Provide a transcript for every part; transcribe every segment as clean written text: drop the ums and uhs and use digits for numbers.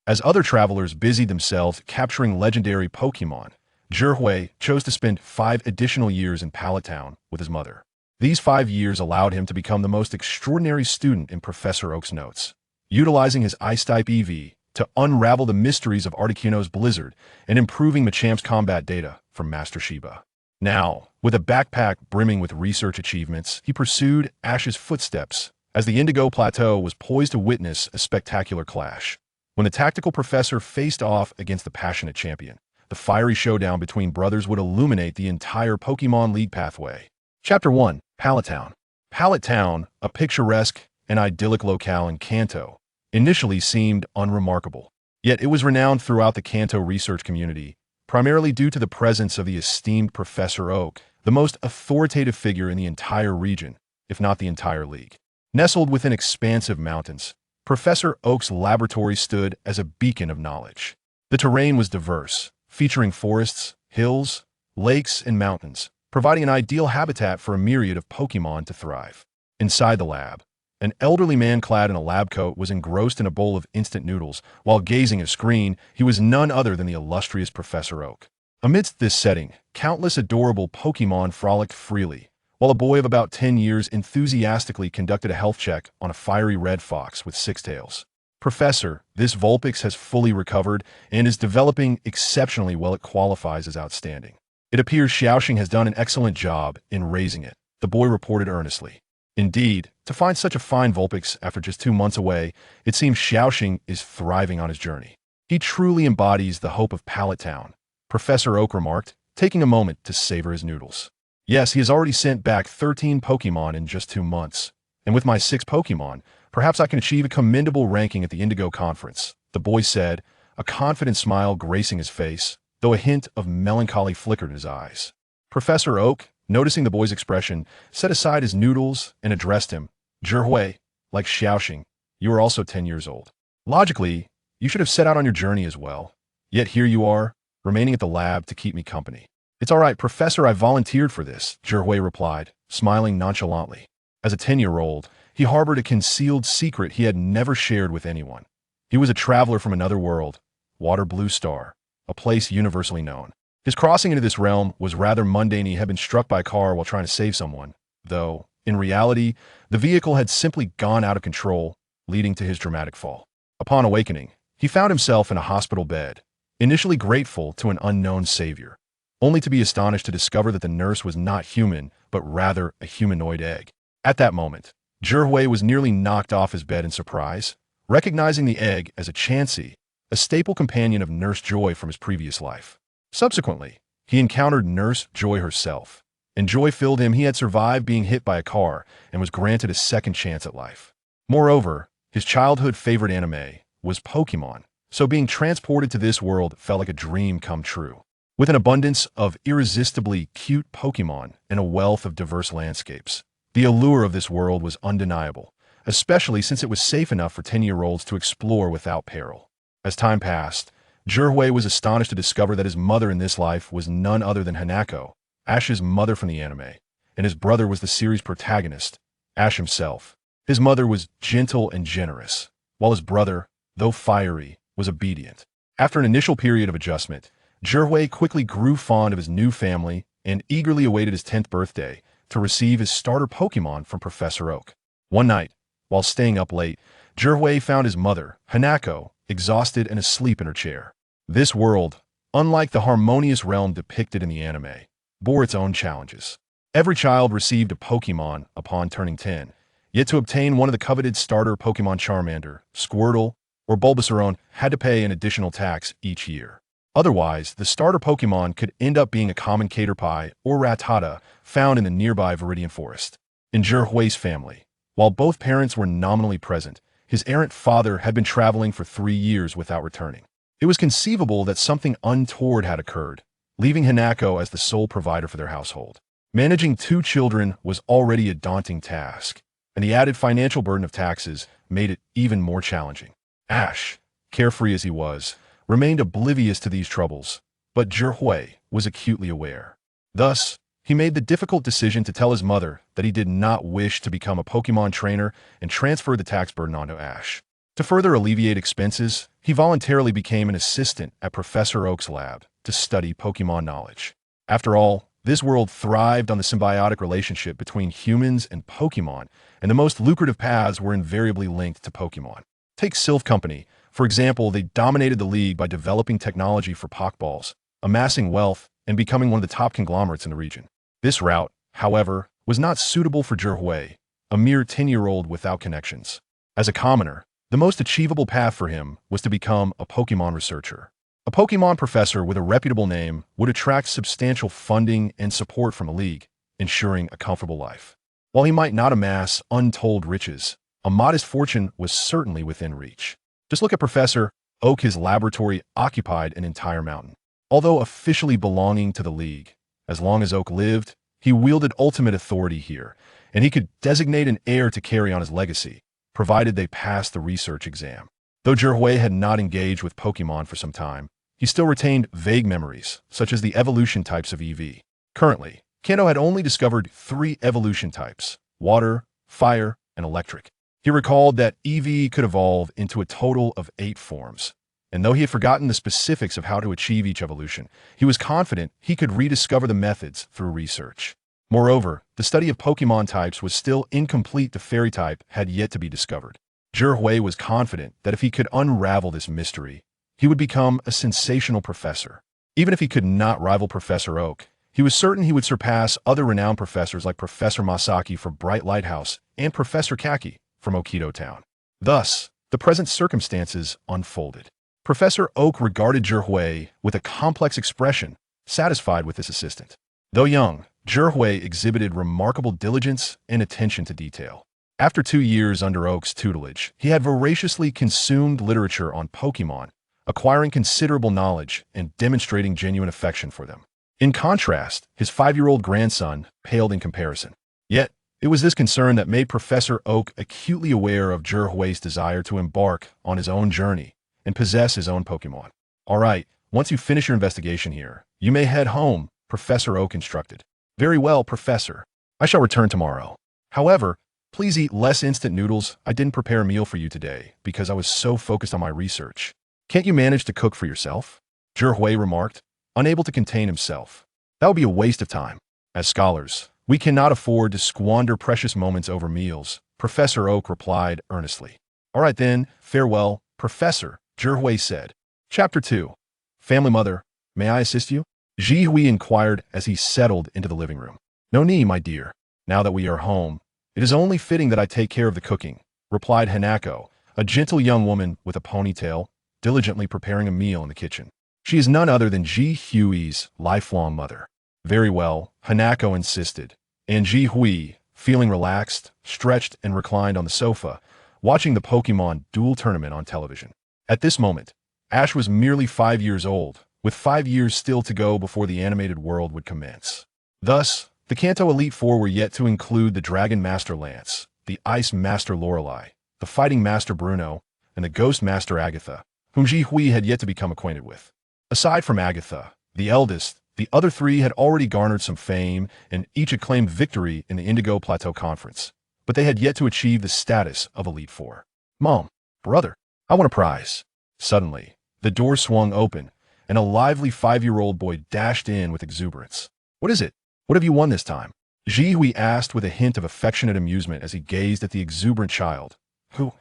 As other travelers busied themselves capturing legendary Pokémon, Zhihui chose to spend 5 additional years in Pallet Town with his mother. These 5 years allowed him to become the most extraordinary student in Professor Oak's notes, utilizing his Ice-type EV to unravel the mysteries of Articuno's Blizzard and improving Machamp's combat data from Master Shiba. Now, with a backpack brimming with research achievements, he pursued Ash's footsteps as the Indigo Plateau was poised to witness a spectacular clash. When the tactical professor faced off against the passionate champion, the fiery showdown between brothers would illuminate the entire Pokémon League pathway. Chapter 1. Pallet Town. Pallet Town, a picturesque and idyllic locale in Kanto, initially seemed unremarkable. Yet it was renowned throughout the Kanto research community, primarily due to the presence of the esteemed Professor Oak, the most authoritative figure in the entire region, if not the entire league. Nestled within expansive mountains, Professor Oak's laboratory stood as a beacon of knowledge. The terrain was diverse, featuring forests, hills, lakes, and mountains, providing an ideal habitat for a myriad of Pokémon to thrive. Inside the lab, an elderly man clad in a lab coat was engrossed in a bowl of instant noodles. While gazing at a screen, he was none other than the illustrious Professor Oak. Amidst this setting, countless adorable Pokémon frolicked freely, while a boy of about 10 years enthusiastically conducted a health check on a fiery red fox with 6 tails. Professor, this Vulpix has fully recovered and is developing exceptionally well. It qualifies as outstanding. It appears Xiaoxing has done an excellent job in raising it, the boy reported earnestly. Indeed, to find such a fine Vulpix after just 2 months away, it seems Xiaoxing is thriving on his journey. He truly embodies the hope of Pallet Town, Professor Oak remarked, taking a moment to savor his noodles. Yes, he has already sent back 13 Pokémon in just 2 months. And with my 6 Pokémon, perhaps I can achieve a commendable ranking at the Indigo Conference, the boy said, a confident smile gracing his face, though a hint of melancholy flickered in his eyes. Professor Oak, noticing the boy's expression, set aside his noodles and addressed him. Zhihui, like Xiaoxing, you are also 10 years old. Logically, you should have set out on your journey as well. Yet here you are, remaining at the lab to keep me company. It's all right, Professor, I volunteered for this, Zhihui replied, smiling nonchalantly. As a 10-year-old, he harbored a concealed secret he had never shared with anyone. He was a traveler from another world, Water Blue Star, a place universally known. His crossing into this realm was rather mundane. He had been struck by a car while trying to save someone, though, in reality, the vehicle had simply gone out of control, leading to his dramatic fall. Upon awakening, he found himself in a hospital bed, initially grateful to an unknown savior, only to be astonished to discover that the nurse was not human, but rather a humanoid egg. At that moment, Zhihui was nearly knocked off his bed in surprise, recognizing the egg as a Chansey, a staple companion of Nurse Joy from his previous life. Subsequently, he encountered Nurse Joy herself, and joy filled him. He had survived being hit by a car and was granted a second chance at life. Moreover, his childhood favorite anime was Pokémon, so being transported to this world felt like a dream come true. With an abundance of irresistibly cute Pokémon and a wealth of diverse landscapes, the allure of this world was undeniable, especially since it was safe enough for 10-year-olds to explore without peril. As time passed, Zhihui was astonished to discover that his mother in this life was none other than Hanako, Ash's mother from the anime, and his brother was the series protagonist, Ash himself. His mother was gentle and generous, while his brother, though fiery, was obedient. After an initial period of adjustment, Zhihui quickly grew fond of his new family and eagerly awaited his 10th birthday to receive his starter Pokémon from Professor Oak. One night, while staying up late, Zhihui found his mother, Hanako, exhausted and asleep in her chair. This world, unlike the harmonious realm depicted in the anime, bore its own challenges. Every child received a Pokémon upon turning 10, yet to obtain one of the coveted starter Pokémon Charmander, Squirtle, or Bulbasaur had to pay an additional tax each year. Otherwise, the starter Pokémon could end up being a common Caterpie or Rattata found in the nearby Viridian Forest. In Zhihui's family, while both parents were nominally present, his errant father had been traveling for 3 years without returning. It was conceivable that something untoward had occurred, leaving Hanako as the sole provider for their household. Managing 2 children was already a daunting task, and the added financial burden of taxes made it even more challenging. Ash, carefree as he was, remained oblivious to these troubles, but Zhihui was acutely aware. Thus, he made the difficult decision to tell his mother that he did not wish to become a Pokémon trainer and transfer the tax burden onto Ash. To further alleviate expenses, he voluntarily became an assistant at Professor Oak's lab to study Pokemon knowledge. After all, this world thrived on the symbiotic relationship between humans and Pokemon, and the most lucrative paths were invariably linked to Pokemon. Take Sylph Company. For example, they dominated the league by developing technology for Pokeballs, amassing wealth, and becoming one of the top conglomerates in the region. This route, however, was not suitable for Zhihui, a mere 10-year-old without connections. As a commoner, the most achievable path for him was to become a Pokemon researcher. A Pokemon professor with a reputable name would attract substantial funding and support from the league, ensuring a comfortable life. While he might not amass untold riches, a modest fortune was certainly within reach. Just look at Professor Oak. His laboratory occupied an entire mountain. Although officially belonging to the league, as long as Oak lived, he wielded ultimate authority here, and he could designate an heir to carry on his legacy, provided they passed the research exam. Though Zhihui had not engaged with Pokemon for some time, he still retained vague memories, such as the evolution types of EV. Currently, Kanto had only discovered 3 evolution types: water, fire, and electric. He recalled that EV could evolve into a total of 8 forms, and though he had forgotten the specifics of how to achieve each evolution, he was confident he could rediscover the methods through research. Moreover, the study of Pokemon types was still incomplete. The fairy type had yet to be discovered. Zhihui was confident that if he could unravel this mystery, he would become a sensational professor. Even if he could not rival Professor Oak, he was certain he would surpass other renowned professors like Professor Masaki for Bright Lighthouse and Professor Kaki from Okido Town. Thus, the present circumstances unfolded. Professor Oak regarded Zhihui with a complex expression, satisfied with his assistant. Though young, Zhihui exhibited remarkable diligence and attention to detail. After 2 years under Oak's tutelage, he had voraciously consumed literature on Pokemon, acquiring considerable knowledge and demonstrating genuine affection for them. In contrast, his 5-year-old grandson paled in comparison. Yet, it was this concern that made Professor Oak acutely aware of Zhihui's desire to embark on his own journey and possess his own Pokemon. "All right, once you finish your investigation here, you may head home," Professor Oak instructed. "Very well, Professor. I shall return tomorrow. However, please eat less instant noodles. I didn't prepare a meal for you today because I was so focused on my research." "Can't you manage to cook for yourself?" Zhihui remarked, unable to contain himself. "That would be a waste of time. As scholars, we cannot afford to squander precious moments over meals," Professor Oak replied earnestly. "All right then, farewell, Professor," Zhihui said. Chapter 2. Family Mother, may I assist you? Zhihui inquired as he settled into the living room. "No need, my dear. Now that we are home, it is only fitting that I take care of the cooking," replied Hanako, a gentle young woman with a ponytail, diligently preparing a meal in the kitchen. She is none other than Zhihui's lifelong mother. "Very well," Hanako insisted, and Zhihui, feeling relaxed, stretched and reclined on the sofa, watching the Pokemon duel tournament on television. At this moment, Ash was merely 5 years old, with 5 years still to go before the animated world would commence. Thus, the Kanto Elite Four were yet to include the Dragon Master Lance, the Ice Master Lorelei, the Fighting Master Bruno, and the Ghost Master Agatha, whom Zhihui had yet to become acquainted with. Aside from Agatha, the eldest, the other 3 had already garnered some fame and each had claimed victory in the Indigo Plateau Conference, but they had yet to achieve the status of Elite Four. "Mom, brother, I want a prize." Suddenly, the door swung open, and a lively 5-year-old boy dashed in with exuberance. "What is it? What have you won this time?" Zhihui asked with a hint of affectionate amusement as he gazed at the exuberant child, who,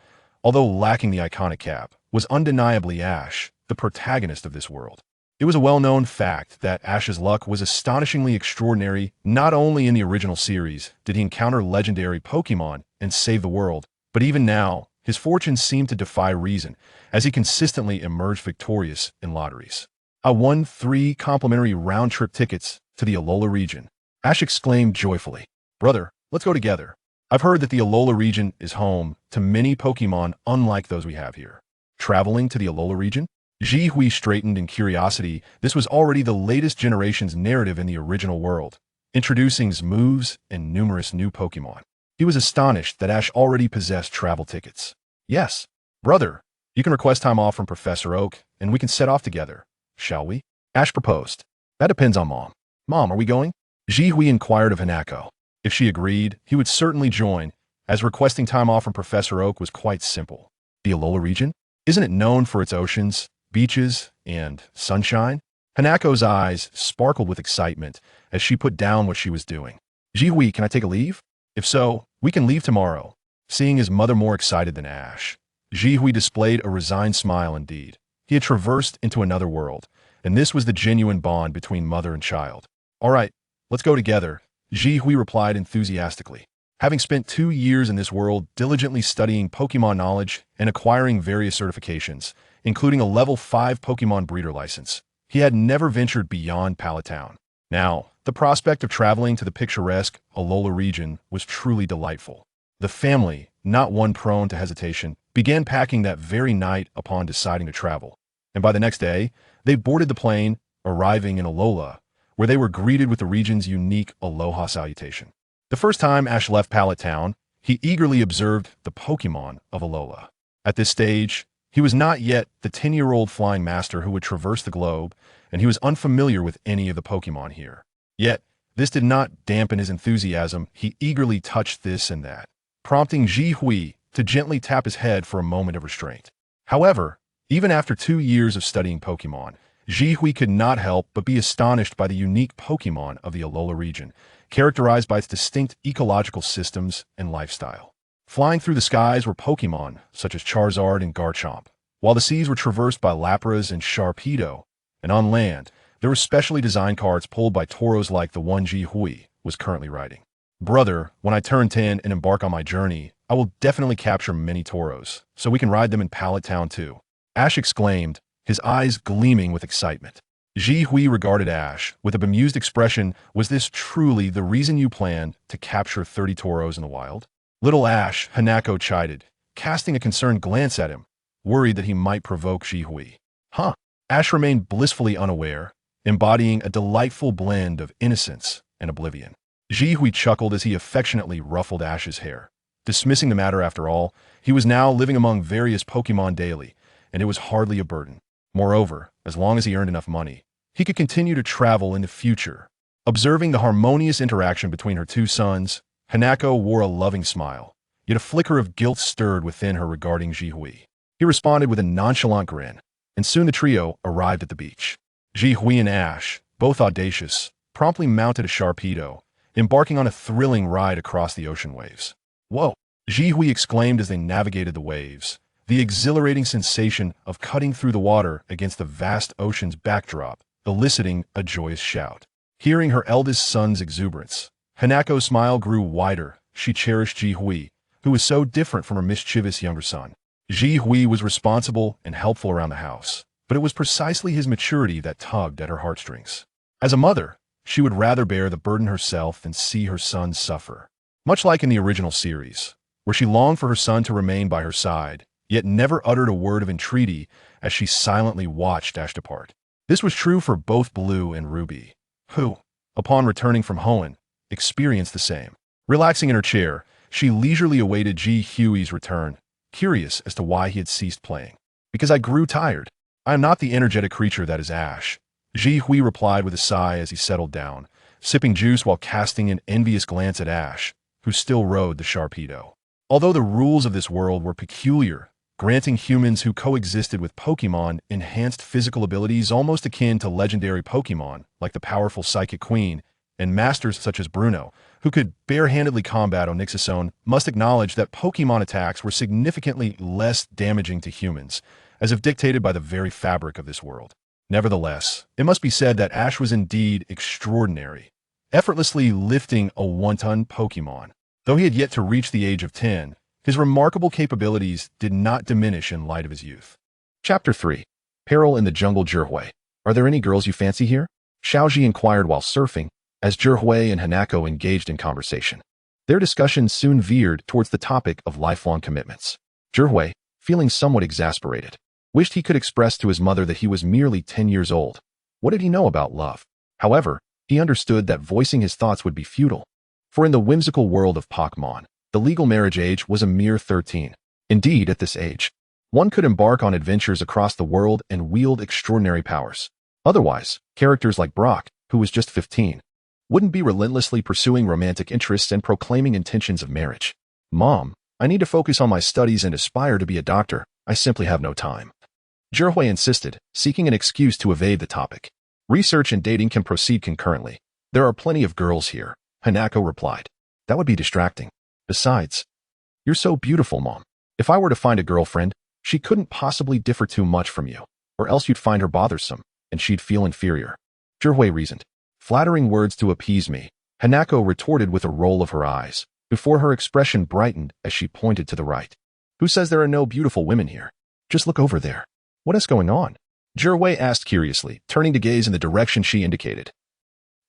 although lacking the iconic cap, was undeniably Ash, the protagonist of this world. It was a well-known fact that Ash's luck was astonishingly extraordinary. Not only in the original series did he encounter legendary Pokemon and save the world, but even now, his fortunes seemed to defy reason, as he consistently emerged victorious in lotteries. "I won 3 complimentary round-trip tickets to the Alola region," Ash exclaimed joyfully. "Brother, let's go together. I've heard that the Alola region is home to many Pokemon unlike those we have here." Traveling to the Alola region? Zhihui straightened in curiosity. This was already the latest generation's narrative in the original world, introducing moves and numerous new Pokemon. He was astonished that Ash already possessed travel tickets. "Yes, brother, you can request time off from Professor Oak, and we can set off together. Shall we?" Ash proposed. "That depends on Mom." "Mom, are we going?" Zhihui inquired of Hanako. If she agreed, he would certainly join, as requesting time off from Professor Oak was quite simple. The Alola region? Isn't it known for its oceans, beaches, and sunshine? Hanako's eyes sparkled with excitement as she put down what she was doing. Jihui, can I take a leave? If so, we can leave tomorrow. Seeing his mother more excited than Ash, Jihui displayed a resigned smile indeed. He had traversed into another world, and this was the genuine bond between mother and child. All right, let's go together, Jihui replied enthusiastically. Having spent 2 years in this world diligently studying Pokémon knowledge and acquiring various certifications, including a level 5 Pokémon breeder license, he had never ventured beyond Pallet Town. Now, the prospect of traveling to the picturesque Alola region was truly delightful. The family, not one prone to hesitation, began packing that very night upon deciding to travel, and by the next day, they boarded the plane, arriving in Alola, where they were greeted with the region's unique Aloha salutation. The first time Ash left Pallet Town, he eagerly observed the Pokémon of Alola. At this stage, he was not yet the 10-year-old flying master who would traverse the globe, and he was unfamiliar with any of the Pokémon here. Yet, this did not dampen his enthusiasm. He eagerly touched this and that, prompting Jihui to gently tap his head for a moment of restraint. However, even after 2 years of studying Pokémon, Jihui could not help but be astonished by the unique Pokémon of the Alola region, characterized by its distinct ecological systems and lifestyle. Flying through the skies were Pokémon such as Charizard and Garchomp, while the seas were traversed by Lapras and Sharpedo, and on land, there were specially designed carts pulled by toros like the one Jihui was currently riding. Brother, when I turn 10 and embark on my journey, I will definitely capture many toros, so we can ride them in Pallet Town too, Ash exclaimed, his eyes gleaming with excitement. Jihui regarded Ash with a bemused expression. Was this truly the reason you planned to capture 30 toros in the wild? Little Ash, Hanako chided, casting a concerned glance at him, worried that he might provoke Jihui. Huh? Ash remained blissfully unaware, embodying a delightful blend of innocence and oblivion. Jihui chuckled as he affectionately ruffled Ash's hair. Dismissing the matter after all, he was now living among various Pokémon daily, and it was hardly a burden. Moreover, as long as he earned enough money, he could continue to travel in the future. Observing the harmonious interaction between her two sons, Hanako wore a loving smile, yet a flicker of guilt stirred within her regarding Jihui. He responded with a nonchalant grin, and soon the trio arrived at the beach. Jihui and Ash, both audacious, promptly mounted a Sharpedo, embarking on a thrilling ride across the ocean waves. Whoa! Jihui exclaimed as they navigated the waves, the exhilarating sensation of cutting through the water against the vast ocean's backdrop, eliciting a joyous shout. Hearing her eldest son's exuberance, Hanako's smile grew wider. She cherished Jihui, who was so different from her mischievous younger son. Jihui was responsible and helpful around the house, but it was precisely his maturity that tugged at her heartstrings. As a mother, she would rather bear the burden herself than see her son suffer. Much like in the original series, where she longed for her son to remain by her side, yet never uttered a word of entreaty as she silently watched Ash depart. This was true for both Blue and Ruby, who, upon returning from Hoenn, experienced the same. Relaxing in her chair, she leisurely awaited Jihui's return, curious as to why he had ceased playing. Because I grew tired. I am not the energetic creature that is Ash, Jihui replied with a sigh as he settled down, sipping juice while casting an envious glance at Ash, who still rode the Sharpedo. Although the rules of this world were peculiar, granting humans who coexisted with Pokémon enhanced physical abilities almost akin to legendary Pokémon, like the powerful Psychic Queen, and masters such as Bruno, who could barehandedly combat Onyxisone, must acknowledge that Pokémon attacks were significantly less damaging to humans, as if dictated by the very fabric of this world. Nevertheless, it must be said that Ash was indeed extraordinary, effortlessly lifting a 1-ton Pokémon. Though he had yet to reach the age of 10, his remarkable capabilities did not diminish in light of his youth. Chapter 3. Peril in the Jungle. Jihui. Are there any girls you fancy here? Xiaoji inquired while surfing, as Jihui and Hanako engaged in conversation. Their discussion soon veered towards the topic of lifelong commitments. Jihui, feeling somewhat exasperated, wished he could express to his mother that he was merely 10 years old. What did he know about love? However, he understood that voicing his thoughts would be futile. For in the whimsical world of Pokémon, the legal marriage age was a mere 13. Indeed, at this age, one could embark on adventures across the world and wield extraordinary powers. Otherwise, characters like Brock, who was just 15, wouldn't be relentlessly pursuing romantic interests and proclaiming intentions of marriage. Mom, I need to focus on my studies and aspire to be a doctor, I simply have no time. Zhihui insisted, seeking an excuse to evade the topic. Research and dating can proceed concurrently. There are plenty of girls here, Hanako replied. That would be distracting. Besides, you're so beautiful, Mom. If I were to find a girlfriend, she couldn't possibly differ too much from you, or else you'd find her bothersome, and she'd feel inferior. Zhihui reasoned. Flattering words to appease me, Hanako retorted with a roll of her eyes, before her expression brightened as she pointed to the right. Who says there are no beautiful women here? Just look over there. What is going on? Zhihui asked curiously, turning to gaze in the direction she indicated.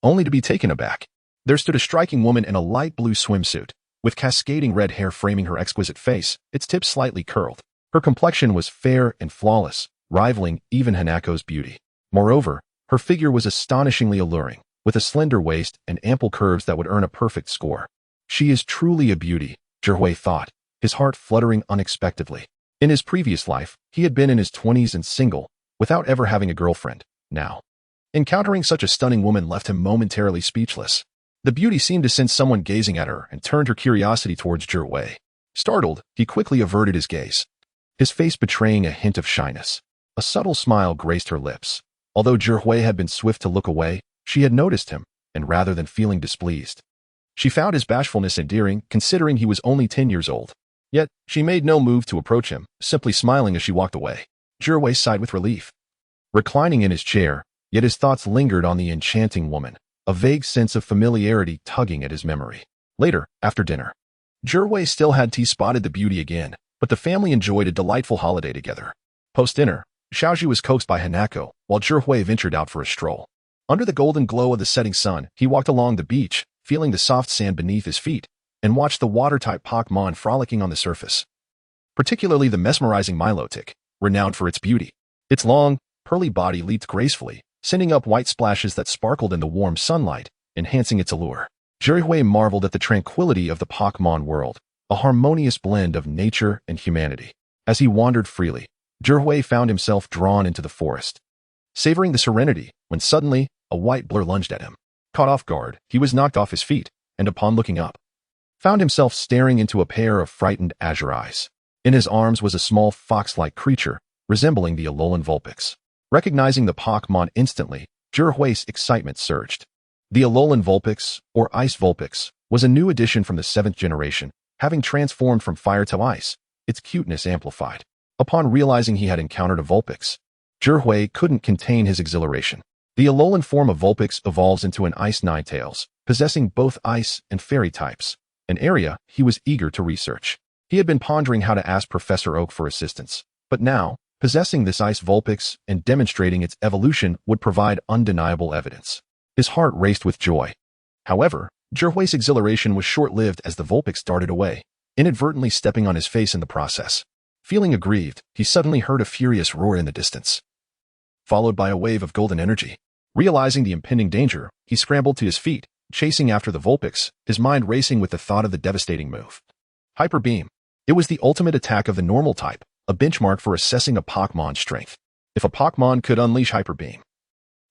Only to be taken aback. There stood a striking woman in a light blue swimsuit, with cascading red hair framing her exquisite face, its tips slightly curled. Her complexion was fair and flawless, rivaling even Hanako's beauty. Moreover, her figure was astonishingly alluring, with a slender waist and ample curves that would earn a perfect score. She is truly a beauty, Zhihui thought, his heart fluttering unexpectedly. In his previous life, he had been in his 20s and single, without ever having a girlfriend. Now, encountering such a stunning woman left him momentarily speechless. The beauty seemed to sense someone gazing at her and turned her curiosity towards Zhihui. Startled, he quickly averted his gaze, his face betraying a hint of shyness. A subtle smile graced her lips. Although Zhihui had been swift to look away, she had noticed him, and rather than feeling displeased, she found his bashfulness endearing, considering he was only 10 years old. Yet, she made no move to approach him, simply smiling as she walked away. Zhihui sighed with relief. Reclining in his chair, yet his thoughts lingered on the enchanting woman, a vague sense of familiarity tugging at his memory. Later, after dinner, Zhihui still had spotted the beauty again, but the family enjoyed a delightful holiday together. Post-dinner, Xiaozhi was coaxed by Hanako, while Zhihui ventured out for a stroll. Under the golden glow of the setting sun, he walked along the beach, feeling the soft sand beneath his feet, and watched the water-type Pokémon frolicking on the surface. Particularly the mesmerizing Milotic, renowned for its beauty. Its long, pearly body leaped gracefully, sending up white splashes that sparkled in the warm sunlight, enhancing its allure. Zhihui marveled at the tranquility of the Pokémon world, a harmonious blend of nature and humanity. As he wandered freely, Zhihui found himself drawn into the forest, savoring the serenity, when suddenly, a white blur lunged at him. Caught off guard, he was knocked off his feet, and upon looking up, found himself staring into a pair of frightened azure eyes. In his arms was a small fox-like creature, resembling the Alolan Vulpix. Recognizing the Pokémon instantly, Zhihui's excitement surged. The Alolan Vulpix, or Ice Vulpix, was a new addition from the 7th generation, having transformed from fire to ice, its cuteness amplified. Upon realizing he had encountered a Vulpix, Zhihui couldn't contain his exhilaration. The Alolan form of Vulpix evolves into an Ice Ninetales, possessing both ice and fairy types, an area he was eager to research. He had been pondering how to ask Professor Oak for assistance, but now, possessing this Ice Vulpix and demonstrating its evolution would provide undeniable evidence. His heart raced with joy. However, Zhihui's exhilaration was short-lived as the Vulpix darted away, inadvertently stepping on his face in the process. Feeling aggrieved, he suddenly heard a furious roar in the distance, followed by a wave of golden energy. Realizing the impending danger, he scrambled to his feet, chasing after the Vulpix, his mind racing with the thought of the devastating move. Hyper Beam. It was the ultimate attack of the normal type, a benchmark for assessing a Pokémon's strength. If a Pokémon could unleash Hyper Beam,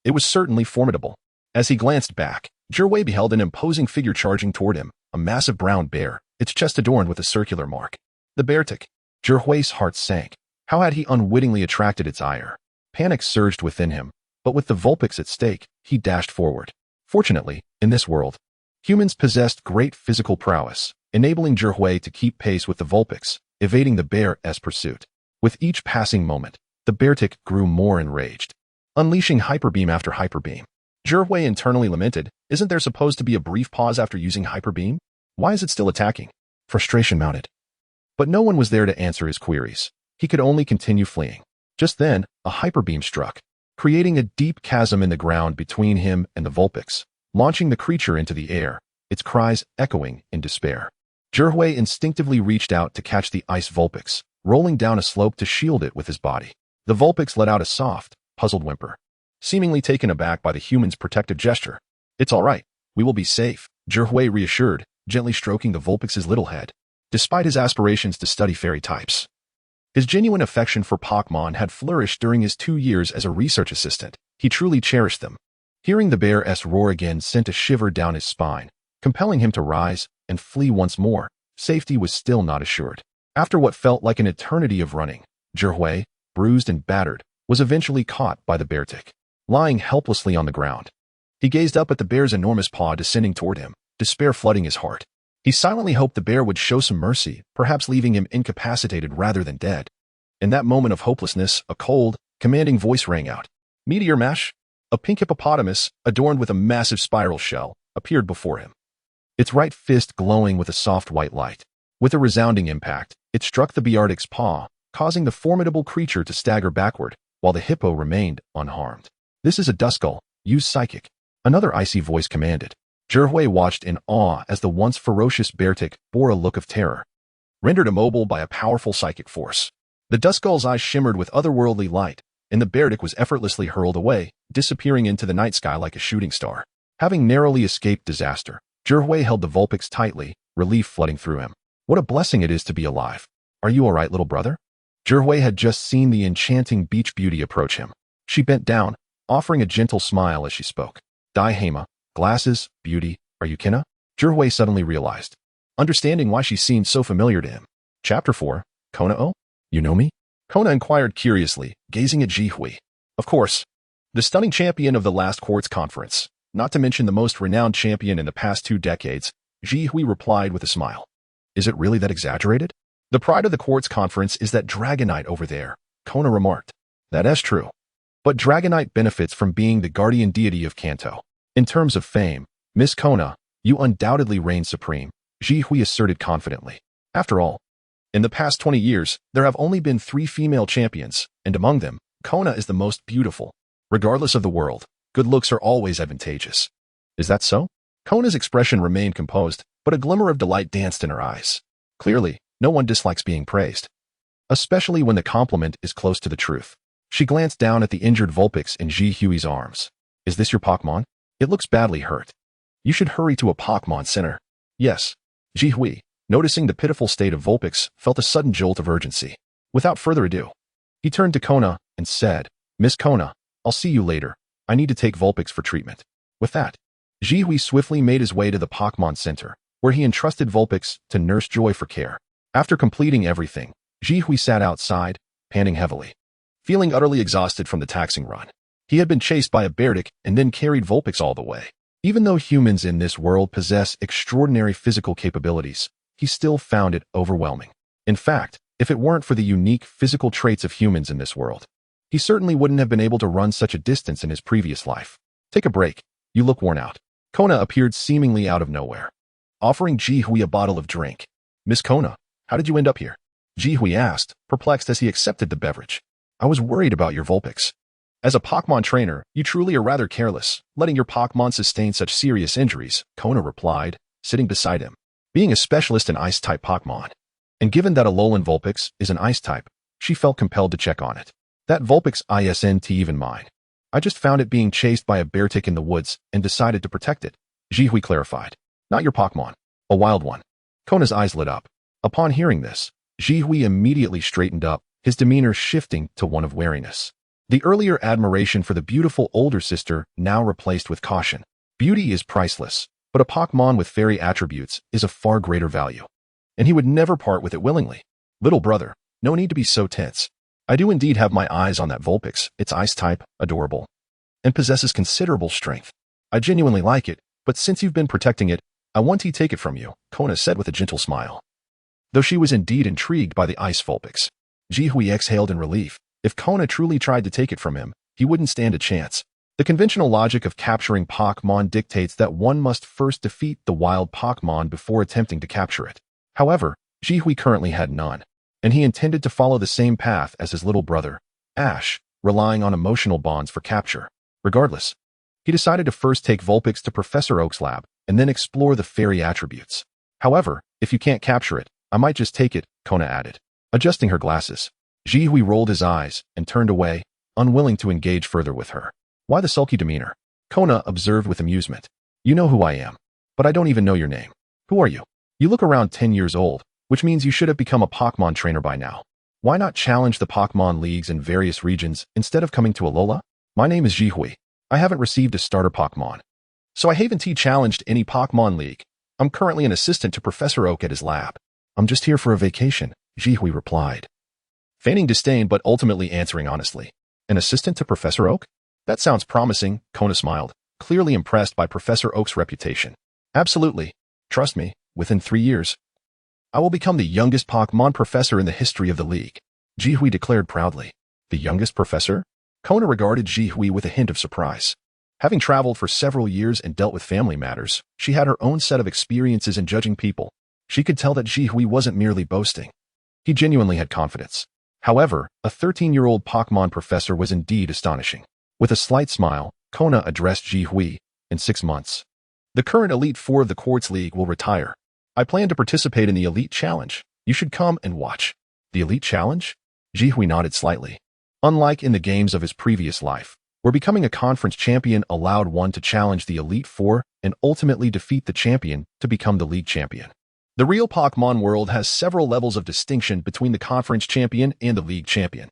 it was certainly formidable. As he glanced back, Zhihui beheld an imposing figure charging toward him, a massive brown bear, its chest adorned with a circular mark. The Beartic. Zhihui's heart sank. How had he unwittingly attracted its ire? Panic surged within him, but with the Vulpix at stake, he dashed forward. Fortunately, in this world, humans possessed great physical prowess, enabling Zhihui to keep pace with the Vulpix, evading the bear's pursuit. With each passing moment, the Beartic grew more enraged, unleashing Hyper Beam after Hyper Beam. Zhihui internally lamented, isn't there supposed to be a brief pause after using Hyper Beam? Why is it still attacking? Frustration mounted. But no one was there to answer his queries. He could only continue fleeing. Just then, a Hyper Beam struck, creating a deep chasm in the ground between him and the Vulpix, launching the creature into the air, its cries echoing in despair. Zhihui instinctively reached out to catch the Ice Vulpix, rolling down a slope to shield it with his body. The Vulpix let out a soft, puzzled whimper, seemingly taken aback by the human's protective gesture. It's all right. We will be safe, Zhihui reassured, gently stroking the Vulpix's little head. Despite his aspirations to study fairy types, his genuine affection for Pokémon had flourished during his 2 years as a research assistant. He truly cherished them. Hearing the bear's roar again sent a shiver down his spine, compelling him to rise and flee once more. Safety was still not assured. After what felt like an eternity of running, Zhihui, bruised and battered, was eventually caught by the bear tick, lying helplessly on the ground. He gazed up at the bear's enormous paw descending toward him, despair flooding his heart. He silently hoped the bear would show some mercy, perhaps leaving him incapacitated rather than dead. In that moment of hopelessness, a cold, commanding voice rang out. Meteor Mash, a pink hippopotamus, adorned with a massive spiral shell, appeared before him, its right fist glowing with a soft white light. With a resounding impact, it struck the Beartic's paw, causing the formidable creature to stagger backward, while the hippo remained unharmed. This is a Duskull. Use Psychic. Another icy voice commanded. Zhihui watched in awe as the once ferocious beartic bore a look of terror, rendered immobile by a powerful psychic force. The Duskull's eyes shimmered with otherworldly light, and the beartic was effortlessly hurled away, disappearing into the night sky like a shooting star. Having narrowly escaped disaster, Zhihui held the Vulpix tightly, relief flooding through him. What a blessing it is to be alive. Are you all right, little brother? Zhihui had just seen the enchanting beach beauty approach him. She bent down, offering a gentle smile as she spoke. Dai Hema, glasses, beauty, are you Kina? Zhihui suddenly realized, understanding why she seemed so familiar to him. Chapter 4, Kona-o? You know me? Kona inquired curiously, gazing at Zhihui. Of course. The stunning champion of the last quartz conference, not to mention the most renowned champion in the past 2 decades, Zhihui replied with a smile. Is it really that exaggerated? The pride of the quartz conference is that Dragonite over there, Kona remarked. That is true. But Dragonite benefits from being the guardian deity of Kanto. In terms of fame, Miss Kona, you undoubtedly reign supreme, Zhihui asserted confidently. After all, in the past 20 years, there have only been 3 female champions, and among them, Kona is the most beautiful. Regardless of the world, good looks are always advantageous. Is that so? Kona's expression remained composed, but a glimmer of delight danced in her eyes. Clearly, no one dislikes being praised, especially when the compliment is close to the truth. She glanced down at the injured Vulpix in Zhihui's arms. Is this your Pokémon? It looks badly hurt. You should hurry to a Pokémon center. Yes. Zhihui, noticing the pitiful state of Vulpix, felt a sudden jolt of urgency. Without further ado, he turned to Kona and said, Miss Kona, I'll see you later. I need to take Vulpix for treatment. With that, Zhihui swiftly made his way to the Pokémon Center, where he entrusted Vulpix to Nurse Joy for care. After completing everything, Zhihui sat outside, panting heavily, feeling utterly exhausted from the taxing run. He had been chased by a beartic and then carried Vulpix all the way. Even though humans in this world possess extraordinary physical capabilities, he still found it overwhelming. In fact, if it weren't for the unique physical traits of humans in this world, he certainly wouldn't have been able to run such a distance in his previous life. Take a break. You look worn out. Kona appeared seemingly out of nowhere, offering Zhihui a bottle of drink. Miss Kona, how did you end up here? Zhihui asked, perplexed as he accepted the beverage. I was worried about your Vulpix. As a Pokémon trainer, you truly are rather careless, letting your Pokémon sustain such serious injuries, Kona replied, sitting beside him. Being a specialist in Ice-type Pokémon, and given that Alolan Vulpix is an Ice-type, she felt compelled to check on it. That Vulpix isn't even mine. I just found it being chased by a beartic in the woods and decided to protect it, Zhihui clarified. Not your Pokémon. A wild one. Kona's eyes lit up. Upon hearing this, Zhihui immediately straightened up, his demeanor shifting to one of wariness. The earlier admiration for the beautiful older sister now replaced with caution. Beauty is priceless, but a Pokémon with fairy attributes is of far greater value, and he would never part with it willingly. Little brother, no need to be so tense. I do indeed have my eyes on that Vulpix. It's Ice-type, adorable, and possesses considerable strength. I genuinely like it, but since you've been protecting it, I want to take it from you, Kona said with a gentle smile. Though she was indeed intrigued by the Ice Vulpix, Zhihui exhaled in relief. If Kona truly tried to take it from him, he wouldn't stand a chance. The conventional logic of capturing Pokémon dictates that one must first defeat the wild Pokémon before attempting to capture it. However, Zhihui currently had none, and he intended to follow the same path as his little brother, Ash, relying on emotional bonds for capture. Regardless, he decided to first take Vulpix to Professor Oak's lab, and then explore the fairy attributes. However, if you can't capture it, I might just take it, Kona added. Adjusting her glasses, Zhihui rolled his eyes and turned away, unwilling to engage further with her. Why the sulky demeanor? Kona observed with amusement. You know who I am, but I don't even know your name. Who are you? You look around 10 years old, which means you should have become a Pokémon trainer by now. Why not challenge the Pokémon leagues in various regions instead of coming to Alola? My name is Zhihui. I haven't received a starter Pokémon, so I haven't challenged any Pokémon league. I'm currently an assistant to Professor Oak at his lab. I'm just here for a vacation, Zhihui replied, feigning disdain but ultimately answering honestly. An assistant to Professor Oak? That sounds promising, Kona smiled, clearly impressed by Professor Oak's reputation. Absolutely. Trust me, within 3 years, I will become the youngest Pokémon professor in the history of the league, Jihui declared proudly. The youngest professor? Kona regarded Jihui with a hint of surprise. Having traveled for several years and dealt with family matters, she had her own set of experiences in judging people. She could tell that Jihui wasn't merely boasting. He genuinely had confidence. However, a 13-year-old Pokémon professor was indeed astonishing. With a slight smile, Kona addressed Jihui. In 6 months, the current Elite Four of the Quartz League will retire. I plan to participate in the Elite Challenge. You should come and watch. The Elite Challenge? Jihui nodded slightly. Unlike in the games of his previous life, where becoming a conference champion allowed one to challenge the Elite Four and ultimately defeat the champion to become the league champion. The real Pokémon world has several levels of distinction between the conference champion and the league champion.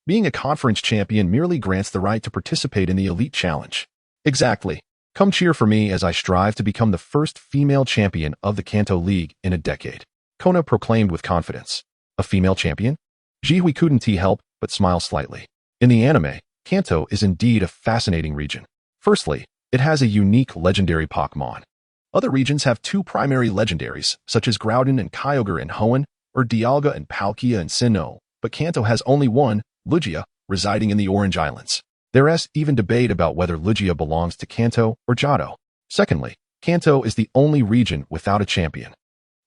Being a conference champion merely grants the right to participate in the Elite Challenge. Exactly. Come cheer for me as I strive to become the first female champion of the Kanto League in a decade, Kona proclaimed with confidence. A female champion? Jihui couldn't help but smile slightly. In the anime, Kanto is indeed a fascinating region. Firstly, it has a unique legendary Pokémon. Other regions have 2 primary legendaries, such as Groudon and Kyogre in Hoenn, or Dialga and Palkia in Sinnoh, but Kanto has only one, Lugia, residing in the Orange Islands. There is even debate about whether Lugia belongs to Kanto or Johto. Secondly, Kanto is the only region without a champion.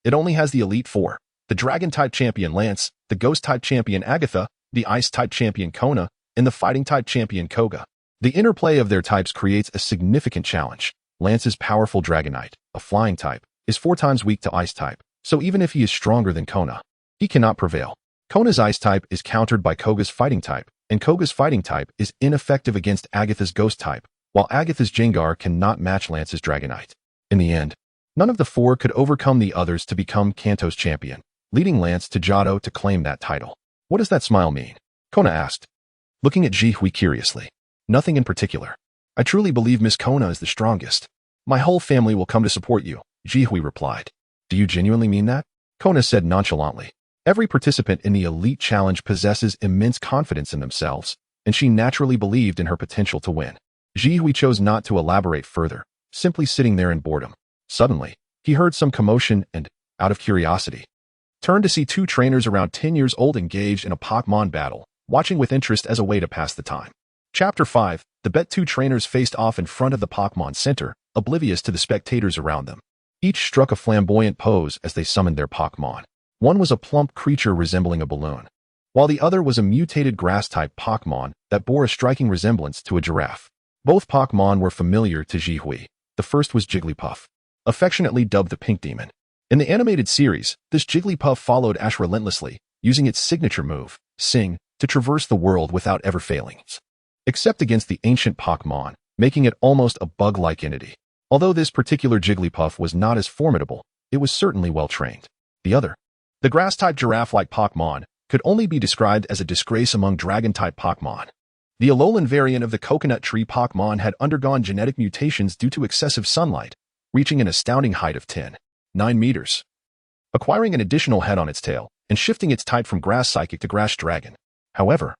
It only has the Elite Four, the Dragon-type champion Lance, the Ghost-type champion Agatha, the Ice-type champion Kona, and the Fighting-type champion Koga. The interplay of their types creates a significant challenge. Lance's powerful Dragonite, a flying type, is 4 times weak to Ice-type, so even if he is stronger than Kona, he cannot prevail. Kona's Ice-type is countered by Koga's Fighting-type, and Koga's Fighting-type is ineffective against Agatha's Ghost-type, while Agatha's Gengar cannot match Lance's Dragonite. In the end, none of the 4 could overcome the others to become Kanto's champion, leading Lance to Johto to claim that title. What does that smile mean? Kona asked, looking at Jihui curiously. Nothing in particular. I truly believe Miss Kona is the strongest. My whole family will come to support you, Jihui replied. Do you genuinely mean that? Kona said nonchalantly. Every participant in the Elite Challenge possesses immense confidence in themselves, and she naturally believed in her potential to win. Jihui chose not to elaborate further, simply sitting there in boredom. Suddenly, he heard some commotion and, out of curiosity, turned to see 2 trainers around 10 years old engaged in a Pokémon battle, watching with interest as a way to pass the time. Chapter 5, the 2 trainers faced off in front of the Pokémon Center, oblivious to the spectators around them. Each struck a flamboyant pose as they summoned their Pokémon. One was a plump creature resembling a balloon, while the other was a mutated grass-type Pokémon that bore a striking resemblance to a giraffe. Both Pokémon were familiar to Jihui. The first was Jigglypuff, affectionately dubbed the Pink Demon. In the animated series, this Jigglypuff followed Ash relentlessly, using its signature move, Sing, to traverse the world without ever failing, except against the ancient Pokémon, making it almost a bug-like entity. Although this particular Jigglypuff was not as formidable, it was certainly well-trained. The other, the grass-type giraffe-like Pokémon, could only be described as a disgrace among dragon-type Pokémon. The Alolan variant of the coconut tree Pokémon had undergone genetic mutations due to excessive sunlight, reaching an astounding height of 10.9 meters, acquiring an additional head on its tail, and shifting its type from grass psychic to grass dragon. However,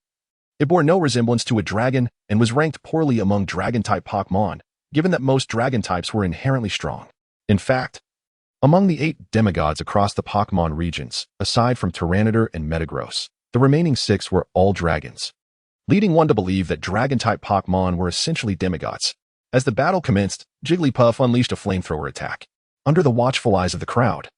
it bore no resemblance to a dragon and was ranked poorly among dragon-type Pokémon, given that most dragon types were inherently strong. In fact, among the 8 demigods across the Pokémon regions, aside from Tyranitar and Metagross, the remaining 6 were all dragons, leading one to believe that dragon-type Pokémon were essentially demigods. As the battle commenced, Jigglypuff unleashed a flamethrower attack. Under the watchful eyes of the crowd,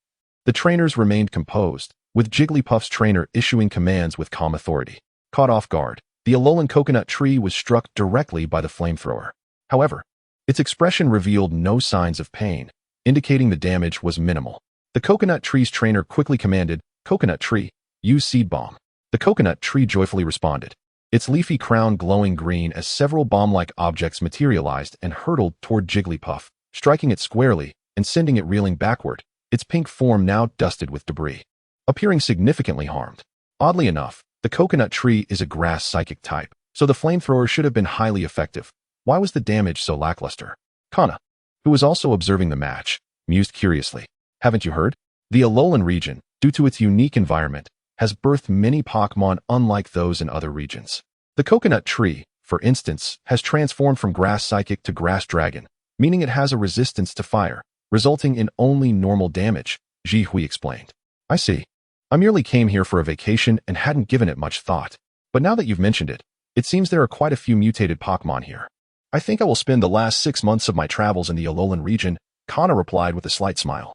the trainers remained composed, with Jigglypuff's trainer issuing commands with calm authority. Caught off guard, the Alolan coconut tree was struck directly by the flamethrower. However, its expression revealed no signs of pain, indicating the damage was minimal. The coconut tree's trainer quickly commanded, "Coconut tree, use seed bomb." The coconut tree joyfully responded, its leafy crown glowing green as several bomb-like objects materialized and hurtled toward Jigglypuff, striking it squarely and sending it reeling backward, its pink form now dusted with debris, appearing significantly harmed. Oddly enough, the coconut tree is a grass psychic type, so the flamethrower should have been highly effective. Why was the damage so lackluster? Kana, who was also observing the match, mused curiously. Haven't you heard? The Alolan region, due to its unique environment, has birthed many Pokémon unlike those in other regions. The coconut tree, for instance, has transformed from grass psychic to grass dragon, meaning it has a resistance to fire, resulting in only normal damage, Ji Hui explained. I see. I merely came here for a vacation and hadn't given it much thought. But now that you've mentioned it, it seems there are quite a few mutated Pokémon here. I think I will spend the last 6 months of my travels in the Alolan region, Kana replied with a slight smile.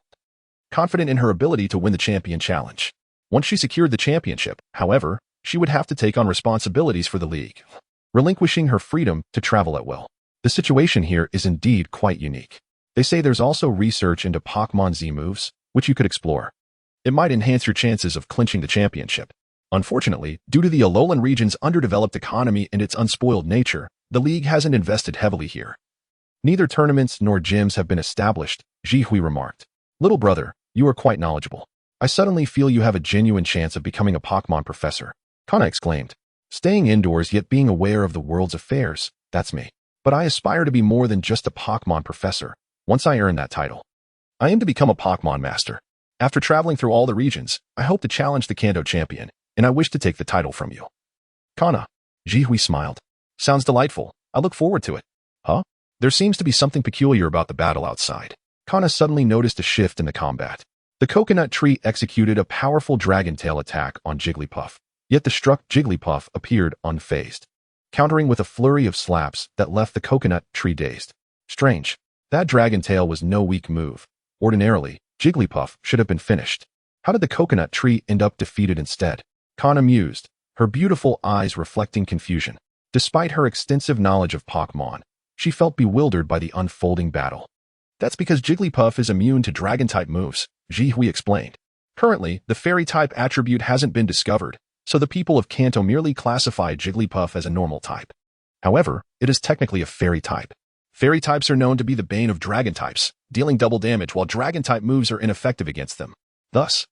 Confident in her ability to win the champion challenge. Once she secured the championship, however, she would have to take on responsibilities for the league, relinquishing her freedom to travel at will. The situation here is indeed quite unique. They say there's also research into Pokémon Z moves, which you could explore. It might enhance your chances of clinching the championship. Unfortunately, due to the Alolan region's underdeveloped economy and its unspoiled nature, the league hasn't invested heavily here. Neither tournaments nor gyms have been established, Ji Hui remarked. Little brother, you are quite knowledgeable. I suddenly feel you have a genuine chance of becoming a Pokémon professor, Kana exclaimed. Staying indoors yet being aware of the world's affairs, that's me. But I aspire to be more than just a Pokémon professor, once I earn that title. I aim to become a Pokémon master. After traveling through all the regions, I hope to challenge the Kanto champion, and I wish to take the title from you. Kana. Ji Hui smiled. Sounds delightful. I look forward to it. Huh? There seems to be something peculiar about the battle outside. Kana suddenly noticed a shift in the combat. The coconut tree executed a powerful dragon tail attack on Jigglypuff, yet the struck Jigglypuff appeared unfazed, countering with a flurry of slaps that left the coconut tree dazed. Strange. That dragon tail was no weak move. Ordinarily, Jigglypuff should have been finished. How did the coconut tree end up defeated instead? Kana mused, her beautiful eyes reflecting confusion. Despite her extensive knowledge of Pokémon, she felt bewildered by the unfolding battle. That's because Jigglypuff is immune to dragon-type moves, Ji Hui explained. Currently, the fairy-type attribute hasn't been discovered, so the people of Kanto merely classify Jigglypuff as a normal type. However, it is technically a fairy type. Fairy types are known to be the bane of dragon types, dealing double damage while dragon-type moves are ineffective against them. Thus,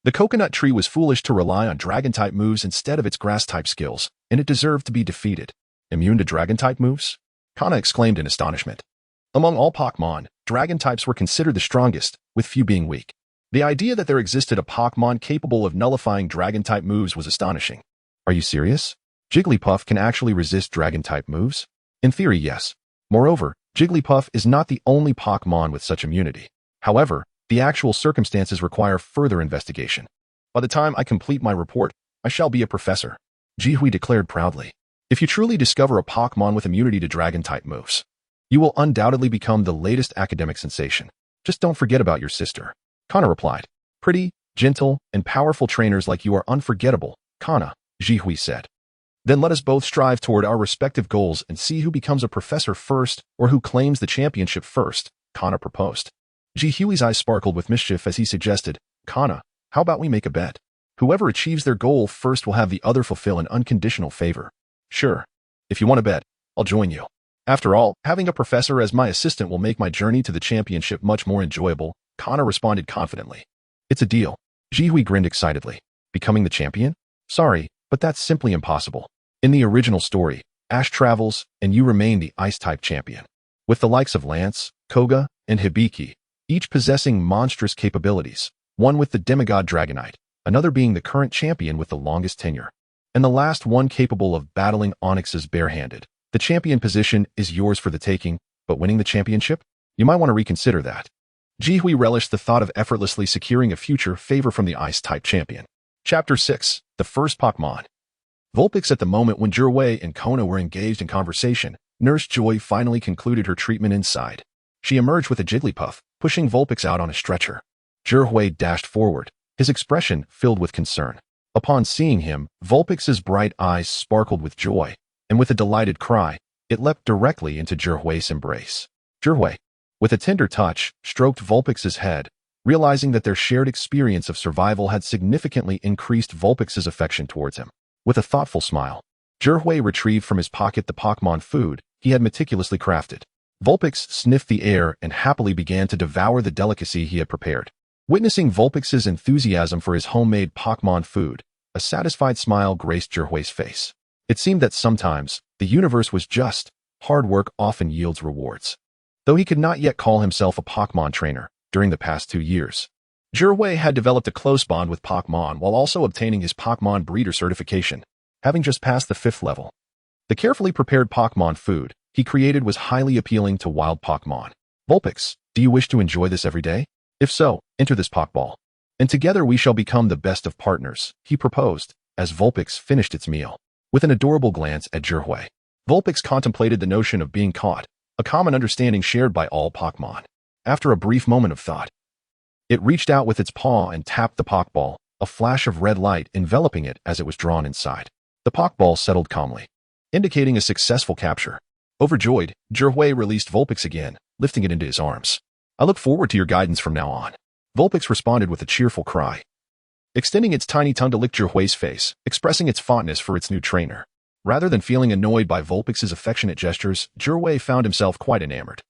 the coconut tree was foolish to rely on dragon-type moves instead of its grass-type skills, and it deserved to be defeated. Immune to dragon-type moves? Kana exclaimed in astonishment. Among all Pokémon, dragon types were considered the strongest, with few being weak. The idea that there existed a Pokémon capable of nullifying dragon-type moves was astonishing. Are you serious? Jigglypuff can actually resist dragon-type moves? In theory, yes. Moreover, Jigglypuff is not the only Pokémon with such immunity. However, the actual circumstances require further investigation. By the time I complete my report, I shall be a professor, Ji Hui declared proudly. If you truly discover a Pokémon with immunity to dragon-type moves, you will undoubtedly become the latest academic sensation. Just don't forget about your sister. Kana replied. Pretty, gentle, and powerful trainers like you are unforgettable, Kana, Ji Hui said. Then let us both strive toward our respective goals and see who becomes a professor first or who claims the championship first, Kana proposed. Ji Hui's eyes sparkled with mischief as he suggested, Kana, how about we make a bet? Whoever achieves their goal first will have the other fulfill an unconditional favor. Sure. If you want to bet, I'll join you. After all, having a professor as my assistant will make my journey to the championship much more enjoyable, Kana responded confidently. It's a deal. Ji Hui grinned excitedly. Becoming the champion? Sorry, but that's simply impossible. In the original story, Ash travels, and you remain the Ice-type champion. With the likes of Lance, Koga, and Hibiki, each possessing monstrous capabilities, one with the demigod Dragonite, another being the current champion with the longest tenure, and the last one capable of battling Onyx's barehanded. The champion position is yours for the taking, but winning the championship? You might want to reconsider that. Ji Hui relished the thought of effortlessly securing a future favor from the Ice-type champion. Chapter 6. The First Pokémon. Vulpix. At the moment when Jirwei and Kona were engaged in conversation, Nurse Joy finally concluded her treatment inside. She emerged with a Jigglypuff, pushing Vulpix out on a stretcher. Jirwei dashed forward, his expression filled with concern. Upon seeing him, Vulpix's bright eyes sparkled with joy, and with a delighted cry, it leapt directly into Jirwei's embrace. Jirwei, with a tender touch, stroked Vulpix's head, realizing that their shared experience of survival had significantly increased Vulpix's affection towards him. With a thoughtful smile, Jirwei retrieved from his pocket the Pokémon food he had meticulously crafted. Vulpix sniffed the air and happily began to devour the delicacy he had prepared. Witnessing Vulpix's enthusiasm for his homemade Pokémon food, a satisfied smile graced Jirwei's face. It seemed that sometimes the universe was just. Hard work often yields rewards. Though he could not yet call himself a Pokémon trainer during the past 2 years, Zhihui had developed a close bond with Pokémon while also obtaining his Pokémon breeder certification, having just passed the 5th level. The carefully prepared Pokémon food he created was highly appealing to wild Pokémon. Vulpix, do you wish to enjoy this every day? If so, enter this Pokeball. And together we shall become the best of partners, he proposed, as Vulpix finished its meal. With an adorable glance at Zhihui, Vulpix contemplated the notion of being caught, a common understanding shared by all Pokémon. After a brief moment of thought, it reached out with its paw and tapped the Pokeball, a flash of red light enveloping it as it was drawn inside. The Pokeball settled calmly, indicating a successful capture. Overjoyed, Zhihui released Vulpix again, lifting it into his arms. I look forward to your guidance from now on. Vulpix responded with a cheerful cry, extending its tiny tongue to lick Zhihui's face, expressing its fondness for its new trainer. Rather than feeling annoyed by Vulpix's affectionate gestures, Zhihui found himself quite enamored.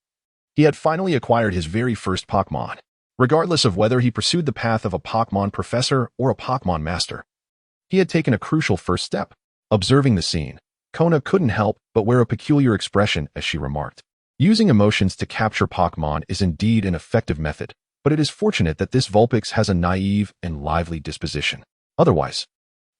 He had finally acquired his very first Pokémon. Regardless of whether he pursued the path of a Pokémon professor or a Pokémon master, he had taken a crucial first step. Observing the scene, Kona couldn't help but wear a peculiar expression as she remarked, "Using emotions to capture Pokémon is indeed an effective method, but it is fortunate that this Vulpix has a naive and lively disposition. Otherwise,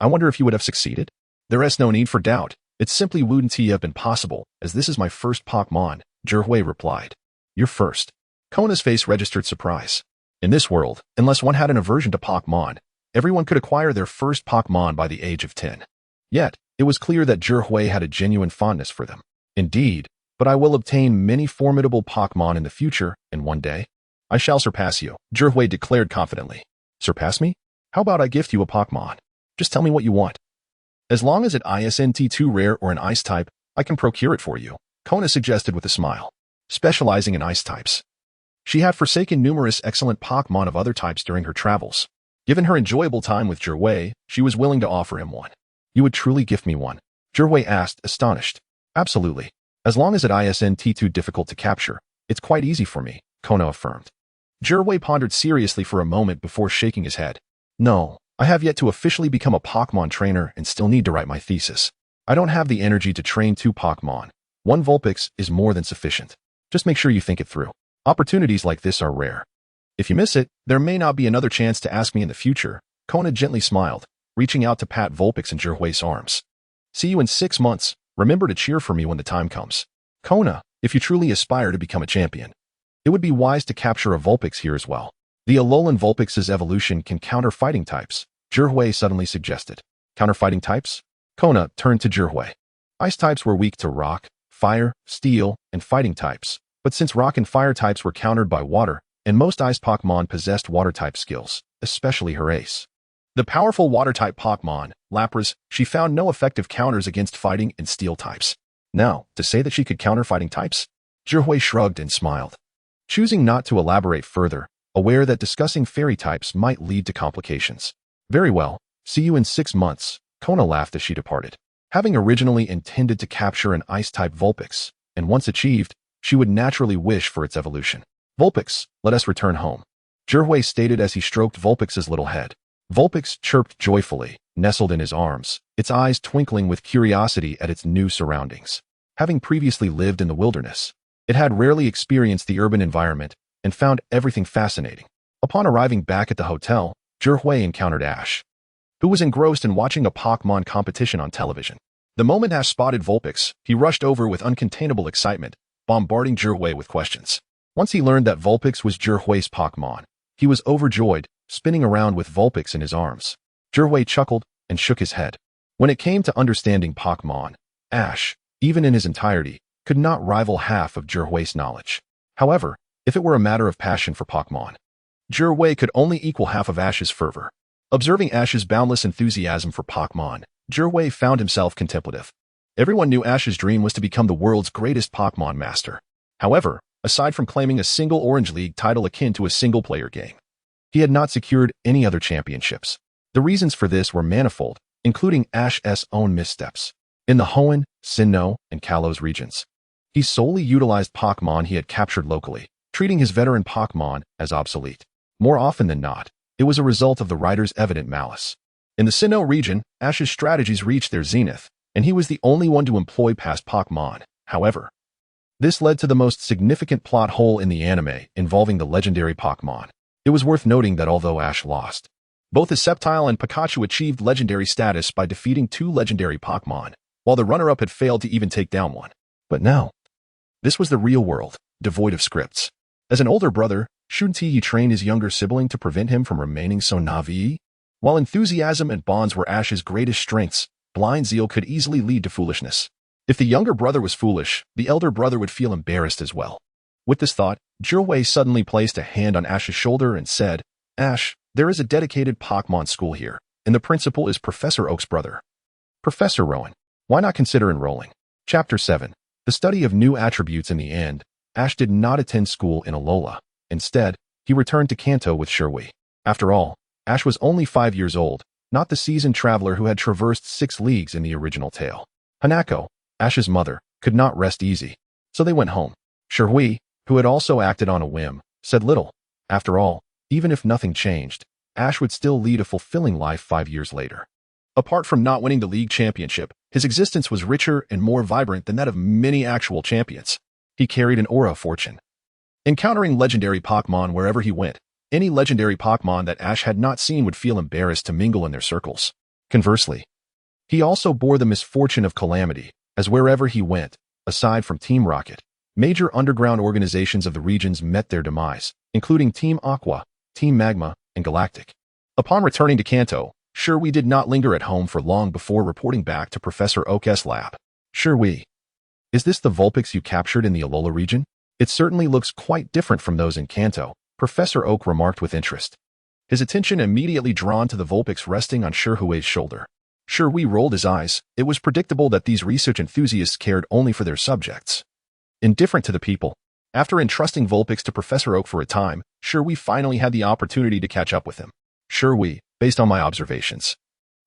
I wonder if you would have succeeded? There is no need for doubt. It simply wouldn't have been possible, as this is my first Pokémon," Zhihui replied. "Your first?" Kona's face registered surprise. In this world, unless one had an aversion to Pokémon, everyone could acquire their first Pokémon by the age of 10. Yet, it was clear that Zhihui had a genuine fondness for them. "Indeed, but I will obtain many formidable Pokémon in the future, and one day, I shall surpass you," Zhihui declared confidently. "Surpass me? How about I gift you a Pokémon? Just tell me what you want. As long as it isn't too rare or an ice type, I can procure it for you," Kona suggested with a smile. Specializing in ice types, she had forsaken numerous excellent Pokémon of other types during her travels. Given her enjoyable time with Zhihui, she was willing to offer him one. "You would truly gift me one?" Zhihui asked, astonished. "Absolutely. As long as it isn't too difficult to capture, it's quite easy for me," Kona affirmed. Zhihui pondered seriously for a moment before shaking his head. "No, I have yet to officially become a Pokémon trainer and still need to write my thesis. I don't have the energy to train 2 Pokémon. 1 Vulpix is more than sufficient. Just make sure you think it through. Opportunities like this are rare. If you miss it, there may not be another chance to ask me in the future." Kona gently smiled, reaching out to pat Vulpix in Zhihui's arms. "See you in 6 months. Remember to cheer for me when the time comes. Kona, if you truly aspire to become a champion, it would be wise to capture a Vulpix here as well. The Alolan Vulpix's evolution can counter fighting types," Zhihui suddenly suggested. "Counter fighting types?" Kona turned to Zhihui. Ice types were weak to rock, fire, steel, and fighting types, but since rock and fire types were countered by water, and most ice Pokémon possessed water-type skills, especially her ace, the powerful water-type Pokémon, Lapras, she found no effective counters against fighting and steel types. Now, to say that she could counter fighting types? Zhihui shrugged and smiled, choosing not to elaborate further, aware that discussing fairy types might lead to complications. "Very well, see you in 6 months, Kona laughed as she departed. Having originally intended to capture an ice-type Vulpix, and once achieved, she would naturally wish for its evolution. "Vulpix, let us return home," Zhihui stated as he stroked Vulpix's little head. Vulpix chirped joyfully, nestled in his arms, its eyes twinkling with curiosity at its new surroundings. Having previously lived in the wilderness, it had rarely experienced the urban environment and found everything fascinating. Upon arriving back at the hotel, Zhihui encountered Ash, who was engrossed in watching a Pokémon competition on television. The moment Ash spotted Vulpix, he rushed over with uncontainable excitement, bombarding Zhihui with questions. Once he learned that Vulpix was Zhihui's Pokémon, he was overjoyed, spinning around with Vulpix in his arms. Zhihui chuckled and shook his head. When it came to understanding Pokémon, Ash, even in his entirety, could not rival half of Zhihui's knowledge. However, if it were a matter of passion for Pokémon, Zhihui could only equal half of Ash's fervor. Observing Ash's boundless enthusiasm for Pokémon, Zhihui found himself contemplative. Everyone knew Ash's dream was to become the world's greatest Pokémon master. However, aside from claiming a single Orange League title akin to a single-player game, he had not secured any other championships. The reasons for this were manifold, including Ash's own missteps. In the Hoenn, Sinnoh, and Kalos regions, he solely utilized Pokémon he had captured locally, treating his veteran Pokémon as obsolete. More often than not, it was a result of the writer's evident malice. In the Sinnoh region, Ash's strategies reached their zenith, and he was the only one to employ past Pokémon. However, this led to the most significant plot hole in the anime involving the legendary Pokémon. It was worth noting that although Ash lost, both his Sceptile and Pikachu achieved legendary status by defeating 2 legendary Pokémon, while the runner-up had failed to even take down one. But now, this was the real world, devoid of scripts. As an older brother, shouldn't he train his younger sibling to prevent him from remaining so naive? While enthusiasm and bonds were Ash's greatest strengths, blind zeal could easily lead to foolishness. If the younger brother was foolish, the elder brother would feel embarrassed as well. With this thought, Jirwei suddenly placed a hand on Ash's shoulder and said, "Ash, there is a dedicated Pokémon school here, and the principal is Professor Oak's brother. Professor Rowan, why not consider enrolling?" Chapter 7. The study of new attributes. In the end, Ash did not attend school in Alola. Instead, he returned to Kanto with Shirui. After all, Ash was only 5 years old, not the seasoned traveler who had traversed 6 leagues in the original tale. Hanako, Ash's mother, could not rest easy, so they went home. Shirui, who had also acted on a whim, said little. After all, even if nothing changed, Ash would still lead a fulfilling life 5 years later. Apart from not winning the league championship, his existence was richer and more vibrant than that of many actual champions. He carried an aura of fortune, encountering legendary Pokémon wherever he went. Any legendary Pokémon that Ash had not seen would feel embarrassed to mingle in their circles. Conversely, he also bore the misfortune of calamity, as wherever he went, aside from Team Rocket, major underground organizations of the regions met their demise, including Team Aqua, Team Magma, and Galactic. Upon returning to Kanto, Shirui did not linger at home for long before reporting back to Professor Oak's lab. "Shirui, is this the Vulpix you captured in the Alola region? It certainly looks quite different from those in Kanto," Professor Oak remarked with interest. His attention immediately drawn to the Vulpix resting on Shirui's shoulder. Shirui rolled his eyes. It was predictable that these research enthusiasts cared only for their subjects, indifferent to the people. After entrusting Vulpix to Professor Oak for a time, Shirui finally had the opportunity to catch up with him. "Shirui, based on my observations,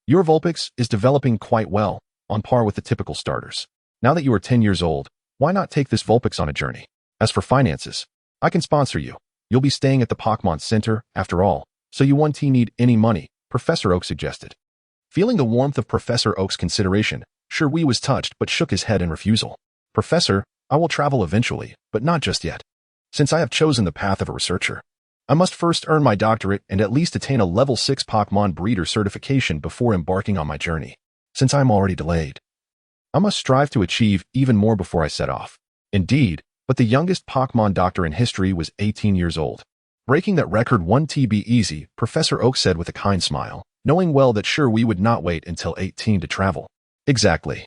your Vulpix is developing quite well, on par with the typical starters. Now that you are 10 years old, why not take this Vulpix on a journey? As for finances, I can sponsor you. You'll be staying at the Pokémon Center, after all, so you won't need any money," Professor Oak suggested. Feeling the warmth of Professor Oak's consideration, Shirui was touched but shook his head in refusal. "Professor, I will travel eventually, but not just yet. Since I have chosen the path of a researcher, I must first earn my doctorate and at least attain a level 6 Pokémon breeder certification before embarking on my journey. Since I am already delayed, I must strive to achieve even more before I set off." Indeed, but the youngest Pokémon doctor in history was 18 years old. Breaking that record won't be easy, Professor Oak said with a kind smile, knowing well that Shirui would not wait until 18 to travel. "Exactly.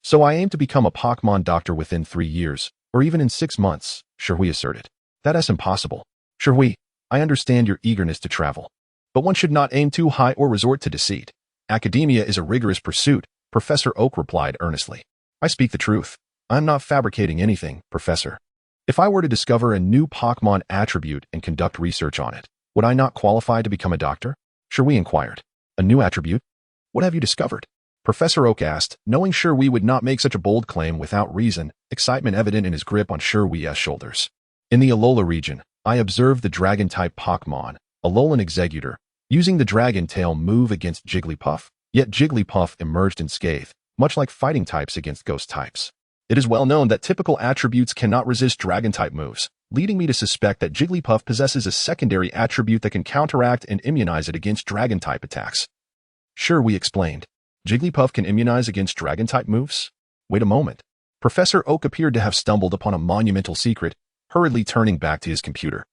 So I aim to become a Pokémon doctor within 3 years, or even in 6 months, Shirui asserted. "That is impossible. Shirui, I understand your eagerness to travel, but one should not aim too high or resort to deceit. Academia is a rigorous pursuit," Professor Oak replied earnestly. "I speak the truth. I am not fabricating anything, Professor. If I were to discover a new Pokémon attribute and conduct research on it, would I not qualify to become a doctor?" Shirui inquired. "A new attribute? What have you discovered?" Professor Oak asked, knowing Shirui would not make such a bold claim without reason, excitement evident in his grip on Shirui's shoulders. "In the Alola region, I observed the Dragon-type Pokémon, Alolan Executor, using the Dragon Tail move against Jigglypuff, yet Jigglypuff emerged unscathed, much like fighting types against ghost types. It is well known that typical attributes cannot resist Dragon-type moves, leading me to suspect that Jigglypuff possesses a secondary attribute that can counteract and immunize it against Dragon-type attacks." Shirui explained. "Jigglypuff can immunize against Dragon-type moves? Wait a moment." Professor Oak appeared to have stumbled upon a monumental secret, hurriedly turning back to his computer,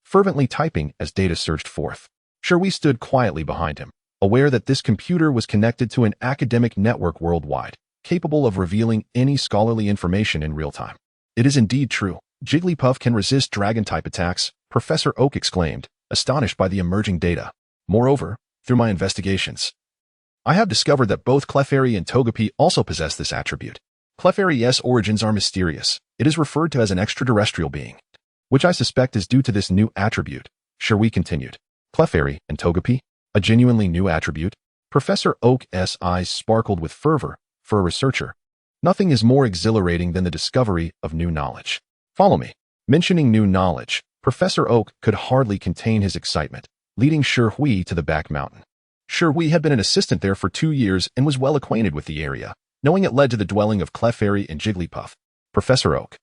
fervently typing as data surged forth. Shirui stood quietly behind him, aware that this computer was connected to an academic network worldwide, capable of revealing any scholarly information in real time. "It is indeed true. Jigglypuff can resist Dragon-type attacks," Professor Oak exclaimed, astonished by the emerging data. "Moreover, through my investigations, I have discovered that both Clefairy and Togepi also possess this attribute. Clefairy's origins are mysterious. It is referred to as an extraterrestrial being, which I suspect is due to this new attribute," Shirui continued. "Clefairy and Togepi? A genuinely new attribute?" Professor Oak's eyes sparkled with fervor. For a researcher, nothing is more exhilarating than the discovery of new knowledge. "Follow me." Mentioning new knowledge, Professor Oak could hardly contain his excitement, leading Shirui to the back mountain. Shirui had been an assistant there for 2 years and was well acquainted with the area, knowing it led to the dwelling of Clefairy and Jigglypuff. Professor Oak,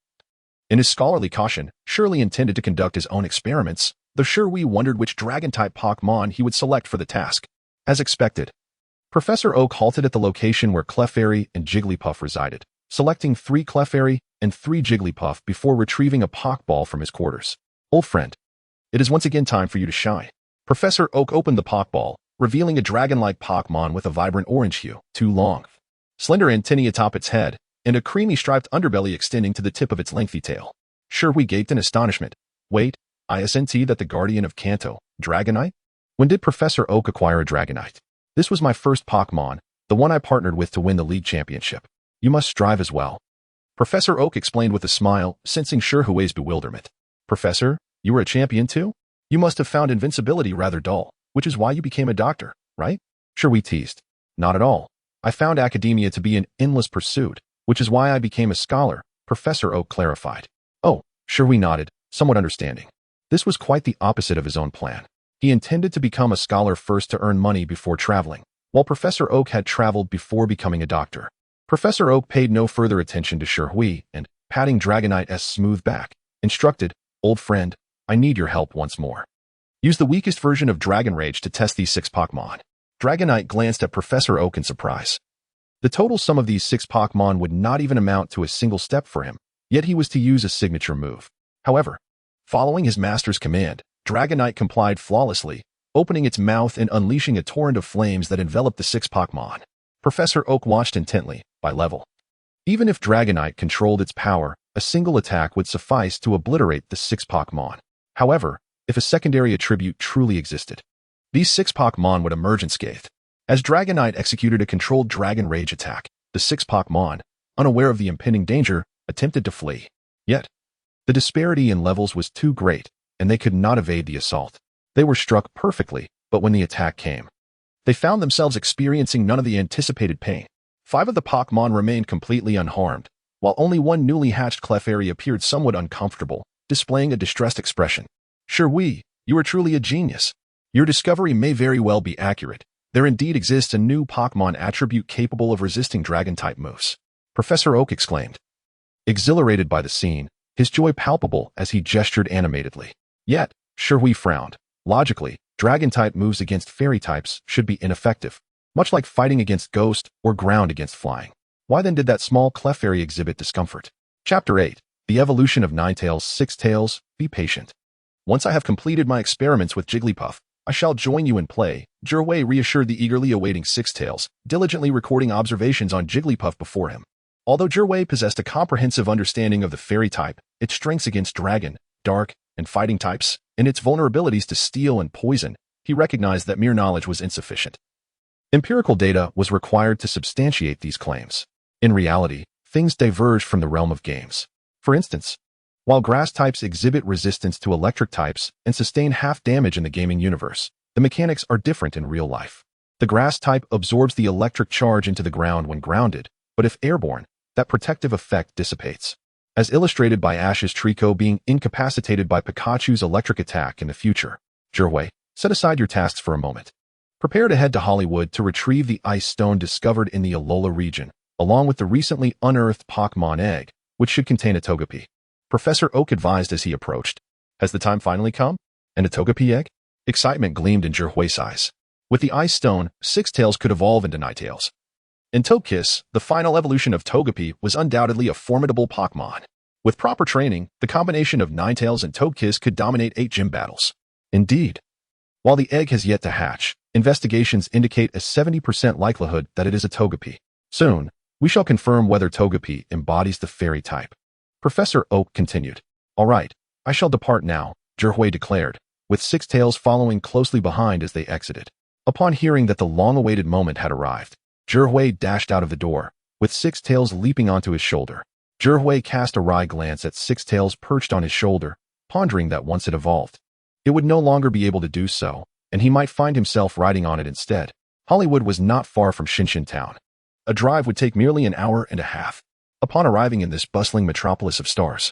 in his scholarly caution, surely intended to conduct his own experiments, The Shirui wondered which Dragon-type Pokémon he would select for the task. As expected, Professor Oak halted at the location where Clefairy and Jigglypuff resided, selecting 3 Clefairy and 3 Jigglypuff before retrieving a Pokeball from his quarters. Old friend, it is once again time for you to shine. Professor Oak opened the Pokeball, revealing a dragon-like Pokémon with a vibrant orange hue, too long, slender antennae atop its head, and a creamy striped underbelly extending to the tip of its lengthy tail. Shirui gaped in astonishment. Wait, isn't that the guardian of Kanto, Dragonite? When did Professor Oak acquire a Dragonite? This was my first Pokémon, the one I partnered with to win the league championship. You must strive as well. Professor Oak explained with a smile, sensing Shirui's bewilderment. Professor, you were a champion too? You must have found invincibility rather dull, which is why you became a doctor, right? Shirui teased. Not at all. I found academia to be an endless pursuit, which is why I became a scholar, Professor Oak clarified. Oh, Shirui nodded, somewhat understanding. This was quite the opposite of his own plan. He intended to become a scholar first to earn money before traveling, while Professor Oak had traveled before becoming a doctor. Professor Oak paid no further attention to Shirui and, patting Dragonite's smooth back, instructed, Old friend, I need your help once more. Use the weakest version of Dragon Rage to test these 6 Pokémon. Dragonite glanced at Professor Oak in surprise. The total sum of these 6 Pokémon would not even amount to a single step for him, yet he was to use a signature move. However, following his master's command, Dragonite complied flawlessly, opening its mouth and unleashing a torrent of flames that enveloped the 6 Pokémon. Professor Oak watched intently, by level. Even if Dragonite controlled its power, a single attack would suffice to obliterate the 6 Pokémon. However, if a secondary attribute truly existed, these 6 Pokémon would emerge unscathed. As Dragonite executed a controlled Dragon Rage attack, the 6 Pokémon, unaware of the impending danger, attempted to flee. Yet, the disparity in levels was too great, and they could not evade the assault. They were struck perfectly, but when the attack came, they found themselves experiencing none of the anticipated pain. 5 of the Pokémon remained completely unharmed, while only one newly hatched Clefairy appeared somewhat uncomfortable, displaying a distressed expression. Shirui, you are truly a genius. Your discovery may very well be accurate. There indeed exists a new Pokémon attribute capable of resisting Dragon-type moves. Professor Oak exclaimed. Exhilarated by the scene, his joy palpable as he gestured animatedly. Yet, Shirui frowned. Logically, Dragon-type moves against Fairy types should be ineffective, much like fighting against Ghost or ground against flying. Why then did that small Clefairy exhibit discomfort? Chapter 8. The Evolution of Ninetales. 6 Tails, be patient. Once I have completed my experiments with Jigglypuff, I shall join you in play, Jirway reassured the eagerly awaiting 6 Tails, diligently recording observations on Jigglypuff before him. Although Jirway possessed a comprehensive understanding of the Fairy type, its strengths against Dragon, Dark, and Fighting types, and its vulnerabilities to Steel and Poison, he recognized that mere knowledge was insufficient. Empirical data was required to substantiate these claims. In reality, things diverged from the realm of games. For instance, while Grass types exhibit resistance to Electric types and sustain half damage in the gaming universe, the mechanics are different in real life. The Grass type absorbs the electric charge into the ground when grounded, but if airborne, that protective effect dissipates. As illustrated by Ash's Trico being incapacitated by Pikachu's electric attack in the future. Jirway, set aside your tasks for a moment. Prepare to head to Hollywood to retrieve the ice stone discovered in the Alola region, along with the recently unearthed Pokémon egg, which should contain a Togepi. Professor Oak advised as he approached. Has the time finally come? And a Togepi egg? Excitement gleamed in Jirway's eyes. With the ice stone, 6 Tails could evolve into Ninetales. In Togekiss, the final evolution of Togepi was undoubtedly a formidable Pokémon. With proper training, the combination of Ninetales and Togekiss could dominate 8 gym battles. Indeed. While the egg has yet to hatch, investigations indicate a 70% likelihood that it is a Togepi. Soon, we shall confirm whether Togepi embodies the Fairy type. Professor Oak continued. All right, I shall depart now, Jirway declared, with 6 Tails following closely behind as they exited. Upon hearing that the long-awaited moment had arrived, Jirway dashed out of the door, with 6 Tails leaping onto his shoulder. Jirway cast a wry glance at 6 Tails perched on his shoulder, pondering that once it evolved, it would no longer be able to do so, and he might find himself riding on it instead. Hollywood was not far from Shinshin Town. A drive would take merely an hour and a half. Upon arriving in this bustling metropolis of stars,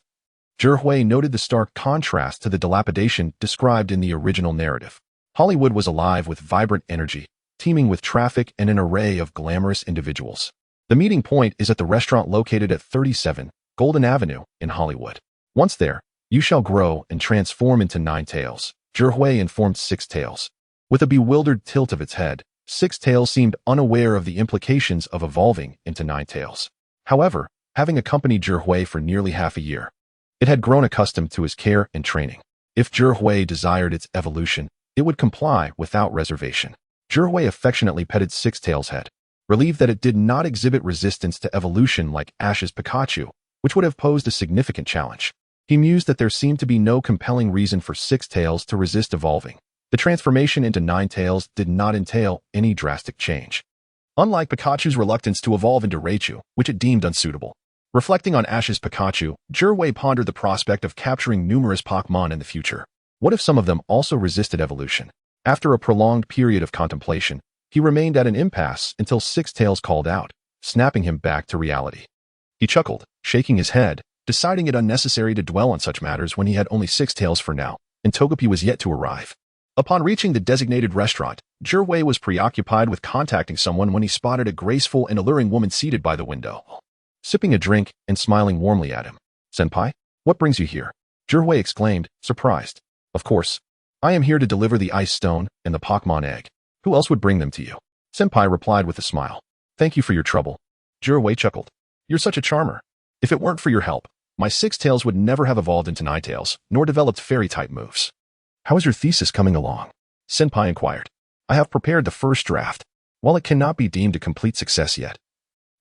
Jirway noted the stark contrast to the dilapidation described in the original narrative. Hollywood was alive with vibrant energy, teeming with traffic and an array of glamorous individuals. The meeting point is at the restaurant located at 37 Golden Avenue in Hollywood. Once there, you shall grow and transform into Ninetales, Zhihui informed Six Tails. With a bewildered tilt of its head, Six Tails seemed unaware of the implications of evolving into Nine Tails. However, having accompanied Zhihui for nearly half a year, it had grown accustomed to his care and training. If Zhihui desired its evolution, it would comply without reservation. Zhihui affectionately petted Six Tails' head, relieved that it did not exhibit resistance to evolution like Ash's Pikachu, which would have posed a significant challenge. He mused that there seemed to be no compelling reason for Six Tails to resist evolving. The transformation into Nine Tails did not entail any drastic change. Unlike Pikachu's reluctance to evolve into Raichu, which it deemed unsuitable. Reflecting on Ash's Pikachu, Zhihui pondered the prospect of capturing numerous Pokémon in the future. What if some of them also resisted evolution? After a prolonged period of contemplation, he remained at an impasse until Six Tails called out, snapping him back to reality. He chuckled, shaking his head, deciding it unnecessary to dwell on such matters when he had only Six Tails for now, and Togepi was yet to arrive. Upon reaching the designated restaurant, Zhihui was preoccupied with contacting someone when he spotted a graceful and alluring woman seated by the window, sipping a drink and smiling warmly at him. "Senpai, what brings you here?" Zhihui exclaimed, surprised. "Of course. I am here to deliver the Ice Stone and the Pokémon Egg. Who else would bring them to you?" Senpai replied with a smile. "Thank you for your trouble." Zhihui chuckled. "You're such a charmer. If it weren't for your help, my Six Tails would never have evolved into Nine Tails, nor developed fairy-type moves." "How is your thesis coming along?" Senpai inquired. "I have prepared the first draft. While it cannot be deemed a complete success yet,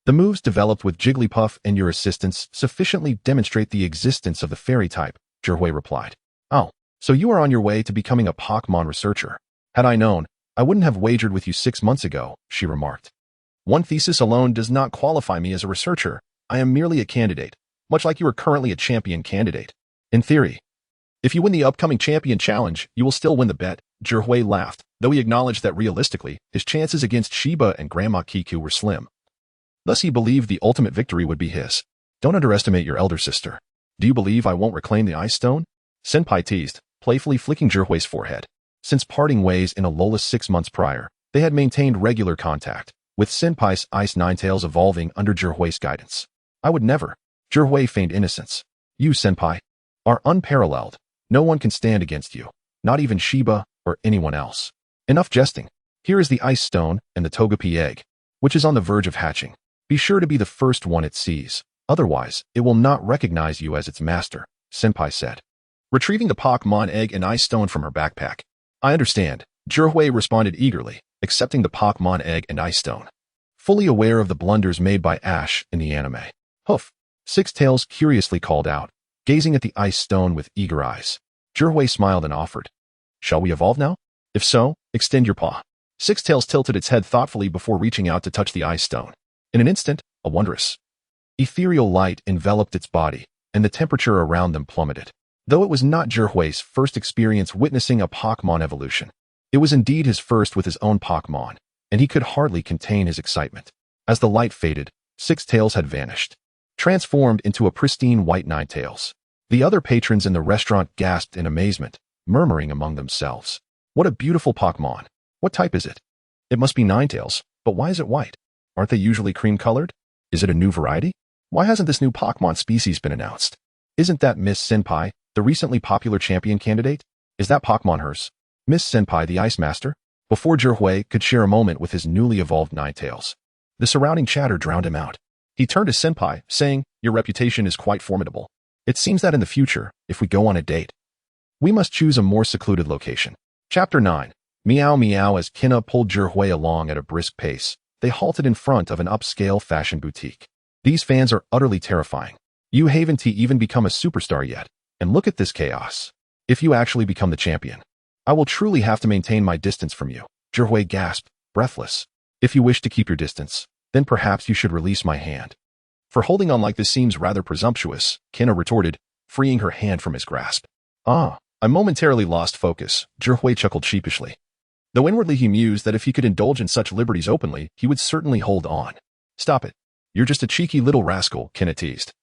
the moves developed with Jigglypuff and your assistance sufficiently demonstrate the existence of the fairy type," Zhihui replied. "Oh, so you are on your way to becoming a Pokémon researcher. Had I known, I wouldn't have wagered with you 6 months ago," she remarked. "One thesis alone does not qualify me as a researcher. I am merely a candidate, much like you are currently a champion candidate. In theory, if you win the upcoming champion challenge, you will still win the bet." Zhihui laughed, though he acknowledged that realistically, his chances against Shiba and Grandma Kiku were slim. Thus he believed the ultimate victory would be his. "Don't underestimate your elder sister. Do you believe I won't reclaim the Ice Stone?" Senpai teased, playfully flicking Zhihui's forehead. Since parting ways in Alola 6 months prior, they had maintained regular contact, with Senpai's Ice Ninetales evolving under Zhihui's guidance. "I would never." Zhihui feigned innocence. "You, Senpai, are unparalleled. No one can stand against you, not even Shiba or anyone else. Enough jesting. Here is the Ice Stone and the Togepi egg, which is on the verge of hatching. Be sure to be the first one it sees. Otherwise, it will not recognize you as its master," Senpai said, retrieving the Pokémon egg and Ice Stone from her backpack. "I understand," Zhihui responded eagerly, accepting the Pokémon egg and Ice Stone, fully aware of the blunders made by Ash in the anime. "Hoof," Six Tails curiously called out, gazing at the Ice Stone with eager eyes. Zhihui smiled and offered, "Shall we evolve now? If so, extend your paw." Six Tails tilted its head thoughtfully before reaching out to touch the Ice Stone. In an instant, a wondrous, ethereal light enveloped its body, and the temperature around them plummeted. Though it was not Zhihui's first experience witnessing a Pokémon evolution, it was indeed his first with his own Pokémon, and he could hardly contain his excitement. As the light faded, Six Tails had vanished, transformed into a pristine white Ninetales. The other patrons in the restaurant gasped in amazement, murmuring among themselves, "What a beautiful Pokémon! What type is it? It must be Ninetales, but why is it white? Aren't they usually cream-colored? Is it a new variety? Why hasn't this new Pokémon species been announced? Isn't that Miss Senpai, the recently popular champion candidate? Is that Pokémon hers? Miss Senpai the Ice Master?" Before Zhihui could share a moment with his newly evolved Ninetales, the surrounding chatter drowned him out. He turned to Senpai, saying, "Your reputation is quite formidable. It seems that in the future, if we go on a date, we must choose a more secluded location." Chapter 9. Meow Meow. As Kina pulled Zhihui along at a brisk pace, they halted in front of an upscale fashion boutique. "These fans are utterly terrifying. You haven't even become a superstar yet, and look at this chaos. If you actually become the champion, I will truly have to maintain my distance from you." Zhihui gasped, breathless. "If you wish to keep your distance, then perhaps you should release my hand. For holding on like this seems rather presumptuous," Kina retorted, freeing her hand from his grasp. "Ah, I momentarily lost focus," Zhihui chuckled sheepishly, though inwardly he mused that if he could indulge in such liberties openly, he would certainly hold on. "Stop it. You're just a cheeky little rascal," Kina teased,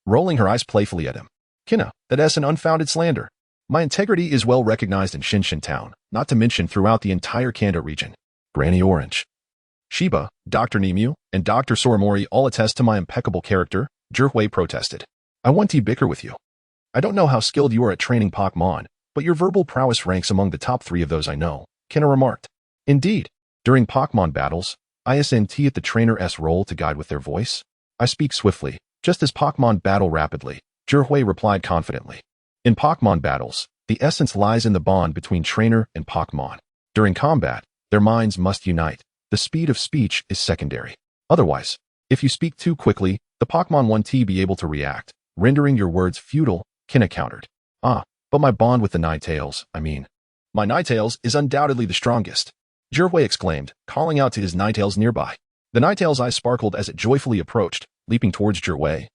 rolling her eyes playfully at him. "Kina, that's an unfounded slander. My integrity is well recognized in Shinshin Town, not to mention throughout the entire Kanto region. Granny Orange, Shiba, Dr. Nemu, and Dr. Soramori all attest to my impeccable character," Zhihui protested. "I want to bicker with you. I don't know how skilled you are at training Pokémon, but your verbal prowess ranks among the top 3 of those I know, Kina remarked. Indeed. During Pokémon battles, I SNT at the trainer's role to guide with their voice. I speak swiftly, just as Pokémon battle rapidly, Zhihui replied confidently. In Pokémon battles, the essence lies in the bond between trainer and Pokémon. During combat, their minds must unite. The speed of speech is secondary. Otherwise, if you speak too quickly, the Pokémon won't be able to react, rendering your words futile, Kina countered. But my bond with the Ninetales, my Ninetales is undoubtedly the strongest. Zhihui exclaimed, calling out to his Ninetales nearby. The Ninetales' eyes sparkled as it joyfully approached, leaping towards Zhihui,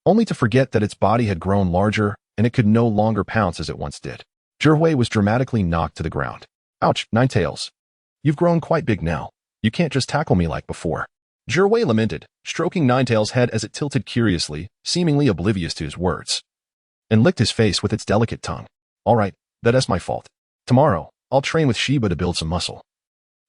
only to forget that its body had grown larger and it could no longer pounce as it once did. Zhihui was dramatically knocked to the ground. Ouch, Ninetales. You've grown quite big now. You can't just tackle me like before. Zhihui lamented, stroking Ninetales' head as it tilted curiously, seemingly oblivious to his words, and licked his face with its delicate tongue. All right, that's my fault. Tomorrow, I'll train with Shiba to build some muscle.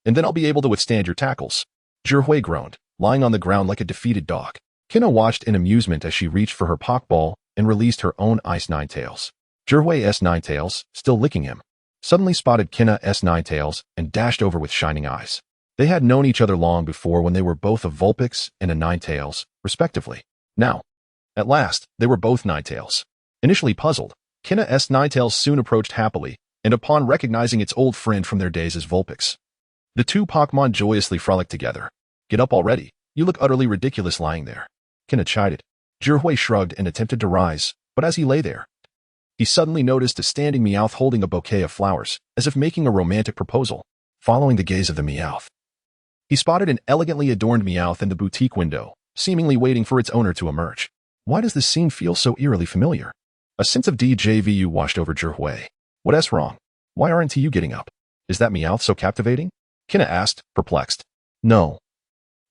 And then I'll be able to withstand your tackles. Zhihui groaned, lying on the ground like a defeated dog. Kina watched in amusement as she reached for her Pokeball and released her own Ice Ninetales. Zhihui's Ninetales, still licking him, suddenly spotted Kina's Ninetales and dashed over with shining eyes. They had known each other long before when they were both a Vulpix and a Ninetales, respectively. Now, at last, they were both Ninetales. Initially puzzled, Kina's Ninetales soon approached happily, and upon recognizing its old friend from their days as Vulpix, the two Pokémon joyously frolicked together. Get up already. You look utterly ridiculous lying there. Kina chided. Zhihui shrugged and attempted to rise, but as he lay there, he suddenly noticed a standing Meowth holding a bouquet of flowers, as if making a romantic proposal. Following the gaze of the Meowth, he spotted an elegantly adorned Meowth in the boutique window, seemingly waiting for its owner to emerge. Why does this scene feel so eerily familiar? A sense of déjà vu washed over Zhihui. What's wrong? Why aren't you getting up? Is that Meowth so captivating? Kina asked, perplexed. No.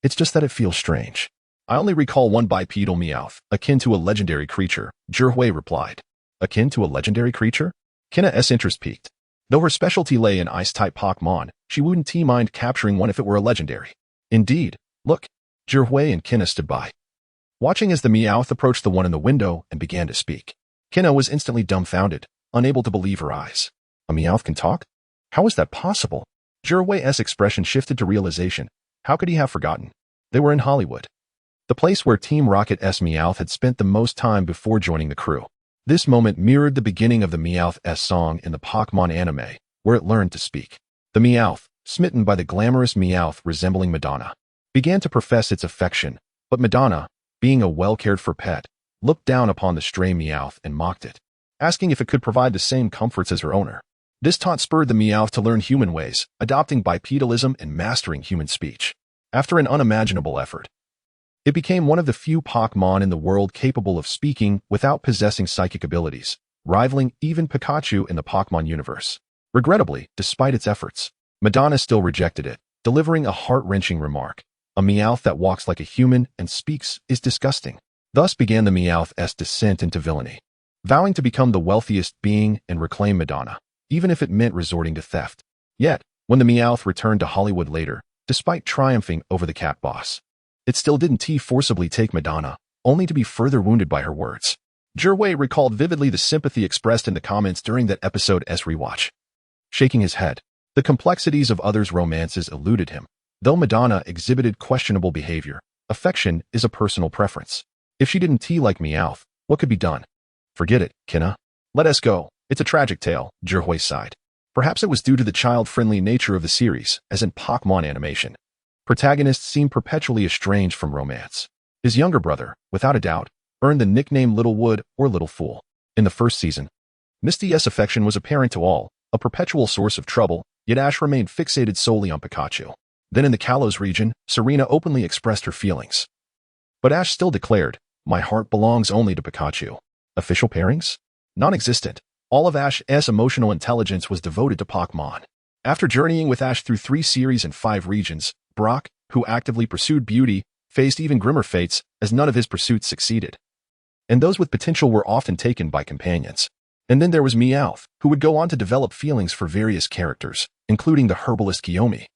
It's just that it feels strange. I only recall one bipedal Meowth, akin to a legendary creature, Zhihui replied. Akin to a legendary creature? Kina's interest peaked. Though her specialty lay in ice-type Pokémon, she wouldn't mind capturing one if it were a legendary. Indeed, look. Zhihui and Kina stood by, watching as the Meowth approached the one in the window and began to speak. Kina was instantly dumbfounded, unable to believe her eyes. A Meowth can talk? How is that possible? Zhihui's expression shifted to realization. How could he have forgotten? They were in Hollywood, the place where Team Rocket's Meowth had spent the most time before joining the crew. This moment mirrored the beginning of the Meowth's song in the Pokémon anime, where it learned to speak. The Meowth, smitten by the glamorous Meowth resembling Madonna, began to profess its affection, but Madonna, being a well-cared-for pet, looked down upon the stray Meowth and mocked it, asking if it could provide the same comforts as her owner. This taunt spurred the Meowth to learn human ways, adopting bipedalism and mastering human speech. After an unimaginable effort, it became one of the few Pokémon in the world capable of speaking without possessing psychic abilities, rivaling even Pikachu in the Pokémon universe. Regrettably, despite its efforts, Madonna still rejected it, delivering a heart-wrenching remark. A Meowth that walks like a human and speaks is disgusting. Thus began the Meowth's descent into villainy, vowing to become the wealthiest being and reclaim Madonna, even if it meant resorting to theft. Yet, when the Meowth returned to Hollywood later, despite triumphing over the cat boss, it still didn't forcibly take Madonna, only to be further wounded by her words. Zhihui recalled vividly the sympathy expressed in the comments during that episode's rewatch. Shaking his head, the complexities of others' romances eluded him. Though Madonna exhibited questionable behavior, affection is a personal preference. If she didn't like Meowth, what could be done? Forget it, Kina. Let us go. It's a tragic tale, Zhihui sighed. Perhaps it was due to the child-friendly nature of the series, as in Pokémon animation. Protagonists seem perpetually estranged from romance. His younger brother, without a doubt, earned the nickname Little Wood or Little Fool. In the first season, Misty's affection was apparent to all, a perpetual source of trouble, yet Ash remained fixated solely on Pikachu. Then in the Kalos region, Serena openly expressed her feelings. But Ash still declared, my heart belongs only to Pikachu. Official pairings? Non-existent. All of Ash's emotional intelligence was devoted to Pokémon. After journeying with Ash through 3 series and 5 regions, Brock, who actively pursued beauty, faced even grimmer fates as none of his pursuits succeeded. And those with potential were often taken by companions. And then there was Meowth, who would go on to develop feelings for various characters, including the herbalist Kiyomi,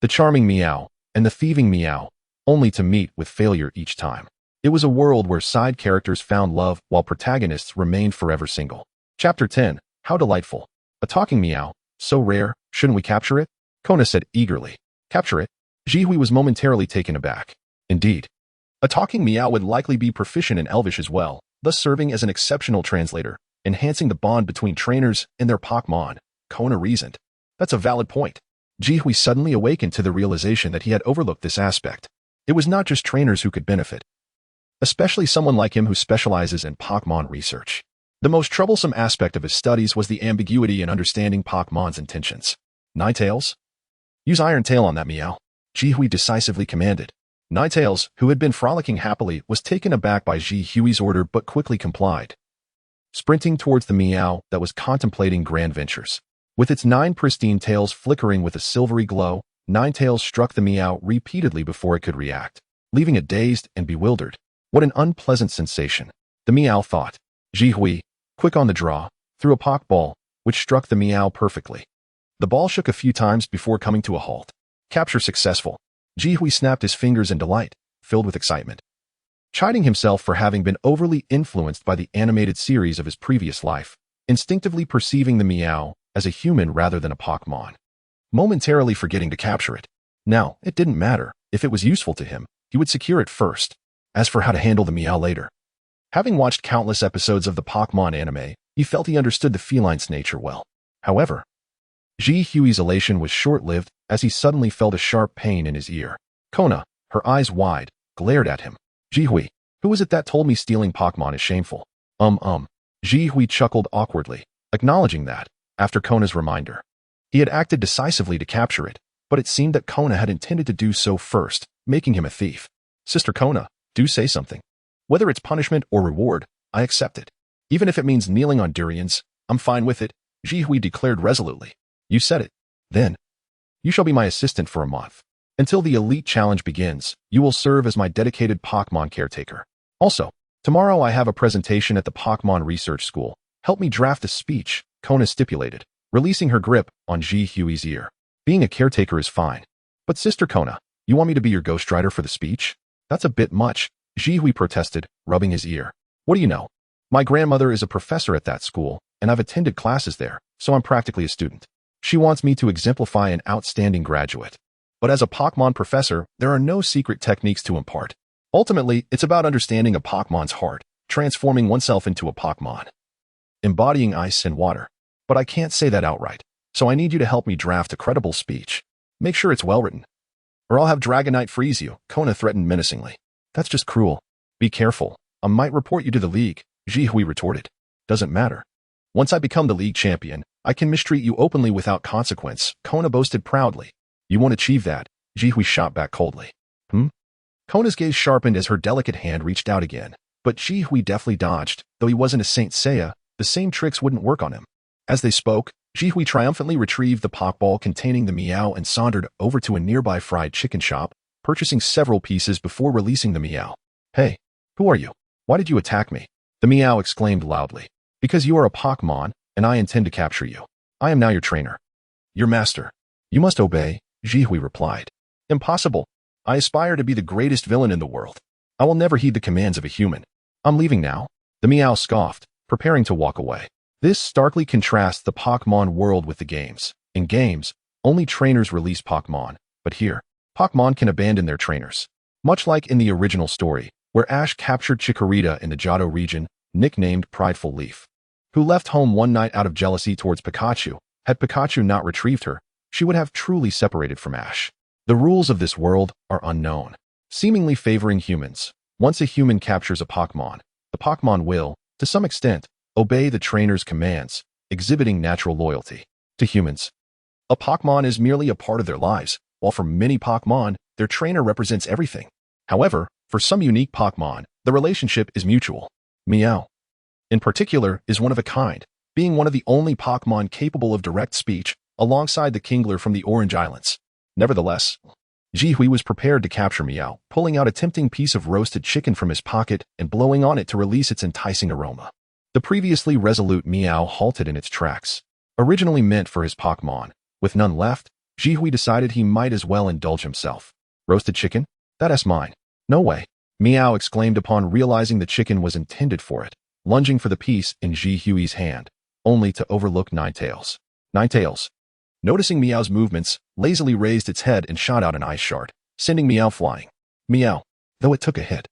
the charming Meow, and the thieving Meow, only to meet with failure each time. It was a world where side characters found love while protagonists remained forever single. Chapter 10. How delightful. A talking meow. So rare, shouldn't we capture it? Kona said eagerly. Capture it? Jihui was momentarily taken aback. Indeed. A talking meow would likely be proficient in Elvish as well, thus serving as an exceptional translator, enhancing the bond between trainers and their Pokémon. Kona reasoned. That's a valid point. Jihui suddenly awakened to the realization that he had overlooked this aspect. It was not just trainers who could benefit, especially someone like him who specializes in Pokémon research. The most troublesome aspect of his studies was the ambiguity in understanding Pokémon's intentions. Ninetales? Use Iron Tail on that meow. Jihui decisively commanded. Ninetales, who had been frolicking happily, was taken aback by Jihui's order but quickly complied, sprinting towards the meow that was contemplating grand ventures. With its 9 pristine tails flickering with a silvery glow, Ninetales struck the meow repeatedly before it could react, leaving it dazed and bewildered. What an unpleasant sensation, the meow thought. Jihui, quick on the draw, threw a Pokeball, which struck the meow perfectly. The ball shook a few times before coming to a halt. Capture successful. Jihui snapped his fingers in delight, filled with excitement, chiding himself for having been overly influenced by the animated series of his previous life, instinctively perceiving the meow as a human rather than a Pokémon, momentarily forgetting to capture it. Now, it didn't matter. If it was useful to him, he would secure it first. As for how to handle the meow later, having watched countless episodes of the Pokémon anime, he felt he understood the feline's nature well. However, Jihui's elation was short-lived as he suddenly felt a sharp pain in his ear. Kona, her eyes wide, glared at him. Jihui, who was it that told me stealing Pokémon is shameful? Jihui chuckled awkwardly, acknowledging that, after Kona's reminder, he had acted decisively to capture it, but it seemed that Kona had intended to do so first, making him a thief. Sister Kona, do say something. Whether it's punishment or reward, I accept it. Even if it means kneeling on durians, I'm fine with it, Jihui declared resolutely. You said it. Then, you shall be my assistant for a month. Until the Elite Challenge begins, you will serve as my dedicated Pokémon caretaker. Also, tomorrow I have a presentation at the Pokémon Research School. Help me draft a speech, Kona stipulated, releasing her grip on Jihui's ear. Being a caretaker is fine. But Sister Kona, you want me to be your ghostwriter for the speech? That's a bit much, Jihui protested, rubbing his ear. What do you know? My grandmother is a professor at that school, and I've attended classes there, so I'm practically a student. She wants me to exemplify an outstanding graduate. But as a Pokémon professor, there are no secret techniques to impart. Ultimately, it's about understanding a Pokémon's heart, transforming oneself into a Pokémon, embodying ice and water. But I can't say that outright, so I need you to help me draft a credible speech. Make sure it's well-written, or I'll have Dragonite freeze you, Kona threatened menacingly. That's just cruel. Be careful. I might report you to the league, Jihui retorted. Doesn't matter. Once I become the league champion, I can mistreat you openly without consequence, Kona boasted proudly. You won't achieve that, Jihui shot back coldly. Kona's gaze sharpened as her delicate hand reached out again, but Jihui deftly dodged. Though he wasn't a Saint Seiya, the same tricks wouldn't work on him. As they spoke, Jihui triumphantly retrieved the Pokeball containing the meow and sauntered over to a nearby fried chicken shop, purchasing several pieces before releasing the meow. Hey, who are you? Why did you attack me? The meow exclaimed loudly. Because you are a Pokémon, and I intend to capture you. I am now your trainer. Your master. You must obey, Jihui replied. Impossible. I aspire to be the greatest villain in the world. I will never heed the commands of a human. I'm leaving now. The meow scoffed, preparing to walk away. This starkly contrasts the Pokémon world with the games. In games, only trainers release Pokémon, but here, Pokémon can abandon their trainers. Much like in the original story, where Ash captured Chikorita in the Johto region, nicknamed Prideful Leaf, who left home one night out of jealousy towards Pikachu. Had Pikachu not retrieved her, she would have truly separated from Ash. The rules of this world are unknown, seemingly favoring humans. Once a human captures a Pokémon, the Pokémon will, to some extent, obey the trainer's commands, exhibiting natural loyalty. To humans, a Pokémon is merely a part of their lives, while for many Pokémon, their trainer represents everything. However, for some unique Pokémon, the relationship is mutual. Meow, in particular, is one of a kind, being one of the only Pokémon capable of direct speech, alongside the Kingler from the Orange Islands. Nevertheless, Jihui was prepared to capture Meow, pulling out a tempting piece of roasted chicken from his pocket and blowing on it to release its enticing aroma. The previously resolute Meow halted in its tracks. Originally meant for his Pokémon, with none left, Jihui decided he might as well indulge himself. Roasted chicken? That's mine. No way. Meow exclaimed upon realizing the chicken was intended for it, lunging for the piece in Jihui's hand. only to overlook Ninetales. Ninetales, noticing Meow's movements, lazily raised its head and shot out an ice shard, sending Meow flying. Meow, though it took a hit.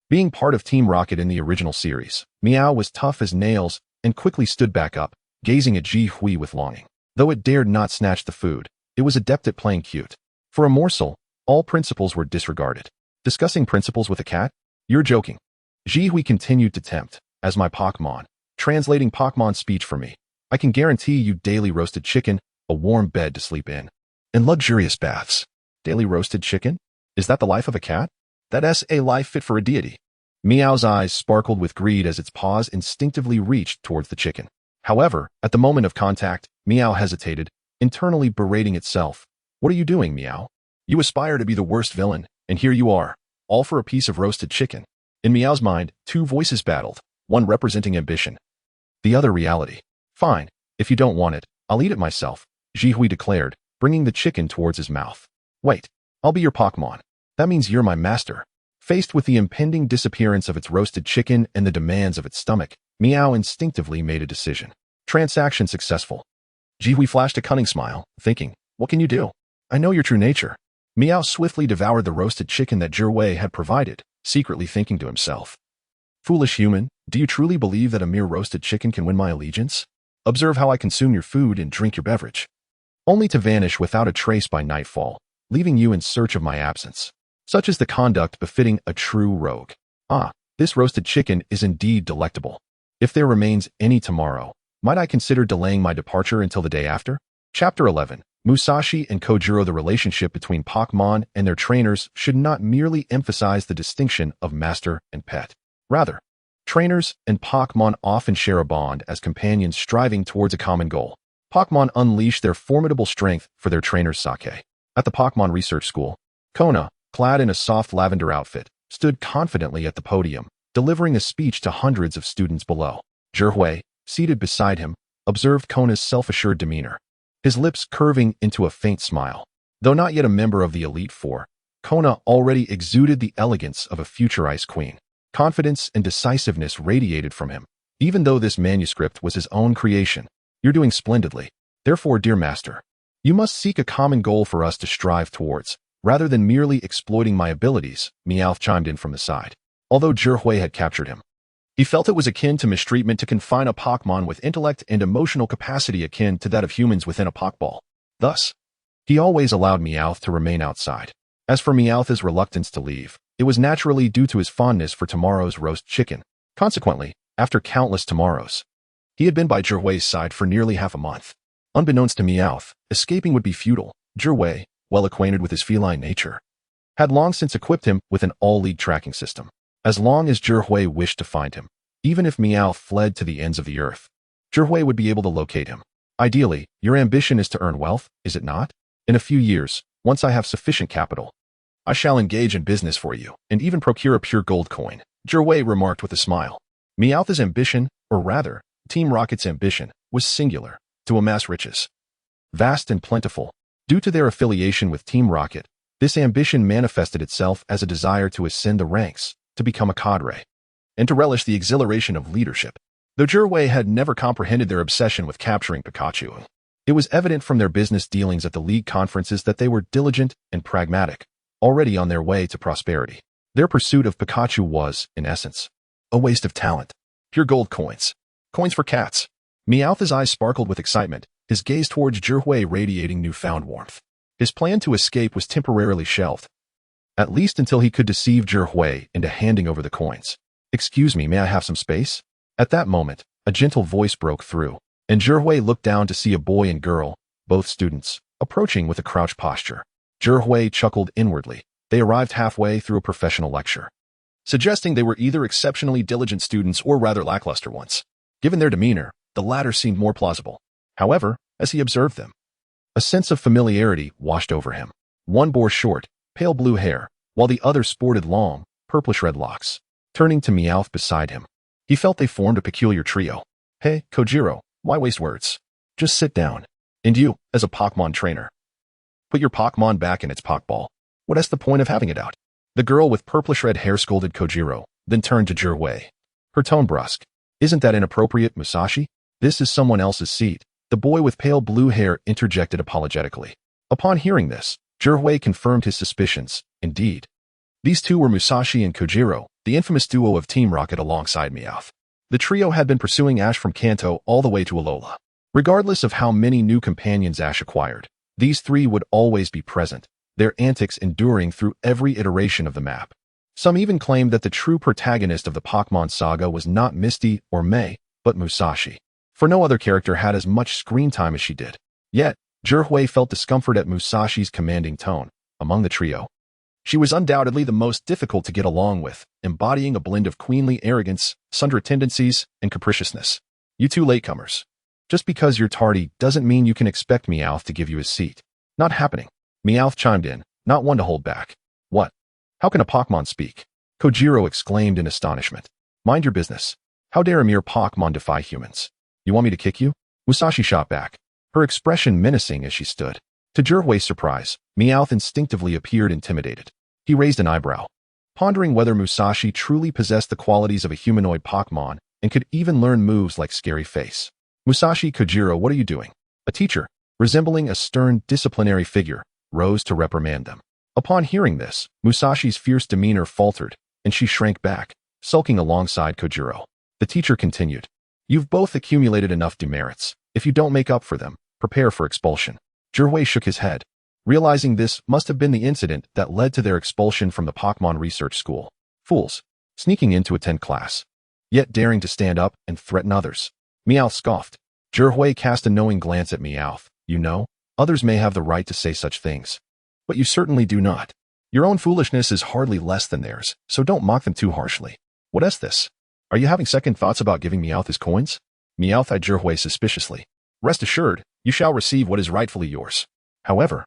Being part of Team Rocket in the original series, Meow was tough as nails and quickly stood back up, gazing at Ji Hui with longing. Though it dared not snatch the food, it was adept at playing cute. For a morsel, all principles were disregarded. Discussing principles with a cat? You're joking. Ji Hui continued to tempt. As my Pokémon, translating Pokémon speech for me, I can guarantee you daily roasted chicken, a warm bed to sleep in, and luxurious baths. Daily roasted chicken? Is that the life of a cat? That's a life fit for a deity. Meow's eyes sparkled with greed as its paws instinctively reached towards the chicken. However, at the moment of contact, Meow hesitated, internally berating itself. What are you doing, Meow? You aspire to be the worst villain, and here you are, all for a piece of roasted chicken. In Meow's mind, two voices battled, one representing ambition, the other reality. Fine, if you don't want it, I'll eat it myself, Ji Hui declared, bringing the chicken towards his mouth. Wait, I'll be your Pokémon. That means you're my master. Faced with the impending disappearance of its roasted chicken and the demands of its stomach, Meow instinctively made a decision. Transaction successful. Ji Hui flashed a cunning smile, thinking, what can you do? I know your true nature. Meow swiftly devoured the roasted chicken that Ji Hui had provided, secretly thinking to himself. Foolish human, do you truly believe that a mere roasted chicken can win my allegiance? Observe how I consume your food and drink your beverage, only to vanish without a trace by nightfall, leaving you in search of my absence. Such is the conduct befitting a true rogue. Ah, this roasted chicken is indeed delectable. If there remains any tomorrow, might I consider delaying my departure until the day after? Chapter 11. Musashi and Kojiro. The relationship between Pokémon and their trainers should not merely emphasize the distinction of master and pet. Rather, trainers and Pokémon often share a bond as companions striving towards a common goal. Pokémon unleash their formidable strength for their trainer's sake. At the Pokémon Research School, Kona, clad in a soft lavender outfit, stood confidently at the podium, delivering a speech to hundreds of students below. Ji Hui, seated beside him, observed Kona's self-assured demeanor, his lips curving into a faint smile. Though not yet a member of the Elite Four, Kona already exuded the elegance of a future Ice Queen. Confidence and decisiveness radiated from him, even though this manuscript was his own creation. You're doing splendidly. Therefore, dear master, you must seek a common goal for us to strive towards, rather than merely exploiting my abilities, Meowth chimed in from the side. Although Ji Hui had captured him, he felt it was akin to mistreatment to confine a Pokémon with intellect and emotional capacity akin to that of humans within a Pokéball. Thus, he always allowed Meowth to remain outside. As for Meowth's reluctance to leave, it was naturally due to his fondness for tomorrow's roast chicken. Consequently, after countless tomorrows, he had been by Ji Hui's side for nearly half a month. Unbeknownst to Meowth, escaping would be futile. Ji Hui, well acquainted with his feline nature, had long since equipped him with an all-league tracking system. As long as Ji Hui wished to find him, even if Meowth fled to the ends of the earth, Ji Hui would be able to locate him. Ideally, your ambition is to earn wealth, is it not? In a few years, once I have sufficient capital, I shall engage in business for you, and even procure a pure gold coin, Ji Hui remarked with a smile. Meowth's ambition, or rather, Team Rocket's ambition, was singular, to amass riches. Vast and plentiful. Due to their affiliation with Team Rocket, this ambition manifested itself as a desire to ascend the ranks, to become a cadre, and to relish the exhilaration of leadership. Though Ji Hui had never comprehended their obsession with capturing Pikachu, it was evident from their business dealings at the league conferences that they were diligent and pragmatic, already on their way to prosperity. Their pursuit of Pikachu was, in essence, a waste of talent. Pure gold coins. Coins for cats. Meowth's eyes sparkled with excitement, his gaze towards Ji Hui radiating newfound warmth. His plan to escape was temporarily shelved, at least until he could deceive Ji Hui into handing over the coins. Excuse me, may I have some space? At that moment, a gentle voice broke through, and Ji Hui looked down to see a boy and girl, both students, approaching with a crouched posture. Ji Hui chuckled inwardly. They arrived halfway through a professional lecture, suggesting they were either exceptionally diligent students or rather lackluster ones. Given their demeanor, the latter seemed more plausible. However, as he observed them, a sense of familiarity washed over him. One bore short, pale blue hair, while the other sported long, purplish-red locks. Turning to Meowth beside him, he felt they formed a peculiar trio. Hey, Kojiro, why waste words? Just sit down. And you, as a Pokémon trainer, put your Pokémon back in its Pokéball. What's the point of having it out? The girl with purplish-red hair scolded Kojiro, then turned to Ji Hui. Her tone brusque. Isn't that inappropriate, Musashi? This is someone else's seat, the boy with pale blue hair interjected apologetically. Upon hearing this, Zhihui confirmed his suspicions. Indeed, these two were Musashi and Kojiro, the infamous duo of Team Rocket alongside Meowth. The trio had been pursuing Ash from Kanto all the way to Alola. Regardless of how many new companions Ash acquired, these three would always be present, their antics enduring through every iteration of the map. Some even claimed that the true protagonist of the Pokémon saga was not Misty or May, but Musashi. For no other character had as much screen time as she did. Yet, Zhihui felt discomfort at Musashi's commanding tone. Among the trio, she was undoubtedly the most difficult to get along with, embodying a blend of queenly arrogance, sundry tendencies, and capriciousness. You two latecomers. Just because you're tardy doesn't mean you can expect Meowth to give you his seat. Not happening. Meowth chimed in, not one to hold back. What? How can a Pokémon speak? Kojiro exclaimed in astonishment. Mind your business. How dare a mere Pokémon defy humans? You want me to kick you? Musashi shot back, her expression menacing as she stood. To Zhihui's surprise, Meowth instinctively appeared intimidated. He raised an eyebrow, pondering whether Musashi truly possessed the qualities of a humanoid Pokémon and could even learn moves like Scary Face. Musashi, Kojiro, what are you doing? A teacher, resembling a stern disciplinary figure, rose to reprimand them. Upon hearing this, Musashi's fierce demeanor faltered, and she shrank back, sulking alongside Kojiro. The teacher continued. You've both accumulated enough demerits. If you don't make up for them, prepare for expulsion. Zhihui shook his head, realizing this must have been the incident that led to their expulsion from the Pokémon Research School. Fools, sneaking in to attend class, yet daring to stand up and threaten others. Meowth scoffed. Zhihui cast a knowing glance at Meowth. You know, others may have the right to say such things, but you certainly do not. Your own foolishness is hardly less than theirs, so don't mock them too harshly. What is this? Are you having second thoughts about giving Meowth his coins? Meowth eyed Zhihui suspiciously. Rest assured, you shall receive what is rightfully yours. However,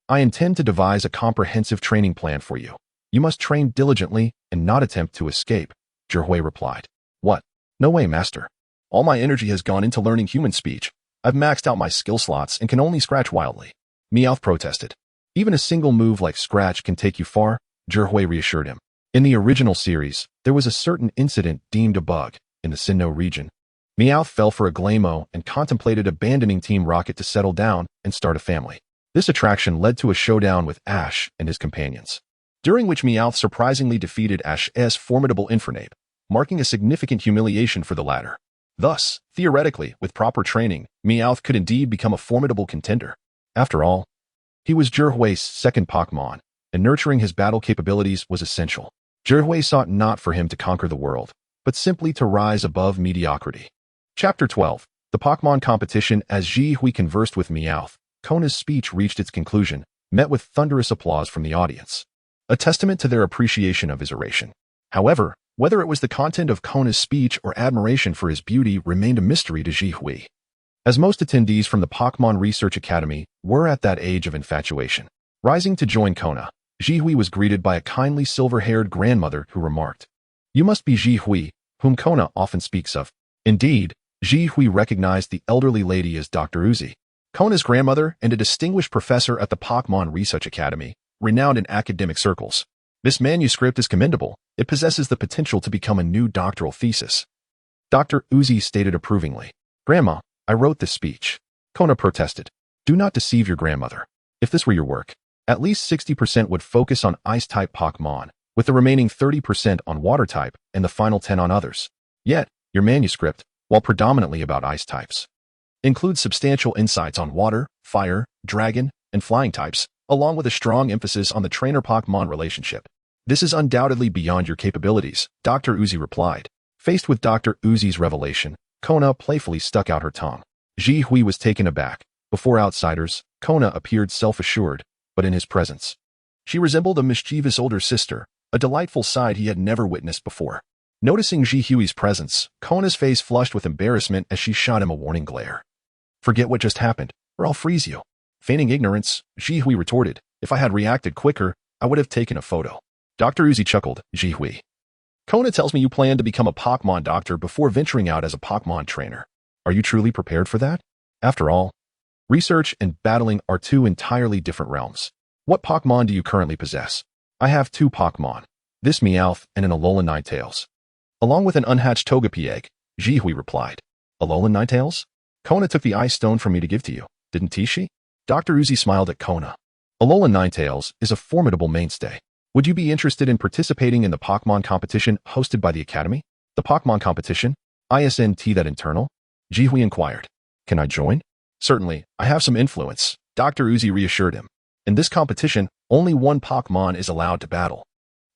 I intend to devise a comprehensive training plan for you. You must train diligently and not attempt to escape, Zhihui replied. What? No way, master. All my energy has gone into learning human speech. I've maxed out my skill slots and can only scratch wildly. Meowth protested. Even a single move like Scratch can take you far, Zhihui reassured him. In the original series, there was a certain incident deemed a bug in the Sinnoh region. Meowth fell for a Glamour and contemplated abandoning Team Rocket to settle down and start a family. This attraction led to a showdown with Ash and his companions, during which Meowth surprisingly defeated Ash's formidable Infernape, marking a significant humiliation for the latter. Thus, theoretically, with proper training, Meowth could indeed become a formidable contender. After all, he was Zhihui's second Pokémon, and nurturing his battle capabilities was essential. Zhihui sought not for him to conquer the world, but simply to rise above mediocrity. Chapter 12. The Pokémon Competition. As Zhihui conversed with Meowth, Kona's speech reached its conclusion, met with thunderous applause from the audience, a testament to their appreciation of his oration. However, whether it was the content of Kona's speech or admiration for his beauty remained a mystery to Zhihui, as most attendees from the Pokémon Research Academy were at that age of infatuation. Rising to join Kona, Zhihui was greeted by a kindly silver-haired grandmother who remarked, You must be Zhihui, whom Kona often speaks of. Indeed, Zhihui recognized the elderly lady as Dr. Uzi, Kona's grandmother and a distinguished professor at the Pokémon Research Academy, renowned in academic circles. This manuscript is commendable. It possesses the potential to become a new doctoral thesis. Dr. Uzi stated approvingly. Grandma, I wrote this speech. Kona protested. Do not deceive your grandmother. If this were your work, at least 60% would focus on Ice-type Pokémon, with the remaining 30% on Water-type and the final 10 on others. Yet, your manuscript, while predominantly about Ice types, includes substantial insights on Water, Fire, Dragon, and Flying types, along with a strong emphasis on the trainer-Pokémon relationship. This is undoubtedly beyond your capabilities, Dr. Uzi replied. Faced with Dr. Uzi's revelation, Kona playfully stuck out her tongue. Zhihui was taken aback. Before outsiders, Kona appeared self-assured, but in his presence, she resembled a mischievous older sister, a delightful side he had never witnessed before. Noticing Zhihui's presence, Kona's face flushed with embarrassment as she shot him a warning glare. Forget what just happened, or I'll freeze you. Feigning ignorance, Zhihui retorted, If I had reacted quicker, I would have taken a photo. Dr. Uzi chuckled. Zhihui, Kona tells me you plan to become a Pokémon doctor before venturing out as a Pokémon trainer. Are you truly prepared for that? After all, research and battling are two entirely different realms. What Pokémon do you currently possess? I have 2 Pokémon, this Meowth and an Alola Ninetales, along with an unhatched Togepi egg, Zhihui replied. Alolan Ninetales? Kona took the ice stone from me to give to you, didn't she? Dr. Uzi smiled at Kona. Alolan Ninetales is a formidable mainstay. Would you be interested in participating in the Pokémon competition hosted by the Academy? The Pokémon competition? Isn't that internal? Jihui inquired. Can I join? Certainly, I have some influence, Dr. Uzi reassured him. In this competition, only one Pokémon is allowed to battle.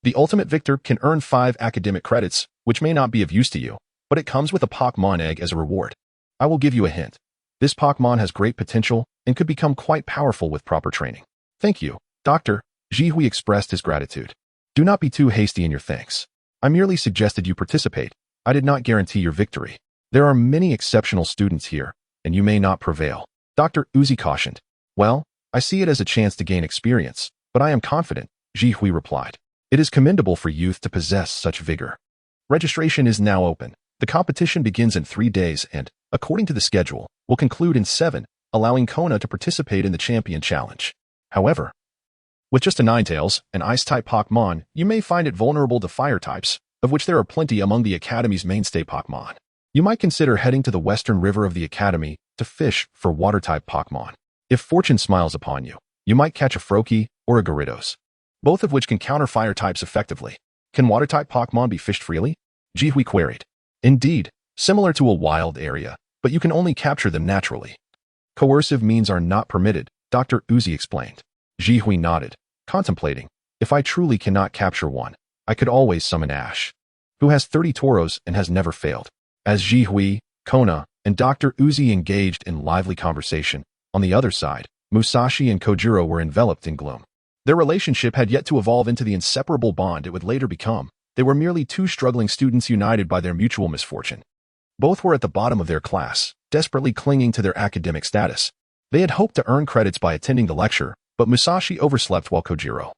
The ultimate victor can earn 5 academic credits, which may not be of use to you, but it comes with a Pokémon egg as a reward. I will give you a hint. This Pokémon has great potential and could become quite powerful with proper training. Thank you, Doctor. Jihui expressed his gratitude. Do not be too hasty in your thanks. I merely suggested you participate. I did not guarantee your victory. There are many exceptional students here, and you may not prevail. Dr. Uzi cautioned. Well, I see it as a chance to gain experience, but I am confident, Jihui replied. It is commendable for youth to possess such vigor. Registration is now open. The competition begins in 3 days and, according to the schedule, will conclude in 7, allowing Kona to participate in the Champion Challenge. However, with just a Ninetales, an Ice-type Pokémon, you may find it vulnerable to Fire types, of which there are plenty among the Academy's mainstay Pokémon. You might consider heading to the western river of the Academy to fish for Water-type Pokémon. If fortune smiles upon you, you might catch a Froakie or a Gyarados, both of which can counter Fire types effectively. Can Water-type Pokémon be fished freely? Jihui queried. Indeed, similar to a wild area, but you can only capture them naturally. Coercive means are not permitted, Dr. Uzi explained. Jihui nodded, contemplating. If I truly cannot capture one, I could always summon Ash, who has 30 Tauros and has never failed. As Jihui, Kona, and Dr. Uzi engaged in lively conversation, on the other side, Musashi and Kojiro were enveloped in gloom. Their relationship had yet to evolve into the inseparable bond it would later become. They were merely 2 struggling students united by their mutual misfortune. Both were at the bottom of their class, desperately clinging to their academic status. They had hoped to earn credits by attending the lecture, but Musashi overslept while Kojiro,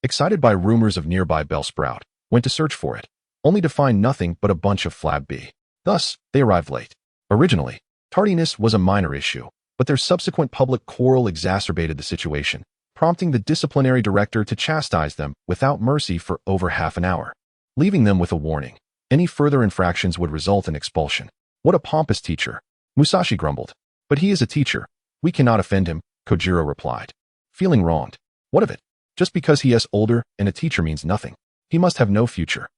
excited by rumors of nearby Bellsprout, went to search for it, only to find nothing but a bunch of Flab B. Thus, they arrived late. Originally, tardiness was a minor issue, but their subsequent public quarrel exacerbated the situation, prompting the disciplinary director to chastise them without mercy for over half an hour, leaving them with a warning. Any further infractions would result in expulsion. What a pompous teacher, Musashi grumbled. But he is a teacher. We cannot offend him, Kojiro replied. Feeling wronged. What of it? Just because he is older and a teacher means nothing. He must have no future.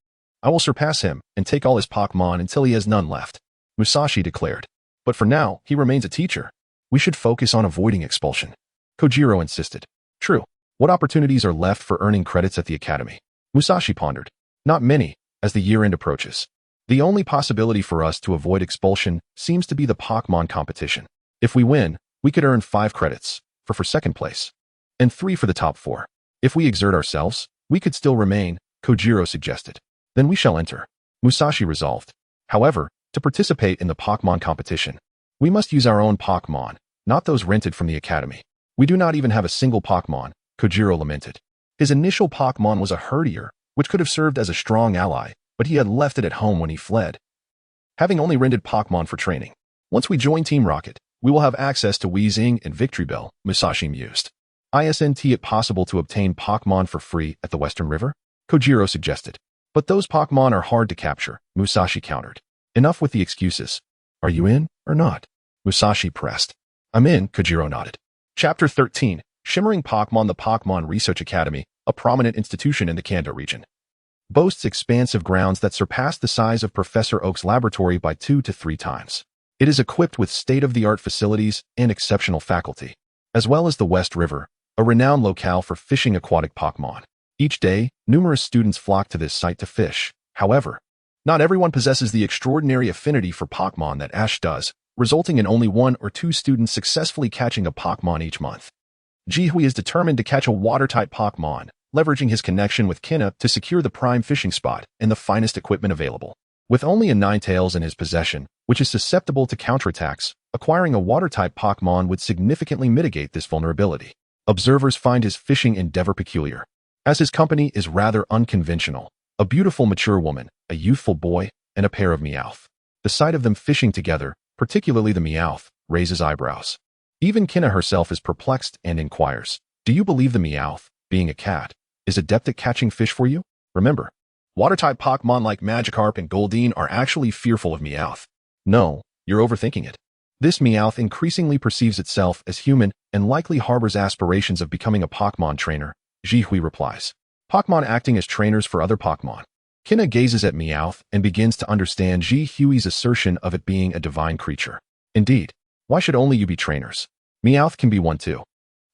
I will surpass him and take all his Pokémon until he has none left, Musashi declared. But for now, he remains a teacher. We should focus on avoiding expulsion, Kojiro insisted. True. What opportunities are left for earning credits at the Academy? Musashi pondered. Not many, as the year-end approaches. The only possibility for us to avoid expulsion seems to be the Pokémon competition. If we win, we could earn 5 credits for second place, and 3 for the top 4. If we exert ourselves, we could still remain, Kojiro suggested. Then we shall enter, Musashi resolved. However, to participate in the Pokémon competition, we must use our own Pokémon, not those rented from the Academy. We do not even have a single Pokémon, Kojiro lamented. His initial Pokémon was a Herdier, which could have served as a strong ally, but he had left it at home when he fled, having only rented Pokémon for training. Once we join Team Rocket, we will have access to Weezing and Victreebel, Musashi mused. Isn't it possible to obtain Pokémon for free at the Western River? Kojiro suggested. But those Pokémon are hard to capture, Musashi countered. Enough with the excuses. Are you in or not? Musashi pressed. I'm in, Kojiro nodded. Chapter 13, Shimmering Pokémon. The Pokémon Research Academy, a prominent institution in the Kanto region, boasts expansive grounds that surpass the size of Professor Oak's laboratory by 2 to 3 times. It is equipped with state-of-the-art facilities and exceptional faculty, as well as the West River, a renowned locale for fishing aquatic Pokémon. Each day, numerous students flock to this site to fish. However, not everyone possesses the extraordinary affinity for Pokémon that Ash does, resulting in only 1 or 2 students successfully catching a Pokémon each month. Jihui is determined to catch a Water-type Pokémon, leveraging his connection with Kinna to secure the prime fishing spot and the finest equipment available. With only a Ninetales in his possession, which is susceptible to counterattacks, acquiring a Water-type Pokémon would significantly mitigate this vulnerability. Observers find his fishing endeavor peculiar, as his company is rather unconventional. A beautiful mature woman, a youthful boy, and a pair of Meowth. The sight of them fishing together, particularly the Meowth, raises eyebrows. Even Kinna herself is perplexed and inquires, do you believe the Meowth, being a cat, is adept at catching fish for you? Remember, Water-type Pokémon like Magikarp and Goldeen are actually fearful of Meowth. No, You're overthinking it. This Meowth increasingly perceives itself as human and likely harbors aspirations of becoming a Pokémon trainer, Jihui replies. Pokémon acting as trainers for other Pokémon. Kina gazes at Meowth and begins to understand Jihui's assertion of it being a divine creature. Indeed, why should only you be trainers? Meowth can be one too.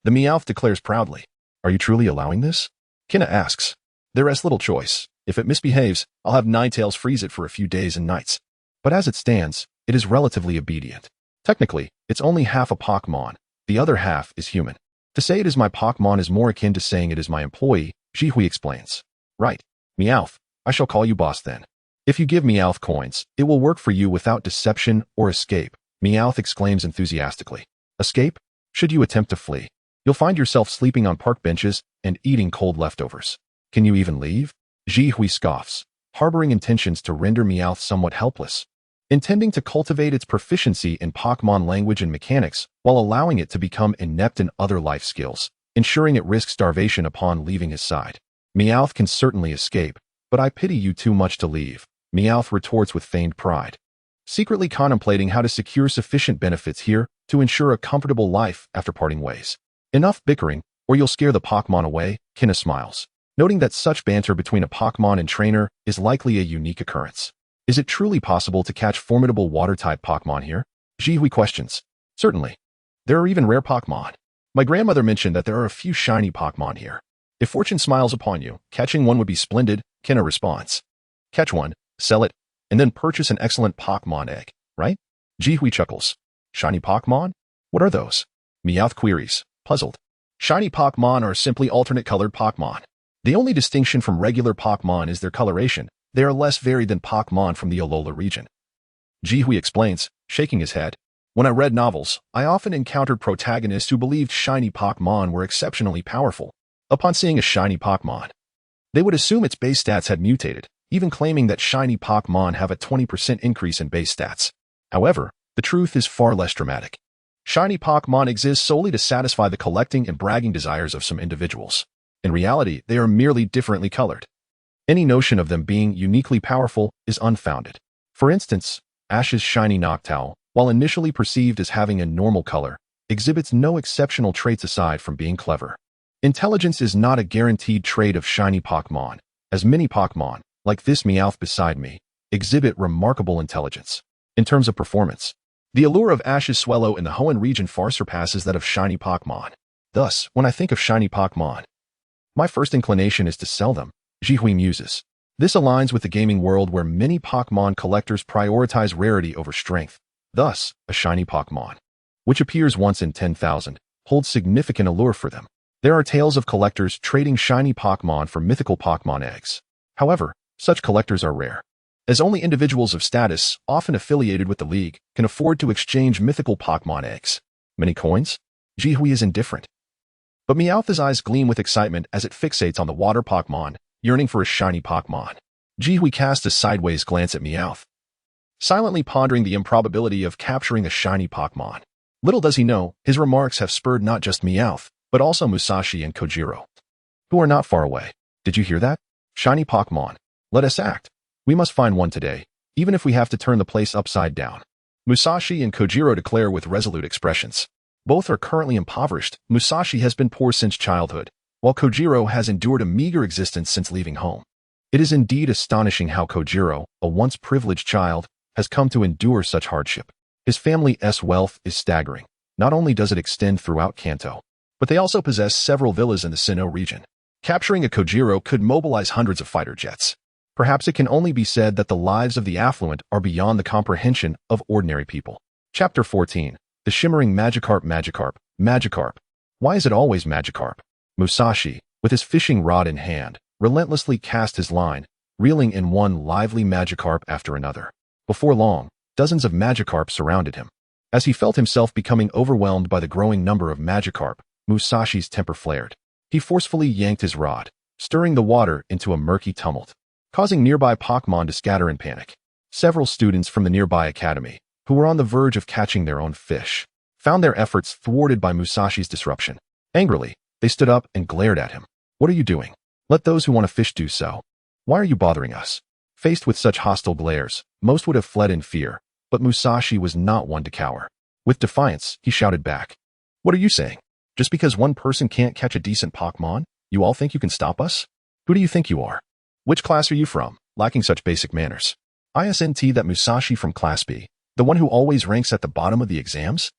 The Meowth declares proudly. Are you truly allowing this? Kina asks. There is little choice. If it misbehaves, I'll have Ninetales freeze it for a few days and nights. But as it stands, it is relatively obedient. Technically, it's only half a Pokémon. The other half is human. To say it is my Pokémon is more akin to saying it is my employee, Jihui explains. Right. Meowth, I shall call you boss then. If you give Meowth coins, it will work for you without deception or escape, Meowth exclaims enthusiastically. Escape? Should you attempt to flee? You'll find yourself sleeping on park benches and eating cold leftovers. Can you even leave? Jihui scoffs, harboring intentions to render Meowth somewhat helpless. Intending to cultivate its proficiency in Pokémon language and mechanics while allowing it to become inept in other life skills, ensuring it risks starvation upon leaving his side. Meowth can certainly escape, but I pity you too much to leave, Meowth retorts with feigned pride. Secretly contemplating how to secure sufficient benefits here to ensure a comfortable life after parting ways. Enough bickering, or you'll scare the Pokémon away, Kina smiles, noting that such banter between a Pokémon and trainer is likely a unique occurrence. Is it truly possible to catch formidable water-type Pokémon here? Jihui questions. Certainly. There are even rare Pokémon. My grandmother mentioned that there are a few shiny Pokémon here. If fortune smiles upon you, catching one would be splendid, Kina responds. Catch one, sell it, and then purchase an excellent Pokémon egg, right? Jihui chuckles. Shiny Pokémon? What are those? Meowth queries, puzzled. Shiny Pokémon are simply alternate-colored Pokémon. The only distinction from regular Pokémon is their coloration. They are less varied than Pokémon from the Alola region. Jihui explains, shaking his head. When I read novels, I often encountered protagonists who believed shiny Pokémon were exceptionally powerful. Upon seeing a shiny Pokémon, they would assume its base stats had mutated, even claiming that shiny Pokémon have a 20% increase in base stats. However, the truth is far less dramatic. Shiny Pokémon exist solely to satisfy the collecting and bragging desires of some individuals. In reality, they are merely differently colored. Any notion of them being uniquely powerful is unfounded. For instance, Ash's shiny Noctowl, while initially perceived as having a normal color, exhibits no exceptional traits aside from being clever. Intelligence is not a guaranteed trait of shiny Pokémon, as many Pokémon, like this Meowth beside me, exhibit remarkable intelligence. In terms of performance, the allure of Ash's Swellow in the Hoenn region far surpasses that of shiny Pokémon. Thus, when I think of shiny Pokémon, my first inclination is to sell them, Jihui muses. This aligns with the gaming world where many Pokémon collectors prioritize rarity over strength. Thus, a shiny Pokémon, which appears once in 10,000, holds significant allure for them. There are tales of collectors trading shiny Pokémon for mythical Pokémon eggs. However, such collectors are rare, as only individuals of status, often affiliated with the League, can afford to exchange mythical Pokémon eggs. Many coins? Jihui is indifferent. But Meowth's eyes gleam with excitement as it fixates on the water Pokémon, yearning for a shiny Pokémon. Jihui casts a sideways glance at Meowth, silently pondering the improbability of capturing a shiny Pokémon. Little does he know, his remarks have spurred not just Meowth, but also Musashi and Kojiro, who are not far away. Did you hear that? Shiny Pokémon. Let us act. We must find one today, even if we have to turn the place upside down. Musashi and Kojiro declare with resolute expressions. Both are currently impoverished. Musashi has been poor since childhood, while Kojiro has endured a meager existence since leaving home. It is indeed astonishing how Kojiro, a once privileged child, has come to endure such hardship. His family's wealth is staggering. Not only does it extend throughout Kanto, but they also possess several villas in the Sinnoh region. Capturing a Kojiro could mobilize hundreds of fighter jets. Perhaps it can only be said that the lives of the affluent are beyond the comprehension of ordinary people. Chapter 14. The Shimmering Magikarp. Magikarp. Why is it always Magikarp? Musashi, with his fishing rod in hand, relentlessly cast his line, reeling in one lively Magikarp after another. Before long, dozens of Magikarp surrounded him. As he felt himself becoming overwhelmed by the growing number of Magikarp, Musashi's temper flared. He forcefully yanked his rod, stirring the water into a murky tumult, causing nearby Pokémon to scatter in panic. Several students from the nearby academy, who were on the verge of catching their own fish, found their efforts thwarted by Musashi's disruption. Angrily, they stood up and glared at him. What are you doing? Let those who want to fish do so. Why are you bothering us? Faced with such hostile glares, most would have fled in fear, But Musashi was not one to cower. With defiance, he shouted back. What are you saying? Just because one person can't catch a decent Pokémon, you all think you can stop us? Who do you think you are? Which class are you from, lacking such basic manners? Isn't that Musashi from Class B, the one who always ranks at the bottom of the exams?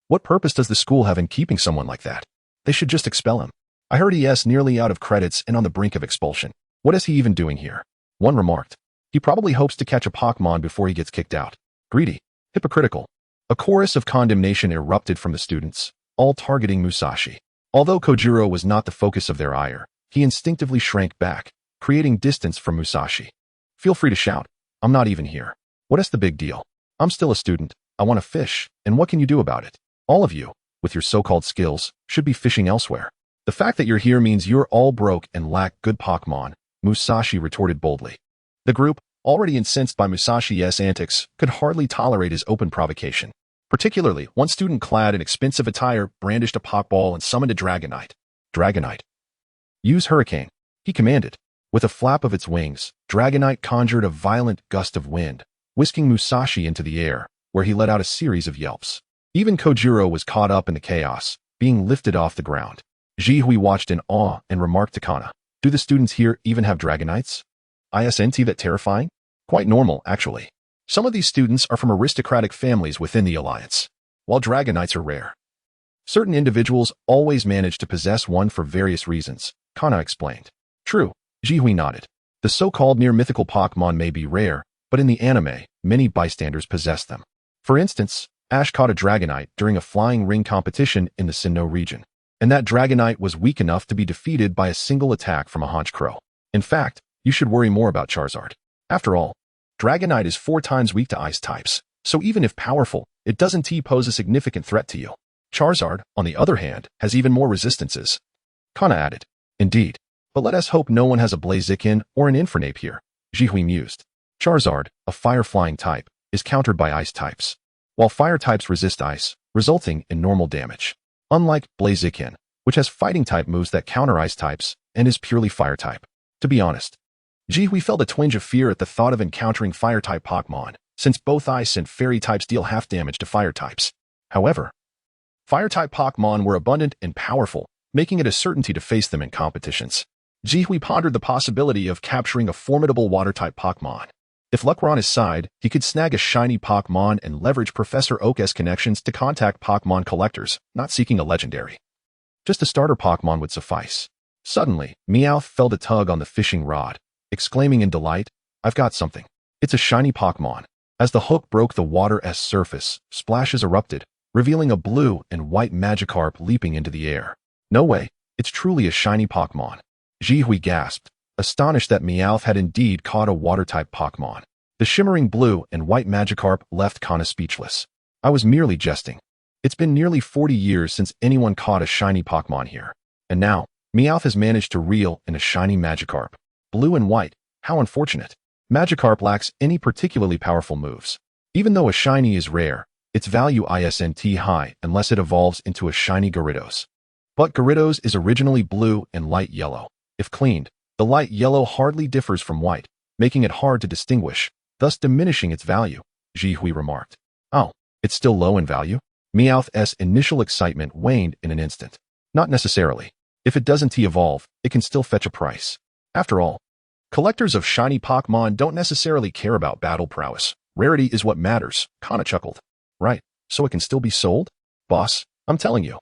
What purpose does the school have in keeping someone like that? They should just expel him. I heard he is nearly out of credits and on the brink of expulsion. What is he even doing here? One remarked. He probably hopes to catch a Pokémon before he gets kicked out. Greedy. Hypocritical. A chorus of condemnation erupted from the students, all targeting Musashi. Although Kojiro was not the focus of their ire, he instinctively shrank back, creating distance from Musashi. Feel free to shout. I'm not even here. What is the big deal? I'm still a student. I want to fish, and what can you do about it? All of you, with your so-called skills, should be fishing elsewhere. The fact that you're here means you're all broke and lack good Pokémon, Musashi retorted boldly. The group, already incensed by Musashi's antics, could hardly tolerate his open provocation. Particularly, one student clad in expensive attire brandished a Pokeball and summoned a Dragonite. Dragonite. Use Hurricane, he commanded. With a flap of its wings, Dragonite conjured a violent gust of wind, whisking Musashi into the air, where he let out a series of yelps. Even Kojiro was caught up in the chaos, being lifted off the ground. Jihui watched in awe and remarked to Kana, do the students here even have Dragonites? Isn't that terrifying? Quite normal, actually. Some of these students are from aristocratic families within the Alliance, while Dragonites are rare. Certain individuals always manage to possess one for various reasons, Kana explained. True, Jihui nodded. The so-called near-mythical Pokémon may be rare, but in the anime, many bystanders possess them. For instance, Ash caught a Dragonite during a flying ring competition in the Sinnoh region, and that Dragonite was weak enough to be defeated by a single attack from a Honchkrow. In fact, you should worry more about Charizard. After all, Dragonite is 4 times weak to ice types, so even if powerful, it doesn't pose a significant threat to you. Charizard, on the other hand, has even more resistances. Kana added. Indeed. But let us hope no one has a Blaziken or an Infernape here, Jihui mused. Charizard, a fire-flying type, is countered by ice types, while fire types resist ice, resulting in normal damage. Unlike Blaziken, which has fighting-type moves that counter ice types and is purely fire-type. To be honest, Jihui felt a twinge of fear at the thought of encountering fire-type Pokémon, since both ice and fairy types deal half damage to fire types. However, fire-type Pokémon were abundant and powerful, making it a certainty to face them in competitions. Jihui pondered the possibility of capturing a formidable water-type Pokémon. If luck were on his side, he could snag a shiny Pokémon and leverage Professor Oak's connections to contact Pokémon collectors, not seeking a legendary. Just a starter Pokémon would suffice. Suddenly, Meowth felt a tug on the fishing rod, exclaiming in delight, I've got something. It's a shiny Pokémon. As the hook broke the water's surface, splashes erupted, revealing a blue and white Magikarp leaping into the air. No way, it's truly a shiny Pokémon. Jihui gasped, astonished that Meowth had indeed caught a water-type Pokémon. The shimmering blue and white Magikarp left Kana speechless. I was merely jesting. It's been nearly 40 years since anyone caught a shiny Pokémon here. And now, Meowth has managed to reel in a shiny Magikarp. Blue and white, how unfortunate. Magikarp lacks any particularly powerful moves. Even though a shiny is rare, its value isn't high unless it evolves into a shiny Gyarados. But Gyarados is originally blue and light yellow. If cleaned, the light yellow hardly differs from white, making it hard to distinguish, thus diminishing its value, Jihui remarked. Oh, it's still low in value? Meowth's initial excitement waned in an instant. Not necessarily. If it doesn't evolve, it can still fetch a price. After all, collectors of shiny Pokémon don't necessarily care about battle prowess. Rarity is what matters, Kana chuckled. Right, so it can still be sold? Boss, I'm telling you.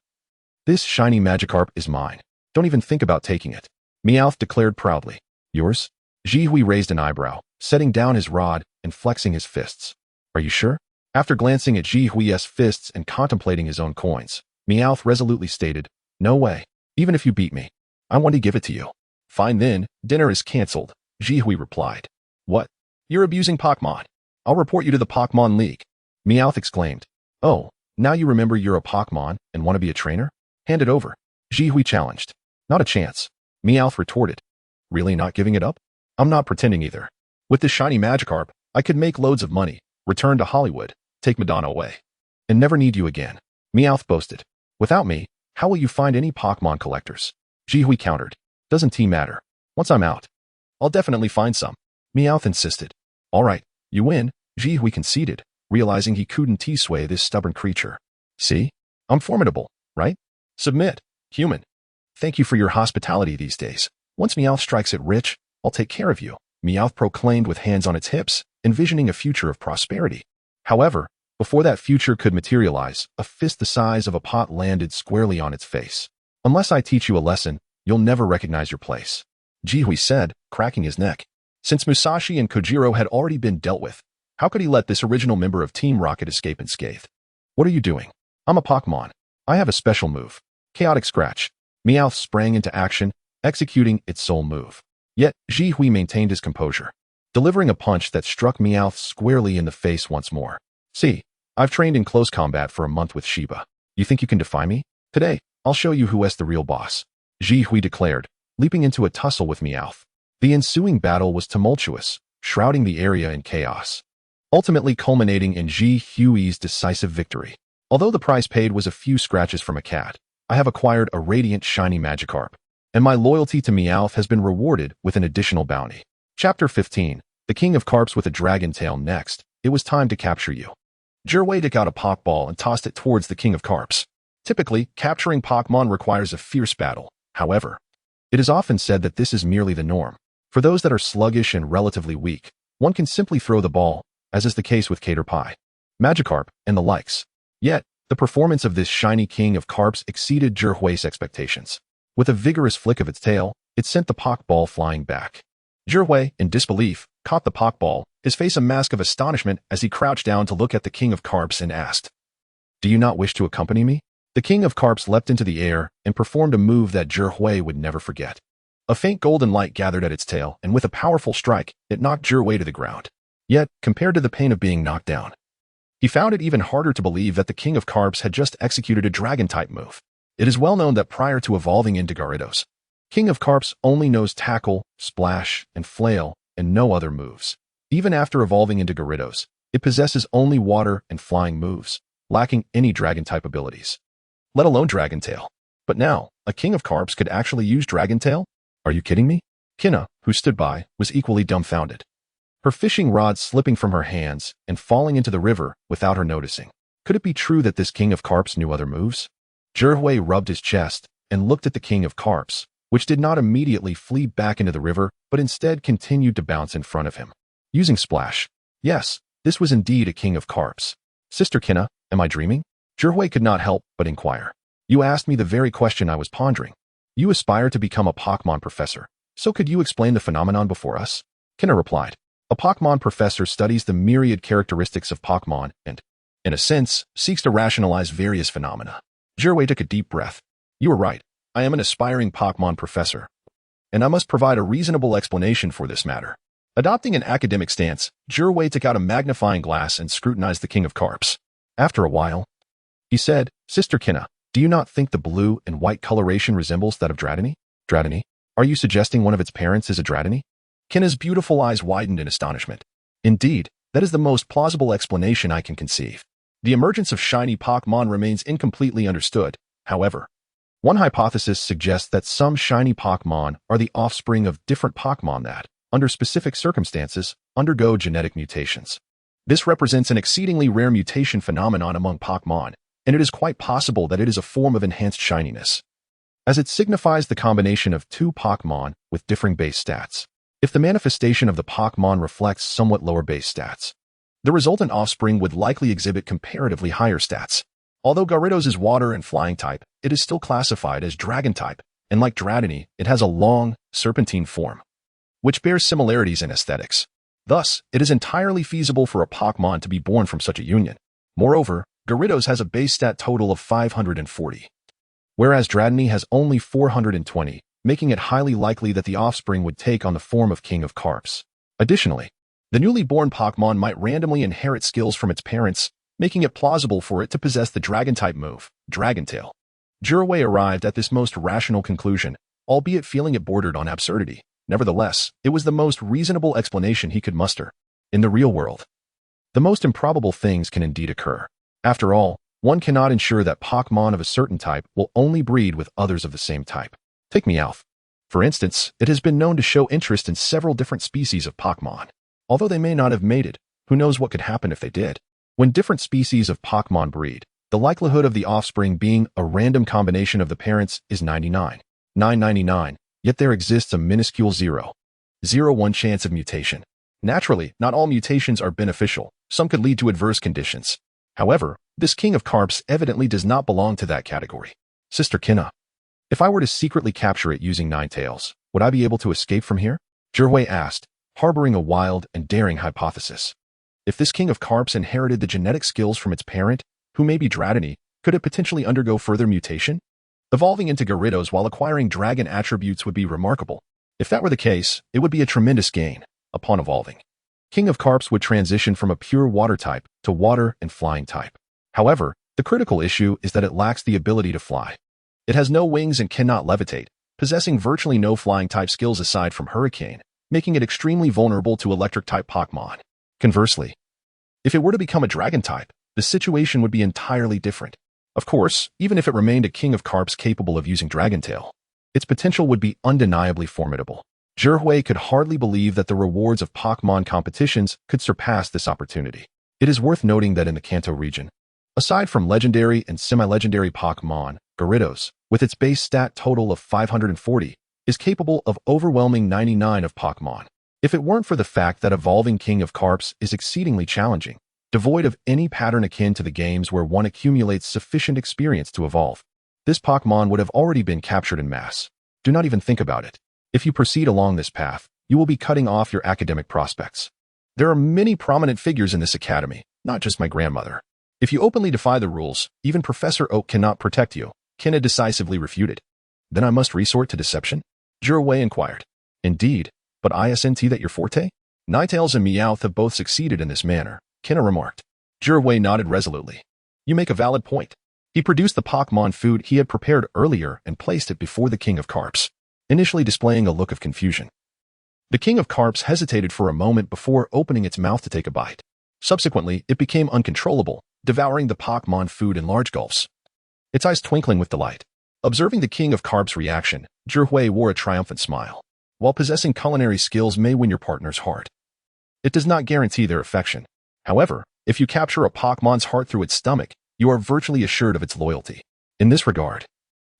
This shiny Magikarp is mine. Don't even think about taking it. Meowth declared proudly. Yours? Jihui raised an eyebrow, setting down his rod and flexing his fists. Are you sure? After glancing at Jihui's fists and contemplating his own coins, Meowth resolutely stated, No way. Even if you beat me, I want to give it to you. Fine then, dinner is cancelled, Jihui replied. What? You're abusing Pokémon. I'll report you to the Pokémon League. Meowth exclaimed. Oh, now you remember you're a Pokémon and want to be a trainer? Hand it over. Jihui challenged. Not a chance. Meowth retorted. Really not giving it up? I'm not pretending either. With this shiny Magikarp, I could make loads of money, return to Hollywood, take Madonna away, and never need you again. Meowth boasted. Without me, how will you find any Pokémon collectors? Jihui countered. Doesn't matter. Once I'm out, I'll definitely find some. Meowth insisted. All right, you win, Jihui conceded, realizing he couldn't T-sway this stubborn creature. See? I'm formidable, right? Submit, human. Thank you for your hospitality these days. Once Meowth strikes it rich, I'll take care of you, Meowth proclaimed with hands on its hips, envisioning a future of prosperity. However, before that future could materialize, a fist the size of a pot landed squarely on its face. Unless I teach you a lesson, you'll never recognize your place, Jihui said, cracking his neck. Since Musashi and Kojiro had already been dealt with, how could he let this original member of Team Rocket escape unscathed? What are you doing? I'm a Pokémon. I have a special move. Chaotic Scratch. Meowth sprang into action, executing its sole move. Yet, Jihui maintained his composure, delivering a punch that struck Meowth squarely in the face once more. See, I've trained in close combat for a month with Shiba. You think you can defy me? Today, I'll show you who is the real boss, Jihui declared, leaping into a tussle with Meowth. The ensuing battle was tumultuous, shrouding the area in chaos, ultimately culminating in Jihui's decisive victory. Although the price paid was a few scratches from a cat, I have acquired a radiant shiny Magikarp, and my loyalty to Meowth has been rewarded with an additional bounty. Chapter 15, The King of Carps with a Dragon Tail. Next, it was time to capture you. Jirway took out a Pokeball and tossed it towards the King of Carps. Typically, capturing Pokémon requires a fierce battle. However, it is often said that this is merely the norm. For those that are sluggish and relatively weak, one can simply throw the ball, as is the case with Caterpie, Magikarp, and the likes. Yet, the performance of this shiny King of Carps exceeded Jirway's expectations. With a vigorous flick of its tail, it sent the Pokeball flying back. Jirway, in disbelief, caught the Pokeball, his face a mask of astonishment as he crouched down to look at the King of Carps and asked, "Do you not wish to accompany me?" The King of Carps leapt into the air and performed a move that Jirway would never forget. A faint golden light gathered at its tail, and with a powerful strike, it knocked Jirway to the ground. Yet, compared to the pain of being knocked down, he found it even harder to believe that the King of Carps had just executed a Dragon-type move. It is well known that prior to evolving into Gyarados, King of Carps only knows Tackle, Splash, and Flail, and no other moves. Even after evolving into Gyarados, it possesses only water and flying moves, lacking any Dragon-type abilities, let alone Dragon Tail. But now, a King of Carps could actually use Dragon Tail? Are you kidding me? Kinna, who stood by, was equally dumbfounded, her fishing rod slipping from her hands and falling into the river without her noticing. Could it be true that this King of Carps knew other moves? Jirway rubbed his chest and looked at the King of Carps, which did not immediately flee back into the river, but instead continued to bounce in front of him, using Splash. Yes, this was indeed a King of Carps. Sister Kinna, am I dreaming? Jirway could not help but inquire. You asked me the very question I was pondering. You aspire to become a Pokémon professor, so could you explain the phenomenon before us? Kinna replied. A Pokémon professor studies the myriad characteristics of Pokémon and, in a sense, seeks to rationalize various phenomena. Jirway took a deep breath. You are right. I am an aspiring Pokémon professor, and I must provide a reasonable explanation for this matter. Adopting an academic stance, Jirway took out a magnifying glass and scrutinized the King of Carps. After a while, he said, Sister Kinna, do you not think the blue and white coloration resembles that of Dratini? Dratini? Are you suggesting one of its parents is a Dratini? Kinna's beautiful eyes widened in astonishment. Indeed, that is the most plausible explanation I can conceive. The emergence of shiny Pokémon remains incompletely understood. However, one hypothesis suggests that some shiny Pokémon are the offspring of different Pokémon that, under specific circumstances, undergo genetic mutations. This represents an exceedingly rare mutation phenomenon among Pokémon, and it is quite possible that it is a form of enhanced shininess, as it signifies the combination of two Pokémon with differing base stats. If the manifestation of the Pokémon reflects somewhat lower base stats, the resultant offspring would likely exhibit comparatively higher stats. Although Gyarados is water and flying type, it is still classified as dragon type, and like Dratini, it has a long, serpentine form, which bears similarities in aesthetics. Thus, it is entirely feasible for a Pokémon to be born from such a union. Moreover, Gyarados has a base stat total of 540, whereas Dratini has only 420, making it highly likely that the offspring would take on the form of King of Carps. Additionally, the newly born Pokémon might randomly inherit skills from its parents, making it plausible for it to possess the Dragon-type move, Dragon Tail. Jirway arrived at this most rational conclusion, albeit feeling it bordered on absurdity. Nevertheless, it was the most reasonable explanation he could muster. In the real world, the most improbable things can indeed occur. After all, one cannot ensure that Pokémon of a certain type will only breed with others of the same type. Take Meowth. For instance, it has been known to show interest in several different species of Pokémon. Although they may not have mated, who knows what could happen if they did. When different species of Pokémon breed, the likelihood of the offspring being a random combination of the parents is 99.999, yet there exists a minuscule 0.01 chance of mutation. Naturally, not all mutations are beneficial. Some could lead to adverse conditions. However, this king of carps evidently does not belong to that category. Sister Kinna, if I were to secretly capture it using Ninetales, would I be able to escape from here? Jirhui asked, harboring a wild and daring hypothesis. If this king of carps inherited the genetic skills from its parent, who may be Dratini, could it potentially undergo further mutation? Evolving into Gyarados while acquiring dragon attributes would be remarkable. If that were the case, it would be a tremendous gain. Upon evolving, King of Carps would transition from a pure water type to water and flying type. However, the critical issue is that it lacks the ability to fly. It has no wings and cannot levitate, possessing virtually no flying type skills aside from Hurricane, making it extremely vulnerable to electric type Pokémon. Conversely, if it were to become a dragon type, the situation would be entirely different. Of course, even if it remained a King of Carps capable of using Dragon Tail, its potential would be undeniably formidable. Jirhui could hardly believe that the rewards of Pokémon competitions could surpass this opportunity. It is worth noting that in the Kanto region, aside from legendary and semi-legendary Pokémon, Gyarados, with its base stat total of 540, is capable of overwhelming 99 of Pokémon. If it weren't for the fact that evolving King of Carps is exceedingly challenging, devoid of any pattern akin to the games where one accumulates sufficient experience to evolve, this Pokémon would have already been captured en masse. Do not even think about it. If you proceed along this path, you will be cutting off your academic prospects. There are many prominent figures in this academy, not just my grandmother. If you openly defy the rules, even Professor Oak cannot protect you, Kinna decisively refuted. Then I must resort to deception? Jirhui inquired. Indeed, but isn't that your forte? Ninetales and Meowth have both succeeded in this manner, Kinna remarked. Jirhui nodded resolutely. You make a valid point. He produced the Pokémon food he had prepared earlier and placed it before the King of Carps, initially displaying a look of confusion. The King of Carps hesitated for a moment before opening its mouth to take a bite. Subsequently, it became uncontrollable, devouring the Pokémon food in large gulps, its eyes twinkling with delight. Observing the King of Carps' reaction, Jirhui wore a triumphant smile. While possessing culinary skills may win your partner's heart, it does not guarantee their affection. However, if you capture a Pokémon's heart through its stomach, you are virtually assured of its loyalty. In this regard,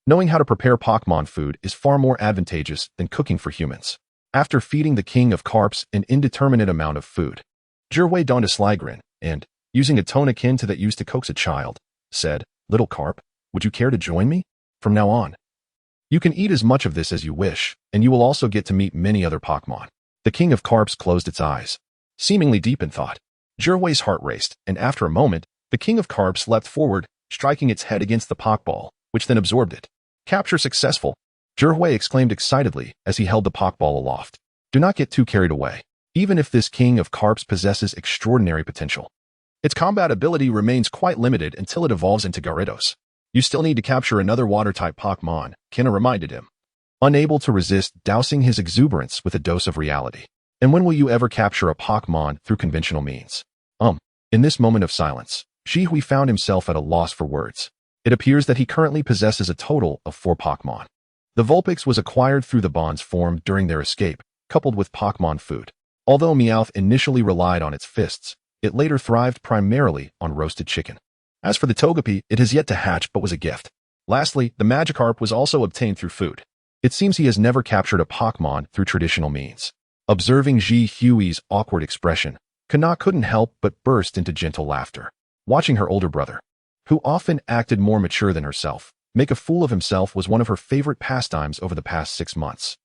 knowing how to prepare Pokémon food is far more advantageous than cooking for humans. After feeding the King of Carps an indeterminate amount of food, Jirhui donned a sly grin and, using a tone akin to that used to coax a child, said, Little Carp, would you care to join me? From now on, you can eat as much of this as you wish, and you will also get to meet many other Pokémon. The King of Carps closed its eyes, seemingly deep in thought. Jirhui's heart raced, and after a moment, the King of Carps leapt forward, striking its head against the Pokeball, which then absorbed it. Capture successful, Jirhui exclaimed excitedly as he held the Pokeball aloft. Do not get too carried away. Even if this King of Carps possesses extraordinary potential, its combat ability remains quite limited until it evolves into Gyarados. You still need to capture another water-type Pokémon, Kinna reminded him, unable to resist dousing his exuberance with a dose of reality. And when will you ever capture a Pokémon through conventional means? In this moment of silence, Jirhui found himself at a loss for words. It appears that he currently possesses a total of 4 Pokémon. The Vulpix was acquired through the bonds formed during their escape, coupled with Pokémon food. Although Meowth initially relied on its fists, it later thrived primarily on roasted chicken. As for the Togepi, it has yet to hatch but was a gift. Lastly, the Magikarp was also obtained through food. It seems he has never captured a Pokémon through traditional means. Observing Jirhui's awkward expression, Kinna couldn't help but burst into gentle laughter. Watching her older brother, who often acted more mature than herself, make a fool of himself was one of her favorite pastimes over the past 6 months.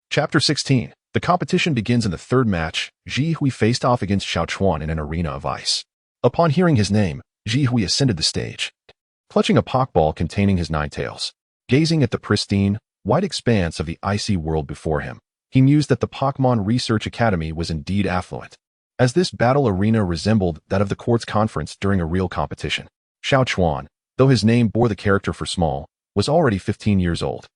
Chapter 16. The competition begins in the third match. Jirhui faced off against Xiaochuan in an arena of ice. Upon hearing his name, Jirhui ascended the stage, clutching a Pokeball containing his 9 tails. Gazing at the pristine, white expanse of the icy world before him, he mused that the Pokémon Research Academy was indeed affluent, as this battle arena resembled that of the courts conference during a real competition. Xiaochuan, though his name bore the character for small, was already 15 years old.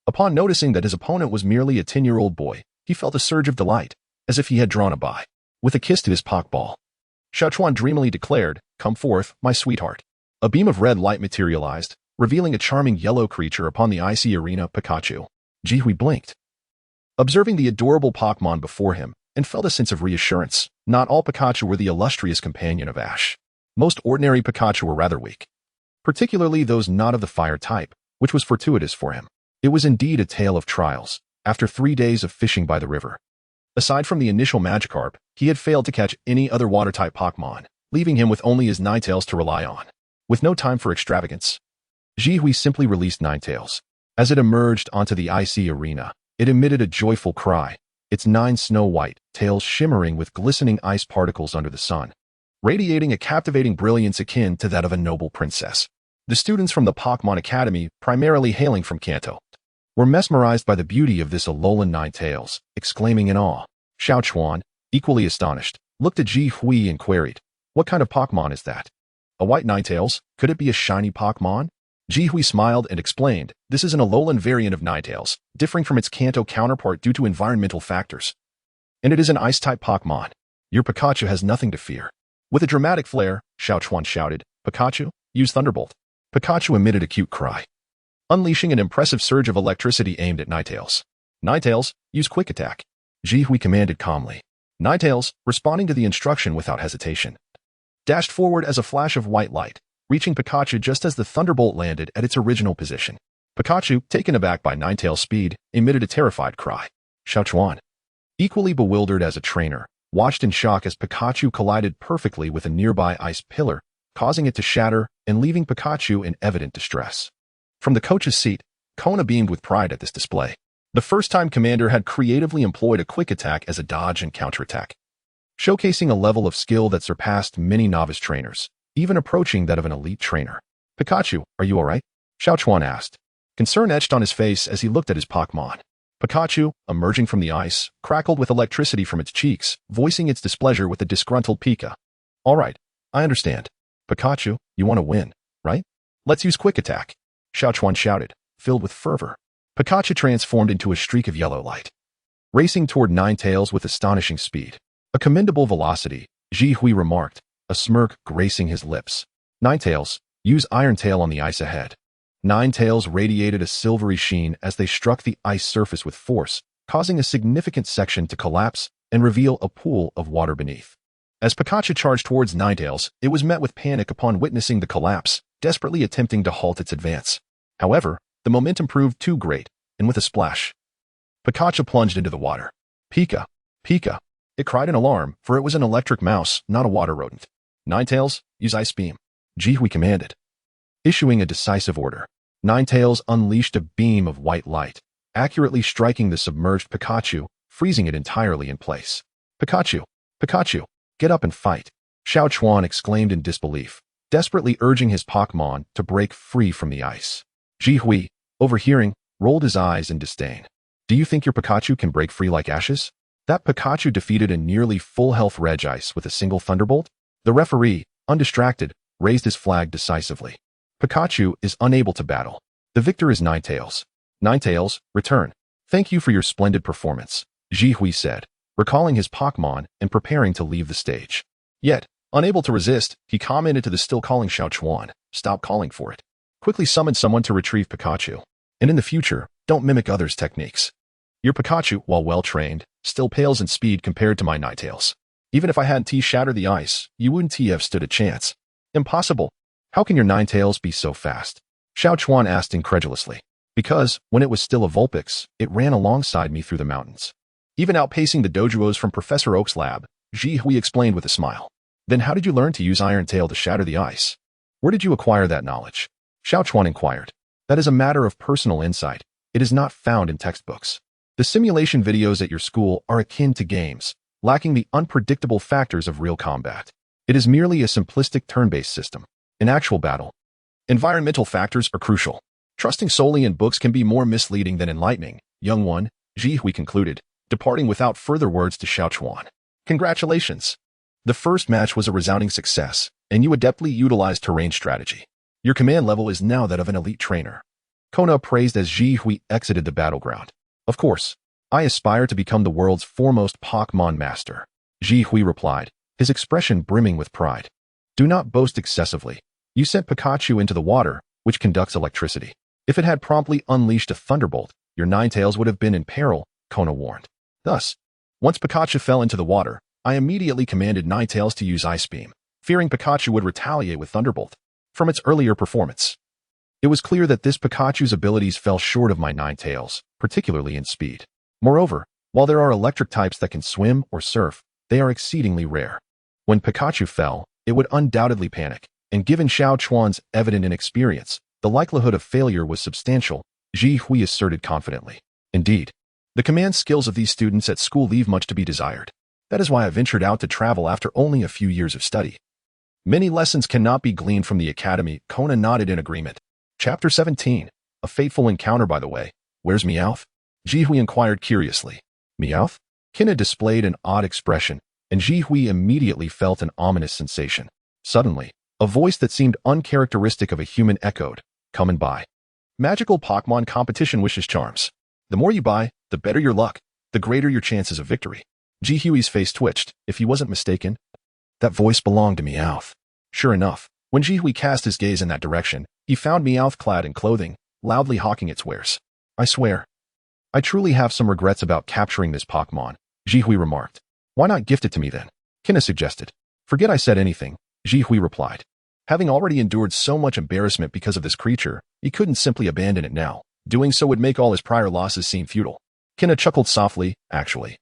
Upon noticing that his opponent was merely a 10-year-old boy, he felt a surge of delight, as if he had drawn a bye. With a kiss to his Pokeball, Xiaochuan dreamily declared, Come forth, my sweetheart. A beam of red light materialized, revealing a charming yellow creature upon the icy arena, Pikachu. Jirhui blinked, observing the adorable Pokémon before him, and felt a sense of reassurance. Not all Pikachu were the illustrious companion of Ash. Most ordinary Pikachu were rather weak, particularly those not of the fire type, which was fortuitous for him. It was indeed a tale of trials, after 3 days of fishing by the river. Aside from the initial Magikarp, he had failed to catch any other water-type Pokémon, leaving him with only his Ninetales to rely on. With no time for extravagance, Jihui simply released Ninetales. As it emerged onto the icy arena, it emitted a joyful cry, its 9 snow-white tails shimmering with glistening ice particles under the sun, radiating a captivating brilliance akin to that of a noble princess. The students from the Pokémon Academy, primarily hailing from Kanto, were mesmerized by the beauty of this Alolan Ninetales, exclaiming in awe. Xiao Chuan, equally astonished, looked at Ji Hui and queried, "What kind of Pokémon is that? A white Ninetales? Could it be a shiny Pokémon?" Ji Hui smiled and explained, "This is an Alolan variant of Ninetales, differing from its Kanto counterpart due to environmental factors. And it is an Ice-type Pokémon. Your Pikachu has nothing to fear." With a dramatic flair, Xiao Chuan shouted, "Pikachu, use Thunderbolt." Pikachu emitted a cute cry, unleashing an impressive surge of electricity aimed at Ninetales. "Ninetales, use Quick Attack." Ji Hui commanded calmly. Ninetales, responding to the instruction without hesitation, dashed forward as a flash of white light, reaching Pikachu just as the Thunderbolt landed at its original position. Pikachu, taken aback by Ninetales' speed, emitted a terrified cry. Xiao Chuan, equally bewildered as a trainer, watched in shock as Pikachu collided perfectly with a nearby ice pillar, causing it to shatter and leaving Pikachu in evident distress. From the coach's seat, Kona beamed with pride at this display. The first-time commander had creatively employed a quick attack as a dodge and counterattack, showcasing a level of skill that surpassed many novice trainers, even approaching that of an elite trainer. "Pikachu, are you alright?" Xiao Chuan asked. Concern etched on his face as he looked at his Pokémon. Pikachu, emerging from the ice, crackled with electricity from its cheeks, voicing its displeasure with a disgruntled Pika. "Alright, I understand. Pikachu, you want to win, right? Let's use Quick Attack," Xiao Chuan shouted, filled with fervor. Pikachu transformed into a streak of yellow light, racing toward Ninetales with astonishing speed. A commendable velocity, Ji Hui remarked, a smirk gracing his lips. "Ninetales, use Iron Tail on the ice ahead." Ninetales radiated a silvery sheen as they struck the ice surface with force, causing a significant section to collapse and reveal a pool of water beneath. As Pikachu charged towards Ninetales, it was met with panic upon witnessing the collapse, desperately attempting to halt its advance. However, the momentum proved too great, and with a splash, Pikachu plunged into the water. "Pika! Pika!" It cried in alarm, for it was an electric mouse, not a water rodent. "Ninetales, use Ice Beam," Ji Hui commanded. Issuing a decisive order, Ninetales unleashed a beam of white light, accurately striking the submerged Pikachu, freezing it entirely in place. "Pikachu! Pikachu! Get up and fight!" Xiao Chuan exclaimed in disbelief, desperately urging his Pokémon to break free from the ice. Ji Hui, overhearing, rolled his eyes in disdain. "Do you think your Pikachu can break free like ashes? That Pikachu defeated a nearly full-health Regice with a single Thunderbolt?" The referee, undistracted, raised his flag decisively. "Pikachu is unable to battle. The victor is Ninetales. Ninetales, return. Thank you for your splendid performance," Ji Hui said, recalling his Pokémon and preparing to leave the stage. Yet, unable to resist, he commented to the still calling Xiao Chuan, "Stop calling for it. Quickly summon someone to retrieve Pikachu. And in the future, don't mimic others' techniques. Your Pikachu, while well-trained, still pales in speed compared to my Ninetales. Even if I had shatter the ice, you wouldn't have stood a chance." "Impossible. How can your Ninetales be so fast?" Xiao Chuan asked incredulously. "Because, when it was still a Vulpix, it ran alongside me through the mountains, even outpacing the Dojuos from Professor Oak's lab," Ji Hui explained with a smile. "Then how did you learn to use Iron Tail to shatter the ice? Where did you acquire that knowledge?" Xiao Chuan inquired. "That is a matter of personal insight. It is not found in textbooks. The simulation videos at your school are akin to games, lacking the unpredictable factors of real combat. It is merely a simplistic turn-based system. In actual battle, environmental factors are crucial. Trusting solely in books can be more misleading than enlightening, young one," Ji Hui concluded, departing without further words to Xiao Chuan. "Congratulations. The first match was a resounding success, and you adeptly utilized terrain strategy. Your command level is now that of an elite trainer." Kona praised as Ji Hui exited the battleground. "Of course, I aspire to become the world's foremost Pokémon master," Ji Hui replied, his expression brimming with pride. "Do not boast excessively. You sent Pikachu into the water, which conducts electricity. If it had promptly unleashed a Thunderbolt, your Ninetales would have been in peril," Kona warned. "Thus, once Pikachu fell into the water, I immediately commanded Ninetales to use Ice Beam, fearing Pikachu would retaliate with Thunderbolt from its earlier performance. It was clear that this Pikachu's abilities fell short of my Ninetales, particularly in speed. Moreover, while there are electric types that can swim or surf, they are exceedingly rare. When Pikachu fell, it would undoubtedly panic, and given Xiao Chuan's evident inexperience, the likelihood of failure was substantial, Ji Hui asserted confidently. Indeed, the command skills of these students at school leave much to be desired. That is why I ventured out to travel after only a few years of study. Many lessons cannot be gleaned from the academy. Kona nodded in agreement. Chapter 17. A fateful encounter, by the way. Where's Meowth? Ji Hui inquired curiously. Meowth? Kina displayed an odd expression, and Ji Hui immediately felt an ominous sensation. Suddenly, a voice that seemed uncharacteristic of a human echoed, "Come by. Magical Pokémon competition wishes charms. The more you buy, the better your luck, the greater your chances of victory." Ji Hui's face twitched. If he wasn't mistaken, that voice belonged to Meowth. Sure enough, when Ji Hui cast his gaze in that direction, he found Meowth clad in clothing, loudly hawking its wares. "I swear, I truly have some regrets about capturing this Pokémon," Ji Hui remarked. "Why not gift it to me then?" Kina suggested. "Forget I said anything," Ji Hui replied. Having already endured so much embarrassment because of this creature, he couldn't simply abandon it now. Doing so would make all his prior losses seem futile. Kina chuckled softly. "Actually,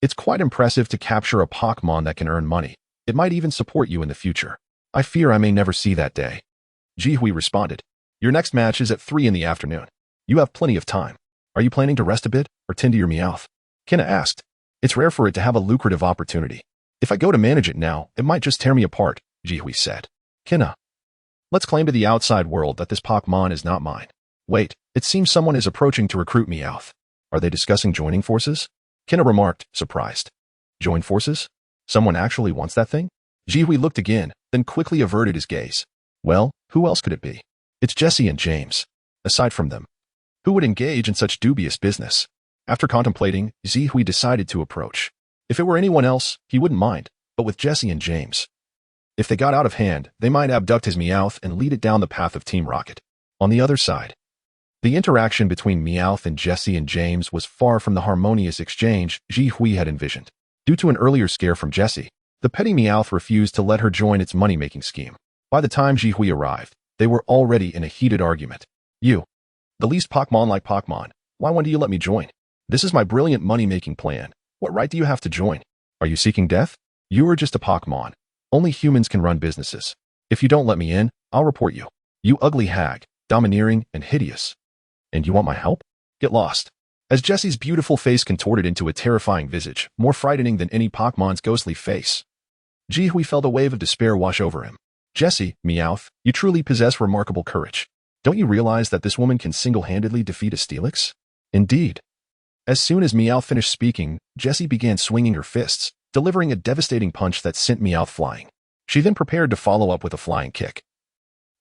it's quite impressive to capture a Pokémon that can earn money. It might even support you in the future. I fear I may never see that day." Ji Hui responded. "Your next match is at 3 in the afternoon. You have plenty of time. Are you planning to rest a bit or tend to your Meowth?" Kina asked. "It's rare for it to have a lucrative opportunity. If I go to manage it now, it might just tear me apart," Ji Hui said. "Kina, let's claim to the outside world that this Pokémon is not mine. Wait, it seems someone is approaching to recruit Meowth. Are they discussing joining forces?" Kina remarked, surprised. "Join forces? Someone actually wants that thing?" Ji Hui looked again, then quickly averted his gaze. "Well, who else could it be? It's Jesse and James. Aside from them, who would engage in such dubious business?" After contemplating, Ji Hui decided to approach. If it were anyone else, he wouldn't mind, but with Jesse and James, if they got out of hand, they might abduct his Meowth and lead it down the path of Team Rocket. On the other side, the interaction between Meowth and Jesse and James was far from the harmonious exchange Ji Hui had envisioned. Due to an earlier scare from Jesse, the petty Meowth refused to let her join its money-making scheme. By the time Ji Hui arrived, they were already in a heated argument. "You, the least Pokémon-like Pokémon, why won't you let me join? This is my brilliant money-making plan. What right do you have to join? Are you seeking death? You are just a Pokémon. Only humans can run businesses. If you don't let me in, I'll report you. You ugly hag, domineering and hideous. And you want my help? Get lost." As Jesse's beautiful face contorted into a terrifying visage, more frightening than any Pokémon's ghostly face, Ji Hui felt a wave of despair wash over him. "Jesse, Meowth, you truly possess remarkable courage. Don't you realize that this woman can single-handedly defeat a Steelix?" Indeed. As soon as Meowth finished speaking, Jessie began swinging her fists, delivering a devastating punch that sent Meowth flying. She then prepared to follow up with a flying kick.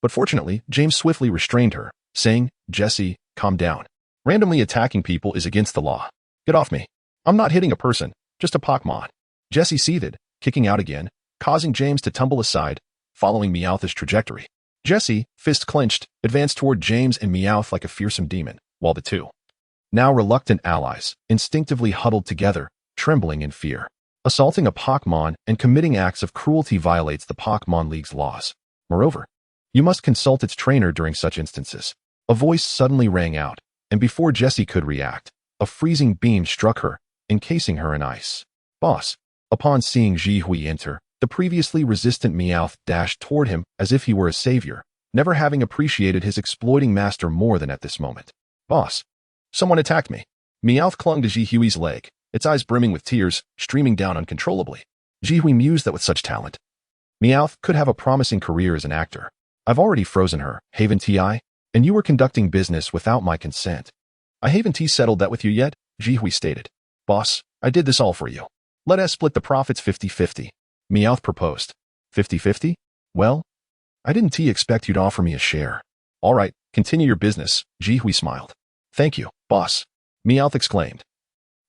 But fortunately, James swiftly restrained her, saying, "Jessie, calm down. Randomly attacking people is against the law. Get off me. I'm not hitting a person, just a Pokémon." Jessie seethed, kicking out again, causing James to tumble aside, following Meowth's trajectory. Jessie, fist clenched, advanced toward James and Meowth like a fearsome demon, while the two, now reluctant allies, instinctively huddled together, trembling in fear. Assaulting a Pokémon and committing acts of cruelty violates the Pokémon League's laws. Moreover, you must consult its trainer during such instances. A voice suddenly rang out, and before Jessie could react, a freezing beam struck her, encasing her in ice. "Boss." Upon seeing Ji Hui enter, the previously resistant Meowth dashed toward him as if he were a savior, never having appreciated his exploiting master more than at this moment. "Boss, someone attacked me." Meowth clung to Ji Hui's leg, its eyes brimming with tears, streaming down uncontrollably. Ji Hui mused that with such talent, Meowth could have a promising career as an actor. "I've already frozen her, Haven Ti, and you were conducting business without my consent. I haven't settled that with you yet," Ji Hui stated. "Boss, I did this all for you. Let us split the profits 50-50. Meowth proposed. 50-50? Well, I didn't expect you'd offer me a share. "All right, continue your business," Ji Hui smiled. "Thank you, boss," Meowth exclaimed.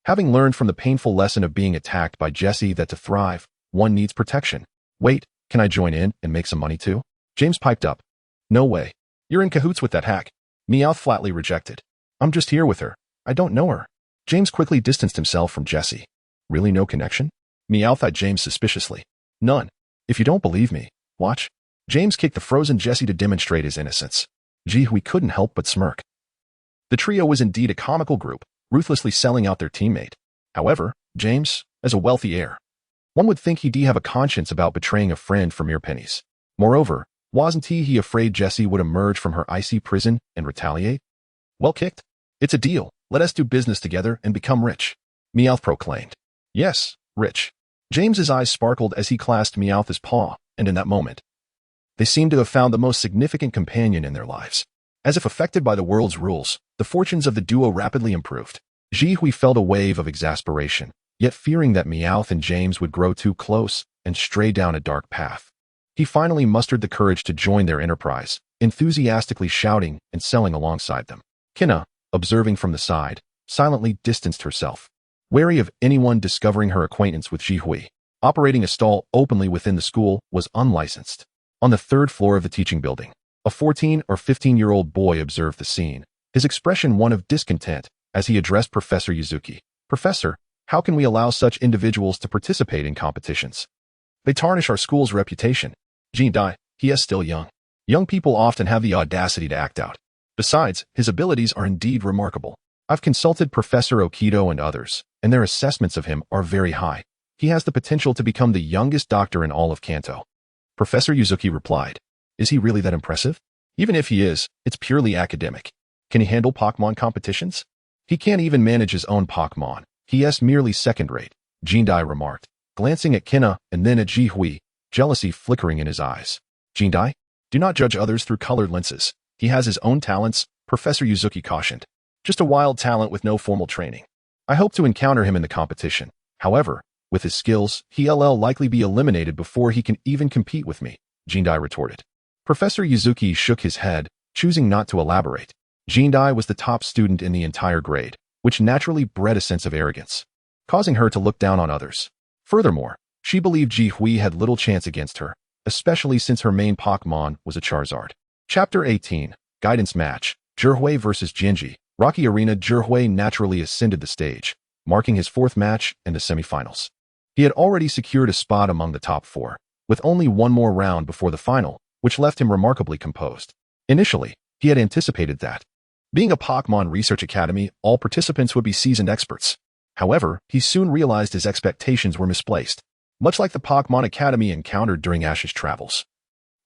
Having learned from the painful lesson of being attacked by Jessie that to thrive, one needs protection. "Wait, can I join in and make some money too?" James piped up. "No way. You're in cahoots with that hack," Meowth flatly rejected. "I'm just here with her. I don't know her." James quickly distanced himself from Jessie. "Really no connection?" Meowth eyed James suspiciously. "None. If you don't believe me, Watch. James kicked the frozen Jessie to demonstrate his innocence. Jihui couldn't help but smirk. The trio was indeed a comical group, ruthlessly selling out their teammate. However, James, as a wealthy heir, one would think he'd have a conscience about betraying a friend for mere pennies. Moreover, wasn't he afraid Jessie would emerge from her icy prison and retaliate? Well kicked. It's a deal. Let us do business together and become rich. Meowth proclaimed. Yes, rich. James's eyes sparkled as he clasped Meowth's paw, and in that moment, they seemed to have found the most significant companion in their lives. As if affected by the world's rules, the fortunes of the duo rapidly improved. Jihui felt a wave of exasperation, yet fearing that Meowth and James would grow too close and stray down a dark path. He finally mustered the courage to join their enterprise, enthusiastically shouting and selling alongside them. Kinna, observing from the side, silently distanced herself, wary of anyone discovering her acquaintance with Jihui. Operating a stall openly within the school was unlicensed. On the third floor of the teaching building, a 14 or 15-year-old boy observed the scene, his expression one of discontent as he addressed Professor Yuzuki. Professor, how can we allow such individuals to participate in competitions? They tarnish our school's reputation. Jin-dai, he is still young. Young people often have the audacity to act out. Besides, his abilities are indeed remarkable. I've consulted Professor Okido and others, and their assessments of him are very high. He has the potential to become the youngest doctor in all of Kanto. Professor Yuzuki replied. Is he really that impressive? Even if he is, it's purely academic. Can he handle Pokémon competitions? He can't even manage his own Pokémon. He is merely second-rate, Jin-dai remarked, glancing at Kinna and then at Jihui, jealousy flickering in his eyes. Jin-dai, do not judge others through colored lenses. He has his own talents, Professor Yuzuki cautioned. Just a wild talent with no formal training. I hope to encounter him in the competition. However, with his skills, he'll likely be eliminated before he can even compete with me, Jin-dai retorted. Professor Yuzuki shook his head, choosing not to elaborate. Jin-dai was the top student in the entire grade, which naturally bred a sense of arrogance, causing her to look down on others. Furthermore, she believed Jihui had little chance against her, especially since her main Pokémon was a Charizard. Chapter 18, Guidance Match, Zhihui vs. Genji. Rocky Arena. Zhihui naturally ascended the stage, marking his fourth match in the semifinals. He had already secured a spot among the top four, with only one more round before the final, which left him remarkably composed. Initially, he had anticipated that, being a Pokémon Research Academy, all participants would be seasoned experts. However, he soon realized his expectations were misplaced. Much like the Pokémon Academy encountered during Ash's travels,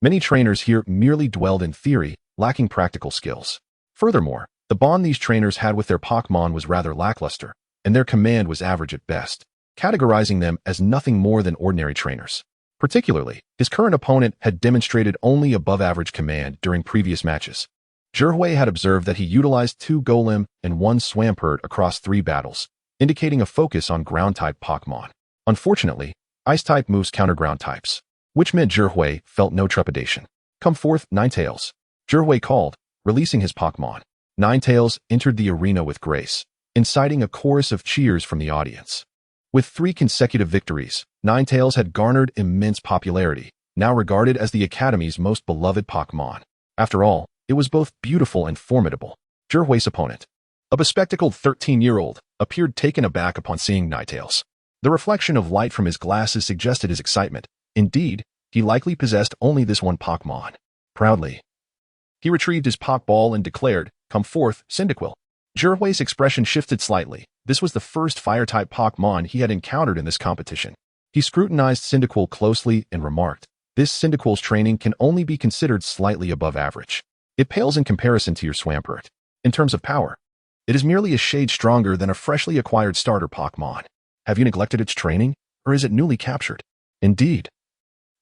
many trainers here merely dwelled in theory, lacking practical skills. Furthermore, the bond these trainers had with their Pokémon was rather lackluster, and their command was average at best, categorizing them as nothing more than ordinary trainers. Particularly, his current opponent had demonstrated only above-average command during previous matches. Zhihui had observed that he utilized 2 Golem and 1 Swampert across 3 battles, indicating a focus on ground-type Pokémon. Unfortunately, Ice-type moves counter ground types, which meant Zhihui felt no trepidation. Come forth, Ninetales. Zhihui called, releasing his Pokémon. Ninetales entered the arena with grace, inciting a chorus of cheers from the audience. With 3 consecutive victories, Ninetales had garnered immense popularity, now regarded as the Academy's most beloved Pokémon. After all, it was both beautiful and formidable. Zhihui's opponent, a bespectacled 13-year-old, appeared taken aback upon seeing Ninetales. The reflection of light from his glasses suggested his excitement. Indeed, he likely possessed only this one Pokémon. Proudly, he retrieved his Pokeball and declared, "Come forth, Cyndaquil." Zhihui's expression shifted slightly. This was the first Fire-type Pokémon he had encountered in this competition. He scrutinized Cyndaquil closely and remarked, "This Cyndaquil's training can only be considered slightly above average. It pales in comparison to your Swampert. In terms of power, it is merely a shade stronger than a freshly acquired starter Pokémon. Have you neglected its training, or is it newly captured?" "Indeed.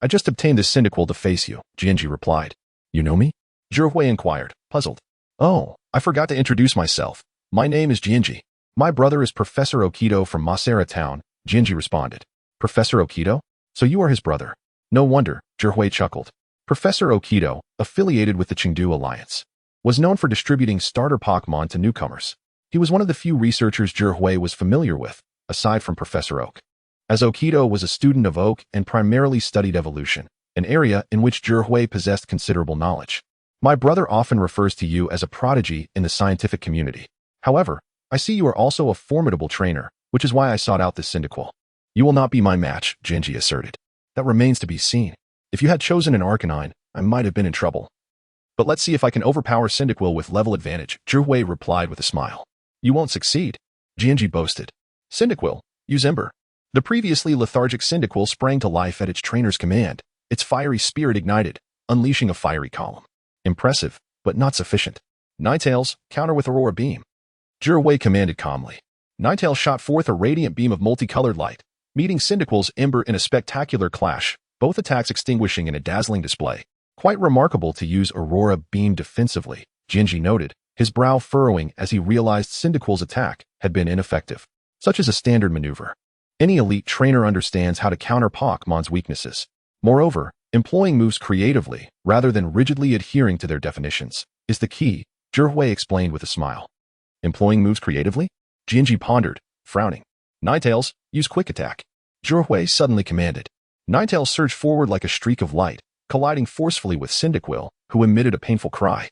I just obtained this Cyndaquil to face you," Genji replied. "You know me?" Zhihui inquired, puzzled. "Oh, I forgot to introduce myself. My name is Genji. My brother is Professor Okido from Masera Town," Genji responded. "Professor Okido? So you are his brother." "No wonder," Zhihui chuckled. Professor Okido, affiliated with the Chengdu Alliance, was known for distributing starter Pokémon to newcomers. He was one of the few researchers Zhihui was familiar with, aside from Professor Oak, as Okido was a student of Oak and primarily studied evolution, an area in which Zhihui possessed considerable knowledge. "My brother often refers to you as a prodigy in the scientific community. However, I see you are also a formidable trainer, which is why I sought out this Cyndaquil." "You will not be my match," Genji asserted. "That remains to be seen." If you had chosen an Arcanine, I might have been in trouble. But let's see if I can overpower Cyndaquil with level advantage, Zhihui replied with a smile. You won't succeed, Jianji boasted. Cyndaquil, use Ember. The previously lethargic Cyndaquil sprang to life at its trainer's command. Its fiery spirit ignited, unleashing a fiery column. Impressive, but not sufficient. Ninetales, counter with Aurora Beam. Zhihui commanded calmly. Ninetales shot forth a radiant beam of multicolored light, meeting Cyndaquil's Ember in a spectacular clash, both attacks extinguishing in a dazzling display. Quite remarkable to use Aurora Beam defensively, Jinji noted, his brow furrowing as he realized Cyndaquil's attack had been ineffective. Such is a standard maneuver. Any elite trainer understands how to counter Pokémon's weaknesses. Moreover, employing moves creatively, rather than rigidly adhering to their definitions, is the key, Zhihui explained with a smile. Employing moves creatively? Jinji pondered, frowning. Ninetales, use Quick Attack. Zhihui suddenly commanded. Ninetales surged forward like a streak of light, colliding forcefully with Cyndaquil, who emitted a painful cry.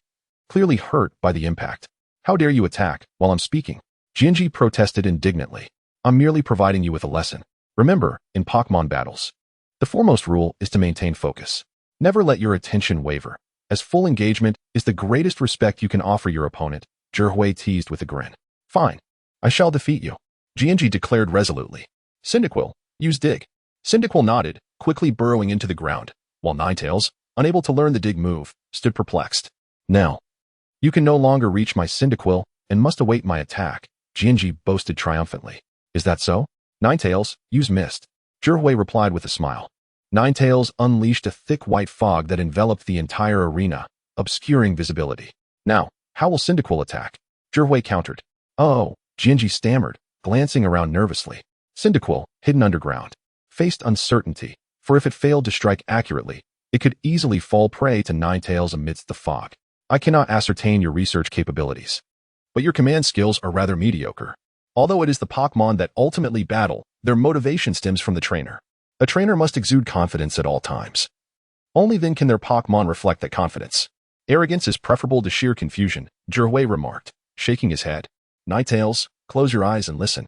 Clearly hurt by the impact. How dare you attack while I'm speaking? Jinji protested indignantly. I'm merely providing you with a lesson. Remember, in Pokémon battles, the foremost rule is to maintain focus. Never let your attention waver, as full engagement is the greatest respect you can offer your opponent, Zhihui teased with a grin. Fine. I shall defeat you, Jianji declared resolutely. Cyndaquil, use Dig. Cyndaquil nodded, quickly burrowing into the ground, while Ninetales, unable to learn the Dig move, stood perplexed. Now, you can no longer reach my Cyndaquil and must await my attack, Jianji boasted triumphantly. Is that so? Ninetales, use Mist. Zhihui replied with a smile. Ninetales unleashed a thick white fog that enveloped the entire arena, obscuring visibility. Now, how will Cyndaquil attack? Zhihui countered. Oh, Jinji stammered, glancing around nervously. Cyndaquil, hidden underground, faced uncertainty, for if it failed to strike accurately, it could easily fall prey to Ninetales amidst the fog. I cannot ascertain your research capabilities, but your command skills are rather mediocre. Although it is the Pokémon that ultimately battle, their motivation stems from the trainer. A trainer must exude confidence at all times. Only then can their Pokémon reflect that confidence. Arrogance is preferable to sheer confusion, Zhihui remarked, shaking his head. Ninetales, close your eyes and listen.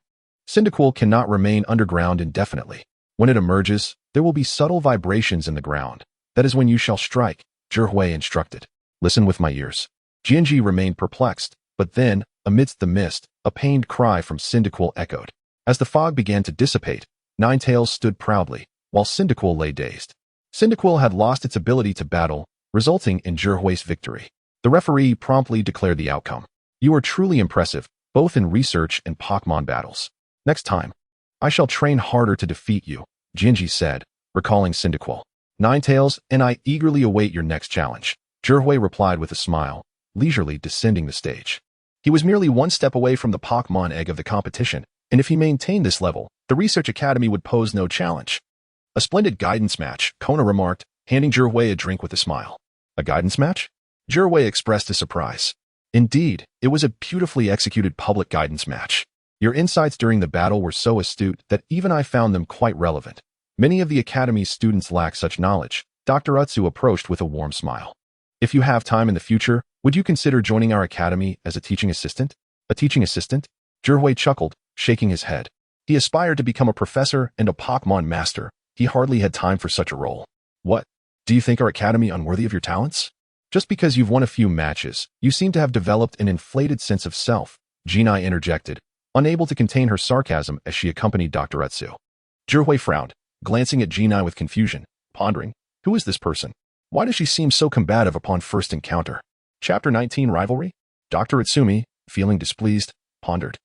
Cyndaquil cannot remain underground indefinitely. When it emerges, there will be subtle vibrations in the ground. That is when you shall strike, Zhihui instructed. Listen with my ears. Jianji remained perplexed, but then, amidst the mist, a pained cry from Cyndaquil echoed. As the fog began to dissipate, Ninetales stood proudly, while Cyndaquil lay dazed. Cyndaquil had lost its ability to battle, resulting in Zhihui's victory. The referee promptly declared the outcome. You are truly impressive, both in research and Pokémon battles. Next time, I shall train harder to defeat you, Jinji said, recalling Cyndaquil. Ninetales and I eagerly await your next challenge, Zhihui replied with a smile, leisurely descending the stage. He was merely one step away from the Pokémon egg of the competition, and if he maintained this level, the Research Academy would pose no challenge. A splendid guidance match, Kona remarked, handing Zhihui a drink with a smile. A guidance match? Zhihui expressed his surprise. Indeed, it was a beautifully executed public guidance match. Your insights during the battle were so astute that even I found them quite relevant. Many of the Academy's students lack such knowledge, Dr. Utsu approached with a warm smile. If you have time in the future, would you consider joining our academy as a teaching assistant? A teaching assistant? Zhihui chuckled, shaking his head. He aspired to become a professor and a Pokémon master. He hardly had time for such a role. What? Do you think our academy unworthy of your talents? Just because you've won a few matches, you seem to have developed an inflated sense of self, Jinai interjected, unable to contain her sarcasm as she accompanied Dr. Utsu. Zhihui frowned, glancing at Jinai with confusion, pondering, who is this person? Why does she seem so combative upon first encounter? Chapter 19 Rivalry? Dr. Utsumi, feeling displeased, pondered.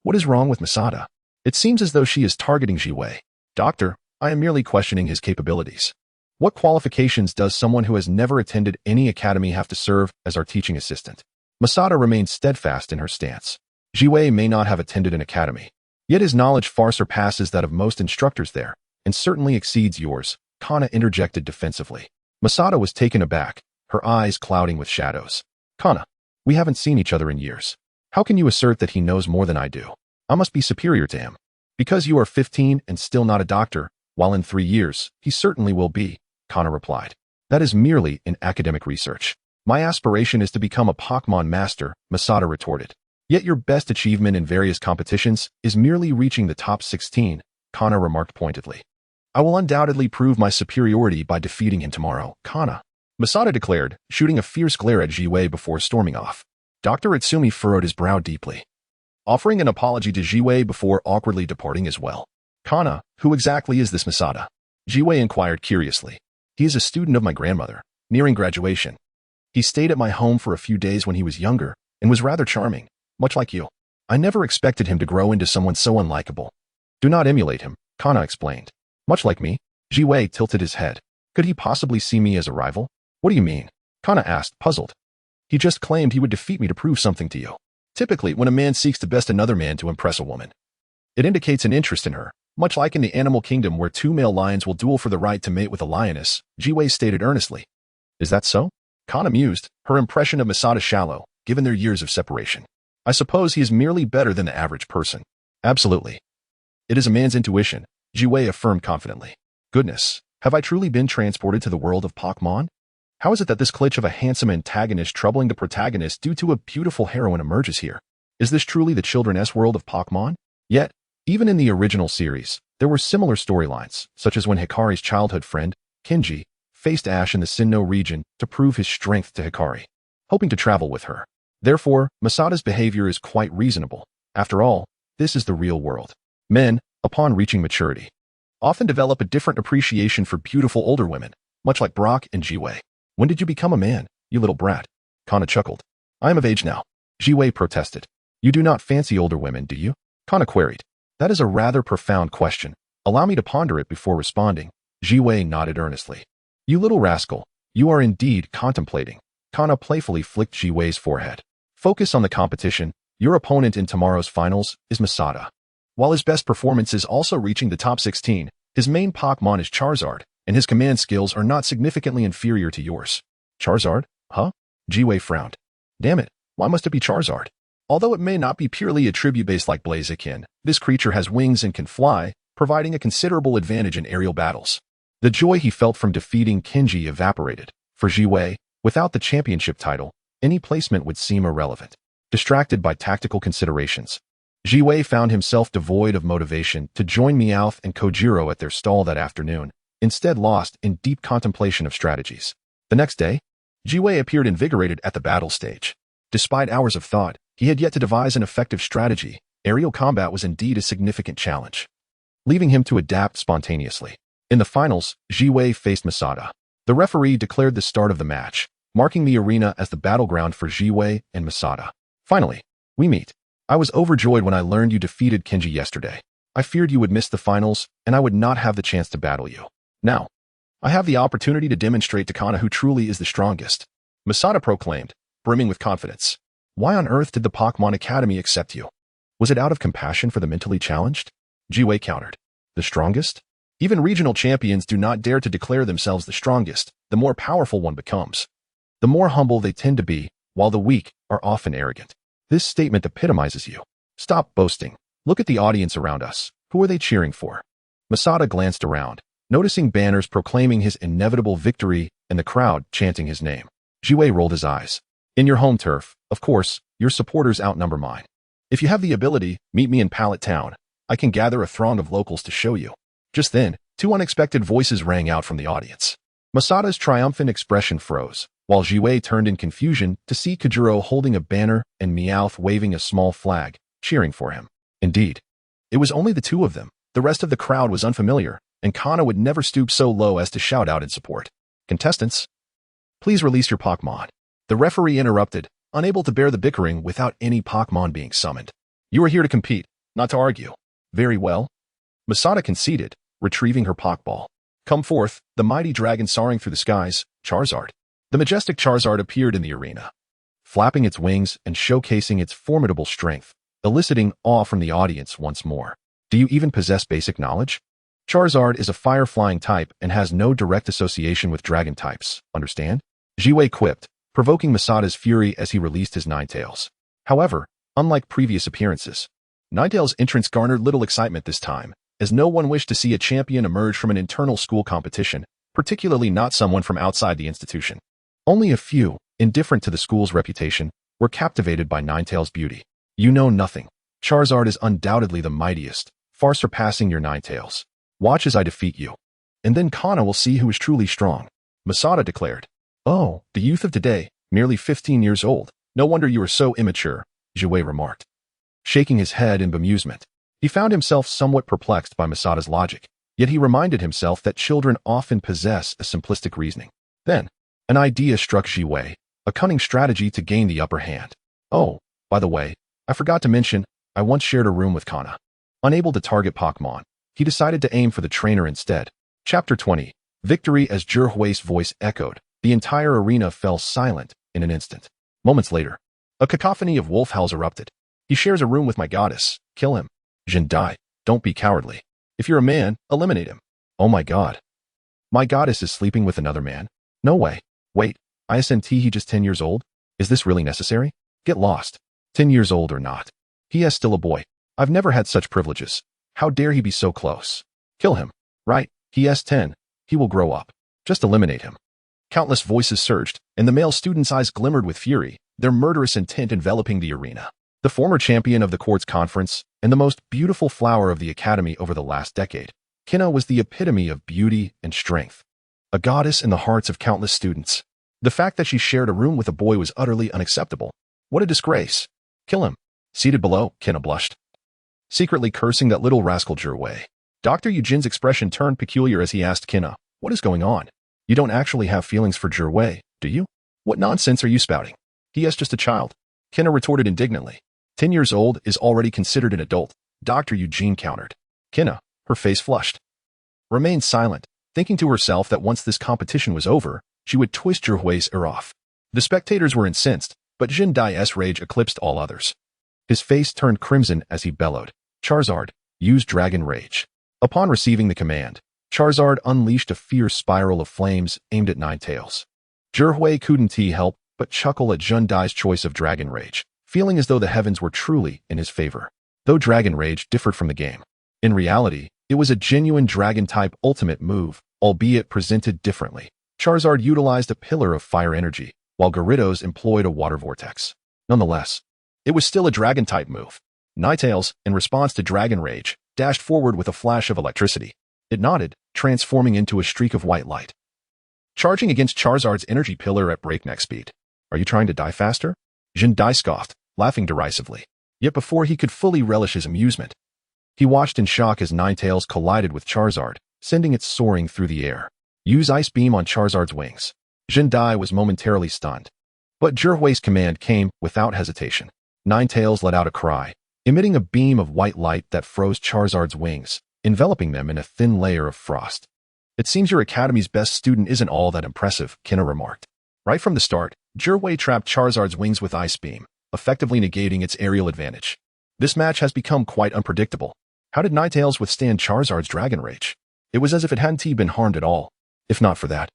What is wrong with Masada? It seems as though she is targeting Zhihui. Doctor, I am merely questioning his capabilities. What qualifications does someone who has never attended any academy have to serve as our teaching assistant? Masada remained steadfast in her stance. Zhihui may not have attended an academy, yet his knowledge far surpasses that of most instructors there, and certainly exceeds yours, Kana interjected defensively. Masada was taken aback, her eyes clouding with shadows. Kana, we haven't seen each other in years. How can you assert that he knows more than I do? I must be superior to him. Because you are 15 and still not a doctor, while in 3 years, he certainly will be, Kana replied. That is merely in academic research. My aspiration is to become a Pokémon master, Masada retorted. Yet your best achievement in various competitions is merely reaching the top 16, Kana remarked pointedly. I will undoubtedly prove my superiority by defeating him tomorrow, Kana. Masada declared, shooting a fierce glare at Jiwei before storming off. Dr. Itsumi furrowed his brow deeply, offering an apology to Jiwei before awkwardly departing as well. Kana, who exactly is this Masada? Jiwei inquired curiously. He is a student of my grandmother, nearing graduation. He stayed at my home for a few days when he was younger and was rather charming, much like you. I never expected him to grow into someone so unlikable. Do not emulate him, Kana explained. Much like me? Jiwei tilted his head. Could he possibly see me as a rival? What do you mean? Kana asked, puzzled. He just claimed he would defeat me to prove something to you. Typically, when a man seeks to best another man to impress a woman, it indicates an interest in her, much like in the animal kingdom where two male lions will duel for the right to mate with a lioness, Jiwei stated earnestly. Is that so? Kana mused, her impression of Masada shallow, given their years of separation. I suppose he is merely better than the average person. Absolutely. It is a man's intuition, Jiwei affirmed confidently. Goodness, have I truly been transported to the world of Pokémon? How is it that this glitch of a handsome antagonist troubling the protagonist due to a beautiful heroine emerges here? Is this truly the children's world of Pokémon? Yet, even in the original series, there were similar storylines, such as when Hikari's childhood friend, Kenji, faced Ash in the Sinnoh region to prove his strength to Hikari, hoping to travel with her. Therefore, Masada's behavior is quite reasonable. After all, this is the real world. Men, upon reaching maturity, often develop a different appreciation for beautiful older women, much like Brock and Jiwei. When did you become a man, you little brat? Kana chuckled. I am of age now. Jiwei protested. You do not fancy older women, do you? Kana queried. That is a rather profound question. Allow me to ponder it before responding. Jiwei nodded earnestly. You little rascal, you are indeed contemplating. Kana playfully flicked Jiwei's forehead. Focus on the competition. Your opponent in tomorrow's finals is Masada. While his best performance is also reaching the top 16, his main Pokémon is Charizard, and his command skills are not significantly inferior to yours. Charizard? Huh? Jiwei frowned. Damn it, why must it be Charizard? Although it may not be purely attribute-based like Blaziken, this creature has wings and can fly, providing a considerable advantage in aerial battles. The joy he felt from defeating Kenji evaporated. For Jiwei, without the championship title, any placement would seem irrelevant. Distracted by tactical considerations, Jiwei found himself devoid of motivation to join Meowth and Kojiro at their stall that afternoon, instead lost in deep contemplation of strategies. The next day, Jiwei appeared invigorated at the battle stage. Despite hours of thought, he had yet to devise an effective strategy. Aerial combat was indeed a significant challenge, leaving him to adapt spontaneously. In the finals, Jiwei faced Masada. The referee declared the start of the match, marking the arena as the battleground for Jiwei and Masada. Finally, we meet. I was overjoyed when I learned you defeated Kenji yesterday. I feared you would miss the finals, and I would not have the chance to battle you. Now, I have the opportunity to demonstrate to Kana who truly is the strongest. Masada proclaimed, brimming with confidence. Why on earth did the Pokémon Academy accept you? Was it out of compassion for the mentally challenged? Jiwei countered. The strongest? Even regional champions do not dare to declare themselves the strongest. The more powerful one becomes, the more humble they tend to be, while the weak are often arrogant. This statement epitomizes you. Stop boasting. Look at the audience around us. Who are they cheering for? Masada glanced around, noticing banners proclaiming his inevitable victory and the crowd chanting his name. Jiwei rolled his eyes. In your home turf, of course, your supporters outnumber mine. If you have the ability, meet me in Pallet Town. I can gather a throng of locals to show you. Just then, two unexpected voices rang out from the audience. Masada's triumphant expression froze, while Jiwei turned in confusion to see Kojiro holding a banner and Meowth waving a small flag, cheering for him. Indeed, it was only the two of them. The rest of the crowd was unfamiliar, and Kana would never stoop so low as to shout out in support. Contestants, please release your Pokémon. The referee interrupted, unable to bear the bickering without any Pokémon being summoned. You are here to compete, not to argue. Very well. Masada conceded, retrieving her Pokeball. Come forth, the mighty dragon soaring through the skies, Charizard. The majestic Charizard appeared in the arena, flapping its wings and showcasing its formidable strength, eliciting awe from the audience once more. Do you even possess basic knowledge? Charizard is a fire-flying type and has no direct association with dragon types, understand? Jiwei quipped, provoking Masada's fury as he released his Ninetales. However, unlike previous appearances, Ninetales' entrance garnered little excitement this time, as no one wished to see a champion emerge from an internal school competition, particularly not someone from outside the institution. Only a few, indifferent to the school's reputation, were captivated by Ninetales' beauty. You know nothing. Charizard is undoubtedly the mightiest, far surpassing your Ninetales. Watch as I defeat you. and then Kana will see who is truly strong, Masada declared. Oh, the youth of today, merely 15 years old. No wonder you are so immature, Jouet remarked, shaking his head in bemusement. He found himself somewhat perplexed by Masada's logic, yet he reminded himself that children often possess a simplistic reasoning. Then, an idea struck Jouet, a cunning strategy to gain the upper hand. Oh, by the way, I forgot to mention, I once shared a room with Kana. Unable to target Pokémon, he decided to aim for the trainer instead. Chapter 20. Victory. As Jouet's voice echoed, the entire arena fell silent in an instant. Moments later, a cacophony of wolf howls erupted. He shares a room with my goddess. Kill him. Jin Dai, don't be cowardly. If you're a man, eliminate him. Oh my god. My goddess is sleeping with another man? No way. Wait, isn't he just 10 years old? Is this really necessary? Get lost. 10 years old or not. He is still a boy. I've never had such privileges. How dare he be so close? Kill him. Right, he is 10. He will grow up. Just eliminate him. Countless voices surged, and the male students' eyes glimmered with fury, their murderous intent enveloping the arena. The former champion of the court's conference, and the most beautiful flower of the academy over the last decade, Kina was the epitome of beauty and strength. A goddess in the hearts of countless students. The fact that she shared a room with a boy was utterly unacceptable. What a disgrace. Kill him. Seated below, Kina blushed, secretly cursing that little rascal Jouet. Dr. Eugene's expression turned peculiar as he asked Kina, what is going on? You don't actually have feelings for Jouet, do you? What nonsense are you spouting? He is just a child. Kina retorted indignantly. 10 years old is already considered an adult, Dr. Eugene countered. Kina, her face flushed, remained silent, thinking to herself that once this competition was over, she would twist Jouet's ear off. The spectators were incensed, but Jin Dai's rage eclipsed all others. His face turned crimson as he bellowed, Charizard, use Dragon Rage. Upon receiving the command, Charizard unleashed a fierce spiral of flames aimed at Ninetales. Jouet couldn't help but chuckle at Jin Dai's choice of Dragon Rage, feeling as though the heavens were truly in his favor. Though Dragon Rage differed from the game, in reality, it was a genuine Dragon-type ultimate move, albeit presented differently. Charizard utilized a pillar of fire energy, while Gyarados employed a water vortex. Nonetheless, it was still a Dragon-type move. Ninetales, in response to Dragon Rage, dashed forward with a flash of electricity. It nodded, transforming into a streak of white light, charging against Charizard's energy pillar at breakneck speed. Are you trying to die faster? Jin Dai scoffed, laughing derisively. Yet before he could fully relish his amusement, he watched in shock as Ninetales collided with Charizard, sending it soaring through the air. Use Ice Beam on Charizard's wings. Jin Dai was momentarily stunned, but Jouet's command came without hesitation. Ninetales let out a cry, emitting a beam of white light that froze Charizard's wings, enveloping them in a thin layer of frost. It seems your academy's best student isn't all that impressive, Kina remarked. Right from the start, Jouet trapped Charizard's wings with Ice Beam, effectively negating its aerial advantage. This match has become quite unpredictable. How did Ninetales withstand Charizard's Dragon Rage? It was as if it hadn't been harmed at all. If not for that,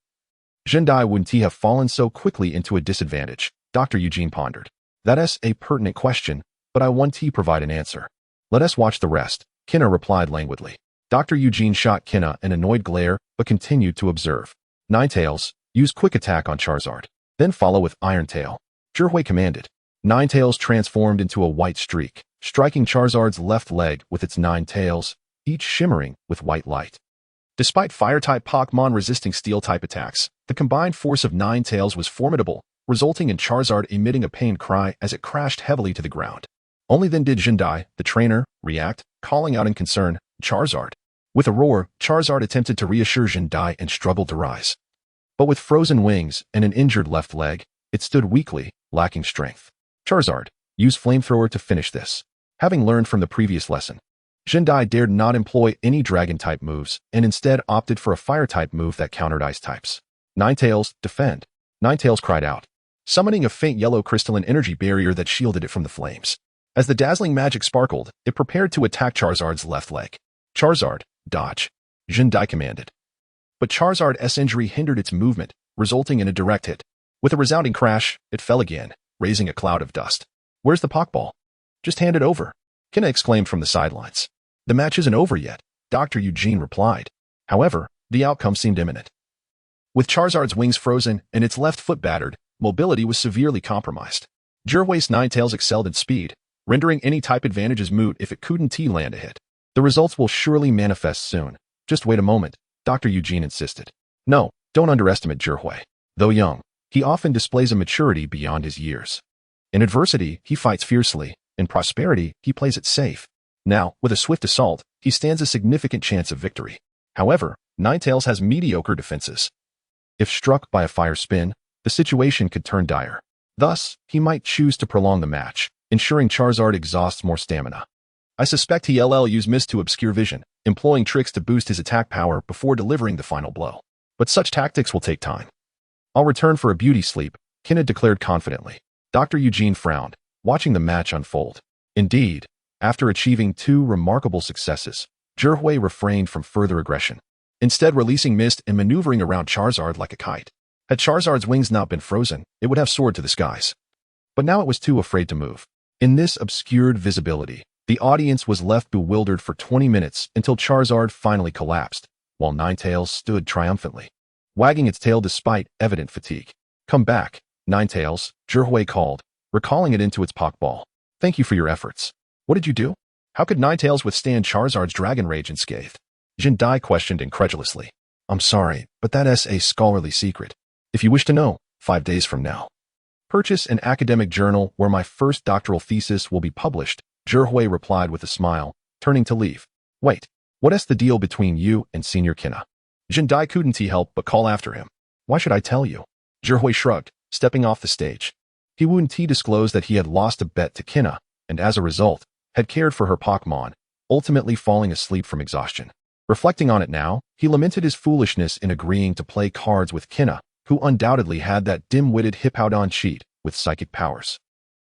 Jin Dai wouldn't have fallen so quickly into a disadvantage, Dr. Eugene pondered. That is a pertinent question, but I want to provide an answer. Let us watch the rest, Kina replied languidly. Dr. Eugene shot Kina an annoyed glare, but continued to observe. Ninetales, use Quick Attack on Charizard, then follow with Iron Tail. Jouet commanded. Ninetales transformed into a white streak, striking Charizard's left leg with its 9 tails, each shimmering with white light. Despite Fire-type Pokémon resisting Steel-type attacks, the combined force of Ninetales was formidable, resulting in Charizard emitting a pained cry as it crashed heavily to the ground. Only then did Jin Dai, the trainer, react, calling out in concern, Charizard. With a roar, Charizard attempted to reassure Jin Dai and struggled to rise. But with frozen wings and an injured left leg, it stood weakly, lacking strength. Charizard, use Flamethrower to finish this. Having learned from the previous lesson, Jin Dai dared not employ any Dragon-type moves and instead opted for a Fire-type move that countered Ice types. Ninetales, defend. Ninetales cried out, summoning a faint yellow crystalline energy barrier that shielded it from the flames. As the dazzling magic sparkled, it prepared to attack Charizard's left leg. Charizard, dodge. Jin Dai commanded. But Charizard's injury hindered its movement, resulting in a direct hit. With a resounding crash, it fell again, raising a cloud of dust. Where's the Pokeball? Just hand it over, Kina exclaimed from the sidelines. The match isn't over yet, Dr. Eugene replied. However, the outcome seemed imminent. With Charizard's wings frozen and its left foot battered, mobility was severely compromised. Jouet's Ninetales excelled in speed, rendering any type advantages moot if it couldn't land a hit. The results will surely manifest soon. Just wait a moment, Dr. Eugene insisted. No, don't underestimate Zhihui. Though young, he often displays a maturity beyond his years. In adversity, he fights fiercely. In prosperity, he plays it safe. Now, with a swift assault, he stands a significant chance of victory. However, Ninetales has mediocre defenses. If struck by a fire spin, the situation could turn dire. Thus, he might choose to prolong the match, ensuring Charizard exhausts more stamina. I suspect he'll use Mist to obscure vision, employing tricks to boost his attack power before delivering the final blow. But such tactics will take time. I'll return for a beauty sleep, Kinna declared confidently. Dr. Eugene frowned, watching the match unfold. Indeed, after achieving 2 remarkable successes, Zhihui refrained from further aggression, instead releasing Mist and maneuvering around Charizard like a kite. Had Charizard's wings not been frozen, it would have soared to the skies. But now it was too afraid to move. In this obscured visibility, the audience was left bewildered for 20 minutes until Charizard finally collapsed, while Ninetales stood triumphantly, wagging its tail despite evident fatigue. Come back, Ninetales, Zhihui called, recalling it into its Pokeball. Thank you for your efforts. What did you do? How could Ninetales withstand Charizard's Dragon Rage unscathed? Jindai questioned incredulously. I'm sorry, but that's a scholarly secret. If you wish to know, 5 days from now. Purchase an academic journal where my first doctoral thesis will be published, Zhihui replied with a smile, turning to leave. Wait, what's the deal between you and Senior Kinna? Jindai couldn't help but call after him. Why should I tell you? Zhihui shrugged, stepping off the stage. He wouldn't disclose that he had lost a bet to Kinna, and as a result, had cared for her Pokémon, ultimately falling asleep from exhaustion. Reflecting on it now, he lamented his foolishness in agreeing to play cards with Kinna, who undoubtedly had that dim-witted Hippowdon cheat with psychic powers.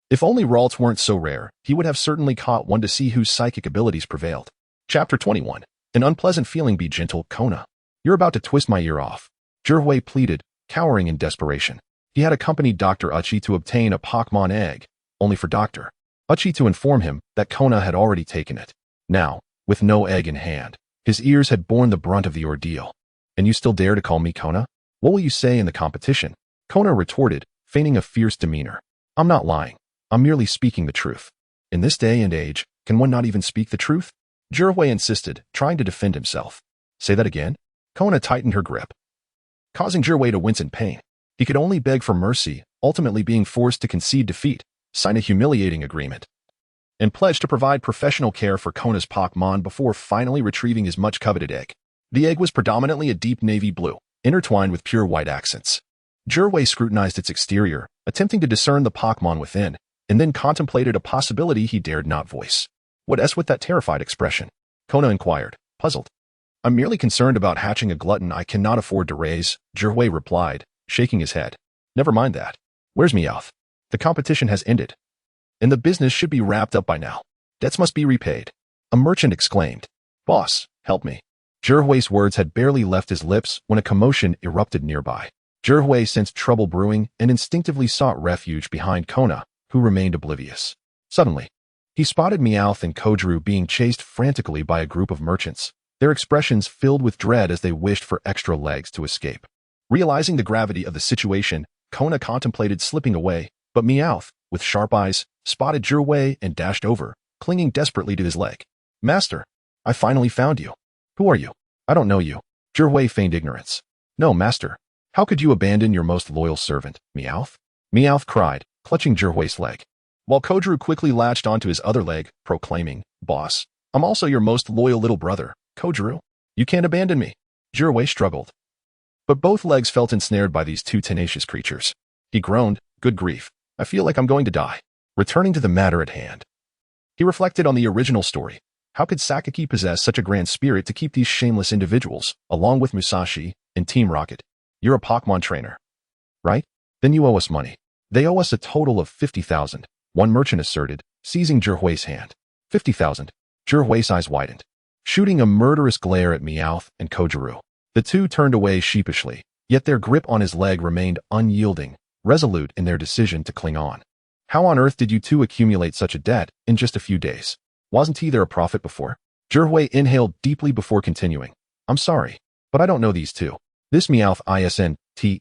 If only Ralts weren't so rare, he would have certainly caught one to see whose psychic abilities prevailed. Chapter 21. An unpleasant feeling. Be gentle, Kona. You're about to twist my ear off. Zhihui pleaded, cowering in desperation. He had accompanied Dr. Uchi to obtain a Pokémon egg, only for Dr. Uchi to inform him that Kona had already taken it. Now, with no egg in hand, his ears had borne the brunt of the ordeal. And you still dare to call me Kona? What will you say in the competition? Kona retorted, feigning a fierce demeanor. I'm not lying. I'm merely speaking the truth. In this day and age, can one not even speak the truth? Zhihui insisted, trying to defend himself. Say that again? Kona tightened her grip, causing Zhihui to wince in pain. He could only beg for mercy, ultimately being forced to concede defeat, sign a humiliating agreement, and pledge to provide professional care for Kona's Pokémon before finally retrieving his much-coveted egg. The egg was predominantly a deep navy blue, intertwined with pure white accents. Zhihui scrutinized its exterior, attempting to discern the Pokémon within, and then contemplated a possibility he dared not voice. What's with that terrified expression? Kona inquired, puzzled. I'm merely concerned about hatching a glutton I cannot afford to raise, Zhihui replied, shaking his head. Never mind that. Where's Meowth? The competition has ended, and the business should be wrapped up by now. Debts must be repaid. A merchant exclaimed. Boss, help me. Zhihui's words had barely left his lips when a commotion erupted nearby. Zhihui sensed trouble brewing and instinctively sought refuge behind Kona, who remained oblivious. Suddenly, he spotted Meowth and Kojiru being chased frantically by a group of merchants, their expressions filled with dread as they wished for extra legs to escape. Realizing the gravity of the situation, Kona contemplated slipping away, but Meowth, with sharp eyes, spotted Zhihui and dashed over, clinging desperately to his leg. Master, I finally found you. Who are you? I don't know you. Zhihui feigned ignorance. No, master. How could you abandon your most loyal servant, Meowth? Meowth cried, clutching Zhihui's leg, while Kojiru quickly latched onto his other leg, proclaiming, Boss, I'm also your most loyal little brother, Kojiru. You can't abandon me. Zhihui struggled, but both legs felt ensnared by these two tenacious creatures. He groaned, good grief. I feel like I'm going to die. Returning to the matter at hand, he reflected on the original story. How could Sakaki possess such a grand spirit to keep these shameless individuals, along with Musashi and Team Rocket? You're a Pokémon trainer, right? Then you owe us money. They owe us a total of 50,000, one merchant asserted, seizing Zhihui's hand. 50,000. Zhihui's eyes widened, shooting a murderous glare at Meowth and Kojiru. The two turned away sheepishly, yet their grip on his leg remained unyielding, resolute in their decision to cling on. How on earth did you two accumulate such a debt in just a few days? Wasn't he there a prophet before? Zhihui inhaled deeply before continuing. I'm sorry, but I don't know these two. This Meowth isn't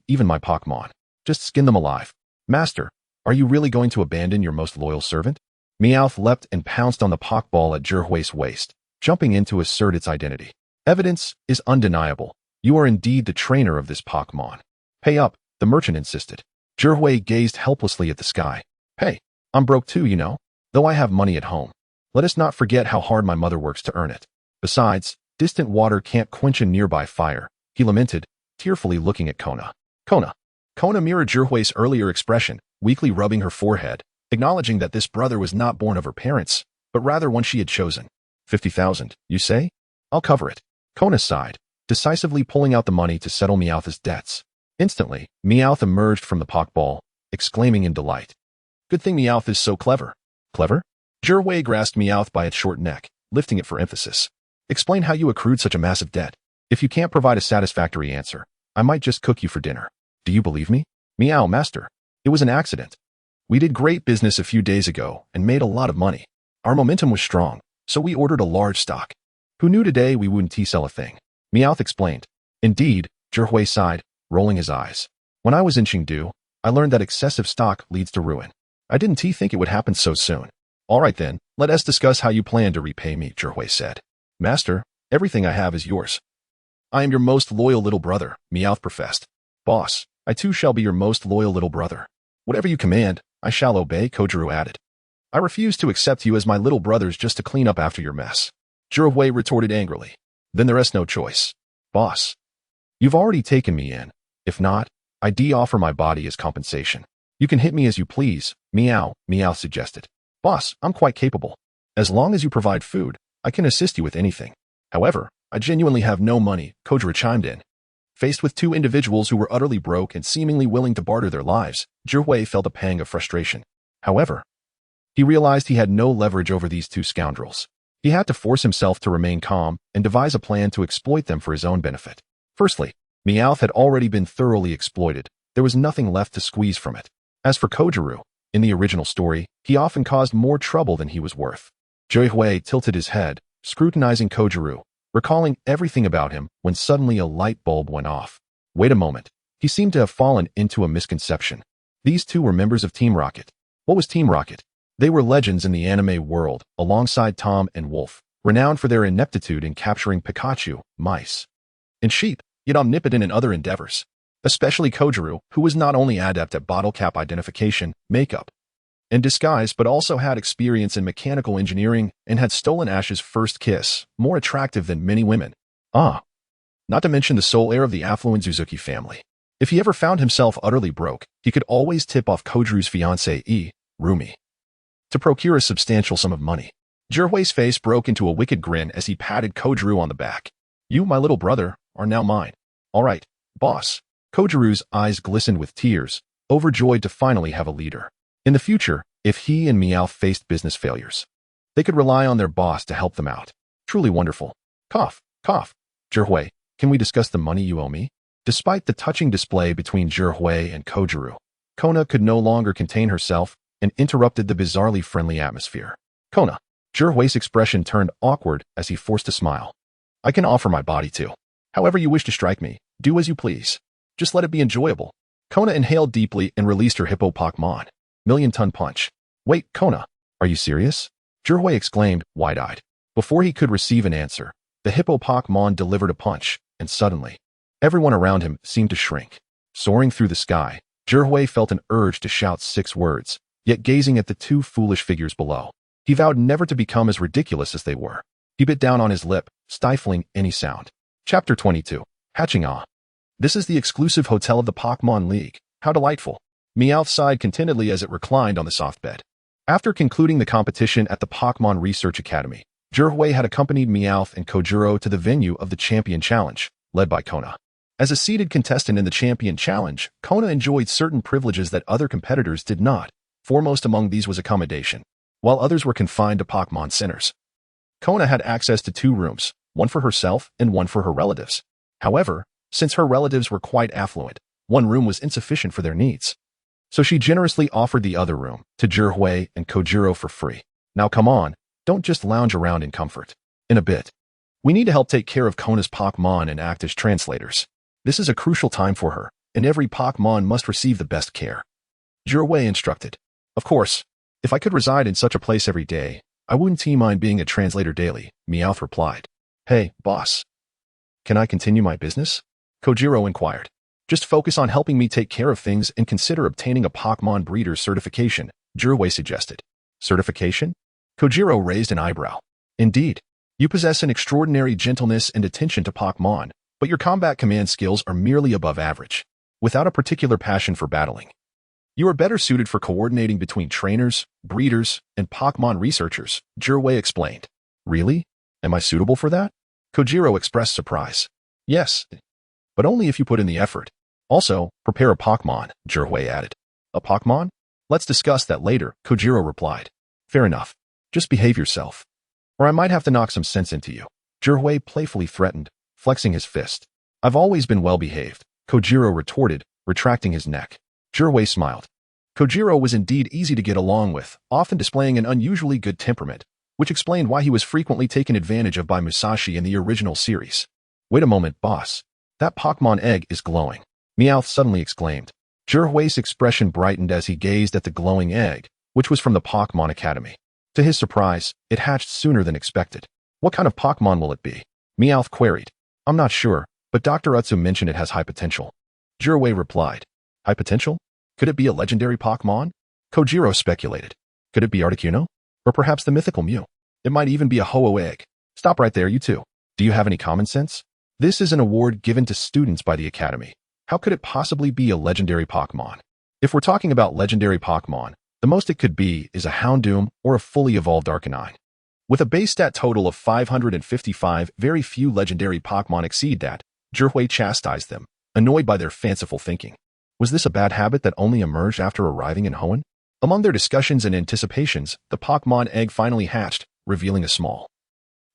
even my Pokémon. Just skin them alive. Master, are you really going to abandon your most loyal servant? Meowth leapt and pounced on the Pokeball at Zhihui's waist, jumping in to assert its identity. Evidence is undeniable. You are indeed the trainer of this Pokémon. Pay up, the merchant insisted. Zhihui gazed helplessly at the sky. Hey, I'm broke too, you know, though I have money at home. Let us not forget how hard my mother works to earn it. Besides, distant water can't quench a nearby fire, he lamented, tearfully looking at Kona. Kona mirrored Zhihui's earlier expression, weakly rubbing her forehead, acknowledging that this brother was not born of her parents, but rather one she had chosen. 50,000, you say? I'll cover it. Kona sighed, decisively pulling out the money to settle Meowth's debts. Instantly, Meowth emerged from the Pokeball, exclaiming in delight. Good thing Meowth is so clever. Clever? Zhihui grasped Meowth by its short neck, lifting it for emphasis. Explain how you accrued such a massive debt. If you can't provide a satisfactory answer, I might just cook you for dinner. Do you believe me? Meow, master. It was an accident. We did great business a few days ago and made a lot of money. Our momentum was strong, so we ordered a large stock. Who knew today we wouldn't sell a thing? Meowth explained. Indeed, Zhihui sighed, rolling his eyes. When I was in Chengdu, I learned that excessive stock leads to ruin. I didn't think it would happen so soon. All right then, let us discuss how you plan to repay me, Zhihui said. Master, everything I have is yours. I am your most loyal little brother, Meowth professed. Boss, I too shall be your most loyal little brother. Whatever you command, I shall obey, Kojiru added. I refuse to accept you as my little brothers just to clean up after your mess. Zhihui retorted angrily. Then there is no choice. Boss, you've already taken me in. If not, I offer my body as compensation. You can hit me as you please, Meowth suggested. Boss, I'm quite capable. As long as you provide food, I can assist you with anything. However, I genuinely have no money, Kojiru chimed in. Faced with two individuals who were utterly broke and seemingly willing to barter their lives, Zhihui felt a pang of frustration. However, he realized he had no leverage over these two scoundrels. He had to force himself to remain calm and devise a plan to exploit them for his own benefit. Firstly, Meowth had already been thoroughly exploited. There was nothing left to squeeze from it. As for Kojiru, in the original story, he often caused more trouble than he was worth. Zhihui tilted his head, scrutinizing Kojiru, recalling everything about him when suddenly a light bulb went off. Wait a moment. He seemed to have fallen into a misconception. These two were members of Team Rocket. What was Team Rocket? They were legends in the anime world, alongside Tom and Wolf, renowned for their ineptitude in capturing Pikachu, mice, and sheep, yet omnipotent in other endeavors. Especially Kojiru, who was not only adept at bottle cap identification, makeup, and disguise, but also had experience in mechanical engineering and had stolen Ash's first kiss, more attractive than many women. Not to mention the sole heir of the affluent Suzuki family. If he ever found himself utterly broke, he could always tip off Kojiru's fiancée, Rumi, to procure a substantial sum of money. Zhihui's face broke into a wicked grin as he patted Kojiru on the back. You, my little brother, are now mine. All right, boss. Kojiru's eyes glistened with tears, overjoyed to finally have a leader. In the future, if he and Meowth faced business failures, they could rely on their boss to help them out. Truly wonderful. Cough. Zhihui, can we discuss the money you owe me? Despite the touching display between Zhihui and Kojiru, Kona could no longer contain herself and interrupted the bizarrely friendly atmosphere. Kona. Zhihui's expression turned awkward as he forced a smile. I can offer my body too. However you wish to strike me, do as you please. Just let it be enjoyable. Kona inhaled deeply and released her hippo Pokémon. Million-ton punch. Wait, Kona, are you serious? Zhihui exclaimed, wide-eyed. Before he could receive an answer, the hippo Pokémon delivered a punch, and suddenly, everyone around him seemed to shrink. Soaring through the sky, Zhihui felt an urge to shout 6 words, yet gazing at the two foolish figures below, he vowed never to become as ridiculous as they were. He bit down on his lip, stifling any sound. Chapter 22. Hatching Ah. This is the exclusive hotel of the Pokémon League. How delightful. Meowth sighed contentedly as it reclined on the soft bed. After concluding the competition at the Pokémon Research Academy, Zhihui had accompanied Meowth and Kojiru to the venue of the Champion Challenge, led by Kona. As a seeded contestant in the Champion Challenge, Kona enjoyed certain privileges that other competitors did not. Foremost among these was accommodation, while others were confined to Pokémon centers. Kona had access to 2 rooms, one for herself and one for her relatives. However, since her relatives were quite affluent, one room was insufficient for their needs. So she generously offered the other room to Zhihui and Kojiru for free. Now come on, don't just lounge around in comfort. In a bit, we need to help take care of Kona's Pokémon and act as translators. This is a crucial time for her, and every Pokémon must receive the best care. Zhihui instructed. Of course, if I could reside in such a place every day, I wouldn't mind being a translator daily, Meowth replied. Hey, boss. Can I continue my business? Kojiro inquired. Just focus on helping me take care of things and consider obtaining a Pokémon breeder certification, Jiraiya suggested. Certification? Kojiro raised an eyebrow. Indeed, you possess an extraordinary gentleness and attention to Pokémon, but your combat command skills are merely above average, without a particular passion for battling. You are better suited for coordinating between trainers, breeders, and Pokémon researchers, Jiraiya explained. Really? Am I suitable for that? Kojiro expressed surprise. Yes, but only if you put in the effort. Also, prepare a Pokémon, Jiraiya added. A Pokémon? Let's discuss that later, Kojiro replied. Fair enough. Just behave yourself. Or I might have to knock some sense into you. Jiraiya playfully threatened, flexing his fist. I've always been well behaved, Kojiro retorted, retracting his neck. Jiraiya smiled. Kojiro was indeed easy to get along with, often displaying an unusually good temperament, which explained why he was frequently taken advantage of by Musashi in the original series. Wait a moment, boss. That Pokémon egg is glowing. Meowth suddenly exclaimed. Jiraiya's expression brightened as he gazed at the glowing egg, which was from the Pokémon Academy. To his surprise, it hatched sooner than expected. What kind of Pokémon will it be? Meowth queried. I'm not sure, but Dr. Utsu mentioned it has high potential. Jiraiya replied. High potential? Could it be a legendary Pokémon? Kojiro speculated. Could it be Articuno? Or perhaps the mythical Mew? It might even be a Ho-Oh egg. Stop right there, you two. Do you have any common sense? This is an award given to students by the Academy. How could it possibly be a legendary Pokémon? If we're talking about legendary Pokémon, the most it could be is a Houndoom or a fully evolved Arcanine. With a base stat total of 555, very few legendary Pokémon exceed that. Jiraiya chastised them, annoyed by their fanciful thinking. Was this a bad habit that only emerged after arriving in Hoenn? Among their discussions and anticipations, the Pokémon egg finally hatched, revealing a small,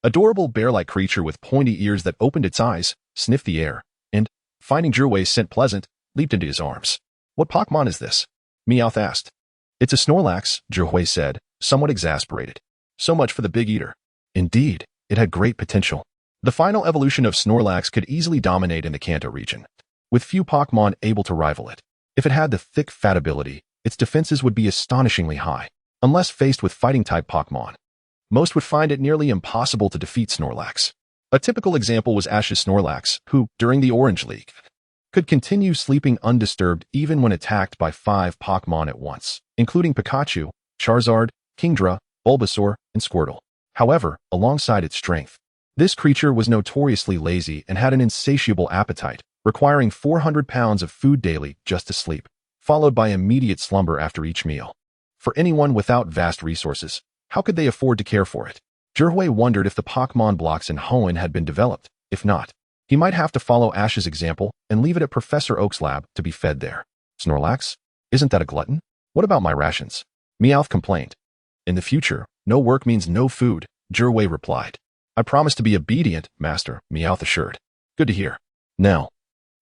adorable bear-like creature with pointy ears that opened its eyes, sniffed the air, and, finding Jiraiya's scent pleasant, leaped into his arms. What Pokémon is this? Meowth asked. It's a Snorlax, Jiraiya said, somewhat exasperated. So much for the big eater. Indeed, it had great potential. The final evolution of Snorlax could easily dominate in the Kanto region, with few Pokémon able to rival it. If it had the thick fat ability, its defenses would be astonishingly high, unless faced with fighting-type Pokémon. Most would find it nearly impossible to defeat Snorlax. A typical example was Ash's Snorlax, who, during the Orange League, could continue sleeping undisturbed even when attacked by 5 Pokémon at once, including Pikachu, Charizard, Kingdra, Bulbasaur, and Squirtle. However, alongside its strength, this creature was notoriously lazy and had an insatiable appetite, requiring 400 pounds of food daily just to sleep, followed by immediate slumber after each meal. For anyone without vast resources, how could they afford to care for it? Jiraiya wondered if the Pokémon blocks in Hoenn had been developed. If not, he might have to follow Ash's example and leave it at Professor Oak's lab to be fed there. Snorlax? Isn't that a glutton? What about my rations? Meowth complained. In the future, no work means no food, Jiraiya replied. I promise to be obedient, Master, Meowth assured. Good to hear. Now,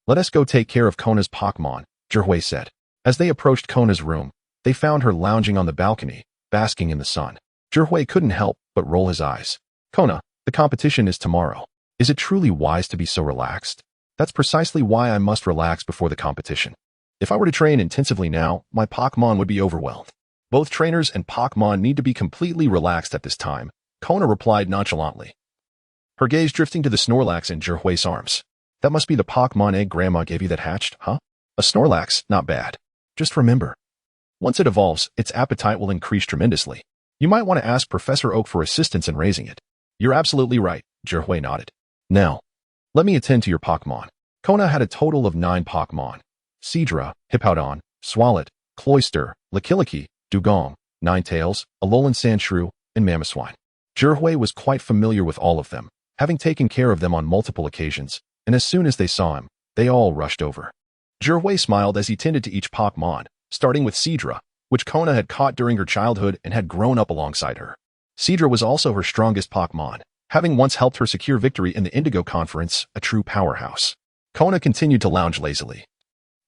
let us go take care of Kona's Pokémon, Jiraiya said. As they approached Kona's room, they found her lounging on the balcony, basking in the sun. Jiraiya couldn't help but roll his eyes. Kona, the competition is tomorrow. Is it truly wise to be so relaxed? That's precisely why I must relax before the competition. If I were to train intensively now, my Pokémon would be overwhelmed. Both trainers and Pokémon need to be completely relaxed at this time, Kona replied nonchalantly, her gaze drifting to the Snorlax in Jiraiya's arms. That must be the Pokémon egg Grandma gave you that hatched, huh? A Snorlax, not bad. Just remember, once it evolves, its appetite will increase tremendously. You might want to ask Professor Oak for assistance in raising it. You're absolutely right, Jiraiya nodded. Now, let me attend to your Pokémon. Kona had a total of 9 Pokémon. Seadra, Hippowdon, Swalot, Cloyster, Lickilicky, Dugong, Ninetales, Alolan Sandshrew, and Mamoswine. Jiraiya was quite familiar with all of them, having taken care of them on multiple occasions, and as soon as they saw him, they all rushed over. Jiraiya smiled as he tended to each Pokémon, starting with Seadra, which Kona had caught during her childhood and had grown up alongside her. Seadra was also her strongest Pokémon, having once helped her secure victory in the Indigo Conference, a true powerhouse. Kona continued to lounge lazily,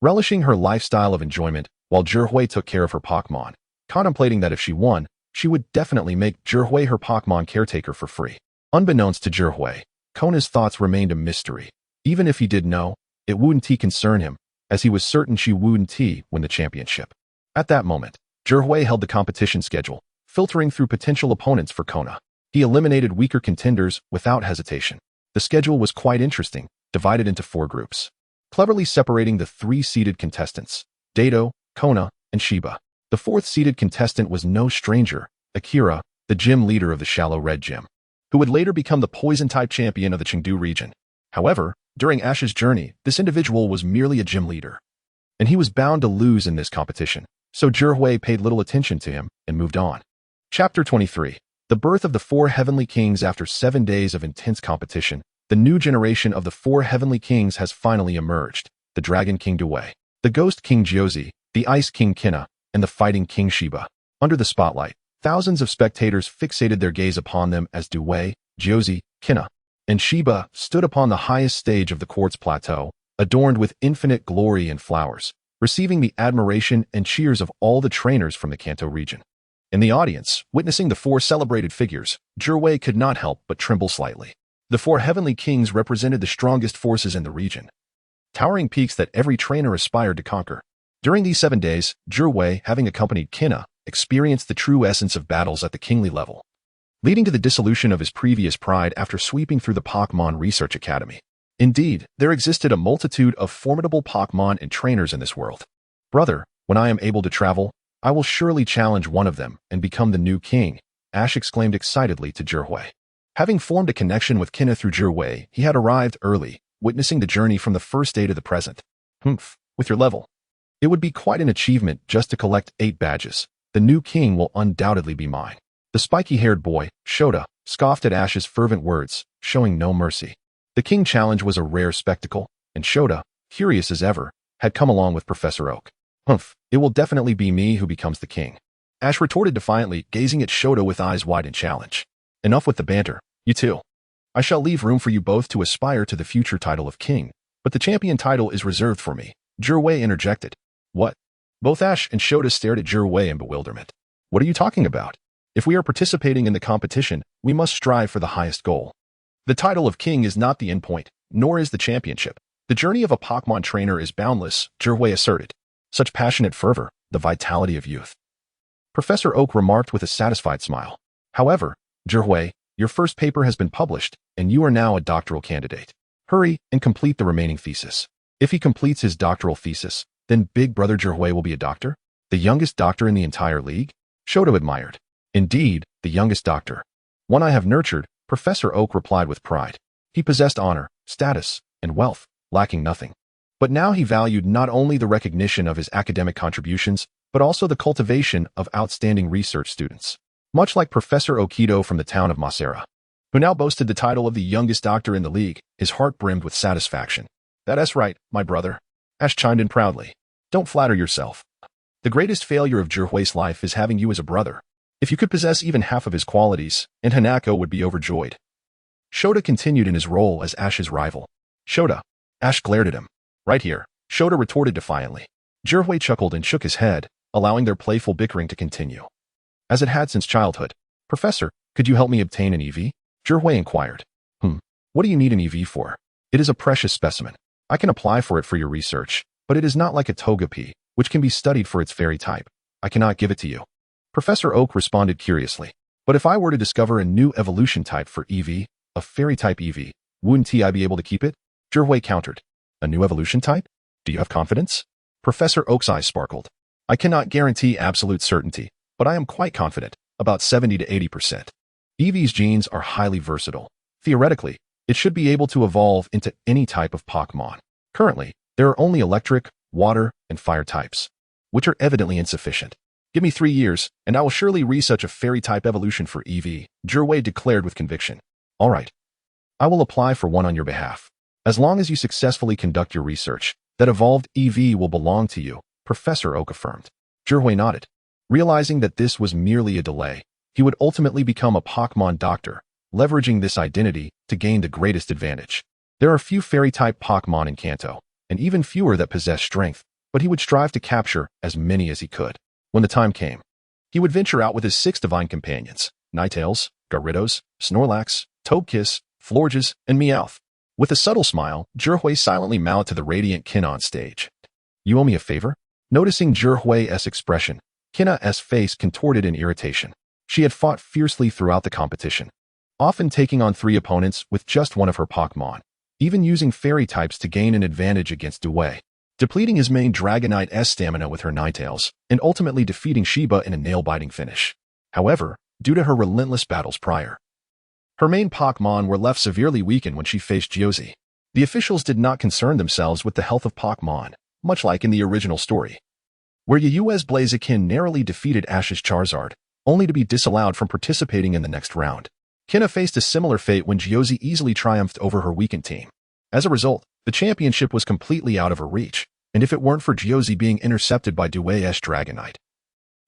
relishing her lifestyle of enjoyment while Jiraiya took care of her Pokémon, contemplating that if she won, she would definitely make Jiraiya her Pokémon caretaker for free. Unbeknownst to Jiraiya, Kona's thoughts remained a mystery. Even if he did know, it wouldn't concern him, as he was certain she wouldn't win the championship. At that moment, Jiraiya held the competition schedule, filtering through potential opponents for Kona. He eliminated weaker contenders without hesitation. The schedule was quite interesting, divided into 4 groups. cleverly separating the three seeded contestants, Dato, Kona, and Shiba. The fourth seeded contestant was no stranger, Akira, the gym leader of the Shallow Red Gym, who would later become the Poison-type champion of the Chengdu region. However, during Ash's journey, this individual was merely a gym leader, and he was bound to lose in this competition, so Zhihui paid little attention to him and moved on. Chapter 23. The birth of the four heavenly kings. After 7 days of intense competition, the new generation of the four heavenly kings has finally emerged: the Dragon King Dewei, the Ghost King Josie, the Ice King Kina, and the Fighting King Shiba. Under the spotlight, thousands of spectators fixated their gaze upon them as Dewei, Josie, Kina, and Shiba stood upon the highest stage of the quartz plateau, adorned with infinite glory and flowers, receiving the admiration and cheers of all the trainers from the Kanto region. In the audience, witnessing the four celebrated figures, Zhihui could not help but tremble slightly. The four heavenly kings represented the strongest forces in the region, towering peaks that every trainer aspired to conquer. During these 7 days, Zhihui, having accompanied Kina, experienced the true essence of battles at the kingly level, leading to the dissolution of his previous pride after sweeping through the Pokémon Research Academy. Indeed, there existed a multitude of formidable Pokémon and trainers in this world. Brother, when I am able to travel, I will surely challenge one of them and become the new king, Ash exclaimed excitedly to Zhihui. Having formed a connection with Kina through Zhihui, he had arrived early, witnessing the journey from the first day to the present. With your level, it would be quite an achievement just to collect 8 badges. The new king will undoubtedly be mine. The spiky-haired boy, Shota, scoffed at Ash's fervent words, showing no mercy. The king challenge was a rare spectacle, and Shota, curious as ever, had come along with Professor Oak. It will definitely be me who becomes the king, Ash retorted defiantly, gazing at Shota with eyes wide in challenge. Enough with the banter. You two. I shall leave room for you both to aspire to the future title of king, but the champion title is reserved for me, Zhihui interjected. What? Both Ash and Shota stared at Zhihui in bewilderment. What are you talking about? If we are participating in the competition, we must strive for the highest goal. The title of king is not the endpoint, nor is the championship. The journey of a Pokémon trainer is boundless, Zhihui asserted. Such passionate fervor, the vitality of youth. Professor Oak remarked with a satisfied smile. However, Zhihui, your first paper has been published, and you are now a doctoral candidate. Hurry and complete the remaining thesis. If he completes his doctoral thesis, then big brother Zhihui will be a doctor? The youngest doctor in the entire league? Shota admired. Indeed, the youngest doctor. One I have nurtured, Professor Oak replied with pride. He possessed honor, status, and wealth, lacking nothing. But now he valued not only the recognition of his academic contributions, but also the cultivation of outstanding research students. Much like Professor Okido from the town of Masera, who now boasted the title of the youngest doctor in the league, his heart brimmed with satisfaction. That's right, my brother. Ash chimed in proudly. Don't flatter yourself. The greatest failure of Zhihui's life is having you as a brother. If you could possess even half of his qualities, and Hanako would be overjoyed. Shota continued in his role as Ash's rival. Shota. Ash glared at him. Right here, Shota retorted defiantly. Zhihui chuckled and shook his head, allowing their playful bickering to continue. As it had since childhood. Professor, could you help me obtain an EV? Zhihui inquired. What do you need an EV for? It is a precious specimen. I can apply for it for your research, but it is not like a Togepi, which can be studied for its fairy type. I cannot give it to you. Professor Oak responded curiously. But if I were to discover a new evolution type for EV, a fairy type EV, wouldn't I be able to keep it? Zhihui countered. A new evolution type? Do you have confidence? Professor Oak's eyes sparkled. I cannot guarantee absolute certainty, but I am quite confident, about 70 to 80%. EV's genes are highly versatile. Theoretically, it should be able to evolve into any type of Pokémon. Currently, there are only electric, water, and fire types, which are evidently insufficient. Give me 3 years, and I will surely research a fairy-type evolution for EV, Zhihui declared with conviction. All right. I will apply for one on your behalf. As long as you successfully conduct your research, that evolved EV will belong to you, Professor Oak affirmed. Zhihui nodded. Realizing that this was merely a delay, he would ultimately become a Pokémon doctor, leveraging this identity to gain the greatest advantage. There are few fairy-type Pokémon in Kanto, and even fewer that possess strength, but he would strive to capture as many as he could. When the time came, he would venture out with his 6 divine companions, Ninetales, Gyarados, Snorlax, Togekiss, Florges, and Meowth. With a subtle smile, Zhihui silently mouthed to the radiant Kina on stage. You owe me a favor? Noticing Zhihui's expression, Kina's face contorted in irritation. She had fought fiercely throughout the competition, often taking on 3 opponents with just one of her Pokémon. even using fairy types to gain an advantage against Dewey, depleting his main Dragonite's stamina with her Ninetales, and ultimately defeating Sheba in a nail-biting finish. However, due to her relentless battles prior, her main Pokémon were left severely weakened when she faced Geozi. The officials did not concern themselves with the health of Pokémon, much like in the original story, where Yuu's Blaziken narrowly defeated Ash's Charizard, only to be disallowed from participating in the next round. Kinna faced a similar fate when Geozi easily triumphed over her weakened team. As a result, the championship was completely out of her reach, and if it weren't for Geozi being intercepted by Dewey's Dragonite,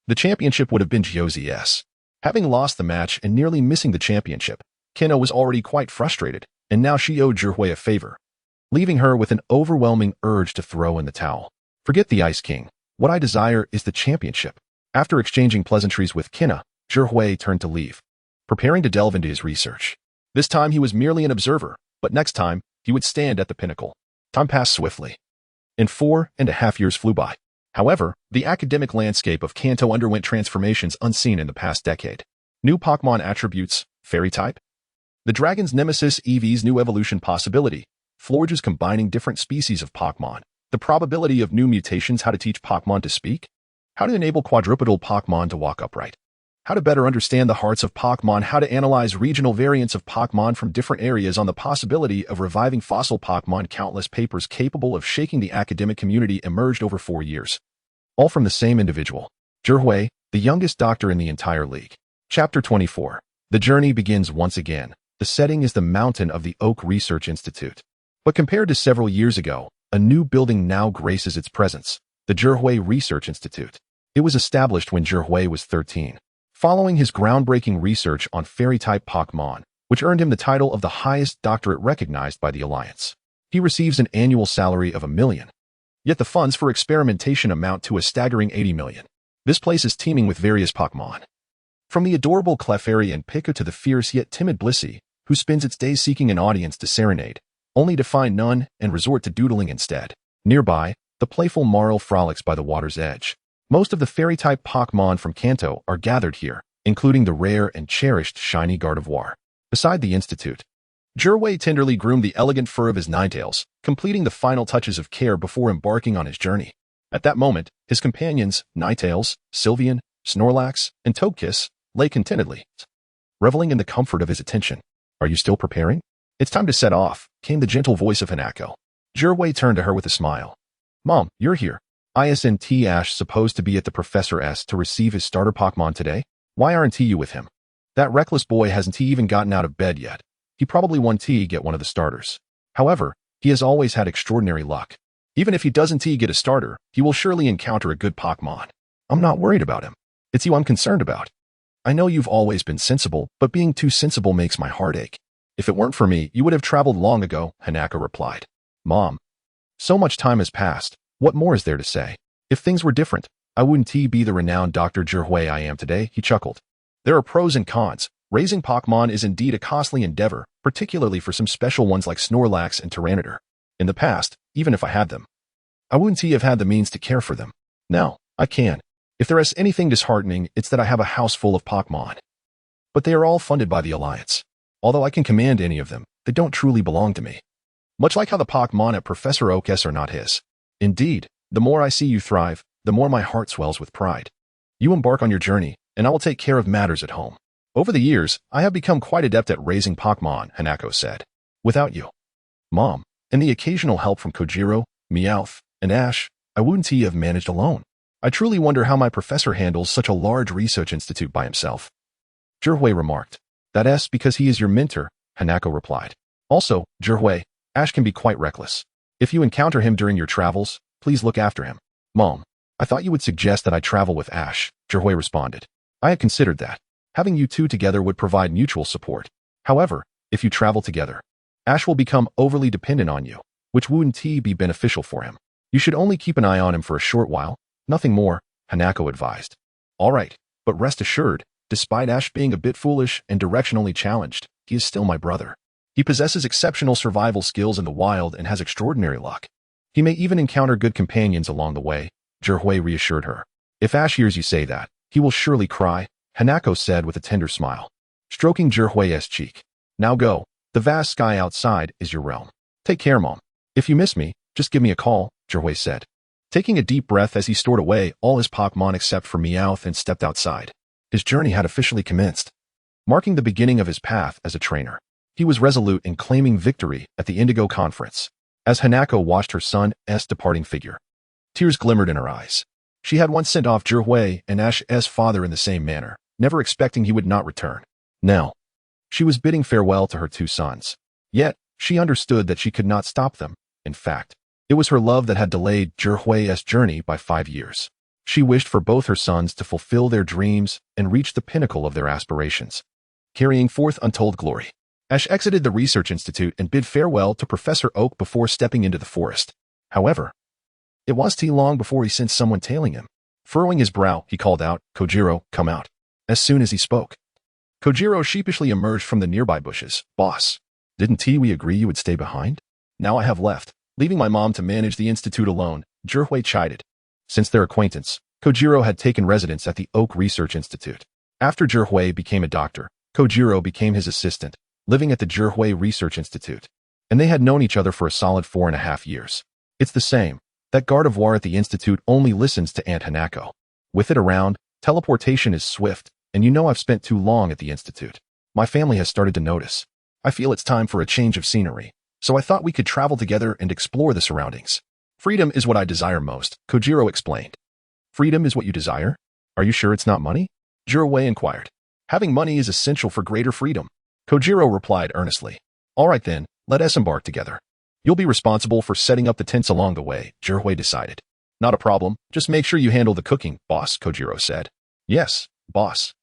the championship would have been Geozi's. Having lost the match and nearly missing the championship, Kinna was already quite frustrated, and now she owed Zhihui a favor, leaving her with an overwhelming urge to throw in the towel. Forget the Ice King. What I desire is the championship. After exchanging pleasantries with Kinna, Zhihui turned to leave, preparing to delve into his research. This time he was merely an observer, but next time, he would stand at the pinnacle. Time passed swiftly, and 4.5 years flew by. However, the academic landscape of Kanto underwent transformations unseen in the past decade. New Pokémon attributes, fairy type, the dragon's nemesis Eevee's new evolution possibility, Florges combining different species of Pokémon, the probability of new mutations, how to teach Pokémon to speak, how to enable quadrupedal Pokémon to walk upright, how to better understand the hearts of Pokémon, how to analyze regional variants of Pokémon from different areas on the possibility of reviving fossil Pokémon. Countless papers capable of shaking the academic community emerged over 4 years, all from the same individual, Zhihui, the youngest doctor in the entire league. Chapter 24. The journey begins once again. The setting is the mountain of the Oak Research Institute. But compared to several years ago, a new building now graces its presence, the Zhihui Research Institute. It was established when Zhihui was 13, following his groundbreaking research on fairy-type Pokémon, which earned him the title of the highest doctorate recognized by the Alliance. He receives an annual salary of $1 million. Yet the funds for experimentation amount to a staggering $80 million. This place is teeming with various Pokémon, from the adorable Clefairy and Pika to the fierce yet timid Blissey, who spends its days seeking an audience to serenade, only to find none and resort to doodling instead. Nearby, the playful Marl frolics by the water's edge. Most of the fairy-type Pokémon from Kanto are gathered here, including the rare and cherished shiny Gardevoir. Beside the institute, Zhihui tenderly groomed the elegant fur of his Ninetales, completing the final touches of care before embarking on his journey. At that moment, his companions, Ninetales, Sylveon, Snorlax, and Togekiss, lay contentedly, reveling in the comfort of his attention. Are you still preparing? It's time to set off, came the gentle voice of Hanako. Zhihui turned to her with a smile. Mom, you're here. Isn't Ash supposed to be at the Professor S to receive his starter Pokémon today? Why aren't you with him? That reckless boy hasn't even gotten out of bed yet. He probably won't get one of the starters. However, he has always had extraordinary luck. Even if he doesn't get a starter, he will surely encounter a good Pokémon. I'm not worried about him. It's you I'm concerned about. I know you've always been sensible, but being too sensible makes my heart ache. If it weren't for me, you would have traveled long ago, Hanako replied. Mom, so much time has passed. What more is there to say? If things were different, I wouldn't be the renowned Dr. Zhihui I am today, he chuckled. There are pros and cons. Raising Pokémon is indeed a costly endeavor, particularly for some special ones like Snorlax and Tyranitar. In the past, even if I had them, I wouldn't have had the means to care for them. Now, I can. If there is anything disheartening, it's that I have a house full of Pokémon. But they are all funded by the Alliance. Although I can command any of them, they don't truly belong to me. Much like how the Pokémon at Professor Oak's are not his. Indeed, the more I see you thrive, the more my heart swells with pride. You embark on your journey, and I will take care of matters at home. Over the years, I have become quite adept at raising Pokémon, Hanako said. Without you, Mom, and the occasional help from Kojiro, Meowth, and Ash, I wouldn't have managed alone. I truly wonder how my professor handles such a large research institute by himself. Zhihui remarked. That's because he is your mentor, Hanako replied. Also, Zhihui, Ash can be quite reckless. If you encounter him during your travels, please look after him. Mom, I thought you would suggest that I travel with Ash, Zhihui responded. I had considered that. Having you two together would provide mutual support. However, if you travel together, Ash will become overly dependent on you, which wouldn't be beneficial for him. You should only keep an eye on him for a short while. Nothing more, Hanako advised. All right, but rest assured, despite Ash being a bit foolish and directionally challenged, he is still my brother. He possesses exceptional survival skills in the wild and has extraordinary luck. He may even encounter good companions along the way, Zhihui reassured her. If Ash hears you say that, he will surely cry, Hanako said with a tender smile, stroking Zhihui's cheek. Now go, the vast sky outside is your realm. Take care, Mom. If you miss me, just give me a call, Zhihui said. Taking a deep breath as he stored away all his Pokémon except for Meowth and stepped outside. His journey had officially commenced, marking the beginning of his path as a trainer. He was resolute in claiming victory at the Indigo Conference, as Hanako watched her son's departing figure. Tears glimmered in her eyes. She had once sent off Zhihui and Ash's father in the same manner, never expecting he would not return. Now, she was bidding farewell to her two sons. Yet, she understood that she could not stop them. In fact, it was her love that had delayed Zhihui's journey by 5 years. She wished for both her sons to fulfill their dreams and reach the pinnacle of their aspirations, carrying forth untold glory. Ash exited the Research Institute and bid farewell to Professor Oak before stepping into the forest. However, it wasn't long before he sensed someone tailing him. Furrowing his brow, he called out, "Kojiro, come out." As soon as he spoke, Kojiro sheepishly emerged from the nearby bushes. "Boss, didn't we agree you would stay behind? Now I have left, leaving my mom to manage the institute alone," Zhihui chided. Since their acquaintance, Kojiro had taken residence at the Oak Research Institute. After Zhihui became a doctor, Kojiro became his assistant, living at the Zhihui Research Institute. And they had known each other for a solid 4.5 years. It's the same. That Gardevoir at the institute only listens to Aunt Hanako. With it around, teleportation is swift, and you know I've spent too long at the institute. My family has started to notice. I feel it's time for a change of scenery, so I thought we could travel together and explore the surroundings. Freedom is what I desire most, Kojiro explained. Freedom is what you desire? Are you sure it's not money? Zhihui inquired. Having money is essential for greater freedom. Kojiro replied earnestly. All right then, let us embark together. You'll be responsible for setting up the tents along the way, Zhihui decided. Not a problem, just make sure you handle the cooking, boss, Kojiro said. Yes, boss.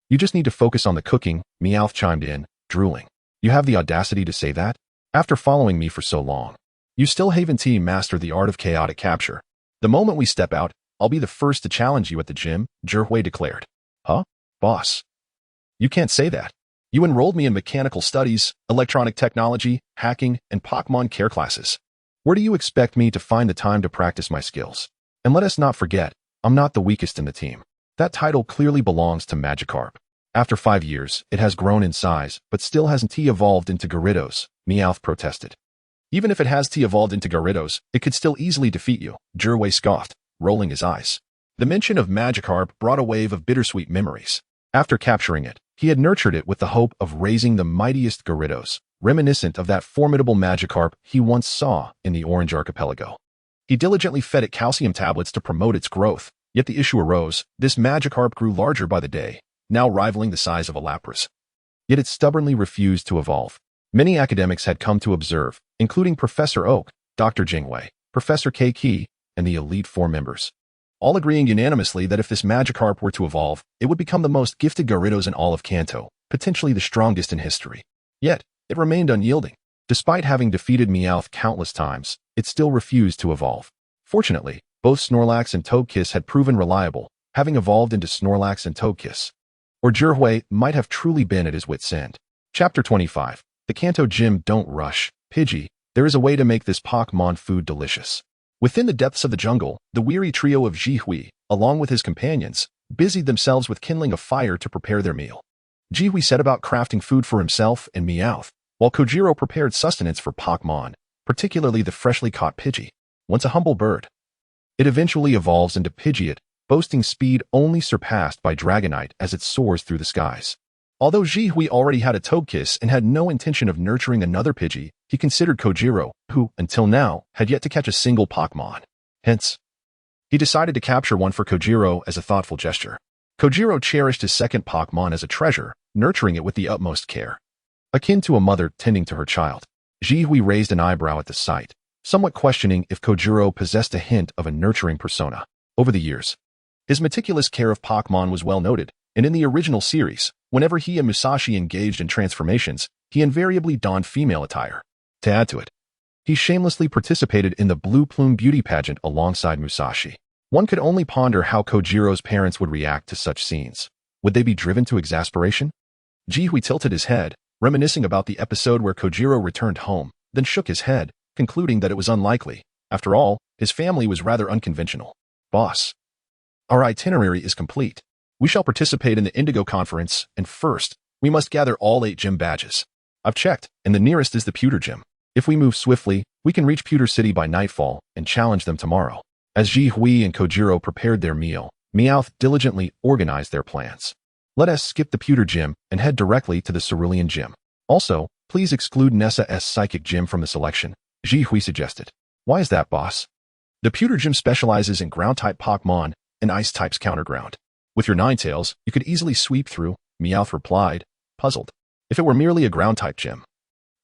You just need to focus on the cooking, Meowth chimed in, drooling. You have the audacity to say that? After following me for so long. You still haven't mastered the art of chaotic capture. The moment we step out, I'll be the first to challenge you at the gym, Zhihui declared. Huh? Boss. You can't say that. You enrolled me in mechanical studies, electronic technology, hacking, and Pokémon care classes. Where do you expect me to find the time to practice my skills? And let us not forget, I'm not the weakest in the team. That title clearly belongs to Magikarp. After 5 years, it has grown in size, but still hasn't evolved into Gyarados, Meowth protested. Even if it has evolved into Gyarados, it could still easily defeat you, Zhihui scoffed, rolling his eyes. The mention of Magikarp brought a wave of bittersweet memories. After capturing it, he had nurtured it with the hope of raising the mightiest Gyarados, reminiscent of that formidable Magikarp he once saw in the Orange Archipelago. He diligently fed it calcium tablets to promote its growth, yet the issue arose, this Magikarp grew larger by the day, now rivaling the size of a Lapras. Yet it stubbornly refused to evolve. Many academics had come to observe, including Professor Oak, Dr. Jingwei, Professor Keiki, and the Elite Four members, all agreeing unanimously that if this Magikarp were to evolve, it would become the most gifted Gyarados in all of Kanto, potentially the strongest in history. Yet, it remained unyielding. Despite having defeated Meowth countless times, it still refused to evolve. Fortunately, both Snorlax and Togekiss had proven reliable, having evolved into Snorlax and Togekiss. Or Zhihui might have truly been at his wit's end. Chapter 25. The Kanto Gym. Don't rush, Pidgey. There is a way to make this Pokémon food delicious. Within the depths of the jungle, the weary trio of Zhihui, along with his companions, busied themselves with kindling a fire to prepare their meal. Zhihui set about crafting food for himself and Meowth, while Kojiro prepared sustenance for Pokémon, particularly the freshly caught Pidgey. Once a humble bird, it eventually evolves into Pidgeot, boasting speed only surpassed by Dragonite as it soars through the skies. Although Zhihui already had a Togekiss and had no intention of nurturing another Pidgey, he considered Kojiro, who, until now, had yet to catch a single Pokémon. Hence, he decided to capture one for Kojiro as a thoughtful gesture. Kojiro cherished his second Pokémon as a treasure, nurturing it with the utmost care. Akin to a mother tending to her child, Zhihui raised an eyebrow at the sight, somewhat questioning if Kojiro possessed a hint of a nurturing persona. Over the years, his meticulous care of Pokémon was well noted, and in the original series, whenever he and Musashi engaged in transformations, he invariably donned female attire. To add to it, he shamelessly participated in the Blue Plume beauty pageant alongside Musashi. One could only ponder how Kojiro's parents would react to such scenes. Would they be driven to exasperation? Zhihui tilted his head, reminiscing about the episode where Kojiro returned home, then shook his head, concluding that it was unlikely. After all, his family was rather unconventional. Boss, our itinerary is complete. We shall participate in the Indigo Conference, and first, we must gather all 8 gym badges. I've checked, and the nearest is the Pewter Gym. If we move swiftly, we can reach Pewter City by nightfall and challenge them tomorrow. As Ji Hui and Kojiro prepared their meal, Meowth diligently organized their plans. Let us skip the Pewter Gym and head directly to the Cerulean Gym. Also, please exclude Nessa's Psychic Gym from the selection, Ji Hui suggested. Why is that, boss? The Pewter Gym specializes in Ground-type Pokémon and Ice-types Counterground. With your Ninetales, you could easily sweep through, Meowth replied, puzzled. If it were merely a Ground-type gym,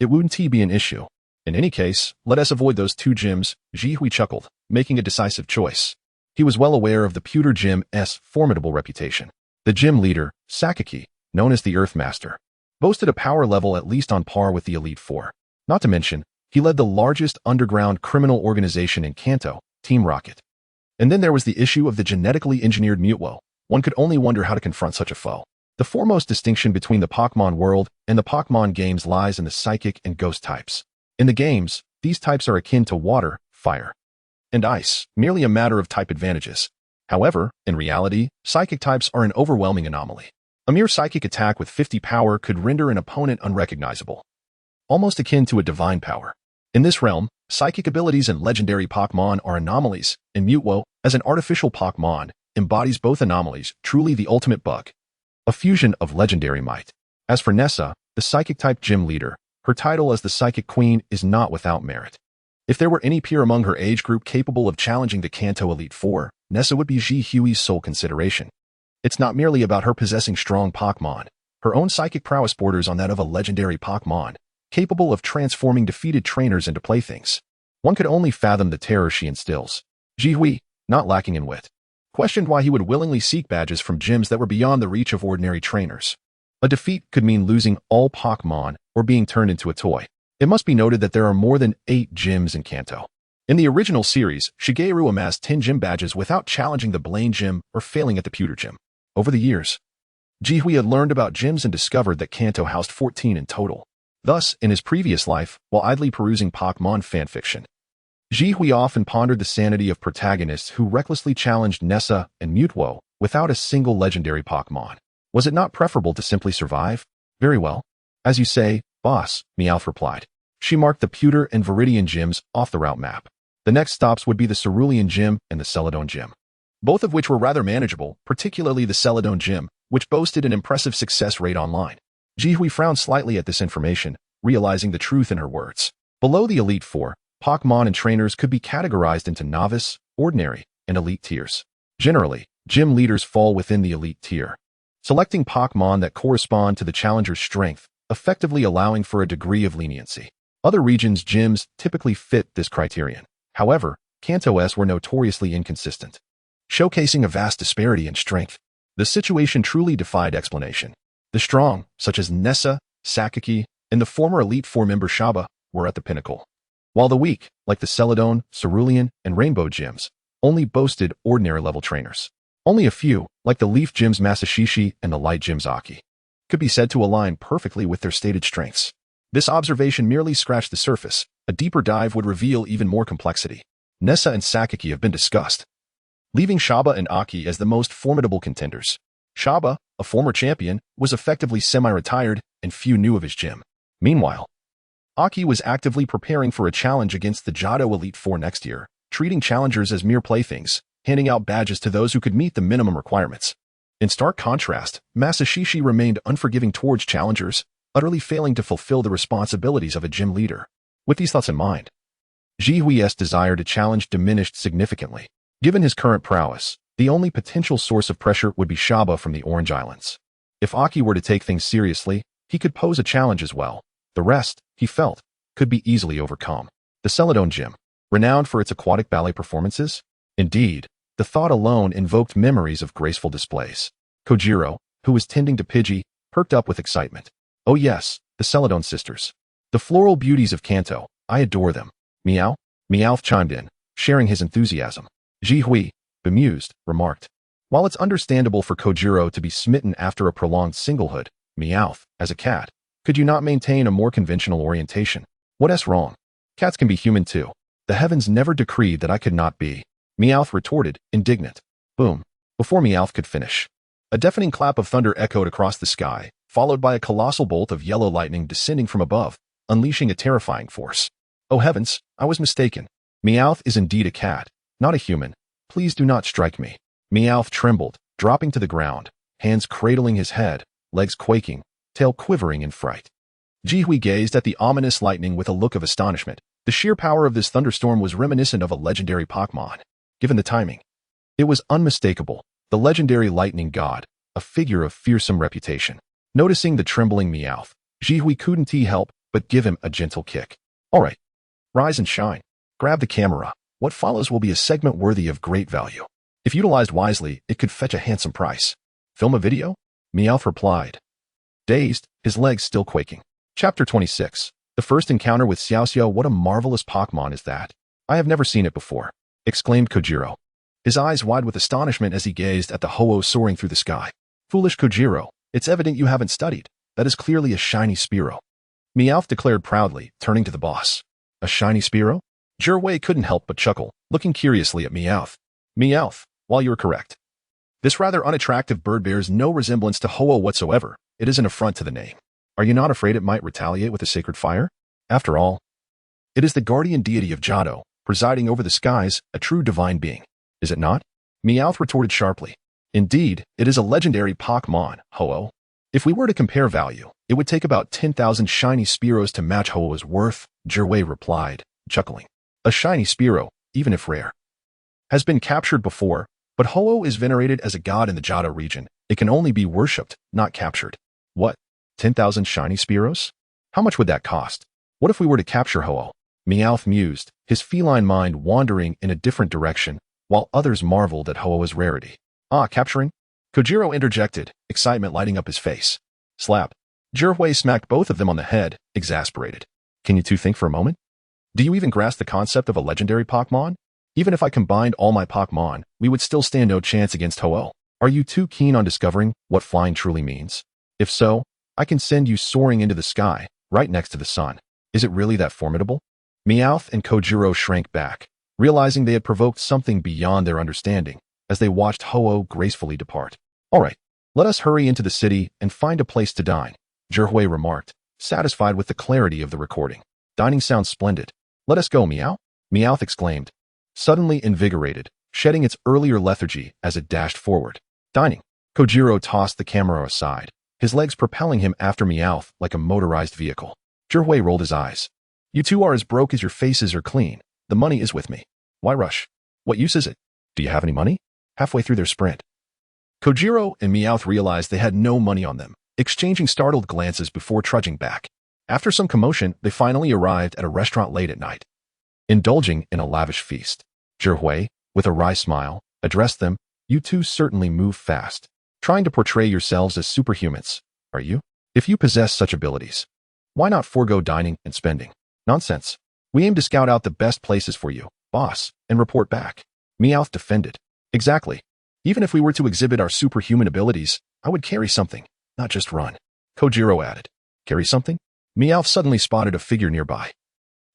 it wouldn't be an issue. In any case, let us avoid those two gyms, Ji Hui chuckled, making a decisive choice. He was well aware of the Pewter Gym's formidable reputation. The gym leader, Sakaki, known as the Earth Master, boasted a power level at least on par with the Elite Four. Not to mention, he led the largest underground criminal organization in Kanto, Team Rocket. And then there was the issue of the genetically engineered Mutwo. One could only wonder how to confront such a foe. The foremost distinction between the Pokémon world and the Pokémon games lies in the Psychic and Ghost types. In the games, these types are akin to water, fire, and ice, merely a matter of type advantages. However, in reality, Psychic types are an overwhelming anomaly. A mere Psychic attack with 50 power could render an opponent unrecognizable, almost akin to a divine power. In this realm, Psychic abilities and legendary Pokémon are anomalies, and Mutwo, as an artificial Pokémon, embodies both anomalies, truly the ultimate bug. A fusion of legendary might. As for Nessa, the Psychic-type gym leader, her title as the Psychic Queen is not without merit. If there were any peer among her age group capable of challenging the Kanto Elite Four, Nessa would be Ji Hui's sole consideration. It's not merely about her possessing strong Pokémon. Her own psychic prowess borders on that of a legendary Pokémon, capable of transforming defeated trainers into playthings. One could only fathom the terror she instills. Ji Hui, not lacking in wit, questioned why he would willingly seek badges from gyms that were beyond the reach of ordinary trainers. A defeat could mean losing all Pokémon or being turned into a toy. It must be noted that there are more than 8 gyms in Kanto. In the original series, Shigeru amassed 10 gym badges without challenging the Blaine Gym or failing at the Pewter Gym. Over the years, Ji Hui had learned about gyms and discovered that Kanto housed 14 in total. Thus, in his previous life, while idly perusing Pokémon fanfiction, Ji Hui often pondered the sanity of protagonists who recklessly challenged Nessa and Mutwo without a single legendary Pokémon. Was it not preferable to simply survive? Very well. As you say, boss, Meowth replied. She marked the Pewter and Viridian gyms off the route map. The next stops would be the Cerulean Gym and the Celadon Gym, both of which were rather manageable, particularly the Celadon Gym, which boasted an impressive success rate online. Ji Hui frowned slightly at this information, realizing the truth in her words. Below the Elite Four, Pokémon and trainers could be categorized into novice, ordinary, and elite tiers. Generally, gym leaders fall within the elite tier, selecting Pokémon that correspond to the challenger's strength, effectively allowing for a degree of leniency. Other regions' gyms typically fit this criterion. However, Kanto's were notoriously inconsistent, showcasing a vast disparity in strength. The situation truly defied explanation. The strong, such as Nessa, Sakaki, and the former Elite Four member Shaba, were at the pinnacle, while the weak, like the Celadon, Cerulean, and Rainbow gyms, only boasted ordinary-level trainers. Only a few, like the Leaf Gym's Masashishi and the Light Gym's Aki, could be said to align perfectly with their stated strengths. This observation merely scratched the surface. A deeper dive would reveal even more complexity. Nessa and Sakaki have been discussed, leaving Shaba and Aki as the most formidable contenders. Shaba, a former champion, was effectively semi-retired, and few knew of his gym. Meanwhile, Aki was actively preparing for a challenge against the Johto Elite Four next year, treating challengers as mere playthings, handing out badges to those who could meet the minimum requirements. In stark contrast, Masashishi remained unforgiving towards challengers, utterly failing to fulfill the responsibilities of a gym leader. With these thoughts in mind, Ji Hui's desire to challenge diminished significantly. Given his current prowess, the only potential source of pressure would be Shaba from the Orange Islands. If Aki were to take things seriously, he could pose a challenge as well. The rest, he felt, could be easily overcome. The Celadon Gym, renowned for its aquatic ballet performances? Indeed, the thought alone invoked memories of graceful displays. Kojiro, who was tending to Pidgey, perked up with excitement. Oh yes, the Celadon sisters. The floral beauties of Kanto, I adore them. Meow? Meowth chimed in, sharing his enthusiasm. Ji Hui, bemused, remarked. While it's understandable for Kojiro to be smitten after a prolonged singlehood, Meowth, as a cat, could you not maintain a more conventional orientation? What's wrong? Cats can be human too. The heavens never decreed that I could not be. Meowth retorted, indignant. Boom. Before Meowth could finish, a deafening clap of thunder echoed across the sky, followed by a colossal bolt of yellow lightning descending from above, unleashing a terrifying force. Oh heavens, I was mistaken. Meowth is indeed a cat, not a human. Please do not strike me. Meowth trembled, dropping to the ground, hands cradling his head, legs quaking, tail quivering in fright. Jihui gazed at the ominous lightning with a look of astonishment. The sheer power of this thunderstorm was reminiscent of a legendary Pokémon. Given the timing, it was unmistakable. The legendary lightning god, a figure of fearsome reputation. Noticing the trembling Meowth, Jihui couldn't help but give him a gentle kick. All right, rise and shine. Grab the camera. What follows will be a segment worthy of great value. If utilized wisely, it could fetch a handsome price. Film a video? Meowth replied, dazed, his legs still quaking. Chapter 26. The first encounter with Xiaoxiao. What a marvelous Pokémon is that. I have never seen it before, exclaimed Kojiro, his eyes wide with astonishment as he gazed at the Ho-Oh soaring through the sky. Foolish Kojiro, it's evident you haven't studied. That is clearly a shiny Spearow. Meowth declared proudly, turning to the boss. A shiny Spearow? Zhihui couldn't help but chuckle, looking curiously at Meowth. Meowth, while you are correct, this rather unattractive bird bears no resemblance to Ho-Oh whatsoever. It is an affront to the name. Are you not afraid it might retaliate with a sacred fire? After all, it is the guardian deity of Johto, presiding over the skies, a true divine being. Is it not? Meowth retorted sharply. Indeed, it is a legendary Pokémon, Ho-Oh. If we were to compare value, it would take about 10,000 shiny Spearows to match Ho-Oh's worth, Zhihui replied, chuckling. A shiny Spearow, even if rare, has been captured before, but Ho-Oh is venerated as a god in the Johto region. It can only be worshipped, not captured. What? 10,000 shiny Spearows? How much would that cost? What if we were to capture Ho-Oh? Meowth mused, his feline mind wandering in a different direction, while others marveled at Ho-Oh's rarity. Ah, capturing? Kojiro interjected, excitement lighting up his face. Slap. Zhihui smacked both of them on the head, exasperated. Can you two think for a moment? Do you even grasp the concept of a legendary Pokémon? Even if I combined all my Pokémon, we would still stand no chance against Ho-Oh. Are you too keen on discovering what flying truly means? If so, I can send you soaring into the sky, right next to the sun. Is it really that formidable? Meowth and Kojiro shrank back, realizing they had provoked something beyond their understanding, as they watched Ho-Oh gracefully depart. All right, let us hurry into the city and find a place to dine, Zhihui remarked, satisfied with the clarity of the recording. Dining sounds splendid. Let us go, Meow? Meowth exclaimed, suddenly invigorated, shedding its earlier lethargy as it dashed forward. Dining. Kojiro tossed the camera aside, his legs propelling him after Meowth like a motorized vehicle. Zhihui rolled his eyes. You two are as broke as your faces are clean. The money is with me. Why rush? What use is it? Do you have any money? Halfway through their sprint, Kojiro and Meowth realized they had no money on them, exchanging startled glances before trudging back. After some commotion, they finally arrived at a restaurant late at night, indulging in a lavish feast. Zhihui, with a wry smile, addressed them. You two certainly move fast, trying to portray yourselves as superhumans, are you? If you possess such abilities, why not forego dining and spending? Nonsense. We aim to scout out the best places for you, boss, and report back. Meowth defended. Exactly. Even if we were to exhibit our superhuman abilities, I would carry something, not just run. Kojiro added. Carry something? Meowth suddenly spotted a figure nearby,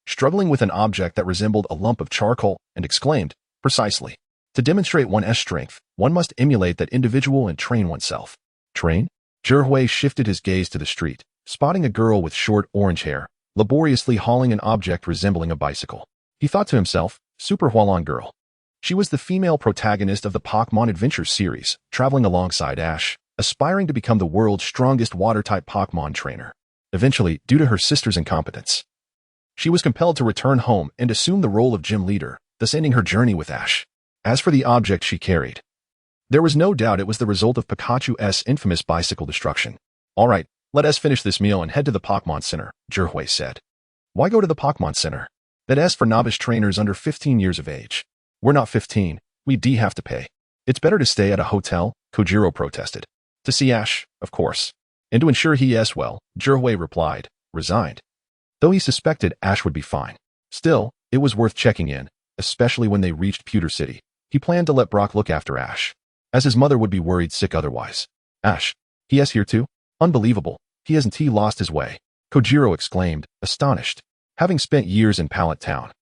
struggling with an object that resembled a lump of charcoal, and exclaimed, precisely. To demonstrate one's strength, one must emulate that individual and train oneself. Train? Zhihui shifted his gaze to the street, spotting a girl with short orange hair, laboriously hauling an object resembling a bicycle. He thought to himself, Super Hualong girl. She was the female protagonist of the Pokémon Adventure series, traveling alongside Ash, aspiring to become the world's strongest water-type Pokémon trainer. Eventually, due to her sister's incompetence, she was compelled to return home and assume the role of gym leader, thus ending her journey with Ash. As for the object she carried, there was no doubt it was the result of Pikachu's infamous bicycle destruction. All right, let us finish this meal and head to the Pokémon Center, Zhihui said. Why go to the Pokémon Center? That's for novice trainers under 15 years of age. We're not 15, we have to pay. It's better to stay at a hotel, Kojiro protested. To see Ash, of course. And to ensure he is well, Zhihui replied, resigned. Though he suspected Ash would be fine. Still, it was worth checking in, especially when they reached Pewter City. He planned to let Brock look after Ash, as his mother would be worried sick otherwise. Ash, he is here too? Unbelievable, he hasn't lost his way, Kojiro exclaimed, astonished. Having spent years in Pallet Town,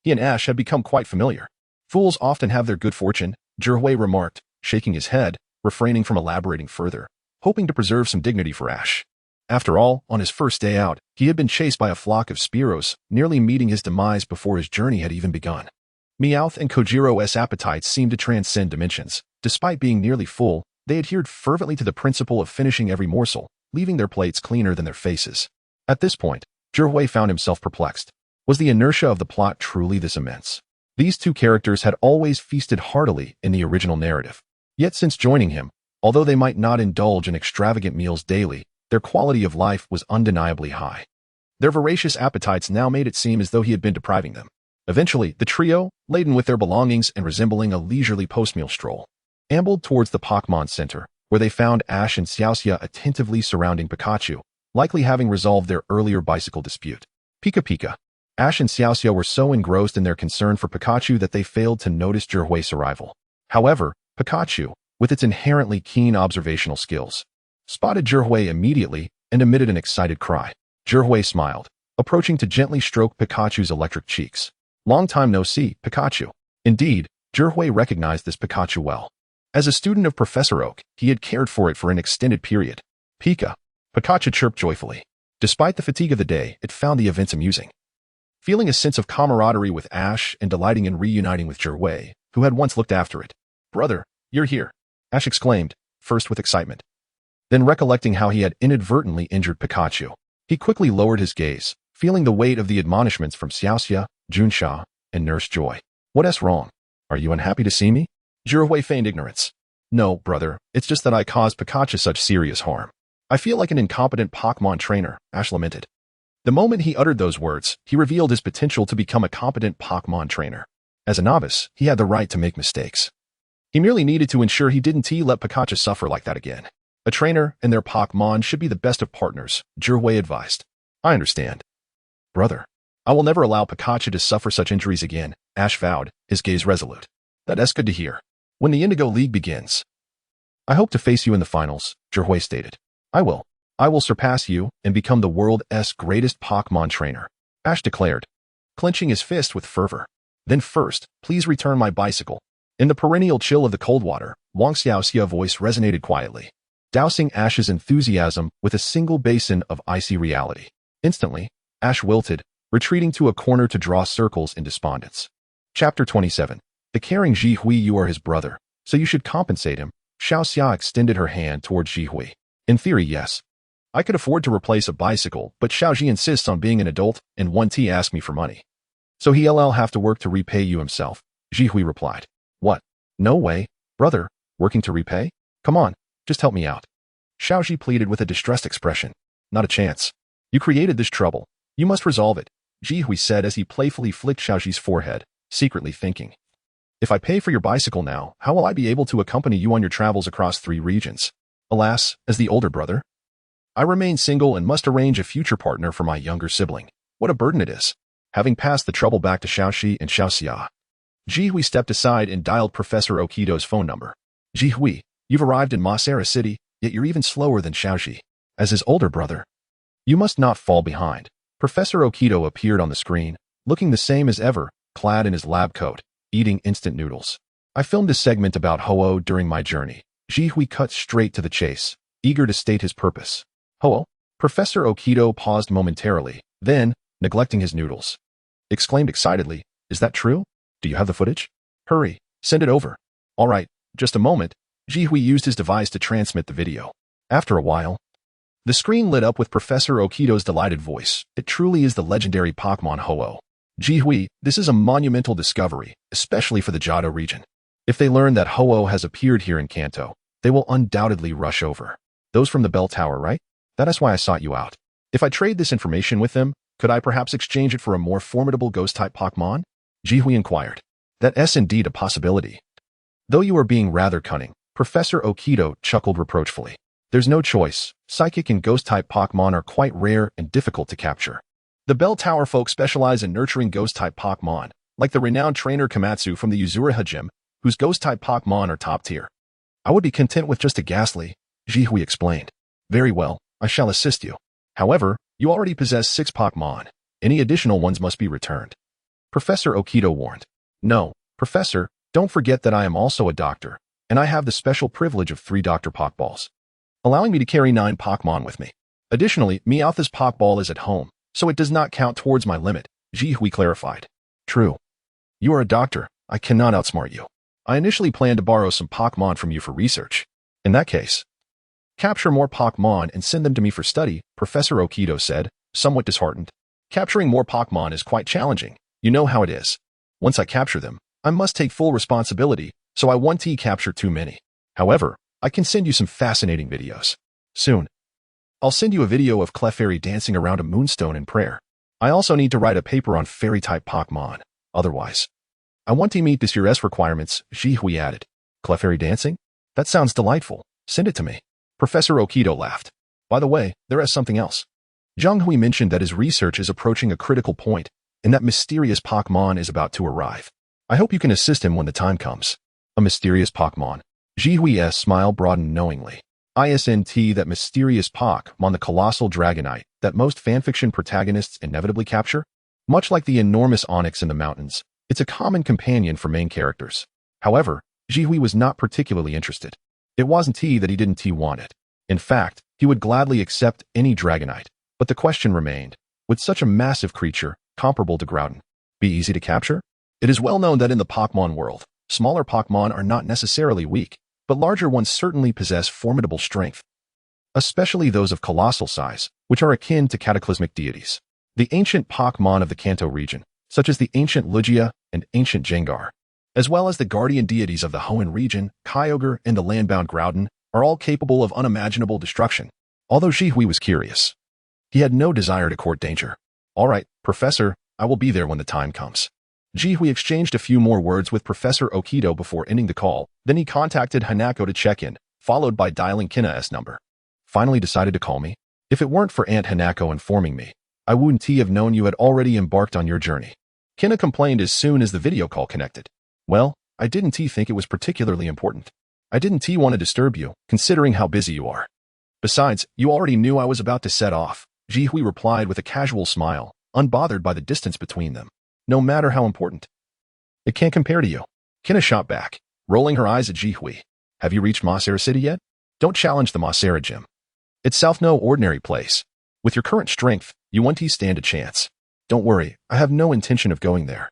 he and Ash had become quite familiar. Fools often have their good fortune, Zhihui remarked, shaking his head, refraining from elaborating further, hoping to preserve some dignity for Ash. After all, on his first day out, he had been chased by a flock of Spearows, nearly meeting his demise before his journey had even begun. Meowth and Kojiro's appetites seemed to transcend dimensions. Despite being nearly full, they adhered fervently to the principle of finishing every morsel, leaving their plates cleaner than their faces. At this point, Zhihui found himself perplexed. Was the inertia of the plot truly this immense? These two characters had always feasted heartily in the original narrative. Yet since joining him, although they might not indulge in extravagant meals daily, their quality of life was undeniably high. Their voracious appetites now made it seem as though he had been depriving them. Eventually, the trio, laden with their belongings and resembling a leisurely post-meal stroll, ambled towards the Pokémon Center, where they found Ash and Xiaoxia attentively surrounding Pikachu, likely having resolved their earlier bicycle dispute. Pika Pika. Ash and Xiaoxia were so engrossed in their concern for Pikachu that they failed to notice Zhihui's arrival. However, Pikachu, with its inherently keen observational skills, spotted Zhihui immediately and emitted an excited cry. Zhihui smiled, approaching to gently stroke Pikachu's electric cheeks. Long time no see, Pikachu. Indeed, Zhihui recognized this Pikachu well. As a student of Professor Oak, he had cared for it for an extended period. Pika. Pikachu chirped joyfully. Despite the fatigue of the day, it found the events amusing. Feeling a sense of camaraderie with Ash and delighting in reuniting with Zhihui, who had once looked after it. Brother, you're here, Ash exclaimed, first with excitement. Then recollecting how he had inadvertently injured Pikachu, he quickly lowered his gaze, feeling the weight of the admonishments from Xiaoxia, Junsha, and Nurse Joy. What's wrong? Are you unhappy to see me? Zhihui feigned ignorance. No, brother, it's just that I caused Pikachu such serious harm. I feel like an incompetent Pokémon trainer, Ash lamented. The moment he uttered those words, he revealed his potential to become a competent Pokémon trainer. As a novice, he had the right to make mistakes. He merely needed to ensure he didn't let Pikachu suffer like that again. A trainer and their Pokémon should be the best of partners, Zhihui advised. I understand. Brother, I will never allow Pikachu to suffer such injuries again, Ash vowed, his gaze resolute. That's good to hear. When the Indigo League begins, I hope to face you in the finals, Zhihui stated. I will surpass you and become the world's greatest Pokémon trainer, Ash declared, clenching his fist with fervor. Then first, please return my bicycle. In the perennial chill of the cold water, Wang Xiaoxia's voice resonated quietly, dousing Ash's enthusiasm with a single basin of icy reality. Instantly, Ash wilted, retreating to a corner to draw circles in despondence. Chapter 27. The caring Zhihui, you are his brother, so you should compensate him. Xiaoxia extended her hand toward Zhihui. In theory, yes. I could afford to replace a bicycle, but Xiaoxi insists on being an adult, and 1T asked me for money. So he'll have to work to repay you himself, Zhihui replied. What? No way, brother, working to repay? Come on, just help me out. Xiaoxi pleaded with a distressed expression. Not a chance. You created this trouble. You must resolve it, Zhihui said as he playfully flicked Xiaoxi's forehead, secretly thinking. If I pay for your bicycle now, how will I be able to accompany you on your travels across 3 regions? Alas, as the older brother, I remain single and must arrange a future partner for my younger sibling. What a burden it is. Having passed the trouble back to Xiaoxi and Xiaoxia, Zhihui stepped aside and dialed Professor Okido's phone number. Zhihui, you've arrived in Masera City, yet you're even slower than Xiaoxi. As his older brother, you must not fall behind. Professor Okido appeared on the screen, looking the same as ever, clad in his lab coat, eating instant noodles. I filmed a segment about Ho-Oh during my journey. Zhihui cut straight to the chase, eager to state his purpose. Ho-Oh? Professor Okido paused momentarily, then, neglecting his noodles, exclaimed excitedly, is that true? Do you have the footage? Hurry, send it over. All right, just a moment. Zhihui used his device to transmit the video. After a while, the screen lit up with Professor Okido's delighted voice. It truly is the legendary Pokémon Ho-Oh. Zhihui, this is a monumental discovery, especially for the Johto region. If they learn that Ho-Oh has appeared here in Kanto, they will undoubtedly rush over. Those from the bell tower, right? That is why I sought you out. If I trade this information with them, could I perhaps exchange it for a more formidable ghost-type Pokémon? Zhihui inquired. That's indeed a possibility. Though you are being rather cunning, Professor Okido chuckled reproachfully. There's no choice. Psychic and ghost-type Pokémon are quite rare and difficult to capture. The Bell Tower folk specialize in nurturing ghost-type Pokémon, like the renowned trainer Komatsu from the Uzuriha Gym, whose ghost-type Pokémon are top tier. I would be content with just a Ghastly, Zhihui explained. Very well, I shall assist you. However, you already possess 6 Pokémon. Any additional ones must be returned. Professor Okido warned. No, Professor, don't forget that I am also a doctor, and I have the special privilege of 3 Dr. Pokeballs, allowing me to carry 9 Pokémon with me. Additionally, Meowth's Pokeball is at home, so it does not count towards my limit, Jihui clarified. True. You are a doctor. I cannot outsmart you. I initially planned to borrow some Pokemon from you for research. In that case, capture more Pokemon and send them to me for study, Professor Okido said, somewhat disheartened. Capturing more Pokemon is quite challenging. You know how it is. Once I capture them, I must take full responsibility, so I won't capture too many. However, I can send you some fascinating videos. Soon. I'll send you a video of Clefairy dancing around a moonstone in prayer. I also need to write a paper on fairy-type Pokemon. Otherwise, I want to meet this year's requirements, Jihui added. Clefairy dancing? That sounds delightful. Send it to me. Professor Okido laughed. By the way, there is something else. Zhang Hui mentioned that his research is approaching a critical point, and that mysterious Pokemon is about to arrive. I hope you can assist him when the time comes. A mysterious Pokemon. Jihui's smile broadened knowingly. Isn't that mysterious Pokemon the colossal Dragonite that most fanfiction protagonists inevitably capture? Much like the enormous Onyx in the mountains, it's a common companion for main characters. However, Jihui was not particularly interested. It wasn't that he didn't want it. In fact, he would gladly accept any Dragonite. But the question remained, would such a massive creature, comparable to Groudon, be easy to capture? It is well known that in the Pokemon world, smaller Pokemon are not necessarily weak, but larger ones certainly possess formidable strength, especially those of colossal size, which are akin to cataclysmic deities. The ancient Pokemon of the Kanto region, such as the ancient Lugia and ancient Jengar, as well as the guardian deities of the Hoenn region, Kyogre, and the landbound Groudon, are all capable of unimaginable destruction. Although Jihui was curious, he had no desire to court danger. All right, Professor, I will be there when the time comes. Jihui exchanged a few more words with Professor Okido before ending the call, then he contacted Hanako to check in, followed by dialing Kina's number. Finally decided to call me? If it weren't for Aunt Hanako informing me, I wouldn't have known you had already embarked on your journey. Kina complained as soon as the video call connected. Well, I didn't think it was particularly important. I didn't want to disturb you, considering how busy you are. Besides, you already knew I was about to set off, Jihui replied with a casual smile, unbothered by the distance between them. No matter how important. It can't compare to you. Kina shot back, rolling her eyes at Jihui. Have you reached Mossera City yet? Don't challenge the Mossera gym. Itself no ordinary place. With your current strength, you won't stand a chance. Don't worry, I have no intention of going there.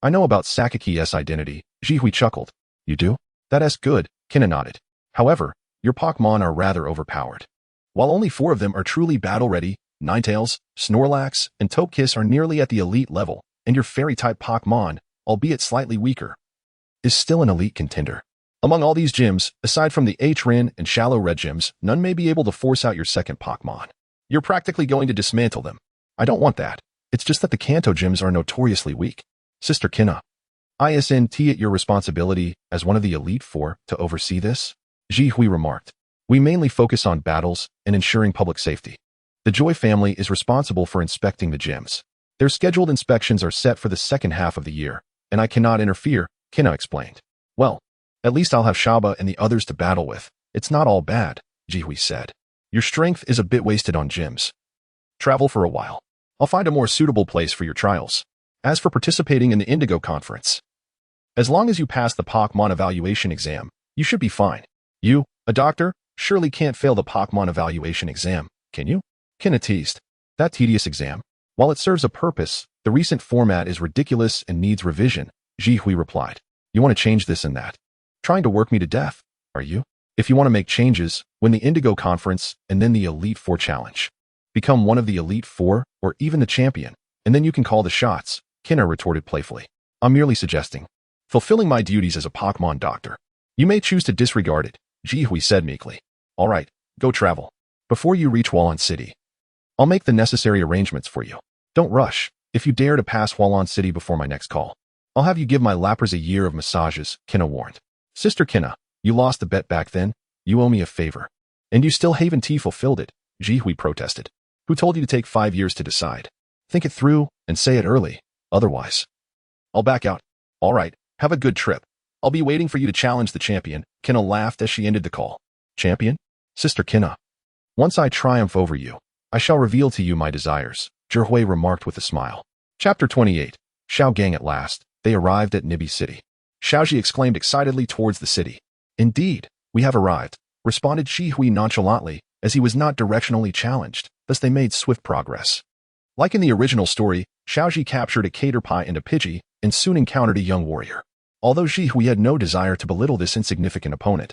I know about Sakaki's identity, Jihui chuckled. You do? That's good, Kina nodded. However, your Pokemon are rather overpowered. While only 4 of them are truly battle-ready, Ninetales, Snorlax, and Togekiss are nearly at the elite level, and your fairy-type Pokemon, albeit slightly weaker, is still an elite contender. Among all these gyms, aside from the H-Ren and Shallow Red gyms, none may be able to force out your second Pokemon. You're practically going to dismantle them. I don't want that. It's just that the Kanto gyms are notoriously weak. Sister Kina, isn't it your responsibility, as one of the Elite Four, to oversee this? Jihui remarked. We mainly focus on battles and ensuring public safety. The Joy family is responsible for inspecting the gyms. Their scheduled inspections are set for the second half of the year, and I cannot interfere, Kina explained. Well, at least I'll have Shaba and the others to battle with. It's not all bad, Jihui said. Your strength is a bit wasted on gyms. Travel for a while. I'll find a more suitable place for your trials. As for participating in the Indigo Conference, as long as you pass the Pokemon evaluation exam, you should be fine. You, a doctor, surely can't fail the Pokemon evaluation exam, can you? Kina teased. That tedious exam. While it serves a purpose, the recent format is ridiculous and needs revision, Jihui replied. You want to change this and that. Trying to work me to death, are you? If you want to make changes, win the Indigo Conference and then the Elite Four Challenge. Become one of the Elite Four, or even the champion, and then you can call the shots, Kina retorted playfully. I'm merely suggesting. Fulfilling my duties as a Pokemon doctor. You may choose to disregard it, Jihui said meekly. All right, go travel. Before you reach Wallon City, I'll make the necessary arrangements for you. Don't rush. If you dare to pass Wallon City before my next call, I'll have you give my Lapras a year of massages, Kina warned. Sister Kina, you lost the bet back then. You owe me a favor. And you still haven't fulfilled it, Jihui protested. Who told you to take 5 years to decide? Think it through and say it early. Otherwise, I'll back out. All right, have a good trip. I'll be waiting for you to challenge the champion, Kina laughed as she ended the call. Champion? Sister Kina. Once I triumph over you, I shall reveal to you my desires, Zhihui remarked with a smile. Chapter 28. Xiao Gang at last. They arrived at Nibi City. Xiaoji exclaimed excitedly towards the city. Indeed, we have arrived, responded Jihui nonchalantly, as he was not directionally challenged. thus they made swift progress. Like in the original story, Xiaoji captured a Caterpie and a Pidgey and soon encountered a young warrior. Although Jihui had no desire to belittle this insignificant opponent,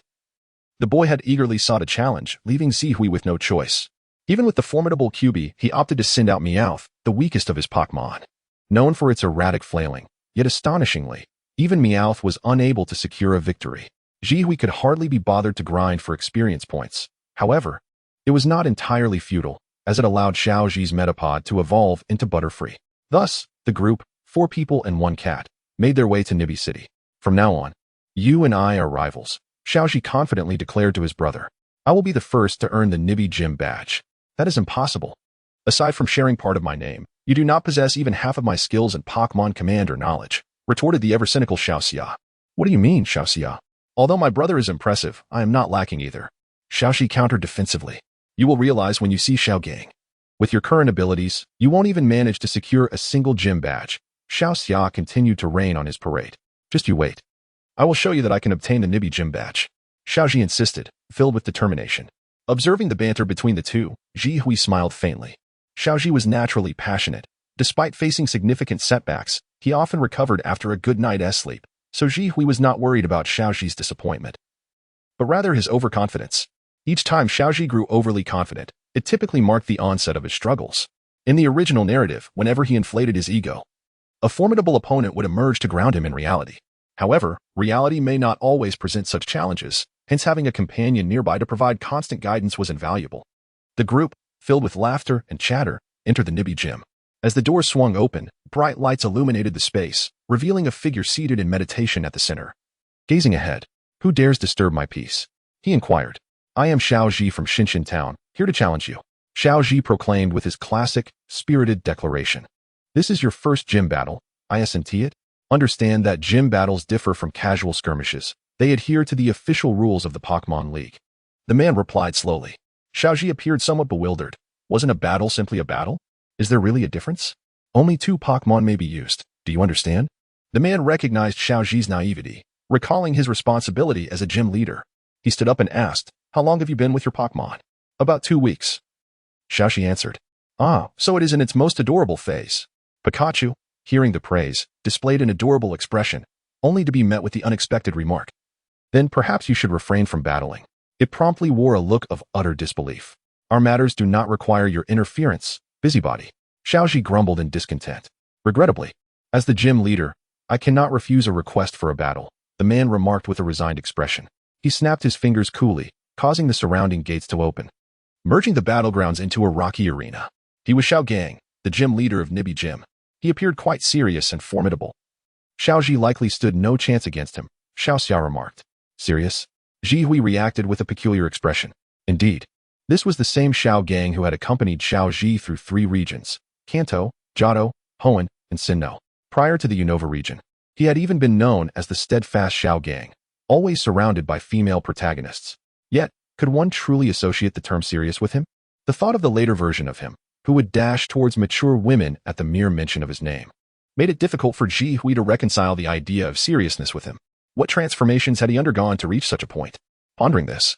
the boy had eagerly sought a challenge, leaving Zihui with no choice. Even with the formidable QB, he opted to send out Meowth, the weakest of his Pokémon. Known for its erratic flailing, yet astonishingly, even Meowth was unable to secure a victory. Jihui could hardly be bothered to grind for experience points. However, it was not entirely futile, as it allowed Xiaoji's Metapod to evolve into Butterfree. Thus, the group, 4 people and 1 cat, made their way to Nibi City. From now on, you and I are rivals, Xiaoji confidently declared to his brother. I will be the first to earn the Nibi Gym badge. That is impossible. Aside from sharing part of my name, you do not possess even half of my skills and Pokémon commander knowledge, retorted the ever-cynical Xiaoxia. What do you mean, Xiaoxia? Although my brother is impressive, I am not lacking either. Xiaoxi countered defensively. You will realize when you see Xiaogang. With your current abilities, you won't even manage to secure a single gym badge. Xiaoxia continued to rain on his parade. Just you wait. I will show you that I can obtain the Nibi gym badge. Xiaoji insisted, filled with determination. Observing the banter between the two, Jihui smiled faintly. Xiaoji was naturally passionate. Despite facing significant setbacks, he often recovered after a good night's sleep, so Jihui was not worried about Xiaoji's disappointment, but rather his overconfidence. Each time Xiaoji grew overly confident, it typically marked the onset of his struggles. In the original narrative, whenever he inflated his ego, a formidable opponent would emerge to ground him in reality. However, reality may not always present such challenges, hence having a companion nearby to provide constant guidance was invaluable. The group, filled with laughter and chatter, entered the Nibi gym. As the door swung open, bright lights illuminated the space, revealing a figure seated in meditation at the center. Gazing ahead, who dares disturb my peace? He inquired. I am Xiaoji from Xinshin Town, here to challenge you. Xiaoji proclaimed with his classic, spirited declaration. This is your first gym battle, isn't it? Understand that gym battles differ from casual skirmishes. They adhere to the official rules of the Pokémon League. The man replied slowly. Xiaoji appeared somewhat bewildered. Wasn't a battle simply a battle? Is there really a difference? Only 2 Pokémon may be used. Do you understand? The man recognized Xiaoji's naivety, recalling his responsibility as a gym leader. He stood up and asked, how long have you been with your Pokémon? About 2 weeks. Xiaoji answered. Ah, so it is in its most adorable phase. Pikachu, hearing the praise, displayed an adorable expression, only to be met with the unexpected remark. Then perhaps you should refrain from battling. It promptly wore a look of utter disbelief. Our matters do not require your interference, busybody. Xiaoji grumbled in discontent. Regrettably, as the gym leader, I cannot refuse a request for a battle, the man remarked with a resigned expression. He snapped his fingers coolly, causing the surrounding gates to open, merging the battlegrounds into a rocky arena. He was Xiaogang, the gym leader of Nibi Gym. He appeared quite serious and formidable. Xiaoji likely stood no chance against him, Xiaoxia remarked. Serious? Jihui reacted with a peculiar expression. Indeed, this was the same Xiaogang who had accompanied Xiaoji through 3 regions, Kanto, Johto, Hoenn, and Sinnoh. Prior to the Unova region, he had even been known as the steadfast Xiaogang, always surrounded by female protagonists. Yet, could one truly associate the term serious with him? The thought of the later version of him, who would dash towards mature women at the mere mention of his name, made it difficult for Jihui to reconcile the idea of seriousness with him. What transformations had he undergone to reach such a point? Pondering this,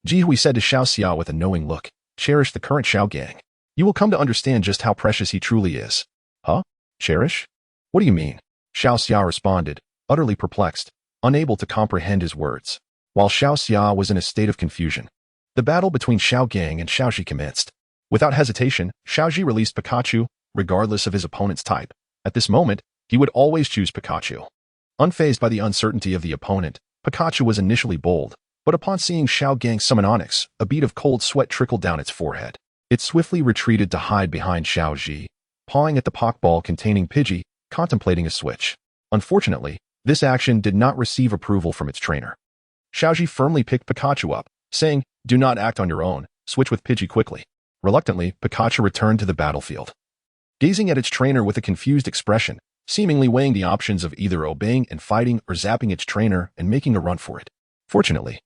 Jihui said to Xiaoxia with a knowing look, cherish the current Xiaogang. You will come to understand just how precious he truly is. Huh? Cherish? What do you mean? Xiaoxia responded, utterly perplexed, unable to comprehend his words. While Xiaoxia was in a state of confusion, the battle between Xiaogang and Xiaoji commenced. Without hesitation, Xiaoji released Pikachu, regardless of his opponent's type. At this moment, he would always choose Pikachu. Unfazed by the uncertainty of the opponent, Pikachu was initially bold, but upon seeing Xiaogang summon Onix, a bead of cold sweat trickled down its forehead. It swiftly retreated to hide behind Xiaoji, pawing at the Pokeball containing Pidgey, contemplating a switch. Unfortunately, this action did not receive approval from its trainer. Xiaoji firmly picked Pikachu up, saying, do not act on your own, switch with Pidgey quickly. Reluctantly, Pikachu returned to the battlefield, gazing at its trainer with a confused expression, seemingly weighing the options of either obeying and fighting or zapping its trainer and making a run for it. Fortunately,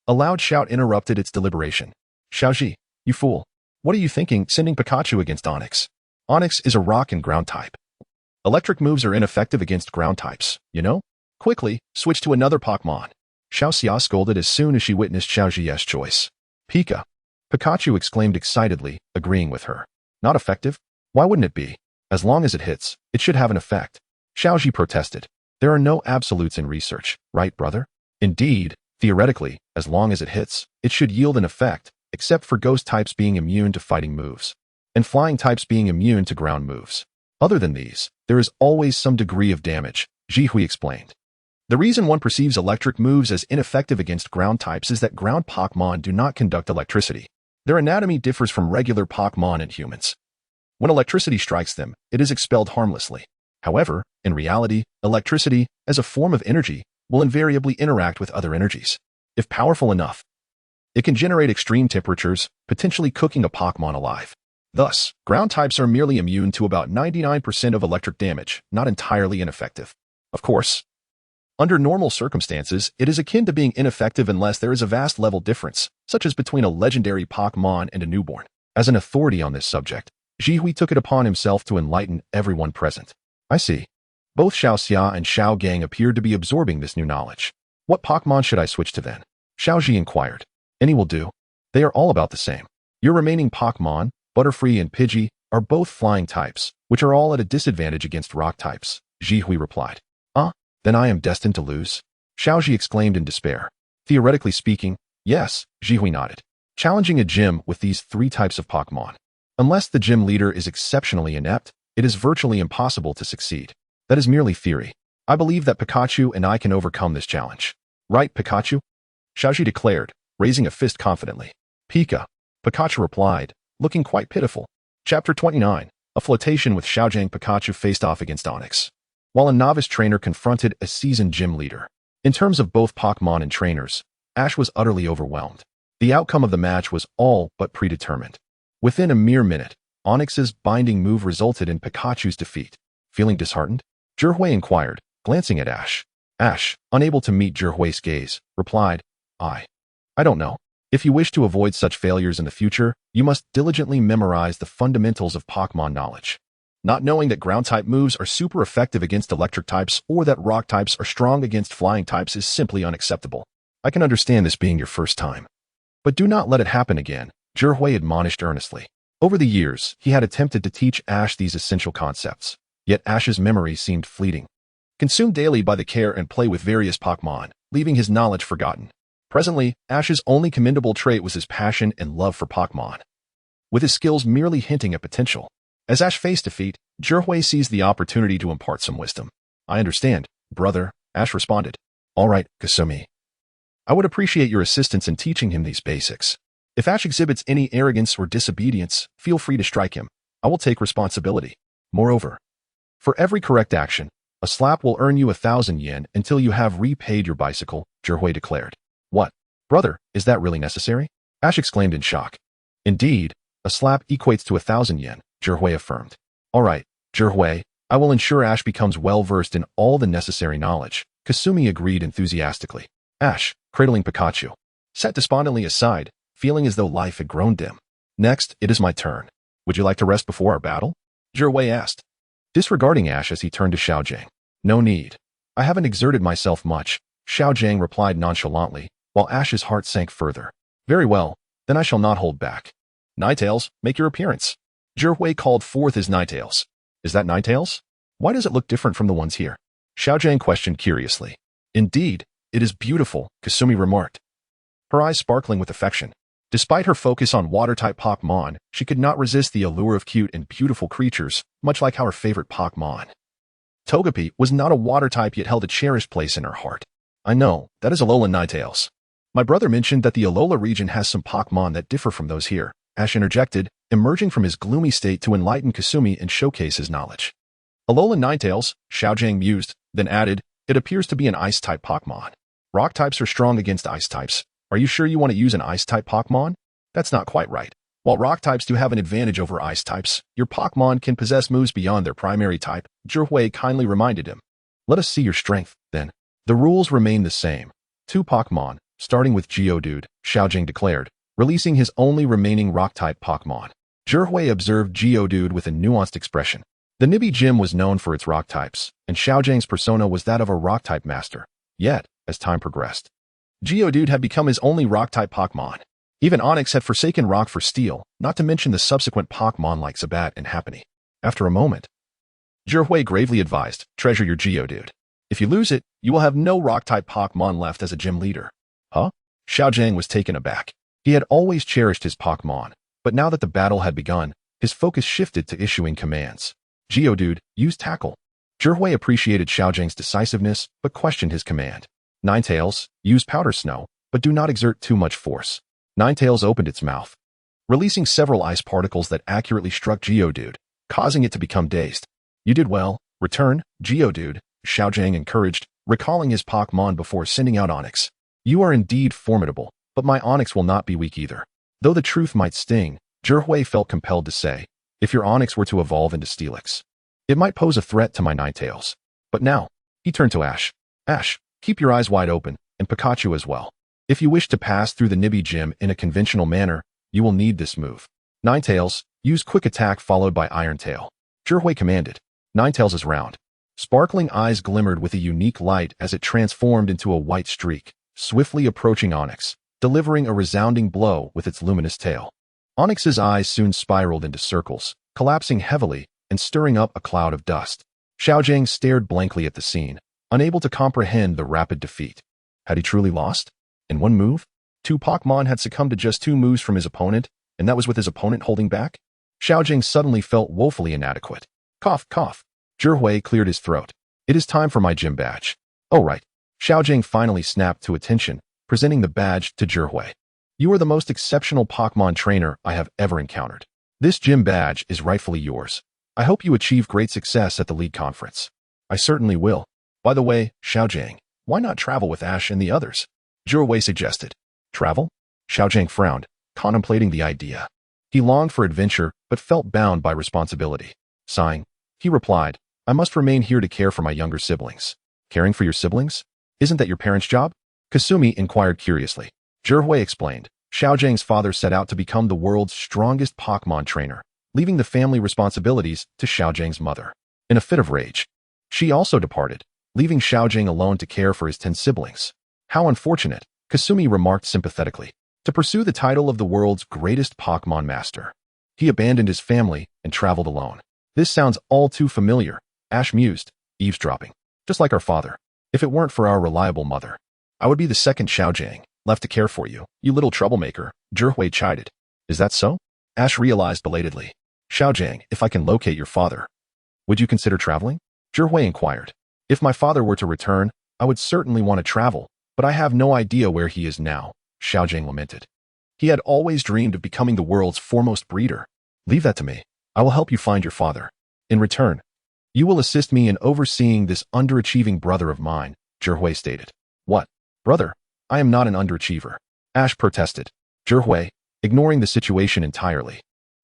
a loud shout interrupted its deliberation. Xiaoji, you fool. What are you thinking sending Pikachu against Onix? Onix is a rock and ground type. Electric moves are ineffective against ground types, you know? Quickly, switch to another Pokémon. Xiaoxia scolded as soon as she witnessed Xiaoji's choice. Pika. Pikachu exclaimed excitedly, agreeing with her. Not effective? Why wouldn't it be? As long as it hits, it should have an effect. Xiaoji protested. There are no absolutes in research, right, brother? Indeed, theoretically, as long as it hits, it should yield an effect, except for ghost types being immune to fighting moves, and flying types being immune to ground moves. Other than these, there is always some degree of damage, Jihui explained. The reason one perceives electric moves as ineffective against ground types is that ground Pokémon do not conduct electricity. Their anatomy differs from regular Pokémon and humans. When electricity strikes them, it is expelled harmlessly. However, in reality, electricity, as a form of energy, will invariably interact with other energies. If powerful enough, it can generate extreme temperatures, potentially cooking a Pokémon alive. Thus, ground types are merely immune to about 99% of electric damage, not entirely ineffective. Of course, under normal circumstances, it is akin to being ineffective unless there is a vast level difference, such as between a legendary Pokémon and a newborn. As an authority on this subject, Jihui took it upon himself to enlighten everyone present. I see. Both Xiao Xia and Xiao Gang appeared to be absorbing this new knowledge. What Pokémon should I switch to then? Xiaoji inquired. Any will do. They are all about the same. Your remaining Pokémon, Butterfree and Pidgey, are both flying types, which are all at a disadvantage against rock types, Jihui replied. Then I am destined to lose? Xiaoji exclaimed in despair. Theoretically speaking, yes, Jihui nodded. Challenging a gym with these 3 types of Pokémon. Unless the gym leader is exceptionally inept, it is virtually impossible to succeed. That is merely theory. I believe that Pikachu and I can overcome this challenge. Right, Pikachu? Xiaoji declared, raising a fist confidently. Pikachu replied, looking quite pitiful. Chapter 29. A flirtation with Xiaojiang. Pikachu faced off against Onyx, while a novice trainer confronted a seasoned gym leader. In terms of both Pokémon and trainers, Ash was utterly overwhelmed. The outcome of the match was all but predetermined. Within a mere minute, Onyx's binding move resulted in Pikachu's defeat. Feeling disheartened? Zhihui inquired, glancing at Ash. Ash, unable to meet Zhihui's gaze, replied, I don't know. If you wish to avoid such failures in the future, you must diligently memorize the fundamentals of Pokémon knowledge. Not knowing that ground-type moves are super effective against electric types or that rock types are strong against flying types is simply unacceptable. I can understand this being your first time. But do not let it happen again, Zhihui admonished earnestly. Over the years, he had attempted to teach Ash these essential concepts, yet Ash's memory seemed fleeting. Consumed daily by the care and play with various Pokémon, leaving his knowledge forgotten. Presently, Ash's only commendable trait was his passion and love for Pokémon, with his skills merely hinting at potential. As Ash faced defeat, Zhihui seized the opportunity to impart some wisdom. I understand, brother, Ash responded. All right, Kasumi. I would appreciate your assistance in teaching him these basics. If Ash exhibits any arrogance or disobedience, feel free to strike him. I will take responsibility. Moreover, for every correct action, a slap will earn you 1,000 yen until you have repaid your bicycle, Zhihui declared. What? Brother, is that really necessary? Ash exclaimed in shock. Indeed, a slap equates to 1,000 yen, Zhihui affirmed. All right, Zhihui, I will ensure Ash becomes well-versed in all the necessary knowledge, Kasumi agreed enthusiastically. Ash, cradling Pikachu, sat despondently aside, feeling as though life had grown dim. Next, it is my turn. Would you like to rest before our battle? Zhihui asked, disregarding Ash as he turned to Xiaojiang. No need. I haven't exerted myself much, Xiaojiang replied nonchalantly, while Ash's heart sank further. Very well, then I shall not hold back. Ninetales, make your appearance. Zhihui called forth his Ninetales. Is that Ninetales? Why does it look different from the ones here? Xiaojiang questioned curiously. Indeed, it is beautiful, Kasumi remarked, her eyes sparkling with affection. Despite her focus on water-type Pokémon, she could not resist the allure of cute and beautiful creatures, much like our favorite Pokémon. Togepi was not a water-type yet held a cherished place in her heart. I know, that is Alolan Ninetales. My brother mentioned that the Alola region has some Pokémon that differ from those here, Ash interjected, emerging from his gloomy state to enlighten Kasumi and showcase his knowledge. Alolan Ninetales, Xiaojiang mused, then added, it appears to be an ice-type Pokémon. Rock types are strong against ice types. Are you sure you want to use an ice-type Pokémon? That's not quite right. While rock types do have an advantage over ice types, your Pokémon can possess moves beyond their primary type, Zhihui kindly reminded him. Let us see your strength, then. The rules remain the same. 2 Pokémon, starting with Geodude, Xiaojiang declared, releasing his only remaining rock-type Pokémon. Zhihui observed Geodude with a nuanced expression. The Nibi Gym was known for its rock types, and Xiaojiang's persona was that of a rock-type master. Yet, as time progressed, Geodude had become his only rock-type Pokémon. Even Onyx had forsaken rock for steel, not to mention the subsequent Pokémon like Zubat and Happiny. After a moment, Zhihui gravely advised, treasure your Geodude. If you lose it, you will have no rock-type Pokémon left as a gym leader. Huh? Xiaojing was taken aback. He had always cherished his Pokémon, but now that the battle had begun, his focus shifted to issuing commands. Geodude, use Tackle. Zhihui appreciated Xiaojing's decisiveness, but questioned his command. Ninetales, use Powder Snow, but do not exert too much force. Ninetales opened its mouth, releasing several ice particles that accurately struck Geodude, causing it to become dazed. You did well. Return, Geodude, Xiaojing encouraged, recalling his Pokémon before sending out Onyx. You are indeed formidable, but my Onyx will not be weak either. Though the truth might sting, Zhihui felt compelled to say, if your Onyx were to evolve into Steelix, it might pose a threat to my Ninetales. But now, he turned to Ash. Ash, keep your eyes wide open, and Pikachu as well. If you wish to pass through the Nibi Gym in a conventional manner, you will need this move. Ninetales, use Quick Attack followed by Iron Tail. Zhihui commanded. Ninetales' round. Sparkling eyes glimmered with a unique light as it transformed into a white streak, swiftly approaching Onyx, delivering a resounding blow with its luminous tail. Onyx's eyes soon spiraled into circles, collapsing heavily and stirring up a cloud of dust. Xiaojing stared blankly at the scene, unable to comprehend the rapid defeat. Had he truly lost? In one move? 2 Pokémon had succumbed to just 2 moves from his opponent, and that was with his opponent holding back? Xiaojing suddenly felt woefully inadequate. Cough, cough. Zhihui cleared his throat. It is time for my gym badge. Oh right. Xiaojing finally snapped to attention, presenting the badge to Zhihui. You are the most exceptional Pokémon trainer I have ever encountered. This gym badge is rightfully yours. I hope you achieve great success at the League Conference. I certainly will. By the way, Xiaojing, why not travel with Ash and the others? Zhihui suggested. Travel? Xiaojing frowned, contemplating the idea. He longed for adventure, but felt bound by responsibility. Sighing, he replied, I must remain here to care for my younger siblings. Caring for your siblings? Isn't that your parents' job? Kasumi inquired curiously. Zhihui explained. Xiaojing's father set out to become the world's strongest Pokémon trainer, leaving the family responsibilities to Xiaojing's mother. In a fit of rage, she also departed, leaving Xiaojing alone to care for his 10 siblings. How unfortunate, Kasumi remarked sympathetically. To pursue the title of the world's greatest Pokémon master, he abandoned his family and traveled alone. This sounds all too familiar, Ash mused, eavesdropping. Just like our father. If it weren't for our reliable mother, I would be the second Xiaojing, left to care for you, you little troublemaker, Zhihui chided. Is that so? Ash realized belatedly. Xiaojing, if I can locate your father, would you consider traveling? Zhihui inquired. If my father were to return, I would certainly want to travel, but I have no idea where he is now, Xiaojing lamented. He had always dreamed of becoming the world's foremost breeder. Leave that to me. I will help you find your father. In return, you will assist me in overseeing this underachieving brother of mine, Zhihui stated. What? Brother? I am not an underachiever. Ash protested. Zhihui, ignoring the situation entirely,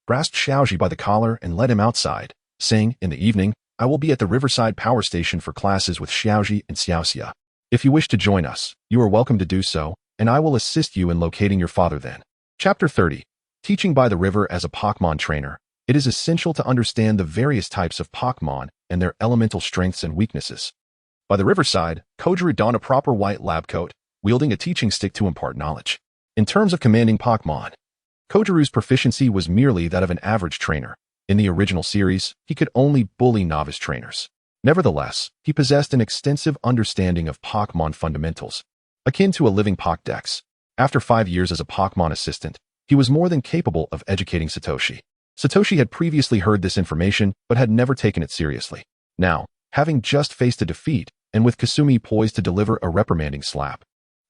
grasped Xiaoji by the collar and led him outside, saying, in the evening, I will be at the Riverside Power Station for classes with Xiaoji and Xiaoxia. If you wish to join us, you are welcome to do so, and I will assist you in locating your father then. Chapter 30. Teaching by the River as a Pokémon trainer. It is essential to understand the various types of Pokémon and their elemental strengths and weaknesses. By the riverside, Kojiru donned a proper white lab coat, wielding a teaching stick to impart knowledge. In terms of commanding Pokémon, Kojiru's proficiency was merely that of an average trainer. In the original series, he could only bully novice trainers. Nevertheless, he possessed an extensive understanding of Pokémon fundamentals, akin to a living Pokédex. After 5 years as a Pokémon assistant, he was more than capable of educating Satoshi. Satoshi had previously heard this information, but had never taken it seriously. Now, having just faced a defeat, and with Kasumi poised to deliver a reprimanding slap,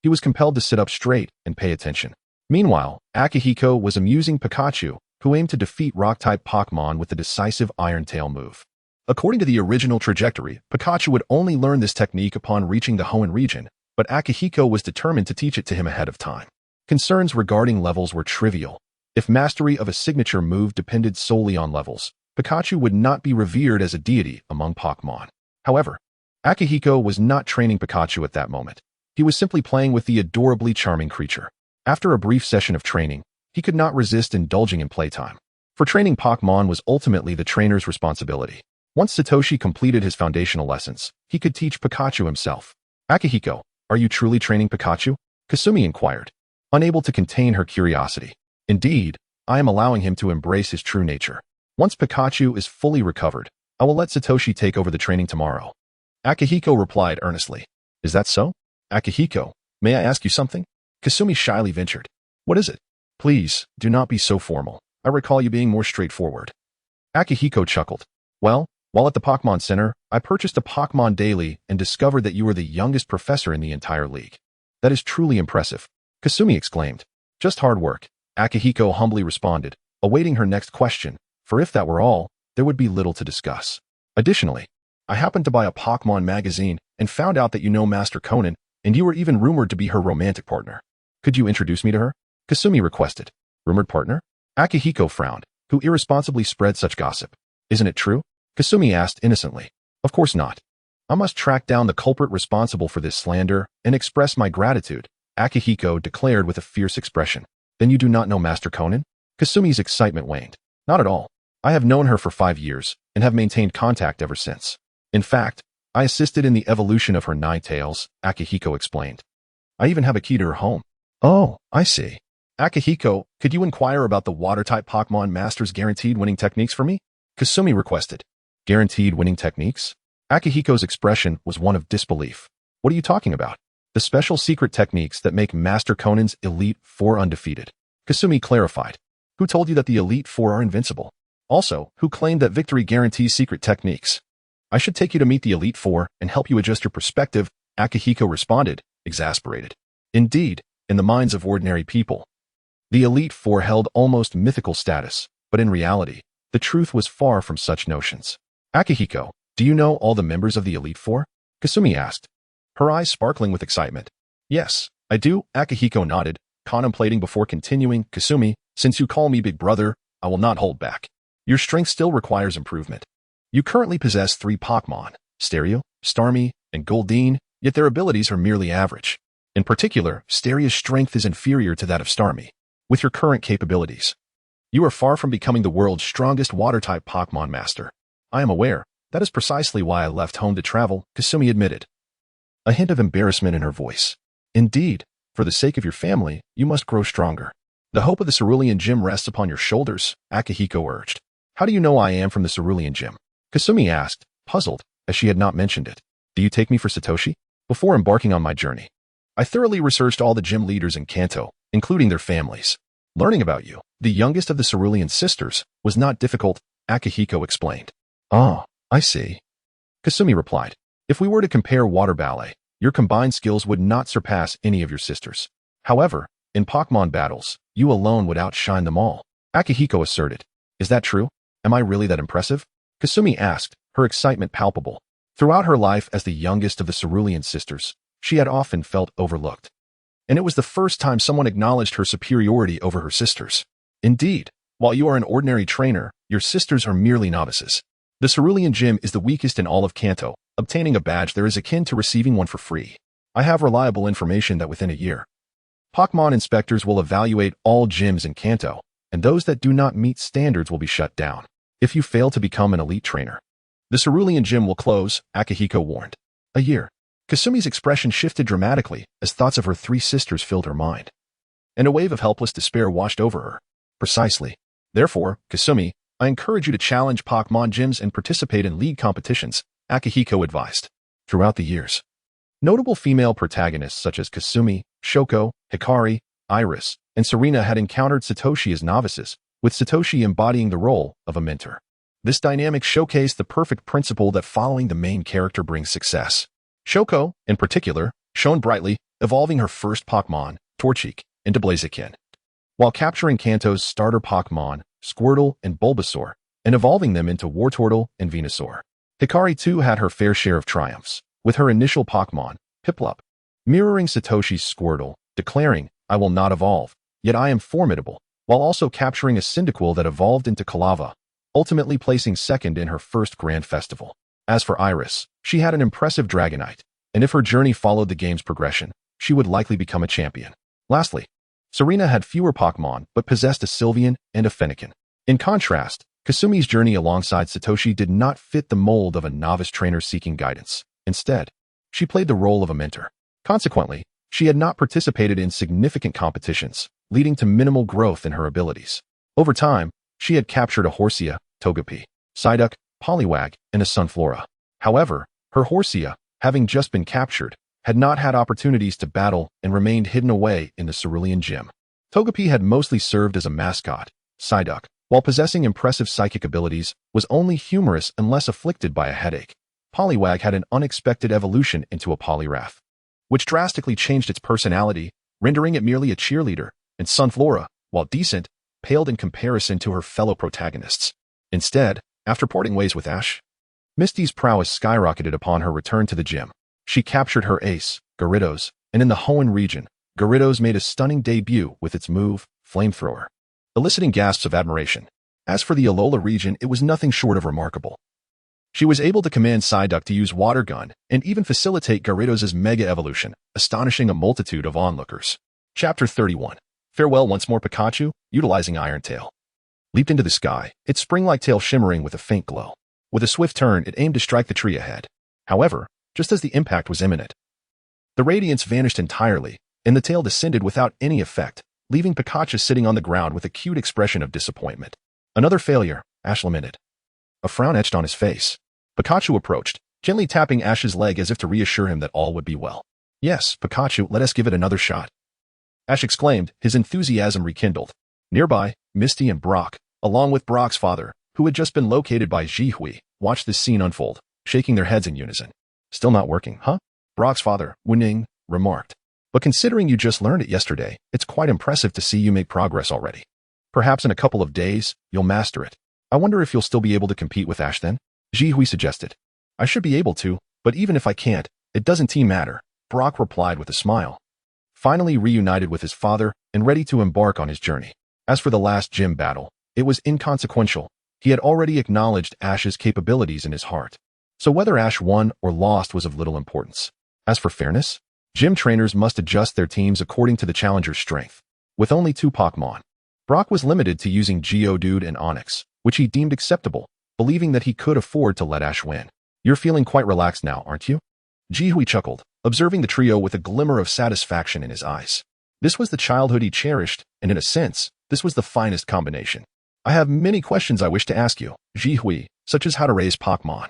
he was compelled to sit up straight and pay attention. Meanwhile, Akihiko was amusing Pikachu, who aimed to defeat Rock-type Pokémon with the decisive Iron Tail move. According to the original trajectory, Pikachu would only learn this technique upon reaching the Hoenn region, but Akihiko was determined to teach it to him ahead of time. Concerns regarding levels were trivial. If mastery of a signature move depended solely on levels, Pikachu would not be revered as a deity among Pokémon. However, Akihiko was not training Pikachu at that moment. He was simply playing with the adorably charming creature. After a brief session of training, he could not resist indulging in playtime. For training Pokémon was ultimately the trainer's responsibility. Once Satoshi completed his foundational lessons, he could teach Pikachu himself. Akihiko, are you truly training Pikachu? Kasumi inquired. unable to contain her curiosity. Indeed, I am allowing him to embrace his true nature. Once Pikachu is fully recovered, I will let Satoshi take over the training tomorrow. Akihiko replied earnestly. Is that so? Akihiko, may I ask you something? Kasumi shyly ventured. What is it? Please, do not be so formal. I recall you being more straightforward. Akihiko chuckled. Well, while at the Pokémon Center, I purchased a Pokémon Daily and discovered that you were the youngest professor in the entire league. That is truly impressive, Kasumi exclaimed. Just hard work, Akihiko humbly responded, awaiting her next question, for if that were all, there would be little to discuss. Additionally, I happened to buy a Pokémon magazine and found out that you know Master Conan, and you were even rumored to be her romantic partner. Could you introduce me to her? Kasumi requested. Rumored partner? Akihiko frowned. Who irresponsibly spread such gossip? Isn't it true? Kasumi asked innocently. Of course not. I must track down the culprit responsible for this slander and express my gratitude, Akihiko declared with a fierce expression. Then you do not know Master Conan? Kasumi's excitement waned. Not at all. I have known her for 5 years and have maintained contact ever since. In fact, I assisted in the evolution of her Ninetales, Akihiko explained. I even have a key to her home. Oh, I see. Akihiko, could you inquire about the Water-type Pokémon Master's guaranteed winning techniques for me? Kasumi requested. Guaranteed winning techniques? Akihiko's expression was one of disbelief. What are you talking about? The special secret techniques that make Master Conan's Elite Four undefeated. Kasumi clarified. Who told you that the Elite Four are invincible? Also, who claimed that victory guarantees secret techniques? I should take you to meet the Elite Four and help you adjust your perspective, Akihiko responded, exasperated. Indeed, in the minds of ordinary people, the Elite Four held almost mythical status, but in reality, the truth was far from such notions. Akihiko, do you know all the members of the Elite Four? Kasumi asked, her eyes sparkling with excitement. Yes, I do, Akihiko nodded, contemplating before continuing. Kasumi, since you call me Big Brother, I will not hold back. Your strength still requires improvement. You currently possess 3 Pokémon, Stereo, Starmie, and Goldeen, yet their abilities are merely average. In particular, Stereo's strength is inferior to that of Starmie. With your current capabilities, you are far from becoming the world's strongest Water-type Pokémon master. I am aware. That is precisely why I left home to travel, Kasumi admitted. A hint of embarrassment in her voice. Indeed, for the sake of your family, you must grow stronger. The hope of the Cerulean Gym rests upon your shoulders, Akihiko urged. How do you know I am from the Cerulean Gym? Kasumi asked, puzzled, as she had not mentioned it. Do you take me for Satoshi? Before embarking on my journey, I thoroughly researched all the gym leaders in Kanto, including their families. Learning about you, the youngest of the Cerulean sisters, was not difficult, Akihiko explained. Oh, I see. Kasumi replied. If we were to compare water ballet, your combined skills would not surpass any of your sisters. However, in Pokémon battles, you alone would outshine them all, Akihiko asserted. Is that true? Am I really that impressive? Kasumi asked, her excitement palpable. Throughout her life as the youngest of the Cerulean sisters, she had often felt overlooked. And it was the first time someone acknowledged her superiority over her sisters. Indeed, while you are an ordinary trainer, your sisters are merely novices. The Cerulean Gym is the weakest in all of Kanto. Obtaining a badge there is akin to receiving one for free. I have reliable information that within a year, Pokémon inspectors will evaluate all gyms in Kanto, and those that do not meet standards will be shut down. If you fail to become an elite trainer, the Cerulean Gym will close, Akihiko warned. A year. Kasumi's expression shifted dramatically as thoughts of her 3 sisters filled her mind. And a wave of helpless despair washed over her. Precisely. Therefore, Kasumi, I encourage you to challenge Pokémon gyms and participate in league competitions, Akihiko advised. Throughout the years, notable female protagonists such as Kasumi, Shoko, Hikari, Iris, and Serena had encountered Satoshi as novices, with Satoshi embodying the role of a mentor. This dynamic showcased the perfect principle that following the main character brings success. Shoko, in particular, shone brightly, evolving her first Pokémon, Torchic, into Blaziken, while capturing Kanto's starter Pokémon, Squirtle and Bulbasaur, and evolving them into Wartortle and Venusaur. Hikari too had her fair share of triumphs, with her initial Pokémon, Piplup, mirroring Satoshi's Squirtle, declaring, I will not evolve, yet I am formidable, while also capturing a Cyndaquil that evolved into Kalava, ultimately placing second in her first Grand Festival. As for Iris, she had an impressive Dragonite, and if her journey followed the game's progression, she would likely become a champion. Lastly, Serena had fewer Pokémon but possessed a Sylveon and a Fennekin. In contrast, Kasumi's journey alongside Satoshi did not fit the mold of a novice trainer seeking guidance. Instead, she played the role of a mentor. Consequently, She had not participated in significant competitions, leading to minimal growth in her abilities. Over time, she had captured a Horsia, Togepi, Psyduck, Poliwag, and a Sunflora. However, her Horsia, having just been captured, had not had opportunities to battle and remained hidden away in the Cerulean Gym. Togepi had mostly served as a mascot. Psyduck, while possessing impressive psychic abilities, was only humorous and less afflicted by a headache. Poliwag had an unexpected evolution into a Poliwrath, which drastically changed its personality, rendering it merely a cheerleader, and Sunflora, while decent, paled in comparison to her fellow protagonists. Instead, after parting ways with Ash, Misty's prowess skyrocketed upon her return to the gym. She captured her ace, Gyarados, and in the Hoenn region, Gyarados made a stunning debut with its move, Flamethrower, eliciting gasps of admiration. As for the Alola region, it was nothing short of remarkable. She was able to command Psyduck to use Water Gun and even facilitate Gyarados' Mega Evolution, astonishing a multitude of onlookers. Chapter 31. Farewell once more. Pikachu, utilizing Iron Tail, leaped into the sky, its spring-like tail shimmering with a faint glow. With a swift turn, it aimed to strike the tree ahead. However, just as the impact was imminent, the radiance vanished entirely, and the tail descended without any effect, leaving Pikachu sitting on the ground with a cute expression of disappointment. Another failure, Ash lamented. A frown etched on his face. Pikachu approached, gently tapping Ash's leg as if to reassure him that all would be well. Yes, Pikachu, let us give it another shot, Ash exclaimed, his enthusiasm rekindled. Nearby, Misty and Brock, along with Brock's father, who had just been located by Jihui, watched this scene unfold, shaking their heads in unison. Still not working, huh? Brock's father, Wuning, remarked. But considering you just learned it yesterday, it's quite impressive to see you make progress already. Perhaps in a couple of days, you'll master it. I wonder if you'll still be able to compete with Ash then? Jihui suggested. I should be able to, but even if I can't, it doesn't matter, Brock replied with a smile. Finally reunited with his father and ready to embark on his journey. As for the last gym battle, it was inconsequential. He had already acknowledged Ash's capabilities in his heart. So whether Ash won or lost was of little importance. As for fairness, gym trainers must adjust their teams according to the challenger's strength. With only 2 Pokémon, Brock was limited to using Geodude and Onix, which he deemed acceptable, believing that he could afford to let Ash win. You're feeling quite relaxed now, aren't you? Jihui chuckled, observing the trio with a glimmer of satisfaction in his eyes. This was the childhood he cherished, and in a sense, this was the finest combination. I have many questions I wish to ask you, Jihui, such as how to raise Pokémon.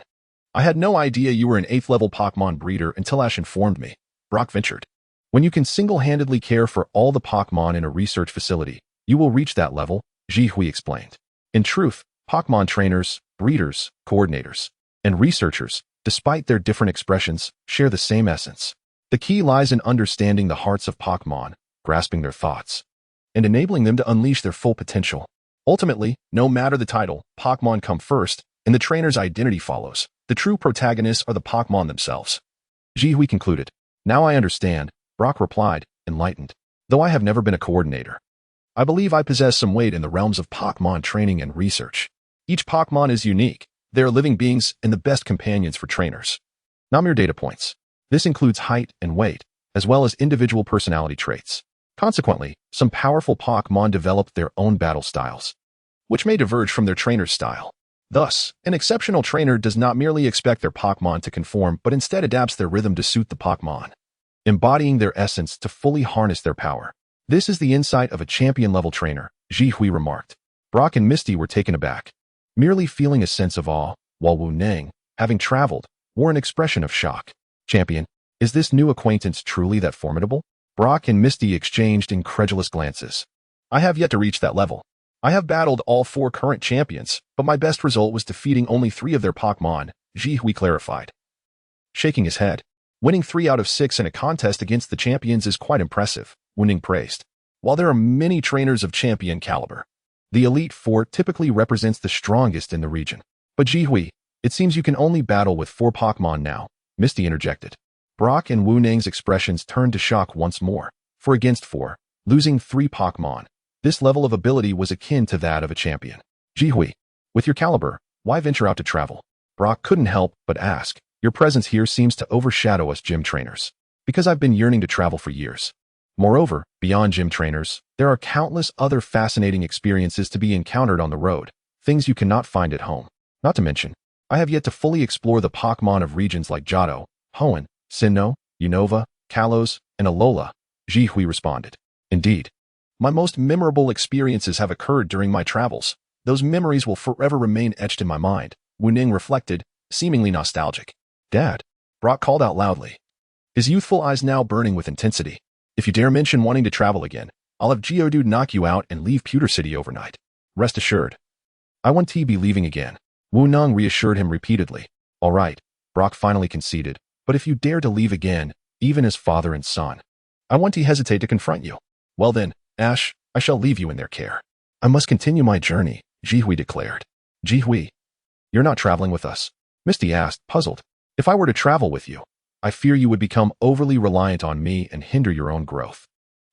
I had no idea you were an 8th level Pokémon breeder until Ash informed me, Brock ventured. When you can single-handedly care for all the Pokémon in a research facility, you will reach that level, Jihui explained. In truth, Pokémon trainers, breeders, coordinators, and researchers, despite their different expressions, share the same essence. The key lies in understanding the hearts of Pokémon, grasping their thoughts, and enabling them to unleash their full potential. Ultimately, no matter the title, Pokémon come first, and the trainer's identity follows. The true protagonists are the Pokémon themselves. Jihui concluded. Now I understand, Brock replied, enlightened. Though I have never been a coordinator, I believe I possess some weight in the realms of Pokémon training and research. Each Pokémon is unique. They are living beings and the best companions for trainers. Not mere data points. This includes height and weight, as well as individual personality traits. Consequently, some powerful Pokémon developed their own battle styles, which may diverge from their trainer's style. Thus, an exceptional trainer does not merely expect their Pokémon to conform but instead adapts their rhythm to suit the Pokémon, embodying their essence to fully harness their power. This is the insight of a champion-level trainer, Jihui remarked. Brock and Misty were taken aback, merely feeling a sense of awe, while Wu Nang, having traveled, wore an expression of shock. Champion, is this new acquaintance truly that formidable? Brock and Misty exchanged incredulous glances. I have yet to reach that level. I have battled all 4 current champions, but my best result was defeating only 3 of their Pokémon, Jihui clarified. Shaking his head, winning 3 out of 6 in a contest against the champions is quite impressive, Wu Ning praised. While there are many trainers of champion caliber, the Elite 4 typically represents the strongest in the region. But Jihui, it seems you can only battle with 4 Pokémon now, Misty interjected. Brock and Wu Ning's expressions turned to shock once more, for against 4, losing 3 Pokémon. This level of ability was akin to that of a champion. Jihui, with your caliber, why venture out to travel? Brock couldn't help but ask. Your presence here seems to overshadow us gym trainers. Because I've been yearning to travel for years. Moreover, beyond gym trainers, there are countless other fascinating experiences to be encountered on the road, things you cannot find at home. Not to mention, I have yet to fully explore the Pokémon of regions like Johto, Hoenn, Sinnoh, Unova, Kalos, and Alola, Ji Hui responded. Indeed. My most memorable experiences have occurred during my travels. Those memories will forever remain etched in my mind, Wu Ning reflected, seemingly nostalgic. Dad, Brock called out loudly, his youthful eyes now burning with intensity. If you dare mention wanting to travel again, I'll have Geodude knock you out and leave Pewter City overnight. Rest assured. I want to be leaving again. Wu Nong reassured him repeatedly. All right, Brock finally conceded, but if you dare to leave again, even as father and son, I want to hesitate to confront you. Well then, Ash, I shall leave you in their care. I must continue my journey, Ji Hui declared. Ji Hui, you're not traveling with us? Misty asked, puzzled. If I were to travel with you, I fear you would become overly reliant on me and hinder your own growth.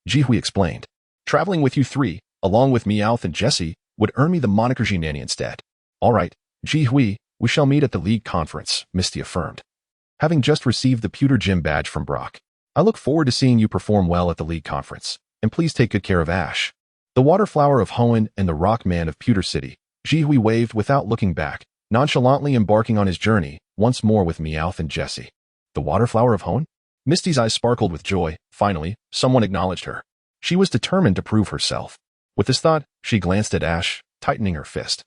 Ji Hui explained. Traveling with you three, along with Meowth and Jessie, would earn me the moniker Jinani instead. All right, Ji Hui, we shall meet at the League Conference, Misty affirmed. Having just received the Pewter Gym badge from Brock, I look forward to seeing you perform well at the League Conference, and please take good care of Ash. The Waterflower of Hoenn and the Rock Man of Pewter City, Ji Hui waved without looking back, nonchalantly embarking on his journey, once more with Meowth and Jessie. The Waterflower of Hoenn? Misty's eyes sparkled with joy. Finally, someone acknowledged her. She was determined to prove herself. With this thought, she glanced at Ash, tightening her fist,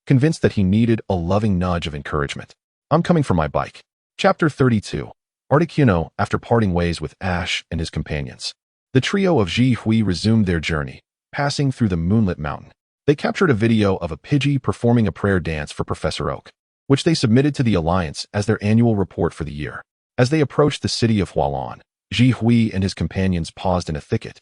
convinced that he needed a loving nudge of encouragement. I'm coming for my bike. Chapter 32. Articuno, after parting ways with Ash and his companions. The trio of Ji Hui resumed their journey, passing through the moonlit mountain. They captured a video of a Pidgey performing a prayer dance for Professor Oak, which they submitted to the Alliance as their annual report for the year. As they approached the city of Hualan, Ji Hui and his companions paused in a thicket,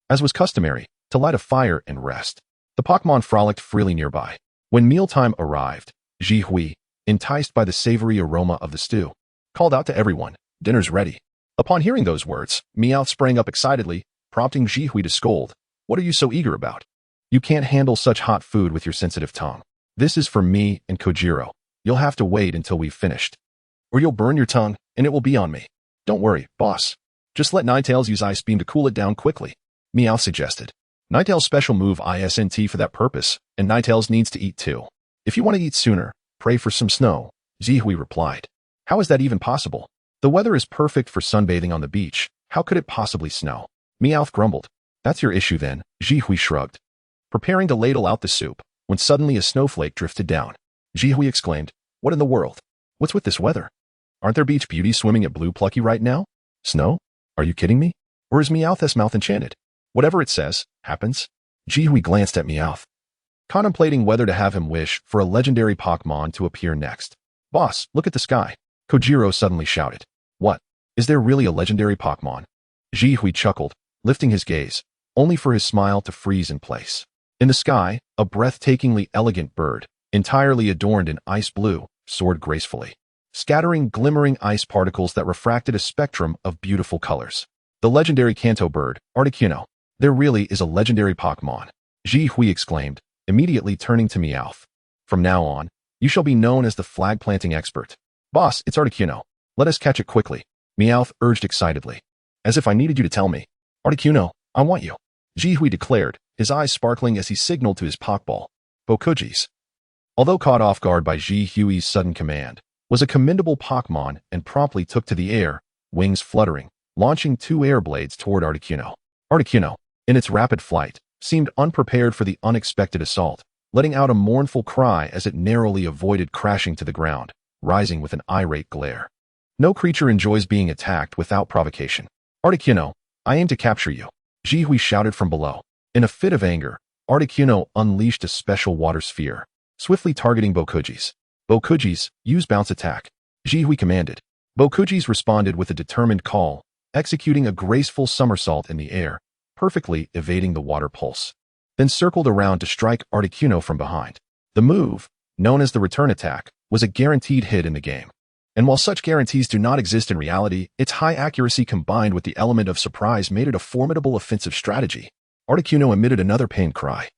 as was customary, to light a fire and rest. The Pokémon frolicked freely nearby. When mealtime arrived, Ji Hui, enticed by the savory aroma of the stew, called out to everyone, dinner's ready. Upon hearing those words, Meowth sprang up excitedly, prompting Ji Hui to scold. What are you so eager about? You can't handle such hot food with your sensitive tongue. This is for me and Kojiro. You'll have to wait until we've finished, or you'll burn your tongue, and it will be on me. Don't worry, boss. Just let Ninetales use Ice Beam to cool it down quickly, Meowth suggested. Ninetales' special move ISNT for that purpose, and Ninetales needs to eat too. If you want to eat sooner, pray for some snow, Ji Hui replied. How is that even possible? The weather is perfect for sunbathing on the beach. How could it possibly snow? Meowth grumbled. That's your issue then, Ji Hui shrugged, preparing to ladle out the soup, when suddenly a snowflake drifted down. Ji Hui exclaimed, what in the world? What's with this weather? Aren't there beach beauties swimming at Blue Plucky right now? Snow? Are you kidding me? Or is Meowth's mouth enchanted? Whatever it says, happens. Ji Hui glanced at Meowth, contemplating whether to have him wish for a legendary Pokémon to appear next. Boss, look at the sky. Kojiro suddenly shouted. What? Is there really a legendary Pokémon? Ji Hui chuckled, lifting his gaze, only for his smile to freeze in place. In the sky, a breathtakingly elegant bird, entirely adorned in ice blue, soared gracefully, scattering glimmering ice particles that refracted a spectrum of beautiful colors. The legendary Kanto bird, Articuno. There really is a legendary Pokémon, Ji Hui exclaimed, immediately turning to Meowth. From now on, you shall be known as the flag-planting expert. Boss, it's Articuno. Let us catch it quickly, Meowth urged excitedly. As if I needed you to tell me. Articuno, I want you, Ji Hui declared, his eyes sparkling as he signaled to his Pokeball. Bokujis, although caught off guard by Ji Hui's sudden command, was a commendable Pokémon and promptly took to the air, wings fluttering, launching two air blades toward Articuno. Articuno, in its rapid flight, seemed unprepared for the unexpected assault, letting out a mournful cry as it narrowly avoided crashing to the ground, rising with an irate glare. No creature enjoys being attacked without provocation. Articuno, I aim to capture you, Ji Hui shouted from below. In a fit of anger, Articuno unleashed a special water sphere, swiftly targeting Bokujis. Bokujis, use bounce attack, Ji Hui commanded. Bokujis responded with a determined call, executing a graceful somersault in the air, perfectly evading the water pulse, then circled around to strike Articuno from behind. The move, known as the return attack, was a guaranteed hit in the game. And while such guarantees do not exist in reality, its high accuracy combined with the element of surprise made it a formidable offensive strategy. Articuno emitted another pained cry,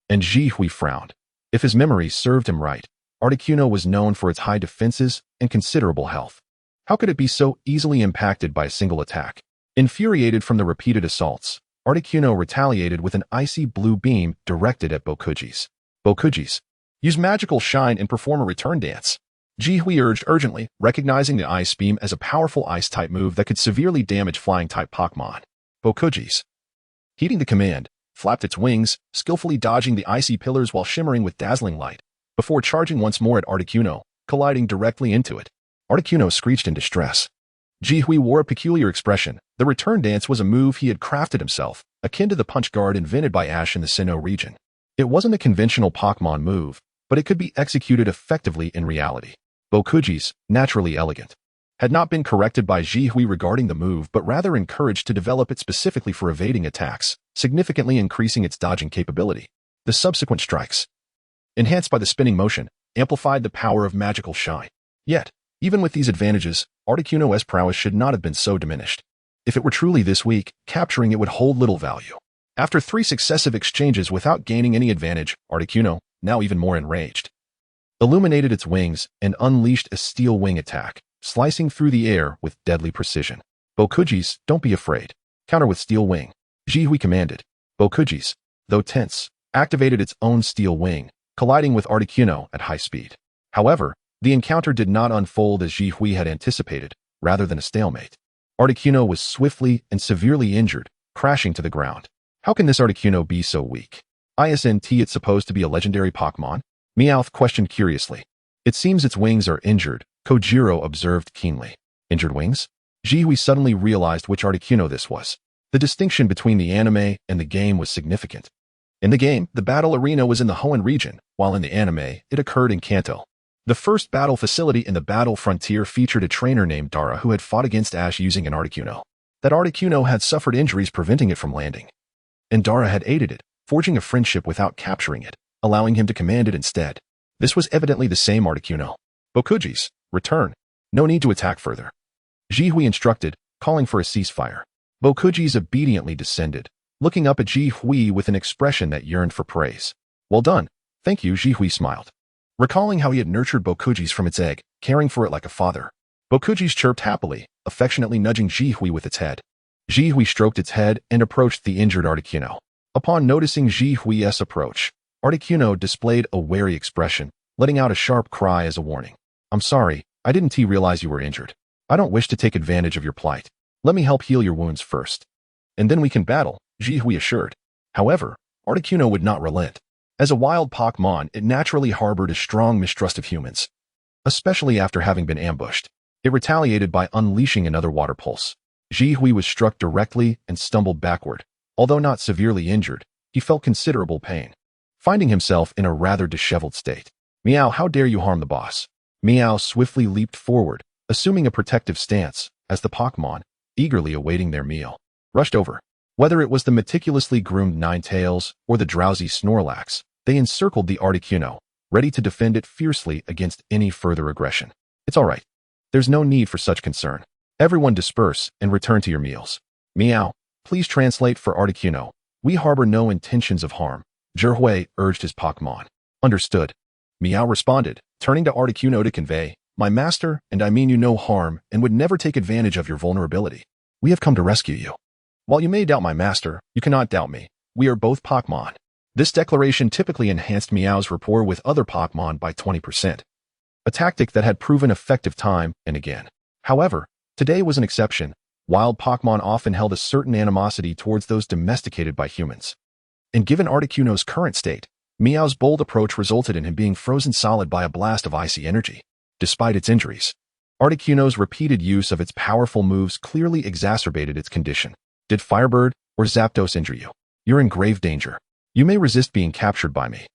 and Ji Hui frowned. If his memory served him right, Articuno was known for its high defenses and considerable health. How could it be so easily impacted by a single attack? Infuriated from the repeated assaults, Articuno retaliated with an icy blue beam directed at Bokujis. Bokujis, use magical shine and perform a return dance, Jihui urged urgently, recognizing the Ice Beam as a powerful Ice-type move that could severely damage Flying-type Pokémon. Bokujis, heeding the command, flapped its wings, skillfully dodging the icy pillars while shimmering with dazzling light, before charging once more at Articuno, colliding directly into it. Articuno screeched in distress. Jihui wore a peculiar expression. The return dance was a move he had crafted himself, akin to the punch guard invented by Ash in the Sinnoh region. It wasn't a conventional Pokémon move, but it could be executed effectively in reality. Bokujis, naturally elegant, had not been corrected by Jihui regarding the move but rather encouraged to develop it specifically for evading attacks, significantly increasing its dodging capability. The subsequent strikes, enhanced by the spinning motion, amplified the power of magical shine. Yet, even with these advantages, Articuno's prowess should not have been so diminished. If it were truly this weak, capturing it would hold little value. After 3 successive exchanges without gaining any advantage, Articuno, now even more enraged, illuminated its wings and unleashed a steel wing attack, slicing through the air with deadly precision. Bokujis, don't be afraid. Counter with steel wing. Jihui commanded. Bokujis, though tense, activated its own steel wing, colliding with Articuno at high speed. However, the encounter did not unfold as Jihui had anticipated, rather than a stalemate. Articuno was swiftly and severely injured, crashing to the ground. How can this Articuno be so weak? Isn't it supposed to be a legendary Pokémon? Meowth questioned curiously. It seems its wings are injured, Kojiro observed keenly. Injured wings? Jihui suddenly realized which Articuno this was. The distinction between the anime and the game was significant. In the game, the battle arena was in the Hoenn region, while in the anime, it occurred in Kanto. The first battle facility in the battle frontier featured a trainer named Dara who had fought against Ash using an Articuno. That Articuno had suffered injuries preventing it from landing. And Dara had aided it, forging a friendship without capturing it, allowing him to command it instead. This was evidently the same Articuno. Bokujis, return. No need to attack further. Jihui instructed, calling for a ceasefire. Bokujis obediently descended, looking up at Jihui with an expression that yearned for praise. Well done. Thank you, Jihui smiled. Recalling how he had nurtured Bokujis from its egg, caring for it like a father. Bokujis chirped happily, affectionately nudging Jihui with its head. Jihui stroked its head and approached the injured Articuno. Upon noticing Jihui's approach, Articuno displayed a wary expression, letting out a sharp cry as a warning. I'm sorry, I didn't realize you were injured. I don't wish to take advantage of your plight. Let me help heal your wounds first. And then we can battle, Jihui assured. However, Articuno would not relent. As a wild Pokémon, it naturally harbored a strong mistrust of humans. Especially after having been ambushed. It retaliated by unleashing another water pulse. Jihui was struck directly and stumbled backward. Although not severely injured, he felt considerable pain, finding himself in a rather disheveled state. Meow, how dare you harm the boss? Meow swiftly leaped forward, assuming a protective stance, as the Pokémon, eagerly awaiting their meal, rushed over. Whether it was the meticulously groomed Ninetales or the drowsy Snorlax, they encircled the Articuno, ready to defend it fiercely against any further aggression. It's all right. There's no need for such concern. Everyone disperse and return to your meals. Meow, please translate for Articuno. We harbor no intentions of harm, Zhihui urged his Pokémon. Understood. Meow responded, turning to Articuno to convey, my master, and I mean you no harm, and would never take advantage of your vulnerability. We have come to rescue you. While you may doubt my master, you cannot doubt me. We are both Pokémon. This declaration typically enhanced Meow's rapport with other Pokémon by 20%. A tactic that had proven effective time and again. However, today was an exception. Wild Pokémon often held a certain animosity towards those domesticated by humans. And given Articuno's current state, Meow's bold approach resulted in him being frozen solid by a blast of icy energy. Despite its injuries, Articuno's repeated use of its powerful moves clearly exacerbated its condition. Did Firebird or Zapdos injure you? You're in grave danger. You may resist being captured by me,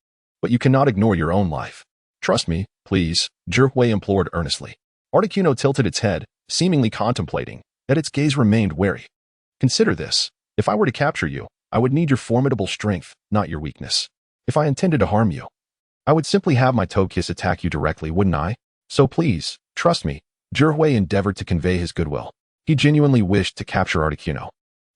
but you cannot ignore your own life. Trust me, please, Zhihui implored earnestly. Articuno tilted its head, seemingly contemplating, yet its gaze remained wary. Consider this. If I were to capture you, I would need your formidable strength, not your weakness. If I intended to harm you, I would simply have my Togekiss attack you directly, wouldn't I? So please, trust me. Zhihui endeavored to convey his goodwill. He genuinely wished to capture Articuno.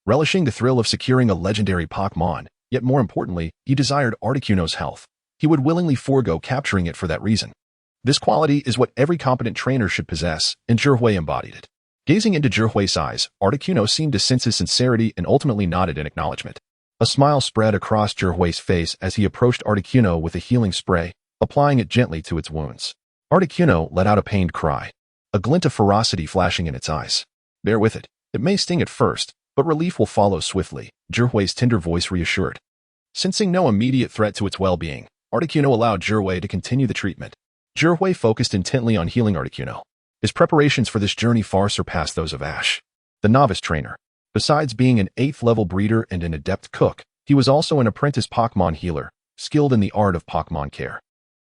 Relishing the thrill of securing a legendary Pokémon, yet more importantly, he desired Articuno's health. He would willingly forego capturing it for that reason. This quality is what every competent trainer should possess, and Zhihui embodied it. Gazing into Zhihui's eyes, Articuno seemed to sense his sincerity and ultimately nodded in acknowledgement. A smile spread across Zhihui's face as he approached Articuno with a healing spray, applying it gently to its wounds. Articuno let out a pained cry, a glint of ferocity flashing in its eyes. Bear with it. It may sting at first, but relief will follow swiftly, Zhihui's tender voice reassured. Sensing no immediate threat to its well-being, Articuno allowed Zhihui to continue the treatment. Zhihui focused intently on healing Articuno. His preparations for this journey far surpassed those of Ash, the novice trainer. Besides being an 8th-level breeder and an adept cook, he was also an apprentice Pokémon healer, skilled in the art of Pokémon care.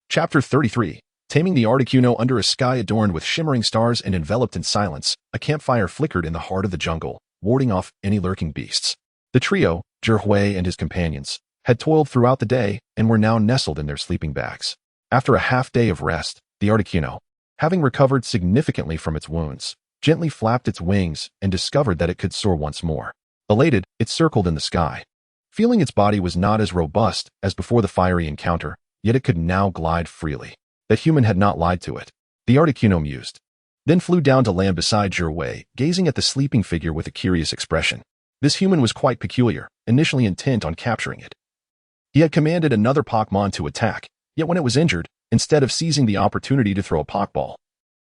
Chapter 33. Taming the Articuno. Under a sky adorned with shimmering stars and enveloped in silence, a campfire flickered in the heart of the jungle, warding off any lurking beasts. The trio, Zhihui and his companions, had toiled throughout the day and were now nestled in their sleeping bags. After a half-day of rest, the Articuno, having recovered significantly from its wounds, gently flapped its wings and discovered that it could soar once more. Elated, it circled in the sky. Feeling its body was not as robust as before the fiery encounter, yet it could now glide freely. That human had not lied to it, the Articuno mused. Then flew down to land beside Zhihui, gazing at the sleeping figure with a curious expression. This human was quite peculiar, initially intent on capturing it. He had commanded another Pokémon to attack, yet when it was injured, instead of seizing the opportunity to throw a Pokeball,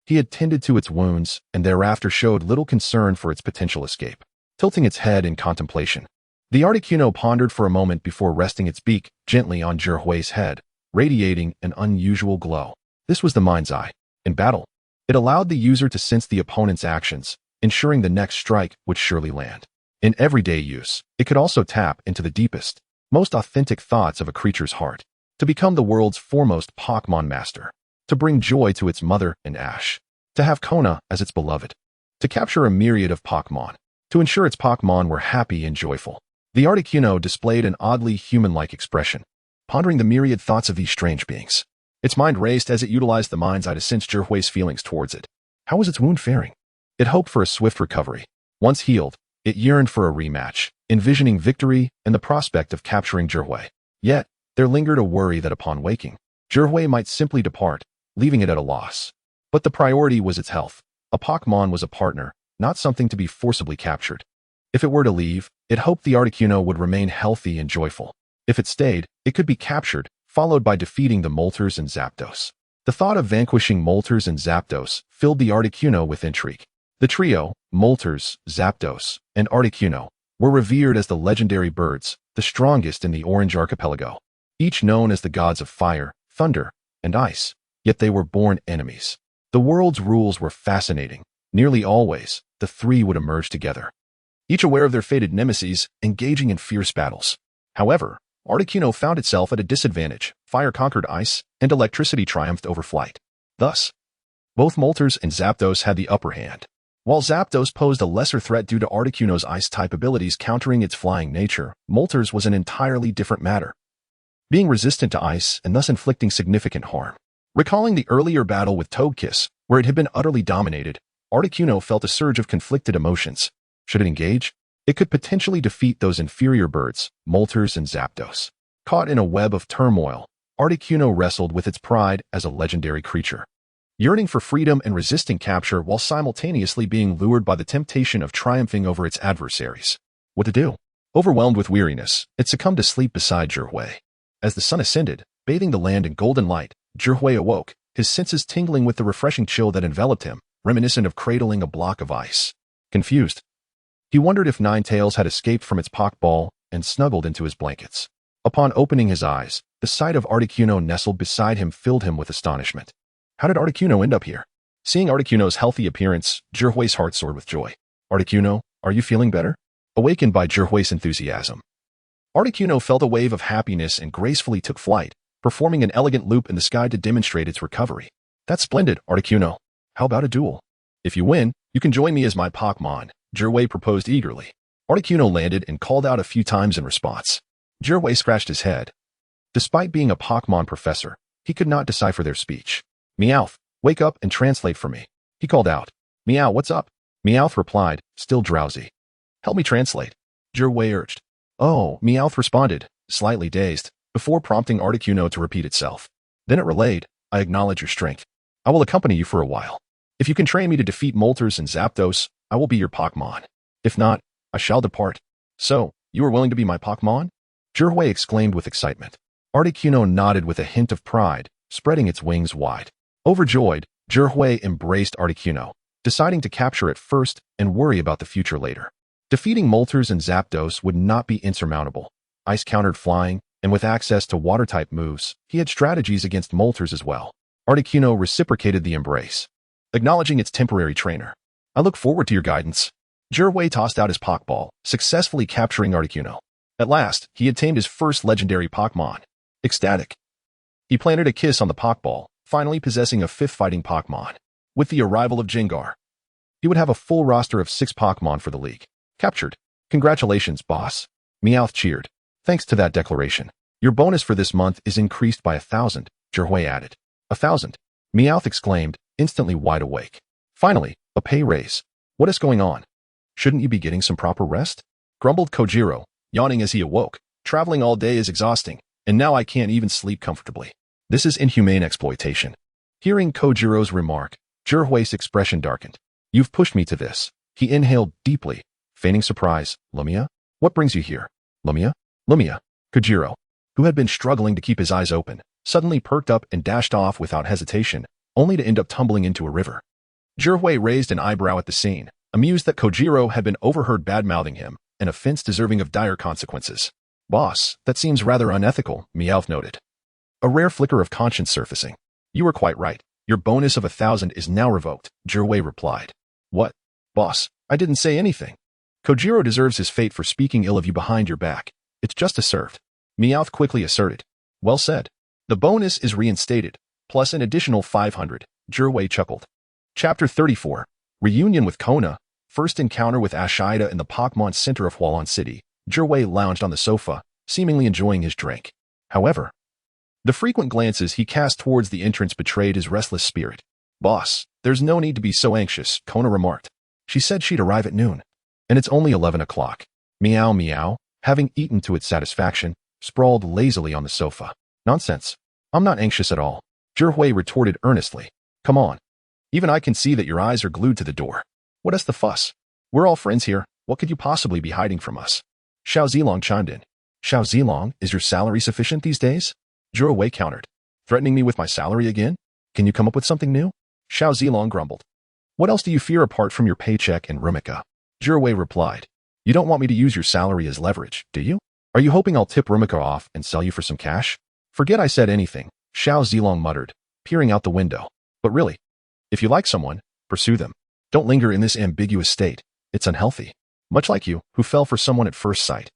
he had tended to its wounds and thereafter showed little concern for its potential escape. Tilting its head in contemplation, the Articuno pondered for a moment before resting its beak gently on Zhihui's head, radiating an unusual glow. This was the mind's eye. In battle, it allowed the user to sense the opponent's actions, ensuring the next strike would surely land. In everyday use, it could also tap into the deepest, most authentic thoughts of a creature's heart, to become the world's foremost Pokémon master, to bring joy to its mother and Ash, to have Kona as its beloved, to capture a myriad of Pokémon, to ensure its Pokémon were happy and joyful. The Articuno displayed an oddly human-like expression, pondering the myriad thoughts of these strange beings. Its mind raced as it utilized the mind's eye to sense Zhihui's feelings towards it. How was its wound faring? It hoped for a swift recovery. Once healed, it yearned for a rematch, envisioning victory and the prospect of capturing Zhihui. Yet, there lingered a worry that upon waking, Zhihui might simply depart, leaving it at a loss. But the priority was its health. A Pokémon was a partner, not something to be forcibly captured. If it were to leave, it hoped the Articuno would remain healthy and joyful. If it stayed, it could be captured, followed by defeating the Moltres and Zapdos. The thought of vanquishing Moltres and Zapdos filled the Articuno with intrigue. The trio, Moltres, Zapdos, and Articuno, were revered as the legendary birds, the strongest in the Orange Archipelago. Each known as the gods of fire, thunder, and ice, yet they were born enemies. The world's rules were fascinating. Nearly always, the three would emerge together, each aware of their fated nemesis, engaging in fierce battles. However, Articuno found itself at a disadvantage. Fire conquered ice, and electricity triumphed over flight. Thus, both Moltres and Zapdos had the upper hand. While Zapdos posed a lesser threat due to Articuno's ice-type abilities countering its flying nature, Moltres was an entirely different matter, being resistant to ice and thus inflicting significant harm. Recalling the earlier battle with Togekiss, where it had been utterly dominated, Articuno felt a surge of conflicted emotions. Should it engage? It could potentially defeat those inferior birds, Moltres and Zapdos. Caught in a web of turmoil, Articuno wrestled with its pride as a legendary creature, yearning for freedom and resisting capture while simultaneously being lured by the temptation of triumphing over its adversaries. What to do? Overwhelmed with weariness, it succumbed to sleep beside Zhihui. As the sun ascended, bathing the land in golden light, Zhihui awoke, his senses tingling with the refreshing chill that enveloped him, reminiscent of cradling a block of ice. Confused, he wondered if Ninetales had escaped from its Pokeball and snuggled into his blankets. Upon opening his eyes, the sight of Articuno nestled beside him filled him with astonishment. How did Articuno end up here? Seeing Articuno's healthy appearance, Zhihui's heart soared with joy. Articuno, are you feeling better? Awakened by Zhihui's enthusiasm, Articuno felt a wave of happiness and gracefully took flight, performing an elegant loop in the sky to demonstrate its recovery. That's splendid, Articuno. How about a duel? If you win, you can join me as my Pokémon, Zhihui proposed eagerly. Articuno landed and called out a few times in response. Zhihui scratched his head. Despite being a Pokémon professor, he could not decipher their speech. Meowth, wake up and translate for me, he called out. Meow, what's up? Meowth replied, still drowsy. Help me translate, Zhihui urged. Oh, Meowth responded, slightly dazed, before prompting Articuno to repeat itself. Then it relayed, I acknowledge your strength. I will accompany you for a while. If you can train me to defeat Moltres and Zapdos, I will be your Pokémon. If not, I shall depart. So, you are willing to be my Pokémon? Zhihui exclaimed with excitement. Articuno nodded with a hint of pride, spreading its wings wide. Overjoyed, Zhihui embraced Articuno, deciding to capture it first and worry about the future later. Defeating Moltres and Zapdos would not be insurmountable. Ice countered flying, and with access to water-type moves, he had strategies against Moltres as well. Articuno reciprocated the embrace, acknowledging its temporary trainer. I look forward to your guidance. Zhihui tossed out his Pokeball, successfully capturing Articuno. At last, he had tamed his first legendary Pokemon. Ecstatic. He planted a kiss on the Pokeball, finally possessing a fifth fighting Pokemon. With the arrival of Gengar, he would have a full roster of 6 Pokemon for the league. Captured. Congratulations, boss. Meowth cheered. Thanks to that declaration. Your bonus for this month is increased by 1,000, Zhihui added. 1,000. Meowth exclaimed, instantly wide awake. Finally, a pay raise. What is going on? Shouldn't you be getting some proper rest? Grumbled Kojiro, yawning as he awoke. Traveling all day is exhausting, and now I can't even sleep comfortably. This is inhumane exploitation. Hearing Kojiro's remark, Zhihui's expression darkened. You've pushed me to this. He inhaled deeply, feigning surprise. Lumia? What brings you here? Lumia? Lumia. Kojiro, who had been struggling to keep his eyes open, suddenly perked up and dashed off without hesitation, only to end up tumbling into a river. Zhihui raised an eyebrow at the scene, amused that Kojiro had been overheard bad-mouthing him, an offense deserving of dire consequences. Boss, that seems rather unethical, Meowth noted. A rare flicker of conscience surfacing. You were quite right. Your bonus of 1,000 is now revoked, Zhihui replied. What? Boss, I didn't say anything. Kojiro deserves his fate for speaking ill of you behind your back. It's justice served. Meowth quickly asserted. Well said. The bonus is reinstated, plus an additional 500, Zhihui chuckled. Chapter 34. Reunion with Kona. First encounter with Ashida in the Pokémon Center of Hualan City. Zhihui lounged on the sofa, seemingly enjoying his drink. However, the frequent glances he cast towards the entrance betrayed his restless spirit. Boss, there's no need to be so anxious, Kona remarked. She said she'd arrive at noon. And it's only 11 o'clock. Meow meow, having eaten to its satisfaction, sprawled lazily on the sofa. Nonsense. I'm not anxious at all. Zhihui retorted earnestly. Come on. Even I can see that your eyes are glued to the door. What is the fuss? We're all friends here. What could you possibly be hiding from us? Xiao Zilong chimed in. Xiao Zilong, is your salary sufficient these days? Zhihui countered. Threatening me with my salary again? Can you come up with something new? Xiao Zilong grumbled. What else do you fear apart from your paycheck and Rumika? Zhihui replied. You don't want me to use your salary as leverage, do you? Are you hoping I'll tip Rumika off and sell you for some cash? Forget I said anything, Xiao Zilong muttered, peering out the window. But really, if you like someone, pursue them. Don't linger in this ambiguous state. It's unhealthy. Much like you, who fell for someone at first sight.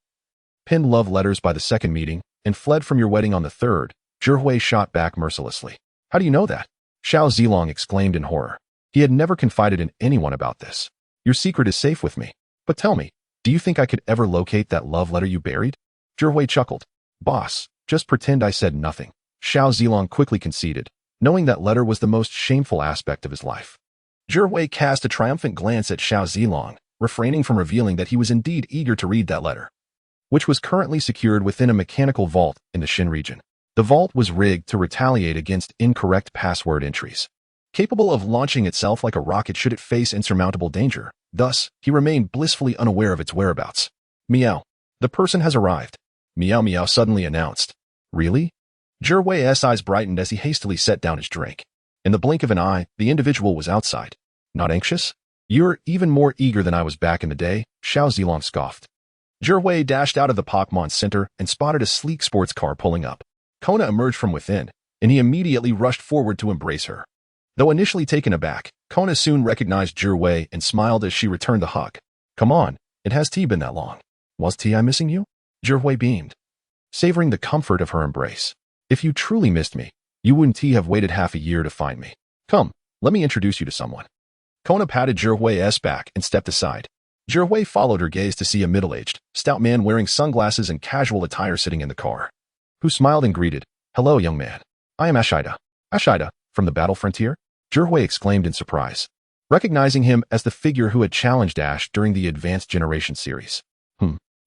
Pinned love letters by the second meeting, and fled from your wedding on the third, Zhihui shot back mercilessly. How do you know that? Xiao Zilong exclaimed in horror. He had never confided in anyone about this. Your secret is safe with me. But tell me, do you think I could ever locate that love letter you buried? Zhihui chuckled. Boss, just pretend I said nothing. Xiao Zilong quickly conceded, knowing that letter was the most shameful aspect of his life. Zhihui cast a triumphant glance at Xiao Zilong, refraining from revealing that he was indeed eager to read that letter, which was currently secured within a mechanical vault in the Xin region. The vault was rigged to retaliate against incorrect password entries, capable of launching itself like a rocket should it face insurmountable danger. Thus, he remained blissfully unaware of its whereabouts. Meow. The person has arrived. Meow Meow suddenly announced. Really? Zhihui's eyes brightened as he hastily set down his drink. In the blink of an eye, the individual was outside. Not anxious? You're even more eager than I was back in the day, Xiao Zilong scoffed. Zhihui dashed out of the Pokémon Center and spotted a sleek sports car pulling up. Kona emerged from within, and he immediately rushed forward to embrace her. Though initially taken aback, Kona soon recognized Zhihui and smiled as she returned the hug. Come on, it has been that long. Was I missing you? Zhihui beamed, savoring the comfort of her embrace. If you truly missed me, you wouldn't have waited half a year to find me. Come, let me introduce you to someone. Kona patted Zhihui's back and stepped aside. Zhihui followed her gaze to see a middle-aged, stout man wearing sunglasses and casual attire sitting in the car, who smiled and greeted. Hello, young man. I am Ashida. Ashida, from the Battle Frontier? Zhihui exclaimed in surprise, recognizing him as the figure who had challenged Ash during the Advanced Generation series.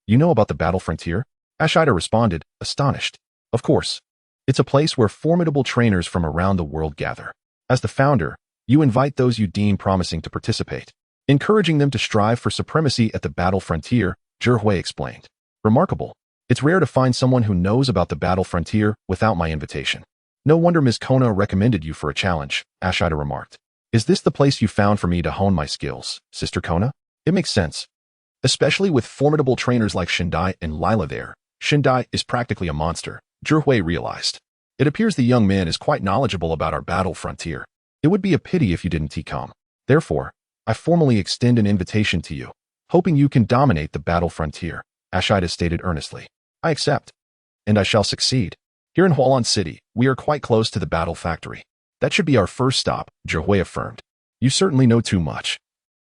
You know about the Battle Frontier? Ashida responded, astonished. Of course. It's a place where formidable trainers from around the world gather. As the founder, you invite those you deem promising to participate, encouraging them to strive for supremacy at the Battle Frontier, Zhihui explained. Remarkable. It's rare to find someone who knows about the Battle Frontier without my invitation. No wonder Ms. Kona recommended you for a challenge, Ashida remarked. Is this the place you found for me to hone my skills, Sister Kona? It makes sense. Especially with formidable trainers like Shindai and Lila there. Shindai is practically a monster, Zhihui realized. It appears the young man is quite knowledgeable about our battle frontier. It would be a pity if you didn't TCOM. Therefore, I formally extend an invitation to you, hoping you can dominate the battle frontier, Ashida stated earnestly. I accept. And I shall succeed. Here in Hualan City, we are quite close to the battle factory. That should be our first stop, Zhihui affirmed. You certainly know too much.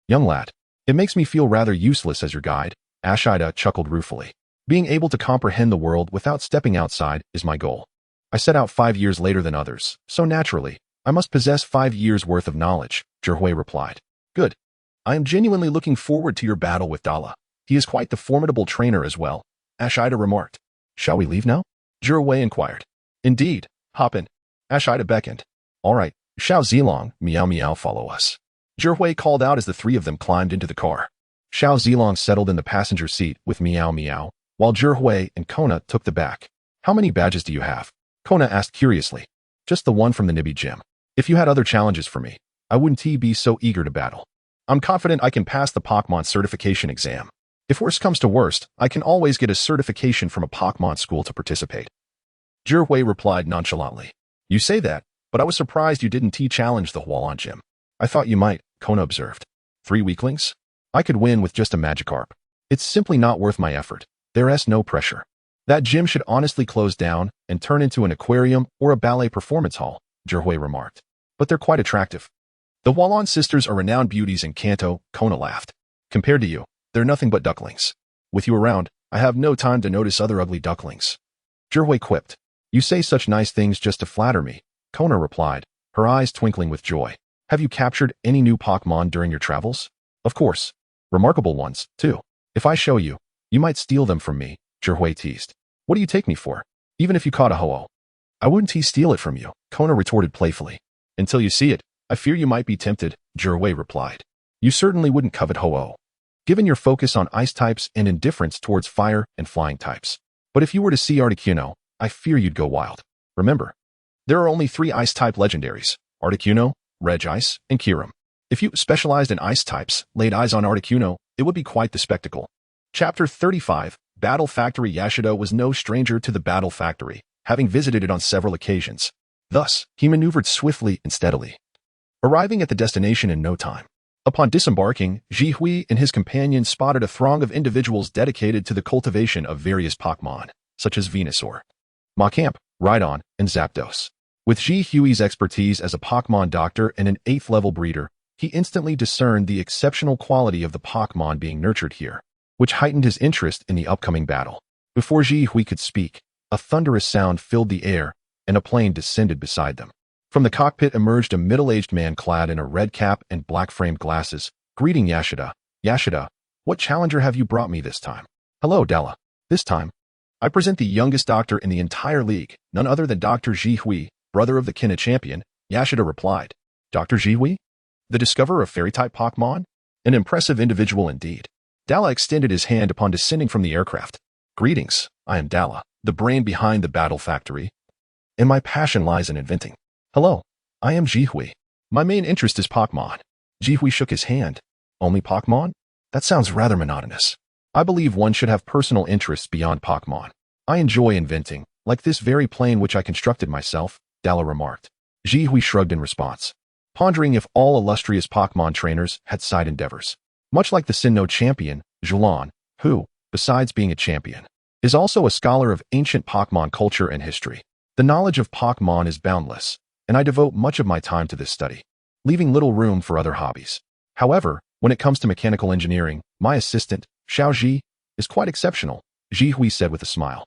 Young lad, it makes me feel rather useless as your guide, Ashida chuckled ruefully. Being able to comprehend the world without stepping outside is my goal. I set out 5 years later than others, so naturally, I must possess 5 years' worth of knowledge, Zhihui replied. Good. I am genuinely looking forward to your battle with Dala. He is quite the formidable trainer as well, Ashida remarked. Shall we leave now? Zhihui inquired. Indeed. Hop in. Ashida beckoned. All right, Xiao Zilong, meow meow, follow us. Zhihui called out as the three of them climbed into the car. Xiao Zilong settled in the passenger seat with meow meow, while Zhihui and Kona took the back. How many badges do you have? Kona asked curiously. Just the one from the Nibby gym. If you had other challenges for me, I wouldn't be so eager to battle. I'm confident I can pass the Pokémon certification exam. If worst comes to worst, I can always get a certification from a Pokémon school to participate. Zhihui replied nonchalantly. You say that, but I was surprised you didn't challenge the Hualan gym. I thought you might, Kona observed. 3 weaklings? I could win with just a Magikarp. It's simply not worth my effort. There's no pressure. That gym should honestly close down and turn into an aquarium or a ballet performance hall, Zhihui remarked. But they're quite attractive. The Hualan sisters are renowned beauties in Kanto, Kona laughed. Compared to you, they're nothing but ducklings. With you around, I have no time to notice other ugly ducklings. Zhihui quipped. You say such nice things just to flatter me, Kona replied, her eyes twinkling with joy. Have you captured any new Pokémon during your travels? Of course. Remarkable ones, too. If I show you, you might steal them from me, Zhihui teased. What do you take me for? Even if you caught a Ho-Oh. I wouldn't steal it from you, Kona retorted playfully. Until you see it, I fear you might be tempted, Zhihui replied. You certainly wouldn't covet Ho-Oh, given your focus on ice types and indifference towards fire and flying types. But if you were to see Articuno, I fear you'd go wild. Remember, there are only 3 ice-type legendaries, Articuno, Regice, and Kyurem. If you specialized in ice types, laid eyes on Articuno, it would be quite the spectacle. Chapter 35, Battle Factory. Yashida was no stranger to the Battle Factory, having visited it on several occasions. Thus, he maneuvered swiftly and steadily, arriving at the destination in no time. Upon disembarking, Zhihui and his companions spotted a throng of individuals dedicated to the cultivation of various Pokémon, such as Venusaur, Machamp, Rhydon, and Zapdos. With Zhihui's expertise as a Pokémon doctor and an 8th-level breeder, he instantly discerned the exceptional quality of the Pokémon being nurtured here, which heightened his interest in the upcoming battle. Before Zhihui could speak, a thunderous sound filled the air, and a plane descended beside them. From the cockpit emerged a middle-aged man clad in a red cap and black-framed glasses, greeting Yashida. Yashida, what challenger have you brought me this time? Hello, Dala. This time, I present the youngest doctor in the entire league, none other than Dr. Zhihui, brother of the Kina champion, Yashida replied. Dr. Zhihui? The discoverer of fairy-type Pokémon? An impressive individual indeed. Dala extended his hand upon descending from the aircraft. Greetings, I am Dala, the brain behind the Battle Factory, and my passion lies in inventing. Hello, I am Zhihui. My main interest is Pokémon. Zhihui shook his hand. Only Pokémon? That sounds rather monotonous. I believe one should have personal interests beyond Pokémon. I enjoy inventing, like this very plane which I constructed myself, Dala remarked. Zhihui shrugged in response, pondering if all illustrious Pokémon trainers had side endeavors. Much like the Sinnoh champion, Zhulan, who, besides being a champion, is also a scholar of ancient Pokémon culture and history. The knowledge of Pokémon is boundless, and I devote much of my time to this study, leaving little room for other hobbies. However, when it comes to mechanical engineering, my assistant, Xiaoji, is quite exceptional, Zhihui said with a smile,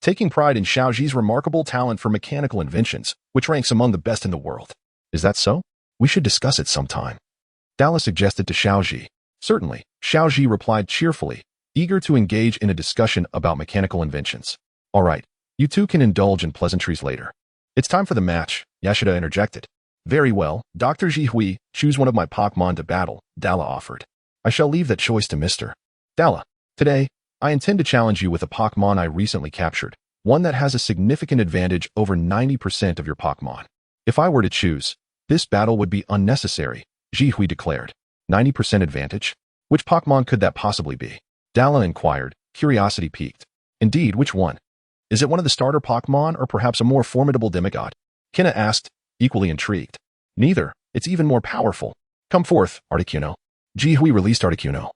taking pride in Xiaoji's remarkable talent for mechanical inventions, which ranks among the best in the world. Is that so? We should discuss it sometime, Dala suggested to Xiaoji. Certainly, Xiaoji replied cheerfully, eager to engage in a discussion about mechanical inventions. All right, you two can indulge in pleasantries later. It's time for the match, Yashida interjected. Very well, Dr. Zhihui, choose one of my Pokémon to battle, Dala offered. I shall leave that choice to Mr. Dala. Today, I intend to challenge you with a Pokémon I recently captured, one that has a significant advantage over 90% of your Pokémon. If I were to choose, this battle would be unnecessary, Jihui declared. 90% advantage? Which Pokémon could that possibly be? Dala inquired, curiosity piqued. Indeed, which one? Is it one of the starter Pokémon or perhaps a more formidable demigod? Kina asked, equally intrigued. Neither. It's even more powerful. Come forth, Articuno. Jihui released Articuno,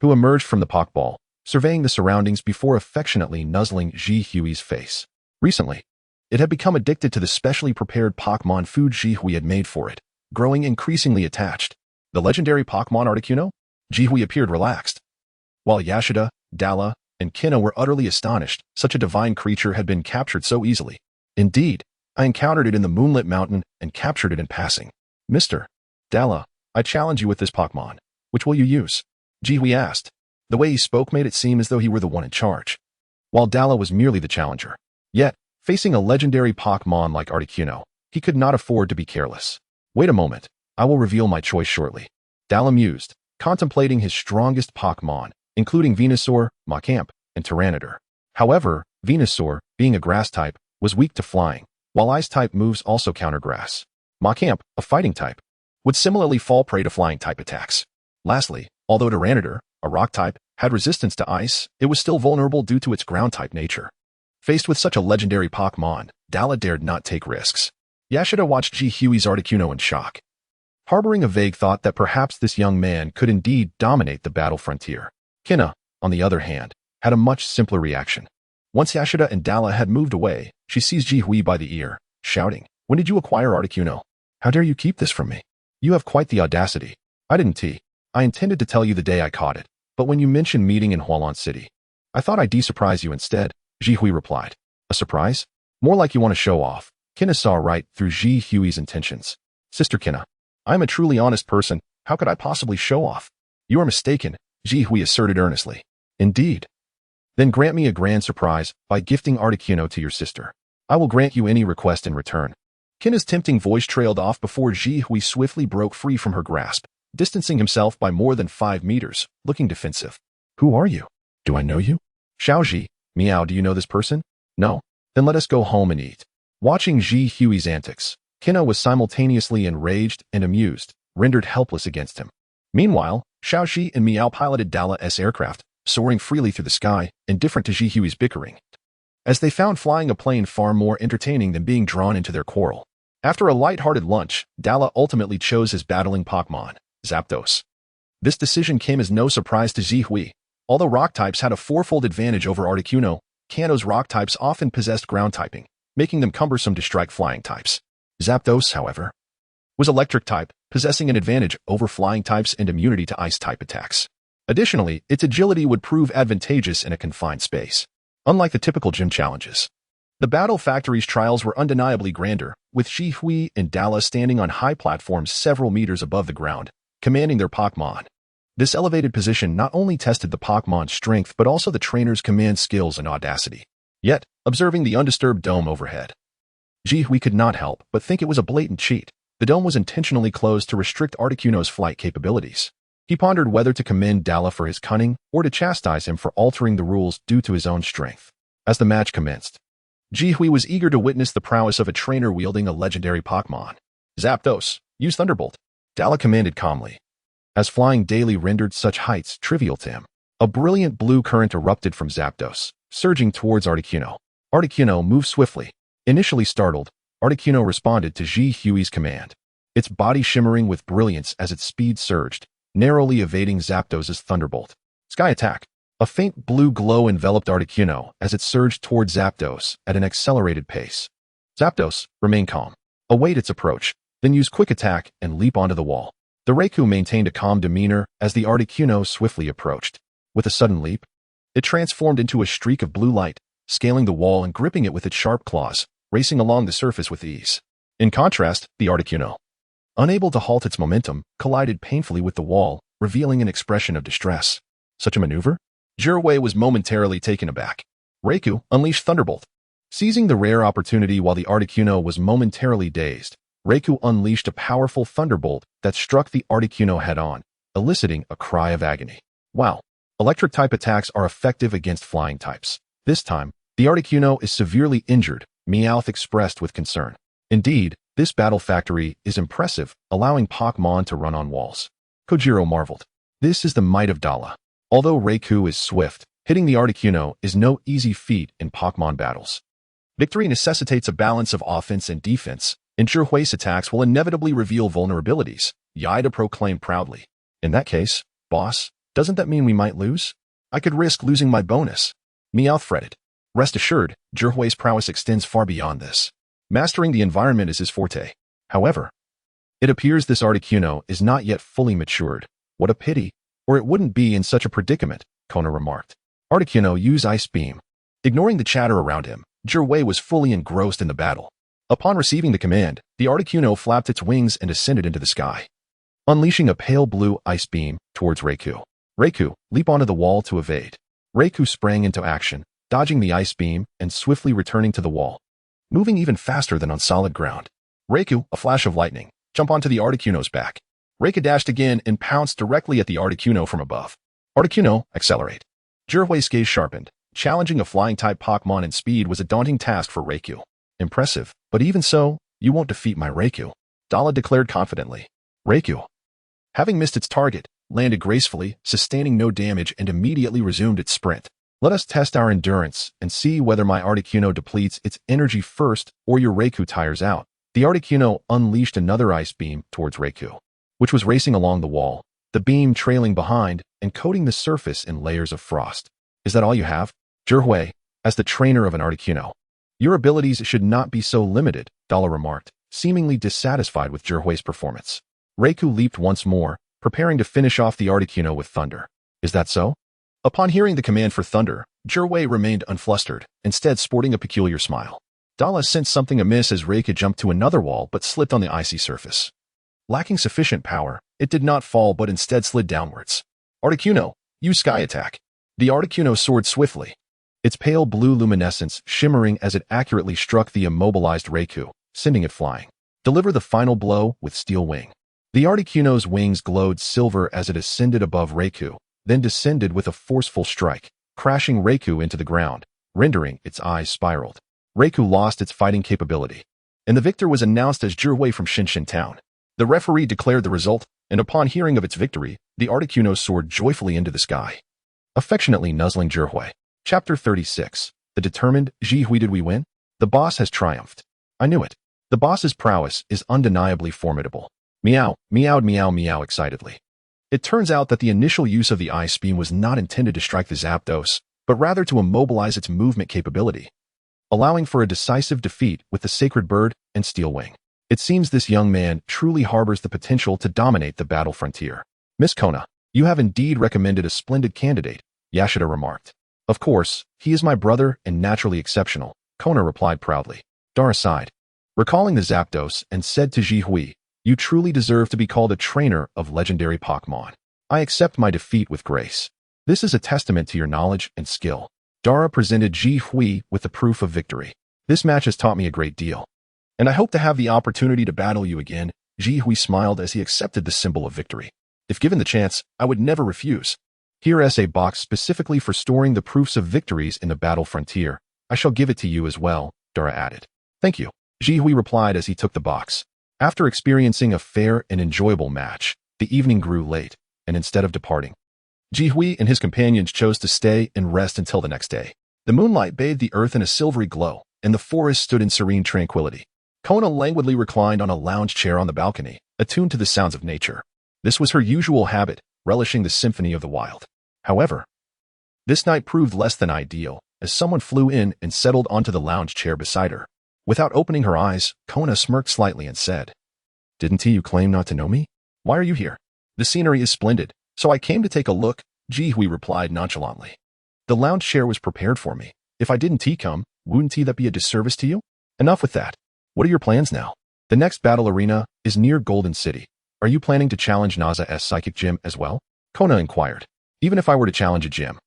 who emerged from the Pokeball, surveying the surroundings before affectionately nuzzling Jihui's face. Recently, it had become addicted to the specially prepared Pokémon food Jihui had made for it, growing increasingly attached. The legendary Pokémon Articuno? Jihui appeared relaxed. While Yashida, Dala, and Kina were utterly astonished such a divine creature had been captured so easily. Indeed, I encountered it in the Moonlit Mountain and captured it in passing. Mr. Dala, I challenge you with this Pokémon. Which will you use? Jihui asked. The way he spoke made it seem as though he were the one in charge, while Dala was merely the challenger. Yet, facing a legendary Pokémon like Articuno, he could not afford to be careless. Wait a moment, I will reveal my choice shortly. Dala mused, contemplating his strongest Pokémon, including Venusaur, Machamp, and Tyranitar. However, Venusaur, being a grass type, was weak to flying, while ice-type moves also counter grass. Machamp, a fighting type, would similarly fall prey to flying-type attacks. Lastly, although Tyranitar, a rock type, had resistance to ice, it was still vulnerable due to its ground-type nature. Faced with such a legendary Pokémon, Dala dared not take risks. Yashida watched Jihui's Articuno in shock, harboring a vague thought that perhaps this young man could indeed dominate the battle frontier. Kina, on the other hand, had a much simpler reaction. Once Yashida and Dala had moved away, she seized Jihui by the ear, shouting, "When did you acquire Articuno? How dare you keep this from me? You have quite the audacity." I didn't. I intended to tell you the day I caught it, but when you mentioned meeting in Hualan City, I thought I'd surprise you instead, Jihui replied. A surprise? More like you want to show off. Kina saw right through Jihui's intentions. Sister Kina, I am a truly honest person. How could I possibly show off? You are mistaken, Jihui asserted earnestly. Indeed. Then grant me a grand surprise by gifting Articuno to your sister. I will grant you any request in return. Kina's tempting voice trailed off before Jihui swiftly broke free from her grasp, distancing himself by more than 5 meters, looking defensive. Who are you? Do I know you? Xiaoji, meow, do you know this person? No. Then let us go home and eat. Watching Jihui's antics, Kina was simultaneously enraged and amused, rendered helpless against him. Meanwhile, Xiaoxi and Meow piloted Dala's aircraft, soaring freely through the sky, indifferent to Jihui's bickering, as they found flying a plane far more entertaining than being drawn into their quarrel. After a light-hearted lunch, Dala ultimately chose his battling Pokémon, Zapdos. This decision came as no surprise to Jihui. Although rock types had a fourfold advantage over Articuno, Kanto's rock types often possessed ground typing, making them cumbersome to strike flying types. Zapdos, however, was electric type, possessing an advantage over flying types and immunity to ice type attacks. Additionally, its agility would prove advantageous in a confined space. Unlike the typical gym challenges, the Battle Factory's trials were undeniably grander, with Jihui and Dala standing on high platforms several meters above the ground, commanding their Pokémon. This elevated position not only tested the Pokémon's strength but also the trainer's command skills and audacity. Yet, observing the undisturbed dome overhead, Jihui could not help but think it was a blatant cheat. The dome was intentionally closed to restrict Articuno's flight capabilities. He pondered whether to commend Dala for his cunning or to chastise him for altering the rules due to his own strength. As the match commenced, Jihui was eager to witness the prowess of a trainer wielding a legendary Pokémon. Zapdos, use Thunderbolt, Dala commanded calmly. As flying daily rendered such heights trivial to him, a brilliant blue current erupted from Zapdos, surging towards Articuno. Articuno moved swiftly. Initially startled, Articuno responded to Jihui's command, its body shimmering with brilliance as its speed surged, narrowly evading Zapdos' Thunderbolt. Sky Attack. A faint blue glow enveloped Articuno as it surged toward Zapdos at an accelerated pace. Zapdos, remain calm. Await its approach, then use Quick Attack and leap onto the wall. The Raikou maintained a calm demeanor as the Articuno swiftly approached. With a sudden leap, it transformed into a streak of blue light, scaling the wall and gripping it with its sharp claws, racing along the surface with ease. In contrast, the Articuno, unable to halt its momentum, collided painfully with the wall, revealing an expression of distress. Such a maneuver? Jirway was momentarily taken aback. Raikou unleashed Thunderbolt. Seizing the rare opportunity while the Articuno was momentarily dazed, Raikou unleashed a powerful Thunderbolt that struck the Articuno head-on, eliciting a cry of agony. Wow! Electric-type attacks are effective against flying types. This time, The Articuno is severely injured, Meowth expressed with concern. Indeed, this battle factory is impressive, allowing Pokémon to run on walls. Kojiro marveled. This is the might of Dala. Although Raikou is swift, hitting the Articuno is no easy feat in Pokémon battles. Victory necessitates a balance of offense and defense, and Zhihui's attacks will inevitably reveal vulnerabilities, Yaida proclaimed proudly. In that case, boss, doesn't that mean we might lose? I could risk losing my bonus. Meowth fretted. Rest assured, Zhihui's prowess extends far beyond this. Mastering the environment is his forte. However, it appears this Articuno is not yet fully matured. What a pity, or it wouldn't be in such a predicament, Kona remarked. Articuno, use Ice Beam. Ignoring the chatter around him, Zhihui was fully engrossed in the battle. Upon receiving the command, the Articuno flapped its wings and ascended into the sky, unleashing a pale blue ice beam towards Raikou. Raikou, leap onto the wall to evade. Raikou sprang into action, dodging the ice beam and swiftly returning to the wall, moving even faster than on solid ground. Raikou, a flash of lightning, jump onto the Articuno's back. Raikou dashed again and pounced directly at the Articuno from above. Articuno, accelerate. Zhihui's gaze sharpened. Challenging a flying-type Pokémon in speed was a daunting task for Raikou. Impressive, but even so, you won't defeat my Raikou, Dala declared confidently. Raikou, having missed its target, landed gracefully, sustaining no damage and immediately resumed its sprint. Let us test our endurance and see whether my Articuno depletes its energy first or your Raikou tires out. The Articuno unleashed another ice beam towards Raikou, which was racing along the wall, the beam trailing behind and coating the surface in layers of frost. Is that all you have? Zhihui, as the trainer of an Articuno. Your abilities should not be so limited, Dala remarked, seemingly dissatisfied with Zhihui's performance. Raikou leaped once more, preparing to finish off the Articuno with thunder. Is that so? Upon hearing the command for thunder, Zhihui remained unflustered, instead sporting a peculiar smile. Dala sensed something amiss as Raikou jumped to another wall but slipped on the icy surface. Lacking sufficient power, it did not fall but instead slid downwards. Articuno, use Sky Attack. The Articuno soared swiftly, its pale blue luminescence shimmering as it accurately struck the immobilized Raikou, sending it flying. Deliver the final blow with Steel Wing. The Articuno's wings glowed silver as it ascended above Raikou, then descended with a forceful strike, crashing Raikou into the ground, rendering its eyes spiraled. Raikou lost its fighting capability, and the victor was announced as Zhihui from Shinshin Town. The referee declared the result, and upon hearing of its victory, the Articuno soared joyfully into the sky, affectionately nuzzling Zhihui. Chapter 36. The Determined Zhihui. Did we win? The boss has triumphed. I knew it. The boss's prowess is undeniably formidable. Meow, meowed meow meow excitedly. It turns out that the initial use of the ice beam was not intended to strike the Zapdos, but rather to immobilize its movement capability, allowing for a decisive defeat with the Sacred Bird and Steel Wing. It seems this young man truly harbors the potential to dominate the battle frontier. Miss Kona, you have indeed recommended a splendid candidate, Yashida remarked. Of course, he is my brother and naturally exceptional, Kona replied proudly. Dara sighed, recalling the Zapdos, and said to Zhihui, you truly deserve to be called a trainer of legendary Pokémon. I accept my defeat with grace. This is a testament to your knowledge and skill. Dara presented Zhihui with the proof of victory. This match has taught me a great deal, and I hope to have the opportunity to battle you again. Zhihui smiled as he accepted the symbol of victory. If given the chance, I would never refuse. Here is a box specifically for storing the proofs of victories in the battle frontier. I shall give it to you as well, Dara added. Thank you, Zhihui replied as he took the box. After experiencing a fair and enjoyable match, the evening grew late, and instead of departing, Zhihui and his companions chose to stay and rest until the next day. The moonlight bathed the earth in a silvery glow, and the forest stood in serene tranquility. Kona languidly reclined on a lounge chair on the balcony, attuned to the sounds of nature. This was her usual habit, relishing the symphony of the wild. However, this night proved less than ideal, as someone flew in and settled onto the lounge chair beside her. Without opening her eyes, Kona smirked slightly and said, Didn't you claim not to know me? Why are you here? The scenery is splendid, so I came to take a look, Zhihui replied nonchalantly. The lounge chair was prepared for me. If I didn't come, wouldn't that be a disservice to you? Enough with that. What are your plans now? The next battle arena is near Golden City. Are you planning to challenge Naza's psychic gym as well? Kona inquired. Even if I were to challenge a gym,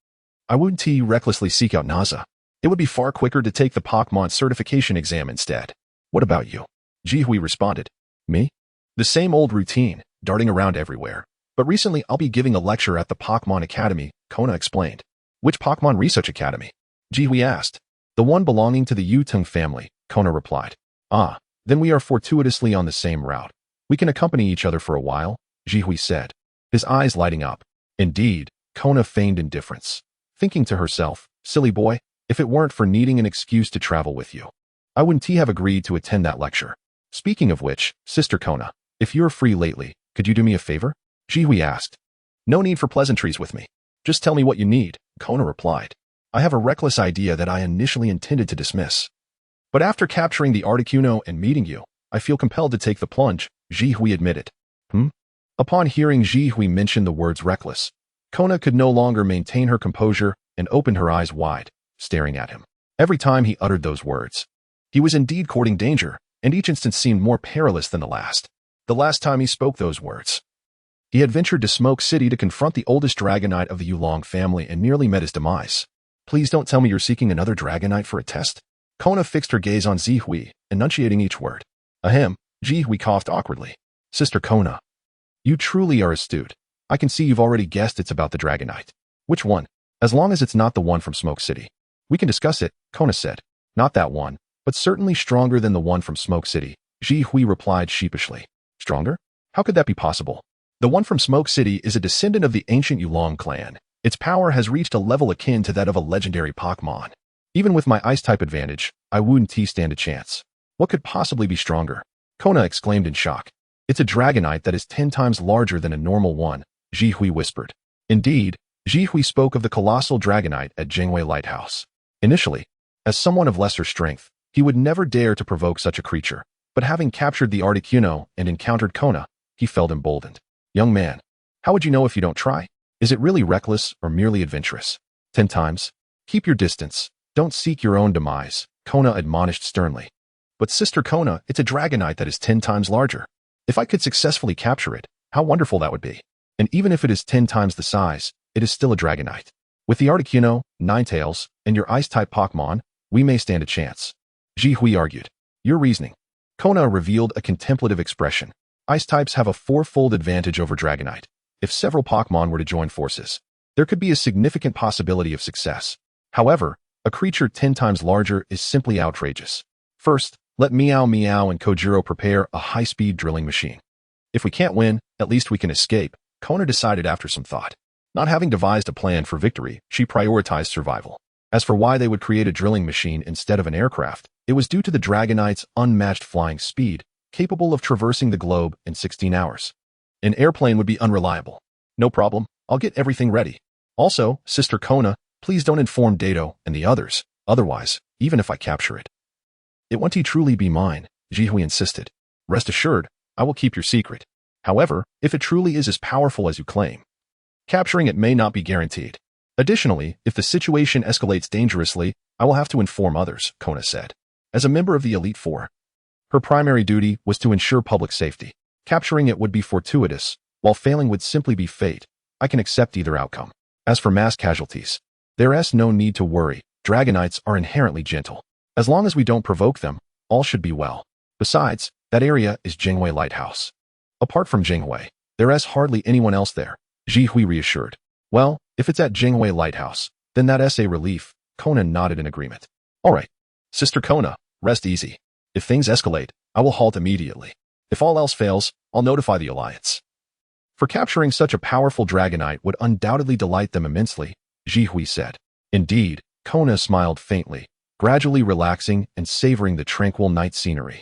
I wouldn't recklessly seek out Naza. It would be far quicker to take the Pokémon certification exam instead. What about you? Zhihui responded. Me? The same old routine, darting around everywhere. But recently I'll be giving a lecture at the Pokémon Academy, Kona explained. Which Pokémon Research Academy? Zhihui asked. The one belonging to the Yutong family, Kona replied. Ah, then we are fortuitously on the same route. We can accompany each other for a while, Jihui said, his eyes lighting up. Indeed, Kona feigned indifference, thinking to herself, silly boy, if it weren't for needing an excuse to travel with you, I wouldn't have agreed to attend that lecture. Speaking of which, Sister Kona, if you're free lately, could you do me a favor? Jihui asked. No need for pleasantries with me. Just tell me what you need, Kona replied. I have a reckless idea that I initially intended to dismiss. But after capturing the Articuno and meeting you, I feel compelled to take the plunge, Jihui admitted. Upon hearing Jihui mention the words reckless, Kona could no longer maintain her composure and opened her eyes wide, staring at him. Every time he uttered those words, he was indeed courting danger, and each instance seemed more perilous than the last. The last time he spoke those words, he had ventured to Smoke City to confront the oldest Dragonite of the Yulong family and nearly met his demise. Please don't tell me you're seeking another Dragonite for a test? Kona fixed her gaze on Jihui, enunciating each word. Ahem, Jihui coughed awkwardly. Sister Kona, you truly are astute. I can see you've already guessed it's about the Dragonite. Which one? As long as it's not the one from Smoke City. We can discuss it, Kona said. Not that one, but certainly stronger than the one from Smoke City, Jihui replied sheepishly. Stronger? How could that be possible? The one from Smoke City is a descendant of the ancient Yulong clan. Its power has reached a level akin to that of a legendary Pokémon. Even with my Ice-type advantage, I wouldn't stand a chance. What could possibly be stronger? Kona exclaimed in shock. It's a Dragonite that is 10 times larger than a normal one, Jihui whispered. Indeed, Jihui spoke of the colossal Dragonite at Jingwei Lighthouse. Initially, as someone of lesser strength, he would never dare to provoke such a creature, but having captured the Articuno and encountered Kona, he felt emboldened. Young man, how would you know if you don't try? Is it really reckless or merely adventurous? 10 times? Keep your distance. Don't seek your own demise, Kona admonished sternly. But Sister Kona, it's a Dragonite that is 10 times larger. If I could successfully capture it, how wonderful that would be. And even if it is 10 times the size, it is still a Dragonite. With the Articuno, Ninetales, and your Ice-type Pokémon, we may stand a chance. Jihui argued. Your reasoning. Kona revealed a contemplative expression. Ice-types have a 4-fold advantage over Dragonite. If several Pokémon were to join forces, there could be a significant possibility of success. However, a creature 10 times larger is simply outrageous. First, let Meow Meow and Kojiro prepare a high-speed drilling machine. If we can't win, at least we can escape, Kona decided after some thought. Not having devised a plan for victory, she prioritized survival. As for why they would create a drilling machine instead of an aircraft, it was due to the Dragonite's unmatched flying speed, capable of traversing the globe in 16 hours. An airplane would be unreliable. No problem, I'll get everything ready. Also, Sister Kona, please don't inform Dato and the others, otherwise, even if I capture it, it won't truly be mine, Jihui insisted. Rest assured, I will keep your secret. However, if it truly is as powerful as you claim, capturing it may not be guaranteed. Additionally, if the situation escalates dangerously, I will have to inform others, Kona said. As a member of the Elite Four, her primary duty was to ensure public safety. Capturing it would be fortuitous, while failing would simply be fate. I can accept either outcome. As for mass casualties, there's no need to worry. Dragonites are inherently gentle. As long as we don't provoke them, all should be well. Besides, that area is Jingwei Lighthouse. Apart from Jingwei, there's hardly anyone else there, Jihui reassured. Well, if it's at Jingwei Lighthouse, then that's a relief, Kona nodded in agreement. Alright, Sister Kona, rest easy. If things escalate, I will halt immediately. If all else fails, I'll notify the Alliance. For capturing such a powerful Dragonite would undoubtedly delight them immensely, Jihui said. Indeed, Kona smiled faintly, gradually relaxing and savoring the tranquil night scenery.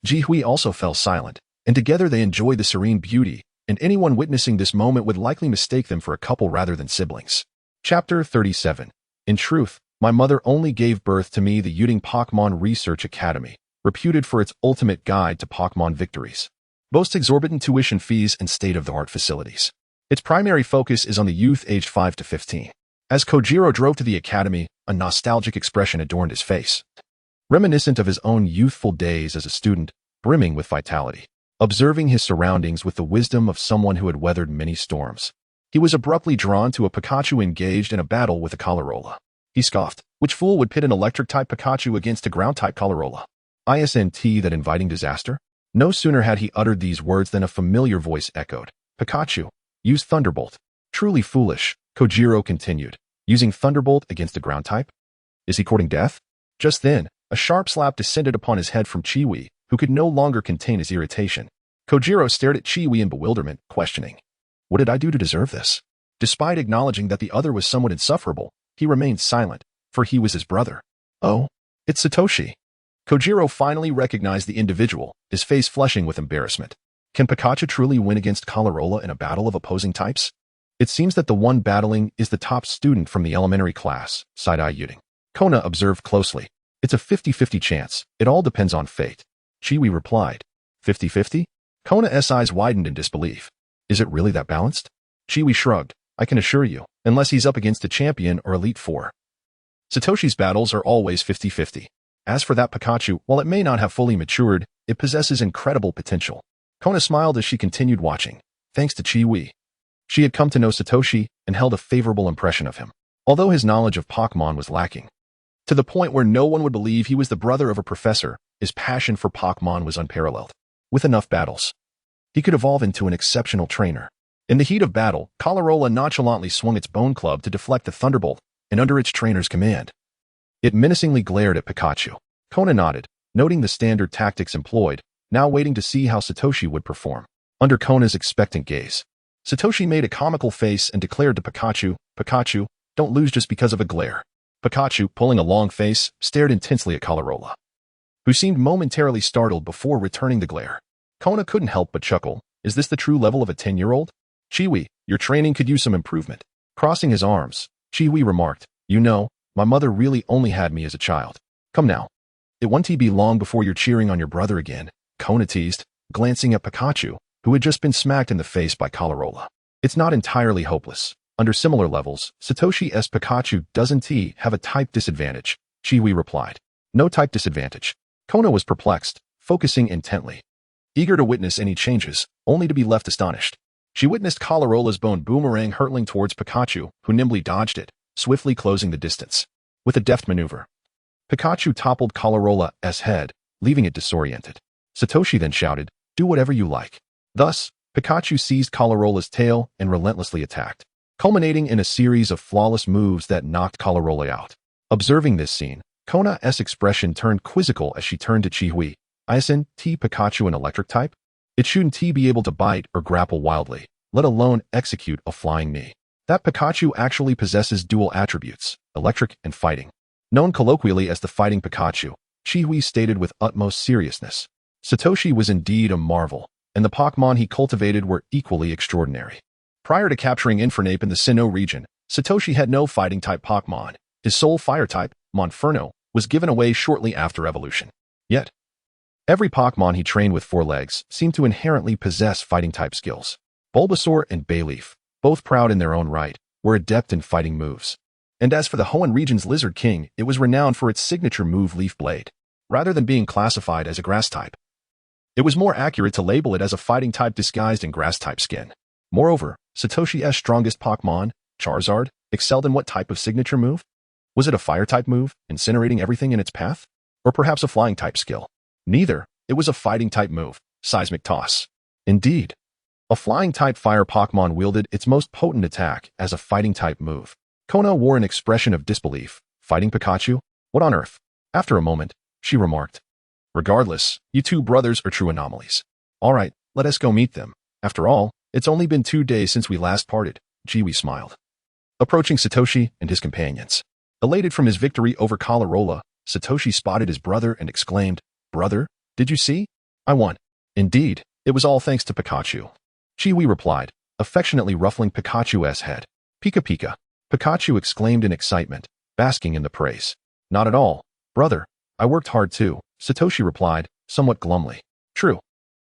Jihui also fell silent, and together they enjoyed the serene beauty, and anyone witnessing this moment would likely mistake them for a couple rather than siblings. Chapter 37. In truth, my mother only gave birth to me the Years Research Academy, reputed for its ultimate guide to Pokémon victories. Boasts exorbitant tuition fees and state-of-the-art facilities. Its primary focus is on the youth aged 5 to 15. As Kojiro drove to the academy, a nostalgic expression adorned his face, reminiscent of his own youthful days as a student, brimming with vitality. Observing his surroundings with the wisdom of someone who had weathered many storms, he was abruptly drawn to a Pikachu engaged in a battle with a Colorola. He scoffed. Which fool would pit an electric-type Pikachu against a ground-type Colorola? ISNT, that inviting disaster? No sooner had he uttered these words than a familiar voice echoed. Pikachu, use Thunderbolt. Truly foolish, Kojiro continued. Using Thunderbolt against a ground-type? Is he courting death? Just then, a sharp slap descended upon his head from Chiwi, who could no longer contain his irritation. Kojiro stared at Chiwi in bewilderment, questioning, "What did I do to deserve this?" Despite acknowledging that the other was somewhat insufferable, he remained silent, for he was his brother. "Oh, it's Satoshi." Kojiro finally recognized the individual, his face flushing with embarrassment. Can Pikachu truly win against Coloradola in a battle of opposing types? It seems that the one battling is the top student from the elementary class, side-eye Yuding. Kona observed closely. It's a 50-50 chance. It all depends on fate. Chiwi replied. 50-50? Kona's eyes widened in disbelief. Is it really that balanced? Chiwi shrugged. I can assure you, unless he's up against a champion or Elite Four. Satoshi's battles are always 50-50. As for that Pikachu, while it may not have fully matured, it possesses incredible potential. Kona smiled as she continued watching. Thanks to Chiwi, she had come to know Satoshi and held a favorable impression of him, although his knowledge of Pokémon was lacking. To the point where no one would believe he was the brother of a professor, his passion for Pokémon was unparalleled. With enough battles, he could evolve into an exceptional trainer. In the heat of battle, Coloradola nonchalantly swung its bone club to deflect the thunderbolt, and under its trainer's command, it menacingly glared at Pikachu. Kona nodded, noting the standard tactics employed, now waiting to see how Satoshi would perform. Under Kona's expectant gaze, Satoshi made a comical face and declared to Pikachu, "Pikachu, don't lose just because of a glare." Pikachu, pulling a long face, stared intensely at Coloradola, who seemed momentarily startled before returning the glare. Kona couldn't help but chuckle. Is this the true level of a 10-year-old? Chiwi, your training could use some improvement. Crossing his arms, Chiwi remarked, "You know, my mother really only had me as a child. Come now. It won't be long before you're cheering on your brother again," Kona teased, glancing at Pikachu, who had just been smacked in the face by Coloradola. It's not entirely hopeless. Under similar levels, Satoshi's Pikachu doesn't have a type disadvantage, Chiwi replied. No type disadvantage. Kona was perplexed, focusing intently, eager to witness any changes, only to be left astonished. She witnessed Coloradola's bone boomerang hurtling towards Pikachu, who nimbly dodged it, swiftly closing the distance. With a deft maneuver, Pikachu toppled Coloradola's head, leaving it disoriented. Satoshi then shouted, "Do whatever you like." Thus, Pikachu seized Coloradola's tail and relentlessly attacked, culminating in a series of flawless moves that knocked Coloradola out. Observing this scene, Kona's expression turned quizzical as she turned to Chiwi. Isn't Pikachu an electric type? It shouldn't be able to bite or grapple wildly, let alone execute a flying knee. That Pikachu actually possesses dual attributes, electric and fighting. Known colloquially as the Fighting Pikachu, Chiwi stated with utmost seriousness. Satoshi was indeed a marvel, and the Pokémon he cultivated were equally extraordinary. Prior to capturing Infernape in the Sinnoh region, Satoshi had no fighting-type Pokémon. His sole fire-type, Monferno, was given away shortly after evolution. Yet, every Pokémon he trained with 4 legs seemed to inherently possess fighting-type skills. Bulbasaur and Bayleaf, both proud in their own right, were adept in fighting moves. And as for the Hoenn region's Lizard King, it was renowned for its signature move Leaf Blade. Rather than being classified as a grass-type, it was more accurate to label it as a fighting-type disguised in grass-type skin. Moreover, Satoshi's strongest Pokémon, Charizard, excelled in what type of signature move? Was it a fire-type move, incinerating everything in its path? Or perhaps a flying-type skill? Neither. It was a fighting-type move, Seismic Toss. Indeed, a flying-type fire Pokémon wielded its most potent attack as a fighting-type move. Kona wore an expression of disbelief. Fighting Pikachu? What on earth? After a moment, she remarked. Regardless, you two brothers are true anomalies. All right, let us go meet them. After all, it's only been 2 days since we last parted. Chiwi smiled, approaching Satoshi and his companions. Elated from his victory over Coloradola, Satoshi spotted his brother and exclaimed, "Brother, did you see? I won." Indeed, it was all thanks to Pikachu. Chiwi replied, affectionately ruffling Pikachu's head. "Pika Pika." Pikachu exclaimed in excitement, basking in the praise. "Not at all, brother. I worked hard too," Satoshi replied, somewhat glumly. "True.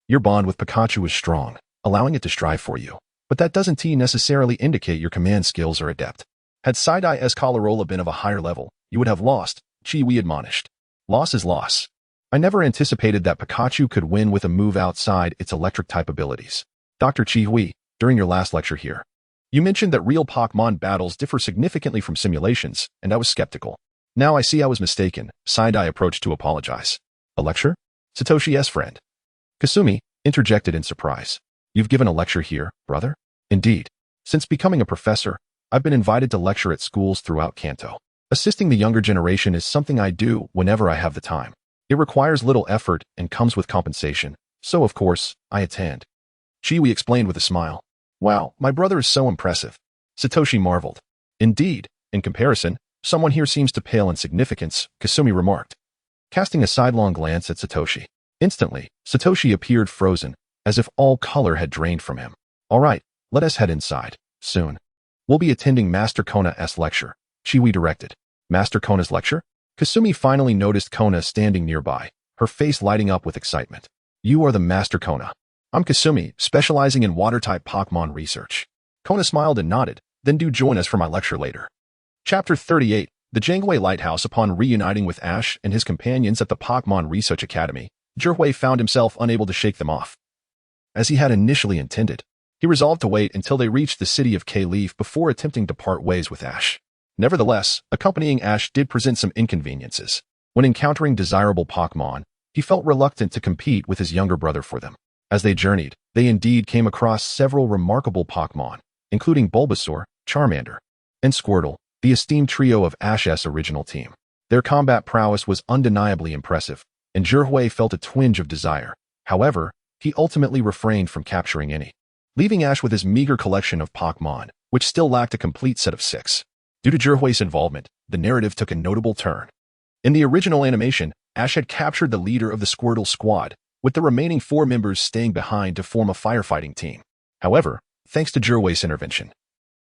Your bond with Pikachu is strong, allowing it to strive for you. But that doesn't necessarily indicate your command skills are adept. Had Side-Eye's Coloradola been of a higher level, you would have lost," Chiwi admonished. "Loss is loss. I never anticipated that Pikachu could win with a move outside its electric-type abilities. Dr. Chiwi, during your last lecture here, you mentioned that real Pokémon battles differ significantly from simulations, and I was skeptical. Now I see I was mistaken." Side-Eye approached to apologize. "A lecture?" Satoshi's friend, Kasumi, interjected in surprise. "You've given a lecture here, brother?" "Indeed. Since becoming a professor, I've been invited to lecture at schools throughout Kanto. Assisting the younger generation is something I do whenever I have the time. It requires little effort and comes with compensation, so of course, I attend. Chiwi explained with a smile. Wow, my brother is so impressive. Satoshi marveled. Indeed, in comparison, someone here seems to pale in significance, Kasumi remarked, casting a sidelong glance at Satoshi. Instantly, Satoshi appeared frozen, as if all color had drained from him. All right, let us head inside, soon. We'll be attending Master Kona's lecture, Chiwi directed. Master Kona's lecture? Kasumi finally noticed Kona standing nearby, her face lighting up with excitement. You are the Master Kona. I'm Kasumi, specializing in water-type Pokémon research. Kona smiled and nodded, then do join us for my lecture later. Chapter 38, The Jangwei Lighthouse. Upon reuniting with Ash and his companions at the Pokémon Research Academy, Zhihui found himself unable to shake them off. As he had initially intended, he resolved to wait until they reached the city of K-Leaf before attempting to part ways with Ash. Nevertheless, accompanying Ash did present some inconveniences. When encountering desirable Pokémon, he felt reluctant to compete with his younger brother for them. As they journeyed, they indeed came across several remarkable Pokémon, including Bulbasaur, Charmander, and Squirtle, the esteemed trio of Ash's original team. Their combat prowess was undeniably impressive, and Zhihui felt a twinge of desire. However, he ultimately refrained from capturing any, leaving Ash with his meager collection of Pokémon, which still lacked a complete set of 6. Due to Zhihui's involvement, the narrative took a notable turn. In the original animation, Ash had captured the leader of the Squirtle squad, with the remaining 4 members staying behind to form a firefighting team. However, thanks to Zhihui's intervention,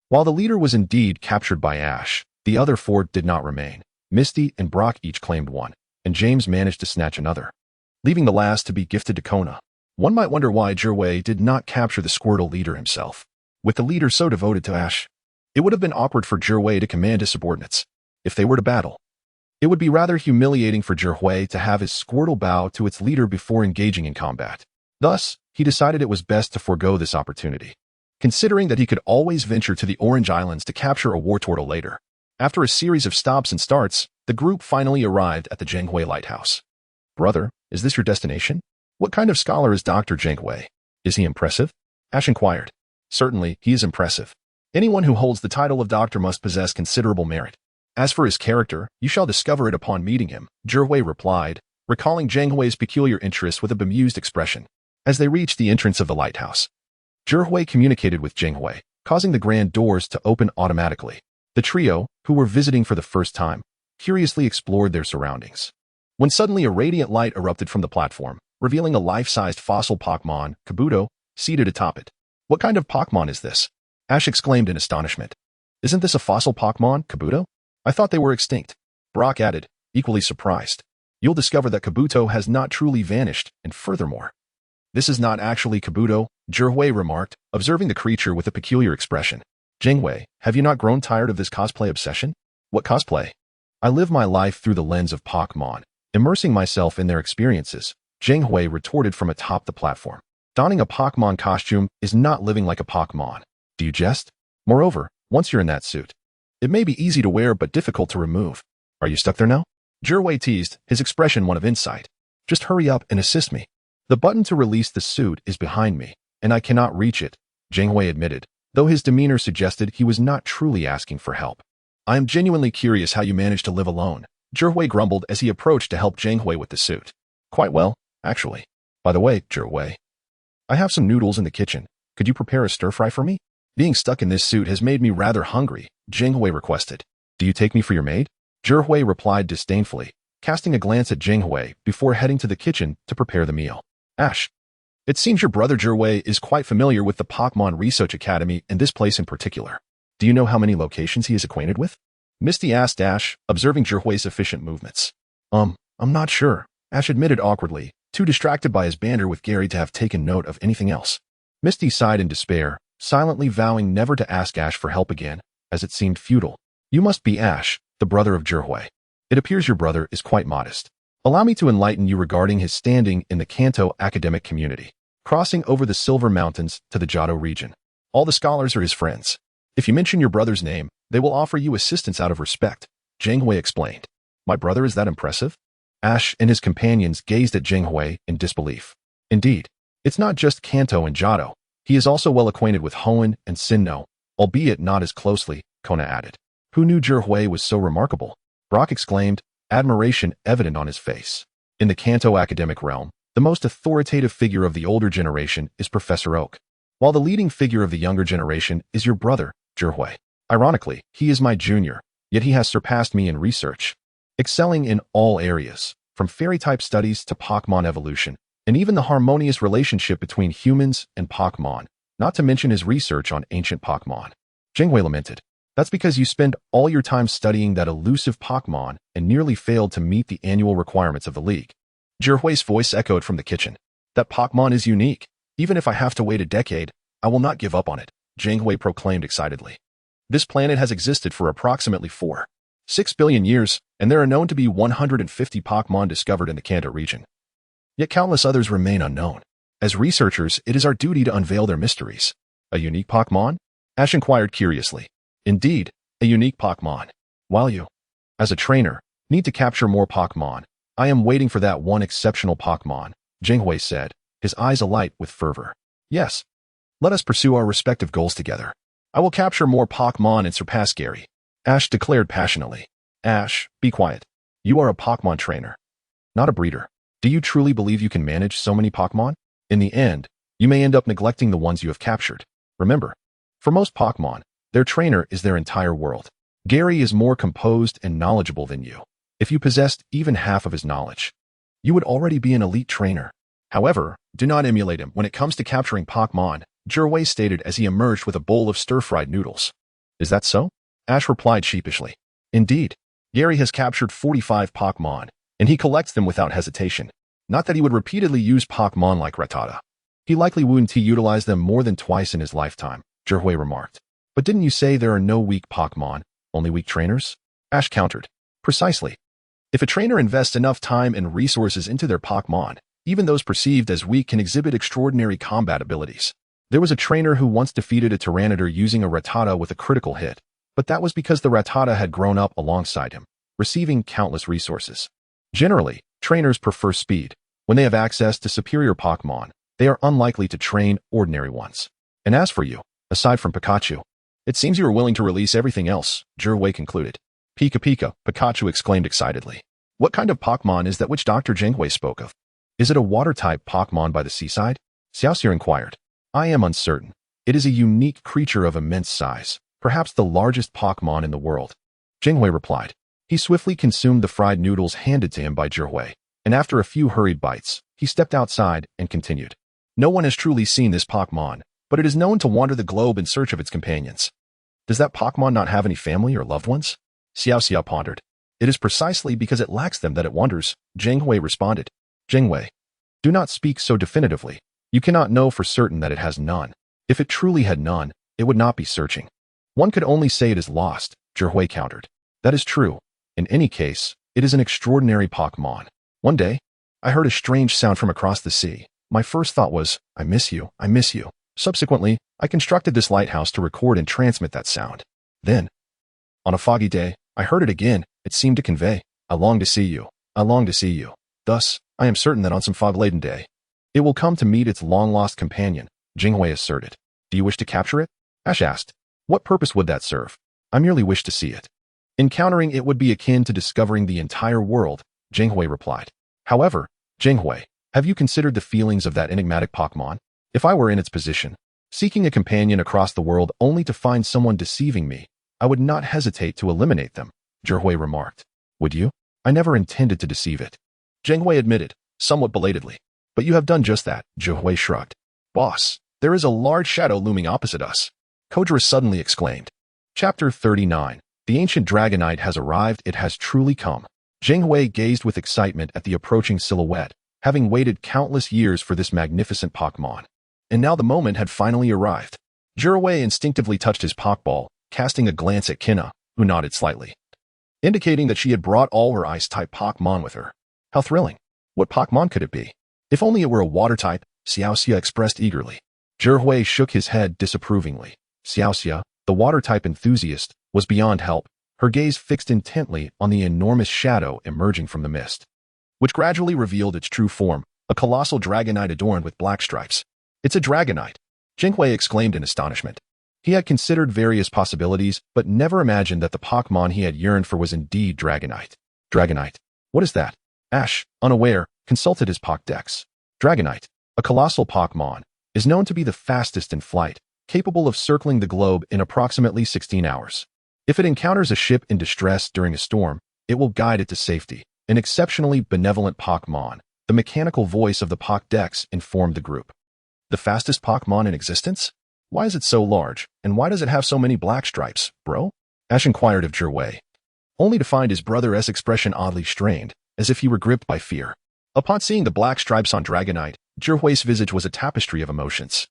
while the leader was indeed captured by Ash, the other 4 did not remain. Misty and Brock each claimed one, and James managed to snatch another, leaving the last to be gifted to Kona. One might wonder why Zhihui did not capture the Squirtle leader himself. With the leader so devoted to Ash, it would have been awkward for Zhihui to command his subordinates. If they were to battle, it would be rather humiliating for Zhihui to have his Squirtle bow to its leader before engaging in combat. Thus, he decided it was best to forego this opportunity, considering that he could always venture to the Orange Islands to capture a Wartortle later. After a series of stops and starts, the group finally arrived at the Jangwei Lighthouse. Brother, is this your destination? What kind of scholar is Dr. Jangwei? Is he impressive? Ash inquired. Certainly, he is impressive. Anyone who holds the title of doctor must possess considerable merit. As for his character, you shall discover it upon meeting him, Zhihui replied, recalling Janghui's peculiar interest with a bemused expression. As they reached the entrance of the lighthouse, Zhihui communicated with Janghui, causing the grand doors to open automatically. The trio, who were visiting for the first time, curiously explored their surroundings, when suddenly a radiant light erupted from the platform, revealing a life-sized fossil Pokémon, Kabuto, seated atop it. What kind of Pokémon is this? Ash exclaimed in astonishment. Isn't this a fossil Pokémon, Kabuto? I thought they were extinct. Brock added, equally surprised. You'll discover that Kabuto has not truly vanished, and furthermore, this is not actually Kabuto, Zhihui remarked, observing the creature with a peculiar expression. Jangwei, have you not grown tired of this cosplay obsession? What cosplay? I live my life through the lens of Pokémon, immersing myself in their experiences, Janghui retorted from atop the platform. Donning a Pokémon costume is not living like a Pokémon. Do you jest? Moreover, once you're in that suit, it may be easy to wear but difficult to remove. Are you stuck there now? Zhihui teased, his expression one of insight. Just hurry up and assist me. The button to release the suit is behind me, and I cannot reach it, Janghui admitted, though his demeanor suggested he was not truly asking for help. I am genuinely curious how you managed to live alone, Zhihui grumbled as he approached to help Janghui with the suit. Quite well, actually. By the way, Zhihui, I have some noodles in the kitchen. Could you prepare a stir-fry for me? Being stuck in this suit has made me rather hungry, Janghui requested. Do you take me for your maid? Zhihui replied disdainfully, casting a glance at Janghui before heading to the kitchen to prepare the meal. Ash, it seems your brother Zhihui is quite familiar with the Pokémon Research Academy and this place in particular. Do you know how many locations he is acquainted with? Misty asked Ash, observing Zhihui's efficient movements. I'm not sure, Ash admitted awkwardly, too distracted by his banter with Gary to have taken note of anything else. Misty sighed in despair, silently vowing never to ask Ash for help again, as it seemed futile. You must be Ash, the brother of Zhihui. It appears your brother is quite modest. Allow me to enlighten you regarding his standing in the Kanto academic community. Crossing over the Silver Mountains to the Johto region, all the scholars are his friends. If you mention your brother's name, they will offer you assistance out of respect, Janghui explained. My brother is that impressive? Ash and his companions gazed at Janghui in disbelief. Indeed, it's not just Kanto and Johto. He is also well acquainted with Hoenn and Sinnoh, albeit not as closely, Kona added. Who knew Zhihui was so remarkable? Brock exclaimed, admiration evident on his face. In the Kanto academic realm, the most authoritative figure of the older generation is Professor Oak, while the leading figure of the younger generation is your brother, Zhihui. Ironically, he is my junior, yet he has surpassed me in research, excelling in all areas, from fairy-type studies to Pokémon evolution, and even the harmonious relationship between humans and Pokémon, not to mention his research on ancient Pokémon. Zhihui lamented. That's because you spend all your time studying that elusive Pokémon and nearly failed to meet the annual requirements of the league. Zhihui's voice echoed from the kitchen. That Pokémon is unique. Even if I have to wait a decade, I will not give up on it, Zhihui proclaimed excitedly. This planet has existed for approximately 4.6 billion years, and there are known to be 150 Pokémon discovered in the Kanto region. Yet countless others remain unknown. As researchers, it is our duty to unveil their mysteries. A unique Pokémon? Ash inquired curiously. Indeed, a unique Pokémon. While you, as a trainer, need to capture more Pokémon, I am waiting for that one exceptional Pokémon, Zhihui said, his eyes alight with fervor. Yes. Let us pursue our respective goals together. I will capture more Pokémon and surpass Gary, Ash declared passionately. Ash, be quiet. You are a Pokémon trainer, not a breeder. Do you truly believe you can manage so many Pokémon? In the end, you may end up neglecting the ones you have captured. Remember, for most Pokémon, their trainer is their entire world. Gary is more composed and knowledgeable than you. If you possessed even half of his knowledge, you would already be an elite trainer. However, do not emulate him when it comes to capturing Pokémon, Zhihui stated as he emerged with a bowl of stir-fried noodles. Is that so? Ash replied sheepishly. Indeed, Gary has captured 45 Pokémon, and he collects them without hesitation. Not that he would repeatedly use Pokémon like Rattata. He likely wouldn't utilize them more than twice in his lifetime, Zhihui remarked. But didn't you say there are no weak Pokémon, only weak trainers? Ash countered. Precisely. If a trainer invests enough time and resources into their Pokémon, even those perceived as weak can exhibit extraordinary combat abilities. There was a trainer who once defeated a Tyranitar using a Rattata with a critical hit, but that was because the Rattata had grown up alongside him, receiving countless resources. Generally, trainers prefer speed. When they have access to superior Pokémon, they are unlikely to train ordinary ones. And as for you, aside from Pikachu, it seems you are willing to release everything else, Zhihui concluded. Pika Pika, Pikachu exclaimed excitedly. What kind of Pokémon is that which Dr. Zhihui spoke of? Is it a water-type Pokémon by the seaside? Xiaoxia inquired. I am uncertain. It is a unique creature of immense size, perhaps the largest Pokémon in the world. Zhihui replied. He swiftly consumed the fried noodles handed to him by Zhihui, and after a few hurried bites, he stepped outside and continued. No one has truly seen this Pokémon, but it is known to wander the globe in search of its companions. Does that Pokémon not have any family or loved ones? Xiaoxia pondered. It is precisely because it lacks them that it wanders, Zhihui responded. Zhihui, do not speak so definitively. You cannot know for certain that it has none. If it truly had none, it would not be searching. One could only say it is lost, Zhihui countered. That is true. In any case, it is an extraordinary Pokémon. One day, I heard a strange sound from across the sea. My first thought was, I miss you, I miss you. Subsequently, I constructed this lighthouse to record and transmit that sound. Then, on a foggy day, I heard it again. It seemed to convey, I long to see you, I long to see you. Thus, I am certain that on some fog-laden day, it will come to meet its long-lost companion, Zhihui asserted. Do you wish to capture it? Ash asked. What purpose would that serve? I merely wish to see it. Encountering it would be akin to discovering the entire world, Zhihui replied. However, Zhihui, have you considered the feelings of that enigmatic Pokémon? If I were in its position, seeking a companion across the world only to find someone deceiving me, I would not hesitate to eliminate them, Zhihui remarked. Would you? I never intended to deceive it. Zhihui admitted, somewhat belatedly. But you have done just that, Zhihui shrugged. Boss, there is a large shadow looming opposite us, Kodra suddenly exclaimed. Chapter 39. The ancient Dragonite has arrived, it has truly come. Zhihui gazed with excitement at the approaching silhouette, having waited countless years for this magnificent Pokémon. And now the moment had finally arrived. Zhihui instinctively touched his Pokeball, casting a glance at Kina, who nodded slightly, indicating that she had brought all her Ice-type Pokémon with her. How thrilling. What Pokémon could it be? If only it were a Water-type, Xiaoxia expressed eagerly. Zhihui shook his head disapprovingly. Xiaoxia, the Water-type enthusiast, was beyond help, her gaze fixed intently on the enormous shadow emerging from the mist, which gradually revealed its true form, a colossal Dragonite adorned with black stripes. It's a Dragonite, Zhihui exclaimed in astonishment. He had considered various possibilities, but never imagined that the Pokémon he had yearned for was indeed Dragonite. Dragonite. What is that? Ash, unaware, consulted his Pokédex. Dragonite, a colossal Pokémon, is known to be the fastest in flight, capable of circling the globe in approximately 16 hours. If it encounters a ship in distress during a storm, it will guide it to safety. An exceptionally benevolent Pokémon, the mechanical voice of the Pokédex informed the group. The fastest Pokémon in existence? Why is it so large, and why does it have so many black stripes, bro? Ash inquired of Jirwei, only to find his brother's expression oddly strained, as if he were gripped by fear. Upon seeing the black stripes on Dragonite, Jirwei's visage was a tapestry of emotions.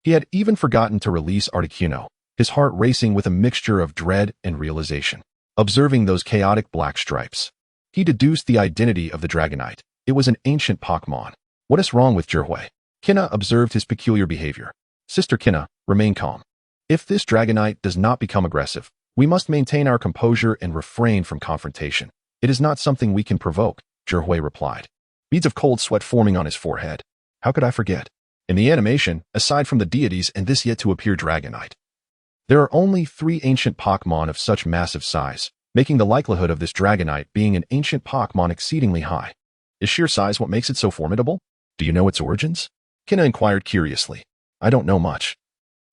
He had even forgotten to release Articuno, his heart racing with a mixture of dread and realization. Observing those chaotic black stripes, he deduced the identity of the Dragonite. It was an ancient Pokémon. What is wrong with Jirwei? Kinna observed his peculiar behavior. Sister Kinna, remain calm. If this Dragonite does not become aggressive, we must maintain our composure and refrain from confrontation. It is not something we can provoke, Jirwei replied. Beads of cold sweat forming on his forehead. How could I forget? In the animation, aside from the deities and this yet-to-appear Dragonite, there are only 3 ancient Pokémon of such massive size, making the likelihood of this Dragonite being an ancient Pokémon exceedingly high. Is sheer size what makes it so formidable? Do you know its origins? Kinna inquired curiously. I don't know much.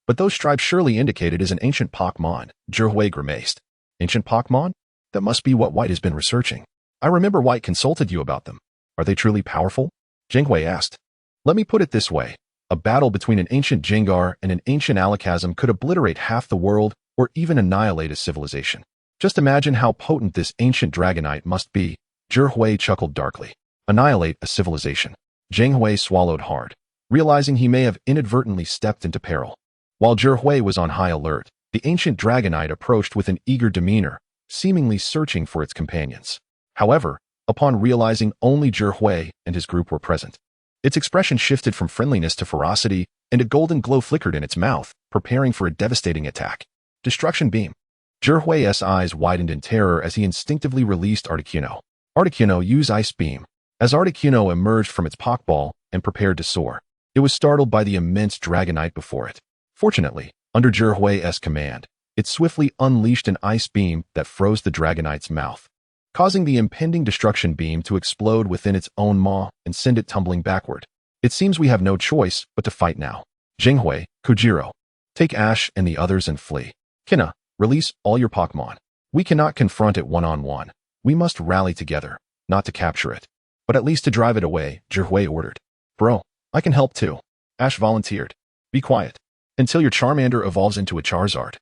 But those stripes surely indicate it is an ancient Pokémon, Jirwei grimaced. Ancient Pokémon? That must be what White has been researching. I remember White consulted you about them. Are they truly powerful? Jinghui asked. Let me put it this way. A battle between an ancient Jengar and an ancient Alakazam could obliterate half the world or even annihilate a civilization. Just imagine how potent this ancient Dragonite must be. Jirwei chuckled darkly. Annihilate a civilization. Jinghui swallowed hard, realizing he may have inadvertently stepped into peril. While Jirwei was on high alert, the ancient Dragonite approached with an eager demeanor, seemingly searching for its companions. However, upon realizing only Jirwei and his group were present, its expression shifted from friendliness to ferocity, and a golden glow flickered in its mouth, preparing for a devastating attack. Destruction Beam. Jirhui's eyes widened in terror as he instinctively released Articuno. Articuno, use Ice Beam. As Articuno emerged from its Pokeball and prepared to soar, it was startled by the immense Dragonite before it. Fortunately, under Jirhui's command, it swiftly unleashed an Ice Beam that froze the Dragonite's mouth, causing the impending Destruction Beam to explode within its own maw and send it tumbling backward. It seems we have no choice but to fight now. Jinghui, Kujiro, take Ash and the others and flee. Kinna, release all your Pokémon. We cannot confront it one-on-one. We must rally together, not to capture it, but at least to drive it away, Jirhui ordered. Bro, I can help too. Ash volunteered. Be quiet, until your Charmander evolves into a Charizard.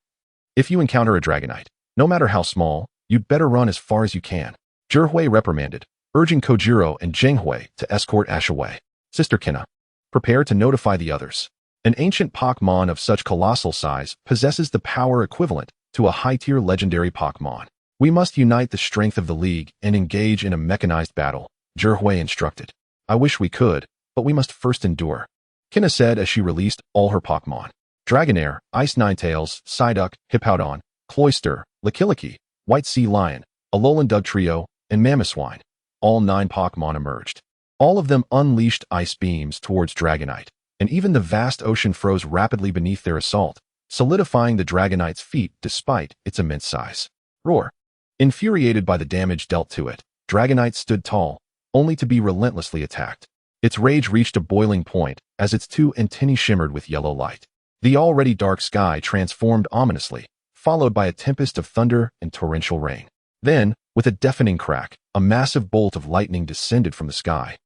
If you encounter a Dragonite, no matter how small, you'd better run as far as you can. Jirhui reprimanded, urging Kojiro and Jinghui to escort Ash away. Sister Kinna, prepare to notify the others. An ancient Pokémon of such colossal size possesses the power equivalent to a high-tier legendary Pokémon. We must unite the strength of the League and engage in a mechanized battle, Jirhui instructed. I wish we could, but we must first endure, Kinna said as she released all her Pokémon. Dragonair, Ice Ninetales, Psyduck, Hippowdon, Cloyster, Lickilicky, White Sea Lion, Alolan Dugtrio, and Mamoswine. All 9 Pokémon emerged. All of them unleashed ice beams towards Dragonite, and even the vast ocean froze rapidly beneath their assault, solidifying the Dragonite's feet despite its immense size. Roar. Infuriated by the damage dealt to it, Dragonite stood tall, only to be relentlessly attacked. Its rage reached a boiling point as its 2 antennae shimmered with yellow light. The already dark sky transformed ominously, followed by a tempest of thunder and torrential rain. Then, with a deafening crack, a massive bolt of lightning descended from the sky,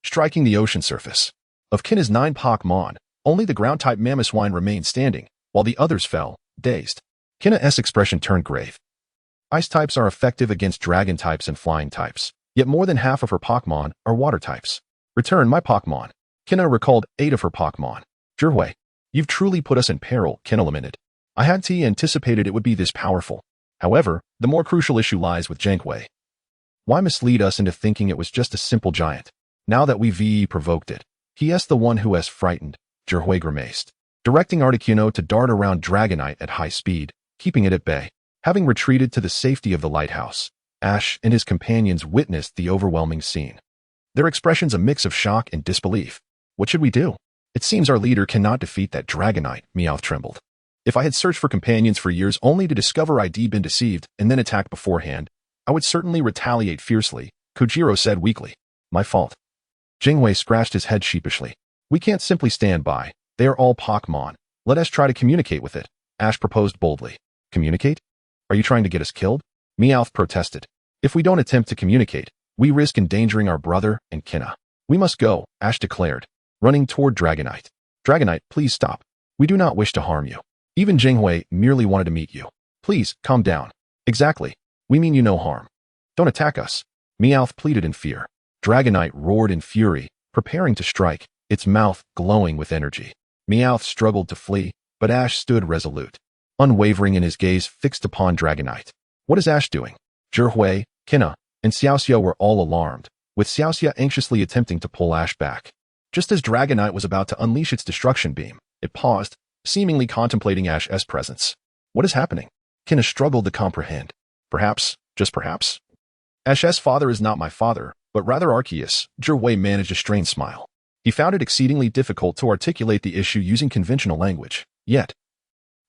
striking the ocean surface. Of Kinna's 9 Pokémon, only the ground-type Mamoswine remained standing, while the others fell, dazed. Kinna's expression turned grave. Ice types are effective against dragon types and flying types, yet more than half of her Pokémon are water types. Return my Pokémon. Kinna recalled 8 of her Pokémon. Jirhui, you've truly put us in peril, Kinna lamented. I hadn't anticipated it would be this powerful. However, the more crucial issue lies with Jinghui. Why mislead us into thinking it was just a simple giant? Now that we've provoked it, he is the one who has frightened, Jirhui grimaced, directing Articuno to dart around Dragonite at high speed, keeping it at bay. Having retreated to the safety of the lighthouse, Ash and his companions witnessed the overwhelming scene. Their expressions a mix of shock and disbelief. What should we do? It seems our leader cannot defeat that Dragonite, Meowth trembled. If I had searched for companions for years only to discover I'd been deceived and then attacked beforehand, I would certainly retaliate fiercely, Kojiro said weakly. My fault. Jingwei scratched his head sheepishly. We can't simply stand by. They are all Pokémon. Let us try to communicate with it, Ash proposed boldly. Communicate? Are you trying to get us killed? Meowth protested. If we don't attempt to communicate, we risk endangering our brother and Kina. We must go, Ash declared, running toward Dragonite. Dragonite, please stop. We do not wish to harm you. Even Jingwei merely wanted to meet you. Please, calm down. Exactly. We mean you no harm. Don't attack us. Meowth pleaded in fear. Dragonite roared in fury, preparing to strike, its mouth glowing with energy. Meowth struggled to flee, but Ash stood resolute, unwavering in his gaze fixed upon Dragonite. What is Ash doing? Zhihui, Kina, and Xiaoxia were all alarmed, with Xiaoxia anxiously attempting to pull Ash back. Just as Dragonite was about to unleash its destruction beam, it paused, seemingly contemplating Ash's presence. What is happening? Kina struggled to comprehend. Perhaps, just perhaps? Ash's father is not my father, but rather Arceus. Zhihui managed a strained smile. He found it exceedingly difficult to articulate the issue using conventional language, yet,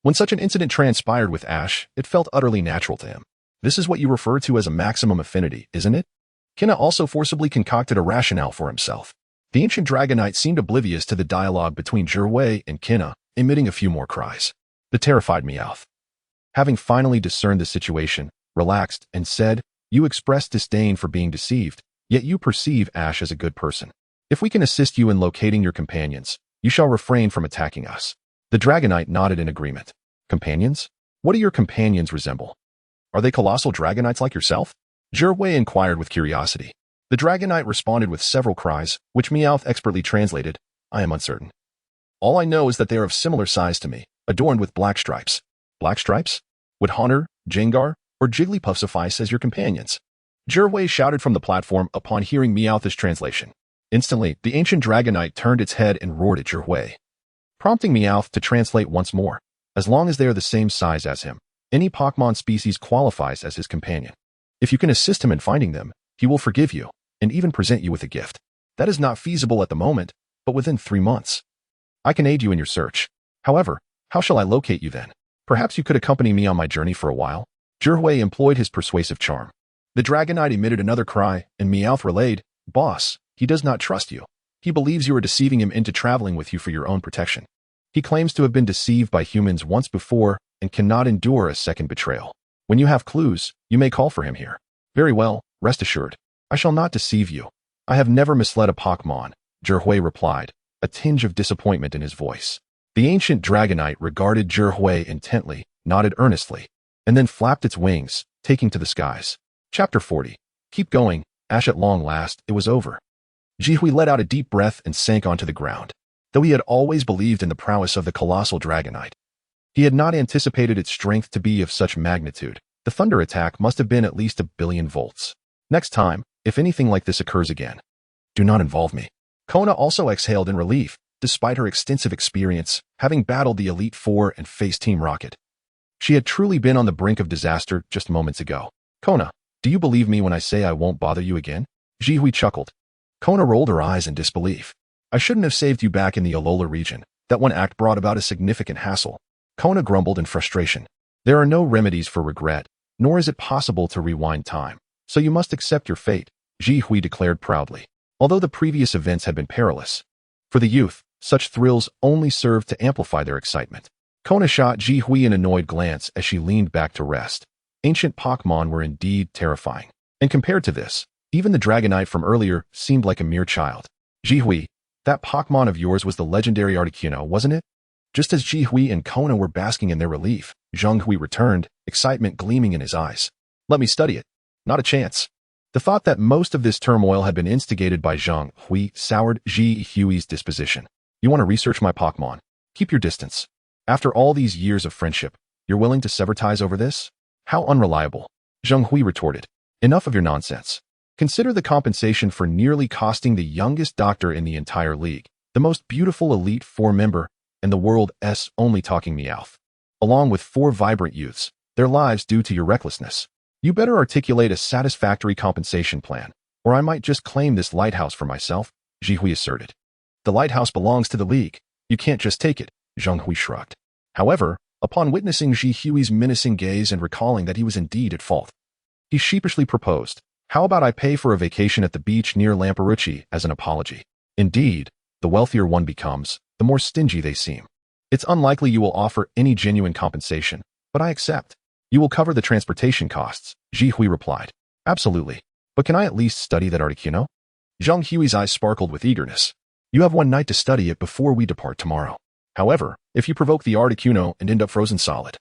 when such an incident transpired with Ash, it felt utterly natural to him. This is what you refer to as a maximum affinity, isn't it? Kina also forcibly concocted a rationale for himself. The ancient Dragonite seemed oblivious to the dialogue between Zhihui and Kina, emitting a few more cries. The terrified Meowth, having finally discerned the situation, relaxed and said, You expressed disdain for being deceived, yet you perceive Ash as a good person. If we can assist you in locating your companions, you shall refrain from attacking us. The Dragonite nodded in agreement. Companions? What do your companions resemble? Are they colossal Dragonites like yourself? Zhihui inquired with curiosity. The Dragonite responded with several cries, which Meowth expertly translated. I am uncertain. All I know is that they are of similar size to me, adorned with black stripes. Black stripes? Would Haunter, Jengar, or Jigglypuff suffice as your companions? Zhihui shouted from the platform upon hearing Meowth's translation. Instantly, the ancient Dragonite turned its head and roared at Zhihui, prompting Meowth to translate once more. As long as they are the same size as him, any Pokémon species qualifies as his companion. If you can assist him in finding them, he will forgive you, and even present you with a gift. That is not feasible at the moment, but within 3 months. I can aid you in your search. However, how shall I locate you then? Perhaps you could accompany me on my journey for a while? Zhihui employed his persuasive charm. The Dragonite emitted another cry, and Meowth relayed, Boss, he does not trust you. He believes you are deceiving him into traveling with you for your own protection. He claims to have been deceived by humans once before and cannot endure a second betrayal. When you have clues, you may call for him here. Very well, rest assured. I shall not deceive you. I have never misled a Pokémon, Zhihui replied, a tinge of disappointment in his voice. The ancient Dragonite regarded Zhihui intently, nodded earnestly, and then flapped its wings, taking to the skies. Chapter 40. Keep going, Ash. At long last, it was over. Zhihui let out a deep breath and sank onto the ground. Though he had always believed in the prowess of the colossal Dragonite, he had not anticipated its strength to be of such magnitude. The thunder attack must have been at least 1 billion volts. Next time, if anything like this occurs again, do not involve me. Kona also exhaled in relief, despite her extensive experience, having battled the Elite Four and faced Team Rocket. She had truly been on the brink of disaster just moments ago. Kona, do you believe me when I say I won't bother you again? Zhihui chuckled. Kona rolled her eyes in disbelief. I shouldn't have saved you back in the Alola region. That one act brought about a significant hassle. Kona grumbled in frustration. There are no remedies for regret, nor is it possible to rewind time. So you must accept your fate, Zhihui declared proudly. Although the previous events had been perilous, for the youth, such thrills only served to amplify their excitement. Kona shot Zhihui an annoyed glance as she leaned back to rest. Ancient Pokémon were indeed terrifying. And compared to this, even the Dragonite from earlier seemed like a mere child. Zhihui, that Pokémon of yours was the legendary Articuno, wasn't it? Just as Zhihui and Kona were basking in their relief, Zhonghui returned, excitement gleaming in his eyes. Let me study it. Not a chance. The thought that most of this turmoil had been instigated by Zhonghui soured Zhihui's disposition. You want to research my Pokémon? Keep your distance. After all these years of friendship, you're willing to sever ties over this? How unreliable. Zhonghui retorted. Enough of your nonsense. Consider the compensation for nearly costing the youngest doctor in the entire league, the most beautiful Elite Four member, and the world's only talking Meowth, along with 4 vibrant youths, their lives due to your recklessness. You better articulate a satisfactory compensation plan, or I might just claim this lighthouse for myself, Zhihui asserted. The lighthouse belongs to the league. You can't just take it, Zhonghui shrugged. However, Upon witnessing Ji Hui's menacing gaze and recalling that he was indeed at fault, he sheepishly proposed, "How about I pay for a vacation at the beach near Lamperucci as an apology?" Indeed, the wealthier one becomes, the more stingy they seem. It's unlikely you will offer any genuine compensation, but I accept. You will cover the transportation costs, Ji Hui replied. Absolutely. But can I at least study that Articuno? Zhang Hui's eyes sparkled with eagerness. You have one night to study it before we depart tomorrow. However, if you provoke the Articuno and end up frozen solid,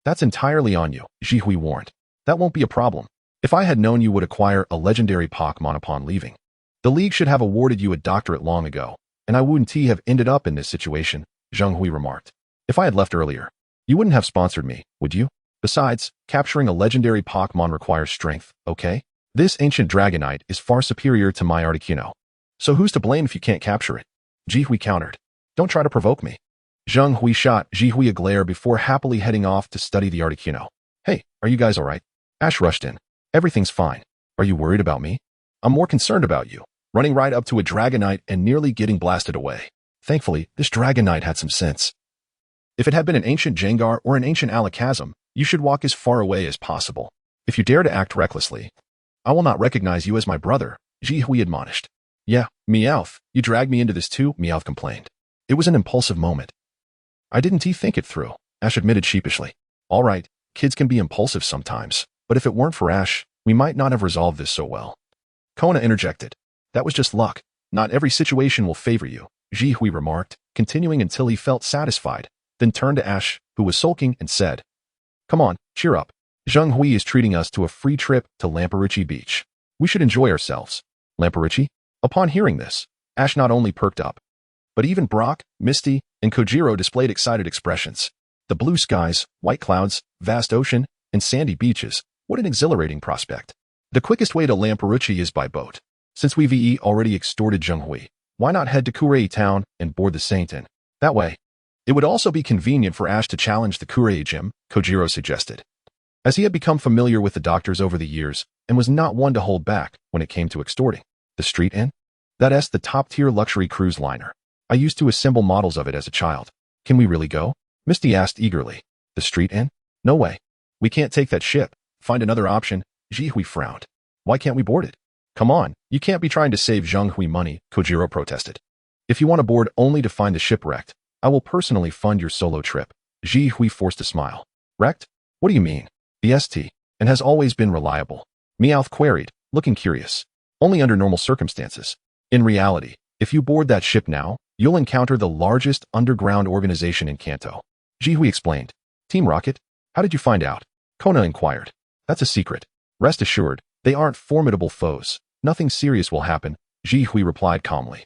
that's entirely on you, Ji Hui warned. That won't be a problem. If I had known you would acquire a legendary Pokémon upon leaving, the League should have awarded you a doctorate long ago, and I wouldn't have ended up in this situation, Zhang Hui remarked. If I had left earlier, you wouldn't have sponsored me, would you? Besides, capturing a legendary Pokémon requires strength, okay? This ancient Dragonite is far superior to my Articuno. So who's to blame if you can't capture it? Ji Hui countered. Don't try to provoke me. Zhang Hui shot Ji Hui a glare before happily heading off to study the Articuno. Hey, are you guys alright? Ash rushed in. Everything's fine. Are you worried about me? I'm more concerned about you, running right up to a Dragonite and nearly getting blasted away. Thankfully, this Dragonite had some sense. If it had been an ancient Jengar or an ancient Alakazam, you should walk as far away as possible. If you dare to act recklessly, I will not recognize you as my brother, Ji Hui admonished. Yeah, Meowth, you dragged me into this too, Meowth complained. It was an impulsive moment. I didn't think it through, Ash admitted sheepishly. All right, kids can be impulsive sometimes, but if it weren't for Ash, we might not have resolved this so well. Kona interjected. That was just luck. Not every situation will favor you, Ji Hui remarked, continuing until he felt satisfied, then turned to Ash, who was sulking, and said, Come on, cheer up. Zhang Hui is treating us to a free trip to Lamperucci Beach. We should enjoy ourselves. Lamperucci? Upon hearing this, Ash not only perked up, but even Brock, Misty, and Kojiro displayed excited expressions. The blue skies, white clouds, vast ocean, and sandy beaches. What an exhilarating prospect. The quickest way to Lamperucci is by boat. Since we've already extorted Zhang Hui, why not head to Kurei Town and board the Saintin? That way, it would also be convenient for Ash to challenge the Kurei gym, Kojiro suggested. As he had become familiar with the doctors over the years and was not one to hold back when it came to extorting. The Street Inn? That's the top-tier luxury cruise liner. I used to assemble models of it as a child. Can we really go? Misty asked eagerly. The Street Inn? No way. We can't take that ship. Find another option. Ji Hui frowned. Why can't we board it? Come on, you can't be trying to save Zhang Hui money, Kojiro protested. If you want to board only to find the ship wrecked, I will personally fund your solo trip. Ji Hui forced a smile. Wrecked? What do you mean? The ST, and has always been reliable. Meowth queried, looking curious. Only under normal circumstances. In reality, if you board that ship now, you'll encounter the largest underground organization in Kanto. Ji Hui explained. Team Rocket? How did you find out? Kona inquired. That's a secret. Rest assured, they aren't formidable foes. Nothing serious will happen, Ji Hui replied calmly.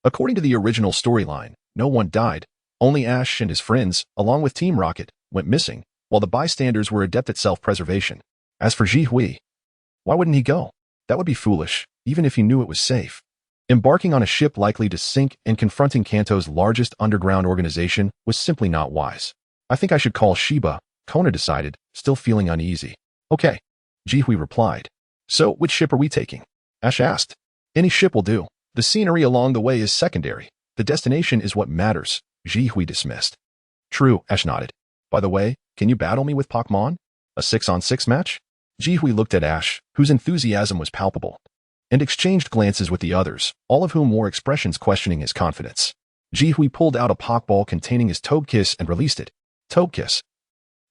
According to the original storyline, no one died. Only Ash and his friends, along with Team Rocket, went missing, while the bystanders were adept at self-preservation. As for Ji Hui, why wouldn't he go? That would be foolish, even if he knew it was safe. Embarking on a ship likely to sink and confronting Kanto's largest underground organization was simply not wise. I think I should call Shiba, Kona decided, still feeling uneasy. Okay, Ji Hui replied. So, which ship are we taking? Ash asked. Any ship will do. The scenery along the way is secondary. The destination is what matters, Ji Hui dismissed. True, Ash nodded. By the way, can you battle me with Pokémon? A 6-on-6 match? Ji Hui looked at Ash, whose enthusiasm was palpable, and exchanged glances with the others, all of whom wore expressions questioning his confidence. Ji Hui pulled out a Pokeball containing his Togekiss and released it. Togekiss.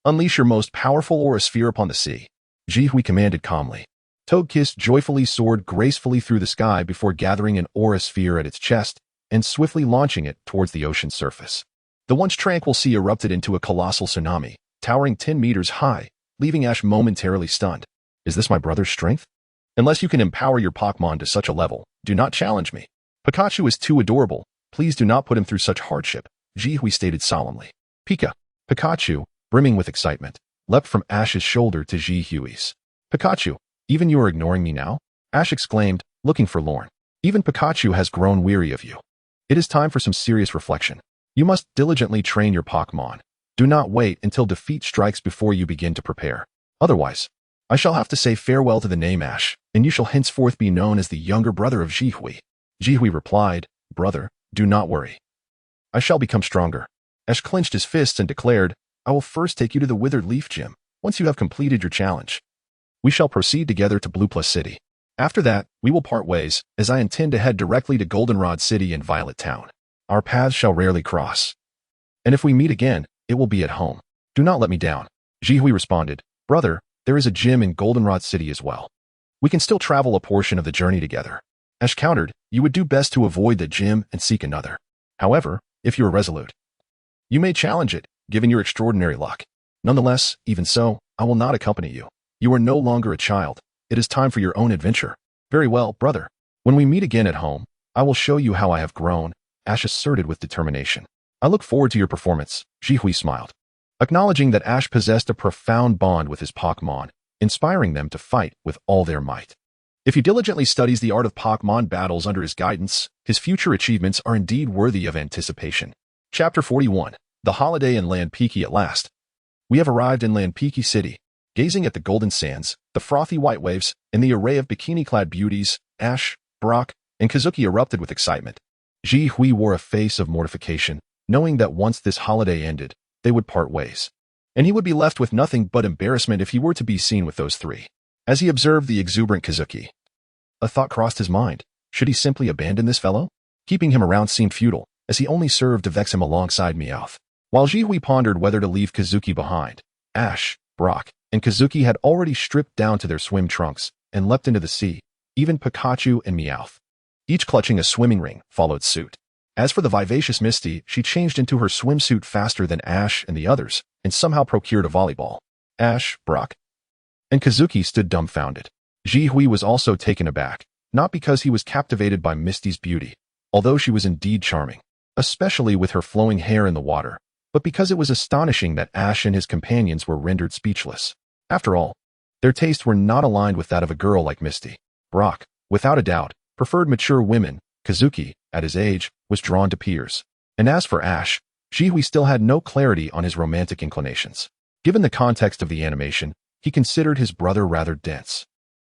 Unleash your most powerful aura sphere upon the sea, Ji Hui commanded calmly. Togekiss joyfully soared gracefully through the sky before gathering an aura sphere at its chest and swiftly launching it towards the ocean's surface. The once tranquil sea erupted into a colossal tsunami, towering 10 meters high, leaving Ash momentarily stunned. Is this my brother's strength? Unless you can empower your Pokémon to such a level, do not challenge me. Pikachu is too adorable. Please do not put him through such hardship, Ji Hui stated solemnly. Pikachu, brimming with excitement, leapt from Ash's shoulder to Ji Hui's. Pikachu, even you are ignoring me now? Ash exclaimed, looking forlorn. Even Pikachu has grown weary of you. It is time for some serious reflection. You must diligently train your Pokémon. Do not wait until defeat strikes before you begin to prepare. Otherwise, I shall have to say farewell to the name Ash, and you shall henceforth be known as the younger brother of Ji Hui. Ji Hui replied, Brother, do not worry. I shall become stronger. Ash clenched his fists and declared, I will first take you to the Withered Leaf Gym. Once you have completed your challenge, we shall proceed together to Blue Plus City. After that, we will part ways, as I intend to head directly to Goldenrod City and Violet Town. Our paths shall rarely cross. And if we meet again, it will be at home. Do not let me down. Jihui responded, Brother, there is a gym in Goldenrod City as well. We can still travel a portion of the journey together. Ash countered, You would do best to avoid the gym and seek another. However, if you are resolute, you may challenge it, given your extraordinary luck. Nonetheless, even so, I will not accompany you. You are no longer a child. It is time for your own adventure. Very well, brother. When we meet again at home, I will show you how I have grown, Ash asserted with determination. I look forward to your performance, Jihui smiled, acknowledging that Ash possessed a profound bond with his Pokémon, inspiring them to fight with all their might. If he diligently studies the art of Pokémon battles under his guidance, his future achievements are indeed worthy of anticipation. Chapter 41. The Holiday in Landpeaky at last. We have arrived in Landpeaky City. Gazing at the golden sands, the frothy white waves, and the array of bikini-clad beauties, Ash, Brock, and Kazuki erupted with excitement. Ji Hui wore a face of mortification, knowing that once this holiday ended, they would part ways. And he would be left with nothing but embarrassment if he were to be seen with those three. As he observed the exuberant Kazuki, a thought crossed his mind. Should he simply abandon this fellow? Keeping him around seemed futile, as he only served to vex him alongside Meowth. While Ji Hui pondered whether to leave Kazuki behind, Ash, Brock, and Kazuki had already stripped down to their swim trunks and leapt into the sea. Even Pikachu and Meowth, each clutching a swimming ring, followed suit. As for the vivacious Misty, she changed into her swimsuit faster than Ash and the others, and somehow procured a volleyball. Ash, Brock, and Kazuki stood dumbfounded. Ji Hui was also taken aback, not because he was captivated by Misty's beauty, although she was indeed charming, especially with her flowing hair in the water, but because it was astonishing that Ash and his companions were rendered speechless. After all, their tastes were not aligned with that of a girl like Misty. Brock, without a doubt, preferred mature women. Kazuki, at his age, was drawn to peers. And as for Ash, Ji Hui still had no clarity on his romantic inclinations. Given the context of the animation, he considered his brother rather dense.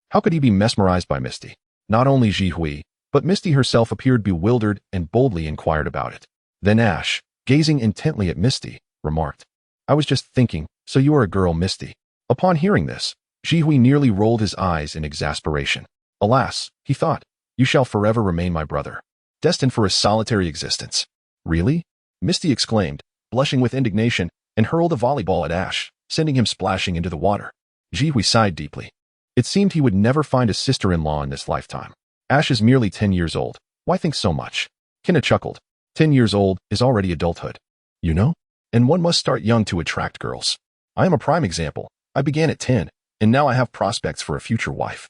How could he be mesmerized by Misty? Not only Ji Hui, but Misty herself appeared bewildered and boldly inquired about it. Then Ash, gazing intently at Misty, remarked, I was just thinking, so you are a girl, Misty. Upon hearing this, Ji Hui nearly rolled his eyes in exasperation. Alas, he thought, you shall forever remain my brother, destined for a solitary existence. Really? Misty exclaimed, blushing with indignation, and hurled a volleyball at Ash, sending him splashing into the water. Ji Hui sighed deeply. It seemed he would never find a sister-in-law in this lifetime. Ash is merely 10 years old. Why think so much? Kinna chuckled. 10 years old is already adulthood. You know? And one must start young to attract girls. I am a prime example. I began at 10, and now I have prospects for a future wife.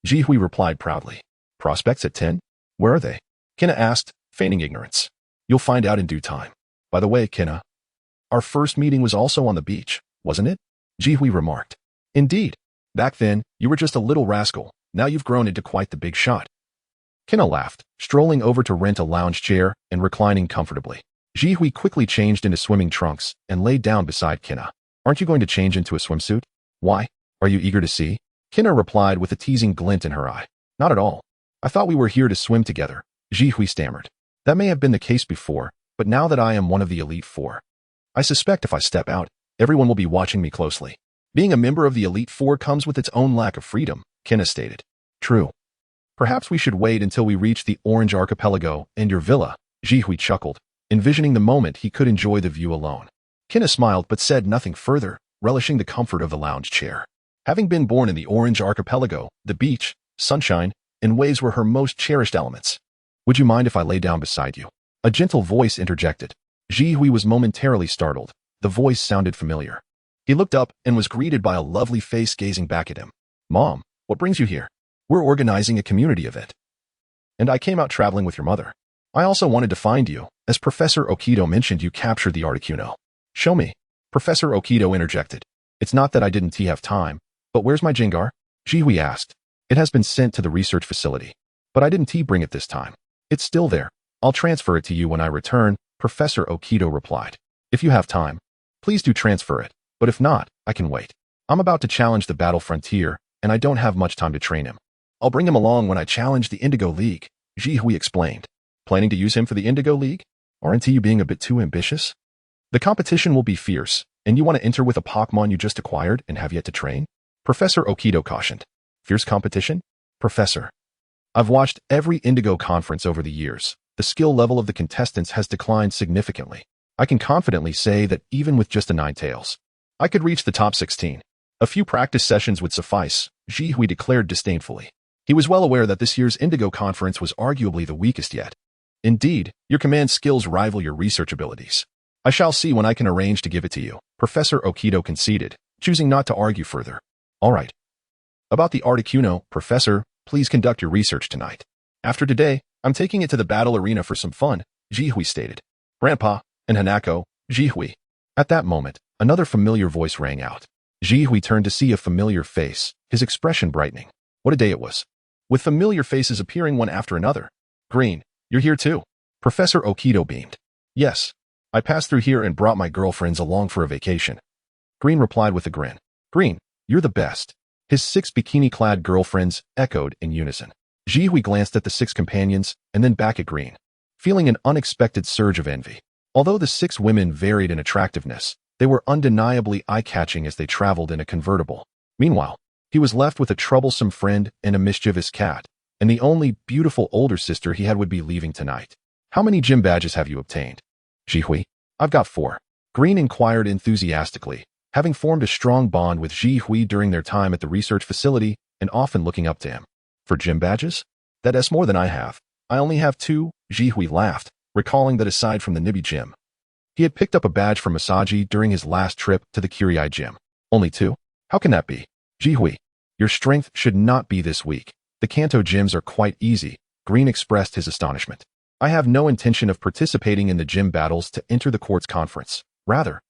Ji Hui replied proudly. Prospects at 10? Where are they? Kinna asked, feigning ignorance. You'll find out in due time. By the way, Kinna, our first meeting was also on the beach, wasn't it? Ji Hui remarked. Indeed. Back then, you were just a little rascal. Now you've grown into quite the big shot. Kinna laughed, strolling over to rent a lounge chair and reclining comfortably. Ji Hui quickly changed into swimming trunks and laid down beside Kinna. Aren't you going to change into a swimsuit? Why? Are you eager to see? Kinna replied with a teasing glint in her eye. Not at all. I thought we were here to swim together, Ji Hui stammered. That may have been the case before, but now that I am one of the Elite Four, I suspect if I step out, everyone will be watching me closely. Being a member of the Elite Four comes with its own lack of freedom, Kinna stated. True. Perhaps we should wait until we reach the Orange Archipelago and your villa, Ji Hui chuckled, envisioning the moment he could enjoy the view alone. Kinna smiled but said nothing further, relishing the comfort of the lounge chair. Having been born in the Orange Archipelago, the beach, sunshine, and waves were her most cherished elements. Would you mind if I lay down beside you? A gentle voice interjected. Ji Hui was momentarily startled. The voice sounded familiar. He looked up and was greeted by a lovely face gazing back at him. Mom, what brings you here? We're organizing a community event. And I came out traveling with your mother. I also wanted to find you, as Professor Okido mentioned you captured the Articuno. Show me. Professor Okido interjected. It's not that I didn't have time, but where's my Jengar? Ji Hui asked. It has been sent to the research facility. But I didn't bring it this time. It's still there. I'll transfer it to you when I return, Professor Okido replied. If you have time, please do transfer it, but if not, I can wait. I'm about to challenge the Battle Frontier, and I don't have much time to train him. I'll bring him along when I challenge the Indigo League, Ji Hui explained. Planning to use him for the Indigo League? Aren't you being a bit too ambitious? The competition will be fierce, and you want to enter with a Pokémon you just acquired and have yet to train? Professor Okido cautioned. Fierce competition? Professor, I've watched every Indigo conference over the years. The skill level of the contestants has declined significantly. I can confidently say that even with just a Ninetales, I could reach the top 16. A few practice sessions would suffice, Jihui declared disdainfully. He was well aware that this year's Indigo conference was arguably the weakest yet. Indeed, your command skills rival your research abilities. I shall see when I can arrange to give it to you, Professor Okido conceded, choosing not to argue further. All right. About the Articuno, Professor, please conduct your research tonight. After today, I'm taking it to the battle arena for some fun, Jihui stated. Grandpa and Hanako, Jihui. At that moment, another familiar voice rang out. Jihui turned to see a familiar face, his expression brightening. What a day it was. With familiar faces appearing one after another. Green, you're here too. Professor Okido beamed. Yes. I passed through here and brought my girlfriends along for a vacation. Green replied with a grin. Green, you're the best. His 6 bikini-clad girlfriends echoed in unison. Jihui glanced at the 6 companions and then back at Green, feeling an unexpected surge of envy. Although the 6 women varied in attractiveness, they were undeniably eye-catching as they traveled in a convertible. Meanwhile, he was left with a troublesome friend and a mischievous cat, and the only beautiful older sister he had would be leaving tonight. How many gym badges have you obtained? Jihui, I've got 4. Green inquired enthusiastically, having formed a strong bond with Jihui during their time at the research facility and often looking up to him. For gym badges? That's more than I have. I only have 2, Jihui laughed, recalling that aside from the Nibi gym, he had picked up a badge from Masaji during his last trip to the Kirai gym. Only 2? How can that be? Jihui, your strength should not be this weak. The Kanto gyms are quite easy, Green expressed his astonishment. I have no intention of participating in the gym battles to enter the court's conference. Rather,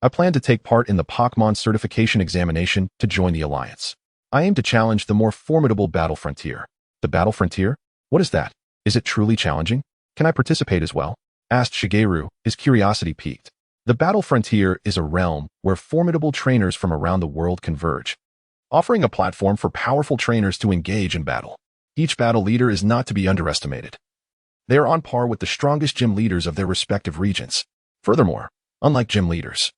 I plan to take part in the Pokémon certification examination to join the Alliance. I aim to challenge the more formidable Battle Frontier. The Battle Frontier? What is that? Is it truly challenging? Can I participate as well? Asked Shigeru, his curiosity piqued. The Battle Frontier is a realm where formidable trainers from around the world converge, offering a platform for powerful trainers to engage in battle. Each battle leader is not to be underestimated. They are on par with the strongest gym leaders of their respective regions. Furthermore, unlike gym leaders,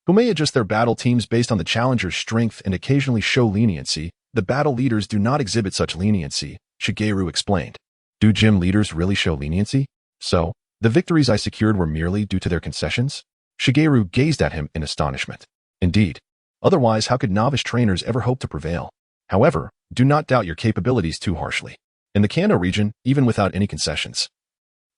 who may adjust their battle teams based on the challenger's strength and occasionally show leniency, the battle leaders do not exhibit such leniency, Shigeru explained. Do gym leaders really show leniency? So, the victories I secured were merely due to their concessions? Shigeru gazed at him in astonishment. Indeed. Otherwise, how could novice trainers ever hope to prevail? However, do not doubt your capabilities too harshly. In the Kanto region, even without any concessions,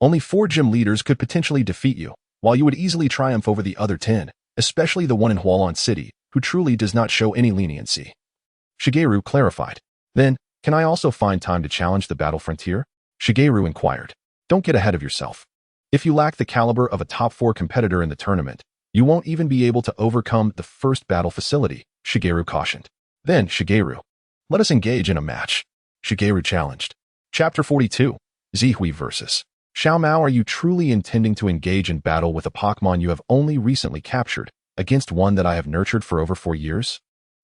only 4 gym leaders could potentially defeat you, while you would easily triumph over the other 10, especially the one in Hualon City, who truly does not show any leniency. Shigeru clarified. Then, can I also find time to challenge the Battle Frontier? Shigeru inquired. Don't get ahead of yourself. If you lack the caliber of a top 4 competitor in the tournament, you won't even be able to overcome the first battle facility, Shigeru cautioned. Then, Shigeru, let us engage in a match, Shigeru challenged. Chapter 42, Jihui vs. Xiao Mao. Are you truly intending to engage in battle with a Pokémon you have only recently captured, against one that I have nurtured for over 4 years?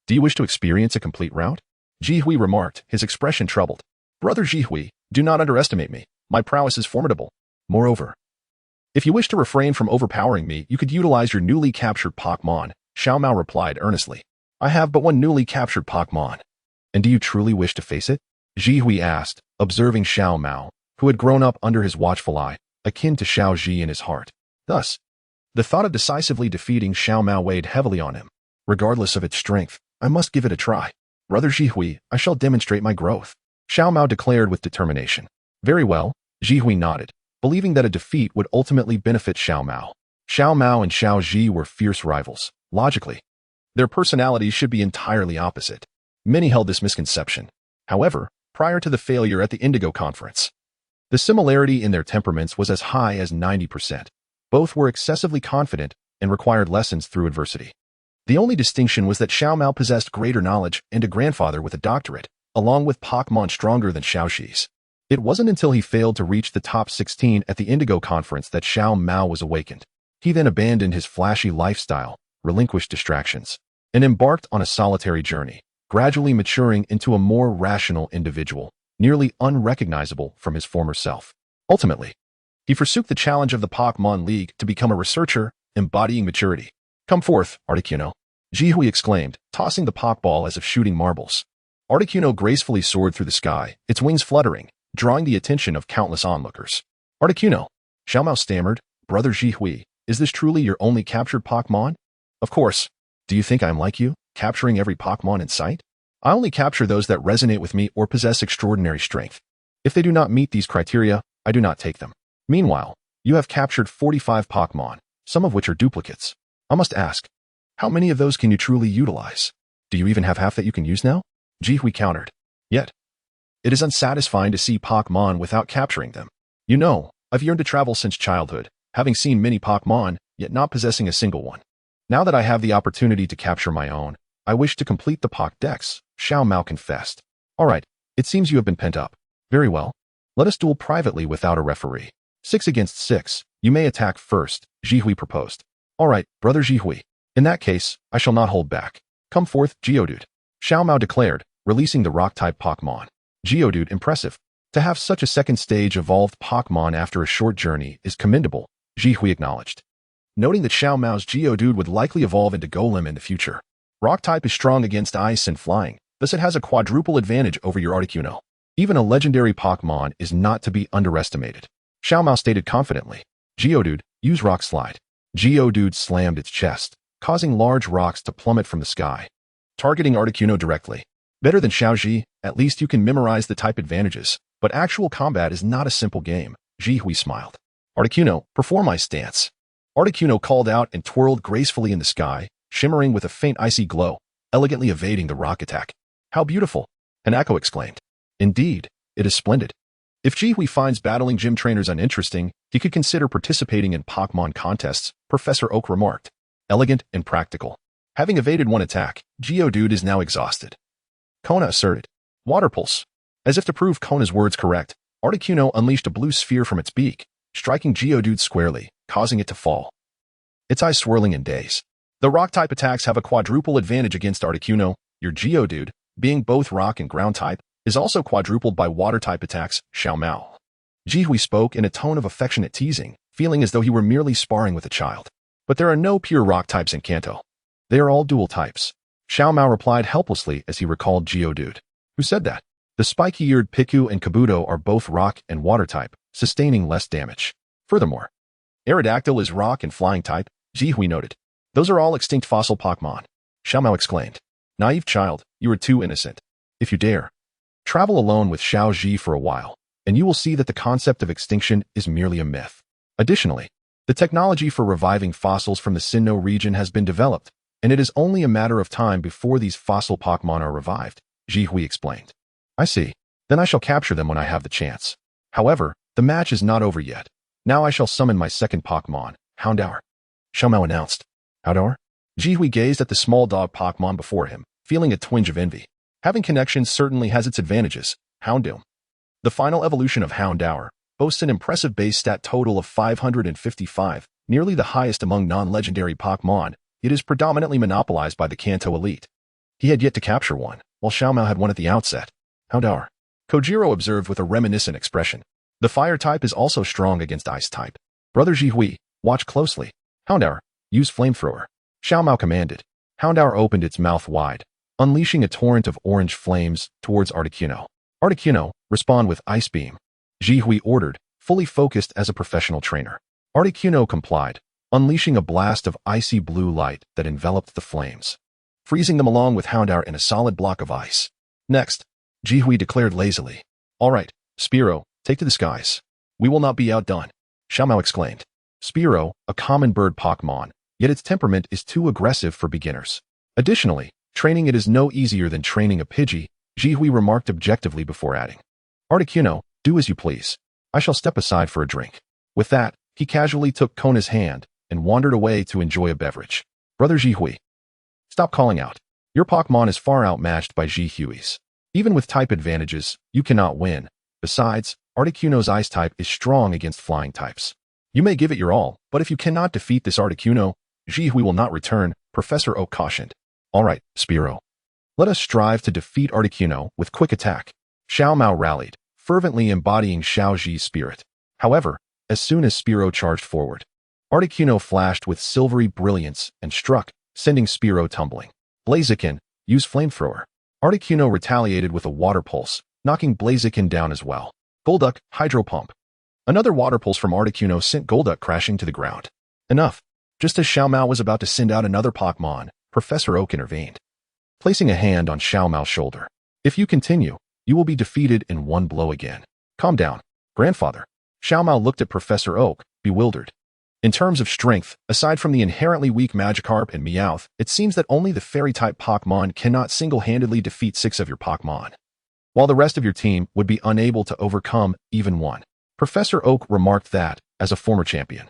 Do you wish to experience a complete rout? Jihui remarked, his expression troubled. Brother Jihui, do not underestimate me. My prowess is formidable. Moreover, if you wish to refrain from overpowering me, you could utilize your newly captured Pokémon, Xiao Mao replied earnestly. I have but one newly captured Pokémon. And do you truly wish to face it? Jihui asked, observing Xiao Mao, who had grown up under his watchful eye, akin to Xiao Ji in his heart. Thus, the thought of decisively defeating Xiao Mao weighed heavily on him. Regardless of its strength, I must give it a try. Brother Jihui, I shall demonstrate my growth, Xiao Mao declared with determination. Very well, Jihui nodded, believing that a defeat would ultimately benefit Xiao Mao. Xiao Mao and Xiao Ji were fierce rivals. Logically, their personalities should be entirely opposite. Many held this misconception. However, prior to the failure at the Indigo Conference, the similarity in their temperaments was as high as 90%. Both were excessively confident and required lessons through adversity. The only distinction was that Xiao Mao possessed greater knowledge and a grandfather with a doctorate, along with Pokémon stronger than Xiao Xi's. It wasn't until he failed to reach the top 16 at the Indigo Conference that Xiao Mao was awakened. He then abandoned his flashy lifestyle, relinquished distractions, and embarked on a solitary journey, gradually maturing into a more rational individual, nearly unrecognizable from his former self. Ultimately, he forsook the challenge of the Pokémon League to become a researcher embodying maturity. Come forth, Articuno. Jihui exclaimed, tossing the Pokeball as if shooting marbles. Articuno gracefully soared through the sky, its wings fluttering, drawing the attention of countless onlookers. Articuno, Xiaomao stammered, Brother Jihui, is this truly your only captured Pokemon? Of course. Do you think I'm like you, capturing every Pokemon in sight? I only capture those that resonate with me or possess extraordinary strength. If they do not meet these criteria, I do not take them. Meanwhile, you have captured 45 Pokemon, some of which are duplicates. I must ask, how many of those can you truly utilize? Do you even have half that you can use now? Jihui countered. Yet, it is unsatisfying to see Pokemon without capturing them. You know, I've yearned to travel since childhood, having seen many Pokemon, yet not possessing a single one. Now that I have the opportunity to capture my own, I wish to complete the Pokédex, Xiaomao confessed. Alright, it seems you have been pent up. Very well. Let us duel privately without a referee. 6 against 6, you may attack first, Jihui proposed. Alright, Brother Jihui. In that case, I shall not hold back. Come forth, Geodude. Xiaomao declared, releasing the rock-type Pokemon. Geodude impressive. To have such a second-stage evolved Pokemon after a short journey is commendable, Jihui acknowledged. Noting that Xiaomao's Geodude would likely evolve into Golem in the future. Rock-type is strong against ice and flying, thus it has a quadruple advantage over your Articuno. Even a legendary Pokemon is not to be underestimated. Xiaomao stated confidently. Geodude, use Rock Slide. Geodude slammed its chest, causing large rocks to plummet from the sky, targeting Articuno directly. Better than Xiaoji, at least you can memorize the type advantages, but actual combat is not a simple game, Jihui smiled. Articuno, perform Ice Dance. Articuno called out and twirled gracefully in the sky, shimmering with a faint icy glow, elegantly evading the rock attack. How beautiful! Hanako exclaimed. Indeed, it is splendid. If Jihui finds battling gym trainers uninteresting, he could consider participating in Pokemon contests, Professor Oak remarked. Elegant and practical. Having evaded one attack, Geodude is now exhausted. Kona asserted. Water Pulse. As if to prove Kona's words correct, Articuno unleashed a blue sphere from its beak, striking Geodude squarely, causing it to fall. Its eyes swirling in daze. The rock-type attacks have a quadruple advantage against Articuno. Your Geodude, being both rock and ground-type, is also quadrupled by water-type attacks, Xiaomao. Jihui spoke in a tone of affectionate teasing, feeling as though he were merely sparring with a child. But there are no pure rock types in Kanto. They are all dual types. Xiaomao replied helplessly as he recalled Geodude. Who said that? The spiky-eared Piku and Kabuto are both rock and water type, sustaining less damage. Furthermore, Aerodactyl is rock and flying type, Jihui noted. Those are all extinct fossil Pokemon. Xiaomao exclaimed. Naive child, you are too innocent. If you dare, travel alone with Xiao Ji for a while, and you will see that the concept of extinction is merely a myth. Additionally, the technology for reviving fossils from the Sinnoh region has been developed, and it is only a matter of time before these fossil Pokemon are revived, Jihui explained. I see. Then I shall capture them when I have the chance. However, the match is not over yet. Now I shall summon my second Pokemon, Houndour. Xiaomao announced. Houndour? Jihui gazed at the small dog Pokemon before him, feeling a twinge of envy. Having connections certainly has its advantages, Houndour. The final evolution of Houndour boasts an impressive base stat total of 555, nearly the highest among non-legendary Pokemon. It is predominantly monopolized by the Kanto elite. He had yet to capture one, while Xiaomao had one at the outset. Houndour. Kojiro observed with a reminiscent expression. The fire type is also strong against ice type. Brother Jihui, watch closely. Houndour, use Flamethrower. Xiaomao commanded. Houndour opened its mouth wide, unleashing a torrent of orange flames towards Articuno. Articuno, respond with Ice Beam. Jihui ordered, fully focused as a professional trainer. Articuno complied, unleashing a blast of icy blue light that enveloped the flames, freezing them along with Houndour in a solid block of ice. Next, Jihui declared lazily. All right, Spearow, take to the skies. We will not be outdone. Xiaomao exclaimed. Spearow, a common bird Pokemon, yet its temperament is too aggressive for beginners. Additionally, training it is no easier than training a Pidgey, Jihui remarked objectively before adding. Articuno, do as you please. I shall step aside for a drink. With that, he casually took Kona's hand and wandered away to enjoy a beverage. Brother Jihui. Stop calling out. Your Pokemon is far outmatched by Jihui's. Even with type advantages, you cannot win. Besides, Articuno's ice type is strong against flying types. You may give it your all, but if you cannot defeat this Articuno, Jihui will not return, Professor Oak cautioned. All right, Spearow. Let us strive to defeat Articuno with quick attack. Xiaomao rallied, fervently embodying Xiao Ji's spirit. However, as soon as Spearow charged forward, Articuno flashed with silvery brilliance and struck, sending Spearow tumbling. Blaziken, use flamethrower. Articuno retaliated with a water pulse, knocking Blaziken down as well. Golduck, hydro pump. Another water pulse from Articuno sent Golduck crashing to the ground. Enough. Just as Xiaomao was about to send out another Pokémon, Professor Oak intervened, placing a hand on Xiaomao's shoulder. If you continue, you will be defeated in one blow again. Calm down, grandfather. Xiaomao looked at Professor Oak, bewildered. In terms of strength, aside from the inherently weak Magikarp and Meowth, it seems that only the Fairy-type Pokémon cannot single-handedly defeat 6 of your Pokémon, while the rest of your team would be unable to overcome even one. Professor Oak remarked that, as a former champion,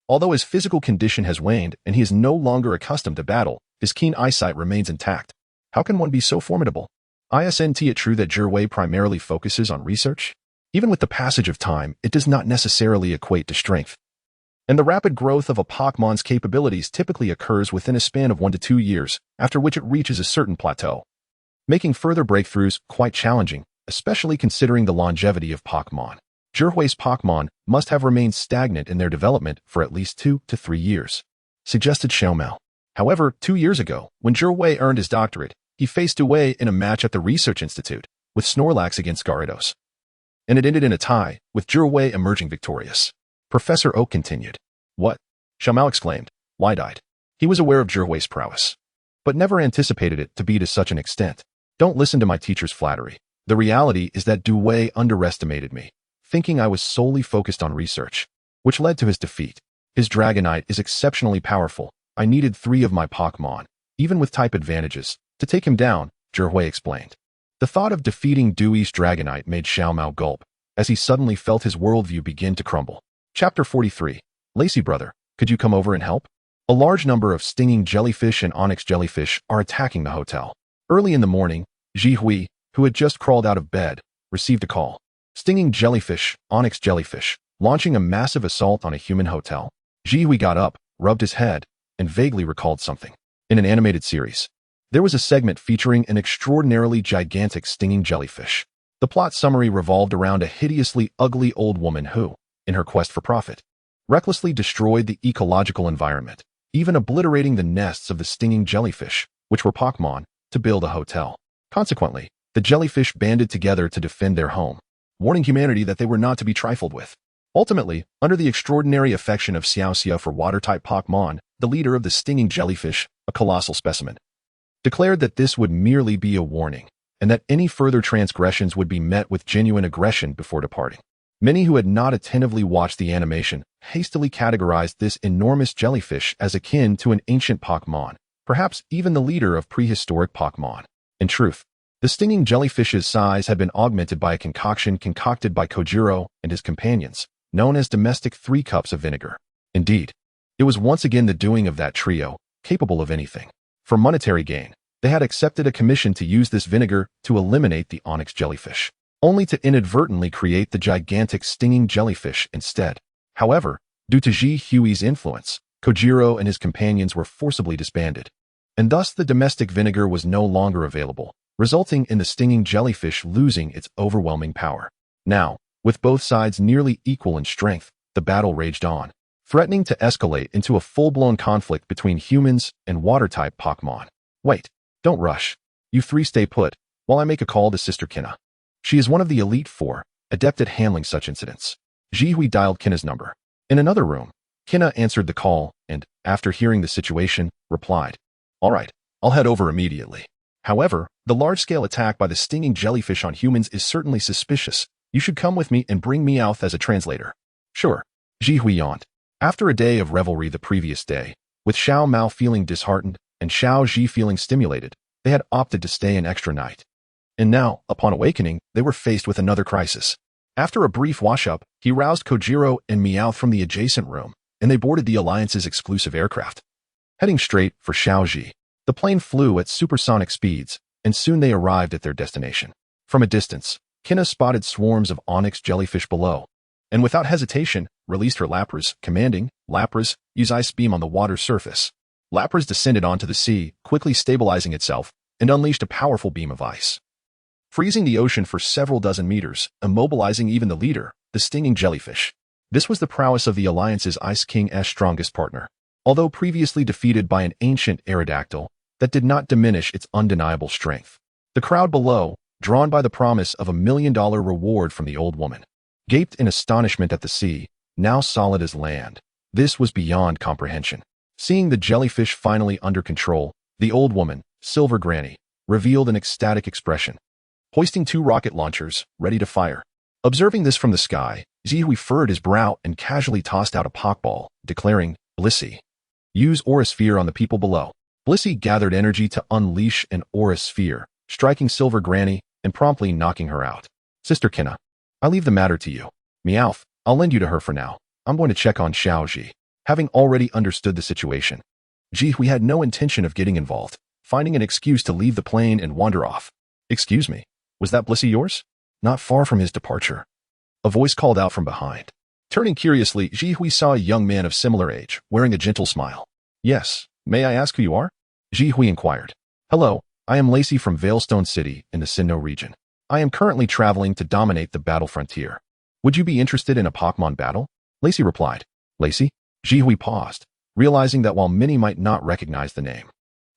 although his physical condition has waned and he is no longer accustomed to battle, his keen eyesight remains intact. How can one be so formidable? Isn't it true that Zhihui primarily focuses on research? Even with the passage of time, it does not necessarily equate to strength. And the rapid growth of a Pokémon's capabilities typically occurs within a span of 1 to 2 years, after which it reaches a certain plateau, making further breakthroughs quite challenging, especially considering the longevity of Pokémon. Zhihui's Pokémon must have remained stagnant in their development for at least 2 to 3 years, suggested Xiaomao. However, 2 years ago, when Zhihui earned his doctorate, he faced Dewey in a match at the Research Institute, with Snorlax against Gyarados. And it ended in a tie, with Zhihui emerging victorious. Professor Oak continued. What? Xiaomao exclaimed, wide-eyed. He was aware of Zhihui's prowess, but never anticipated it to be to such an extent. Don't listen to my teacher's flattery. The reality is that Dewey underestimated me, thinking I was solely focused on research, which led to his defeat. His Dragonite is exceptionally powerful. I needed 3 of my Pokémon, even with type advantages, to take him down, Zhihui explained. The thought of defeating Dewey's Dragonite made Xiaomao gulp, as he suddenly felt his worldview begin to crumble. Chapter 43. Lacey brother, could you come over and help? A large number of stinging jellyfish and onyx jellyfish are attacking the hotel. Early in the morning, Zhihui, who had just crawled out of bed, received a call. Stinging jellyfish, onyx jellyfish, launching a massive assault on a human hotel. Zhihui got up, rubbed his head, and vaguely recalled something. In an animated series, there was a segment featuring an extraordinarily gigantic stinging jellyfish. The plot summary revolved around a hideously ugly old woman who, in her quest for profit, recklessly destroyed the ecological environment, even obliterating the nests of the stinging jellyfish, which were Pokémon, to build a hotel. Consequently, the jellyfish banded together to defend their home, warning humanity that they were not to be trifled with. Ultimately, under the extraordinary affection of Xiaoxia for water-type Pokémon, the leader of the stinging jellyfish, a colossal specimen, declared that this would merely be a warning, and that any further transgressions would be met with genuine aggression before departing. Many who had not attentively watched the animation hastily categorized this enormous jellyfish as akin to an ancient Pokémon, perhaps even the leader of prehistoric Pokémon. In truth, the stinging jellyfish's size had been augmented by a concoction concocted by Kojiro and his companions, known as domestic 3 cups of vinegar. Indeed, it was once again the doing of that trio, capable of anything. For monetary gain, they had accepted a commission to use this vinegar to eliminate the onyx jellyfish, only to inadvertently create the gigantic stinging jellyfish instead. However, due to Zhihui's influence, Kojiro and his companions were forcibly disbanded, and thus the domestic vinegar was no longer available, resulting in the stinging jellyfish losing its overwhelming power. Now, with both sides nearly equal in strength, the battle raged on, threatening to escalate into a full-blown conflict between humans and water-type Pokémon. Wait, don't rush. You 3 stay put, while I make a call to Sister Kinna. She is one of the Elite 4, adept at handling such incidents. Zhihui dialed Kinna's number. In another room, Kinna answered the call and, after hearing the situation, replied, All right, I'll head over immediately. However, the large-scale attack by the stinging jellyfish on humans is certainly suspicious. You should come with me and bring Meowth as a translator. Sure, Zhihui yawned. After a day of revelry the previous day, with Xiaomao feeling disheartened and Xiao Ji feeling stimulated, they had opted to stay an extra night. And now, upon awakening, they were faced with another crisis. After a brief wash-up, he roused Kojiro and Meowth from the adjacent room, and they boarded the Alliance's exclusive aircraft. Heading straight for Xiaoji, the plane flew at supersonic speeds, and soon they arrived at their destination. From a distance, Kinna spotted swarms of onyx jellyfish below, and without hesitation, released her Lapras, commanding, Lapras, use Ice Beam on the water's surface. Lapras descended onto the sea, quickly stabilizing itself, and unleashed a powerful beam of ice, freezing the ocean for several dozen meters, immobilizing even the leader, the stinging jellyfish. This was the prowess of the Alliance's Ice King's strongest partner. Although previously defeated by an ancient Aerodactyl, that did not diminish its undeniable strength. The crowd below, drawn by the promise of $1 million reward from the old woman, gaped in astonishment at the sea, now solid as land. This was beyond comprehension. Seeing the jellyfish finally under control, the old woman, Silver Granny, revealed an ecstatic expression, hoisting 2 rocket launchers, ready to fire. Observing this from the sky, Zihui furrowed his brow and casually tossed out a Pokeball, declaring, "Blissey. Use Aura Sphere on the people below." Blissey gathered energy to unleash an Aura Sphere, striking Silver Granny and promptly knocking her out. "Sister Kinna, I leave the matter to you. Meowth, I'll lend you to her for now. I'm going to check on Xiaoji." Having already understood the situation, Zihui had no intention of getting involved, finding an excuse to leave the plane and wander off. "Excuse me, was that Blissey yours?" Not far from his departure, a voice called out from behind. Turning curiously, Zihui saw a young man of similar age, wearing a gentle smile. "Yes, may I ask who you are?" Zihui inquired. "Hello, I am Lacey from Veilstone City in the Sinnoh region. I am currently traveling to dominate the battle frontier. Would you be interested in a Pokémon battle?" Lacey replied. "Lacey?" Zihui paused, realizing that while many might not recognize the name,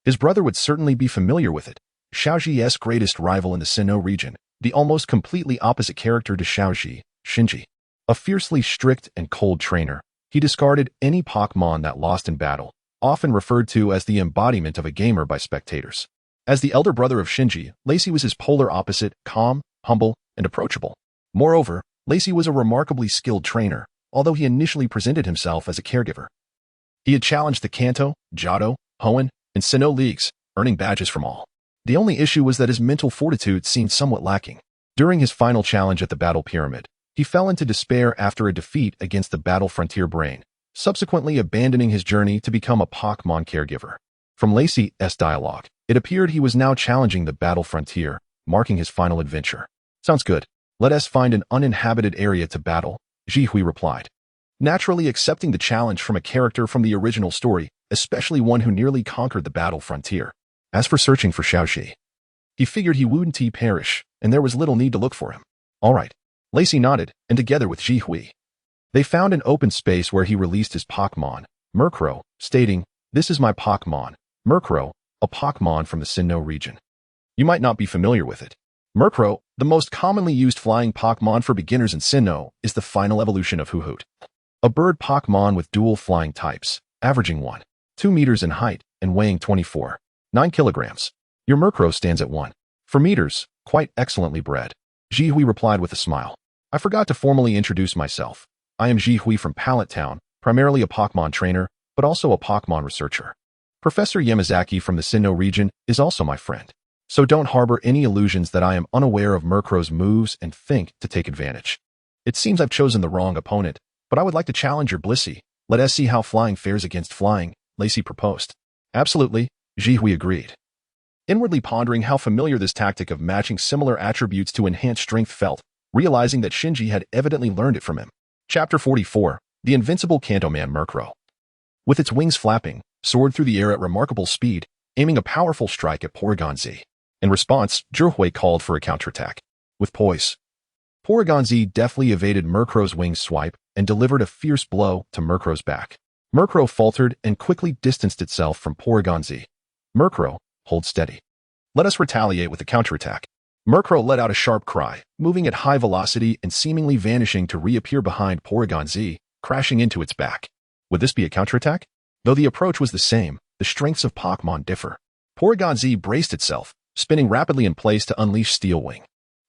his brother would certainly be familiar with it. Xiaoji's greatest rival in the Sinnoh region, the almost completely opposite character to Xiaoji, Shinji. A fiercely strict and cold trainer, he discarded any Pokémon that lost in battle, often referred to as the embodiment of a gamer by spectators. As the elder brother of Shinji, Lacey was his polar opposite, calm, humble, and approachable. Moreover, Lacey was a remarkably skilled trainer, although he initially presented himself as a caregiver. He had challenged the Kanto, Johto, Hoenn, and Sinnoh leagues, earning badges from all. The only issue was that his mental fortitude seemed somewhat lacking. During his final challenge at the Battle Pyramid, he fell into despair after a defeat against the Battle Frontier Brain, subsequently abandoning his journey to become a Pokémon caregiver. From Lacey's dialogue, it appeared he was now challenging the Battle Frontier, marking his final adventure. "Sounds good. Let us find an uninhabited area to battle," Zihui replied, naturally accepting the challenge from a character from the original story, especially one who nearly conquered the Battle Frontier. As for searching for Xiaoji, he figured he wouldn't perish, and there was little need to look for him. "All right." Lacey nodded, and together with Zihui, they found an open space where he released his Pokémon, Murkrow, stating, "This is my Pokémon, Murkrow, a Pokémon from the Sinnoh region. You might not be familiar with it. Murkrow, the most commonly used flying Pokémon for beginners in Sinnoh, is the final evolution of Huhoot, a bird Pokémon with dual flying types, averaging 1.2 meters in height and weighing 24.9 kilograms. Your Murkrow stands at 1.4 meters, quite excellently bred." Zihui replied with a smile. "I forgot to formally introduce myself. I am Zihui from Pallet Town, primarily a Pokémon trainer, but also a Pokémon researcher. Professor Yamazaki from the Sinnoh region is also my friend. So don't harbor any illusions that I am unaware of Murkrow's moves and think to take advantage. It seems I've chosen the wrong opponent, but I would like to challenge your Blissey. Let us see how flying fares against flying," Lacey proposed. "Absolutely," Zihui agreed, inwardly pondering how familiar this tactic of matching similar attributes to enhance strength felt, realizing that Shinji had evidently learned it from him. Chapter 44, The Invincible Kantoman Murkrow. With its wings flapping, soared through the air at remarkable speed, aiming a powerful strike at Porygon Z. In response, Zhihui called for a counterattack. With poise, Porygon Z deftly evaded Murkrow's wing swipe and delivered a fierce blow to Murkrow's back. Murkrow faltered and quickly distanced itself from Porygon Z. "Murkrow, hold steady. Let us retaliate with a counterattack." Murkrow let out a sharp cry, moving at high velocity and seemingly vanishing to reappear behind Porygon Z, crashing into its back. Would this be a counterattack? Though the approach was the same, the strengths of Pokémon differ. Porygon Z braced itself, spinning rapidly in place to unleash Steel Wing.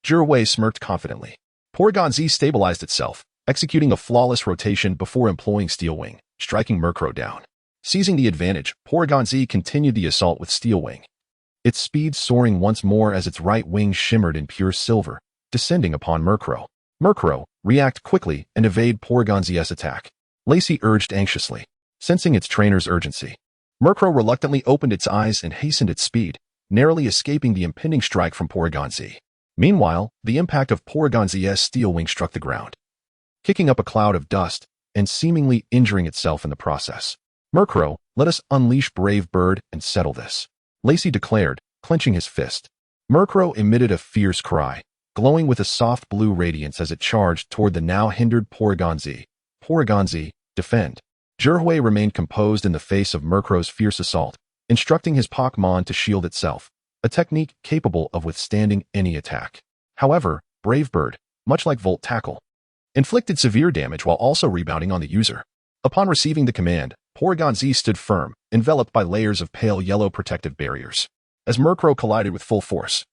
Zhihui smirked confidently. Porygon Z stabilized itself, executing a flawless rotation before employing Steel Wing, striking Murkrow down. Seizing the advantage, Porygon Z continued the assault with Steel Wing, its speed soaring once more as its right wing shimmered in pure silver, descending upon Murkrow. "Murkrow, react quickly and evade Porygon Z's attack," Lacey urged anxiously, sensing its trainer's urgency. Murkrow reluctantly opened its eyes and hastened its speed, narrowly escaping the impending strike from Porygon Z. Meanwhile, the impact of Porygon Z's Steel Wing struck the ground, kicking up a cloud of dust and seemingly injuring itself in the process. "Murkrow, let us unleash Brave Bird and settle this," Lacey declared, clenching his fist. Murkrow emitted a fierce cry, glowing with a soft blue radiance as it charged toward the now hindered Porygon Z, Porygon-Z, defend. Zhihui remained composed in the face of Murkrow's fierce assault, instructing his Pokémon to shield itself, a technique capable of withstanding any attack. However, Brave Bird, much like Volt Tackle, inflicted severe damage while also rebounding on the user. Upon receiving the command, Porygon-Z stood firm, enveloped by layers of pale yellow protective barriers. As Murkrow collided with full force,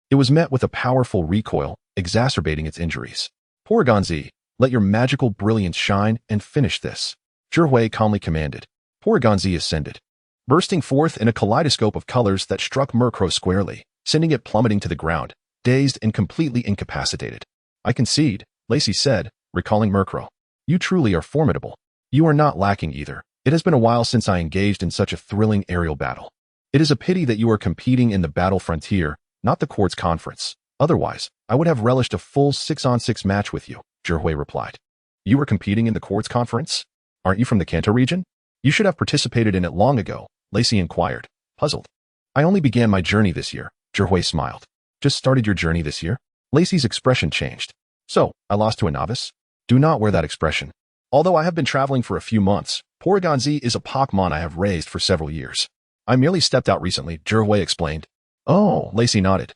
it was met with a powerful recoil, exacerbating its injuries. Porygon-Z, let your magical brilliance shine and finish this. Zhihui calmly commanded. Porygon-Z ascended, bursting forth in a kaleidoscope of colors that struck Murkrow squarely, sending it plummeting to the ground, dazed and completely incapacitated. I concede, Lacey said, recalling Murkrow. You truly are formidable. You are not lacking either. It has been a while since I engaged in such a thrilling aerial battle. It is a pity that you are competing in the battle frontier, not the Quartz Conference. Otherwise, I would have relished a full 6-on-6 match with you, Zhihui replied. You were competing in the Quartz Conference? Aren't you from the Kanto region? You should have participated in it long ago, Lacey inquired, puzzled. I only began my journey this year, Zhihui smiled. Just started your journey this year? Lacey's expression changed. So, I lost to a novice? Do not wear that expression. Although I have been traveling for a few months, Porygon-Z is a Pokémon I have raised for several years. I merely stepped out recently, Zhihui explained. Oh, Lacey nodded.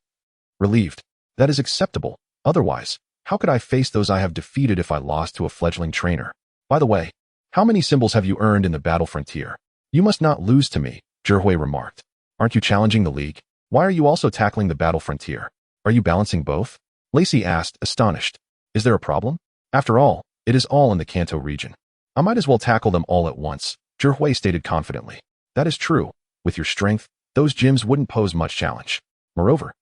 Relieved. That is acceptable. Otherwise, how could I face those I have defeated if I lost to a fledgling trainer? By the way, how many symbols have you earned in the battle frontier? You must not lose to me, Zhihui remarked. Aren't you challenging the league? Why are you also tackling the battle frontier? Are you balancing both? Lacey asked, astonished. Is there a problem? After all, it is all in the Kanto region. I might as well tackle them all at once, Zhihui stated confidently. That is true. With your strength, those gyms wouldn't pose much challenge. Moreover,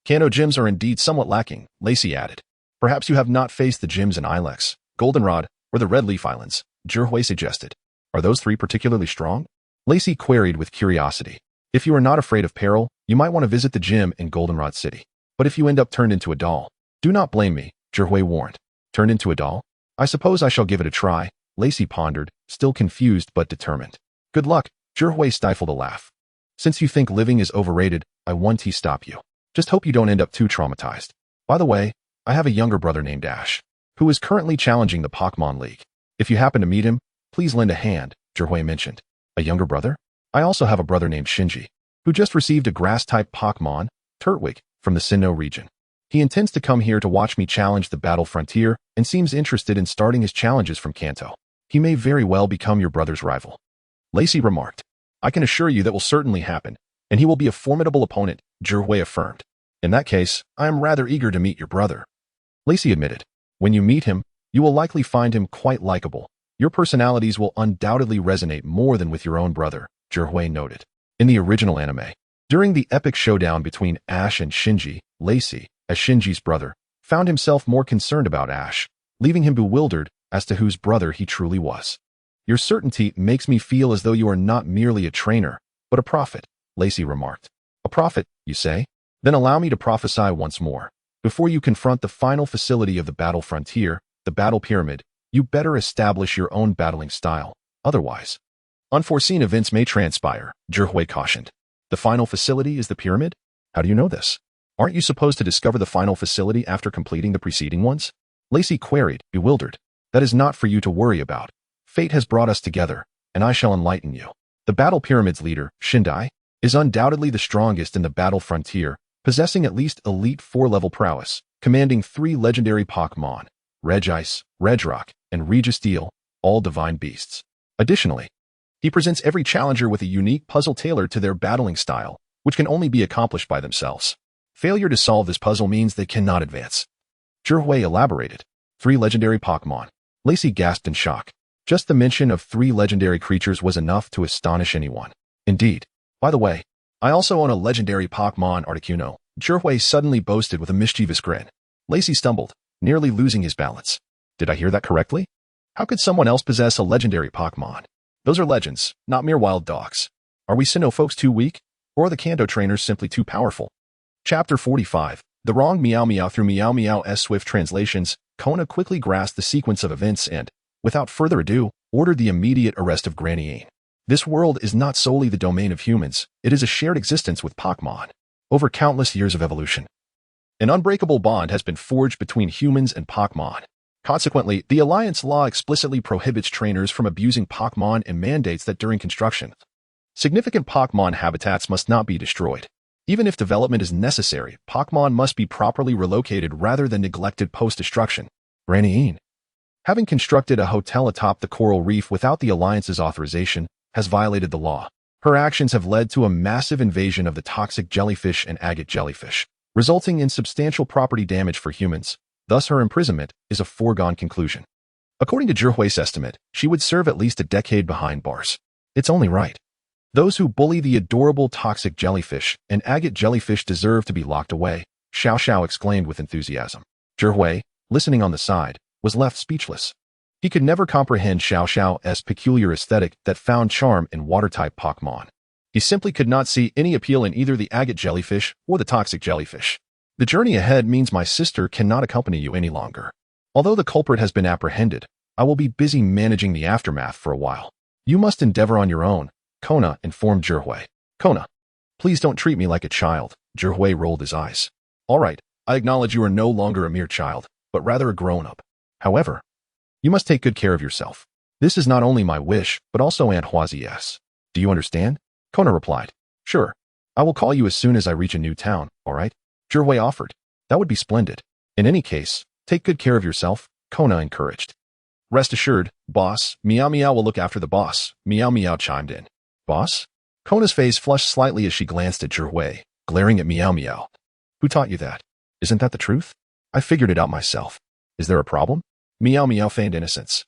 Kanto gyms are indeed somewhat lacking, Lacey added. Perhaps you have not faced the gyms in Ilex, Goldenrod, or the Red Leaf Islands, Zhihui suggested. Are those three particularly strong? Lacey queried with curiosity. If you are not afraid of peril, you might want to visit the gym in Goldenrod City. But if you end up turned into a doll, do not blame me, Zhihui warned. Turned into a doll? I suppose I shall give it a try, Lacey pondered, still confused but determined. Good luck, Zhihui stifled a laugh. Since you think living is overrated, I won't stop you. Just hope you don't end up too traumatized. By the way, I have a younger brother named Ash, who is currently challenging the Pokémon League. If you happen to meet him, please lend a hand, Zhihui mentioned. A younger brother? I also have a brother named Shinji, who just received a grass-type Pokémon, Turtwig, from the Sinnoh region. He intends to come here to watch me challenge the battle frontier and seems interested in starting his challenges from Kanto. He may very well become your brother's rival. Lacey remarked. I can assure you that will certainly happen, and he will be a formidable opponent, Zhihui affirmed. In that case, I am rather eager to meet your brother. Lacey admitted. When you meet him, you will likely find him quite likable. Your personalities will undoubtedly resonate more than with your own brother, Zhihui noted. In the original anime, during the epic showdown between Ash and Shinji, Lacey, as Shinji's brother, found himself more concerned about Ash, leaving him bewildered as to whose brother he truly was. Your certainty makes me feel as though you are not merely a trainer, but a prophet, Lacey remarked. A prophet, you say? Then allow me to prophesy once more. Before you confront the final facility of the battle frontier, the battle pyramid, you better establish your own battling style. Otherwise, unforeseen events may transpire, Zhihui cautioned. The final facility is the pyramid? How do you know this? Aren't you supposed to discover the final facility after completing the preceding ones? Lacey queried, bewildered. That is not for you to worry about. Fate has brought us together, and I shall enlighten you. The battle pyramid's leader, Shindai, is undoubtedly the strongest in the battle frontier, possessing at least elite 4-level prowess, commanding 3 legendary Pokémon, Regice, Regirock, and Registeel, all divine beasts. Additionally, he presents every challenger with a unique puzzle tailored to their battling style, which can only be accomplished by themselves. Failure to solve this puzzle means they cannot advance. Zhihui elaborated. 3 legendary Pokémon. Lacey gasped in shock. Just the mention of 3 legendary creatures was enough to astonish anyone. Indeed. By the way, I also own a legendary Pokémon Articuno, Zhihui suddenly boasted with a mischievous grin. Lacey stumbled, nearly losing his balance. Did I hear that correctly? How could someone else possess a legendary Pokémon? Those are legends, not mere wild dogs. Are we Sinnoh folks too weak? Or are the Kanto trainers simply too powerful? Chapter 45. The Wrong Meow Meow. Through Meow Meow's swift translations, Kona quickly grasped the sequence of events and, without further ado, ordered the immediate arrest of Granny Ain. This world is not solely the domain of humans, it is a shared existence with Pokémon. Over countless years of evolution, an unbreakable bond has been forged between humans and Pokémon. Consequently, the Alliance law explicitly prohibits trainers from abusing Pokémon and mandates that during construction, significant Pokémon habitats must not be destroyed. Even if development is necessary, Pokémon must be properly relocated rather than neglected post-destruction. Raniine, having constructed a hotel atop the coral reef without the Alliance's authorization, has violated the law. Her actions have led to a massive invasion of the toxic jellyfish and agate jellyfish, resulting in substantial property damage for humans. Thus, her imprisonment is a foregone conclusion. According to Zhihui's estimate, she would serve at least a decade behind bars. It's only right. Those who bully the adorable toxic jellyfish and agate jellyfish deserve to be locked away, Xiao Xiao exclaimed with enthusiasm. Zhihui, listening on the side, was left speechless. He could never comprehend Xiao Xiao's peculiar aesthetic that found charm in water-type Pokémon. He simply could not see any appeal in either the agate jellyfish or the toxic jellyfish. The journey ahead means my sister cannot accompany you any longer. Although the culprit has been apprehended, I will be busy managing the aftermath for a while. You must endeavor on your own, Kona informed Zhihui. Kona, please don't treat me like a child. Zhihui rolled his eyes. All right, I acknowledge you are no longer a mere child, but rather a grown-up. However, you must take good care of yourself. This is not only my wish, but also Aunt Huazie's. Do you understand? Kona replied. Sure. I will call you as soon as I reach a new town, all right? Zhihui offered. That would be splendid. In any case, take good care of yourself, Kona encouraged. Rest assured, boss, Meow Meow will look after the boss, Meow Meow chimed in. Boss? Kona's face flushed slightly as she glanced at Zhihui, glaring at Meow Meow. Who taught you that? Isn't that the truth? I figured it out myself. Is there a problem? Meow Meow feigned innocence,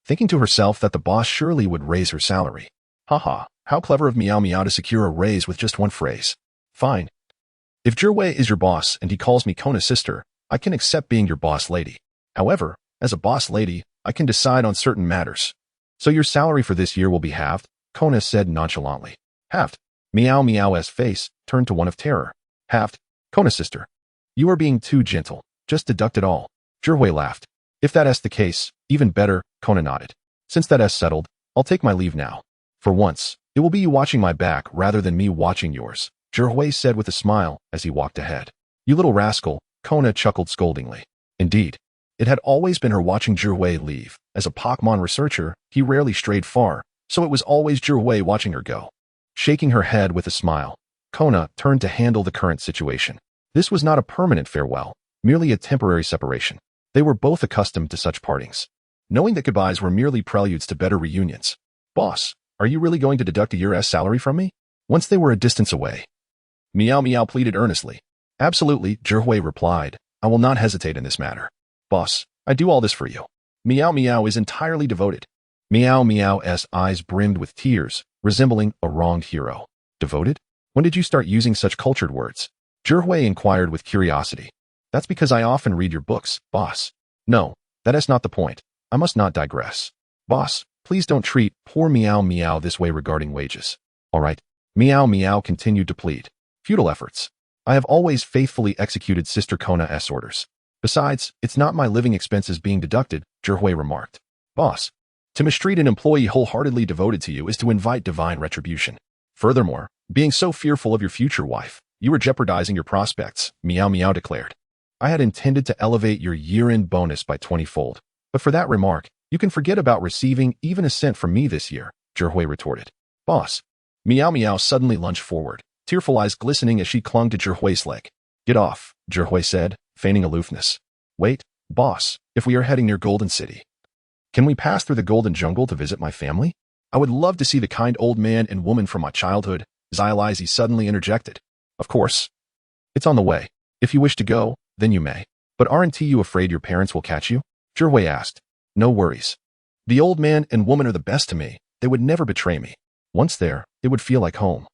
thinking to herself that the boss surely would raise her salary. Haha, how clever of Meow Meow to secure a raise with just one phrase. Fine. If Zhihui is your boss and he calls me Kona's sister, I can accept being your boss lady. However, as a boss lady, I can decide on certain matters. So your salary for this year will be halved, Kona said nonchalantly. Halved? Meow Meow's face turned to one of terror. Halved? Kona's sister. You are being too gentle. Just deduct it all. Zhihui laughed. If that is the case, even better, Kona nodded. Since that is settled, I'll take my leave now. For once, it will be you watching my back rather than me watching yours, Zhihui said with a smile as he walked ahead. You little rascal, Kona chuckled scoldingly. Indeed, it had always been her watching Zhihui leave. As a Pokémon researcher, he rarely strayed far, so it was always Zhihui watching her go. Shaking her head with a smile, Kona turned to handle the current situation. This was not a permanent farewell, merely a temporary separation. They were both accustomed to such partings, knowing that goodbyes were merely preludes to better reunions. Boss, are you really going to deduct a year's salary from me? Once they were a distance away, Meow Meow pleaded earnestly. Absolutely, Zhihui replied. I will not hesitate in this matter. Boss, I do all this for you. Meow Meow is entirely devoted. Meow Meow's eyes brimmed with tears, resembling a wronged hero. Devoted? When did you start using such cultured words? Zhihui inquired with curiosity. That's because I often read your books, boss. No, that is not the point. I must not digress. Boss, please don't treat poor Meow Meow this way regarding wages. All right. Meow Meow continued to plead. Futile efforts. I have always faithfully executed Sister Kona's orders. Besides, it's not my living expenses being deducted, Zhihui remarked. Boss, to mistreat an employee wholeheartedly devoted to you is to invite divine retribution. Furthermore, being so fearful of your future wife, you are jeopardizing your prospects, Meow Meow declared. I had intended to elevate your year-end bonus by 20-fold, but for that remark, you can forget about receiving even a cent from me this year, Zhihui retorted. Boss. Meow Meow suddenly lunged forward, tearful eyes glistening as she clung to Zhihui's leg. Get off, Zhihui said, feigning aloofness. Wait, boss, if we are heading near Golden City, can we pass through the Golden Jungle to visit my family? I would love to see the kind old man and woman from my childhood, Xylize suddenly interjected. Of course. It's on the way. If you wish to go, then you may. But aren't you afraid your parents will catch you? Zhihui asked. No worries. The old man and woman are the best to me. They would never betray me. Once there, it would feel like home.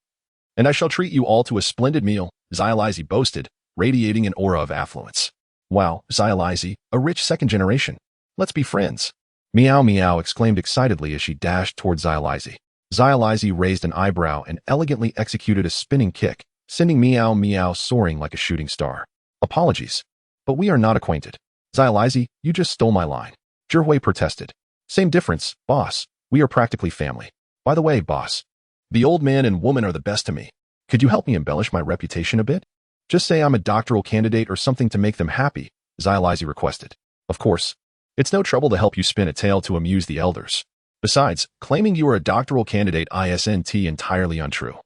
And I shall treat you all to a splendid meal, Xylize boasted, radiating an aura of affluence. Wow, Xylize, a rich second generation. Let's be friends. Meow Meow exclaimed excitedly as she dashed toward Xylize. Xylize raised an eyebrow and elegantly executed a spinning kick, sending Meow Meow soaring like a shooting star. Apologies, but we are not acquainted. Xylize, you just stole my line. Zhihui protested. Same difference, boss. We are practically family. By the way, boss, the old man and woman are the best to me. Could you help me embellish my reputation a bit? Just say I'm a doctoral candidate or something to make them happy, Xylize requested. Of course. It's no trouble to help you spin a tale to amuse the elders. Besides, claiming you are a doctoral candidate isn't entirely untrue.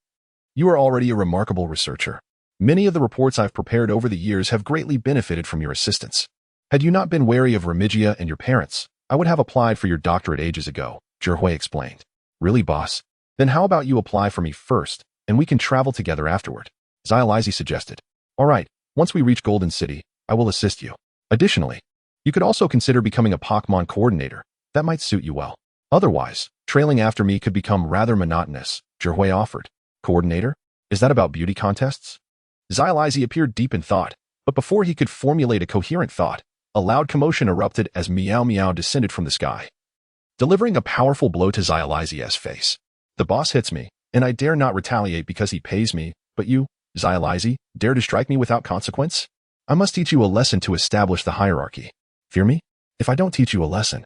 You are already a remarkable researcher. Many of the reports I've prepared over the years have greatly benefited from your assistance. Had you not been wary of Remigia and your parents, I would have applied for your doctorate ages ago, Zhihui explained. Really, boss? Then how about you apply for me first, and we can travel together afterward? Xiaolizi suggested. All right, once we reach Golden City, I will assist you. Additionally, you could also consider becoming a Pokémon coordinator. That might suit you well. Otherwise, trailing after me could become rather monotonous, Zhihui offered. Coordinator? Is that about beauty contests? Xiaolizi appeared deep in thought, but before he could formulate a coherent thought, a loud commotion erupted as Meow Meow descended from the sky, delivering a powerful blow to Xiaolizi's face. The boss hits me, and I dare not retaliate because he pays me, but you, Xiaolizi, dare to strike me without consequence? I must teach you a lesson to establish the hierarchy. Fear me? If I don't teach you a lesson,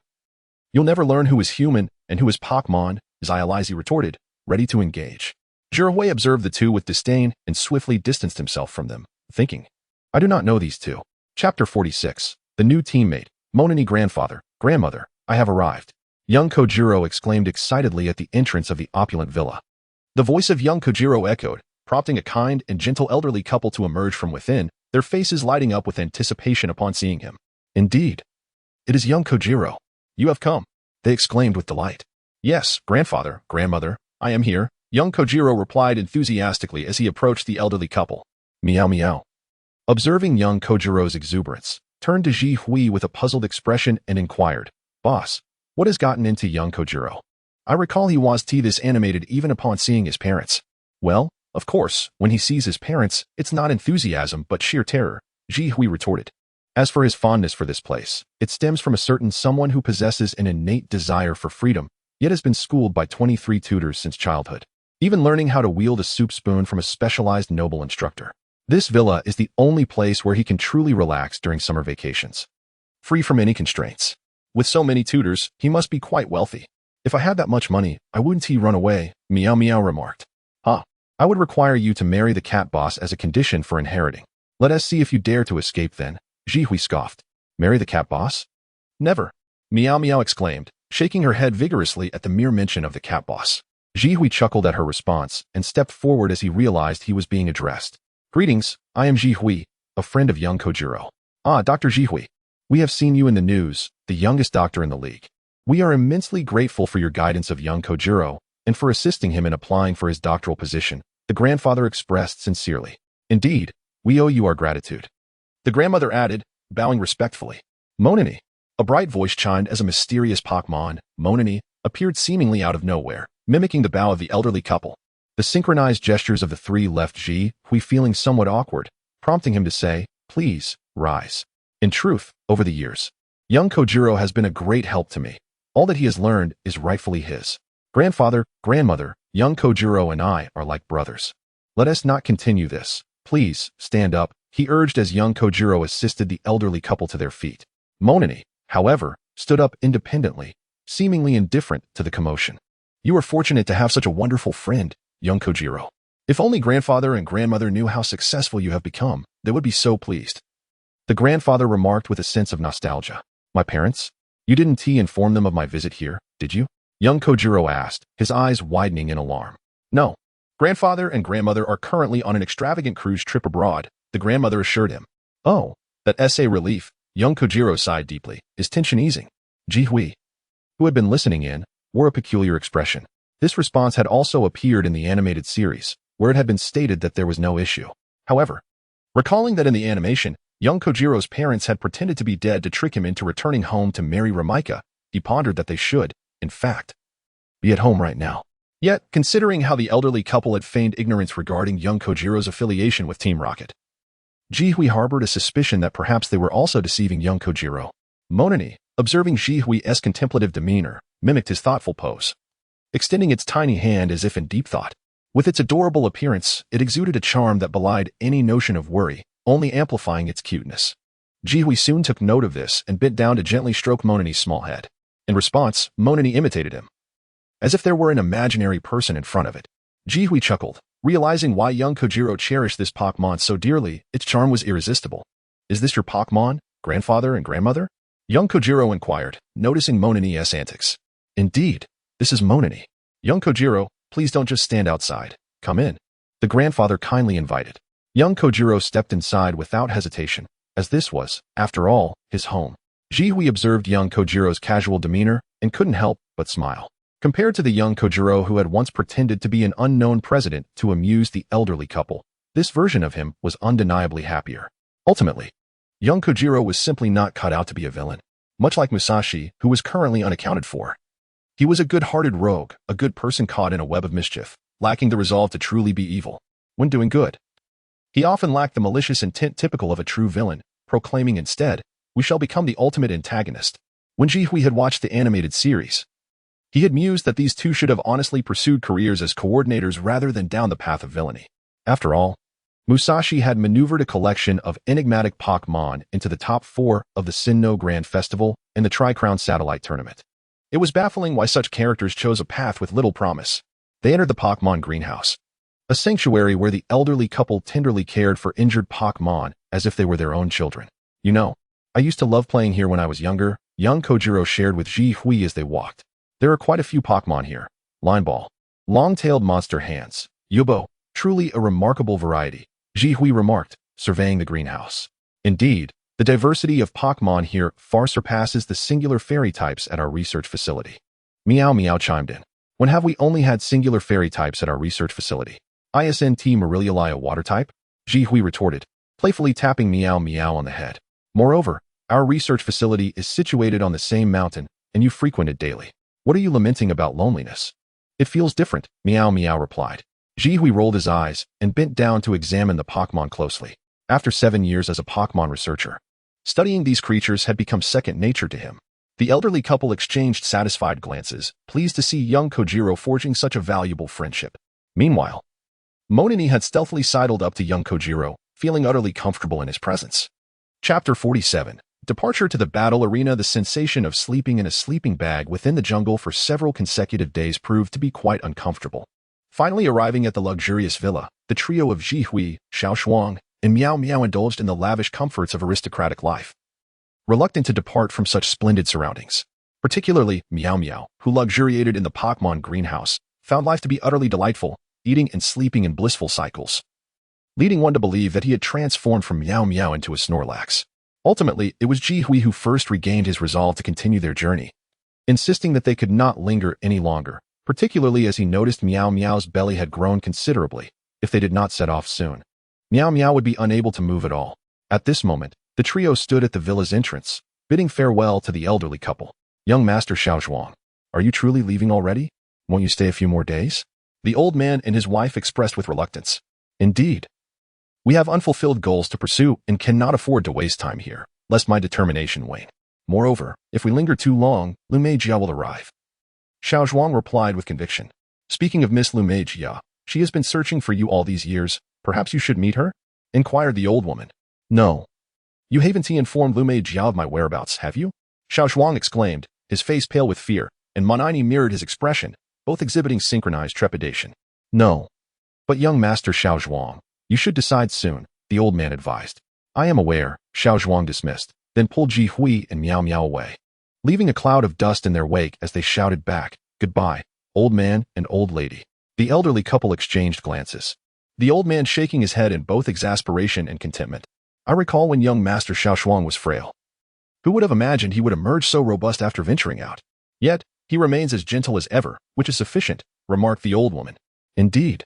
you'll never learn who is human and who is Pokémon, Xiaolizi retorted, ready to engage. Zhihui observed the two with disdain and swiftly distanced himself from them, thinking, I do not know these two. Chapter 46. The new teammate, Monani grandfather, grandmother, I have arrived. Young Kojiro exclaimed excitedly at the entrance of the opulent villa. The voice of young Kojiro echoed, prompting a kind and gentle elderly couple to emerge from within, their faces lighting up with anticipation upon seeing him. Indeed. It is young Kojiro. You have come, they exclaimed with delight. Yes, grandfather, grandmother, I am here, young Kojiro replied enthusiastically as he approached the elderly couple. Meow meow. Observing young Kojiro's exuberance, turned to Zhihui with a puzzled expression and inquired, Boss, what has gotten into young Kojiro? I recall he was this animated even upon seeing his parents. Well, of course, when he sees his parents, it's not enthusiasm but sheer terror, Zhihui retorted. As for his fondness for this place, it stems from a certain someone who possesses an innate desire for freedom, yet has been schooled by 23 tutors since childhood, even learning how to wield a soup spoon from a specialized noble instructor. This villa is the only place where he can truly relax during summer vacations, free from any constraints. With so many tutors, he must be quite wealthy. If I had that much money, I wouldn't he run away, Meow Meow remarked. I would require you to marry the cat boss as a condition for inheriting. Let us see if you dare to escape then, Zhihui scoffed. Marry the cat boss? Never, Meow Meow exclaimed, shaking her head vigorously at the mere mention of the cat boss. Zhihui chuckled at her response and stepped forward as he realized he was being addressed. Greetings, I am Zhihui, a friend of young Kojiro. Dr. Zhihui. We have seen you in the news, the youngest doctor in the league. We are immensely grateful for your guidance of young Kojiro and for assisting him in applying for his doctoral position, the grandfather expressed sincerely. Indeed, we owe you our gratitude. The grandmother added, bowing respectfully. Monani. A bright voice chimed as a mysterious Pokémon, Monani, appeared seemingly out of nowhere, mimicking the bow of the elderly couple. The synchronized gestures of the three left Zhihui feeling somewhat awkward, prompting him to say, please, rise. In truth, over the years, young Kojiro has been a great help to me. All that he has learned is rightfully his. Grandfather, grandmother, young Kojiro and I are like brothers. Let us not continue this. Please, stand up, he urged as young Kojiro assisted the elderly couple to their feet. Monani, however, stood up independently, seemingly indifferent to the commotion. You are fortunate to have such a wonderful friend, young Kojiro. If only grandfather and grandmother knew how successful you have become, they would be so pleased. The grandfather remarked with a sense of nostalgia. My parents? You didn't inform them of my visit here, did you? Young Kojiro asked, his eyes widening in alarm. No. Grandfather and grandmother are currently on an extravagant cruise trip abroad, the grandmother assured him. Oh, that's a relief, young Kojiro sighed deeply, his tension easing. Zhihui, who had been listening in, wore a peculiar expression. This response had also appeared in the animated series, where it had been stated that there was no issue. However, recalling that in the animation, young Kojiro's parents had pretended to be dead to trick him into returning home to marry Remica, he pondered that they should, in fact, be at home right now. Yet, considering how the elderly couple had feigned ignorance regarding young Kojiro's affiliation with Team Rocket, Zhihui harbored a suspicion that perhaps they were also deceiving young Kojiro. Monani, observing Zhihui's contemplative demeanor, mimicked his thoughtful pose, extending its tiny hand as if in deep thought. With its adorable appearance, it exuded a charm that belied any notion of worry, only amplifying its cuteness. Zhihui soon took note of this and bent down to gently stroke Monani's small head. In response, Monani imitated him, as if there were an imaginary person in front of it. Zhihui chuckled, realizing why young Kojiro cherished this Pokémon so dearly. Its charm was irresistible. Is this your Pokémon, grandfather and grandmother? Young Kojiro inquired, noticing Monani's antics. Indeed, this is Monani. Young Kojiro, please don't just stand outside. Come in. The grandfather kindly invited. Young Kojiro stepped inside without hesitation, as this was, after all, his home. Jihui observed young Kojiro's casual demeanor and couldn't help but smile. Compared to the young Kojiro who had once pretended to be an unknown president to amuse the elderly couple, this version of him was undeniably happier. Ultimately, young Kojiro was simply not cut out to be a villain, much like Musashi, who was currently unaccounted for. He was a good-hearted rogue, a good person caught in a web of mischief, lacking the resolve to truly be evil when doing good. He often lacked the malicious intent typical of a true villain, proclaiming instead, "We shall become the ultimate antagonist." When Jihui had watched the animated series, he had mused that these two should have honestly pursued careers as coordinators rather than down the path of villainy. After all, Musashi had maneuvered a collection of enigmatic Pokémon into the top 4 of the Sinnoh Grand Festival and the Tri-Crown Satellite Tournament. It was baffling why such characters chose a path with little promise. They entered the Pokémon greenhouse, a sanctuary where the elderly couple tenderly cared for injured Pokémon as if they were their own children. "You know, I used to love playing here when I was younger," young Kojiro shared with Jihui as they walked. "There are quite a few Pokémon here. Lineball, long-tailed monster hands, Yubo, truly a remarkable variety," Jihui remarked, surveying the greenhouse. "Indeed, the diversity of Pokémon here far surpasses the singular fairy types at our research facility." Meow Meow chimed in. "When have we only had singular fairy types at our research facility? Isn't Marilioli a water type?" Jihui retorted, playfully tapping Meow Meow on the head. "Moreover, our research facility is situated on the same mountain, and you frequent it daily. What are you lamenting about loneliness?" "It feels different," Meow Meow replied. Jihui rolled his eyes and bent down to examine the Pokémon closely. After 7 years as a Pokémon researcher, studying these creatures had become second nature to him. The elderly couple exchanged satisfied glances, pleased to see young Kojiro forging such a valuable friendship. Meanwhile, Monani had stealthily sidled up to young Kojiro, feeling utterly comfortable in his presence. Chapter 47. Departure to the battle arena. The sensation of sleeping in a sleeping bag within the jungle for several consecutive days proved to be quite uncomfortable. Finally arriving at the luxurious villa, the trio of Jihui, Xiaoshuang, and Meow Meow indulged in the lavish comforts of aristocratic life. Reluctant to depart from such splendid surroundings, particularly Meow Meow, who luxuriated in the Pokémon greenhouse, found life to be utterly delightful, eating and sleeping in blissful cycles, leading one to believe that he had transformed from Meow Meow into a Snorlax. Ultimately, it was Jihui who first regained his resolve to continue their journey, insisting that they could not linger any longer, particularly as he noticed Meow Meow's belly had grown considerably. If they did not set off soon, Meow Meow would be unable to move at all. At this moment, the trio stood at the villa's entrance, bidding farewell to the elderly couple. "Young Master Xiaoshuang, are you truly leaving already? Won't you stay a few more days?" The old man and his wife expressed with reluctance. "Indeed. We have unfulfilled goals to pursue and cannot afford to waste time here, lest my determination wane. Moreover, if we linger too long, Lumei Jia will arrive." Xiaoshuang replied with conviction. "Speaking of Miss Lumei Jia, she has been searching for you all these years. Perhaps you should meet her?" inquired the old woman. "No. You haven't informed Lumei Jia of my whereabouts, have you?" Xiaoshuang exclaimed, his face pale with fear, and Monani mirrored his expression, both exhibiting synchronized trepidation. "No. But young Master Xiaoshuang, you should decide soon," the old man advised. "I am aware," Xiaoshuang dismissed, then pulled Jihui and Meow Meow away, leaving a cloud of dust in their wake as they shouted back, "Goodbye, old man and old lady." The elderly couple exchanged glances, the old man shaking his head in both exasperation and contentment. "I recall when young Master Xiaoshuang was frail. Who would have imagined he would emerge so robust after venturing out? Yet, he remains as gentle as ever, which is sufficient," remarked the old woman. "Indeed.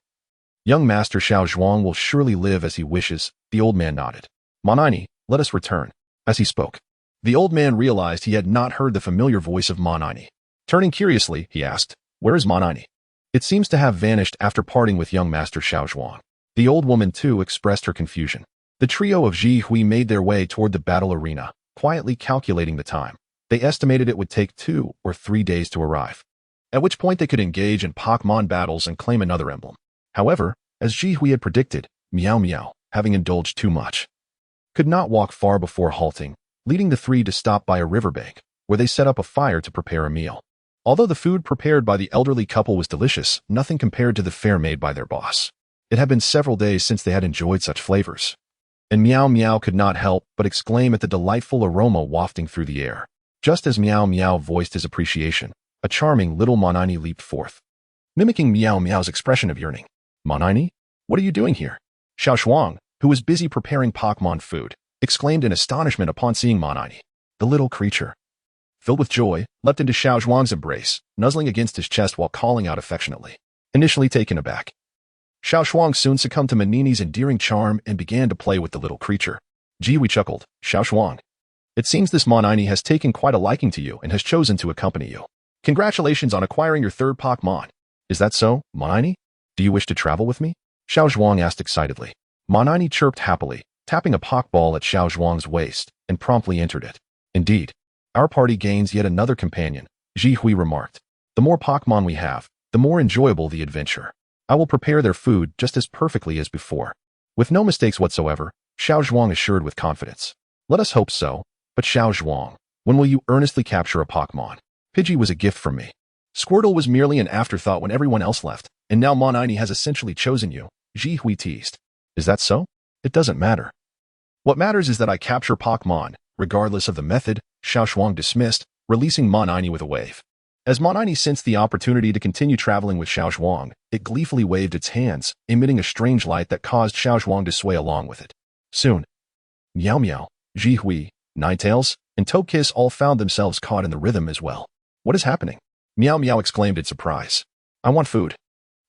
Young Master Xiaoshuang will surely live as he wishes," the old man nodded. "Monani, let us return." As he spoke, the old man realized he had not heard the familiar voice of Monani. Turning curiously, he asked, "Where is Monani?" "It seems to have vanished after parting with young Master Xiaoshuang." The old woman too expressed her confusion. The trio of Jihui made their way toward the battle arena, quietly calculating the time. They estimated it would take 2 or 3 days to arrive, at which point they could engage in Pokémon battles and claim another emblem. However, as Jihui had predicted, Meow Meow, having indulged too much, could not walk far before halting, leading the three to stop by a riverbank, where they set up a fire to prepare a meal. Although the food prepared by the elderly couple was delicious, nothing compared to the fare made by their boss. It had been several days since they had enjoyed such flavors. and Meow Meow could not help but exclaim at the delightful aroma wafting through the air. Just as Meow Meow voiced his appreciation, a charming little Monini leaped forth, mimicking Meow Meow's expression of yearning. "Monini, what are you doing here?" Xiao Shuang, who was busy preparing Pokémon food, exclaimed in astonishment upon seeing Monini. The little creature, filled with joy, leapt into Xiao Shuang's embrace, nuzzling against his chest while calling out affectionately. Initially taken aback, Xiao Shuang soon succumbed to Monini's endearing charm and began to play with the little creature. "Gee," we chuckled, "Xiao Shuang, it seems this Monini has taken quite a liking to you and has chosen to accompany you. Congratulations on acquiring your third Pokémon. Is that so, Monini? Do you wish to travel with me?" Xiao Shuang asked excitedly. Monini chirped happily, tapping a Pokeball at Xiao Shuang's waist, and promptly entered it. "Indeed. Our party gains yet another companion," Ji Hui remarked. "The more Pokémon we have, the more enjoyable the adventure. I will prepare their food just as perfectly as before." With no mistakes whatsoever, Xiao Shuang assured with confidence. "Let us hope so, but Xiao Shuang, when will you earnestly capture a Pokémon? Pidgey was a gift from me. Squirtle was merely an afterthought when everyone else left, and now Monini has essentially chosen you," Ji Hui teased. "Is that so? It doesn't matter. What matters is that I capture Pokémon, regardless of the method," Xiao Shuang dismissed, releasing Monini with a wave. As Monini sensed the opportunity to continue traveling with Xiao Shuang, it gleefully waved its hands, emitting a strange light that caused Xiao Shuang to sway along with it. Soon, Meow Meow, Ji Hui, Ninetales, and Togekiss all found themselves caught in the rhythm as well. "What is happening?" Meow Meow exclaimed in surprise. "I want food."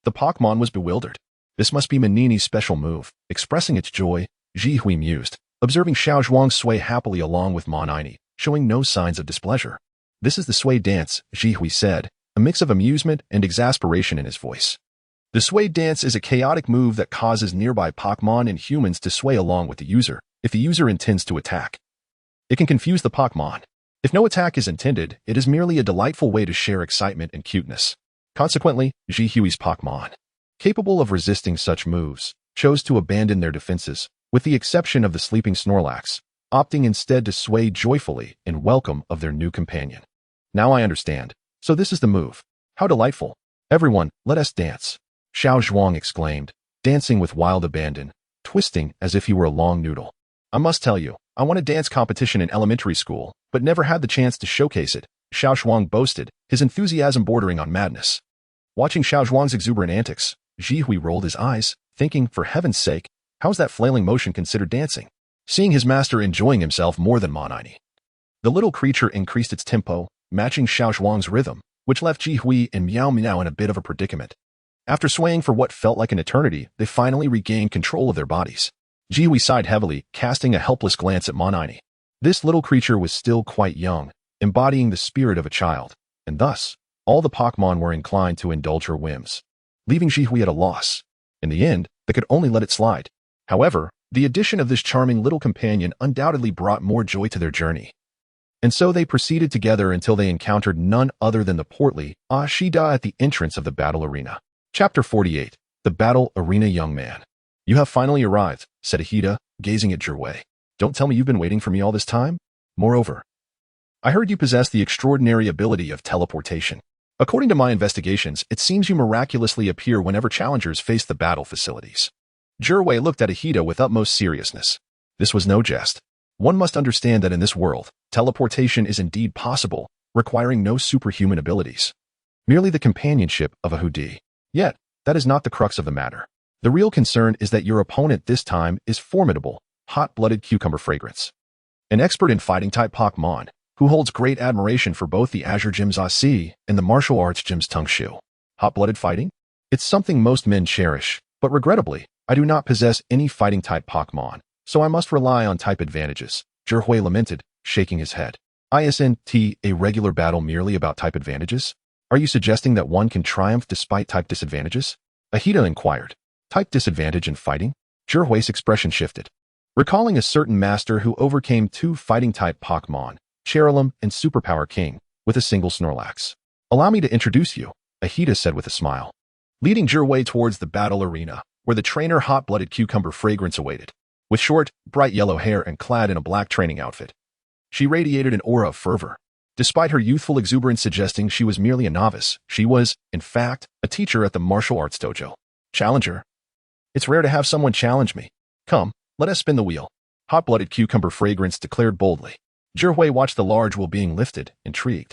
The Pokémon was bewildered. This must be Monini's special move. Expressing its joy, Ji Hui mused, observing Xiao Shuang sway happily along with Monini, showing no signs of displeasure. "This is the sway dance," Ji Hui said, a mix of amusement and exasperation in his voice. The sway dance is a chaotic move that causes nearby Pokémon and humans to sway along with the user, if the user intends to attack. It can confuse the Pokémon. If no attack is intended, it is merely a delightful way to share excitement and cuteness. Consequently, Ji Hui's Pokémon, capable of resisting such moves, chose to abandon their defenses, with the exception of the sleeping Snorlax, opting instead to sway joyfully in welcome of their new companion. "Now I understand. So this is the move. How delightful. Everyone, let us dance," Xiao Shuang exclaimed, dancing with wild abandon, twisting as if he were a long noodle. "I must tell you, I won a dance competition in elementary school, but never had the chance to showcase it," Xiao Shuang boasted, his enthusiasm bordering on madness. Watching Xiao Shuang's exuberant antics, Ji Hui rolled his eyes, thinking, for heaven's sake, how's that flailing motion considered dancing? Seeing his master enjoying himself more than Monini, the little creature increased its tempo, matching Xiao Shuang's rhythm, which left Ji Hui and Meow Meow in a bit of a predicament. After swaying for what felt like an eternity, they finally regained control of their bodies. Ji Hui sighed heavily, casting a helpless glance at Monini. This little creature was still quite young, embodying the spirit of a child, and thus, all the Pokémon were inclined to indulge her whims, leaving Ji Hui at a loss. In the end, they could only let it slide. However, the addition of this charming little companion undoubtedly brought more joy to their journey. And so they proceeded together until they encountered none other than the portly Ashida at the entrance of the battle arena. Chapter 48. The Battle Arena Young Man. "You have finally arrived," said Ashida, gazing at Jirwei. "Don't tell me you've been waiting for me all this time? Moreover, I heard you possess the extraordinary ability of teleportation. According to my investigations, it seems you miraculously appear whenever challengers face the battle facilities." Jirwei looked at Ashida with utmost seriousness. This was no jest. One must understand that in this world, teleportation is indeed possible, requiring no superhuman abilities. Merely the companionship of a hoodie. Yet, that is not the crux of the matter. The real concern is that your opponent this time is formidable, hot-blooded Cucumber Fragrance, an expert in fighting-type Pokémon, who holds great admiration for both the Azure Gym's Asi and the martial arts Gym's Tungshu. Hot-blooded fighting? It's something most men cherish, but regrettably, I do not possess any fighting-type Pokémon, so I must rely on type advantages, Jirwei lamented, shaking his head. "Isn't a regular battle merely about type advantages? Are you suggesting that one can triumph despite type disadvantages?" Ashida inquired. "Type disadvantage in fighting?" Jirwei's expression shifted, recalling a certain master who overcame two fighting-type Pokémon, Cherylum and Superpower King, with a single Snorlax. "Allow me to introduce you," Ashida said with a smile, leading Jirwei towards the battle arena, where the trainer hot-blooded Cucumber Fragrance awaited. With short, bright yellow hair and clad in a black training outfit, she radiated an aura of fervor. Despite her youthful exuberance suggesting she was merely a novice, she was, in fact, a teacher at the martial arts dojo. "Challenger. It's rare to have someone challenge me. Come, Let us spin the wheel. Hot-blooded Cucumber Fragrance declared boldly. Zhihui watched the large wheel being lifted, intrigued.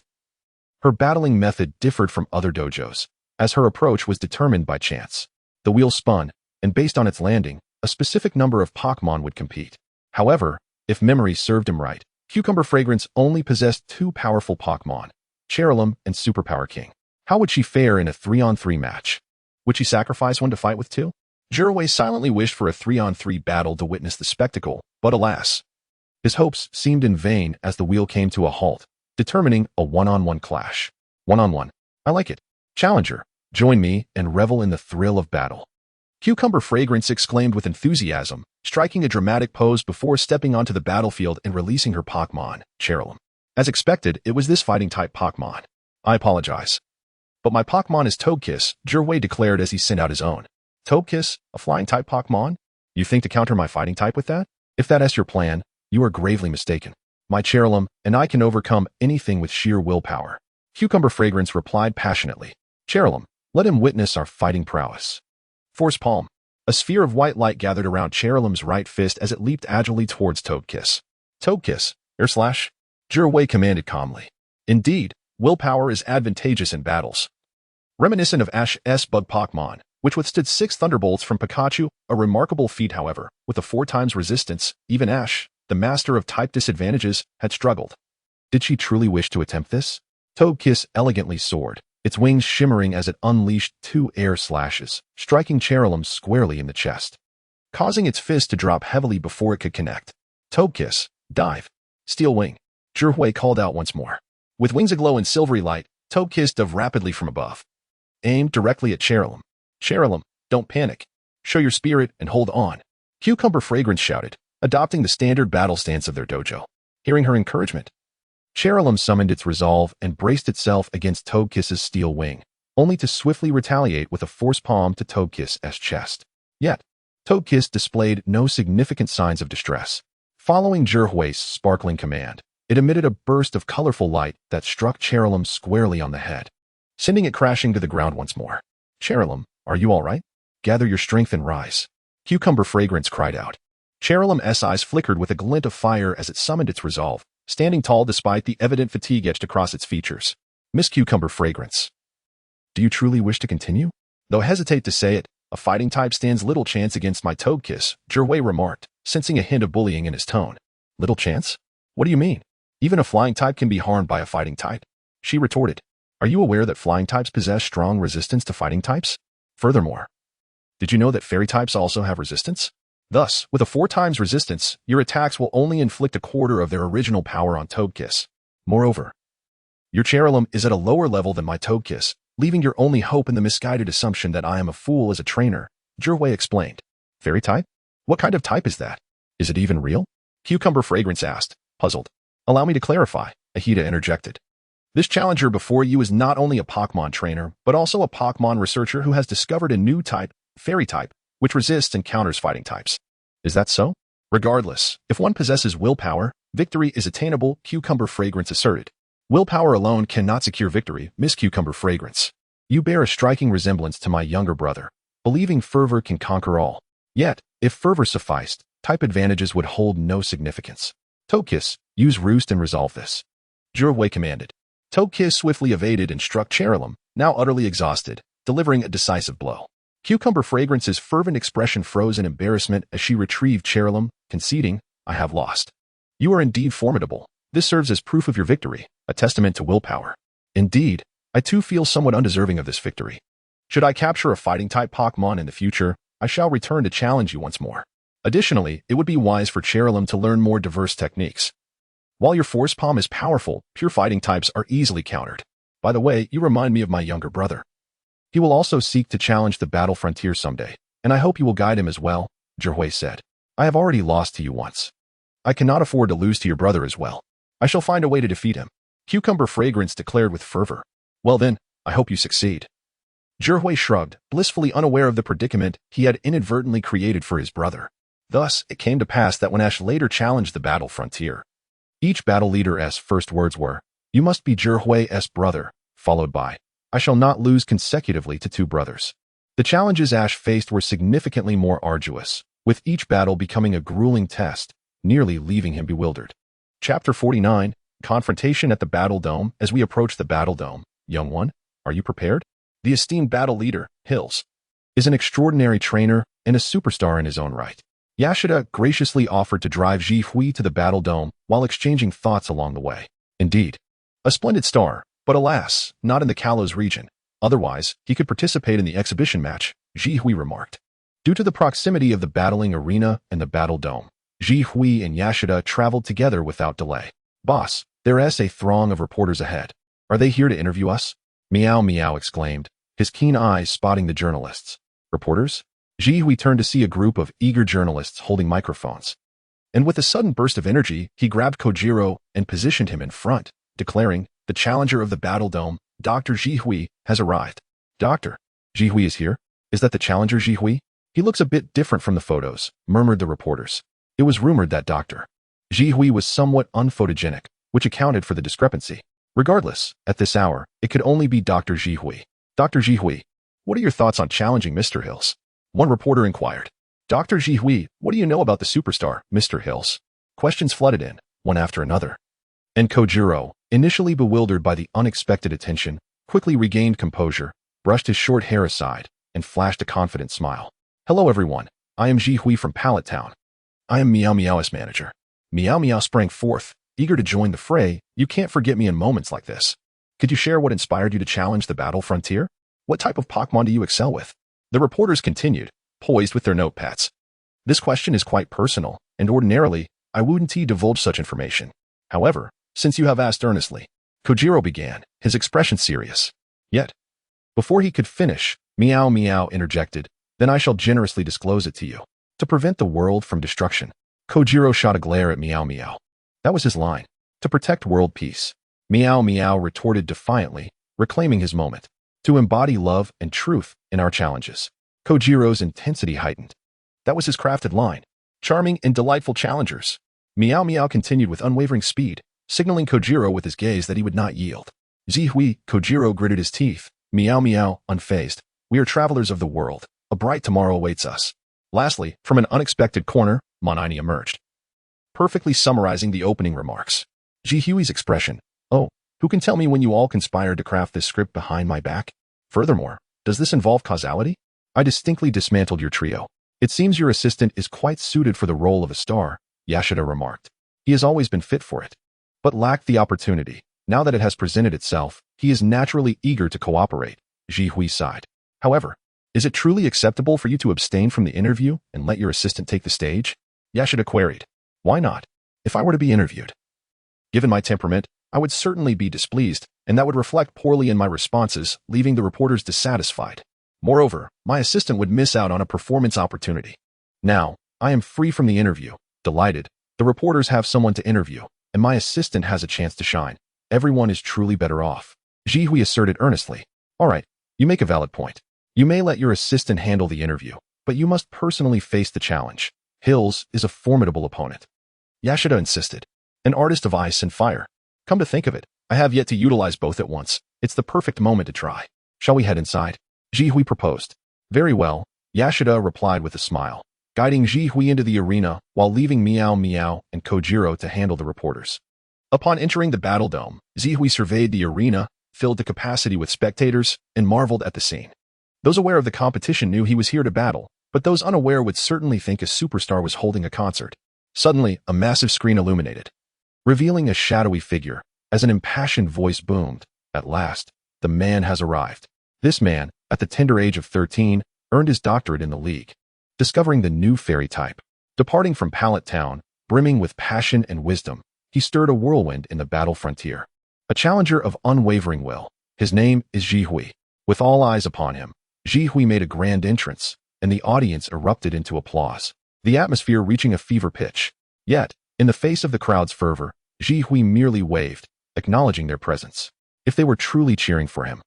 Her battling method differed from other dojos, as her approach was determined by chance. The wheel spun, and based on its landing, a specific number of Pokémon would compete. However, if memory served him right, Cucumber Fragrance only possessed 2 powerful Pokémon, Cherylum and Superpower King. How would she fare in a 3-on-3 match? Would she sacrifice one to fight with 2? Zhihui silently wished for a 3-on-3 battle to witness the spectacle, but alas, his hopes seemed in vain as the wheel came to a halt, determining a 1-on-1 clash. 1-on-1. I like it. Challenger, join me and revel in the thrill of battle. Cucumber Fragrance exclaimed with enthusiasm, striking a dramatic pose before stepping onto the battlefield and releasing her Pokémon, Cherylum. As expected, it was this fighting-type Pokémon. I apologize. But my Pokémon is Togekiss, Zhihui declared as he sent out his own. Togekiss, a flying-type Pokémon? You think to counter my fighting-type with that? If that is your plan, you are gravely mistaken. My Cherylum and I can overcome anything with sheer willpower. Cucumber Fragrance replied passionately. Cherylum, let him witness our fighting prowess. Force Palm. A sphere of white light gathered around Cherylum's right fist as it leaped agilely towards Togekiss. Togekiss, air slash. Zhihui commanded calmly. Indeed, willpower is advantageous in battles. Reminiscent of Ash's bug Pokémon, which withstood 6 thunderbolts from Pikachu, a remarkable feat however, with a 4 times resistance, even Ash, the master of type disadvantages, had struggled. Did she truly wish to attempt this? Togekiss elegantly soared, its wings shimmering as it unleashed 2 air slashes, striking Cherylum squarely in the chest, causing its fist to drop heavily before it could connect. Togekiss, dive. Steel Wing. Zhihui called out once more. With wings aglow in silvery light, Togekiss dove rapidly from above, aimed directly at Cherylum. Cherylum, don't panic. Show your spirit and hold on. Cucumber Fragrance shouted, adopting the standard battle stance of their dojo. Hearing her encouragement, Cherylum summoned its resolve and braced itself against Togekiss's steel wing, only to swiftly retaliate with a force palm to Togekiss's chest. Yet, Togekiss displayed no significant signs of distress. Following Zhihui's sparkling command, it emitted a burst of colorful light that struck Cherylum squarely on the head, sending it crashing to the ground once more. Cherylum, are you all right? Gather your strength and rise. Cucumber Fragrance cried out. Cherylum's eyes flickered with a glint of fire as it summoned its resolve, standing tall despite the evident fatigue etched across its features. Miss Cucumber Fragrance, do you truly wish to continue? Though I hesitate to say it, a fighting type stands little chance against my Togekiss, Zhihui remarked, sensing a hint of bullying in his tone. Little chance? What do you mean? Even a flying type can be harmed by a fighting type. She retorted. Are you aware that flying types possess strong resistance to fighting types? Furthermore, did you know that fairy types also have resistance? Thus, with a 4 times resistance, your attacks will only inflict a quarter of their original power on Togekiss. Moreover, your Cherylum is at a lower level than my Togekiss, leaving your only hope in the misguided assumption that I am a fool as a trainer, Zhihui explained. Fairy type? What kind of type is that? Is it even real? Cucumber Fragrance asked, puzzled. Allow me to clarify, Ahita interjected. This challenger before you is not only a Pokémon trainer, but also a Pokémon researcher who has discovered a new type, fairy type, which resists and counters fighting types. Is that so? Regardless, if one possesses willpower, victory is attainable, Cucumber Fragrance asserted. Willpower alone cannot secure victory, Miss Cucumber Fragrance. You bear a striking resemblance to my younger brother. Believing fervor can conquer all. Yet, if fervor sufficed, type advantages would hold no significance. Togekiss, use Roost and resolve this. Zhihui commanded. Togekiss swiftly evaded and struck Cherylum, now utterly exhausted, delivering a decisive blow. Cucumber Fragrance's fervent expression froze in embarrassment as she retrieved Cherylum, conceding, I have lost. You are indeed formidable. This serves as proof of your victory, a testament to willpower. Indeed, I too feel somewhat undeserving of this victory. Should I capture a fighting-type Pokémon in the future, I shall return to challenge you once more. Additionally, it would be wise for Cherylum to learn more diverse techniques. While your Force Palm is powerful, pure fighting types are easily countered. By the way, you remind me of my younger brother. He will also seek to challenge the battle frontier someday, and I hope you will guide him as well, Zhihui said. I have already lost to you once. I cannot afford to lose to your brother as well. I shall find a way to defeat him, Cucumber Fragrance declared with fervor. Well then, I hope you succeed. Zhihui shrugged, blissfully unaware of the predicament he had inadvertently created for his brother. Thus, it came to pass that when Ash later challenged the battle frontier, each battle leader's first words were, You must be Zhihui's brother, followed by, I shall not lose consecutively to 2 brothers. The challenges Ash faced were significantly more arduous, with each battle becoming a grueling test, nearly leaving him bewildered. Chapter 49, Confrontation at the Battle Dome. As we approach the Battle Dome, young one, are you prepared? The esteemed battle leader, Hills, is an extraordinary trainer and a superstar in his own right. Yashida graciously offered to drive Ji Hui to the Battle Dome while exchanging thoughts along the way. Indeed, a splendid star, but alas, not in the Kalos region. Otherwise, he could participate in the exhibition match, Ji Hui remarked. Due to the proximity of the battling arena and the Battle Dome, Ji Hui and Yashida traveled together without delay. Boss, there is a throng of reporters ahead. Are they here to interview us? Meow Meow exclaimed, his keen eyes spotting the journalists. Reporters? Ji Hui turned to see a group of eager journalists holding microphones. And with a sudden burst of energy, he grabbed Kojiro and positioned him in front, declaring, the challenger of the Battle Dome, Dr. Ji Hui, has arrived. Doctor, Ji Hui is here? Is that the challenger Ji Hui? He looks a bit different from the photos, murmured the reporters. It was rumored that Dr. Ji Hui was somewhat unphotogenic, which accounted for the discrepancy. Regardless, at this hour, it could only be Dr. Ji Hui. Dr. Ji Hui, what are your thoughts on challenging Mr. Hills? One reporter inquired. Dr. Ji Hui, what do you know about the superstar, Mr. Hills? Questions flooded in, one after another. And Kojiro, initially bewildered by the unexpected attention, quickly regained composure, brushed his short hair aside, and flashed a confident smile. Hello everyone, I am Ji Hui from Pallet Town. I am Meow Meow's manager. Meow Meow sprang forth, eager to join the fray. You can't forget me in moments like this. Could you share what inspired you to challenge the battle frontier? What type of Pokémon do you excel with? The reporters continued, poised with their notepads. This question is quite personal, and ordinarily, I wouldn't divulge such information. However, since you have asked earnestly, Kojiro began, his expression serious. Yet, before he could finish, Meow Meow interjected, then I shall generously disclose it to you. To prevent the world from destruction. Kojiro shot a glare at Meow Meow. That was his line. To protect world peace. Meow Meow retorted defiantly, reclaiming his moment. To embody love and truth in our challenges. Kojiro's intensity heightened. That was his crafted line. Charming and delightful challengers. Meow Meow continued with unwavering speed, signaling Kojiro with his gaze that he would not yield. Ji Hui, Kojiro gritted his teeth. Meow Meow, unfazed. We are travelers of the world. A bright tomorrow awaits us. Lastly, from an unexpected corner, Monini emerged, perfectly summarizing the opening remarks. Ji Hui's expression. Oh, who can tell me when you all conspired to craft this script behind my back? Furthermore, does this involve causality? I distinctly dismantled your trio. It seems your assistant is quite suited for the role of a star, Yashida remarked. He has always been fit for it, but lacked the opportunity. Now that it has presented itself, he is naturally eager to cooperate, Ji Hui sighed. However, is it truly acceptable for you to abstain from the interview and let your assistant take the stage? Yashida queried. Why not? If I were to be interviewed. Given my temperament, I would certainly be displeased, and that would reflect poorly in my responses, leaving the reporters dissatisfied. Moreover, my assistant would miss out on a performance opportunity. Now, I am free from the interview, delighted. The reporters have someone to interview, and my assistant has a chance to shine. Everyone is truly better off. Ji Hui asserted earnestly. All right, you make a valid point. You may let your assistant handle the interview, but you must personally face the challenge. Hills is a formidable opponent. Yashida insisted. An artist of ice and fire. Come to think of it, I have yet to utilize both at once. It's the perfect moment to try. Shall we head inside? Ji Hui proposed. Very well, Yashida replied with a smile, guiding Ji Hui into the arena while leaving Meow Meow and Kojiro to handle the reporters. Upon entering the Battle Dome, Ji Hui surveyed the arena, filled to capacity with spectators, and marveled at the scene. Those aware of the competition knew he was here to battle, but those unaware would certainly think a superstar was holding a concert. Suddenly, a massive screen illuminated, revealing a shadowy figure, as an impassioned voice boomed. At last, the man has arrived. This man, at the tender age of 13, earned his doctorate in the league, discovering the new fairy type. Departing from Pallet Town, brimming with passion and wisdom, he stirred a whirlwind in the battle frontier. A challenger of unwavering will. His name is Ji Hui. With all eyes upon him, Ji Hui made a grand entrance, and the audience erupted into applause, the atmosphere reaching a fever pitch. Yet, in the face of the crowd's fervor, Ji Hui merely waved, acknowledging their presence. If they were truly cheering for him,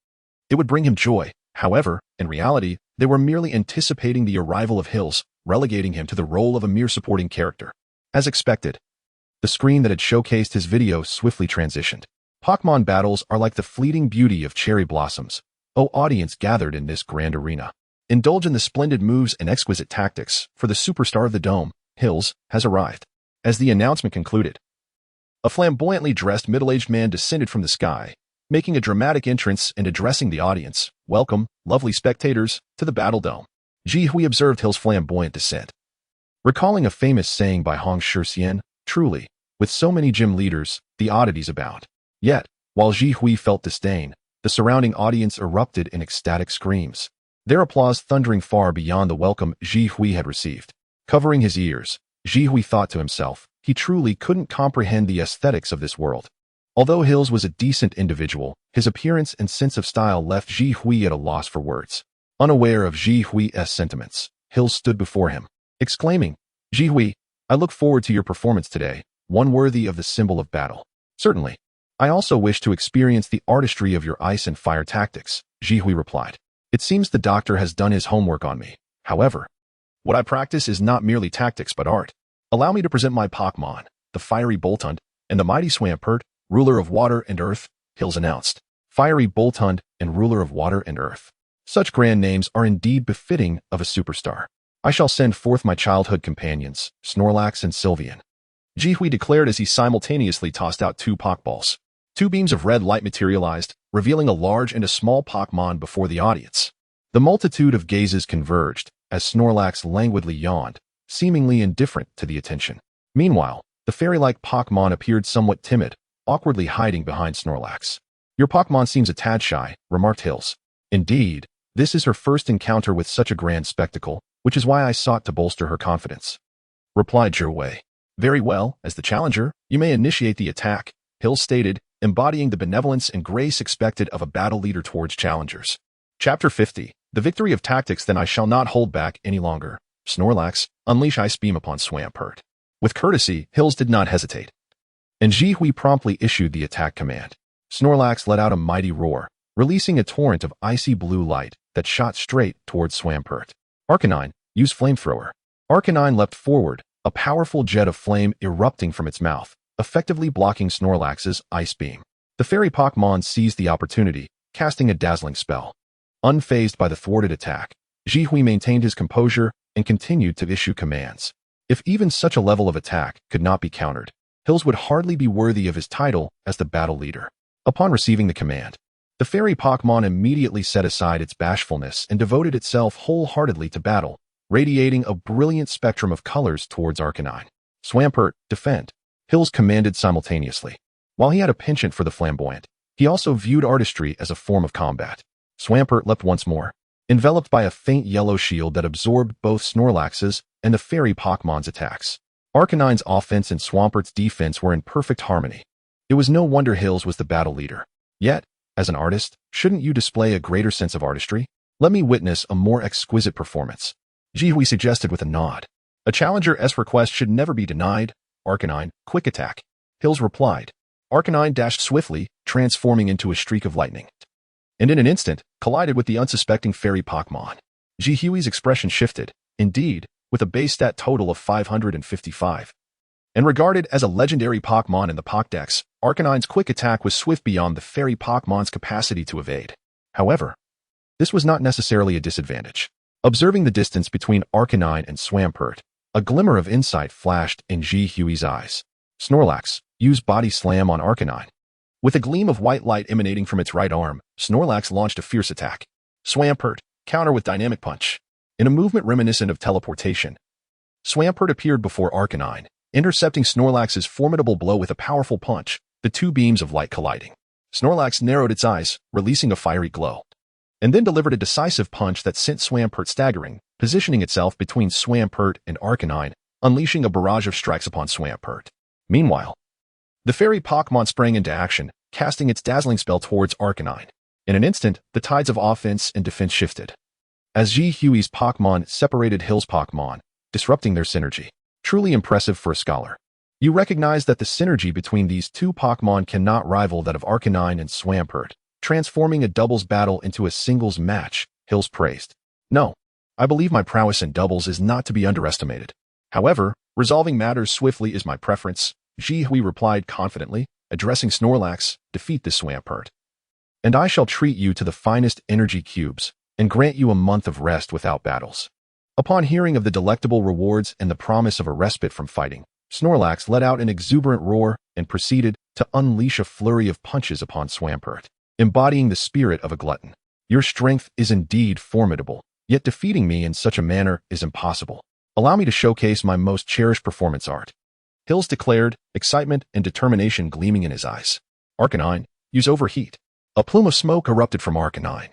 it would bring him joy. However, in reality, they were merely anticipating the arrival of Hills, relegating him to the role of a mere supporting character. As expected, the screen that had showcased his video swiftly transitioned. Pokémon battles are like the fleeting beauty of cherry blossoms. O audience gathered in this grand arena. Indulge in the splendid moves and exquisite tactics, for the superstar of the dome, Hills, has arrived. As the announcement concluded, a flamboyantly dressed middle-aged man descended from the sky, making a dramatic entrance and addressing the audience. Welcome, lovely spectators, to the Battle Dome. Ji Hui observed Hill's flamboyant descent, recalling a famous saying by Hong Shixian, truly, with so many gym leaders, the oddities abound. Yet, while Ji Hui felt disdain, the surrounding audience erupted in ecstatic screams, their applause thundering far beyond the welcome Ji Hui had received. Covering his ears, Ji Hui thought to himself, he truly couldn't comprehend the aesthetics of this world. Although Hills was a decent individual, his appearance and sense of style left Ji Hui at a loss for words. Unaware of Ji Hui's sentiments, Hills stood before him, exclaiming, Ji Hui, I look forward to your performance today, one worthy of the symbol of battle. Certainly. I also wish to experience the artistry of your ice and fire tactics, Ji Hui replied. It seems the doctor has done his homework on me. However, what I practice is not merely tactics but art. Allow me to present my Pokémon, the fiery Boltund, and the mighty Swampert, ruler of water and earth, Hills announced. Fiery Boltund and ruler of water and earth. Such grand names are indeed befitting of a superstar. I shall send forth my childhood companions, Snorlax and Sylveon, Ji Hui declared as he simultaneously tossed out 2 Pokeballs. 2 beams of red light materialized, revealing a large and a small Pokémon before the audience. The multitude of gazes converged, as Snorlax languidly yawned, seemingly indifferent to the attention. Meanwhile, the fairy-like Pokémon appeared somewhat timid, awkwardly hiding behind Snorlax. Your Pokémon seems a tad shy, remarked Hills. Indeed, this is her first encounter with such a grand spectacle, which is why I sought to bolster her confidence, replied Zhihui. Very well, as the challenger, you may initiate the attack, Hills stated, embodying the benevolence and grace expected of a battle leader towards challengers. Chapter 50. The victory of tactics. Then I shall not hold back any longer. Snorlax, unleash Ice Beam upon Swampert. With courtesy, Hills did not hesitate, and Ji Hui promptly issued the attack command. Snorlax let out a mighty roar, releasing a torrent of icy blue light that shot straight towards Swampert. Arcanine, use Flamethrower. Arcanine leapt forward, a powerful jet of flame erupting from its mouth, effectively blocking Snorlax's Ice Beam. The fairy Pokémon seized the opportunity, casting a dazzling spell. Unfazed by the thwarted attack, Ji Hui maintained his composure and continued to issue commands. If even such a level of attack could not be countered, Hills would hardly be worthy of his title as the battle leader. Upon receiving the command, the fairy Pokémon immediately set aside its bashfulness and devoted itself wholeheartedly to battle, radiating a brilliant spectrum of colors towards Arcanine. Swampert, defend, Hills commanded simultaneously. While he had a penchant for the flamboyant, he also viewed artistry as a form of combat. Swampert leapt once more, enveloped by a faint yellow shield that absorbed both Snorlax's and the fairy Pokémon's attacks. Arcanine's offense and Swampert's defense were in perfect harmony. It was no wonder Hills was the battle leader. Yet, as an artist, shouldn't you display a greater sense of artistry? Let me witness a more exquisite performance, Ji Hui suggested with a nod. A challenger's request should never be denied. Arcanine, quick attack, Hills replied. Arcanine dashed swiftly, transforming into a streak of lightning, and in an instant, collided with the unsuspecting fairy Pokémon. Ji Hui's expression shifted, indeed, with a base stat total of 555. And regarded as a legendary Pokémon in the Pokédex, Arcanine's quick attack was swift beyond the fairy Pokémon's capacity to evade. However, this was not necessarily a disadvantage. Observing the distance between Arcanine and Swampert, a glimmer of insight flashed in Ji Hui's eyes. Snorlax, use Body Slam on Arcanine. With a gleam of white light emanating from its right arm, Snorlax launched a fierce attack. Swampert, counter with Dynamic Punch. In a movement reminiscent of teleportation, Swampert appeared before Arcanine, intercepting Snorlax's formidable blow with a powerful punch, the 2 beams of light colliding. Snorlax narrowed its eyes, releasing a fiery glow, and then delivered a decisive punch that sent Swampert staggering, positioning itself between Swampert and Arcanine, unleashing a barrage of strikes upon Swampert. Meanwhile, the fairy Pokémon sprang into action, casting its dazzling spell towards Arcanine. In an instant, the tides of offense and defense shifted, as Ji Hui's Pokémon separated Hills' Pokémon, disrupting their synergy. Truly impressive for a scholar. You recognize that the synergy between these 2 Pokémon cannot rival that of Arcanine and Swampert, transforming a doubles battle into a singles match, Hills praised. No, I believe my prowess in doubles is not to be underestimated. However, resolving matters swiftly is my preference, Ji Hui replied confidently, addressing Snorlax, defeat this Swampert, and I shall treat you to the finest energy cubes, and grant you a month of rest without battles. Upon hearing of the delectable rewards and the promise of a respite from fighting, Snorlax let out an exuberant roar and proceeded to unleash a flurry of punches upon Swampert, embodying the spirit of a glutton. Your strength is indeed formidable, yet defeating me in such a manner is impossible. Allow me to showcase my most cherished performance art. Hills declared, excitement and determination gleaming in his eyes. Arcanine, use overheat. A plume of smoke erupted from Arcanine,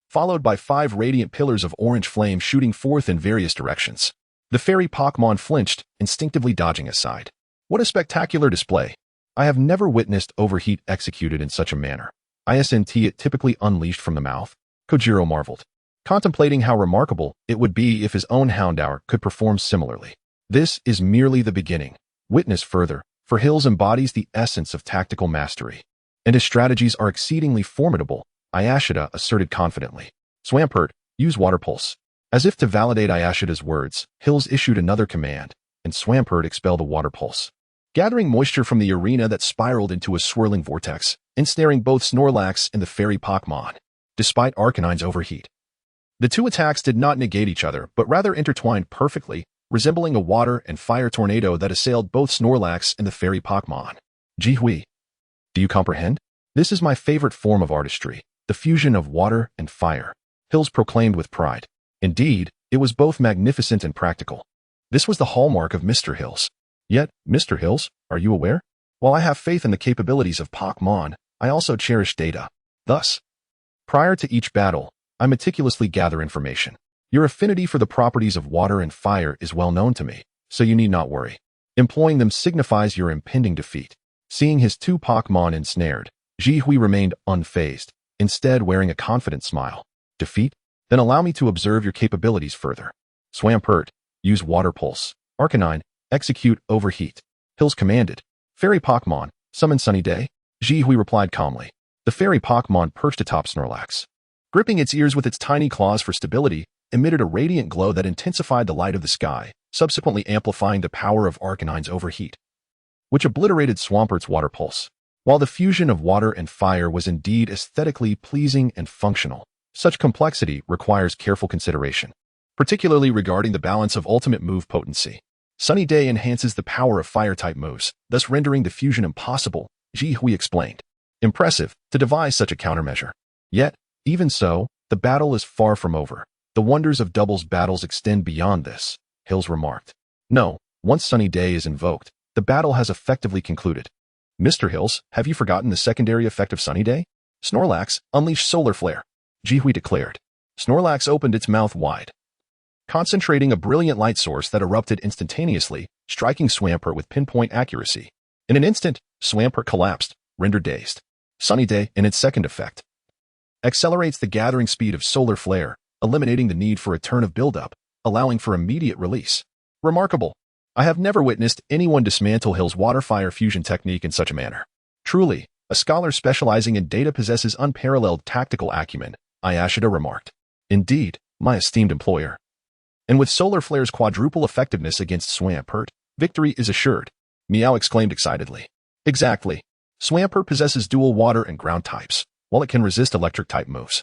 followed by 5 radiant pillars of orange flame shooting forth in various directions. The fairy Pokémon flinched, instinctively dodging aside. What a spectacular display! I have never witnessed overheat executed in such a manner. Isn't it typically unleashed from the mouth? Kojiro marveled, contemplating how remarkable it would be if his own Houndour could perform similarly. This is merely the beginning. Witness further, for Hills embodies the essence of tactical mastery, and his strategies are exceedingly formidable, Ayashida asserted confidently. Swampert, use Water Pulse. As if to validate Ayashida's words, Hills issued another command, and Swampert expelled a Water Pulse, gathering moisture from the arena that spiraled into a swirling vortex, ensnaring both Snorlax and the fairy Pokémon. Despite Arcanine's overheat, the two attacks did not negate each other, but rather intertwined perfectly, resembling a water and fire tornado that assailed both Snorlax and the fairy Pokémon. Jihui, do you comprehend? This is my favorite form of artistry, the fusion of water and fire, Hills proclaimed with pride. Indeed, it was both magnificent and practical. This was the hallmark of Mr. Hills. Yet, Mr. Hills, are you aware? While I have faith in the capabilities of Pokémon, I also cherish data. Thus, prior to each battle, I meticulously gather information. Your affinity for the properties of water and fire is well known to me, so you need not worry. Employing them signifies your impending defeat. Seeing his 2 Pokémon ensnared, Jihui remained unfazed, instead wearing a confident smile. Defeat? Then allow me to observe your capabilities further. Swampert, use Water Pulse. Arcanine, execute Overheat. Hills commanded. Fairy Pokémon, summon Sunny Day. Jihui replied calmly. The fairy Pokémon perched atop Snorlax, gripping its ears with its tiny claws for stability, emitted a radiant glow that intensified the light of the sky, subsequently amplifying the power of Arcanine's overheat, which obliterated Swampert's Water Pulse. While the fusion of water and fire was indeed aesthetically pleasing and functional, such complexity requires careful consideration, particularly regarding the balance of ultimate move potency. Sunny Day enhances the power of fire-type moves, thus rendering the fusion impossible, Jihui explained. Impressive to devise such a countermeasure. Yet, even so, the battle is far from over. The wonders of doubles battles extend beyond this, Hills remarked. No, once Sunny Day is invoked, the battle has effectively concluded. Mr. Hills, have you forgotten the secondary effect of Sunny Day? Snorlax, unleash Solar Flare, Jihui declared. Snorlax opened its mouth wide, concentrating a brilliant light source that erupted instantaneously, striking Swampert with pinpoint accuracy. In an instant, Swampert collapsed, rendered dazed. Sunny Day, in its second effect, accelerates the gathering speed of Solar Flare, eliminating the need for a turn of buildup, allowing for immediate release. Remarkable. I have never witnessed anyone dismantle Hill's water-fire fusion technique in such a manner. Truly, a scholar specializing in data possesses unparalleled tactical acumen, Ayashida remarked. Indeed, my esteemed employer. And with Solar Flare's quadruple effectiveness against Swampert, victory is assured, Meow exclaimed excitedly. Exactly. Swampert possesses dual water and ground types, while it can resist electric-type moves.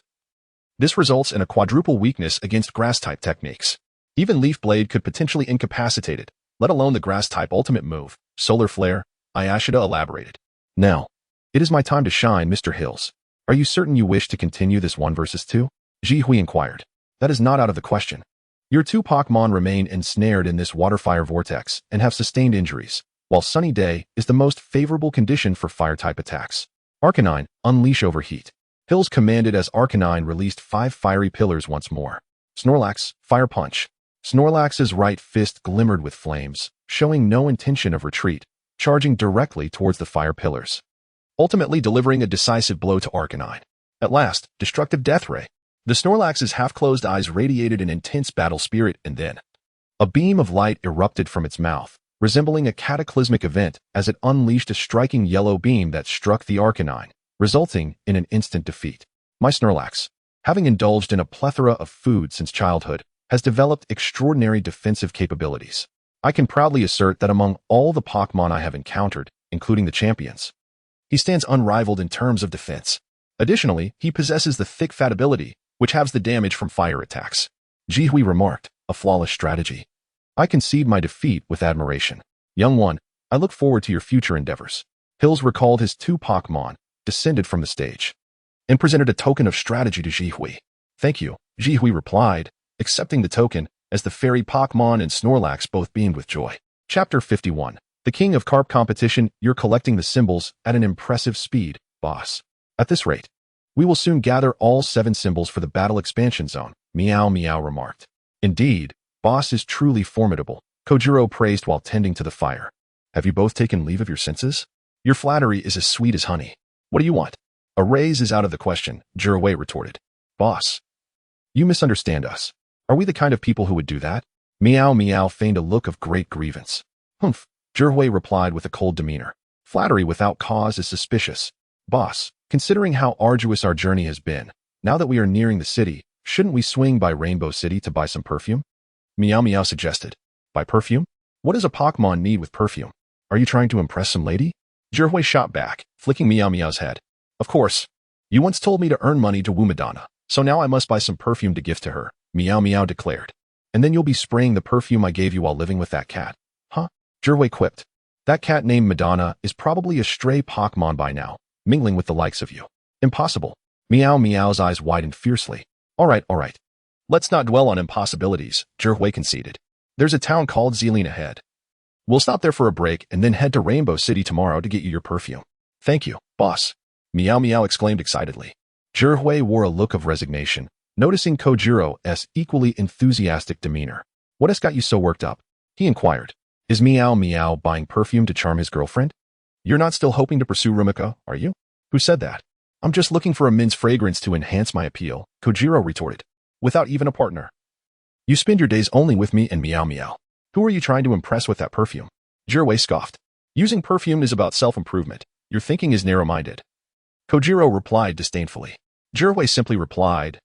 This results in a quadruple weakness against grass-type techniques. Even Leaf Blade could potentially incapacitate it, let alone the grass-type ultimate move, Solar Flare, Ayashida elaborated. Now, it is my time to shine, Mr. Hills. Are you certain you wish to continue this 1 versus 2? Jihui inquired. That is not out of the question. Your 2 Pokémon remain ensnared in this water-fire vortex and have sustained injuries, while Sunny Day is the most favorable condition for fire-type attacks. Arcanine, unleash Overheat. Hills commanded as Arcanine released 5 fiery pillars once more. Snorlax, Fire Punch. Snorlax's right fist glimmered with flames, showing no intention of retreat, charging directly towards the fire pillars, ultimately delivering a decisive blow to Arcanine. At last, Destructive Death Ray. The Snorlax's half-closed eyes radiated an intense battle spirit, and then a beam of light erupted from its mouth, resembling a cataclysmic event as it unleashed a striking yellow beam that struck the Arcanine, resulting in an instant defeat. My Snorlax, having indulged in a plethora of food since childhood, has developed extraordinary defensive capabilities. I can proudly assert that among all the Pokémon I have encountered, including the champions, he stands unrivaled in terms of defense. Additionally, he possesses the thick fat ability, which halves the damage from fire attacks. Jihui remarked, a flawless strategy. I concede my defeat with admiration. Young one, I look forward to your future endeavors. Hills recalled his 2 Pokémon, descended from the stage, and presented a token of strategy to Jihui. Thank you, Jihui replied, accepting the token, as the fairy Pokémon and Snorlax both beamed with joy. Chapter 51. The King of Carp Competition. You're collecting the symbols at an impressive speed, boss. At this rate, we will soon gather all 7 symbols for the battle expansion zone, Meow Meow remarked. Indeed, boss is truly formidable, Kojiro praised while tending to the fire. Have you both taken leave of your senses? Your flattery is as sweet as honey. What do you want? A raise is out of the question, Jihui retorted. Boss, you misunderstand us. Are we the kind of people who would do that? Meow Meow feigned a look of great grievance. Humph, Jihui replied with a cold demeanor. Flattery without cause is suspicious. Boss, considering how arduous our journey has been, now that we are nearing the city, shouldn't we swing by Rainbow City to buy some perfume? Meow Meow suggested. Buy perfume? What does a Pokémon need with perfume? Are you trying to impress some lady? Jihui shot back, flicking Meow Meow's head. Of course. You once told me to earn money to woo Madonna, so now I must buy some perfume to gift to her, Meow Meow declared. And then you'll be spraying the perfume I gave you while living with that cat. Huh? Jihui quipped. That cat named Madonna is probably a stray Pokémon by now, mingling with the likes of you. Impossible. Meow Meow's eyes widened fiercely. All right. Let's not dwell on impossibilities, Jihui conceded. There's a town called Zealine ahead. We'll stop there for a break and then head to Rainbow City tomorrow to get you your perfume. Thank you, boss. Meow Meow exclaimed excitedly. Jihui wore a look of resignation, noticing Kojiro's equally enthusiastic demeanor. What has got you so worked up? He inquired. Is Meow Meow buying perfume to charm his girlfriend? You're not still hoping to pursue Rumiko, are you? Who said that? I'm just looking for a men's fragrance to enhance my appeal, Kojiro retorted. Without even a partner. You spend your days only with me and Meow Meow. Who are you trying to impress with that perfume? Jihui scoffed. Using perfume is about self-improvement. Your thinking is narrow-minded. Kojiro replied disdainfully. Jihui simply replied,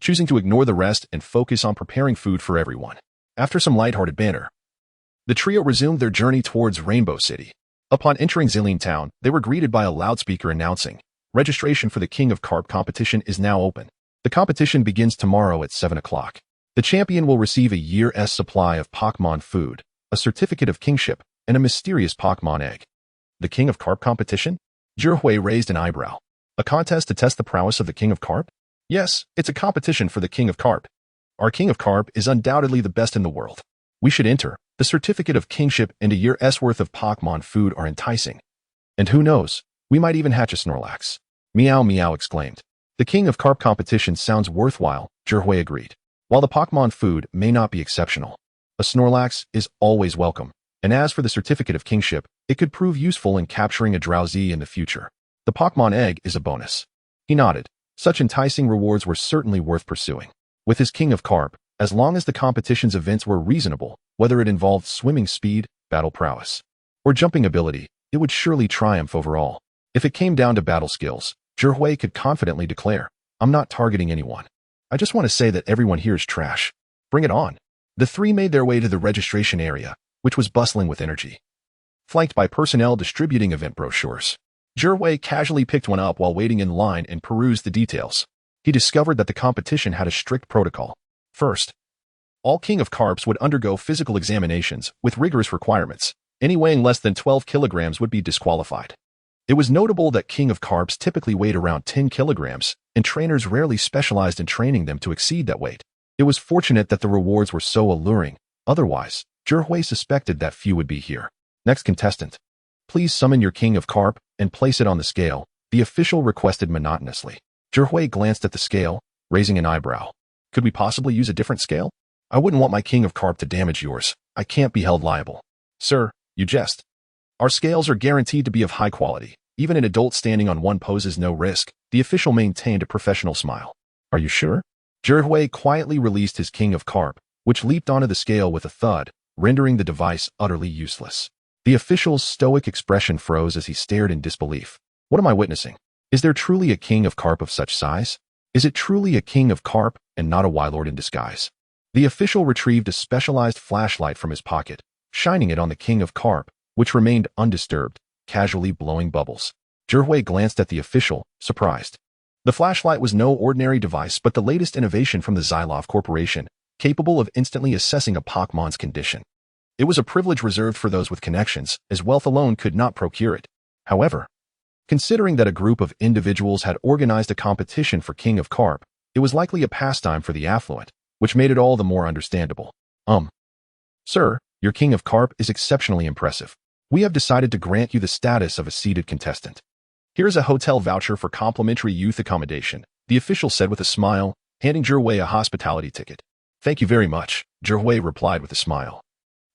choosing to ignore the rest and focus on preparing food for everyone. After some lighthearted banter, the trio resumed their journey towards Rainbow City. Upon entering Zealine Town, they were greeted by a loudspeaker announcing, registration for the King of Carp competition is now open. The competition begins tomorrow at 7 o'clock. The champion will receive a year's supply of Pokémon food, a certificate of kingship, and a mysterious Pokémon egg. The King of Carp competition? Jihui raised an eyebrow. A contest to test the prowess of the King of Carp? Yes, it's a competition for the King of Carp. Our King of Carp is undoubtedly the best in the world. We should enter. The certificate of kingship and a year's worth of Pokémon food are enticing. And who knows, we might even hatch a Snorlax. Meow Meow exclaimed. The King of Carp competition sounds worthwhile, Jihui agreed. While the Pokémon food may not be exceptional, a Snorlax is always welcome. And as for the certificate of kingship, it could prove useful in capturing a Drowsy in the future. The Pokémon egg is a bonus. He nodded. Such enticing rewards were certainly worth pursuing. With his King of Carp, as long as the competition's events were reasonable, whether it involved swimming speed, battle prowess, or jumping ability, it would surely triumph overall. If it came down to battle skills, Jihui could confidently declare, I'm not targeting anyone. I just want to say that everyone here is trash. Bring it on. The three made their way to the registration area, which was bustling with energy. Flanked by personnel distributing event brochures, Jihui casually picked one up while waiting in line and perused the details. He discovered that the competition had a strict protocol. First, all King of Carps would undergo physical examinations with rigorous requirements. Any weighing less than 12 kilograms would be disqualified. It was notable that King of Carps typically weighed around 10 kilograms, and trainers rarely specialized in training them to exceed that weight. It was fortunate that the rewards were so alluring. Otherwise, Jihui suspected that few would be here. Next contestant. Please summon your King of Carp and place it on the scale, the official requested monotonously. Jihui glanced at the scale, raising an eyebrow. Could we possibly use a different scale? I wouldn't want my King of Carp to damage yours. I can't be held liable. Sir, you jest. Our scales are guaranteed to be of high quality. Even an adult standing on one poses no risk. The official maintained a professional smile. Are you sure? Jihui quietly released his King of Carp, which leaped onto the scale with a thud, rendering the device utterly useless. The official's stoic expression froze as he stared in disbelief. What am I witnessing? Is there truly a King of Carp of such size? Is it truly a King of Carp and not a Wylord in disguise? The official retrieved a specialized flashlight from his pocket, shining it on the King of Carp, which remained undisturbed, casually blowing bubbles. Jihui glanced at the official, surprised. The flashlight was no ordinary device but the latest innovation from the Xylov Corporation, capable of instantly assessing a Pokémon's condition. It was a privilege reserved for those with connections, as wealth alone could not procure it. However, considering that a group of individuals had organized a competition for King of Carp, it was likely a pastime for the affluent, which made it all the more understandable. Sir, your King of Carp is exceptionally impressive. We have decided to grant you the status of a seated contestant. Here is a hotel voucher for complimentary youth accommodation, the official said with a smile, handing Zhihui a hospitality ticket. Thank you very much, Zhihui replied with a smile,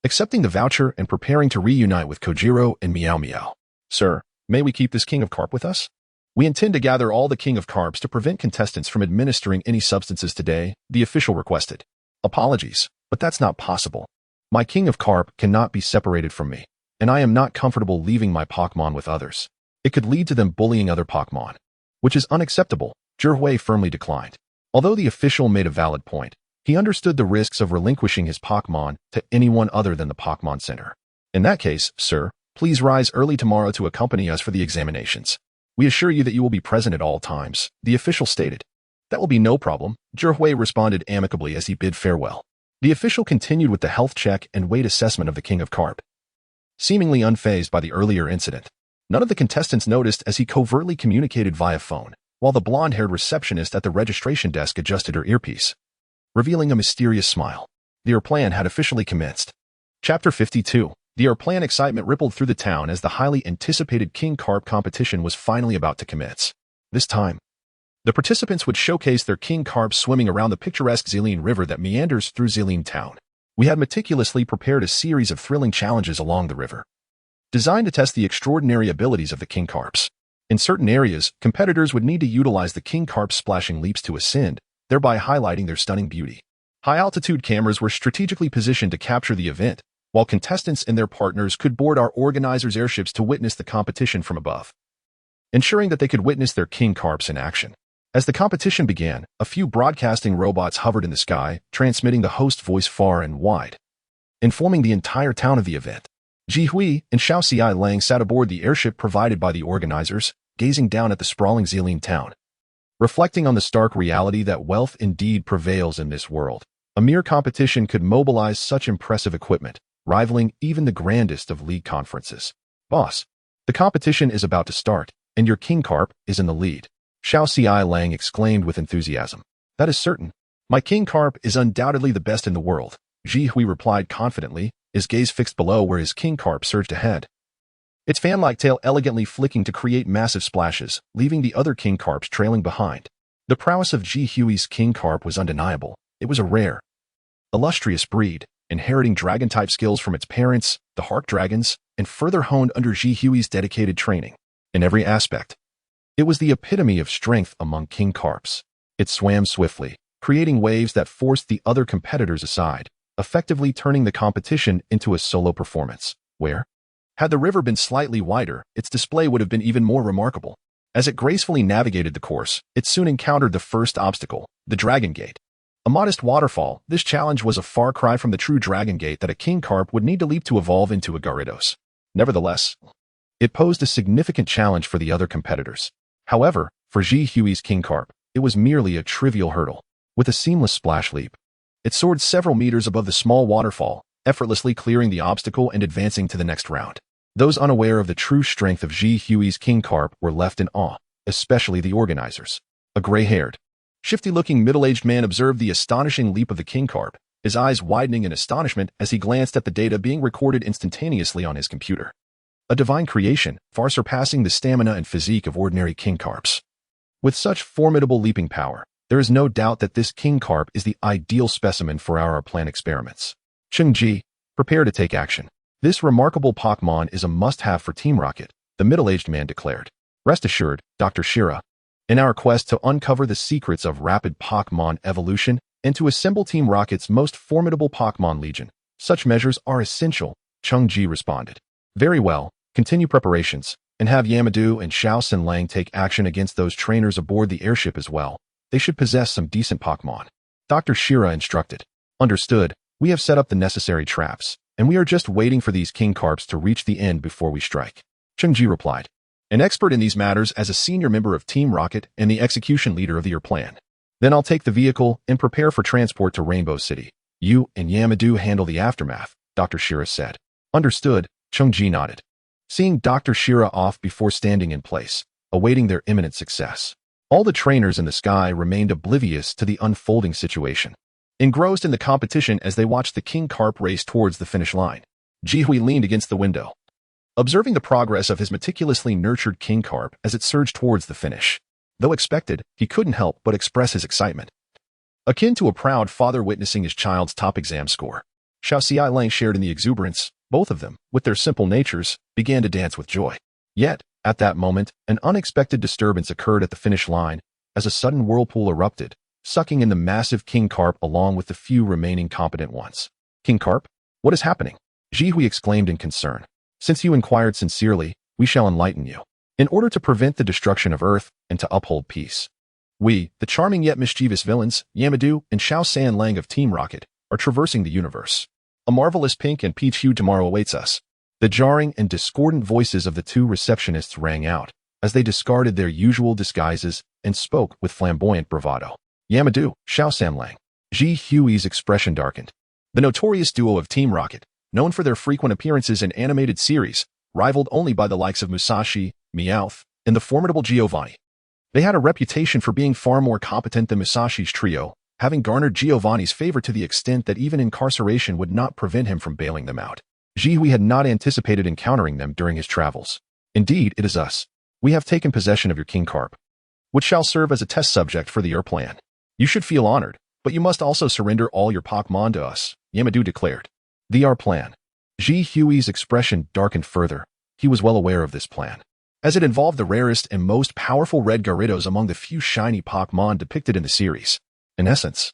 accepting the voucher and preparing to reunite with Kojiro and Meow Meow. Sir, may we keep this King of Carp with us? We intend to gather all the King of Carps to prevent contestants from administering any substances today, the official requested. Apologies, but that's not possible. My King of Carp cannot be separated from me, and I am not comfortable leaving my Pokémon with others. It could lead to them bullying other Pokémon, which is unacceptable, Zhihui firmly declined. Although the official made a valid point, he understood the risks of relinquishing his Pokémon to anyone other than the Pokémon Center. In that case, sir, please rise early tomorrow to accompany us for the examinations. We assure you that you will be present at all times, the official stated. That will be no problem, Zhihui responded amicably as he bid farewell. The official continued with the health check and weight assessment of the King of Carp. Seemingly unfazed by the earlier incident, none of the contestants noticed as he covertly communicated via phone, while the blonde-haired receptionist at the registration desk adjusted her earpiece, revealing a mysterious smile. The Plan had officially commenced. Chapter 52. The Plan excitement rippled through the town as the highly anticipated King Carp competition was finally about to commence. This time, the participants would showcase their King Carp swimming around the picturesque Xilin River that meanders through Xilin Town. We had meticulously prepared a series of thrilling challenges along the river, designed to test the extraordinary abilities of the King Carps. In certain areas, competitors would need to utilize the King Carp's splashing leaps to ascend, thereby highlighting their stunning beauty. High-altitude cameras were strategically positioned to capture the event, while contestants and their partners could board our organizers' airships to witness the competition from above, ensuring that they could witness their King Carps in action. As the competition began, a few broadcasting robots hovered in the sky, transmitting the host voice far and wide, informing the entire town of the event. Ji Hui and Xiao Xi Lang sat aboard the airship provided by the organizers, gazing down at the sprawling Xilin town, reflecting on the stark reality that wealth indeed prevails in this world. A mere competition could mobilize such impressive equipment, rivaling even the grandest of league conferences. Boss, the competition is about to start, and your King Carp is in the lead, Xiao Xi Lang exclaimed with enthusiasm. That is certain. My King Carp is undoubtedly the best in the world, Ji Hui replied confidently, his gaze fixed below where his King Carp surged ahead, its fan-like tail elegantly flicking to create massive splashes, leaving the other King Carps trailing behind. The prowess of Ji Hui's King Carp was undeniable. It was a rare, illustrious breed, inheriting dragon-type skills from its parents, the Hark Dragons, and further honed under Ji Hui's dedicated training. In every aspect, it was the epitome of strength among King Carps. It swam swiftly, creating waves that forced the other competitors aside, effectively turning the competition into a solo performance, where, had the river been slightly wider, its display would have been even more remarkable. As it gracefully navigated the course, it soon encountered the first obstacle, the Dragon Gate. A modest waterfall, this challenge was a far cry from the true Dragon Gate that a King Carp would need to leap to evolve into a Gyarados. Nevertheless, it posed a significant challenge for the other competitors. However, for Ji Hui's King Carp, it was merely a trivial hurdle. With a seamless splash leap, it soared several meters above the small waterfall, effortlessly clearing the obstacle and advancing to the next round. Those unaware of the true strength of Ji Hui's King Carp were left in awe, especially the organizers. A gray-haired, shifty-looking middle-aged man observed the astonishing leap of the King Carp, his eyes widening in astonishment as he glanced at the data being recorded instantaneously on his computer. A divine creation, far surpassing the stamina and physique of ordinary King Carps. With such formidable leaping power, there is no doubt that this King Carp is the ideal specimen for our planned experiments. Cheng-Ji, prepare to take action. This remarkable Pokémon is a must-have for Team Rocket, the middle-aged man declared. Rest assured, Dr. Shira, in our quest to uncover the secrets of rapid Pokémon evolution and to assemble Team Rocket's most formidable Pokémon Legion, such measures are essential, Cheng-Ji responded. Very well, continue preparations, and have Yamadou and Xiao Xinlang take action against those trainers aboard the airship as well. They should possess some decent Pokémon. Dr. Shira instructed. Understood, we have set up the necessary traps, and we are just waiting for these King Carps to reach the end before we strike. Cheng-Ji replied. an expert in these matters as a senior member of Team Rocket and the execution leader of your plan. Then I'll take the vehicle and prepare for transport to Rainbow City. You and Yamadou handle the aftermath, Dr. Shira said. Understood, Chungji nodded, seeing Dr. Shira off before standing in place, awaiting their imminent success. All the trainers in the sky remained oblivious to the unfolding situation, engrossed in the competition as they watched the King Carp race towards the finish line. Jihui leaned against the window, observing the progress of his meticulously nurtured King Carp as it surged towards the finish. Though expected, he couldn't help but express his excitement, akin to a proud father witnessing his child's top exam score. Xiao Xiaolang shared in the exuberance. Both of them, with their simple natures, began to dance with joy. Yet, at that moment, an unexpected disturbance occurred at the finish line as a sudden whirlpool erupted, sucking in the massive King Carp along with the few remaining competent ones. King Carp? What is happening? Jihui exclaimed in concern. Since you inquired sincerely, we shall enlighten you. In order to prevent the destruction of Earth and to uphold peace, we, the charming yet mischievous villains, Yamadou and Xiao Sanlang of Team Rocket, are traversing the universe. A marvelous pink and peach hue tomorrow awaits us. The jarring and discordant voices of the two receptionists rang out as they discarded their usual disguises and spoke with flamboyant bravado. Yamadou, Xiao Sanlang. Ji Hui's expression darkened. The notorious duo of Team Rocket, known for their frequent appearances in animated series, rivaled only by the likes of Musashi, Meowth, and the formidable Giovanni. They had a reputation for being far more competent than Musashi's trio, having garnered Giovanni's favor to the extent that even incarceration would not prevent him from bailing them out. Jihui had not anticipated encountering them during his travels. Indeed, it is us. We have taken possession of your King Carp, which shall serve as a test subject for your plan. You should feel honored, but you must also surrender all your Pokémon to us, Yamadou declared. Our plan. Ji Hui's expression darkened further. He was well aware of this plan, as it involved the rarest and most powerful red Gyarados among the few shiny Pokémon depicted in the series. In essence,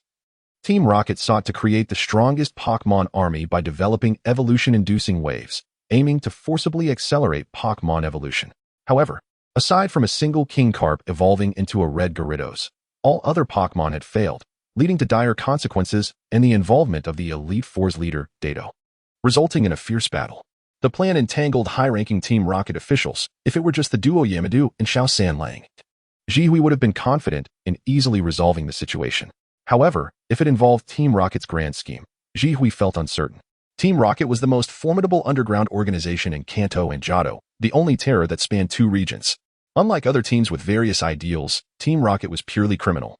Team Rocket sought to create the strongest Pokémon army by developing evolution-inducing waves, aiming to forcibly accelerate Pokémon evolution. However, aside from a single King Carp evolving into a red Gyarados, all other Pokémon had failed, leading to dire consequences and the involvement of the Elite Four's leader, Dato, resulting in a fierce battle. The plan entangled high-ranking Team Rocket officials. If it were just the duo Yamadou and Xiao Sanlang, Jihui would have been confident in easily resolving the situation. However, if it involved Team Rocket's grand scheme, Jihui felt uncertain. Team Rocket was the most formidable underground organization in Kanto and Johto, the only terror that spanned two regions. Unlike other teams with various ideals, Team Rocket was purely criminal.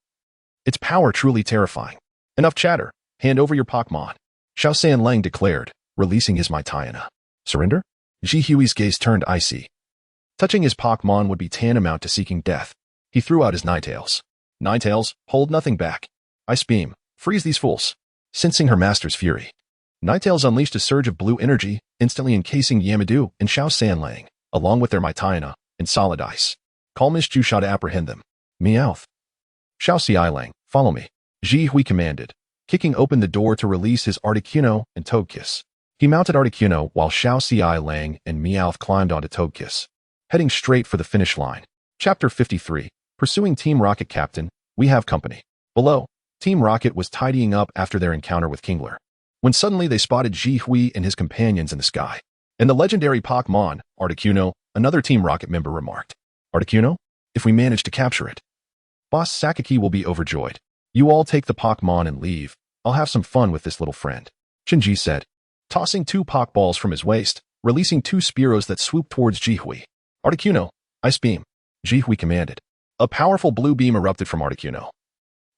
Its power truly terrifying. Enough chatter. Hand over your Pokémon, Xiao Sanlang declared, releasing his Maitayana. Surrender? Jihui's gaze turned icy. Touching his Pokémon would be tantamount to seeking death. He threw out his Ninetales. Ninetales, hold nothing back. Ice Beam, freeze these fools. Sensing her master's fury, Ninetales unleashed a surge of blue energy, instantly encasing Yamadou and Xiao Sanlang, along with their Maitayana, in solid ice. Call Miss Jusha to apprehend them. Meowth. Xiao Xiaolang, follow me. Jihui commanded, kicking open the door to release his Articuno and Togekiss. He mounted Articuno while Xiao Xiaolang and Meowth climbed onto Togekiss, heading straight for the finish line. Chapter 53. Pursuing Team Rocket Captain, we have company. Below, Team Rocket was tidying up after their encounter with Kingler, when suddenly they spotted Jihui and his companions in the sky. And the legendary Pokémon, Articuno, another Team Rocket member remarked. Articuno? If we manage to capture it, Boss Sakaki will be overjoyed. You all take the Pokémon and leave. I'll have some fun with this little friend, Shinji said, tossing two Pokeballs from his waist, releasing two Spearows that swooped towards Jihui. Articuno, Ice Beam, Jihui commanded. A powerful blue beam erupted from Articuno,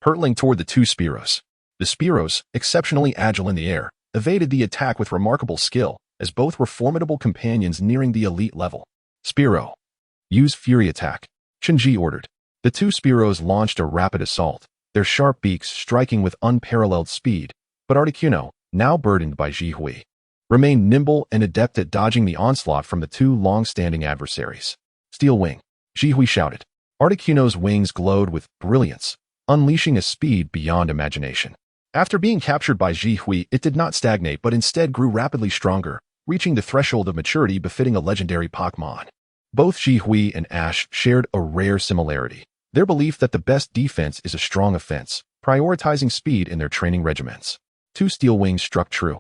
hurtling toward the two Spearows. The Spearows, exceptionally agile in the air, evaded the attack with remarkable skill, as both were formidable companions nearing the elite level. Spearow, use Fury Attack, Shinji ordered. The two Spearows launched a rapid assault, their sharp beaks striking with unparalleled speed, but Articuno, now burdened by Jihui, remained nimble and adept at dodging the onslaught from the two long-standing adversaries. Steel Wing, Jihui shouted. Articuno's wings glowed with brilliance, unleashing a speed beyond imagination. After being captured by Jihui, it did not stagnate but instead grew rapidly stronger, reaching the threshold of maturity befitting a legendary Pokémon. Both Jihui and Ash shared a rare similarity, their belief that the best defense is a strong offense, prioritizing speed in their training regiments. Two Steel Wings struck true,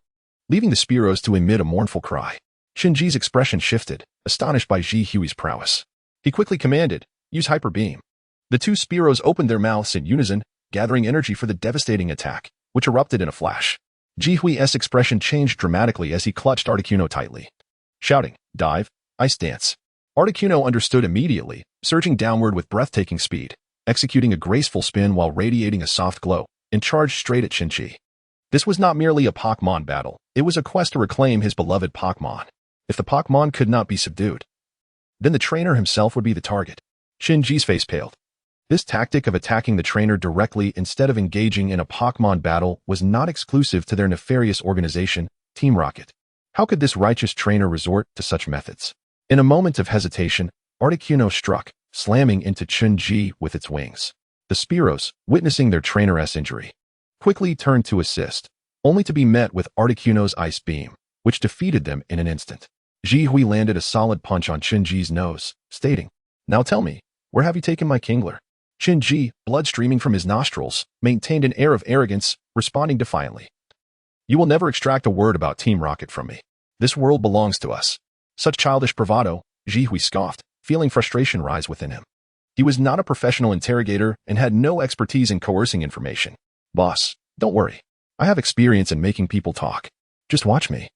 leaving the Spearows to emit a mournful cry. Shinji's expression shifted, astonished by Jihui's prowess. He quickly commanded, use Hyper Beam. The two Spearows opened their mouths in unison, gathering energy for the devastating attack, which erupted in a flash. Jihui's expression changed dramatically as he clutched Articuno tightly. Shouting, dive, ice dance. Articuno understood immediately, surging downward with breathtaking speed, executing a graceful spin while radiating a soft glow, and charged straight at Shinji. This was not merely a Pokémon battle, it was a quest to reclaim his beloved Pokémon. If the Pokémon could not be subdued, then the trainer himself would be the target. Shinji's face paled. This tactic of attacking the trainer directly instead of engaging in a Pokémon battle was not exclusive to their nefarious organization, Team Rocket. How could this righteous trainer resort to such methods? In a moment of hesitation, Articuno struck, slamming into Shinji with its wings. The Spearows, witnessing their trainer's injury, quickly turned to assist, only to be met with Articuno's ice beam, which defeated them in an instant. Jihui landed a solid punch on Shinji's nose, stating, "Now tell me, where have you taken my Kingler?" Shinji, blood streaming from his nostrils, maintained an air of arrogance, responding defiantly. "You will never extract a word about Team Rocket from me. This world belongs to us." Such childish bravado, Jihui scoffed, feeling frustration rise within him. He was not a professional interrogator and had no expertise in coercing information. "Boss, don't worry. I have experience in making people talk. Just watch me."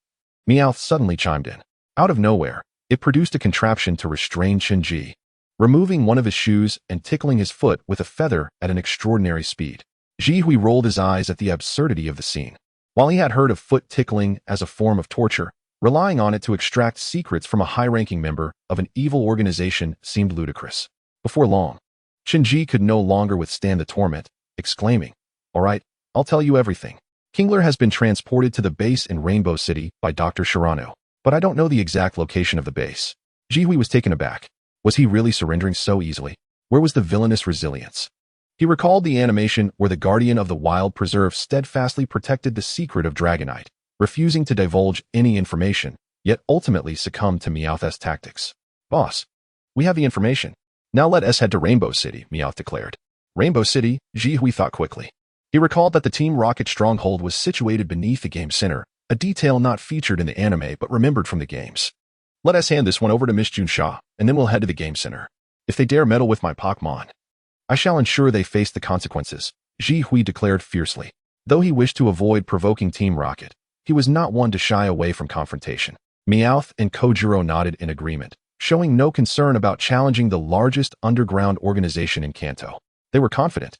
Meowth suddenly chimed in. Out of nowhere, it produced a contraption to restrain Shinji, removing one of his shoes and tickling his foot with a feather at an extraordinary speed. Jihui rolled his eyes at the absurdity of the scene. While he had heard of foot tickling as a form of torture, relying on it to extract secrets from a high-ranking member of an evil organization seemed ludicrous. Before long, Shinji could no longer withstand the torment, exclaiming, "All right, I'll tell you everything. Kingler has been transported to the base in Rainbow City by Dr. Shirano, but I don't know the exact location of the base." Jihui was taken aback. Was he really surrendering so easily? Where was the villainous resilience? He recalled the animation where the Guardian of the Wild Preserve steadfastly protected the secret of Dragonite, refusing to divulge any information, yet ultimately succumbed to Meowth's tactics. "Boss, we have the information. Now let us head to Rainbow City," Meowth declared. Rainbow City, Jihui thought quickly. He recalled that the Team Rocket stronghold was situated beneath the game center, a detail not featured in the anime but remembered from the games. "Let us hand this one over to Miss Junsha, and then we'll head to the game center. If they dare meddle with my Pokémon, I shall ensure they face the consequences," Jihui declared fiercely. Though he wished to avoid provoking Team Rocket, he was not one to shy away from confrontation. Meowth and Kojiro nodded in agreement, showing no concern about challenging the largest underground organization in Kanto. They were confident,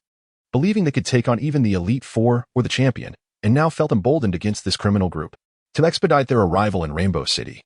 believing they could take on even the Elite Four or the champion, and now felt emboldened against this criminal group. To expedite their arrival in Rainbow City,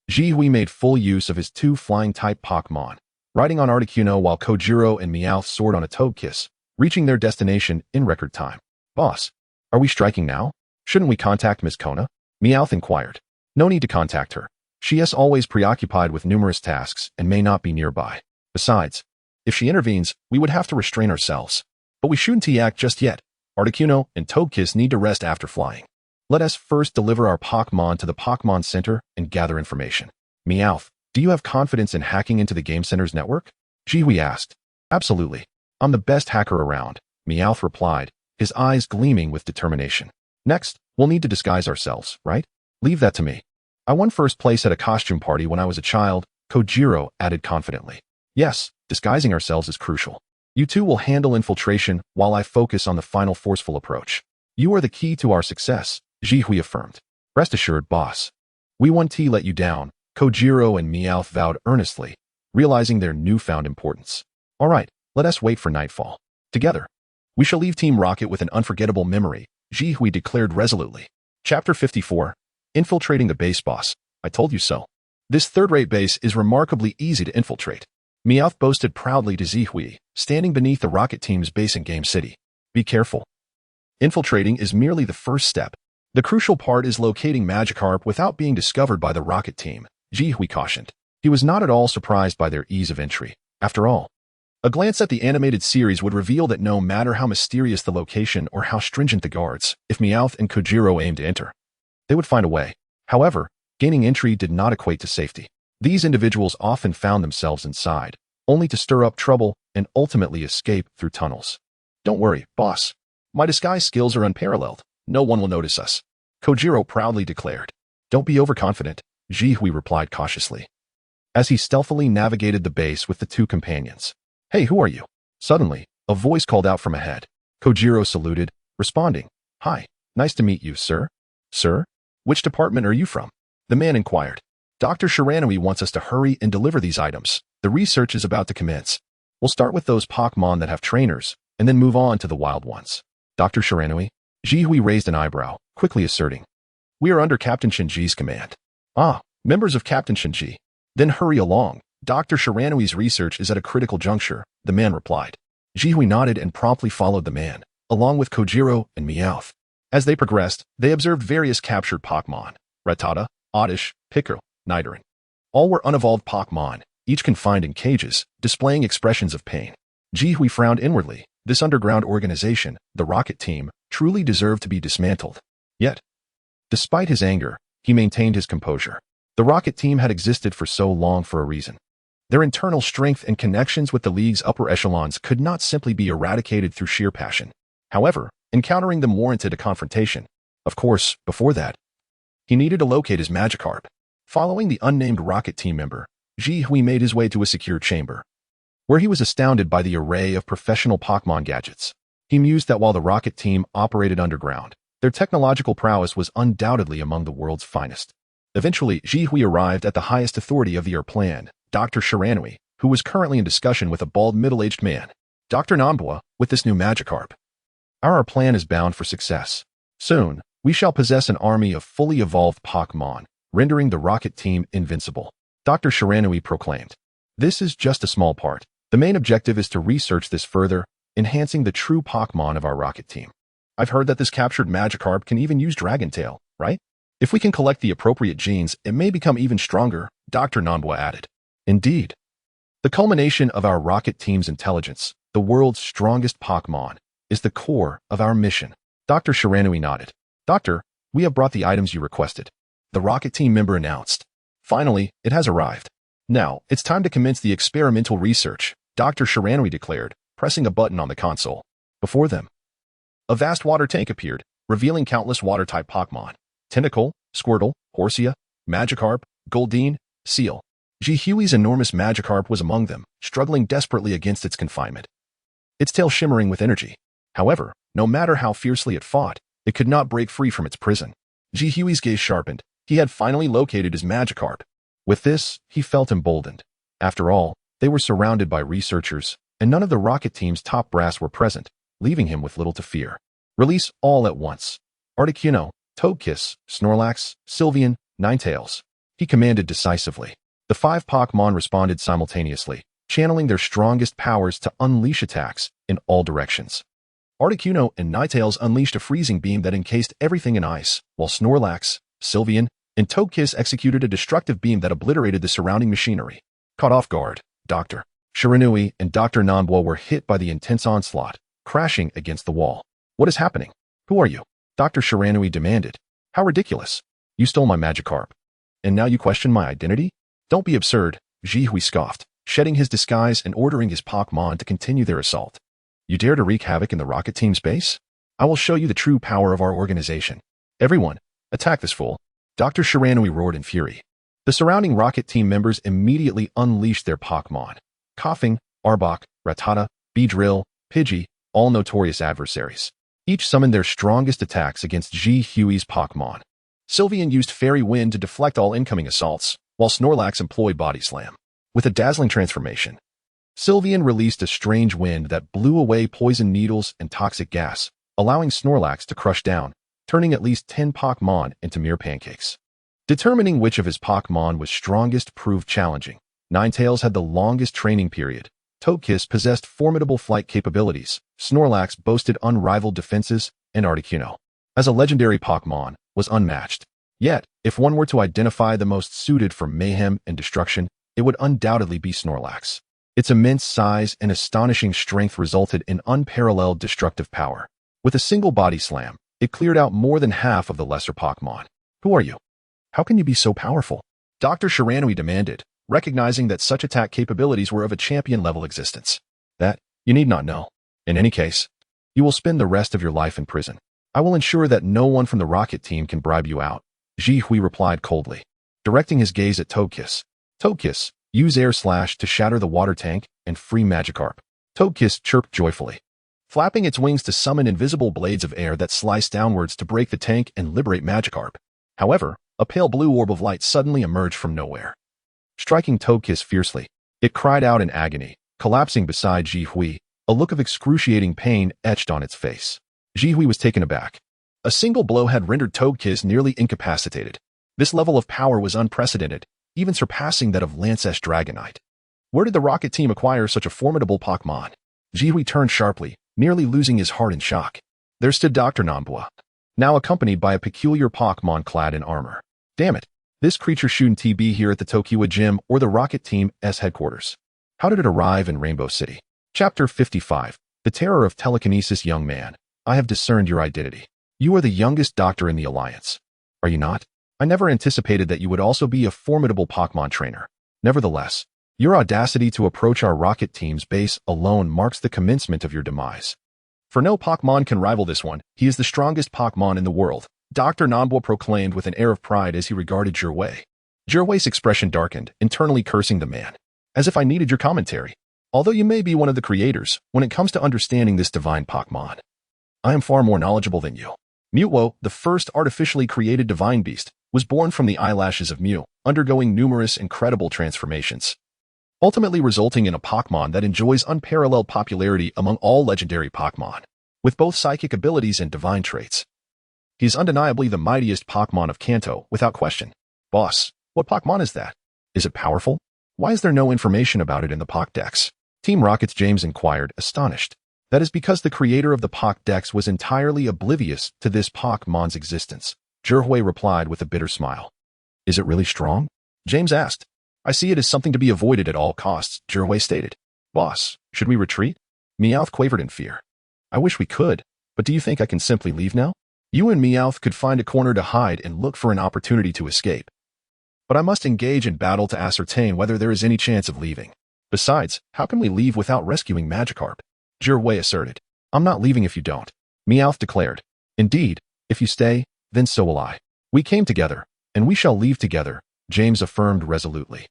Jihui made full use of his two flying-type Pokémon, riding on Articuno while Kojiro and Meowth soared on a Togekiss, reaching their destination in record time. "Boss, are we striking now? Shouldn't we contact Miss Kona?" Meowth inquired. "No need to contact her. She is always preoccupied with numerous tasks and may not be nearby. Besides, if she intervenes, we would have to restrain ourselves. But we shouldn't act just yet. Articuno and Togekiss need to rest after flying. Let us first deliver our Pokémon to the Pokémon Center and gather information." "Meowth, do you have confidence in hacking into the Game Center's network?" Jihui asked. "Absolutely. I'm the best hacker around," Meowth replied, his eyes gleaming with determination. "Next, we'll need to disguise ourselves, right? Leave that to me. I won first place at a costume party when I was a child," Kojiro added confidently. "Yes, disguising ourselves is crucial. You two will handle infiltration while I focus on the final forceful approach. You are the key to our success," Jihui affirmed. "Rest assured, boss. We won't let you down," Kojiro and Meowth vowed earnestly, realizing their newfound importance. "All right, let us wait for nightfall. Together, we shall leave Team Rocket with an unforgettable memory," Jihui declared resolutely. Chapter 54. Infiltrating the base. "Boss, I told you so. This third-rate base is remarkably easy to infiltrate," Meowth boasted proudly to Jihui, standing beneath the Rocket team's base in Game City. "Be careful. Infiltrating is merely the first step. The crucial part is locating Magikarp without being discovered by the Rocket team," Jihui cautioned. He was not at all surprised by their ease of entry. After all, a glance at the animated series would reveal that no matter how mysterious the location or how stringent the guards, if Meowth and Kojiro aimed to enter, they would find a way. However, gaining entry did not equate to safety. These individuals often found themselves inside, only to stir up trouble and ultimately escape through tunnels. "Don't worry, boss. My disguise skills are unparalleled. No one will notice us," Kojiro proudly declared. "Don't be overconfident," Jihui replied cautiously. as he stealthily navigated the base with the two companions. "Hey, who are you?" Suddenly, a voice called out from ahead. Kojiro saluted, responding, "Hi, nice to meet you, sir." "Sir? Which department are you from?" the man inquired. "Dr. Shiranui wants us to hurry and deliver these items. The research is about to commence. We'll start with those Pokémon that have trainers, and then move on to the wild ones." "Dr. Shiranui?" Jihui raised an eyebrow, quickly asserting, "We are under Captain Shinji's command." "Ah, members of Captain Shinji. Then hurry along. Dr. Shiranui's research is at a critical juncture," the man replied. Jihui nodded and promptly followed the man, along with Kojiro and Meowth. As they progressed, they observed various captured Pokémon: Rattata, Oddish, Picker, Nidoran. All were unevolved Pokémon, each confined in cages, displaying expressions of pain. Jihui frowned inwardly. This underground organization, the Rocket Team, truly deserved to be dismantled. Yet, despite his anger, he maintained his composure. The Rocket Team had existed for so long for a reason. Their internal strength and connections with the League's upper echelons could not simply be eradicated through sheer passion. However, encountering them warranted a confrontation. Of course, before that, he needed to locate his Magikarp. Following the unnamed Rocket Team member, Jihui made his way to a secure chamber, where he was astounded by the array of professional Pokémon gadgets. He mused that while the Rocket Team operated underground, their technological prowess was undoubtedly among the world's finest. Eventually, Jihui arrived at the highest authority of the plan, Dr. Shiranui, who was currently in discussion with a bald middle-aged man. "Dr. Nanbua, with this new Magikarp, our plan is bound for success. Soon, we shall possess an army of fully evolved Pokémon, rendering the Rocket Team invincible," Dr. Shiranui proclaimed. "This is just a small part. The main objective is to research this further, enhancing the true Pokémon of our Rocket Team. I've heard that this captured Magikarp can even use Dragon Tail, right? If we can collect the appropriate genes, it may become even stronger," Dr. Nanbua added. "Indeed. The culmination of our Rocket Team's intelligence, the world's strongest Pokémon, is the core of our mission." Dr. Shiranui nodded. "Doctor, we have brought the items you requested," the Rocket Team member announced. "Finally, it has arrived. Now, it's time to commence the experimental research," Dr. Shiranui declared, pressing a button on the console. Before them, a vast water tank appeared, revealing countless water-type Pokémon: Tentacle, Squirtle, Horsia, Magikarp, Goldeen, Seal. Jihui's enormous Magikarp was among them, struggling desperately against its confinement, its tail shimmering with energy. However, no matter how fiercely it fought, it could not break free from its prison. Jihui's gaze sharpened. He had finally located his Magikarp. With this, he felt emboldened. After all, they were surrounded by researchers, and none of the Rocket Team's top brass were present, leaving him with little to fear. "Release all at once. Articuno, Togekiss, Snorlax, Sylveon, Ninetales," he commanded decisively. The 5 Pokémon responded simultaneously, channeling their strongest powers to unleash attacks in all directions. Articuno and Ninetales unleashed a freezing beam that encased everything in ice, while Snorlax, Sylveon, and Togekiss executed a destructive beam that obliterated the surrounding machinery. Caught off guard, Dr. Shiranui and Dr. Nanbua were hit by the intense onslaught, crashing against the wall. "What is happening? Who are you?" Dr. Shiranui demanded. "How ridiculous. You stole my Magikarp. And now you question my identity? Don't be absurd," Jihui scoffed, shedding his disguise and ordering his Pokémon to continue their assault. "You dare to wreak havoc in the Rocket Team's base? I will show you the true power of our organization. Everyone, attack this fool," Dr. Shiranui roared in fury. The surrounding Rocket Team members immediately unleashed their Pokémon: Coughing, Arbok, Rattata, Beedrill, Pidgey, all notorious adversaries. Each summoned their strongest attacks against Jihui's Pokémon. Sylveon used Fairy Wind to deflect all incoming assaults, while Snorlax employed Body Slam. With a dazzling transformation, Sylveon released a strange wind that blew away poison needles and toxic gas, allowing Snorlax to crush down, turning at least 10 Pokémon into mere pancakes. Determining which of his Pokémon was strongest proved challenging. Ninetales had the longest training period. Togekiss possessed formidable flight capabilities, Snorlax boasted unrivaled defenses, and Articuno, as a legendary Pokémon, was unmatched. Yet, if one were to identify the most suited for mayhem and destruction, it would undoubtedly be Snorlax. Its immense size and astonishing strength resulted in unparalleled destructive power. With a single Body Slam, it cleared out more than half of the lesser Pokémon. "Who are you? How can you be so powerful?" Dr. Shiranui demanded, recognizing that such attack capabilities were of a champion-level existence. "That, you need not know. In any case, you will spend the rest of your life in prison. I will ensure that no one from the Rocket Team can bribe you out," Jihui replied coldly, directing his gaze at Togekiss. "Togekiss, Use Air Slash to shatter the water tank and free Magikarp. Togekiss chirped joyfully, flapping its wings to summon invisible blades of air that slice downwards to break the tank and liberate Magikarp. However, a pale blue orb of light suddenly emerged from nowhere, striking Togekiss fiercely. It cried out in agony, collapsing beside Ji Hui, a look of excruciating pain etched on its face. Ji Hui was taken aback. A single blow had rendered Togekiss nearly incapacitated. This level of power was unprecedented, even surpassing that of Lance's Dragonite. Where did the Rocket team acquire such a formidable Pokémon? Ji Hui turned sharply, nearly losing his heart in shock. There stood Dr. Nanbua, now accompanied by a peculiar Pokémon clad in armor. Damn it, this creature shouldn't be here at the Tokiwa Gym or the Rocket Team's headquarters. How did it arrive in Rainbow City? Chapter 55. The Terror of Telekinesis. Young man, I have discerned your identity. You are the youngest doctor in the Alliance. Are you not? I never anticipated that you would also be a formidable Pokémon trainer. Nevertheless, your audacity to approach our Rocket Team's base alone marks the commencement of your demise. For no Pokémon can rival this one. He is the strongest Pokémon in the world, Dr. Nanbua proclaimed with an air of pride as he regarded Zhiwei. Zhiwei's expression darkened, internally cursing the man. As if I needed your commentary. Although you may be one of the creators, when it comes to understanding this divine Pokémon, I am far more knowledgeable than you. Mutwo, the first artificially created divine beast, was born from the eyelashes of Mew, undergoing numerous incredible transformations, ultimately resulting in a Pokémon that enjoys unparalleled popularity among all legendary Pokémon, with both psychic abilities and divine traits. He is undeniably the mightiest Pokémon of Kanto, without question. Boss, what Pokémon is that? Is it powerful? Why is there no information about it in the Pokédex? Team Rocket's James inquired, astonished. That is because the creator of the Pokédex was entirely oblivious to this Pokémon's existence. Zhihui replied with a bitter smile. Is it really strong? James asked. I see it as something to be avoided at all costs, Zhihui stated. Boss, should we retreat? Meowth quavered in fear. I wish we could, but do you think I can simply leave now? You and Meowth could find a corner to hide and look for an opportunity to escape. But I must engage in battle to ascertain whether there is any chance of leaving. Besides, how can we leave without rescuing Magikarp? Zhihui asserted. I'm not leaving if you don't, Meowth declared. Indeed, if you stay, then so will I. We came together, and we shall leave together, James affirmed resolutely.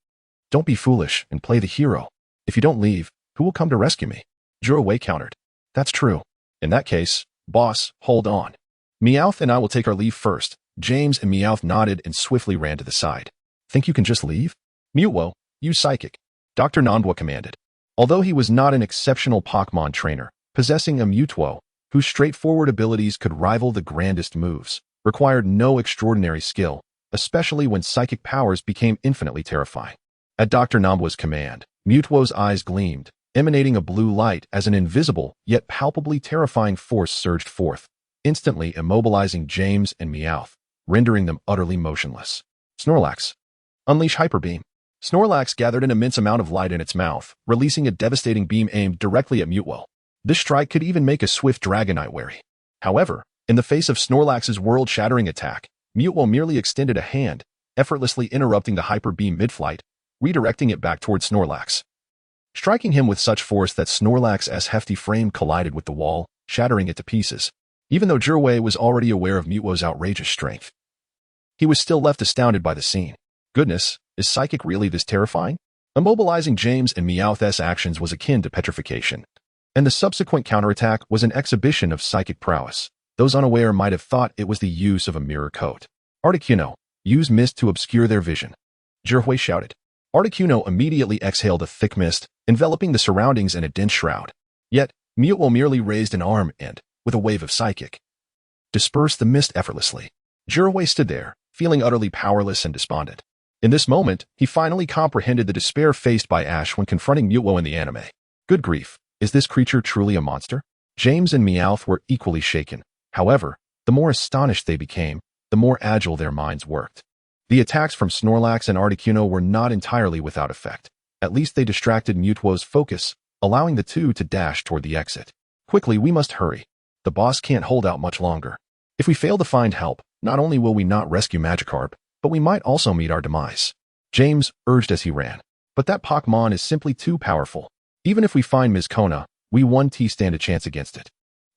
Don't be foolish and play the hero. If you don't leave, who will come to rescue me? Zhihui countered. That's true. In that case, boss, hold on. Meowth and I will take our leave first. James and Meowth nodded and swiftly ran to the side. Think you can just leave? Mutwo, use Psychic, Dr. Nanbua commanded. Although he was not an exceptional Pokémon trainer, possessing a Mutwo, whose straightforward abilities could rival the grandest moves, required no extraordinary skill, especially when psychic powers became infinitely terrifying. At Dr. Nanbua's command, Mutwo's eyes gleamed, emanating a blue light as an invisible yet palpably terrifying force surged forth, instantly immobilizing James and Meowth, rendering them utterly motionless. Snorlax. Unleash Hyper Beam. Snorlax gathered an immense amount of light in its mouth, releasing a devastating beam aimed directly at Mutwo. This strike could even make a swift Dragonite wary. However, in the face of Snorlax's world-shattering attack, Mutwo merely extended a hand, effortlessly interrupting the Hyper Beam mid-flight, redirecting it back towards Snorlax, striking him with such force that Snorlax's hefty frame collided with the wall, shattering it to pieces. Even though Zhihui was already aware of Mutwo's outrageous strength, he was still left astounded by the scene. Goodness, is Psychic really this terrifying? Immobilizing James and Meowth's actions was akin to petrification, and the subsequent counterattack was an exhibition of psychic prowess. Those unaware might have thought it was the use of a mirror coat. Articuno, use mist to obscure their vision, Zhihui shouted. Articuno immediately exhaled a thick mist, enveloping the surroundings in a dense shroud. Yet, Mutwo merely raised an arm and, with a wave of Psychic, dispersed the mist effortlessly. Zhihui stood there, feeling utterly powerless and despondent. In this moment, he finally comprehended the despair faced by Ash when confronting Mutwo in the anime. Good grief, is this creature truly a monster? James and Meowth were equally shaken. However, the more astonished they became, the more agile their minds worked. The attacks from Snorlax and Articuno were not entirely without effect. At least they distracted Mutwo's focus, allowing the two to dash toward the exit. Quickly, we must hurry. The boss can't hold out much longer. If we fail to find help, not only will we not rescue Magikarp, but we might also meet our demise, James urged as he ran. But that Pokémon is simply too powerful. Even if we find Ms. Kona, we won't stand a chance against it.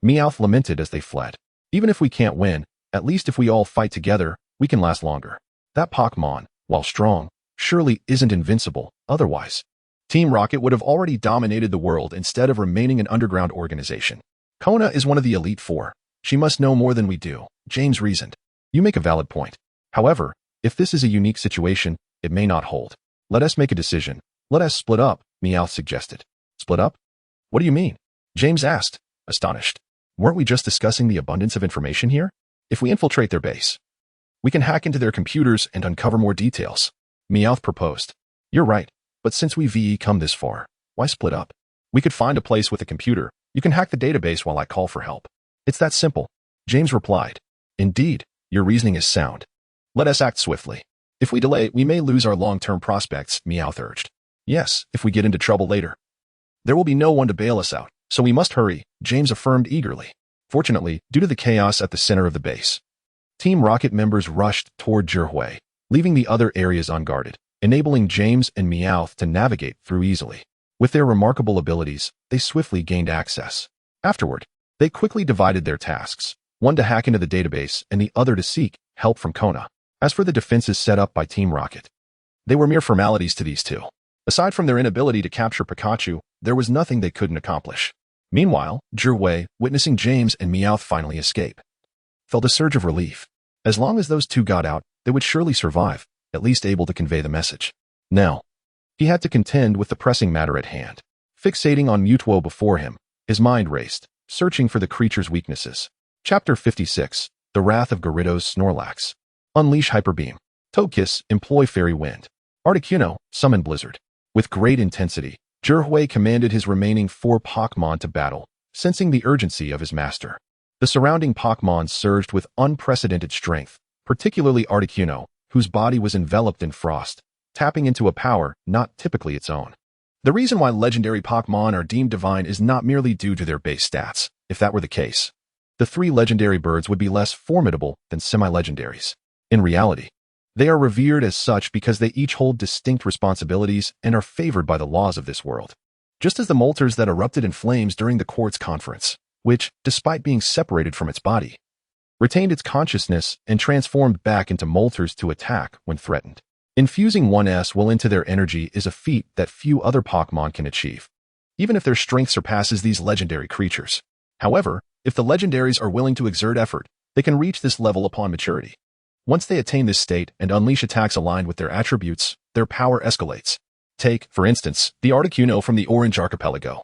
Meowth lamented as they fled. Even if we can't win, at least if we all fight together, we can last longer. That Pokémon, while strong, surely isn't invincible, otherwise. Team Rocket would have already dominated the world instead of remaining an underground organization. Kona is one of the Elite Four. She must know more than we do, James reasoned. You make a valid point. However, if this is a unique situation, it may not hold. Let us make a decision. Let us split up, Meowth suggested. Split up? What do you mean? James asked, astonished. Weren't we just discussing the abundance of information here? If we infiltrate their base, we can hack into their computers and uncover more details. Meowth proposed. You're right, but since we've come this far, why split up? We could find a place with a computer. You can hack the database while I call for help. It's that simple, James replied. Indeed, your reasoning is sound. Let us act swiftly. If we delay, we may lose our long-term prospects, Meowth urged. Yes, if we get into trouble later. There will be no one to bail us out, so we must hurry, James affirmed eagerly. Fortunately, due to the chaos at the center of the base, Team Rocket members rushed toward Zhihui, leaving the other areas unguarded, enabling James and Meowth to navigate through easily. With their remarkable abilities, they swiftly gained access. Afterward, they quickly divided their tasks, one to hack into the database and the other to seek help from Kona. As for the defenses set up by Team Rocket, they were mere formalities to these two. Aside from their inability to capture Pikachu, there was nothing they couldn't accomplish. Meanwhile, Zhihui, witnessing James and Meowth finally escape, felt a surge of relief. As long as those two got out, they would surely survive, at least able to convey the message. Now, he had to contend with the pressing matter at hand. Fixating on Mewtwo before him, his mind raced, searching for the creature's weaknesses. Chapter 56, The Wrath of Gyarados Snorlax. Unleash Hyper Beam. Togekiss, employ Fairy Wind. Articuno, summon Blizzard. With great intensity, Zhihui commanded his remaining 4 Pokémon to battle, sensing the urgency of his master. The surrounding Pokémon surged with unprecedented strength, particularly Articuno, whose body was enveloped in frost, tapping into a power not typically its own. The reason why legendary Pokémon are deemed divine is not merely due to their base stats. If that were the case, the 3 legendary birds would be less formidable than semi-legendaries. In reality, they are revered as such because they each hold distinct responsibilities and are favored by the laws of this world. Just as the molters that erupted in flames during the Quartz Conference, which, despite being separated from its body, retained its consciousness and transformed back into molters to attack when threatened. Infusing 1's will into their energy is a feat that few other Pokémon can achieve, even if their strength surpasses these legendary creatures. However, if the legendaries are willing to exert effort, they can reach this level upon maturity. Once they attain this state and unleash attacks aligned with their attributes, their power escalates. Take, for instance, the Articuno from the Orange Archipelago,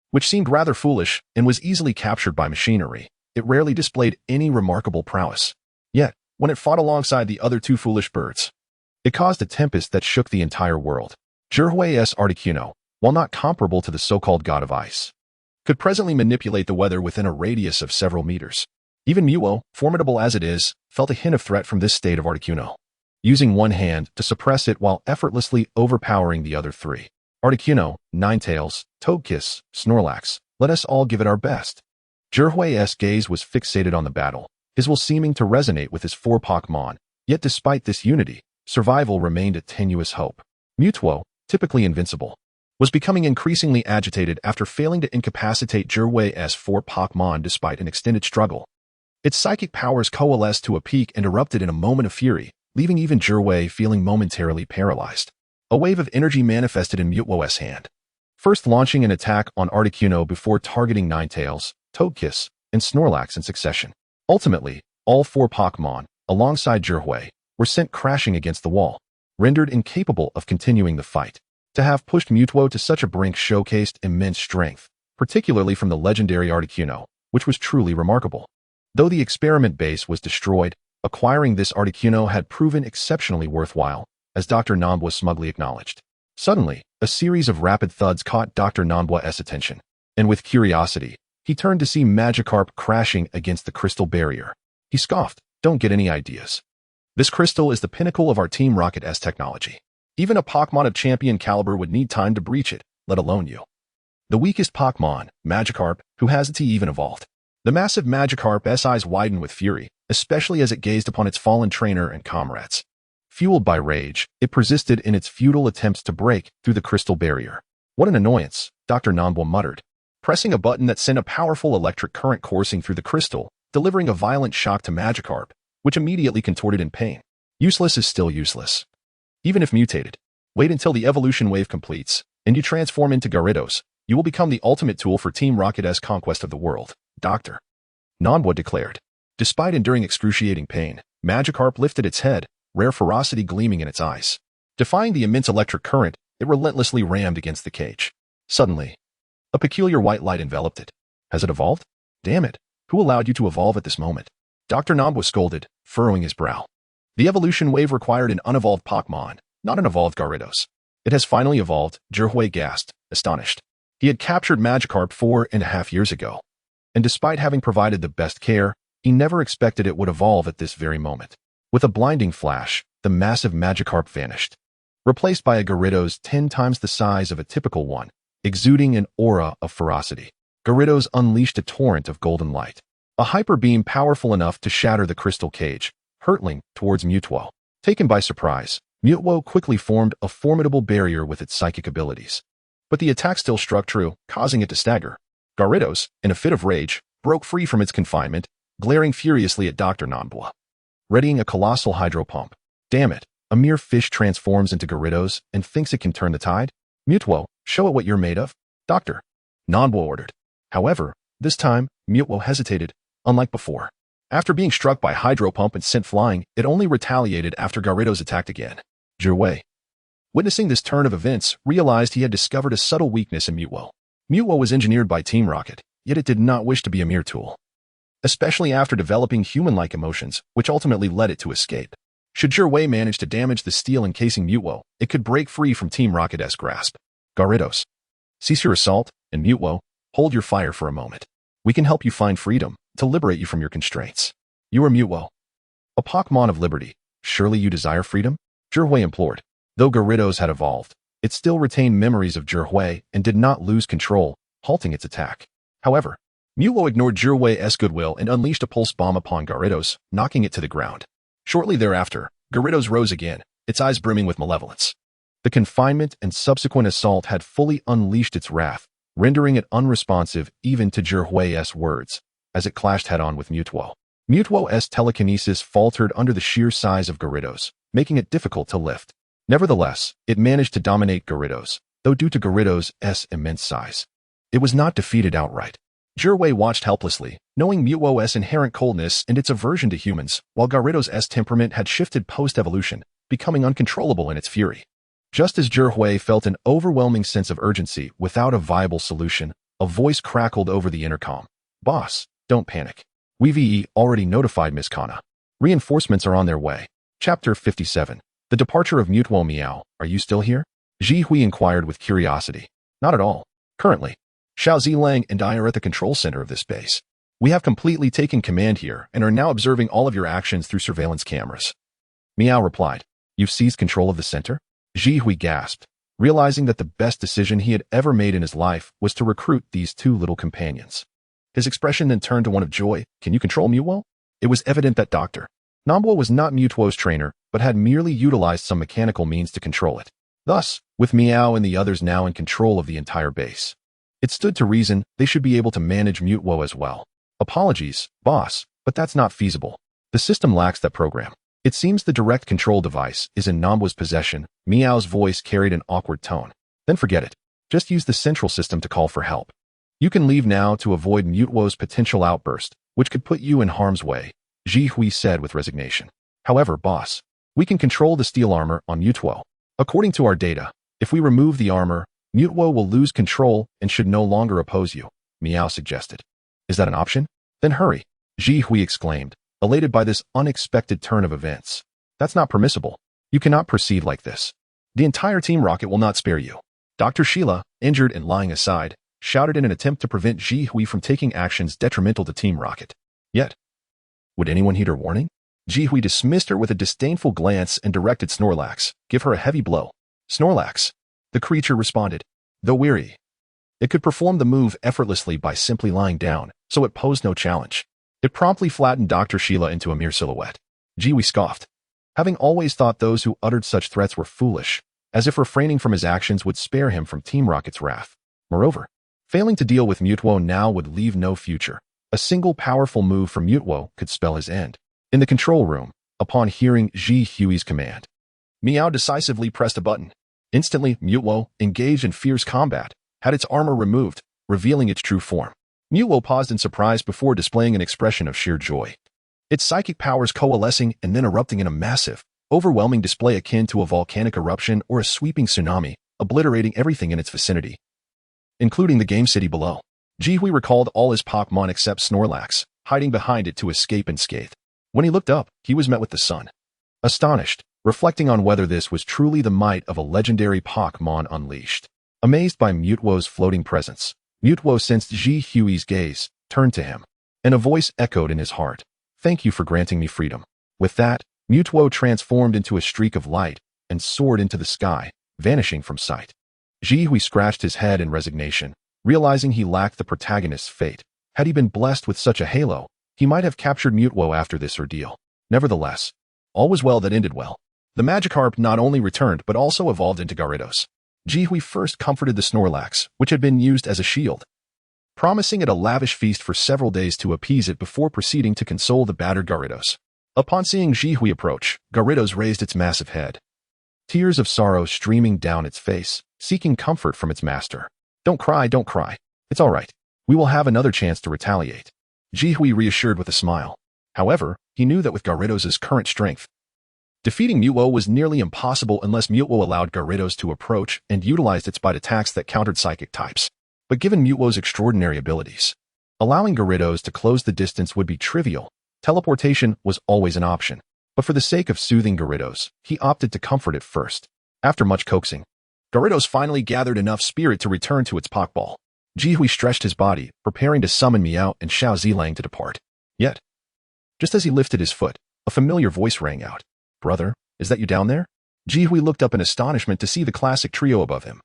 which seemed rather foolish and was easily captured by machinery. It rarely displayed any remarkable prowess. Yet, when it fought alongside the other 2 foolish birds, it caused a tempest that shook the entire world. Zhihui's Articuno, while not comparable to the so-called God of Ice, could presently manipulate the weather within a radius of several meters. Even Mewo, formidable as it is, felt a hint of threat from this state of Articuno, using one hand to suppress it while effortlessly overpowering the other 3. Articuno, Ninetales, Togekiss, Snorlax, let us all give it our best. Zhihui's gaze was fixated on the battle, his will seeming to resonate with his 4 Pokémon. Yet despite this unity, survival remained a tenuous hope. Mewtwo, typically invincible, was becoming increasingly agitated after failing to incapacitate Zhihui's 4 Pokémon despite an extended struggle. Its psychic powers coalesced to a peak and erupted in a moment of fury, leaving even Zhihui feeling momentarily paralyzed. A wave of energy manifested in Mewtwo's hand, first launching an attack on Articuno before targeting Ninetales, Togekiss, and Snorlax in succession. Ultimately, all 4 Pokémon, alongside Zhihui, were sent crashing against the wall, rendered incapable of continuing the fight. To have pushed Mewtwo to such a brink showcased immense strength, particularly from the legendary Articuno, which was truly remarkable. Though the experiment base was destroyed, acquiring this Articuno had proven exceptionally worthwhile, as Dr. Nambwa smugly acknowledged. Suddenly, a series of rapid thuds caught Dr. Nambwa's attention, and with curiosity, he turned to see Magikarp crashing against the crystal barrier. He scoffed, "Don't get any ideas. This crystal is the pinnacle of our Team Rocket's technology. Even a Pokémon of champion caliber would need time to breach it, let alone you." The weakest Pokémon, Magikarp, who hasn't even evolved. The massive Magikarp's eyes widened with fury, especially as it gazed upon its fallen trainer and comrades. Fueled by rage, it persisted in its futile attempts to break through the crystal barrier. "What an annoyance," Dr. Nambwa muttered, pressing a button that sent a powerful electric current coursing through the crystal, delivering a violent shock to Magikarp, which immediately contorted in pain. Useless is still useless. even if mutated. Wait until the evolution wave completes, and you transform into Gyarados. You will become the ultimate tool for Team Rocket's conquest of the world, Dr. Nonbwa declared. Despite enduring excruciating pain, Magikarp lifted its head, rare ferocity gleaming in its eyes. Defying the immense electric current, it relentlessly rammed against the cage. Suddenly, a peculiar white light enveloped it. Has it evolved? Damn it, who allowed you to evolve at this moment? Dr. Nonbwa scolded, furrowing his brow. The evolution wave required an unevolved Pokémon, not an evolved Gyarados. It has finally evolved, Zhihui gasped, astonished. He had captured Magikarp 4.5 years ago, and despite having provided the best care, he never expected it would evolve at this very moment. With a blinding flash, the massive Magikarp vanished, replaced by a Gyarados 10 times the size of a typical one, exuding an aura of ferocity. Gyarados unleashed a torrent of golden light, a hyper beam powerful enough to shatter the crystal cage, hurtling towards Mutwo. Taken by surprise, Mutwo quickly formed a formidable barrier with its psychic abilities. But the attack still struck true, causing it to stagger. Gyarados, in a fit of rage, broke free from its confinement, glaring furiously at Dr. Nonbwa, readying a colossal hydro pump. Damn it, a mere fish transforms into Gyarados and thinks it can turn the tide? Mutwo, show it what you're made of, Dr. Nonbwa ordered. However, this time, Mutwo hesitated, unlike before. After being struck by hydro pump and sent flying, it only retaliated after Gyarados attacked again. Zhihui, witnessing this turn of events, realized he had discovered a subtle weakness in Mutwo. Mutwo was engineered by Team Rocket, yet it did not wish to be a mere tool, especially after developing human-like emotions, which ultimately led it to escape. Should Zhihui manage to damage the steel encasing Mutwo, it could break free from Team Rocket's grasp. Gyarados, cease your assault, and Mutwo, hold your fire for a moment. We can help you find freedom, to liberate you from your constraints. You are Mutwo, a Pokémon of liberty. Surely you desire freedom? Zhihui implored. Though Gyarados had evolved, it still retained memories of Zhihui and did not lose control, halting its attack. However, Mutwo ignored Zhihui's goodwill and unleashed a pulse bomb upon Gyarados, knocking it to the ground. Shortly thereafter, Gyarados rose again, its eyes brimming with malevolence. The confinement and subsequent assault had fully unleashed its wrath, rendering it unresponsive even to Zhihui's words, as it clashed head-on with Mutwo. Mutwo's telekinesis faltered under the sheer size of Gyarados, making it difficult to lift. Nevertheless, it managed to dominate Gyarados, though due to Gyarados' immense size, it was not defeated outright. Zhihui watched helplessly, knowing Mutwo's inherent coldness and its aversion to humans, while Gyarados' temperament had shifted post-evolution, becoming uncontrollable in its fury. Just as Zhihui felt an overwhelming sense of urgency without a viable solution, a voice crackled over the intercom. Boss, don't panic. We've already notified Miss Kana. Reinforcements are on their way. Chapter 57. The departure of Mutwo. Meow, are you still here? Zhihui inquired with curiosity. Not at all. Currently, Xiao Zilang and I are at the control center of this base. We have completely taken command here and are now observing all of your actions through surveillance cameras. Meow replied. You've seized control of the center? Zhihui gasped, realizing that the best decision he had ever made in his life was to recruit these two little companions. His expression then turned to one of joy. Can you control Mutwo? It was evident that Dr. Nonbwa was not Mutwo's trainer, but had merely utilized some mechanical means to control it. Thus, with Meow and the others now in control of the entire base, it stood to reason they should be able to manage Mutwo as well. Apologies, boss, but that's not feasible. The system lacks that program. It seems the direct control device is in Nonbwa's possession. Meow's voice carried an awkward tone. Then forget it. Just use the central system to call for help. You can leave now to avoid Mutwo's potential outburst, which could put you in harm's way, Zhihui said with resignation. However, boss, we can control the steel armor on Mutwo. According to our data, if we remove the armor, Mutwo will lose control and should no longer oppose you, Meow suggested. Is that an option? Then hurry, Zhihui exclaimed, elated by this unexpected turn of events. That's not permissible. You cannot proceed like this. The entire Team Rocket will not spare you. Dr. Sheila, injured and lying aside, shouted in an attempt to prevent Zhihui from taking actions detrimental to Team Rocket. Yet, would anyone heed her warning? Zhihui dismissed her with a disdainful glance and directed Snorlax. Give her a heavy blow. Snorlax, the creature responded. Though weary, it could perform the move effortlessly by simply lying down, so it posed no challenge. It promptly flattened Dr. Sheila into a mere silhouette. Zhihui scoffed, having always thought those who uttered such threats were foolish, as if refraining from his actions would spare him from Team Rocket's wrath. Moreover, failing to deal with Mutwo now would leave no future. A single powerful move from Mutwo could spell his end. In the control room, upon hearing Zhihui's command, Meow decisively pressed a button. Instantly, Mutwo, engaged in fierce combat, had its armor removed, revealing its true form. Mutwo paused in surprise before displaying an expression of sheer joy. Its psychic powers coalescing and then erupting in a massive, overwhelming display akin to a volcanic eruption or a sweeping tsunami, obliterating everything in its vicinity, including the game city below. Jihui recalled all his Pokémon except Snorlax, hiding behind it to escape unscathed. When he looked up, he was met with the sun. Astonished, reflecting on whether this was truly the might of a legendary Pokémon unleashed. Amazed by Mutwo's floating presence, Mutwo sensed Jihui's gaze, turned to him, and a voice echoed in his heart. "Thank you for granting me freedom." With that, Mutwo transformed into a streak of light and soared into the sky, vanishing from sight. Jihui scratched his head in resignation, realizing he lacked the protagonist's fate. Had he been blessed with such a halo, he might have captured Mutwo after this ordeal. Nevertheless, all was well that ended well. The Magikarp not only returned but also evolved into Gyarados. Jihui first comforted the Snorlax, which had been used as a shield, promising it a lavish feast for several days to appease it before proceeding to console the battered Gyarados. Upon seeing Jihui approach, Gyarados raised its massive head, tears of sorrow streaming down its face, seeking comfort from its master. Don't cry, don't cry. It's all right. We will have another chance to retaliate." Jihui reassured with a smile. However, he knew that with Gyarados' current strength, defeating Mutwo was nearly impossible unless Mutwo allowed Gyarados to approach and utilized its bite attacks that countered psychic types. But given Mutwo's extraordinary abilities, allowing Gyarados to close the distance would be trivial. Teleportation was always an option. But for the sake of soothing Gyarados, he opted to comfort it first. After much coaxing, Gyarados finally gathered enough spirit to return to its Pokeball. Jihui stretched his body, preparing to summon Meow and Xiao Zilang to depart. Yet, just as he lifted his foot, a familiar voice rang out. "Brother, is that you down there?" Jihui looked up in astonishment to see the classic trio above him,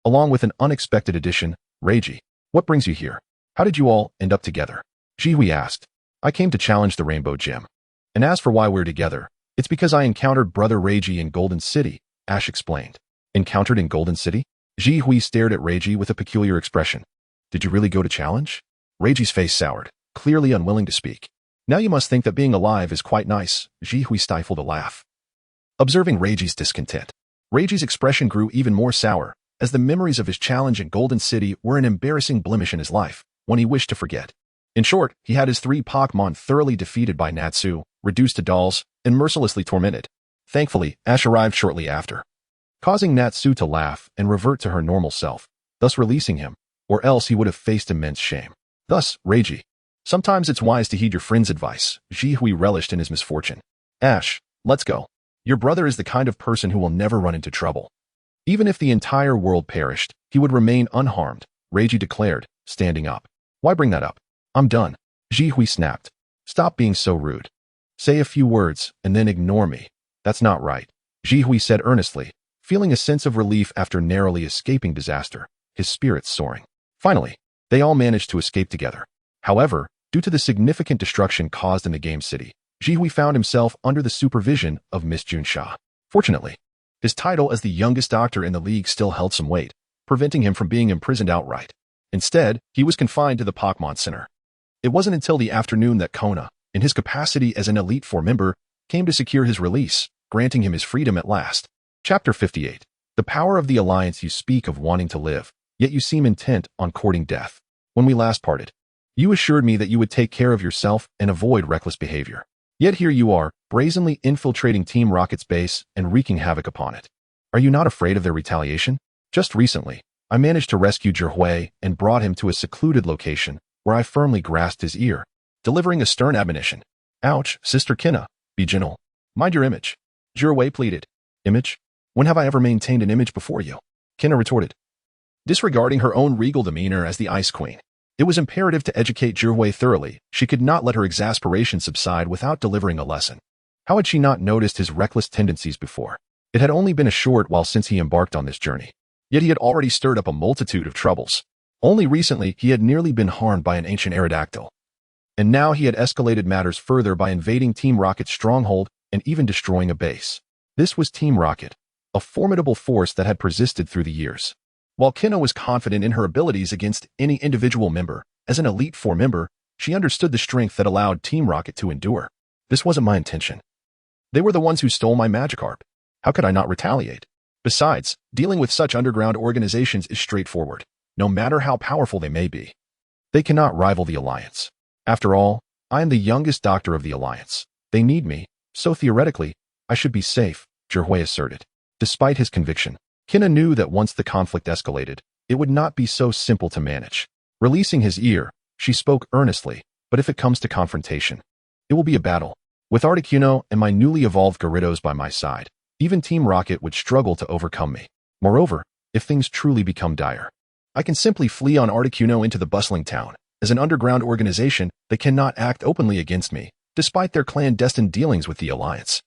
along with an unexpected addition, Reiji. "What brings you here? How did you all end up together?" Jihui asked. "I came to challenge the Rainbow Gym. And as for why we're together, it's because I encountered Brother Reiji in Golden City," Ash explained. "Encountered in Golden City?" Jihui stared at Reiji with a peculiar expression. "Did you really go to challenge?" Reiji's face soured, clearly unwilling to speak. "Now you must think that being alive is quite nice." Jihui stifled a laugh, observing Reiji's discontent. Reiji's expression grew even more sour, as the memories of his challenge in Golden City were an embarrassing blemish in his life, one he wished to forget. In short, he had his 3 Pokémon thoroughly defeated by Natsu, reduced to dolls, and mercilessly tormented. Thankfully, Ash arrived shortly after, causing Natsu to laugh and revert to her normal self, thus releasing him, or else he would have faced immense shame. Thus, Reiji. Sometimes it's wise to heed your friend's advice. Jihui relished in his misfortune. "Ash, let's go. Your brother is the kind of person who will never run into trouble. Even if the entire world perished, he would remain unharmed," Reiji declared, standing up. "Why bring that up? I'm done." Jihui snapped. "Stop being so rude. Say a few words, and then ignore me." "That's not right," Jihui said earnestly, feeling a sense of relief after narrowly escaping disaster, his spirits soaring. Finally, they all managed to escape together. However, due to the significant destruction caused in the game city, Jihui found himself under the supervision of Miss Junsha. Fortunately, his title as the youngest doctor in the league still held some weight, preventing him from being imprisoned outright. Instead, he was confined to the Pokémon Center. It wasn't until the afternoon that Kona, in his capacity as an Elite Four member, came to secure his release, granting him his freedom at last. Chapter 58. The power of the Alliance. You speak of wanting to live, yet you seem intent on courting death. When we last parted, you assured me that you would take care of yourself and avoid reckless behavior. Yet here you are, brazenly infiltrating Team Rocket's base and wreaking havoc upon it. Are you not afraid of their retaliation? Just recently, I managed to rescue Zhihui and brought him to a secluded location where I firmly grasped his ear, delivering a stern admonition. "Ouch, Sister Kinna, be gentle. Mind your image." Zhihui pleaded. "Image? When have I ever maintained an image before you?" Kinna retorted, disregarding her own regal demeanor as the Ice Queen. It was imperative to educate Zhihui thoroughly. She could not let her exasperation subside without delivering a lesson. How had she not noticed his reckless tendencies before? It had only been a short while since he embarked on this journey. Yet he had already stirred up a multitude of troubles. Only recently he had nearly been harmed by an ancient Aerodactyl. And now he had escalated matters further by invading Team Rocket's stronghold and even destroying a base. This was Team Rocket, a formidable force that had persisted through the years. While Kinna was confident in her abilities against any individual member, as an Elite Four member, she understood the strength that allowed Team Rocket to endure. This wasn't my intention. They were the ones who stole my Magikarp. How could I not retaliate? Besides, dealing with such underground organizations is straightforward, no matter how powerful they may be. They cannot rival the Alliance. After all, I am the youngest doctor of the Alliance. They need me, so theoretically, I should be safe, Zhihui asserted. Despite his conviction, Kina knew that once the conflict escalated, it would not be so simple to manage. Releasing his ear, she spoke earnestly, but if it comes to confrontation, it will be a battle. With Articuno and my newly evolved Gyarados by my side, even Team Rocket would struggle to overcome me. Moreover, if things truly become dire, I can simply flee on Articuno into the bustling town. As an underground organization, they cannot act openly against me, despite their clandestine dealings with the Alliance.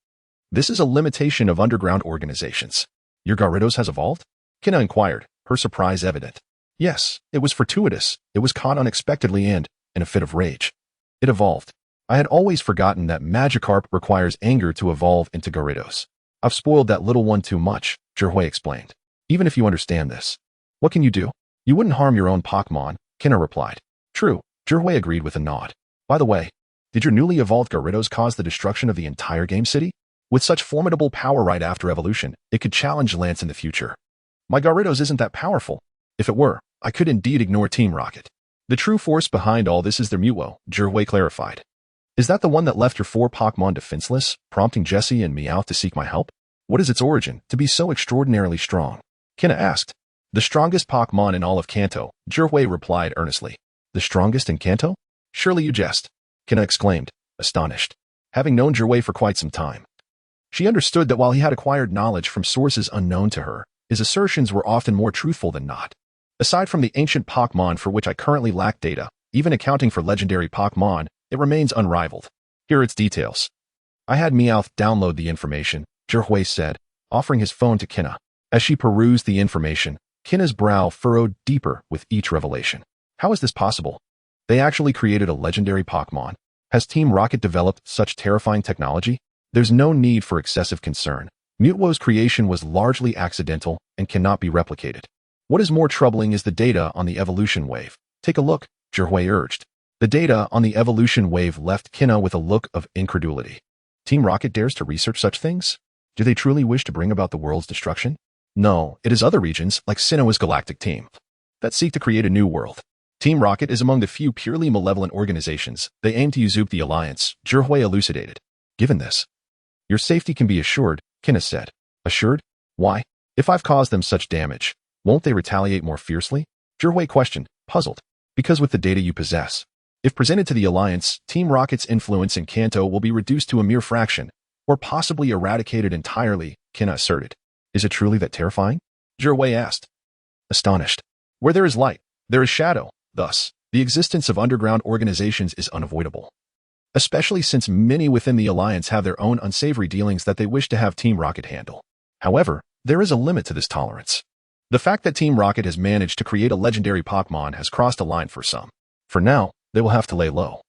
This is a limitation of underground organizations. Your Gyarados has evolved? Kina inquired, her surprise evident. Yes, it was fortuitous. It was caught unexpectedly and, in a fit of rage, it evolved. I had always forgotten that Magikarp requires anger to evolve into Gyarados. I've spoiled that little one too much, Zhihui explained. Even if you understand this, what can you do? You wouldn't harm your own Pokémon, Kina replied. True, Zhihui agreed with a nod. By the way, did your newly evolved Gyarados cause the destruction of the entire game city? With such formidable power right after evolution, it could challenge Lance in the future. My Gyarados isn't that powerful. If it were, I could indeed ignore Team Rocket. The true force behind all this is their Meowth, Zhihui clarified. Is that the one that left your 4 Pokémon defenseless, prompting Jessie and Meowth to seek my help? What is its origin to be so extraordinarily strong? Kina asked. The strongest Pokémon in all of Kanto, Zhihui replied earnestly. The strongest in Kanto? Surely you jest, Kina exclaimed, astonished. Having known Zhihui for quite some time, she understood that while he had acquired knowledge from sources unknown to her, his assertions were often more truthful than not. Aside from the ancient Pokémon for which I currently lack data, even accounting for legendary Pokémon, it remains unrivaled. Here are its details. I had Meowth download the information, Zhihui said, offering his phone to Kina. As she perused the information, Kina's brow furrowed deeper with each revelation. How is this possible? They actually created a legendary Pokémon. Has Team Rocket developed such terrifying technology? There's no need for excessive concern. Meowth's creation was largely accidental and cannot be replicated. What is more troubling is the data on the evolution wave. Take a look, Zhihui urged. The data on the evolution wave left Kina with a look of incredulity. Team Rocket dares to research such things? Do they truly wish to bring about the world's destruction? No, it is other regions, like Sinnoh's galactic team, that seek to create a new world. Team Rocket is among the few purely malevolent organizations. They aim to usurp the Alliance, Zhihui elucidated. Given this, your safety can be assured, Kina said. Assured? Why? If I've caused them such damage, won't they retaliate more fiercely? Zhihui questioned, puzzled. Because with the data you possess, if presented to the Alliance, Team Rocket's influence in Kanto will be reduced to a mere fraction, or possibly eradicated entirely, Kina asserted. Is it truly that terrifying? Zhihui asked. Astonished. Where there is light, there is shadow. Thus, the existence of underground organizations is unavoidable. Especially since many within the Alliance have their own unsavory dealings that they wish to have Team Rocket handle. However, there is a limit to this tolerance. The fact that Team Rocket has managed to create a legendary Pokémon has crossed a line for some. For now, they will have to lay low.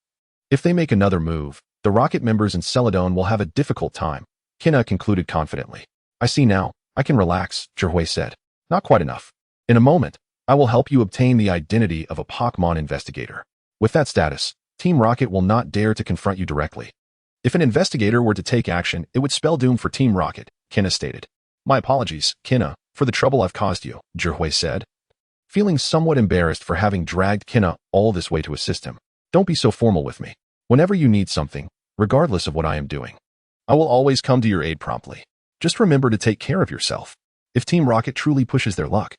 If they make another move, the Rocket members in Celadon will have a difficult time, Kina concluded confidently. I see now. I can relax, Zhihui said. Not quite enough. In a moment, I will help you obtain the identity of a Pokémon investigator. With that status, Team Rocket will not dare to confront you directly. If an investigator were to take action, it would spell doom for Team Rocket, Kina stated. My apologies, Kina, for the trouble I've caused you, Zhihui said, feeling somewhat embarrassed for having dragged Kina all this way to assist him. Don't be so formal with me. Whenever you need something, regardless of what I am doing, I will always come to your aid promptly. Just remember to take care of yourself. If Team Rocket truly pushes their luck,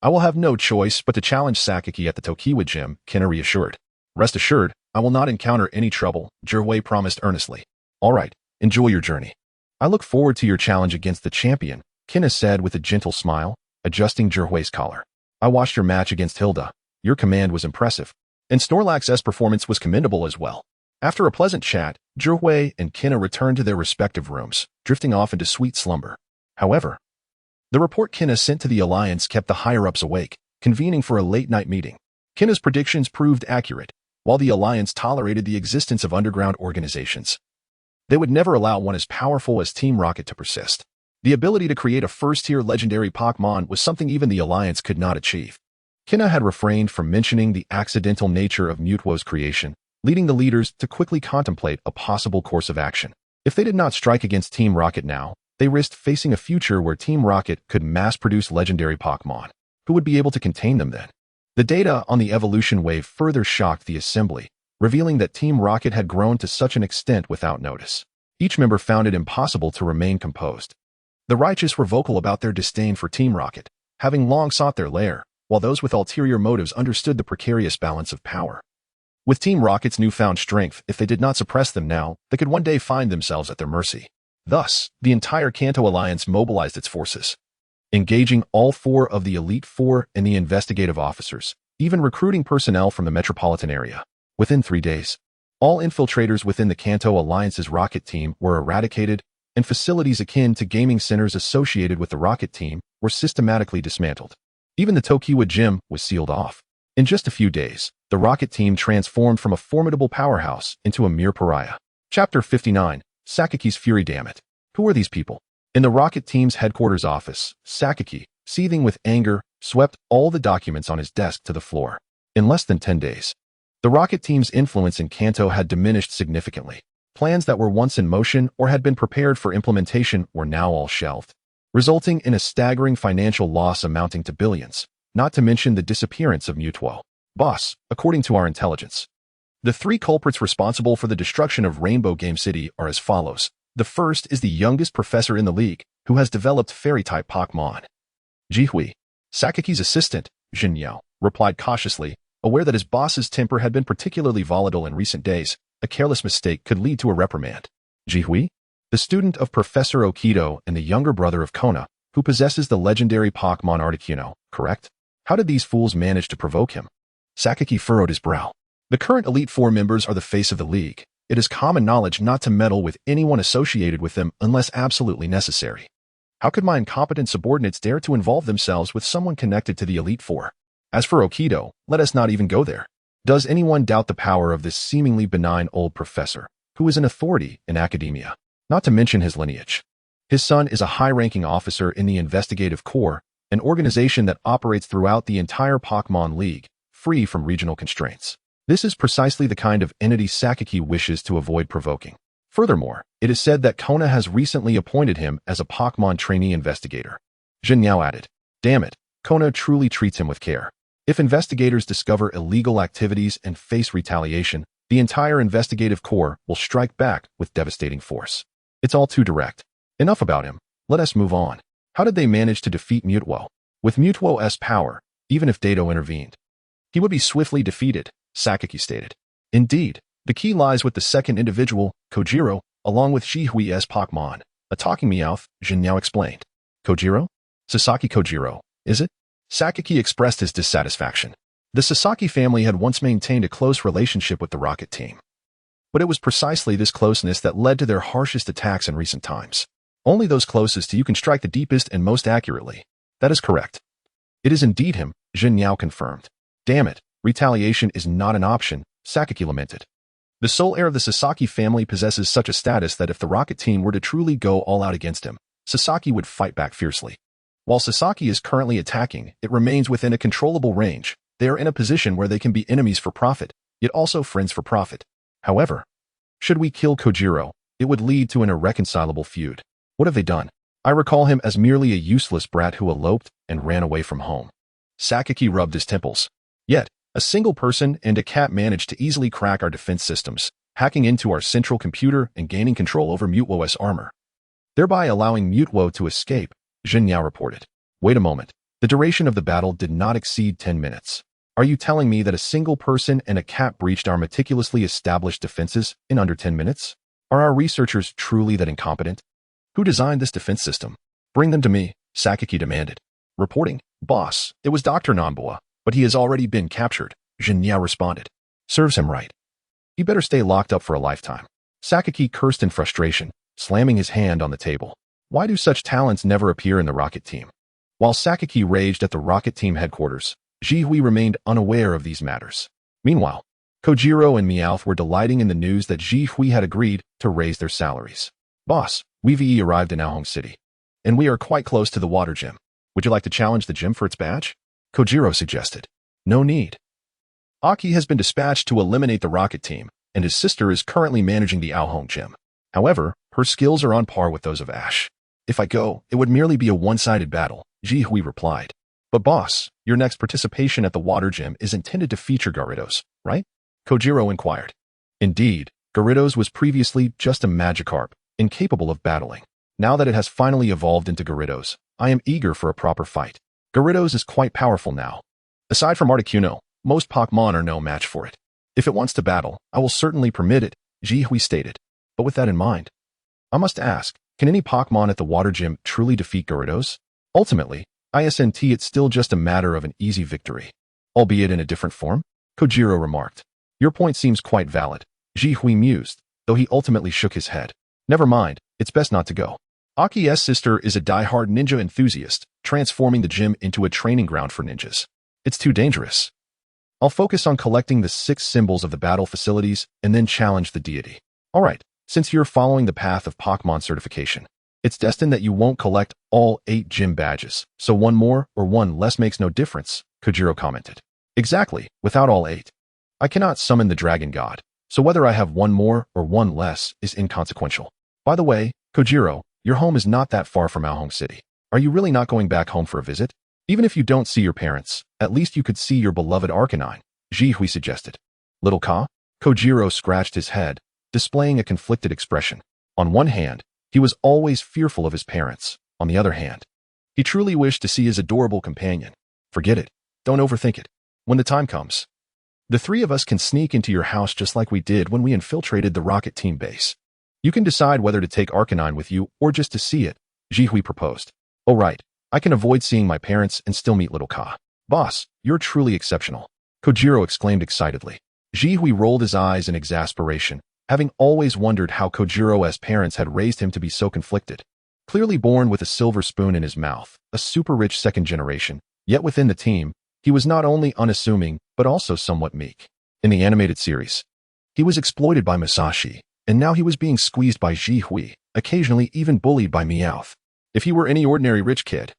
I will have no choice but to challenge Sakaki at the Tokiwa gym, Kina reassured. Rest assured, I will not encounter any trouble, Zhihui promised earnestly. All right, enjoy your journey. I look forward to your challenge against the champion, Kina said with a gentle smile, adjusting Zhihui's collar. I watched your match against Hilda. Your command was impressive, and Snorlax's performance was commendable as well. After a pleasant chat, Zhihui and Kina returned to their respective rooms, drifting off into sweet slumber. However, the report Kina sent to the Alliance kept the higher-ups awake, convening for a late-night meeting. Kina's predictions proved accurate, while the Alliance tolerated the existence of underground organizations. They would never allow one as powerful as Team Rocket to persist. The ability to create a first-tier legendary Pokémon was something even the Alliance could not achieve. Kina had refrained from mentioning the accidental nature of Meowth's creation, leading the leaders to quickly contemplate a possible course of action. If they did not strike against Team Rocket now, They risked facing a future where Team Rocket could mass-produce legendary Pokémon. Who would be able to contain them then? The data on the evolution wave further shocked the assembly, revealing that Team Rocket had grown to such an extent without notice. Each member found it impossible to remain composed. The righteous were vocal about their disdain for Team Rocket, having long sought their lair, while those with ulterior motives understood the precarious balance of power. With Team Rocket's newfound strength, if they did not suppress them now, they could one day find themselves at their mercy. Thus, the entire Kanto Alliance mobilized its forces, engaging all 4 of the Elite Four and the investigative officers, even recruiting personnel from the metropolitan area. Within 3 days, all infiltrators within the Kanto Alliance's rocket team were eradicated, and facilities akin to gaming centers associated with the rocket team were systematically dismantled. Even the Tokiwa gym was sealed off. In just a few days, the rocket team transformed from a formidable powerhouse into a mere pariah. Chapter 59, Sakaki's Fury. Damn it. Who are these people? In the rocket team's headquarters office, Sakaki, seething with anger, swept all the documents on his desk to the floor. In less than 10 days, the rocket team's influence in Kanto had diminished significantly. Plans that were once in motion or had been prepared for implementation were now all shelved, resulting in a staggering financial loss amounting to billions, not to mention the disappearance of Mutuo. Boss, according to our intelligence, the 3 culprits responsible for the destruction of Rainbow Game City are as follows. The first is the youngest professor in the league, who has developed fairy-type Pokémon. Jihui, Sakaki's assistant, Jin Yao, replied cautiously, aware that his boss's temper had been particularly volatile in recent days. A careless mistake could lead to a reprimand. Jihui, the student of Professor Okido and the younger brother of Kona, who possesses the legendary Pokémon Articuno, correct? How did these fools manage to provoke him? Sakaki furrowed his brow. The current Elite Four members are the face of the league. It is common knowledge not to meddle with anyone associated with them unless absolutely necessary. How could my incompetent subordinates dare to involve themselves with someone connected to the Elite Four? As for Okido, let us not even go there. Does anyone doubt the power of this seemingly benign old professor, who is an authority in academia? Not to mention his lineage. His son is a high-ranking officer in the Investigative Corps, an organization that operates throughout the entire Pokémon League, free from regional constraints. This is precisely the kind of entity Sakaki wishes to avoid provoking. Furthermore, it is said that Kona has recently appointed him as a Pokémon trainee investigator. Jin Yao added, damn it, Kona truly treats him with care. If investigators discover illegal activities and face retaliation, the entire Investigative Corps will strike back with devastating force. It's all too direct. Enough about him. Let us move on. How did they manage to defeat Mutuo? With Mutuo's power, even if Dato intervened, he would be swiftly defeated, Sakaki stated. Indeed, the key lies with the second individual, Kojiro, along with Jihui's Pokémon. A talking Meowth, Jin Yao explained. Kojiro? Sasaki Kojiro, is it? Sakaki expressed his dissatisfaction. The Sasaki family had once maintained a close relationship with the rocket team. But it was precisely this closeness that led to their harshest attacks in recent times. Only those closest to you can strike the deepest and most accurately. That is correct. It is indeed him, Jin Yao confirmed. Damn it, retaliation is not an option, Sakaki lamented. The sole heir of the Sasaki family possesses such a status that if the rocket team were to truly go all out against him, Sasaki would fight back fiercely. While Sasaki is currently attacking, it remains within a controllable range. They are in a position where they can be enemies for profit, yet also friends for profit. However, should we kill Kojiro, it would lead to an irreconcilable feud. What have they done? I recall him as merely a useless brat who eloped and ran away from home. Sakaki rubbed his temples. Yet, a single person and a cat managed to easily crack our defense systems, hacking into our central computer and gaining control over Mutuo's armor, thereby allowing Mutuo to escape, Jin Yao reported. Wait a moment. The duration of the battle did not exceed 10 minutes. Are you telling me that a single person and a cat breached our meticulously established defenses in under 10 minutes? Are our researchers truly that incompetent? Who designed this defense system? Bring them to me, Sakaki demanded. Reporting, boss, it was Dr. Namboa, but he has already been captured, Jin Yao responded. Serves him right. He better stay locked up for a lifetime. Sakaki cursed in frustration, slamming his hand on the table. Why do such talents never appear in the rocket team? While Sakaki raged at the rocket team headquarters, Jihui remained unaware of these matters. Meanwhile, Kojiro and Meowth were delighting in the news that Jihui had agreed to raise their salaries. Boss, we've arrived in Aohong City, and we are quite close to the water gym. Would you like to challenge the gym for its badge? Kojiro suggested. No need. Aki has been dispatched to eliminate the rocket team, and his sister is currently managing the Aohong gym. However, her skills are on par with those of Ash. If I go, it would merely be a one-sided battle, Ji Hui replied. But boss, your next participation at the water gym is intended to feature Gyarados, right? Kojiro inquired. Indeed, Gyarados was previously just a Magikarp, incapable of battling. Now that it has finally evolved into Gyarados, I am eager for a proper fight. Gyarados is quite powerful now. Aside from Articuno, most Pokémon are no match for it. If it wants to battle, I will certainly permit it, Ji Hui stated. But with that in mind, I must ask, can any Pokémon at the water gym truly defeat Gyarados? Ultimately, it's still just a matter of an easy victory. Albeit in a different form? Kojiro remarked. Your point seems quite valid, Ji Hui mused, though he ultimately shook his head. Never mind, it's best not to go. Aki's sister is a die-hard ninja enthusiast, transforming the gym into a training ground for ninjas. It's too dangerous. I'll focus on collecting the 6 symbols of the battle facilities and then challenge the deity. Alright, since you're following the path of Pokémon certification, it's destined that you won't collect all 8 gym badges, so one more or one less makes no difference, Kojiro commented. Exactly, without all 8. I cannot summon the dragon god, so whether I have one more or one less is inconsequential. By the way, Kojiro, your home is not that far from Aohong City. Are you really not going back home for a visit? Even if you don't see your parents, at least you could see your beloved Arcanine, Ji Hui suggested. Little Ka? Kojiro scratched his head, displaying a conflicted expression. On one hand, he was always fearful of his parents. On the other hand, he truly wished to see his adorable companion. Forget it. Don't overthink it. When the time comes, the 3 of us can sneak into your house just like we did when we infiltrated the Rocket Team base. You can decide whether to take Arcanine with you or just to see it, Ji Hui proposed. Oh right, I can avoid seeing my parents and still meet little Ka. Boss, you're truly exceptional, Kojiro exclaimed excitedly. Ji Hui rolled his eyes in exasperation, having always wondered how Kojiro's parents had raised him to be so conflicted. Clearly born with a silver spoon in his mouth, a super-rich second generation, yet within the team, he was not only unassuming, but also somewhat meek. In the animated series, he was exploited by Masashi, and now he was being squeezed by Ji Hui, occasionally even bullied by Meowth. If he were any ordinary rich kid,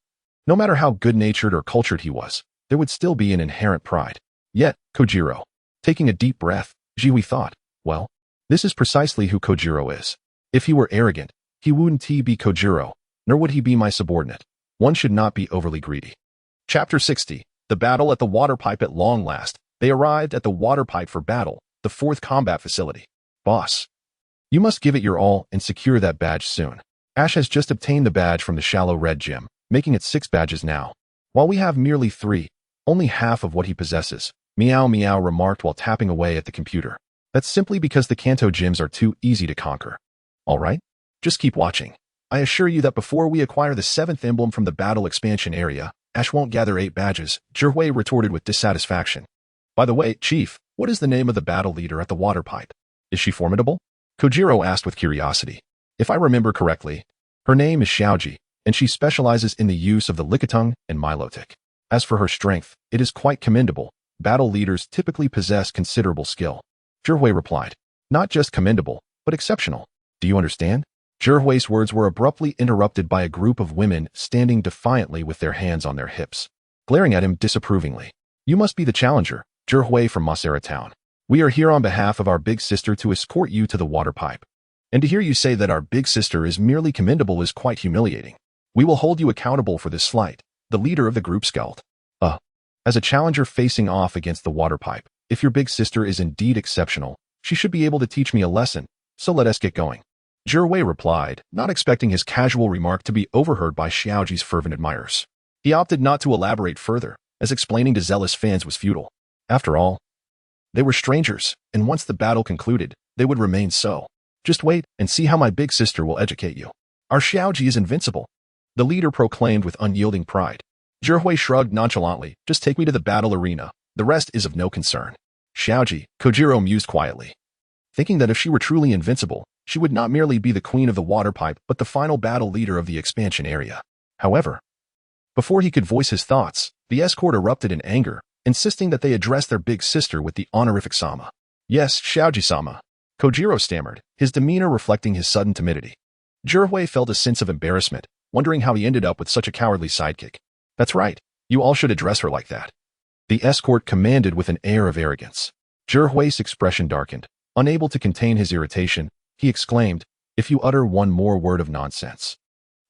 no matter how good-natured or cultured he was, there would still be an inherent pride. Yet, Kojiro. Taking a deep breath, Ji Hui thought, well, this is precisely who Kojiro is. If he were arrogant, he wouldn't be Kojiro, nor would he be my subordinate. One should not be overly greedy. Chapter 60. The Battle at the Water Pipe. At long last, they arrived at the water pipe for battle, the 4th combat facility. Boss, you must give it your all and secure that badge soon. Ash has just obtained the badge from the Shallow Red Gym, making it 6 badges now. While we have merely 3, only half of what he possesses, Meow Meow remarked while tapping away at the computer. That's simply because the Kanto gyms are too easy to conquer. Alright? Just keep watching. I assure you that before we acquire the 7th emblem from the battle expansion area, Ash won't gather 8 badges, Zhihui retorted with dissatisfaction. By the way, Chief, what is the name of the battle leader at the water pipe? Is she formidable? Kojiro asked with curiosity. If I remember correctly, her name is Xiaoji, and she specializes in the use of the Lickitung and Milotic. As for her strength, it is quite commendable. Battle leaders typically possess considerable skill. Zhihui replied. Not just commendable, but exceptional. Do you understand? Zhihui's words were abruptly interrupted by a group of women standing defiantly with their hands on their hips, glaring at him disapprovingly. You must be the challenger, Zhihui from Masera Town. We are here on behalf of our big sister to escort you to the water pipe. And to hear you say that our big sister is merely commendable is quite humiliating. We will hold you accountable for this slight, the leader of the group scowled. As a challenger facing off against the water pipe, if your big sister is indeed exceptional, she should be able to teach me a lesson, so let us get going. Zhihui replied, not expecting his casual remark to be overheard by Xiaoji's fervent admirers. He opted not to elaborate further, as explaining to zealous fans was futile. After all, they were strangers, and once the battle concluded, they would remain so. Just wait and see how my big sister will educate you. Our Xiaoji is invincible, the leader proclaimed with unyielding pride. Zhihui shrugged nonchalantly, just take me to the battle arena, the rest is of no concern. Xiaoji, Kojiro mused quietly, thinking that if she were truly invincible, she would not merely be the queen of the water pipe but the final battle leader of the expansion area. However, before he could voice his thoughts, the escort erupted in anger, insisting that they address their big sister with the honorific Sama. Yes, Xiaoji-sama, Kojiro stammered, his demeanor reflecting his sudden timidity. Zhihui felt a sense of embarrassment, wondering how he ended up with such a cowardly sidekick. That's right, you all should address her like that. The escort commanded with an air of arrogance. Zhihui's expression darkened. Unable to contain his irritation, he exclaimed, if you utter one more word of nonsense,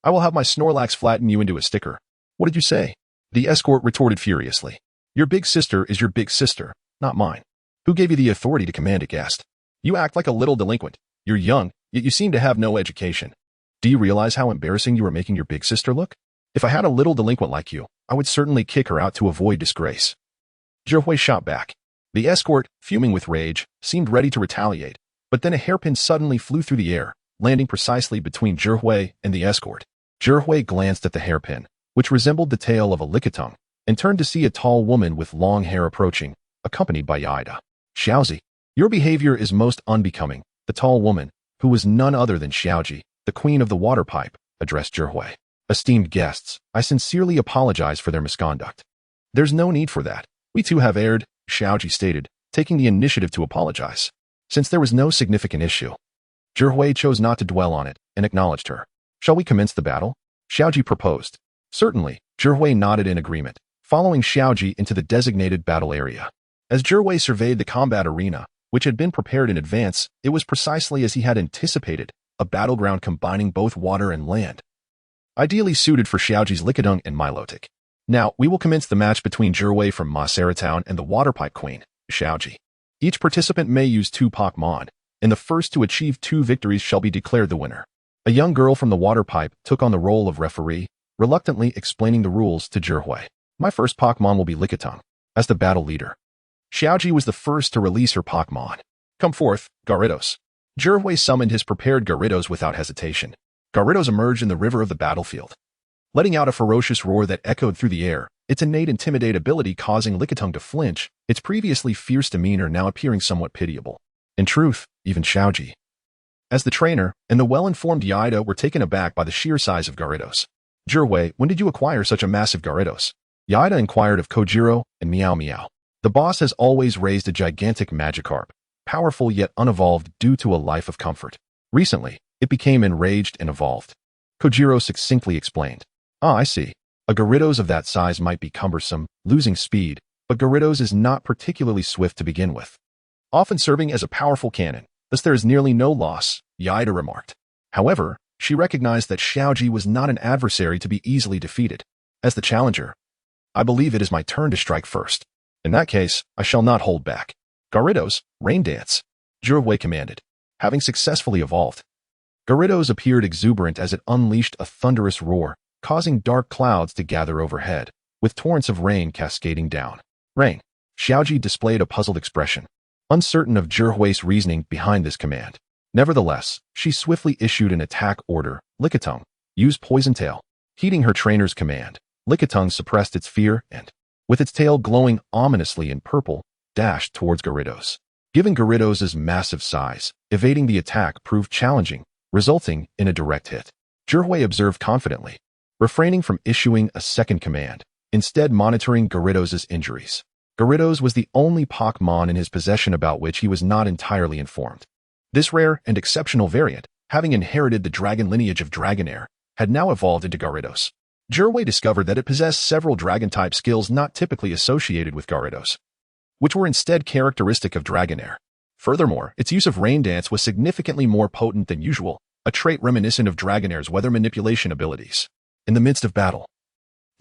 I will have my Snorlax flatten you into a sticker. What did you say? The escort retorted furiously. Your big sister is your big sister, not mine. Who gave you the authority to command a guest? You act like a little delinquent. You're young, yet you seem to have no education. Do you realize how embarrassing you are making your big sister look? If I had a little delinquent like you, I would certainly kick her out to avoid disgrace. Zhihui shot back. The escort, fuming with rage, seemed ready to retaliate, but then a hairpin suddenly flew through the air, landing precisely between Zhihui and the escort. Zhihui glanced at the hairpin, which resembled the tail of a lickitung, and turned to see a tall woman with long hair approaching, accompanied by Yaida. Xiaozi, your behavior is most unbecoming. The tall woman, who was none other than Xiaoji, the queen of the water pipe, addressed Zhihui. Esteemed guests, I sincerely apologize for their misconduct. There's no need for that. We too have erred, Xiaoji stated, taking the initiative to apologize. Since there was no significant issue, Zhihui chose not to dwell on it and acknowledged her. Shall we commence the battle? Xiaoji proposed. Certainly, Zhihui nodded in agreement, following Xiaoji into the designated battle area. As Zhihui surveyed the combat arena, which had been prepared in advance, it was precisely as he had anticipated, a battleground combining both water and land. Ideally suited for Xiaoji's Lickitung and Milotic. Now, we will commence the match between Zhihui from Masera Town and the Waterpipe Queen, Xiaoji. Each participant may use 2 Pokémon, and the first to achieve 2 victories shall be declared the winner. A young girl from the Waterpipe took on the role of referee, reluctantly explaining the rules to Zhihui. My first Pokémon will be Lickitung, as the battle leader. Xiaoji was the first to release her Pokémon. Come forth, Gyarados. Zhihui summoned his prepared Gyarados without hesitation. Gyarados emerged in the river of the battlefield, letting out a ferocious roar that echoed through the air, its innate intimidate ability causing Lickitung to flinch, its previously fierce demeanor now appearing somewhat pitiable. In truth, even Xiaoji, as the trainer, and the well-informed Yaida were taken aback by the sheer size of Gyarados. Zhihui, when did you acquire such a massive Gyarados? Yaida inquired of Kojiro and Meow Meow. The boss has always raised a gigantic Magikarp, powerful yet unevolved due to a life of comfort. Recently, it became enraged and evolved. Kojiro succinctly explained. Ah, I see. A Gyarados of that size might be cumbersome, losing speed, but Gyarados is not particularly swift to begin with, often serving as a powerful cannon, thus there is nearly no loss, Yaida remarked. However, she recognized that Xiaoji was not an adversary to be easily defeated. As the challenger, I believe it is my turn to strike first. In that case, I shall not hold back. Gyarados, Rain Dance, Zhihui commanded. Having successfully evolved, Gyarados appeared exuberant as it unleashed a thunderous roar, causing dark clouds to gather overhead, with torrents of rain cascading down. Rain. Xiaoji displayed a puzzled expression, uncertain of Zhihui's reasoning behind this command. Nevertheless, she swiftly issued an attack order. Lickitung, use Poison Tail. Heeding her trainer's command, Lickitung suppressed its fear and, with its tail glowing ominously in purple, dashed towards Gyarados. Given Gyarados' massive size, evading the attack proved challenging, resulting in a direct hit. Zhihui observed confidently, refraining from issuing a second command, instead monitoring Gyarados' injuries. Gyarados was the only Pokémon in his possession about which he was not entirely informed. This rare and exceptional variant, having inherited the dragon lineage of Dragonair, had now evolved into Gyarados. Zhihui discovered that it possessed several dragon-type skills not typically associated with Gyarados, which were instead characteristic of Dragonair. Furthermore, its use of Rain Dance was significantly more potent than usual, a trait reminiscent of Dragonair's weather manipulation abilities. In the midst of battle,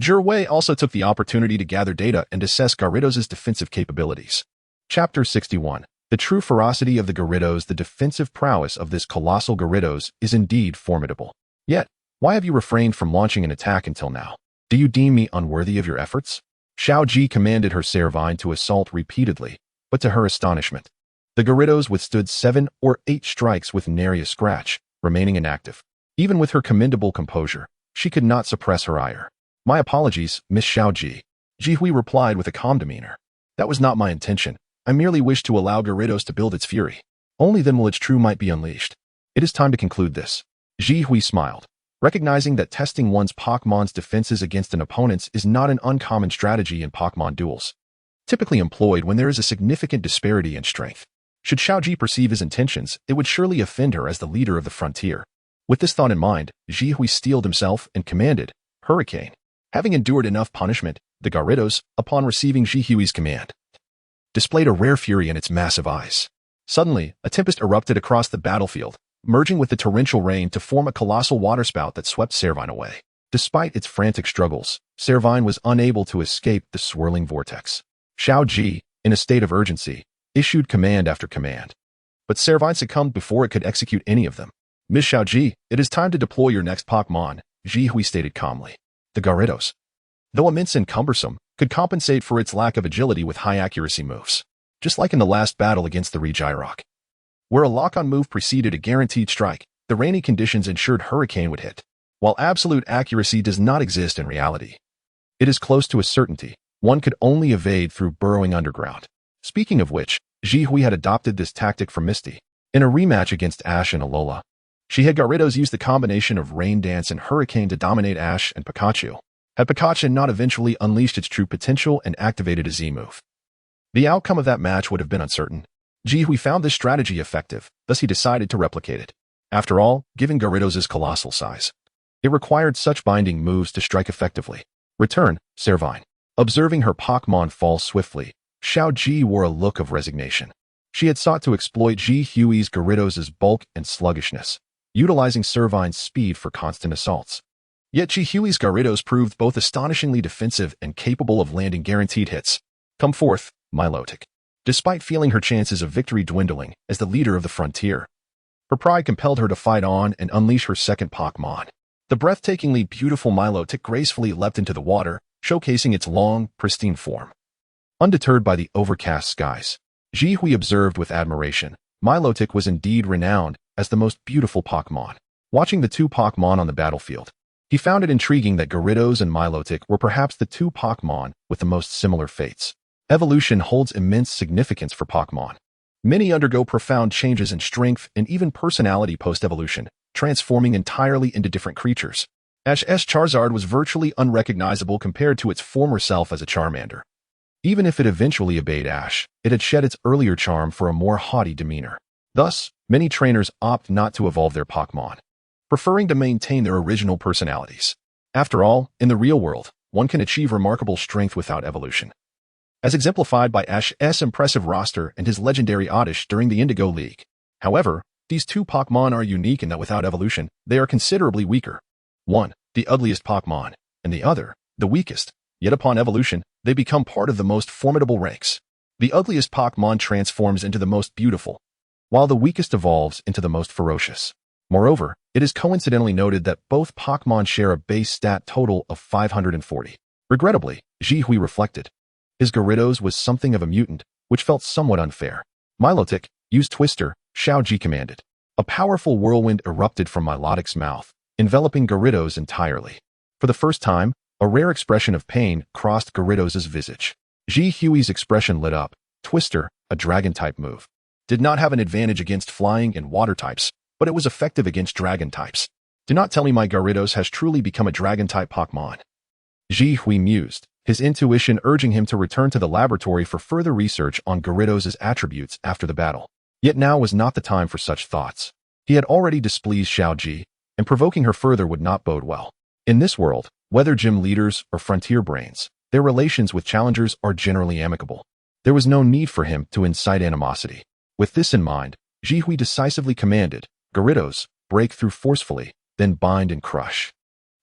Zhihui also took the opportunity to gather data and assess Gyarados' defensive capabilities. Chapter 61. The true ferocity of the Gyarados. The defensive prowess of this colossal Gyarados is indeed formidable. Yet, why have you refrained from launching an attack until now? Do you deem me unworthy of your efforts? Xiaoji commanded her Servine to assault repeatedly, but to her astonishment, the Gyarados withstood 7 or 8 strikes with nary a scratch, remaining inactive. Even with her commendable composure, she could not suppress her ire. My apologies, Miss Xiaoji. Zhihui replied with a calm demeanor. That was not my intention. I merely wished to allow Gyarados to build its fury. Only then will its true might be unleashed. It is time to conclude this. Zhihui smiled, recognizing that testing one's Pokémon's defenses against an opponent's is not an uncommon strategy in Pokémon duels, typically employed when there is a significant disparity in strength. Should Xiaoji perceive his intentions, it would surely offend her as the leader of the frontier. With this thought in mind, Zhihui steeled himself and commanded, Hurricane. Having endured enough punishment, the Gyarados, upon receiving Zhihui's command, displayed a rare fury in its massive eyes. Suddenly, a tempest erupted across the battlefield, merging with the torrential rain to form a colossal waterspout that swept Servine away. Despite its frantic struggles, Servine was unable to escape the swirling vortex. Xiao Ji, in a state of urgency, issued command after command. But Servine succumbed before it could execute any of them. Miss Xiao Ji, it is time to deploy your next Pokémon, Ji Hui stated calmly. The Gyarados, though immense and cumbersome, could compensate for its lack of agility with high-accuracy moves. Just like in the last battle against the Regirock, where a lock-on move preceded a guaranteed strike, the rainy conditions ensured Hurricane would hit. While absolute accuracy does not exist in reality, it is close to a certainty. One could only evade through burrowing underground. Speaking of which, Ji Hui had adopted this tactic from Misty. In a rematch against Ash and Alola, she had Gyarados use the combination of Rain Dance and Hurricane to dominate Ash and Pikachu. Had Pikachu not eventually unleashed its true potential and activated a Z-move, the outcome of that match would have been uncertain. Ji Hui found this strategy effective, thus he decided to replicate it. After all, given Gyarados' colossal size, it required such binding moves to strike effectively. Return, Servine. Observing her Pokémon fall swiftly, Xiao Ji wore a look of resignation. She had sought to exploit Ji Hui's Gyarados' bulk and sluggishness, utilizing Servine's speed for constant assaults. Yet Ji Hui's Gyarados proved both astonishingly defensive and capable of landing guaranteed hits. Come forth, Milotic. Despite feeling her chances of victory dwindling as the leader of the frontier, her pride compelled her to fight on and unleash her second Pokémon. The breathtakingly beautiful Milotic gracefully leapt into the water, showcasing its long, pristine form. Undeterred by the overcast skies, Ji Hui observed with admiration. Milotic was indeed renowned as the most beautiful Pokémon. Watching the two Pokémon on the battlefield, he found it intriguing that Gyarados and Milotic were perhaps the two Pokémon with the most similar fates. Evolution holds immense significance for Pokémon. Many undergo profound changes in strength and even personality post-evolution, transforming entirely into different creatures. Ash's Charizard was virtually unrecognizable compared to its former self as a Charmander. Even if it eventually obeyed Ash, it had shed its earlier charm for a more haughty demeanor. Thus, many trainers opt not to evolve their Pokémon, preferring to maintain their original personalities. After all, in the real world, one can achieve remarkable strength without evolution, as exemplified by Ash's impressive roster and his legendary Oddish during the Indigo League. However, these two Pokémon are unique in that without evolution, they are considerably weaker. One, the ugliest Pokémon, and the other, the weakest. Yet upon evolution, they become part of the most formidable ranks. The ugliest Pokémon transforms into the most beautiful, while the weakest evolves into the most ferocious. Moreover, it is coincidentally noted that both Pokémon share a base stat total of 540. Regrettably, Ji Hui reflected, his Gyarados was something of a mutant, which felt somewhat unfair. Milotic, use Twister, Xiao Ji commanded. A powerful whirlwind erupted from Milotic's mouth, enveloping Gyarados entirely. For the first time, a rare expression of pain crossed Gyarados' visage. Ji Hui's expression lit up. Twister, a dragon-type move, did not have an advantage against flying and water types, but it was effective against dragon types. Do not tell me my Gyarados has truly become a dragon-type Pokémon. Ji Hui mused, his intuition urging him to return to the laboratory for further research on Gyarados' attributes after the battle. Yet now was not the time for such thoughts. He had already displeased Xiao Ji, and provoking her further would not bode well. In this world, whether gym leaders or frontier brains, their relations with challengers are generally amicable. There was no need for him to incite animosity. With this in mind, Ji Hui decisively commanded, Gyarados, break through forcefully, then bind and crush.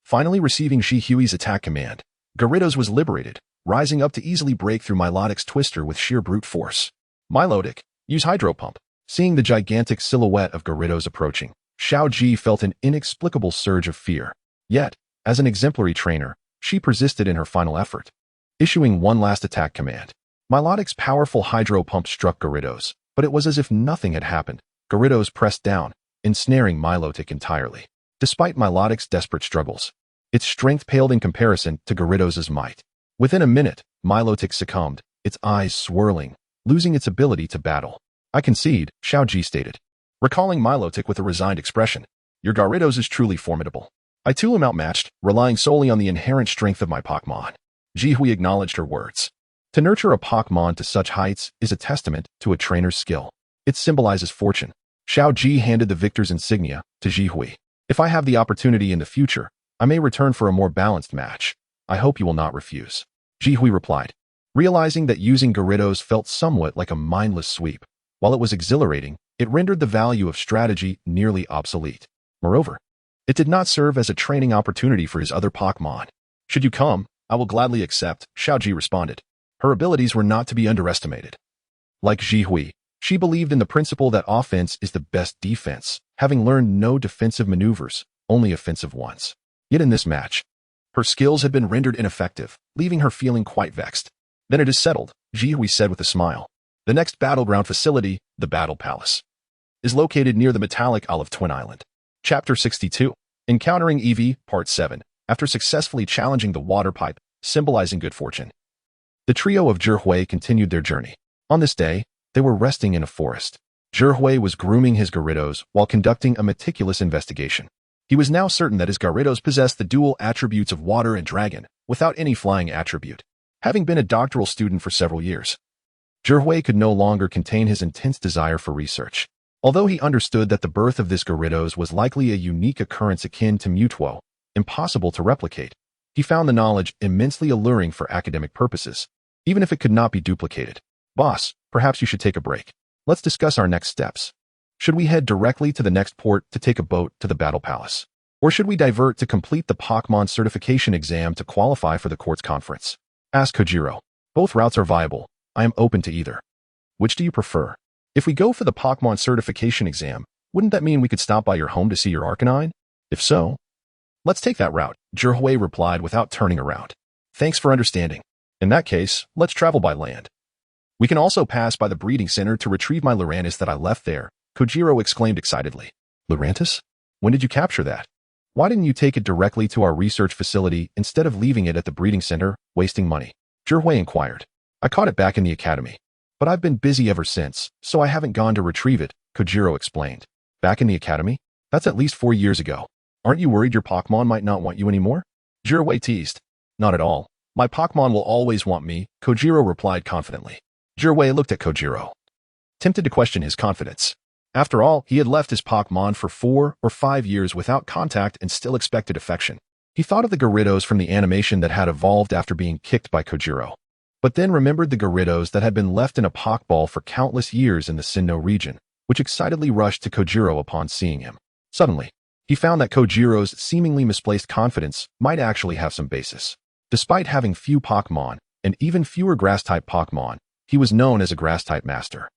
Finally receiving Ji Hui's attack command, Gyarados was liberated, rising up to easily break through Milotic's Twister with sheer brute force. Milotic, use Hydro Pump. Seeing the gigantic silhouette of Gyarados approaching, Xiao Ji felt an inexplicable surge of fear. Yet, as an exemplary trainer, she persisted in her final effort, issuing one last attack command. Milotic's powerful Hydro Pump struck Gyarados, but it was as if nothing had happened. Gyarados pressed down, ensnaring Milotic entirely. Despite Milotic's desperate struggles, its strength paled in comparison to Gyarados' might. Within a minute, Milotic succumbed, its eyes swirling, losing its ability to battle. I concede, Xiao Ji stated, recalling Milotic with a resigned expression. Your Gyarados is truly formidable. I too am outmatched, relying solely on the inherent strength of my Pokémon. Ji Hui acknowledged her words. To nurture a Pokémon to such heights is a testament to a trainer's skill. It symbolizes fortune. Xiao Ji handed the victor's insignia to Ji Hui. If I have the opportunity in the future, I may return for a more balanced match. I hope you will not refuse. Ji Hui replied, realizing that using Gyarados felt somewhat like a mindless sweep. While it was exhilarating, It rendered the value of strategy nearly obsolete. Moreover, it did not serve as a training opportunity for his other Pokémon. Should you come, I will gladly accept, Xiaoji responded. Her abilities were not to be underestimated. Like Jihui, she believed in the principle that offense is the best defense, having learned no defensive maneuvers, only offensive ones. Yet in this match, her skills had been rendered ineffective, leaving her feeling quite vexed. Then it is settled, Jihui said with a smile. The next battleground facility, the Battle Palace, is located near the metallic Olive Twin Island. Chapter 62. Encountering Eevee, Part 7. After successfully challenging the water pipe, symbolizing good fortune, the trio of Zhihui continued their journey. On this day, they were resting in a forest. Zhihui was grooming his Gyarados while conducting a meticulous investigation. He was now certain that his Gyarados possessed the dual attributes of water and dragon, without any flying attribute. Having been a doctoral student for several years, Zhihui could no longer contain his intense desire for research. Although he understood that the birth of this Gyarados was likely a unique occurrence akin to Mutuo, impossible to replicate, he found the knowledge immensely alluring for academic purposes, even if it could not be duplicated. Boss, perhaps you should take a break. Let's discuss our next steps. Should we head directly to the next port to take a boat to the Battle Palace? Or should we divert to complete the Pokémon certification exam to qualify for the court's conference? Asked Kojiro. Both routes are viable. I am open to either. Which do you prefer? If we go for the Pokémon certification exam, wouldn't that mean we could stop by your home to see your Arcanine? If so, let's take that route, Zhihui replied without turning around. Thanks for understanding. In that case, let's travel by land. We can also pass by the breeding center to retrieve my Lurantis that I left there, Kojiro exclaimed excitedly. Lurantis? When did you capture that? Why didn't you take it directly to our research facility instead of leaving it at the breeding center, wasting money? Zhihui inquired. I caught it back in the academy. But I've been busy ever since, so I haven't gone to retrieve it, Kojiro explained. Back in the academy? That's at least 4 years ago. Aren't you worried your Pokémon might not want you anymore? Zhihui teased. Not at all. My Pokémon will always want me, Kojiro replied confidently. Zhihui looked at Kojiro, tempted to question his confidence. After all, he had left his Pokémon for 4 or 5 years without contact and still expected affection. He thought of the Gyarados from the animation that had evolved after being kicked by Kojiro, but then remembered the Gyarados that had been left in a Pokeball for countless years in the Sinnoh region, which excitedly rushed to Kojiro upon seeing him. Suddenly, he found that Kojiro's seemingly misplaced confidence might actually have some basis. Despite having few Pokémon, and even fewer Grass-type Pokémon, he was known as a Grass-type master.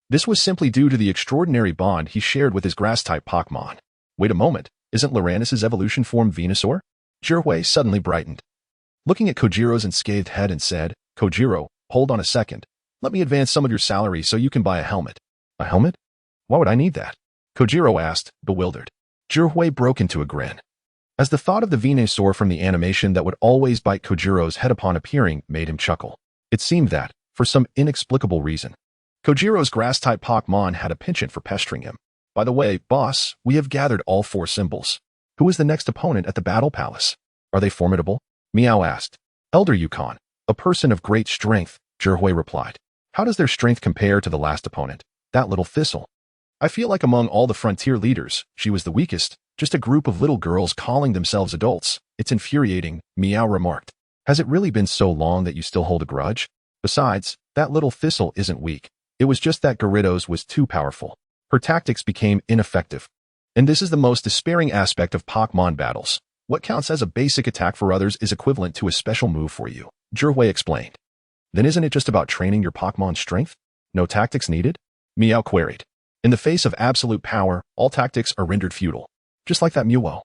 This was simply due to the extraordinary bond he shared with his Grass-type Pokémon. Wait a moment, isn't Lurantis' evolution form Venusaur? Zhihui suddenly brightened, looking at Kojiro's unscathed head and said, Kojiro, hold on a second. Let me advance some of your salary so you can buy a helmet. A helmet? Why would I need that? Kojiro asked, bewildered. Zhihui broke into a grin, as the thought of the Venusaur from the animation that would always bite Kojiro's head upon appearing made him chuckle. It seemed that, for some inexplicable reason, Kojiro's Grass-type Pokémon had a penchant for pestering him. By the way, boss, we have gathered all 4 symbols. Who is the next opponent at the Battle Palace? Are they formidable? Meow asked. Elder Yukon, a person of great strength, Zhihui replied. How does their strength compare to the last opponent, that little thistle? I feel like among all the frontier leaders, she was the weakest, just a group of little girls calling themselves adults. It's infuriating, Meow remarked. Has it really been so long that you still hold a grudge? Besides, that little thistle isn't weak. It was just that Gyarados was too powerful. Her tactics became ineffective. And this is the most despairing aspect of Pokémon battles. What counts as a basic attack for others is equivalent to a special move for you, Zhihui explained. Then isn't it just about training your Pokémon's strength? No tactics needed? Meow queried. In the face of absolute power, all tactics are rendered futile. Just like that Mewo.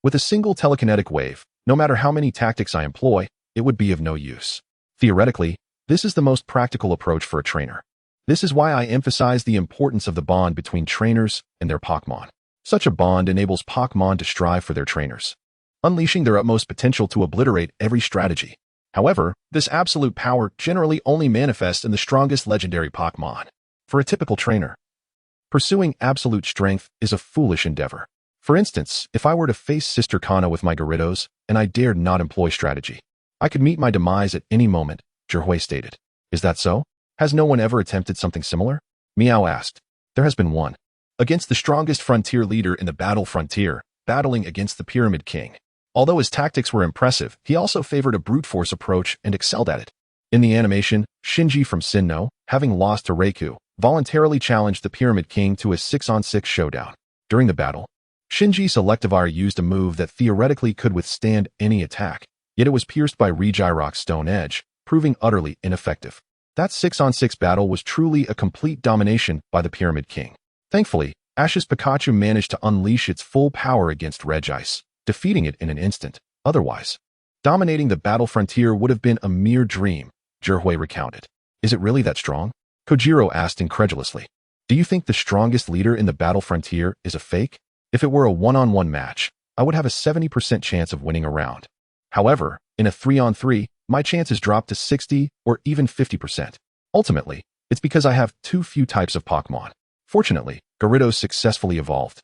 With a single telekinetic wave, no matter how many tactics I employ, it would be of no use. Theoretically, this is the most practical approach for a trainer. This is why I emphasize the importance of the bond between trainers and their Pokémon. Such a bond enables Pokémon to strive for their trainers, unleashing their utmost potential to obliterate every strategy. However, this absolute power generally only manifests in the strongest legendary Pokémon. For a typical trainer, pursuing absolute strength is a foolish endeavor. For instance, if I were to face Sister Kana with my Gyarados, and I dared not employ strategy, I could meet my demise at any moment, Zhihui stated. Is that so? Has no one ever attempted something similar? Meow asked. There has been one. Against the strongest frontier leader in the battle frontier, battling against the Pyramid King. Although his tactics were impressive, he also favored a brute force approach and excelled at it. In the animation, Shinji from Sinnoh, having lost to Reiku, voluntarily challenged the Pyramid King to a 6-on-6 showdown. During the battle, Shinji Selectivire used a move that theoretically could withstand any attack, yet it was pierced by Regirock's Stone Edge, proving utterly ineffective. That 6-on-6 battle was truly a complete domination by the Pyramid King. Thankfully, Ash's Pikachu managed to unleash its full power against Regice, defeating it in an instant. Otherwise, dominating the battle frontier would have been a mere dream, Zhihui recounted. Is it really that strong? Kojiro asked incredulously. Do you think the strongest leader in the battle frontier is a fake? If it were a one-on-one match, I would have a 70% chance of winning a round. However, in a 3-on-3, my chances drop to 60 or even 50%. Ultimately, it's because I have too few types of Pokémon. Fortunately, Gyarados successfully evolved,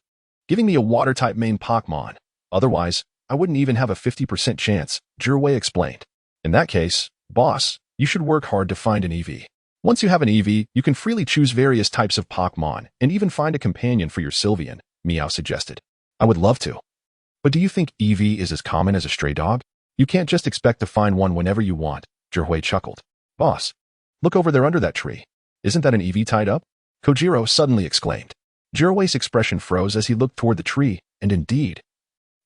giving me a water-type main Pokémon. Otherwise, I wouldn't even have a 50% chance, Zhihui explained. In that case, boss, you should work hard to find an EV. Once you have an EV, you can freely choose various types of Pokémon and even find a companion for your Sylveon, Meow suggested. I would love to. But do you think EV is as common as a stray dog? You can't just expect to find one whenever you want, Zhihui chuckled. Boss, look over there under that tree. Isn't that an EV tied up? Kojiro suddenly exclaimed. Zhihui's expression froze as he looked toward the tree, and indeed,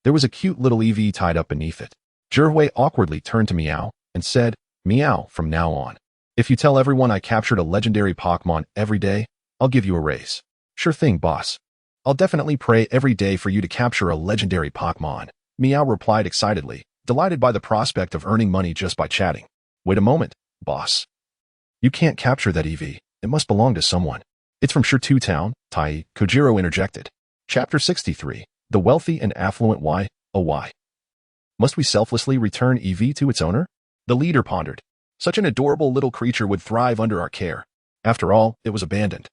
there was a cute little EV tied up beneath it. Zhihui awkwardly turned to Meow and said, Meow, from now on, if you tell everyone I captured a legendary Pokémon every day, I'll give you a raise. Sure thing, boss. I'll definitely pray every day for you to capture a legendary Pokémon, Meow replied excitedly, delighted by the prospect of earning money just by chatting. Wait a moment, boss. You can't capture that EV. It must belong to someone. It's from Shirtu Town, Tai, Kojiro interjected. Chapter 63, The Wealthy and Affluent Why, oh why? Must we selflessly return EV to its owner? The leader pondered. Such an adorable little creature would thrive under our care. After all, it was abandoned.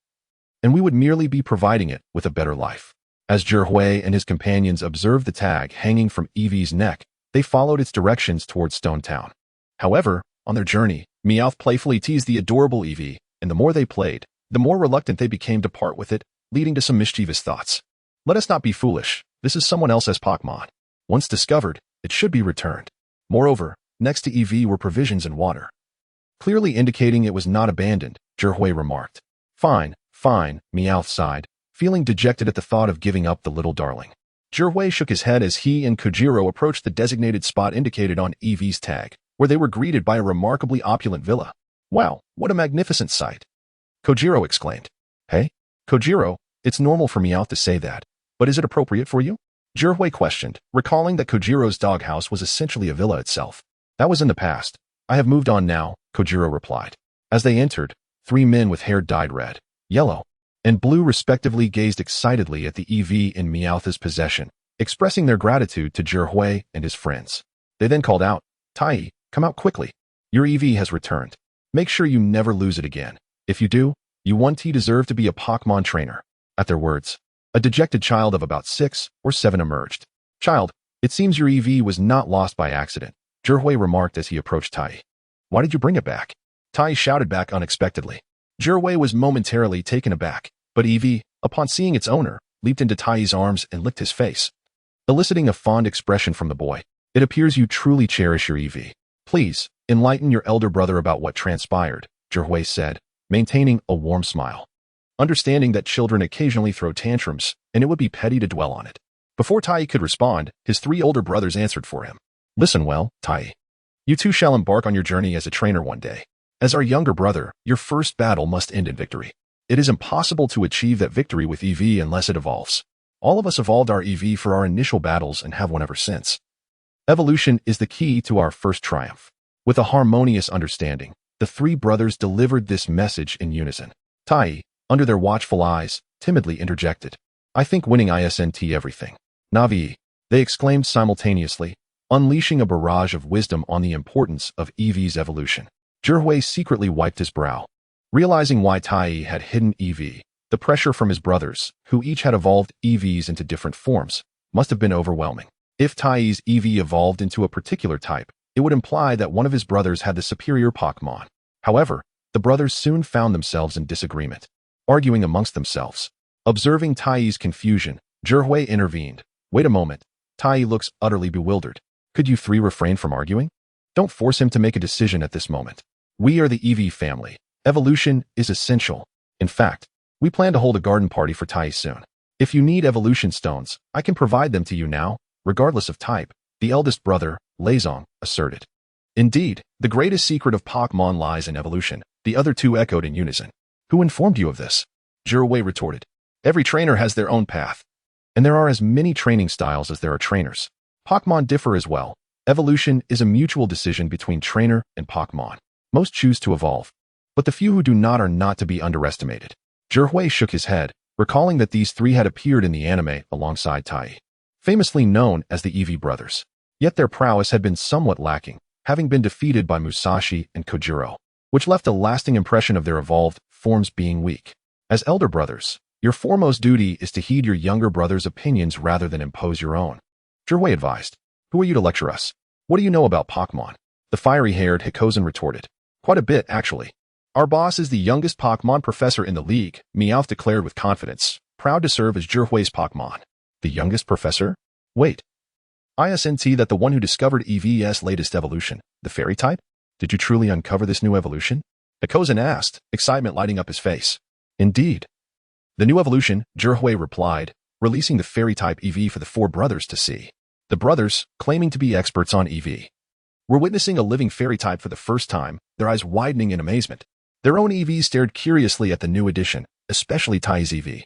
And we would merely be providing it with a better life. As Zhihui and his companions observed the tag hanging from EV's neck, they followed its directions towards Stone Town. However, on their journey, Meowth playfully teased the adorable EV, and the more they played, the more reluctant they became to part with it, leading to some mischievous thoughts. Let us not be foolish. This is someone else's Pokémon. Once discovered, it should be returned. Moreover, next to EV were provisions and water. Clearly indicating it was not abandoned, Zhihui remarked. Fine, Meowth sighed, feeling dejected at the thought of giving up the little darling. Zhihui shook his head as he and Kojiro approached the designated spot indicated on EV's tag, where they were greeted by a remarkably opulent villa. Wow, what a magnificent sight! Kojiro exclaimed. Hey, Kojiro, it's normal for Meowth to say that, but is it appropriate for you? Zhihui questioned, recalling that Kojiro's doghouse was essentially a villa itself. That was in the past. I have moved on now, Kojiro replied. As they entered, 3 men with hair dyed red, yellow, and blue respectively gazed excitedly at the EV in Meowth's possession, expressing their gratitude to Zhihui and his friends. They then called out, Tai, come out quickly. Your EV has returned. Make sure you never lose it again. If you do, you 1T deserve to be a Pokémon trainer. At their words, a dejected child of about 6 or 7 emerged. Child, it seems your EV was not lost by accident, Zhihui remarked as he approached Tai. Why did you bring it back? Tai shouted back unexpectedly. Zhihui was momentarily taken aback, but EV, upon seeing its owner, leaped into Tai's arms and licked his face, eliciting a fond expression from the boy. It appears you truly cherish your EV. Please, enlighten your elder brother about what transpired, Zhihui said, maintaining a warm smile, understanding that children occasionally throw tantrums, and it would be petty to dwell on it. Before Tai could respond, his 3 older brothers answered for him. Listen well, Tai. You too shall embark on your journey as a trainer one day. As our younger brother, your first battle must end in victory. It is impossible to achieve that victory with EV unless it evolves. All of us evolved our EV for our initial battles and have one ever since. Evolution is the key to our first triumph. With a harmonious understanding, the 3 brothers delivered this message in unison. Tai, under their watchful eyes, timidly interjected. I think winning isn't everything. Navi, they exclaimed simultaneously, unleashing a barrage of wisdom on the importance of EV's evolution. Zhihui secretly wiped his brow. Realizing why Tai had hidden EV, the pressure from his brothers, who each had evolved EVs into different forms, must have been overwhelming. If Tai's EV evolved into a particular type, it would imply that one of his brothers had the superior Pokémon. However, the brothers soon found themselves in disagreement, arguing amongst themselves. Observing Tai's confusion, Zhihui intervened. Wait a moment. Tai looks utterly bewildered. Could you 3 refrain from arguing? Don't force him to make a decision at this moment. We are the EV family. Evolution is essential. In fact, we plan to hold a garden party for Tai soon. If you need evolution stones, I can provide them to you now, regardless of type, the eldest brother, Leizong, asserted. Indeed, the greatest secret of Pokémon lies in evolution, the other two echoed in unison. Who informed you of this? Zhihui retorted. Every trainer has their own path. And there are as many training styles as there are trainers. Pokémon differ as well. Evolution is a mutual decision between trainer and Pokémon. Most choose to evolve, but the few who do not are not to be underestimated. Zhihui shook his head, recalling that these three had appeared in the anime alongside Tai, famously known as the Eevee brothers. Yet their prowess had been somewhat lacking, having been defeated by Musashi and Kojiro, which left a lasting impression of their evolved forms being weak. As elder brothers, your foremost duty is to heed your younger brother's opinions rather than impose your own. Zhihui advised. Who are you to lecture us? What do you know about Pokémon? The fiery-haired Hikozen retorted. Quite a bit, actually. Our boss is the youngest Pokémon professor in the league, Meowth declared with confidence, proud to serve as Zhihui's Pokémon. The youngest professor? Wait. Isn't that the one who discovered Eevee's latest evolution, the fairy type? Did you truly uncover this new evolution? Hikozen asked, excitement lighting up his face. Indeed. The new evolution, Zhihui replied, releasing the fairy type Eevee for the four brothers to see. The brothers, claiming to be experts on Eevee, were witnessing a living fairy type for the first time, their eyes widening in amazement. Their own Eevee stared curiously at the new addition, especially Tai's Eevee,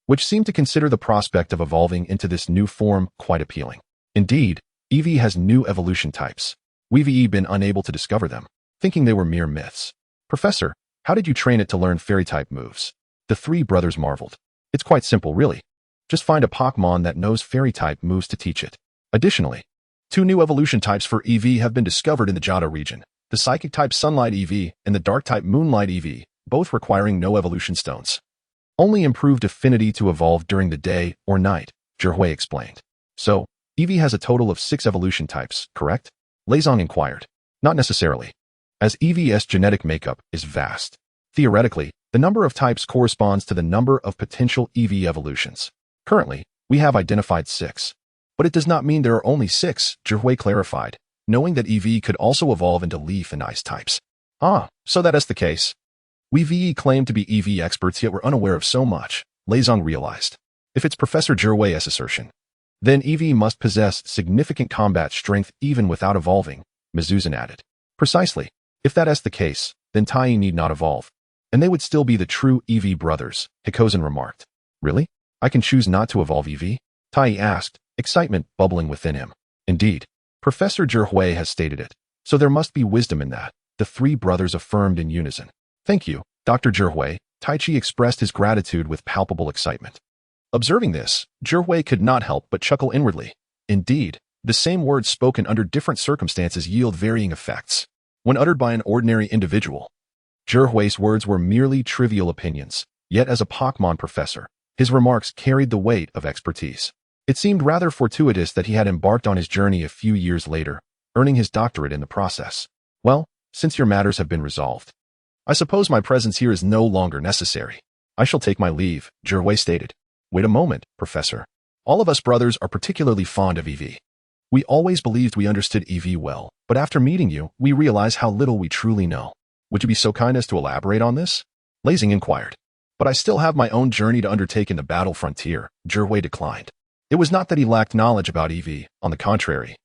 which seemed to consider the prospect of evolving into this new form quite appealing. Indeed, Eevee has new evolution types. We've been unable to discover them, thinking they were mere myths. Professor, how did you train it to learn fairy-type moves? The three brothers marveled. It's quite simple, really. Just find a Pokémon that knows fairy-type moves to teach it. Additionally, two new evolution types for Eevee have been discovered in the Johto region, the Psychic-type Sunlight Eevee and the Dark-type Moonlight Eevee, both requiring no evolution stones. Only improved affinity to evolve during the day or night, Zhihui explained. So, Eevee has a total of 6 evolution types, correct? Leizong inquired. Not necessarily, as Eevee's genetic makeup is vast. Theoretically, the number of types corresponds to the number of potential Eevee evolutions. Currently, we have identified 6. But it does not mean there are only 6, Zhihui clarified, knowing that Eevee could also evolve into leaf and ice types. Ah, so that is the case. We claim to be Eevee experts yet we're unaware of so much, Leizong realized. If it's Professor Zhihui's assertion, then Eevee must possess significant combat strength even without evolving, Mizuzan added. Precisely. If that is the case, then Tai need not evolve, and they would still be the true Eevee brothers, Hikozen remarked. Really? I can choose not to evolve Eevee? Tai asked, excitement bubbling within him. Indeed, Professor Zhihui has stated it, so there must be wisdom in that, the three brothers affirmed in unison. Thank you, Dr. Zhihui. Taichi expressed his gratitude with palpable excitement. Observing this, Zhihui could not help but chuckle inwardly. Indeed, the same words spoken under different circumstances yield varying effects. When uttered by an ordinary individual, Zhihui's words were merely trivial opinions, yet as a Pokémon professor, his remarks carried the weight of expertise. It seemed rather fortuitous that he had embarked on his journey a few years later, earning his doctorate in the process. Well, since your matters have been resolved, I suppose my presence here is no longer necessary. I shall take my leave, Zhihui stated. Wait a moment, Professor. All of us brothers are particularly fond of Eevee. We always believed we understood Eevee well, but after meeting you, we realize how little we truly know. Would you be so kind as to elaborate on this? Leizong inquired. But I still have my own journey to undertake in the battle frontier, Zhihui declined. It was not that he lacked knowledge about Eevee, on the contrary.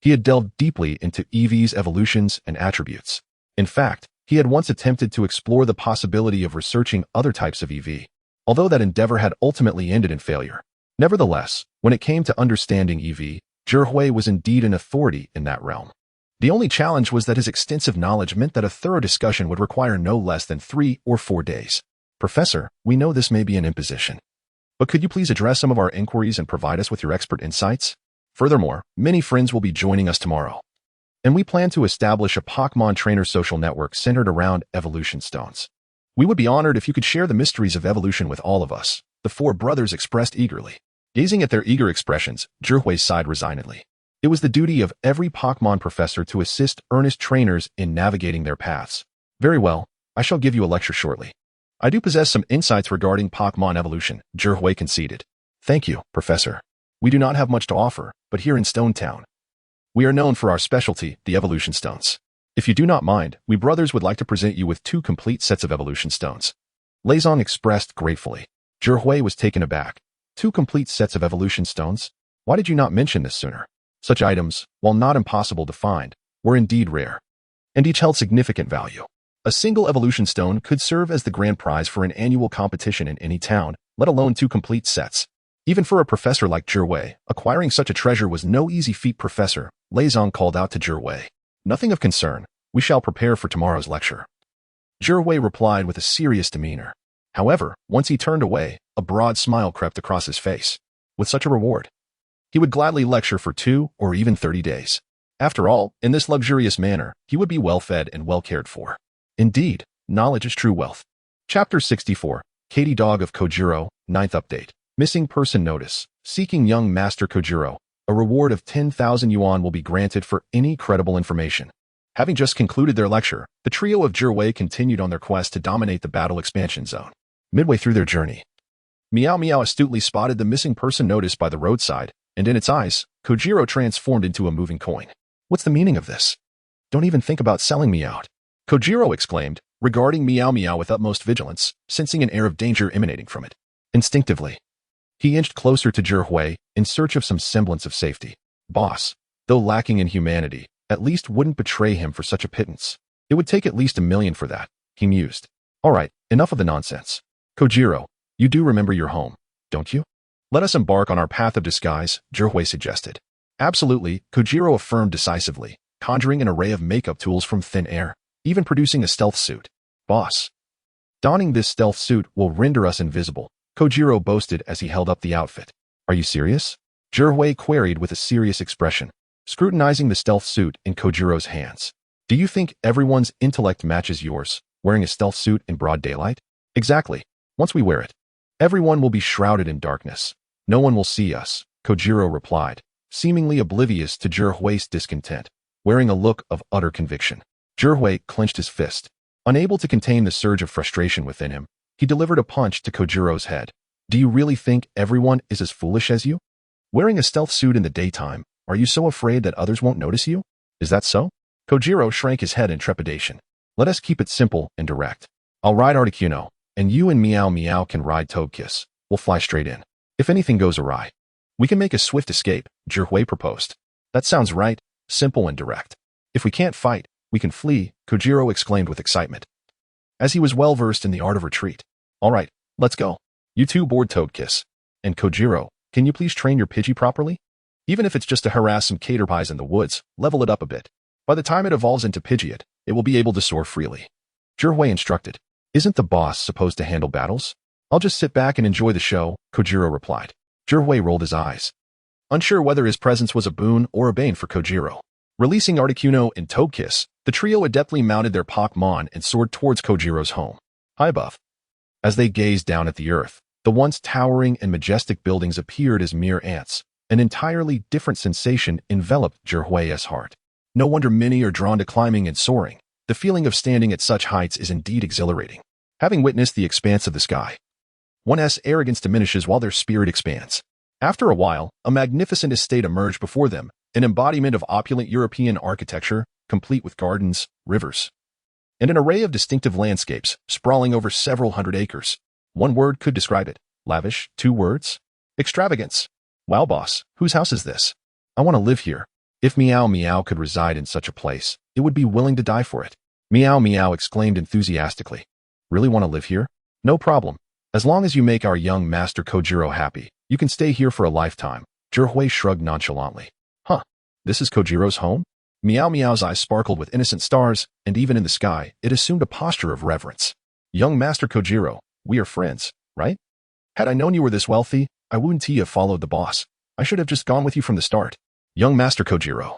He had delved deeply into Eevee's evolutions and attributes. In fact, he had once attempted to explore the possibility of researching other types of Eevee, although that endeavor had ultimately ended in failure. Nevertheless, when it came to understanding Eevee, Zhihui was indeed an authority in that realm. The only challenge was that his extensive knowledge meant that a thorough discussion would require no less than 3 or 4 days. Professor, we know this may be an imposition, but could you please address some of our inquiries and provide us with your expert insights? Furthermore, many friends will be joining us tomorrow, and we plan to establish a Pokémon trainer social network centered around evolution stones. We would be honored if you could share the mysteries of evolution with all of us, the 4 brothers expressed eagerly. Gazing at their eager expressions, Zhihui sighed resignedly. It was the duty of every Pokémon professor to assist earnest trainers in navigating their paths. Very well, I shall give you a lecture shortly. I do possess some insights regarding Pokémon evolution, Zhihui conceded. Thank you, Professor. We do not have much to offer, but here in Stone Town, we are known for our specialty, the evolution stones. If you do not mind, we brothers would like to present you with 2 complete sets of evolution stones. Leizong expressed gratefully. Zhihui was taken aback. 2 complete sets of evolution stones? Why did you not mention this sooner? Such items, while not impossible to find, were indeed rare, and each held significant value. A single evolution stone could serve as the grand prize for an annual competition in any town, let alone 2 complete sets. Even for a professor like Zhihui, acquiring such a treasure was no easy feat. Professor, Leizong called out to Zhihui. Nothing of concern. We shall prepare for tomorrow's lecture. Zhihui replied with a serious demeanor. However, once he turned away, a broad smile crept across his face. With such a reward, he would gladly lecture for 2 or even 30 days. After all, in this luxurious manner, he would be well fed and well cared for. Indeed, knowledge is true wealth. Chapter 64, Katie Dog of Kojiro, 9th update. Missing person notice. Seeking young Master Kojiro. A reward of 10,000 yuan will be granted for any credible information. Having just concluded their lecture, the trio of Zhihui continued on their quest to dominate the battle expansion zone. Midway through their journey, Meow Meow astutely spotted the missing person notice by the roadside, and in its eyes, Kojiro transformed into a moving coin. What's the meaning of this? Don't even think about selling me out, Kojiro exclaimed, regarding Meow Meow with utmost vigilance, sensing an air of danger emanating from it. Instinctively, he inched closer to Zhihui in search of some semblance of safety. Boss, though lacking in humanity, at least wouldn't betray him for such a pittance. It would take at least 1 million for that, he mused. All right, enough of the nonsense. Kojiro, you do remember your home, don't you? Let us embark on our path of disguise, Zhihui suggested. Absolutely, Kojiro affirmed decisively, conjuring an array of makeup tools from thin air, even producing a stealth suit. Boss, donning this stealth suit will render us invisible, Kojiro boasted as he held up the outfit. Are you serious? Zhihui queried with a serious expression, scrutinizing the stealth suit in Kojiro's hands. Do you think everyone's intellect matches yours, wearing a stealth suit in broad daylight? Exactly. Once we wear it, everyone will be shrouded in darkness. No one will see us, Kojiro replied, seemingly oblivious to Zhihui's discontent, wearing a look of utter conviction. Zhihui clenched his fist. Unable to contain the surge of frustration within him, he delivered a punch to Kojiro's head. Do you really think everyone is as foolish as you? Wearing a stealth suit in the daytime, are you so afraid that others won't notice you? Is that so? Kojiro shrank his head in trepidation. Let us keep it simple and direct. I'll ride Articuno, and you and Meow Meow can ride Toadkiss. We'll fly straight in. If anything goes awry, we can make a swift escape, Zhihui proposed. That sounds right, simple and direct. If we can't fight, we can flee, Kojiro exclaimed with excitement, as he was well versed in the art of retreat. All right, let's go. You two board Toadkiss. And Kojiro, can you please train your Pidgey properly? Even if it's just to harass some Caterpies in the woods, level it up a bit. By the time it evolves into Pidgeot, it will be able to soar freely. Zhihui instructed. Isn't the boss supposed to handle battles? I'll just sit back and enjoy the show, Kojiro replied. Zhihui rolled his eyes, unsure whether his presence was a boon or a bane for Kojiro. Releasing Articuno and Toadkiss, the trio adeptly mounted their Pokémon and soared towards Kojiro's home. High above. As they gazed down at the earth, the once towering and majestic buildings appeared as mere ants. An entirely different sensation enveloped Zhihui's heart. No wonder many are drawn to climbing and soaring. The feeling of standing at such heights is indeed exhilarating. Having witnessed the expanse of the sky, one's arrogance diminishes while their spirit expands. After a while, a magnificent estate emerged before them, an embodiment of opulent European architecture, complete with gardens, rivers, and an array of distinctive landscapes sprawling over several hundred acres. One word could describe it. Lavish. 2 words. Extravagance. Wow, boss, whose house is this? I want to live here. If Meow Meow could reside in such a place, it would be willing to die for it. Meow Meow exclaimed enthusiastically. Really want to live here? No problem. As long as you make our young Master Kojiro happy, you can stay here for a lifetime. Zhihui shrugged nonchalantly. Huh, this is Kojiro's home? Meow Meow's eyes sparkled with innocent stars, and even in the sky, it assumed a posture of reverence. Young Master Kojiro, we are friends, right? Had I known you were this wealthy, I wouldn't have followed the boss. I should have just gone with you from the start. Young Master Kojiro,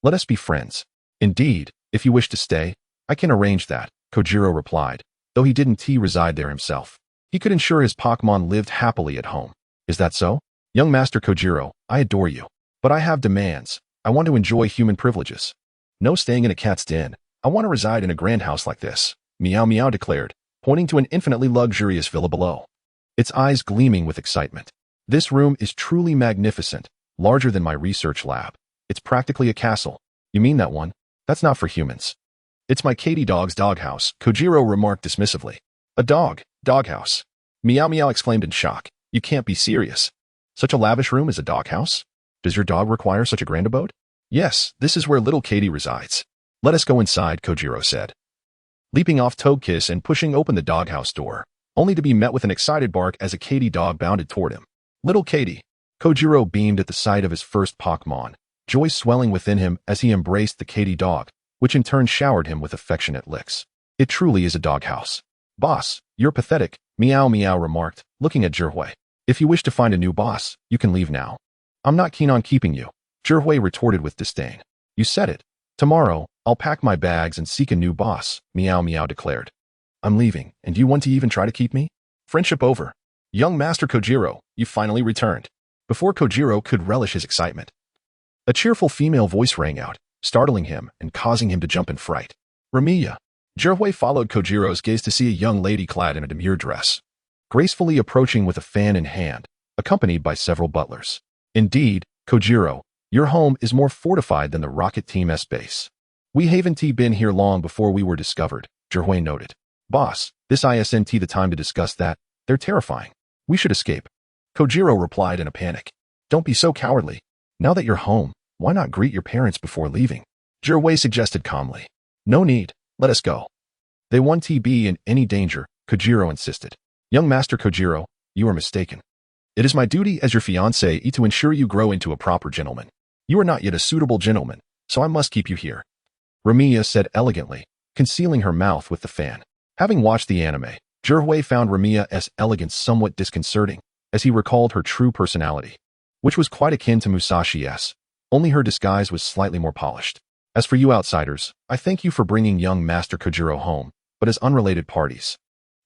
let us be friends. Indeed, if you wish to stay, I can arrange that, Kojiro replied, though he didn't reside there himself. He could ensure his Pokémon lived happily at home. Is that so? Young Master Kojiro, I adore you. But I have demands. I want to enjoy human privileges. No staying in a cat's den. I want to reside in a grand house like this, Meow Meow declared, pointing to an infinitely luxurious villa below, its eyes gleaming with excitement. This room is truly magnificent, larger than my research lab. It's practically a castle. You mean that one? That's not for humans. It's my Katie dog's doghouse, Kojiro remarked dismissively. A dog, doghouse. Meow Meow exclaimed in shock. You can't be serious. Such a lavish room as a doghouse? Does your dog require such a grand abode? Yes, this is where little Katie resides. Let us go inside, Kojiro said. Leaping off Togekiss and pushing open the doghouse door, only to be met with an excited bark as a Katie dog bounded toward him. Little Katie. Kojiro beamed at the sight of his first Pokémon, joy swelling within him as he embraced the Katie dog, which in turn showered him with affectionate licks. It truly is a doghouse. Boss, you're pathetic, Meow Meow remarked, looking at Zhihui. If you wish to find a new boss, you can leave now. I'm not keen on keeping you, Zhihui retorted with disdain. You said it. Tomorrow, I'll pack my bags and seek a new boss, Meow Meow declared. I'm leaving, and you want to even try to keep me? Friendship over. Young Master Kojiro, you finally returned. Before Kojiro could relish his excitement, a cheerful female voice rang out, startling him and causing him to jump in fright. Ramiya. Zhihui followed Kojiro's gaze to see a young lady clad in a demure dress, gracefully approaching with a fan in hand, accompanied by several butlers. Indeed, Kojiro, your home is more fortified than the Rocket Team's base. We haven't been here long before we were discovered, Zhihui noted. Boss, this isn't the time to discuss that. They're terrifying. We should escape. Kojiro replied in a panic. Don't be so cowardly. Now that you're home, why not greet your parents before leaving? Zhihui suggested calmly. No need. Let us go. They won't be in any danger, Kojiro insisted. Young Master Kojiro, you are mistaken. It is my duty as your fiancé to ensure you grow into a proper gentleman. You are not yet a suitable gentleman, so I must keep you here. Ramiya said elegantly, concealing her mouth with the fan. Having watched the anime, Zhihui found Ramiya's elegance somewhat disconcerting, as he recalled her true personality, which was quite akin to Musashi's, only her disguise was slightly more polished. As for you outsiders, I thank you for bringing young Master Kojiro home, but as unrelated parties.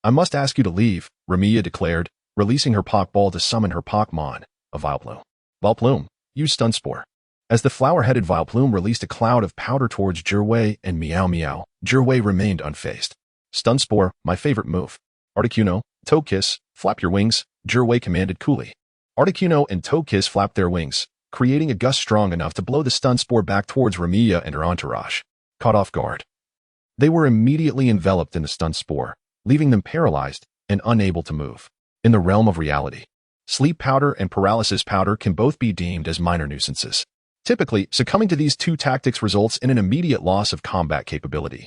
I must ask you to leave, Ramiya declared, releasing her Pokeball to summon her Pokémon, a Vileplume. Vileplume, use Stun Spore. As the flower-headed Vileplume released a cloud of powder towards Zhihui and Meow Meow, Zhihui remained unfazed. Stun Spore, my favorite move. Articuno, Togekiss, flap your wings, Zhihui commanded coolly. Articuno and Togekiss flapped their wings, creating a gust strong enough to blow the Stun Spore back towards Ramiya and her entourage. Caught off guard, they were immediately enveloped in the Stun Spore, leaving them paralyzed and unable to move. In the realm of reality, sleep powder and paralysis powder can both be deemed as minor nuisances. Typically, succumbing to these two tactics results in an immediate loss of combat capability,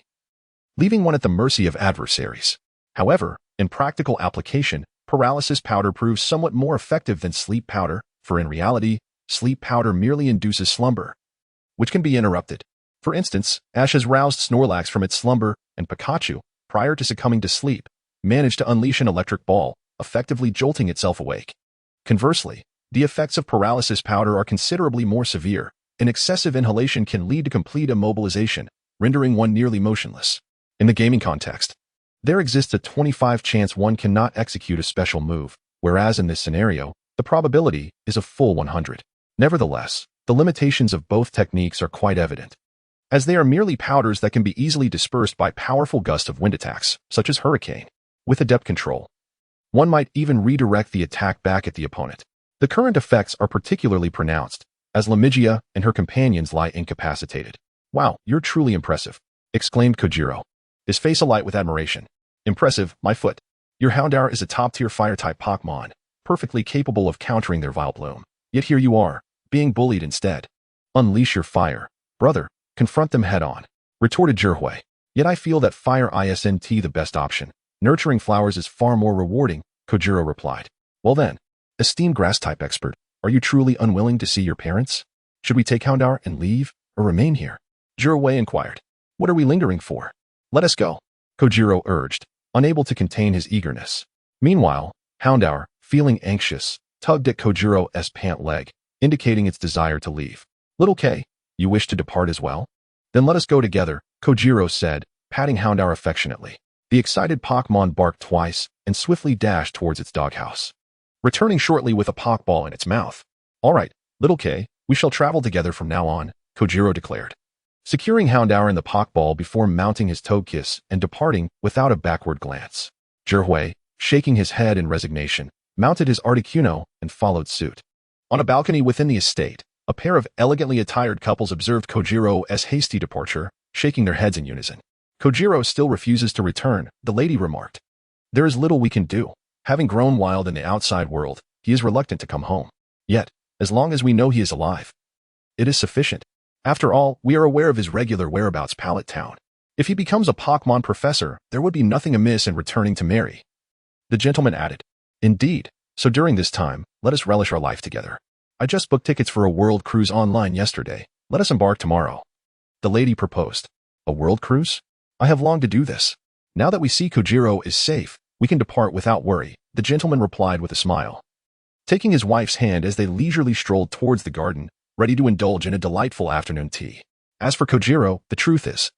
leaving one at the mercy of adversaries. However, in practical application, paralysis powder proves somewhat more effective than sleep powder, for in reality, sleep powder merely induces slumber, which can be interrupted. For instance, Ash has roused Snorlax from its slumber, and Pikachu, prior to succumbing to sleep, managed to unleash an electric ball, effectively jolting itself awake. Conversely, the effects of paralysis powder are considerably more severe, and excessive inhalation can lead to complete immobilization, rendering one nearly motionless. In the gaming context, there exists a 25% chance one cannot execute a special move, whereas in this scenario, the probability is a full 100. Nevertheless, the limitations of both techniques are quite evident, as they are merely powders that can be easily dispersed by powerful gusts of wind attacks, such as Hurricane. With adept control, one might even redirect the attack back at the opponent. The current effects are particularly pronounced, as Lamigia and her companions lie incapacitated. Wow, you're truly impressive, exclaimed Kojiro, his face alight with admiration. Impressive, my foot. Your Houndour is a top-tier fire-type Pokémon, perfectly capable of countering their Vileplume. Yet here you are, being bullied instead. Unleash your fire, brother, confront them head-on, retorted Zhihui. Yet I feel that fire isn't the best option. Nurturing flowers is far more rewarding, Kojiro replied. Well then, esteemed grass-type expert, are you truly unwilling to see your parents? Should we take Houndour and leave, or remain here? Zhihui inquired. What are we lingering for? Let us go, Kojiro urged, unable to contain his eagerness. Meanwhile, Houndour, feeling anxious, tugged at Kojiro's pant leg, indicating its desire to leave. Little K, you wish to depart as well? Then let us go together, Kojiro said, patting Houndour affectionately. The excited Pokémon barked twice and swiftly dashed towards its doghouse, returning shortly with a Pokeball in its mouth. All right, Little K, we shall travel together from now on, Kojiro declared, securing Houndour in the Pokeball before mounting his Togekiss and departing without a backward glance. Zhihui, shaking his head in resignation, mounted his Articuno and followed suit. On a balcony within the estate, a pair of elegantly attired couples observed Kojiro's hasty departure, shaking their heads in unison. Kojiro still refuses to return, the lady remarked. There is little we can do. Having grown wild in the outside world, he is reluctant to come home. Yet, as long as we know he is alive, it is sufficient. After all, we are aware of his regular whereabouts Pallet Town. If he becomes a Pokémon professor, there would be nothing amiss in returning to Mary. The gentleman added, Indeed, so during this time, let us relish our life together. I just booked tickets for a world cruise online yesterday. Let us embark tomorrow. The lady proposed. A world cruise? I have longed to do this. Now that we see Kojiro is safe, we can depart without worry, the gentleman replied with a smile. Taking his wife's hand as they leisurely strolled towards the garden, ready to indulge in a delightful afternoon tea. As for Kojiro, the truth is,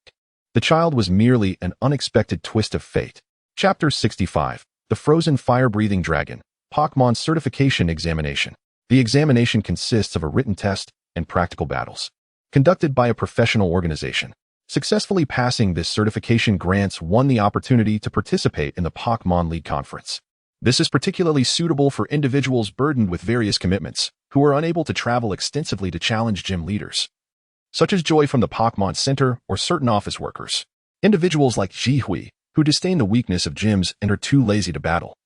the child was merely an unexpected twist of fate. Chapter 65. The Frozen Fire-Breathing Dragon. Pokémon Certification Examination. The examination consists of a written test and practical battles, conducted by a professional organization. Successfully passing this certification grants one the opportunity to participate in the Pokémon League Conference. This is particularly suitable for individuals burdened with various commitments, who are unable to travel extensively to challenge gym leaders, such as Joy from the Pokémon Center or certain office workers. Individuals like Jihui, who disdain the weakness of gyms and are too lazy to battle,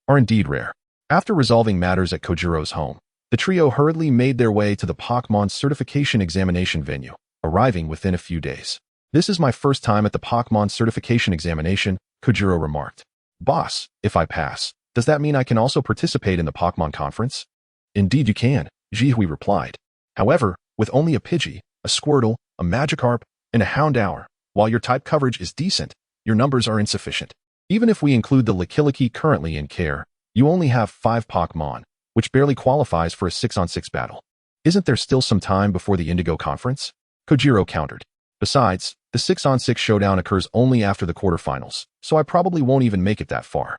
are indeed rare. After resolving matters at Kojiro's home, the trio hurriedly made their way to the Pokémon Certification Examination venue, arriving within a few days. This is my first time at the Pokémon Certification Examination, Kojiro remarked. Boss, if I pass, does that mean I can also participate in the Pokémon Conference? Indeed you can, Jihui replied. However, with only a Pidgey, a Squirtle, a Magikarp, and a Houndour, while your type coverage is decent, your numbers are insufficient. Even if we include the Lickilicky currently in care, you only have 5 Pokémon, which barely qualifies for a 6-on-6 battle. Isn't there still some time before the Indigo Conference? Kojiro countered. Besides, the 6-on-6 showdown occurs only after the quarterfinals, so I probably won't even make it that far.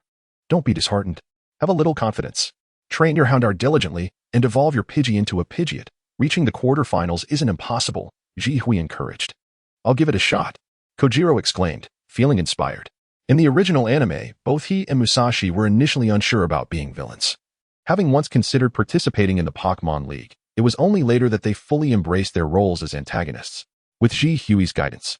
Don't be disheartened. Have a little confidence. Train your Houndour diligently and evolve your Pidgey into a Pidgeot. Reaching the quarterfinals isn't impossible, Jihui encouraged. I'll give it a shot, Kojiro exclaimed, feeling inspired. In the original anime, both he and Musashi were initially unsure about being villains. Having once considered participating in the Pokémon League, it was only later that they fully embraced their roles as antagonists. With Jihui's guidance,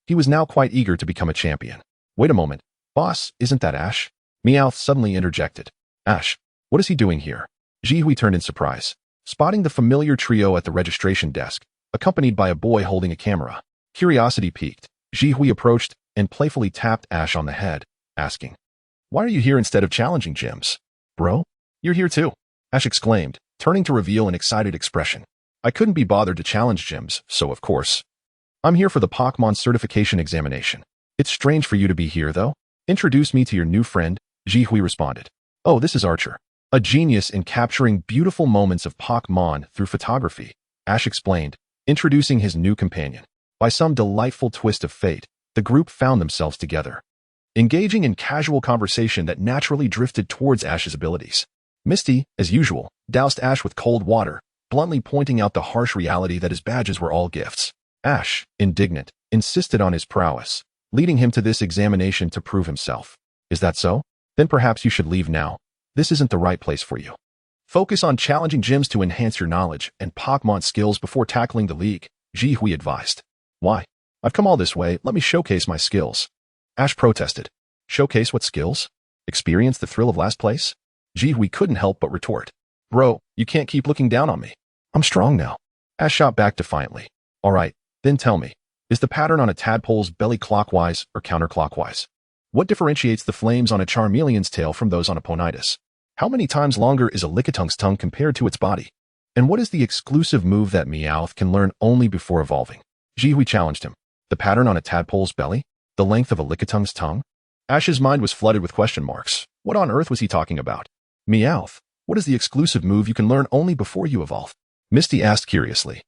he was now quite eager to become a champion. Wait a moment, boss, isn't that Ash? Meowth suddenly interjected. Ash, what is he doing here? Jihui turned in surprise, spotting the familiar trio at the registration desk, accompanied by a boy holding a camera. Curiosity piqued, Jihui approached and playfully tapped Ash on the head, asking, Why are you here instead of challenging gyms? Bro, you're here too, Ash exclaimed, turning to reveal an excited expression. I couldn't be bothered to challenge gyms, so of course, I'm here for the Pokémon Certification Examination. It's strange for you to be here, though. Introduce me to your new friend, Jihui responded. Oh, this is Archer, a genius in capturing beautiful moments of Pokémon through photography, Ash explained, introducing his new companion. By some delightful twist of fate, the group found themselves together, engaging in casual conversation that naturally drifted towards Ash's abilities. Misty, as usual, doused Ash with cold water, bluntly pointing out the harsh reality that his badges were all gifts. Ash, indignant, insisted on his prowess, leading him to this examination to prove himself. Is that so? Then perhaps you should leave now. This isn't the right place for you. Focus on challenging gyms to enhance your knowledge and Pokémon skills before tackling the league, Jihui advised. Why? I've come all this way, let me showcase my skills. Ash protested. Showcase what skills? Experience the thrill of last place? Jihui couldn't help but retort. Bro, you can't keep looking down on me. I'm strong now. Ash shot back defiantly. All right. Then tell me, is the pattern on a tadpole's belly clockwise or counterclockwise? What differentiates the flames on a Charmeleon's tail from those on a Ponyta's? How many times longer is a Lickitungu's tongue compared to its body? And what is the exclusive move that Meowth can learn only before evolving? Jihui challenged him. The pattern on a tadpole's belly? The length of a Lickitungu's tongue? Ash's mind was flooded with question marks. What on earth was he talking about? Meowth, what is the exclusive move you can learn only before you evolve? Misty asked curiously,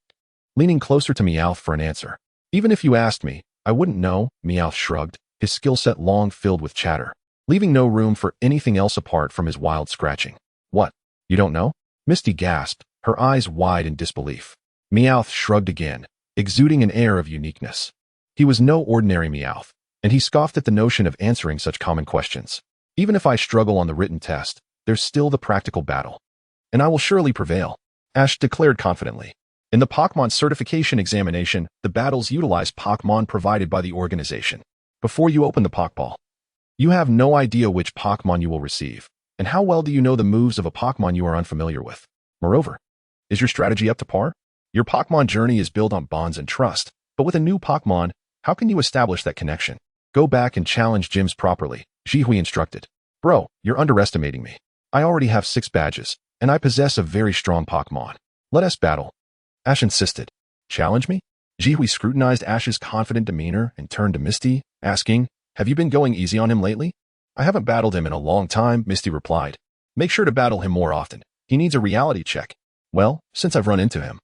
leaning closer to Meowth for an answer. Even if you asked me, I wouldn't know, Meowth shrugged, his skill set long filled with chatter, leaving no room for anything else apart from his wild scratching. What? You don't know? Misty gasped, her eyes wide in disbelief. Meowth shrugged again, exuding an air of uniqueness. He was no ordinary Meowth, and he scoffed at the notion of answering such common questions. Even if I struggle on the written test, there's still the practical battle. And I will surely prevail, Ash declared confidently. In the Pokémon Certification Examination, the battles utilize Pokémon provided by the organization. Before you open the Pokéball, You have no idea which Pokémon you will receive, and how well do you know the moves of a Pokémon you are unfamiliar with? Moreover, is your strategy up to par? Your Pokémon journey is built on bonds and trust, but with a new Pokémon, how can you establish that connection? Go back and challenge gyms properly, Jihui instructed. Bro, you're underestimating me. I already have 6 badges, and I possess a very strong Pokémon. Let us battle. Ash insisted. Challenge me? Jihui scrutinized Ash's confident demeanor and turned to Misty, asking, have you been going easy on him lately? I haven't battled him in a long time, Misty replied. Make sure to battle him more often. He needs a reality check. Well, since I've run into him,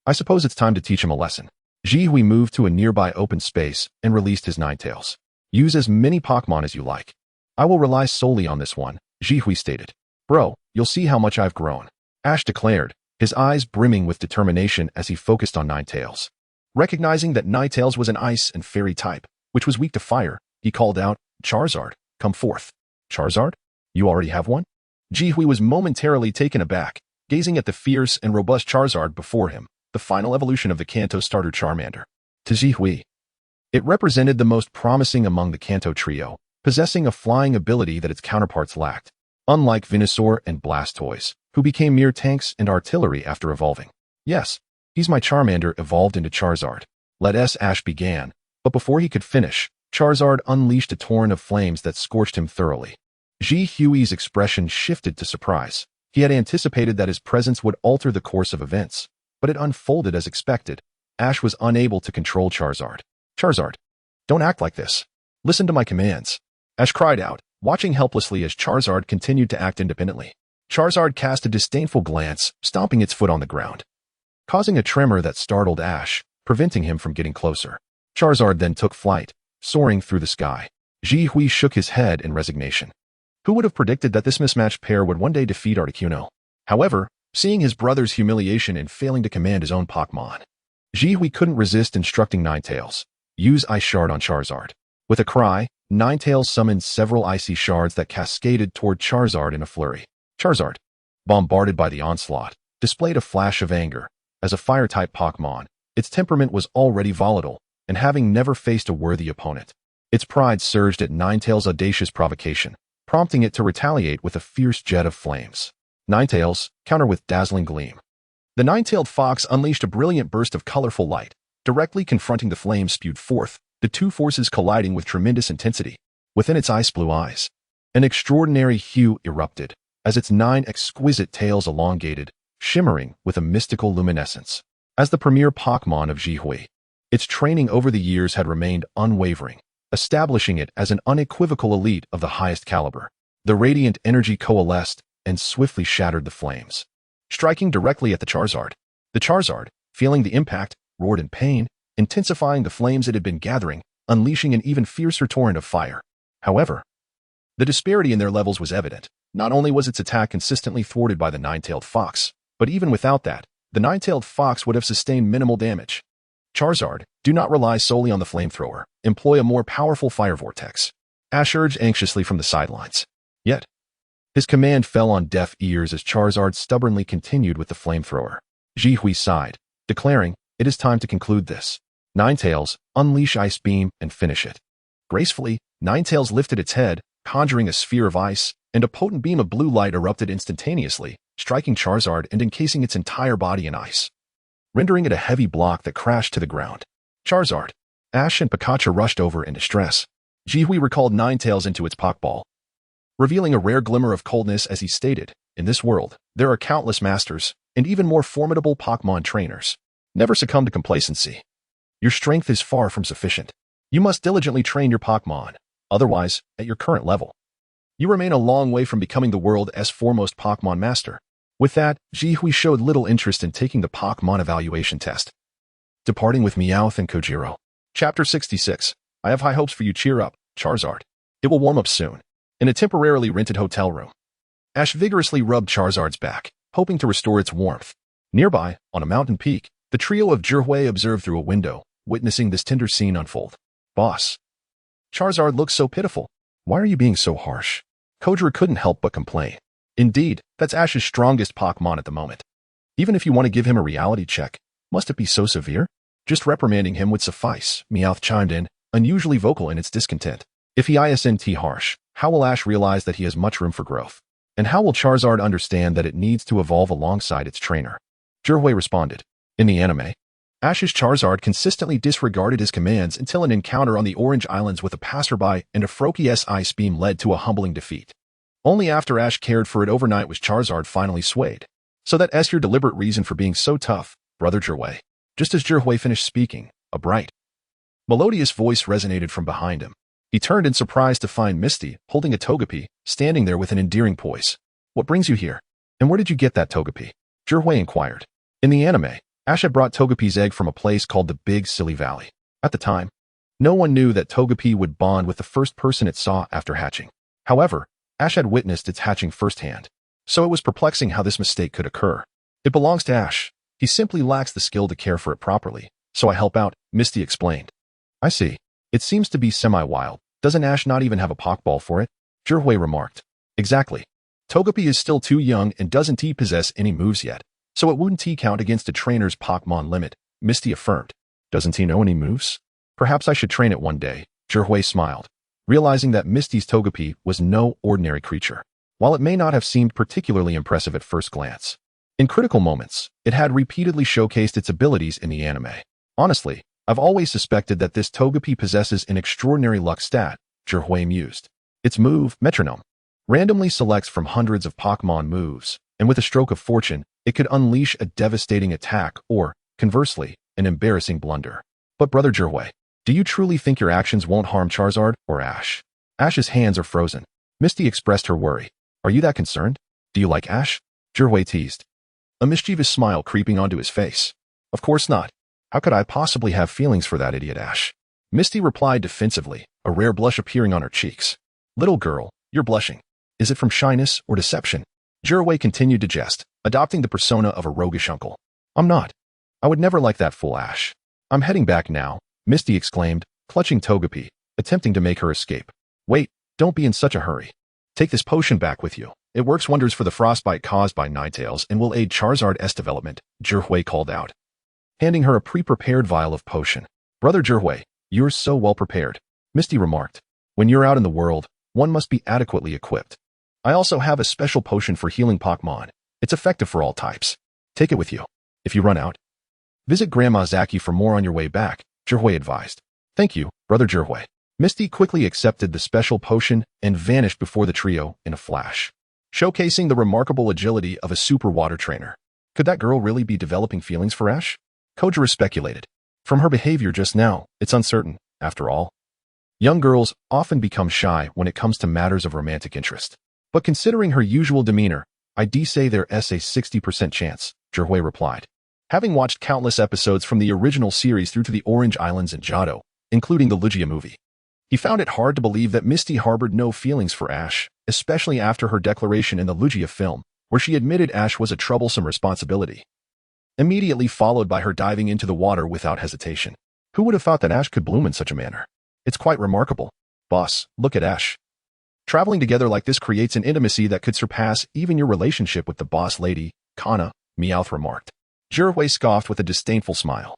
I suppose it's time to teach him a lesson. Jihui moved to a nearby open space and released his Ninetales. Use as many Pokémon as you like. I will rely solely on this one, Jihui stated. Bro, you'll see how much I've grown, Ash declared, his eyes brimming with determination as he focused on Ninetales. Recognizing that Ninetales was an ice and fairy type, which was weak to fire, he called out, Charizard, come forth. Charizard? You already have one? Jihui was momentarily taken aback, gazing at the fierce and robust Charizard before him, the final evolution of the Kanto starter Charmander. To Jihui, it represented the most promising among the Kanto trio, possessing a flying ability that its counterparts lacked, unlike Venusaur and Blastoise, who became mere tanks and artillery after evolving. Yes, he's my Charmander evolved into Charizard. Let Ash began, but before he could finish, Charizard unleashed a torrent of flames that scorched him thoroughly. Jihui's expression shifted to surprise. He had anticipated that his presence would alter the course of events, but it unfolded as expected. Ash was unable to control Charizard. Charizard, don't act like this. Listen to my commands. Ash cried out, watching helplessly as Charizard continued to act independently. Charizard cast a disdainful glance, stomping its foot on the ground, causing a tremor that startled Ash, preventing him from getting closer. Charizard then took flight, soaring through the sky. Jihui shook his head in resignation. Who would have predicted that this mismatched pair would one day defeat Articuno? However, seeing his brother's humiliation in failing to command his own Pokémon, Jihui couldn't resist instructing Ninetales. Use Ice Shard on Charizard. With a cry, Ninetales summoned several icy shards that cascaded toward Charizard in a flurry. Charizard, bombarded by the onslaught, displayed a flash of anger. As a fire-type Pokémon, its temperament was already volatile, and having never faced a worthy opponent, its pride surged at Ninetales' audacious provocation, prompting it to retaliate with a fierce jet of flames. Ninetales, counter with dazzling gleam. The nine-tailed fox unleashed a brilliant burst of colorful light, directly confronting the flames spewed forth, the two forces colliding with tremendous intensity. Within its ice-blue eyes, an extraordinary hue erupted, as its 9 exquisite tails elongated, shimmering with a mystical luminescence. As the premier Pokémon of Jihui, its training over the years had remained unwavering, establishing it as an unequivocal elite of the highest caliber. The radiant energy coalesced and swiftly shattered the flames, striking directly at the Charizard. The Charizard, feeling the impact, roared in pain, intensifying the flames it had been gathering, unleashing an even fiercer torrent of fire. However, the disparity in their levels was evident. Not only was its attack consistently thwarted by the nine-tailed fox, but even without that, the nine-tailed fox would have sustained minimal damage. Charizard, do not rely solely on the flamethrower. Employ a more powerful fire vortex, Ash urged anxiously from the sidelines. Yet, his command fell on deaf ears as Charizard stubbornly continued with the flamethrower. Jihui sighed, declaring, it is time to conclude this. Ninetales, unleash Ice Beam and finish it. Gracefully, Ninetales lifted its head, conjuring a sphere of ice, and a potent beam of blue light erupted instantaneously, striking Charizard and encasing its entire body in ice, rendering it a heavy block that crashed to the ground. Charizard, Ash and Pikachu rushed over in distress. Jihui recalled Ninetales into its Pokeball, revealing a rare glimmer of coldness as he stated, in this world, there are countless masters, and even more formidable Pokémon trainers. Never succumb to complacency. Your strength is far from sufficient. You must diligently train your Pokémon. Otherwise, at your current level, you remain a long way from becoming the world's foremost Pokémon master. With that, Jihui showed little interest in taking the Pokémon evaluation test. Departing with Meowth and Kojiro. Chapter 66. I have high hopes for you. Cheer up, Charizard. It will warm up soon. In a temporarily rented hotel room, Ash vigorously rubbed Charizard's back, hoping to restore its warmth. Nearby, on a mountain peak, the trio of Jihui observed through a window, witnessing this tender scene unfold. Boss, Charizard looks so pitiful. Why are you being so harsh? Kojiro couldn't help but complain. Indeed, that's Ash's strongest Pokémon at the moment. Even if you want to give him a reality check, must it be so severe? Just reprimanding him would suffice, Meowth chimed in, unusually vocal in its discontent. If he isn't harsh, how will Ash realize that he has much room for growth? And how will Charizard understand that it needs to evolve alongside its trainer? Jiraiya responded. In the anime, Ash's Charizard consistently disregarded his commands until an encounter on the Orange Islands with a passerby and a Froakies ice beam led to a humbling defeat. Only after Ash cared for it overnight was Charizard finally swayed. So that's your deliberate reason for being so tough, Brother Jiraiya. Just as Jiraiya finished speaking, a bright, melodious voice resonated from behind him. He turned in surprise to find Misty, holding a Togepi, standing there with an endearing poise. What brings you here? And where did you get that Togepi? Jiraiya inquired. In the anime, Ash had brought Togepi's egg from a place called the Big Silly Valley. At the time, no one knew that Togepi would bond with the first person it saw after hatching. However, Ash had witnessed its hatching firsthand, so it was perplexing how this mistake could occur. It belongs to Ash. He simply lacks the skill to care for it properly, so I help out, Misty explained. I see. It seems to be semi-wild. Doesn't Ash not even have a Pokeball for it? Jiraiya remarked. Exactly. Togepi is still too young and doesn't possess any moves yet, so it wouldn't count against a trainer's Pokemon limit, Misty affirmed. Doesn't he know any moves? Perhaps I should train it one day, Jiraiya smiled, realizing that Misty's Togepi was no ordinary creature. While it may not have seemed particularly impressive at first glance, in critical moments, it had repeatedly showcased its abilities in the anime. Honestly, I've always suspected that this Togepi possesses an extraordinary luck stat, Jiraiya mused. Its move, Metronome, randomly selects from hundreds of Pokemon moves, and with a stroke of fortune, it could unleash a devastating attack or, conversely, an embarrassing blunder. But Brother Jiraiya, do you truly think your actions won't harm Charizard or Ash? Ash's hands are frozen. Misty expressed her worry. Are you that concerned? Do you like Ash? Jiraiya teased, a mischievous smile creeping onto his face. Of course not. How could I possibly have feelings for that idiot Ash? Misty replied defensively, a rare blush appearing on her cheeks. Little girl, you're blushing. Is it from shyness or deception? Jiraiya continued to jest, adopting the persona of a roguish uncle. I'm not. I would never like that fool Ash. I'm heading back now, Misty exclaimed, clutching Togepi, attempting to make her escape. Wait, don't be in such a hurry. Take this potion back with you. It works wonders for the frostbite caused by Ninetales and will aid Charizard's development, Jiraiya called out, handing her a pre-prepared vial of potion. Brother Jiraiya, you're so well prepared, Misty remarked. When you're out in the world, one must be adequately equipped. I also have a special potion for healing Pokémon. It's effective for all types. Take it with you. If you run out, visit Grandma Zaki for more on your way back, Jiraiya advised. Thank you, Brother Jiraiya. Misty quickly accepted the special potion and vanished before the trio in a flash, showcasing the remarkable agility of a super water trainer. Could that girl really be developing feelings for Ash? Kojiro speculated. From her behavior just now, it's uncertain, after all. Young girls often become shy when it comes to matters of romantic interest. But considering her usual demeanor, I'd say there's a 60% chance, Jiraiya replied. Having watched countless episodes from the original series through to the Orange Islands and Johto, including the Lugia movie, he found it hard to believe that Misty harbored no feelings for Ash, especially after her declaration in the Lugia film, where she admitted Ash was a troublesome responsibility, immediately followed by her diving into the water without hesitation. Who would have thought that Ash could bloom in such a manner? It's quite remarkable. Boss, look at Ash. Traveling together like this creates an intimacy that could surpass even your relationship with the boss lady, Kana, Meowth remarked. Jiraiya scoffed with a disdainful smile.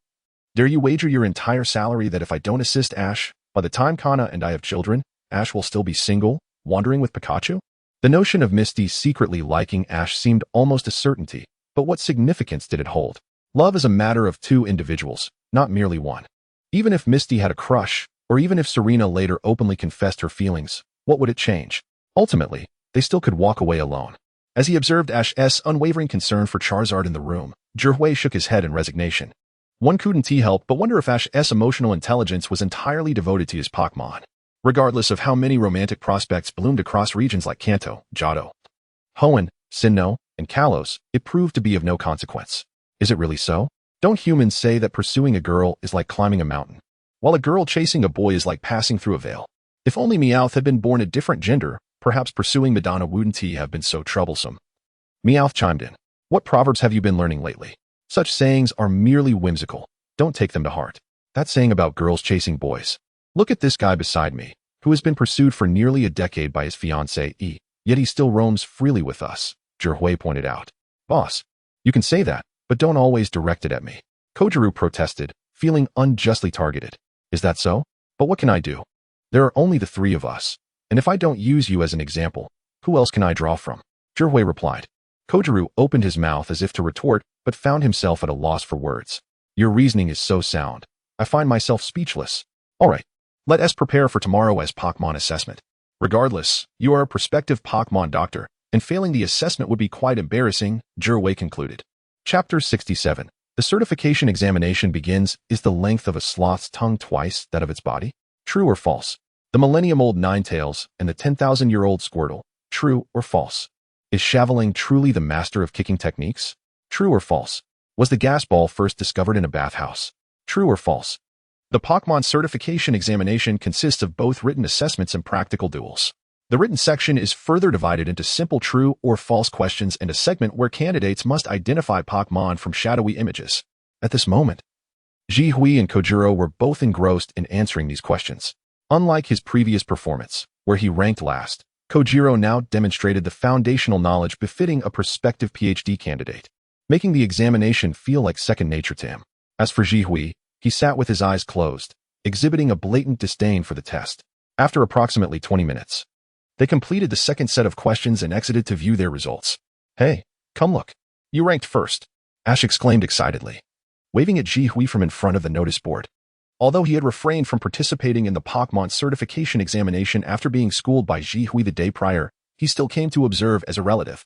Dare you wager your entire salary that if I don't assist Ash, by the time Kana and I have children, Ash will still be single, wandering with Pikachu? The notion of Misty secretly liking Ash seemed almost a certainty, but what significance did it hold? Love is a matter of two individuals, not merely one. Even if Misty had a crush, or even if Serena later openly confessed her feelings, what would it change? Ultimately, they still could walk away alone. As he observed Ash's unwavering concern for Charizard in the room, Jiraiya shook his head in resignation. One couldn't help but wonder if Ash's emotional intelligence was entirely devoted to his Pokémon. Regardless of how many romantic prospects bloomed across regions like Kanto, Johto, Hoenn, Sinnoh, and Kalos, it proved to be of no consequence. Is it really so? Don't humans say that pursuing a girl is like climbing a mountain, while a girl chasing a boy is like passing through a veil? If only Meowth had been born a different gender, perhaps pursuing Madonna wouldn't have been so troublesome. Meowth chimed in. What proverbs have you been learning lately? Such sayings are merely whimsical. Don't take them to heart. That saying about girls chasing boys. Look at this guy beside me, who has been pursued for nearly a decade by his fiancée, yet he still roams freely with us, Jiraiya pointed out. Boss, you can say that, but don't always direct it at me. Kojiro protested, feeling unjustly targeted. Is that so? But what can I do? There are only the three of us, and if I don't use you as an example, who else can I draw from? Zhihui replied. Kojiru opened his mouth as if to retort, but found himself at a loss for words. Your reasoning is so sound. I find myself speechless. All right, let us prepare for tomorrow as Pokémon assessment. Regardless, you are a prospective Pokémon doctor, and failing the assessment would be quite embarrassing, Zhihui concluded. Chapter 67. The certification examination begins. Is the length of a sloth's tongue twice that of its body? True or false? The millennium-old Ninetales and the 10,000-year-old Squirtle. True or false? Is Shaveling truly the master of kicking techniques? True or false? Was the gas ball first discovered in a bathhouse? True or false? The Pokémon certification examination consists of both written assessments and practical duels. The written section is further divided into simple true or false questions and a segment where candidates must identify Pokémon from shadowy images. At this moment, Zhihui and Kojiro were both engrossed in answering these questions. Unlike his previous performance, where he ranked last, Kojiro now demonstrated the foundational knowledge befitting a prospective PhD candidate, making the examination feel like second nature to him. As for Zhihui, he sat with his eyes closed, exhibiting a blatant disdain for the test. After approximately 20 minutes, they completed the second set of questions and exited to view their results. Hey, come look. You ranked first, Ash exclaimed excitedly, waving at Zhihui from in front of the notice board. Although he had refrained from participating in the Pokémon certification examination after being schooled by Zhihui the day prior, he still came to observe as a relative.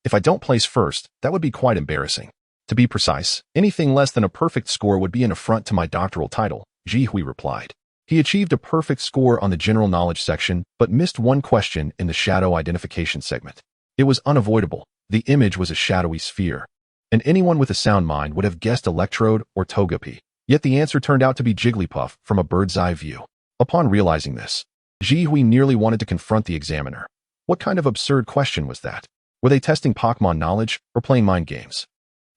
If I don't place first, that would be quite embarrassing. To be precise, anything less than a perfect score would be an affront to my doctoral title, Zhihui replied. He achieved a perfect score on the general knowledge section, but missed one question in the shadow identification segment. It was unavoidable. The image was a shadowy sphere, and anyone with a sound mind would have guessed Electrode or Togepi. Yet the answer turned out to be Jigglypuff from a bird's eye view. Upon realizing this, Zhihui nearly wanted to confront the examiner. What kind of absurd question was that? Were they testing Pokémon knowledge or playing mind games?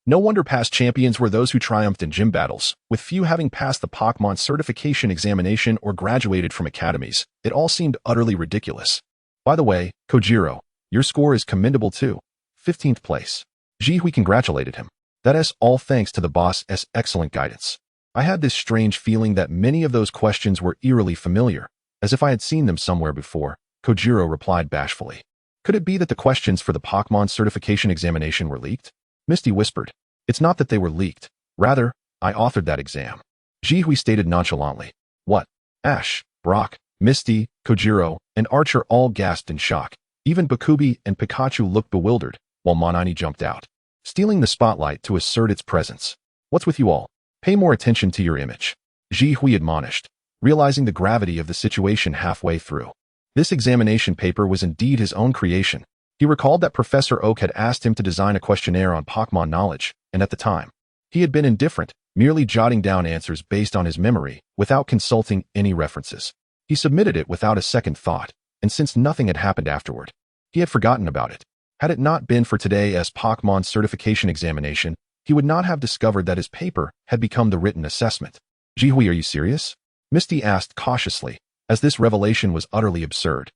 No wonder past champions were those who triumphed in gym battles, with few having passed the Pokémon certification examination or graduated from academies. It all seemed utterly ridiculous. By the way, Kojiro, your score is commendable too. 15th place. Zhihui congratulated him. That is all thanks to the boss's excellent guidance. I had this strange feeling that many of those questions were eerily familiar, as if I had seen them somewhere before, Kojiro replied bashfully. Could it be that the questions for the Pokémon certification examination were leaked? Misty whispered. It's not that they were leaked. Rather, I authored that exam. Zhihui stated nonchalantly. What? Ash, Brock, Misty, Kojiro, and Archer all gasped in shock. Even Bakubi and Pikachu looked bewildered, while Monani jumped out, stealing the spotlight to assert its presence. What's with you all? Pay more attention to your image, Zhihui admonished, realizing the gravity of the situation halfway through. This examination paper was indeed his own creation. He recalled that Professor Oak had asked him to design a questionnaire on Pokémon knowledge, and at the time, he had been indifferent, merely jotting down answers based on his memory, without consulting any references. He submitted it without a second thought, and since nothing had happened afterward, he had forgotten about it. Had it not been for today's Pokémon certification examination, he would not have discovered that his paper had become the written assessment. Zhihui, are you serious? Misty asked cautiously, as this revelation was utterly absurd.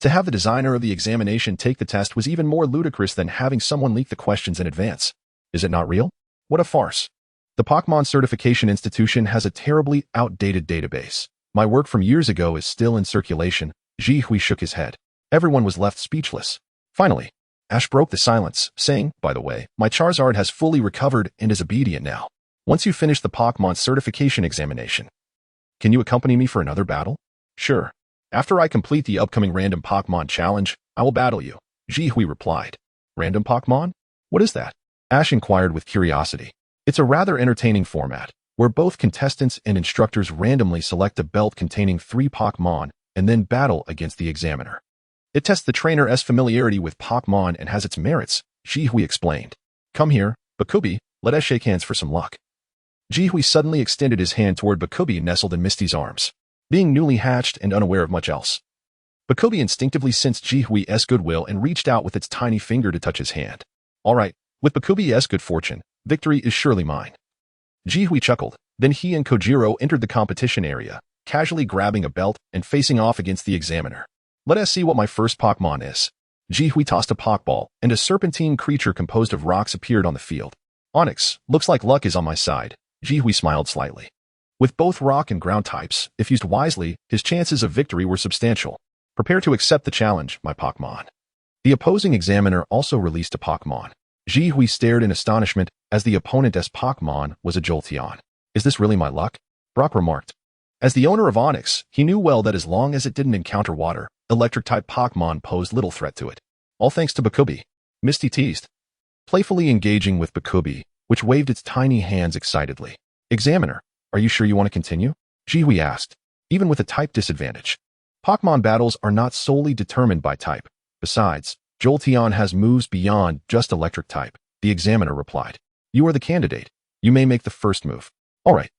To have the designer of the examination take the test was even more ludicrous than having someone leak the questions in advance. Is it not real? What a farce. The Pokémon Certification Institution has a terribly outdated database. My work from years ago is still in circulation. Zhihui shook his head. Everyone was left speechless. Finally, Ash broke the silence, saying, by the way, my Charizard has fully recovered and is obedient now. Once you finish the Pokémon certification examination, can you accompany me for another battle? Sure. After I complete the upcoming Random Pokémon Challenge, I will battle you, Zhihui replied. Random Pokémon? What is that? Ash inquired with curiosity. It's a rather entertaining format, where both contestants and instructors randomly select a belt containing 3 Pokémon and then battle against the examiner. It tests the trainer's familiarity with Pokémon and has its merits, Zhihui explained. Come here, Bakubi, let us shake hands for some luck. Zhihui suddenly extended his hand toward Bakubi nestled in Misty's arms, being newly hatched and unaware of much else. Bakubi instinctively sensed Zhihui's goodwill and reached out with its tiny finger to touch his hand. All right, with Bakubi's good fortune, victory is surely mine. Zhihui chuckled. Then he and Kojiro entered the competition area, casually grabbing a belt and facing off against the examiner. Let us see what my first Pokémon is. Zhihui tossed a Pokeball, and a serpentine creature composed of rocks appeared on the field. Onyx, looks like luck is on my side. Zhihui smiled slightly. With both rock and ground types, if used wisely, his chances of victory were substantial. Prepare to accept the challenge, my Pokémon. The opposing examiner also released a Pokémon. Ji Hui stared in astonishment as the opponent's Pokémon was a Jolteon. Is this really my luck? Brock remarked. As the owner of Onix, he knew well that as long as it didn't encounter water, electric-type Pokémon posed little threat to it. All thanks to Bakubi. Misty teased, playfully engaging with Bakubi, which waved its tiny hands excitedly. Examiner, are you sure you want to continue? Ji Hui asked. Even with a type disadvantage. Pokémon battles are not solely determined by type. Besides, Jolteon has moves beyond just electric type, the examiner replied. You are the candidate. You may make the first move. All right.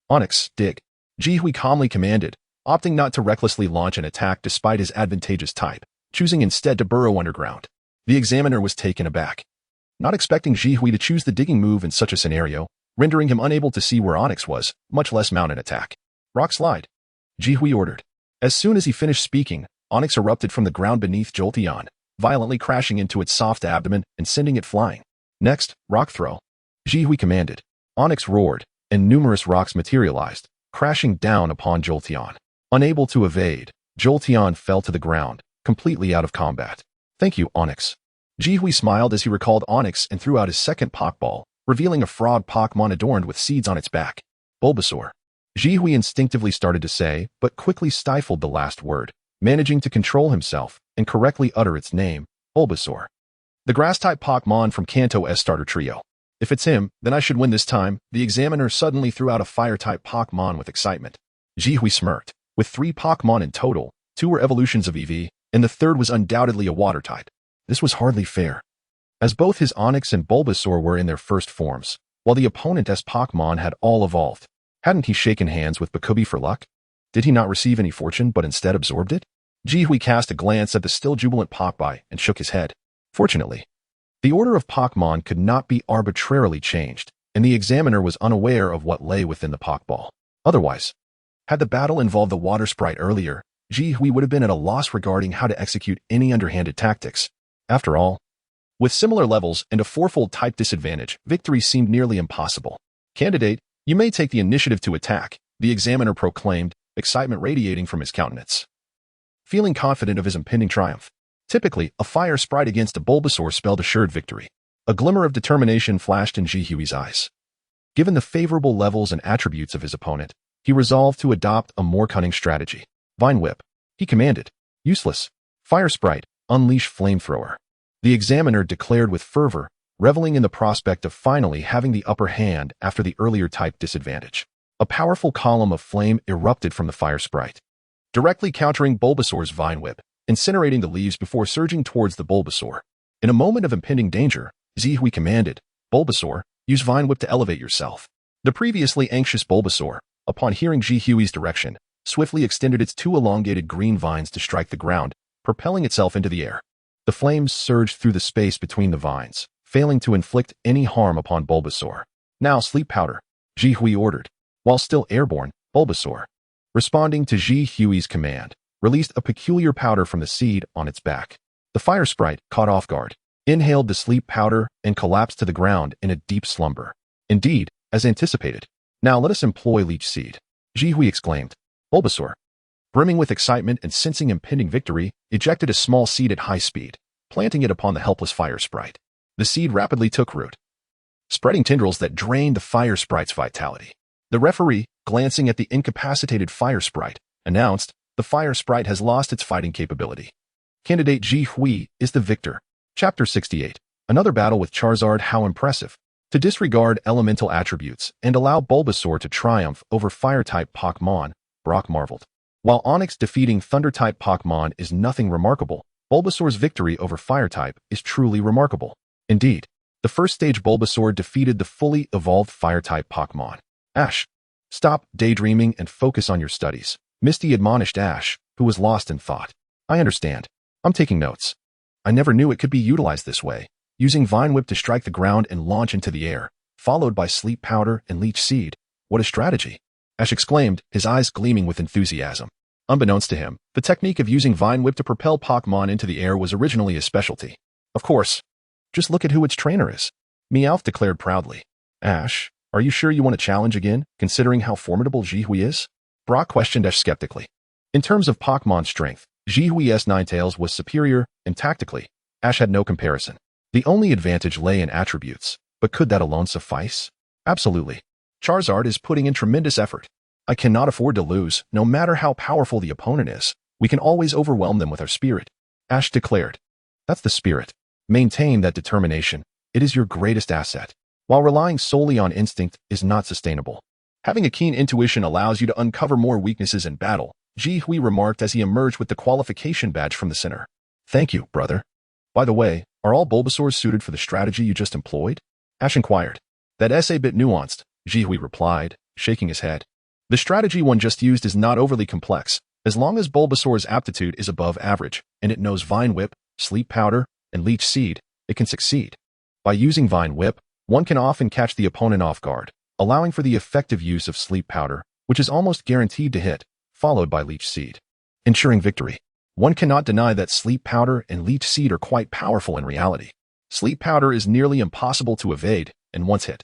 Onix, dig. Ji Hui calmly commanded, opting not to recklessly launch an attack despite his advantageous type, choosing instead to burrow underground. The examiner was taken aback. Not expecting Ji Hui to choose the digging move in such a scenario, rendering him unable to see where Onix was, much less mount an attack. Rock slide. Ji Hui ordered. As soon as he finished speaking, Onix erupted from the ground beneath Jolteon, violently crashing into its soft abdomen and sending it flying. Next, rock throw. Ji Hui commanded. Onix roared, and numerous rocks materialized, crashing down upon Jolteon. Unable to evade, Jolteon fell to the ground, completely out of combat. Thank you, Onix. Ji Hui smiled as he recalled Onix and threw out his second Pokeball, revealing a frog Pokémon adorned with seeds on its back. Bulbasaur. Ji Hui instinctively started to say, but quickly stifled the last word, managing to control himself and correctly utter its name, Bulbasaur. The grass-type Pokémon from Kanto's starter trio. If it's him, then I should win this time. The examiner suddenly threw out a fire-type Pokémon with excitement. Ji Hui smirked. With 3 Pokémon in total, 2 were evolutions of EV, and the third was undoubtedly a water type. This was hardly fair, as both his Onix and Bulbasaur were in their first forms, while the opponent's Pokémon had all evolved. Hadn't he shaken hands with Bakubi for luck? Did he not receive any fortune but instead absorbed it? Ji Hui cast a glance at the still jubilant Pokeball and shook his head. Fortunately, the order of Pokémon could not be arbitrarily changed, and the examiner was unaware of what lay within the Pokeball. Otherwise, had the battle involved the water sprite earlier, Ji Hui would have been at a loss regarding how to execute any underhanded tactics. After all, with similar levels and a 4-fold type disadvantage, victory seemed nearly impossible. Candidate, you may take the initiative to attack, the examiner proclaimed, excitement radiating from his countenance. Feeling confident of his impending triumph. Typically, a fire sprite against a Bulbasaur spelled assured victory. A glimmer of determination flashed in Ji Hui's eyes. Given the favorable levels and attributes of his opponent, he resolved to adopt a more cunning strategy. Vine Whip. He commanded. Useless. Fire sprite, unleash flamethrower. The examiner declared with fervor, reveling in the prospect of finally having the upper hand after the earlier type disadvantage. A powerful column of flame erupted from the fire sprite, directly countering Bulbasaur's Vine Whip, incinerating the leaves before surging towards the Bulbasaur. In a moment of impending danger, Ji Hui commanded, Bulbasaur, use Vine Whip to elevate yourself. The previously anxious Bulbasaur, upon hearing Ji Hui's direction, swiftly extended its 2 elongated green vines to strike the ground, propelling itself into the air. The flames surged through the space between the vines, failing to inflict any harm upon Bulbasaur. Now sleep powder, Ji Hui ordered. While still airborne, Bulbasaur, responding to Ji Hui's command, released a peculiar powder from the seed on its back. The fire sprite, caught off guard, inhaled the sleep powder and collapsed to the ground in a deep slumber. Indeed, as anticipated. Now let us employ Leech Seed, Ji Hui exclaimed. Bulbasaur, brimming with excitement and sensing impending victory, ejected a small seed at high speed, planting it upon the helpless fire sprite. The seed rapidly took root, spreading tendrils that drained the fire sprite's vitality. The referee, glancing at the incapacitated fire sprite, announced, the fire sprite has lost its fighting capability. Candidate Ji Hui is the victor. Chapter 68. Another battle with Charizard. How impressive. To disregard elemental attributes and allow Bulbasaur to triumph over fire-type Pokémon, Brock marveled. While Onix defeating Thunder-type Pokémon is nothing remarkable, Bulbasaur's victory over Fire-type is truly remarkable. Indeed, the first stage Bulbasaur defeated the fully evolved Fire-type Pokémon. Ash, stop daydreaming and focus on your studies, Misty admonished Ash, who was lost in thought. I understand. I'm taking notes. I never knew it could be utilized this way, using Vine Whip to strike the ground and launch into the air, followed by Sleep Powder and Leech Seed. What a strategy! Ash exclaimed, his eyes gleaming with enthusiasm. Unbeknownst to him, the technique of using Vine Whip to propel Pokémon into the air was originally his specialty. Of course. Just look at who its trainer is. Meowth declared proudly. Ash, Are you sure you want to challenge again, considering how formidable Jihui is? Brock questioned Ash skeptically. In terms of Pokémon strength, Jihui's Ninetales was superior, and tactically, Ash had no comparison. The only advantage lay in attributes, but could that alone suffice? Absolutely. Charizard is putting in tremendous effort. I cannot afford to lose, no matter how powerful the opponent is. We can always overwhelm them with our spirit, Ash declared. That's the spirit. Maintain that determination. It is your greatest asset. While relying solely on instinct is not sustainable. Having a keen intuition allows you to uncover more weaknesses in battle, Jihui remarked as he emerged with the qualification badge from the center. Thank you, brother. By the way, are all Bulbasaurs suited for the strategy you just employed? Ash inquired. That's a bit nuanced, Jihui replied, shaking his head. The strategy one just used is not overly complex, as long as Bulbasaur's aptitude is above average, and it knows Vine Whip, Sleep Powder, and Leech Seed, it can succeed. By using Vine Whip, one can often catch the opponent off guard, allowing for the effective use of Sleep Powder, which is almost guaranteed to hit, followed by Leech Seed, ensuring victory. One cannot deny that Sleep Powder and Leech Seed are quite powerful in reality. Sleep Powder is nearly impossible to evade, and once hit,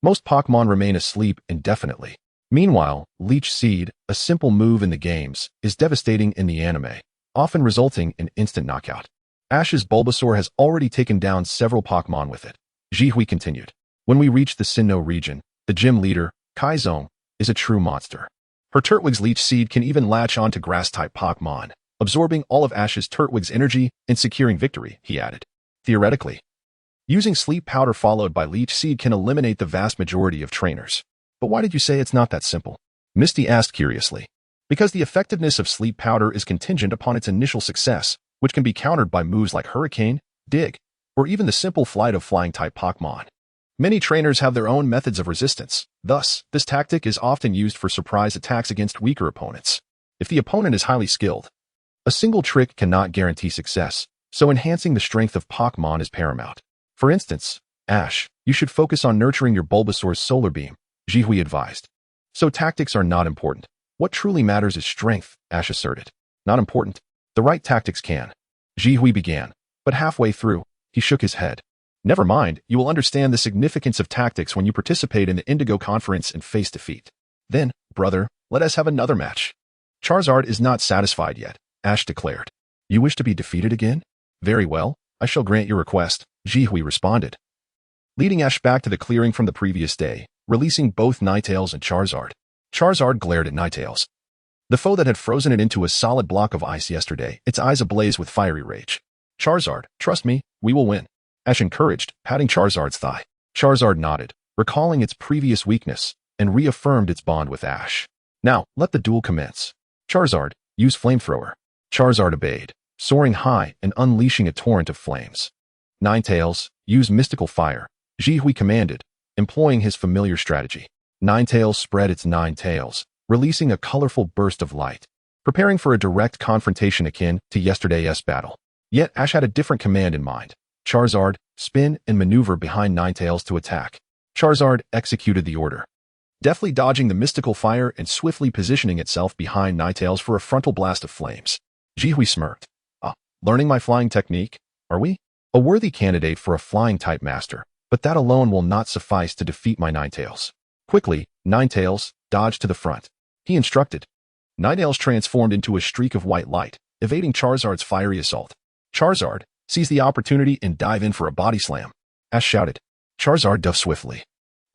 most Pokémon remain asleep indefinitely. Meanwhile, Leech Seed, a simple move in the games, is devastating in the anime, often resulting in instant knockout. Ash's Bulbasaur has already taken down several Pokémon with it. Jihui continued. When we reach the Sinnoh region, the gym leader, Kaizong, is a true monster. Her Turtwig's Leech Seed can even latch onto Grass-type Pokémon, absorbing all of Ash's Turtwig's energy and securing victory, he added. Theoretically, using Sleep Powder followed by Leech Seed can eliminate the vast majority of trainers. But why did you say it's not that simple? Misty asked curiously. Because the effectiveness of Sleep Powder is contingent upon its initial success, which can be countered by moves like Hurricane, Dig, or even the simple flight of flying-type Pokémon. Many trainers have their own methods of resistance. Thus, this tactic is often used for surprise attacks against weaker opponents. If the opponent is highly skilled, a single trick cannot guarantee success, so enhancing the strength of Pokémon is paramount. For instance, Ash, you should focus on nurturing your Bulbasaur's Solar Beam, Jihui advised. So tactics are not important. What truly matters is strength, Ash asserted. Not important. The right tactics can. Jihui began, but halfway through, he shook his head. Never mind, you will understand the significance of tactics when you participate in the Indigo Conference and face defeat. Then, brother, let us have another match. Charizard is not satisfied yet, Ash declared. You wish to be defeated again? Very well, I shall grant your request, Jihui responded. Leading Ash back to the clearing from the previous day, releasing both Ninetales and Charizard. Charizard glared at Ninetales, the foe that had frozen it into a solid block of ice yesterday, its eyes ablaze with fiery rage. Charizard, trust me, we will win. Ash encouraged, patting Charizard's thigh. Charizard nodded, recalling its previous weakness, and reaffirmed its bond with Ash. Now, let the duel commence. Charizard, use Flamethrower. Charizard obeyed, soaring high and unleashing a torrent of flames. Ninetales, use Mystical Fire, Jihui commanded, employing his familiar strategy. Ninetales spread its 9 tails, releasing a colorful burst of light, preparing for a direct confrontation akin to yesterday's battle. Yet Ash had a different command in mind. Charizard, spin and maneuver behind Ninetales to attack. Charizard executed the order, deftly dodging the mystical fire and swiftly positioning itself behind Ninetales for a frontal blast of flames. Jihui smirked. Learning my flying technique, are we? A worthy candidate for a flying-type master, but that alone will not suffice to defeat my Ninetales. Quickly, Ninetales, dodge to the front. He instructed. Ninetales transformed into a streak of white light, evading Charizard's fiery assault. Charizard, seize the opportunity and dive in for a body slam. Ash shouted. Charizard dove swiftly,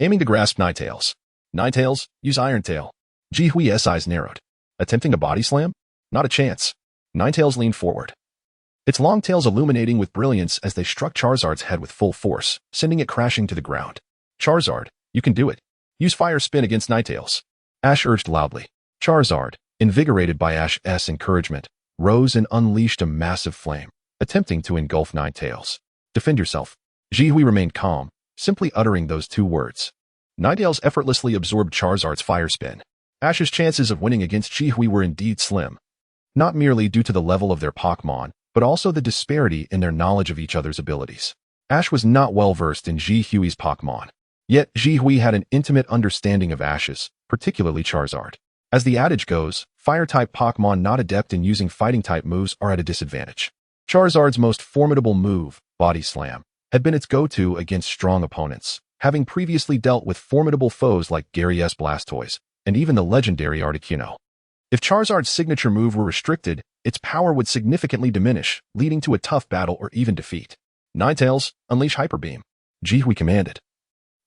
aiming to grasp Ninetales. Ninetales, use Iron Tail. Jihui's eyes narrowed. Attempting a body slam? Not a chance. Ninetales leaned forward, its long tails illuminating with brilliance as they struck Charizard's head with full force, sending it crashing to the ground. Charizard, you can do it. Use Fire Spin against Ninetales. Ash urged loudly. Charizard, invigorated by Ash's encouragement, rose and unleashed a massive flame, attempting to engulf Ninetales. Defend yourself. Jihui remained calm, simply uttering those 2 words. Ninetales effortlessly absorbed Charizard's Fire Spin. Ash's chances of winning against Jihui were indeed slim, not merely due to the level of their Pokémon, but also the disparity in their knowledge of each other's abilities. Ash was not well versed in Jihui's Pokémon, yet Jihui had an intimate understanding of Ash's, particularly Charizard. As the adage goes, Fire-type Pokémon not adept in using Fighting-type moves are at a disadvantage. Charizard's most formidable move, Body Slam, had been its go-to against strong opponents. having previously dealt with formidable foes like Gary's Blastoise and even the legendary Articuno. If Charizard's signature move were restricted, its power would significantly diminish, leading to a tough battle or even defeat. Ninetales, unleash Hyper Beam. Jihui commanded.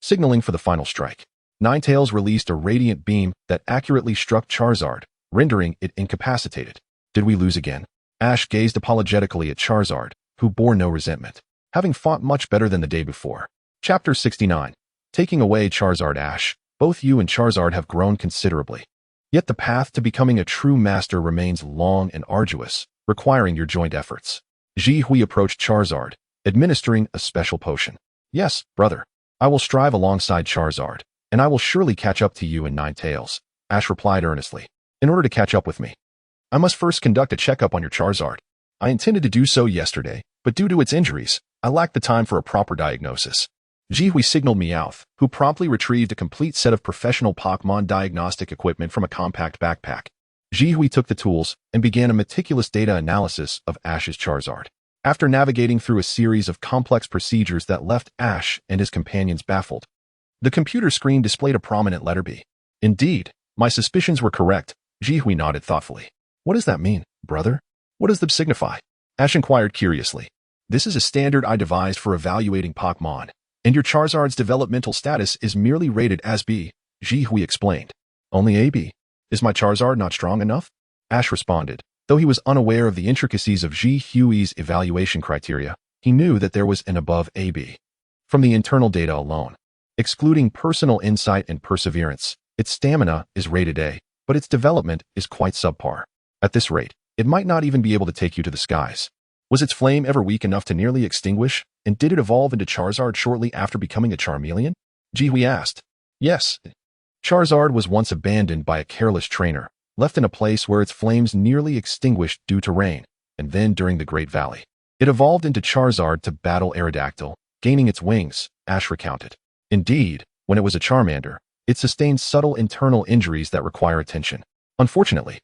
Signaling for the final strike, Ninetales released a radiant beam that accurately struck Charizard, rendering it incapacitated. Did we lose again? Ash gazed apologetically at Charizard, who bore no resentment, having fought much better than the day before. Chapter 69. Taking away Charizard. Ash, both you and Charizard have grown considerably. Yet the path to becoming a true master remains long and arduous, requiring your joint efforts. Jihui approached Charizard, administering a special potion. Yes, brother. I will strive alongside Charizard, and I will surely catch up to you in Ninetales, Ash replied earnestly. In order to catch up with me, I must first conduct a checkup on your Charizard. I intended to do so yesterday, but due to its injuries, I lacked the time for a proper diagnosis. Jihui signaled Meowth, who promptly retrieved a complete set of professional Pokémon diagnostic equipment from a compact backpack. Jihui took the tools and began a meticulous data analysis of Ash's Charizard. After navigating through a series of complex procedures that left Ash and his companions baffled, the computer screen displayed a prominent letter B. Indeed, my suspicions were correct, Jihui nodded thoughtfully. What does that mean, brother? What does the B signify? Ash inquired curiously. This is a standard I devised for evaluating Pokémon, and your Charizard's developmental status is merely rated as B, Jihui explained. Only AB? Is my Charizard not strong enough? Ash responded. Though he was unaware of the intricacies of Jihui's evaluation criteria, he knew that there was an above AB. From the internal data alone, excluding personal insight and perseverance, its stamina is rated A, but its development is quite subpar. At this rate, it might not even be able to take you to the skies. Was its flame ever weak enough to nearly extinguish, and did it evolve into Charizard shortly after becoming a Charmeleon? Jihui asked. Yes. Charizard was once abandoned by a careless trainer, left in a place where its flames nearly extinguished due to rain, and then during the Great Valley. It evolved into Charizard to battle Aerodactyl, gaining its wings, Ash recounted. Indeed, when it was a Charmander, it sustained subtle internal injuries that require attention. Unfortunately,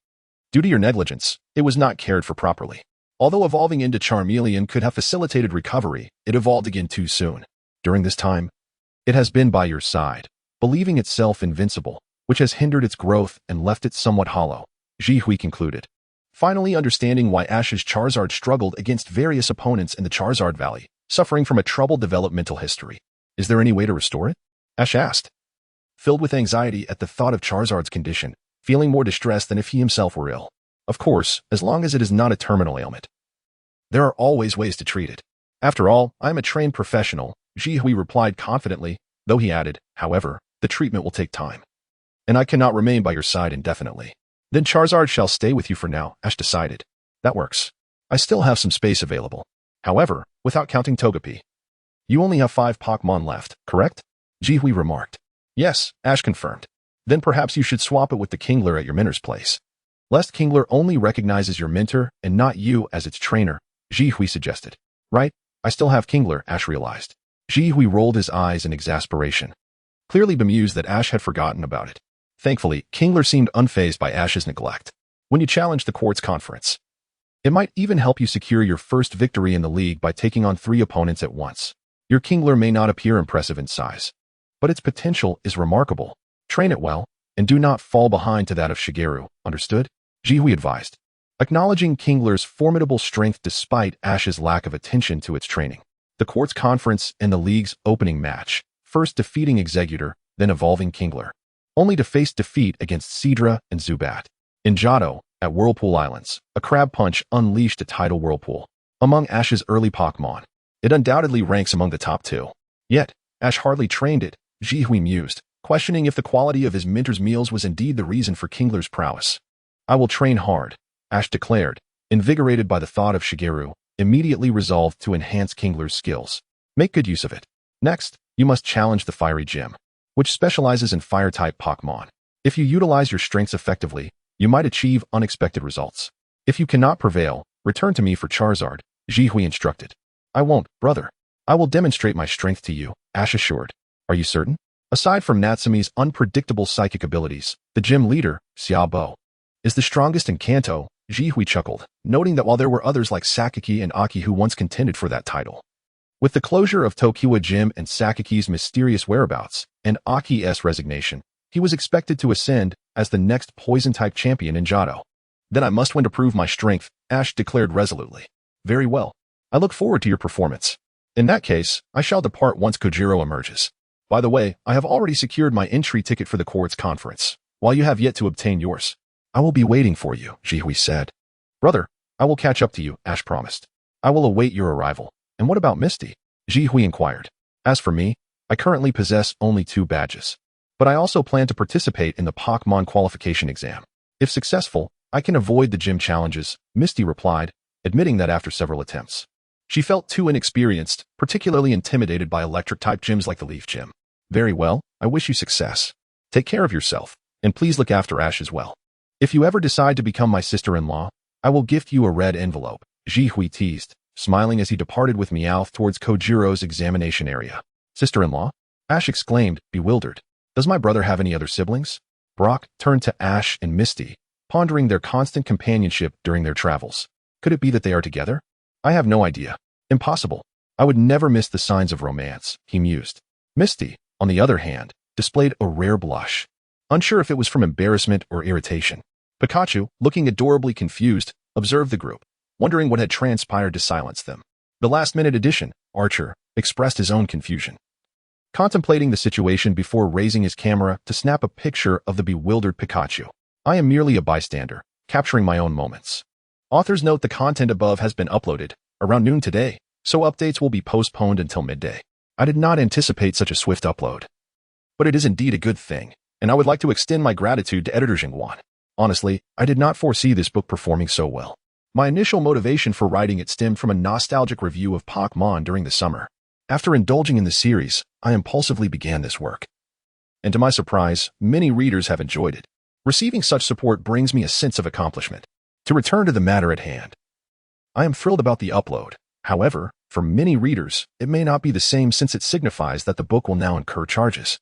due to your negligence, it was not cared for properly. Although evolving into Charmeleon could have facilitated recovery, it evolved again too soon. During this time, it has been by your side, believing itself invincible, which has hindered its growth and left it somewhat hollow, Jihui concluded. Finally understanding why Ash's Charizard struggled against various opponents in the Charizard Valley, suffering from a troubled developmental history. Is there any way to restore it? Ash asked. Filled with anxiety at the thought of Charizard's condition, feeling more distressed than if he himself were ill. Of course, as long as it is not a terminal ailment. There are always ways to treat it. After all, I am a trained professional, Jihui replied confidently, though he added, however, the treatment will take time. And I cannot remain by your side indefinitely. Then Charizard shall stay with you for now, Ash decided. That works. I still have some space available. However, without counting Togepi. You only have 5 Pokémon left, correct? Jihui remarked. Yes, Ash confirmed. Then perhaps you should swap it with the Kingler at your mentor's place. Lest Kingler only recognizes your mentor and not you as its trainer, Jihui suggested. Right, I still have Kingler, Ash realized. Jihui rolled his eyes in exasperation, clearly bemused that Ash had forgotten about it. Thankfully, Kingler seemed unfazed by Ash's neglect. When you challenge the Quartz Conference, it might even help you secure your first victory in the league by taking on 3 opponents at once. Your Kingler may not appear impressive in size, but its potential is remarkable. Train it well, and do not fall behind to that of Shigeru, understood? Jihui advised, acknowledging Kingler's formidable strength despite Ash's lack of attention to its training. The Quartz Conference and the league's opening match, first defeating Exeggutor, then evolving Kingler, only to face defeat against Seadra and Zubat. In Johto, at Whirlpool Islands, a Crab Punch unleashed a tidal whirlpool. Among Ash's early Pokémon, it undoubtedly ranks among the top 2. Yet, Ash hardly trained it, Jihui mused, questioning if the quality of his mentor's meals was indeed the reason for Kingler's prowess. I will train hard, Ash declared, invigorated by the thought of Shigeru, immediately resolved to enhance Kingler's skills. Make good use of it. Next, you must challenge the Fiery Gym, which specializes in fire-type Pokémon. If you utilize your strengths effectively, you might achieve unexpected results. If you cannot prevail, return to me for Charizard, Jihui instructed. I won't, brother. I will demonstrate my strength to you, Ash assured. Are you certain? Aside from Natsume's unpredictable psychic abilities, the gym leader, Xiaobo, is the strongest in Kanto, Jihui chuckled, noting that while there were others like Sakaki and Aki who once contended for that title, With the closure of Tokiwa Gym and Sakiki's mysterious whereabouts, and Aki's resignation, he was expected to ascend as the next Poison-type champion in Johto. Then I must win to prove my strength, Ash declared resolutely. Very well. I look forward to your performance. In that case, I shall depart once Kojiro emerges. By the way, I have already secured my entry ticket for the Quartz Conference, while you have yet to obtain yours. I will be waiting for you, Jihui said. Brother, I will catch up to you, Ash promised. I will await your arrival. And what about Misty? Jihui inquired. As for me, I currently possess only 2 badges. But I also plan to participate in the Pokémon qualification exam. If successful, I can avoid the gym challenges, Misty replied, admitting that after several attempts. She felt too inexperienced, particularly intimidated by electric-type gyms like the Leaf Gym. Very well, I wish you success. Take care of yourself, and please look after Ash as well. If you ever decide to become my sister-in-law, I will gift you a red envelope, Jihui teased, smiling as he departed with Meowth towards Kojiro's examination area. Sister-in-law? Ash exclaimed, bewildered. Does my brother have any other siblings? Brock turned to Ash and Misty, pondering their constant companionship during their travels. Could it be that they are together? I have no idea. Impossible. I would never miss the signs of romance, he mused. Misty, on the other hand, displayed a rare blush, unsure if it was from embarrassment or irritation. Pikachu, looking adorably confused, observed the group, wondering what had transpired to silence them. The last-minute addition, Archer, expressed his own confusion, contemplating the situation before raising his camera to snap a picture of the bewildered Pikachu. I am merely a bystander, capturing my own moments. Authors note the content above has been uploaded around noon today, so updates will be postponed until midday. I did not anticipate such a swift upload. But it is indeed a good thing, and I would like to extend my gratitude to editor Jingwan. Honestly, I did not foresee this book performing so well. My initial motivation for writing it stemmed from a nostalgic review of Pokémon during the summer. After indulging in the series, I impulsively began this work. And to my surprise, many readers have enjoyed it. Receiving such support brings me a sense of accomplishment. To return to the matter at hand, I am thrilled about the upload. However, for many readers, it may not be the same since it signifies that the book will now incur charges,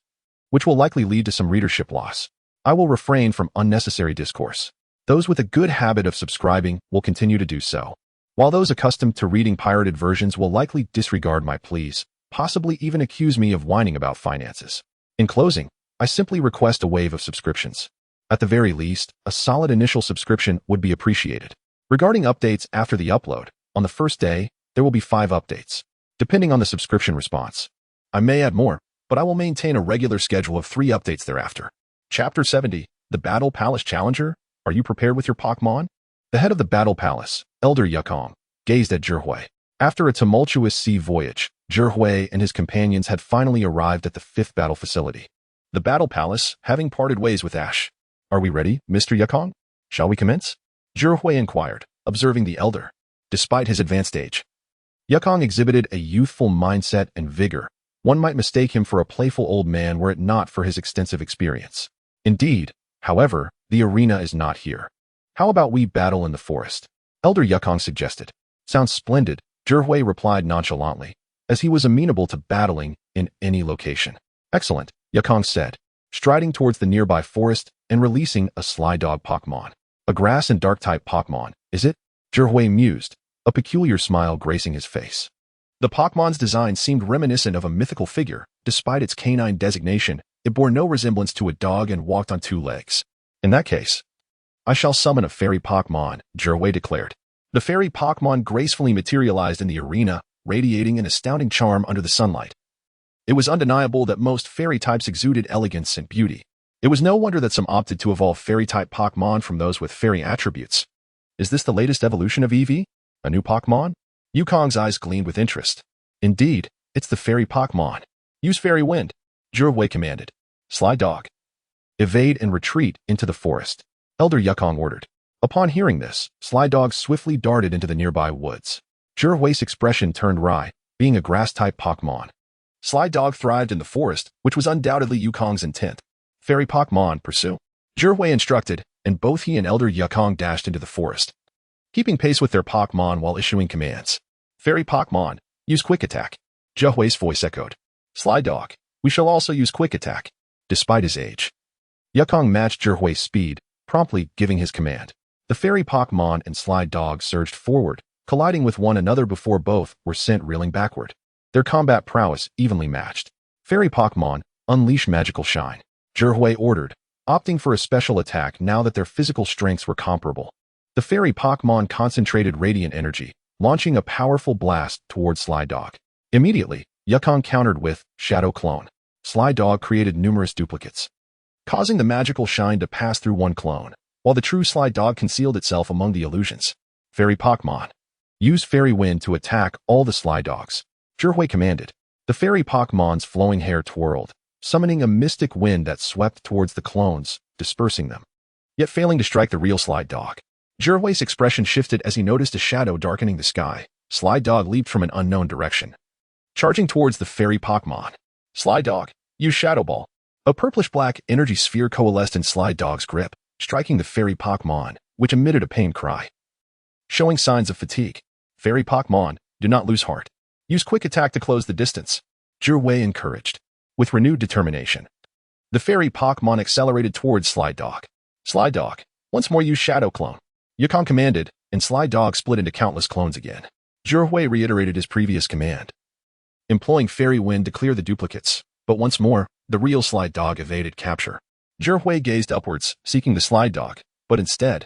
which will likely lead to some readership loss. I will refrain from unnecessary discourse. Those with a good habit of subscribing will continue to do so, while those accustomed to reading pirated versions will likely disregard my pleas, possibly even accuse me of whining about finances. In closing, I simply request a wave of subscriptions. At the very least, a solid initial subscription would be appreciated. Regarding updates after the upload, on the first day, there will be 5 updates, depending on the subscription response. I may add more, but I will maintain a regular schedule of 3 updates thereafter. Chapter 70, The Battle Palace Challenger. Are you prepared with your Pokémon? The head of the Battle Palace, Elder Yukong, gazed at Zhihui. After a tumultuous sea voyage, Zhihui and his companions had finally arrived at the 5th battle facility. The Battle Palace, having parted ways with Ash. Are we ready, Mr. Yukong? Shall we commence? Zhihui inquired, observing the elder. Despite his advanced age, Yukong exhibited a youthful mindset and vigor. One might mistake him for a playful old man were it not for his extensive experience. Indeed, however, the arena is not here. How about we battle in the forest? Elder Yukong suggested. Sounds splendid, Zhihui replied nonchalantly, as he was amenable to battling in any location. Excellent, Yukong said, striding towards the nearby forest and releasing a Slydog Pokémon. A grass and dark-type Pokémon, is it? Zhihui mused, a peculiar smile gracing his face. The Pokémon's design seemed reminiscent of a mythical figure. Despite its canine designation, it bore no resemblance to a dog and walked on 2 legs. In that case, I shall summon a fairy Pokémon, Zhihui declared. The fairy Pokémon gracefully materialized in the arena, radiating an astounding charm under the sunlight. It was undeniable that most fairy types exuded elegance and beauty. It was no wonder that some opted to evolve fairy-type Pokémon from those with fairy attributes. Is this the latest evolution of Eevee? A new Pokémon? Yukong's eyes gleamed with interest. Indeed, it's the fairy Pokémon. Use Fairy Wind, Zhihui commanded. Slydog. Evade and retreat into the forest, Elder Yukong ordered. Upon hearing this, Slydog swiftly darted into the nearby woods. Zhihui's expression turned wry, being a grass-type Pokémon. Slydog thrived in the forest, which was undoubtedly Yukong's intent. Fairy Pokémon, pursue. Zhihui instructed, and both he and Elder Yukong dashed into the forest, keeping pace with their Pokémon while issuing commands. Fairy Pokémon, use Quick Attack. Zhihui's voice echoed. Slydog, we shall also use Quick Attack. Despite his age, Yukong matched Zhihui's speed, promptly giving his command. The fairy Pokémon and Slydog surged forward, colliding with one another before both were sent reeling backward. their combat prowess evenly matched. Fairy Pokémon, unleash magical shine. Zhihui ordered, opting for a special attack now that their physical strengths were comparable. The Fairy Pokémon concentrated radiant energy, launching a powerful blast towards Slydog. Immediately, Yukong countered with Shadow Clone. Slydog created numerous duplicates, causing the magical shine to pass through one clone, while the true Slydog concealed itself among the illusions. Fairy Pokémon, use Fairy Wind to attack all the Slydogs. Zhihui commanded. The Fairy Pokémon's flowing hair twirled, summoning a mystic wind that swept towards the clones, dispersing them, yet failing to strike the real Slydog. Zhihui's expression shifted as he noticed a shadow darkening the sky. Slydog leaped from an unknown direction, charging towards the Fairy Pokémon. Slydog, use Shadow Ball. A purplish-black energy sphere coalesced in Slydog's grip, striking the Fairy Pokémon, which emitted a pain cry, showing signs of fatigue. Fairy Pokémon, do not lose heart. Use Quick Attack to close the distance. Zhihui encouraged. With renewed determination, the Fairy Pokémon accelerated towards Slydog. Slydog, once more use Shadow Clone. Yukong commanded, and Slydog split into countless clones again. Zhihui reiterated his previous command, employing Fairy Wind to clear the duplicates, but once more, the real Slydog evaded capture. Zhihui gazed upwards, seeking the Slydog, but instead,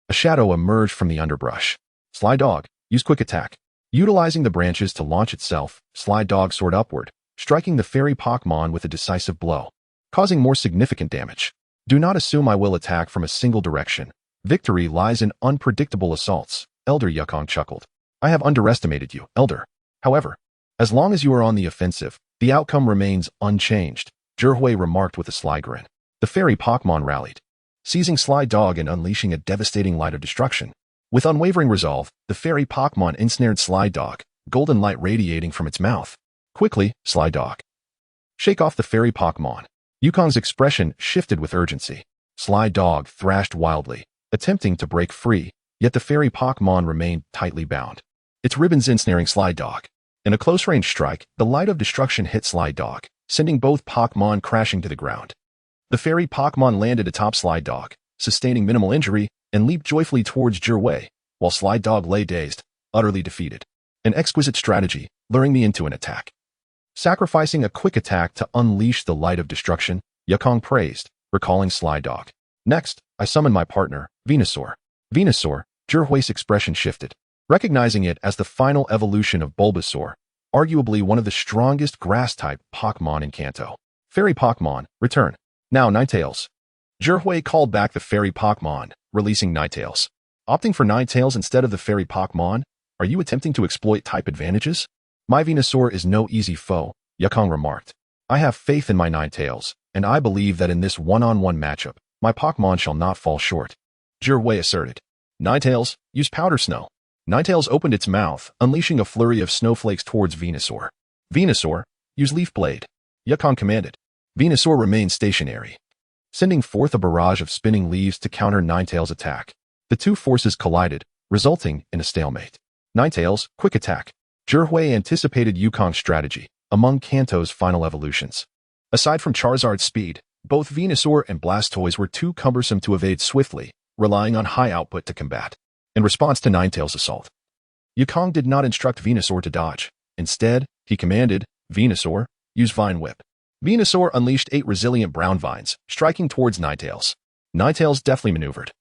a shadow emerged from the underbrush. Slydog, use Quick Attack. Utilizing the branches to launch itself, Slydog soared upward, striking the Fairy Pokémon with a decisive blow, causing more significant damage. Do not assume I will attack from a single direction. Victory lies in unpredictable assaults, Elder Yukong chuckled. I have underestimated you, Elder. However, as long as you are on the offensive, the outcome remains unchanged, Zhihui remarked with a sly grin. The Fairy Pokémon rallied, seizing Slydog and unleashing a devastating light of destruction. With unwavering resolve, the Fairy Pokémon ensnared Slydog, golden light radiating from its mouth. Quickly, Slydog, shake off the Fairy Pokémon. Yukong's expression shifted with urgency. Slydog thrashed wildly, attempting to break free, yet the Fairy Pokémon remained tightly bound, its ribbons ensnaring Slydog. In a close-range strike, the light of destruction hit Slydog, sending both Pokémon crashing to the ground. The Fairy Pokémon landed atop Slydog, sustaining minimal injury, and leaped joyfully towards Zhihui, while Slydog lay dazed, utterly defeated. An exquisite strategy, luring me into an attack. Sacrificing a quick attack to unleash the light of destruction, Yukong praised, recalling Slydog. Next, I summoned my partner, Venusaur. Venusaur, Zhihui's expression shifted, recognizing it as the final evolution of Bulbasaur, arguably one of the strongest grass-type Pokémon in Kanto. Fairy Pokémon, return. Now Ninetales. Zhihui called back the Fairy Pokémon, releasing Ninetales. Opting for Ninetales instead of the Fairy Pokémon, are you attempting to exploit type advantages? My Venusaur is no easy foe, Yukong remarked. I have faith in my Ninetales, and I believe that in this one-on-one matchup, my Pokémon shall not fall short. Zhihui asserted. Ninetales, use Powder Snow. Ninetales opened its mouth, unleashing a flurry of snowflakes towards Venusaur. Venusaur, use Leaf Blade. Yukong commanded. Venusaur remained stationary, sending forth a barrage of spinning leaves to counter Ninetales' attack. The two forces collided, resulting in a stalemate. Ninetales, quick attack. Zhihui anticipated Yukong's strategy among Kanto's final evolutions. Aside from Charizard's speed, both Venusaur and Blastoise were too cumbersome to evade swiftly, relying on high output to combat. In response to Ninetales' assault, Yukong did not instruct Venusaur to dodge. Instead, he commanded, Venusaur, use Vine Whip. Venusaur unleashed 8 resilient brown vines, striking towards Ninetales. Ninetales deftly maneuvered,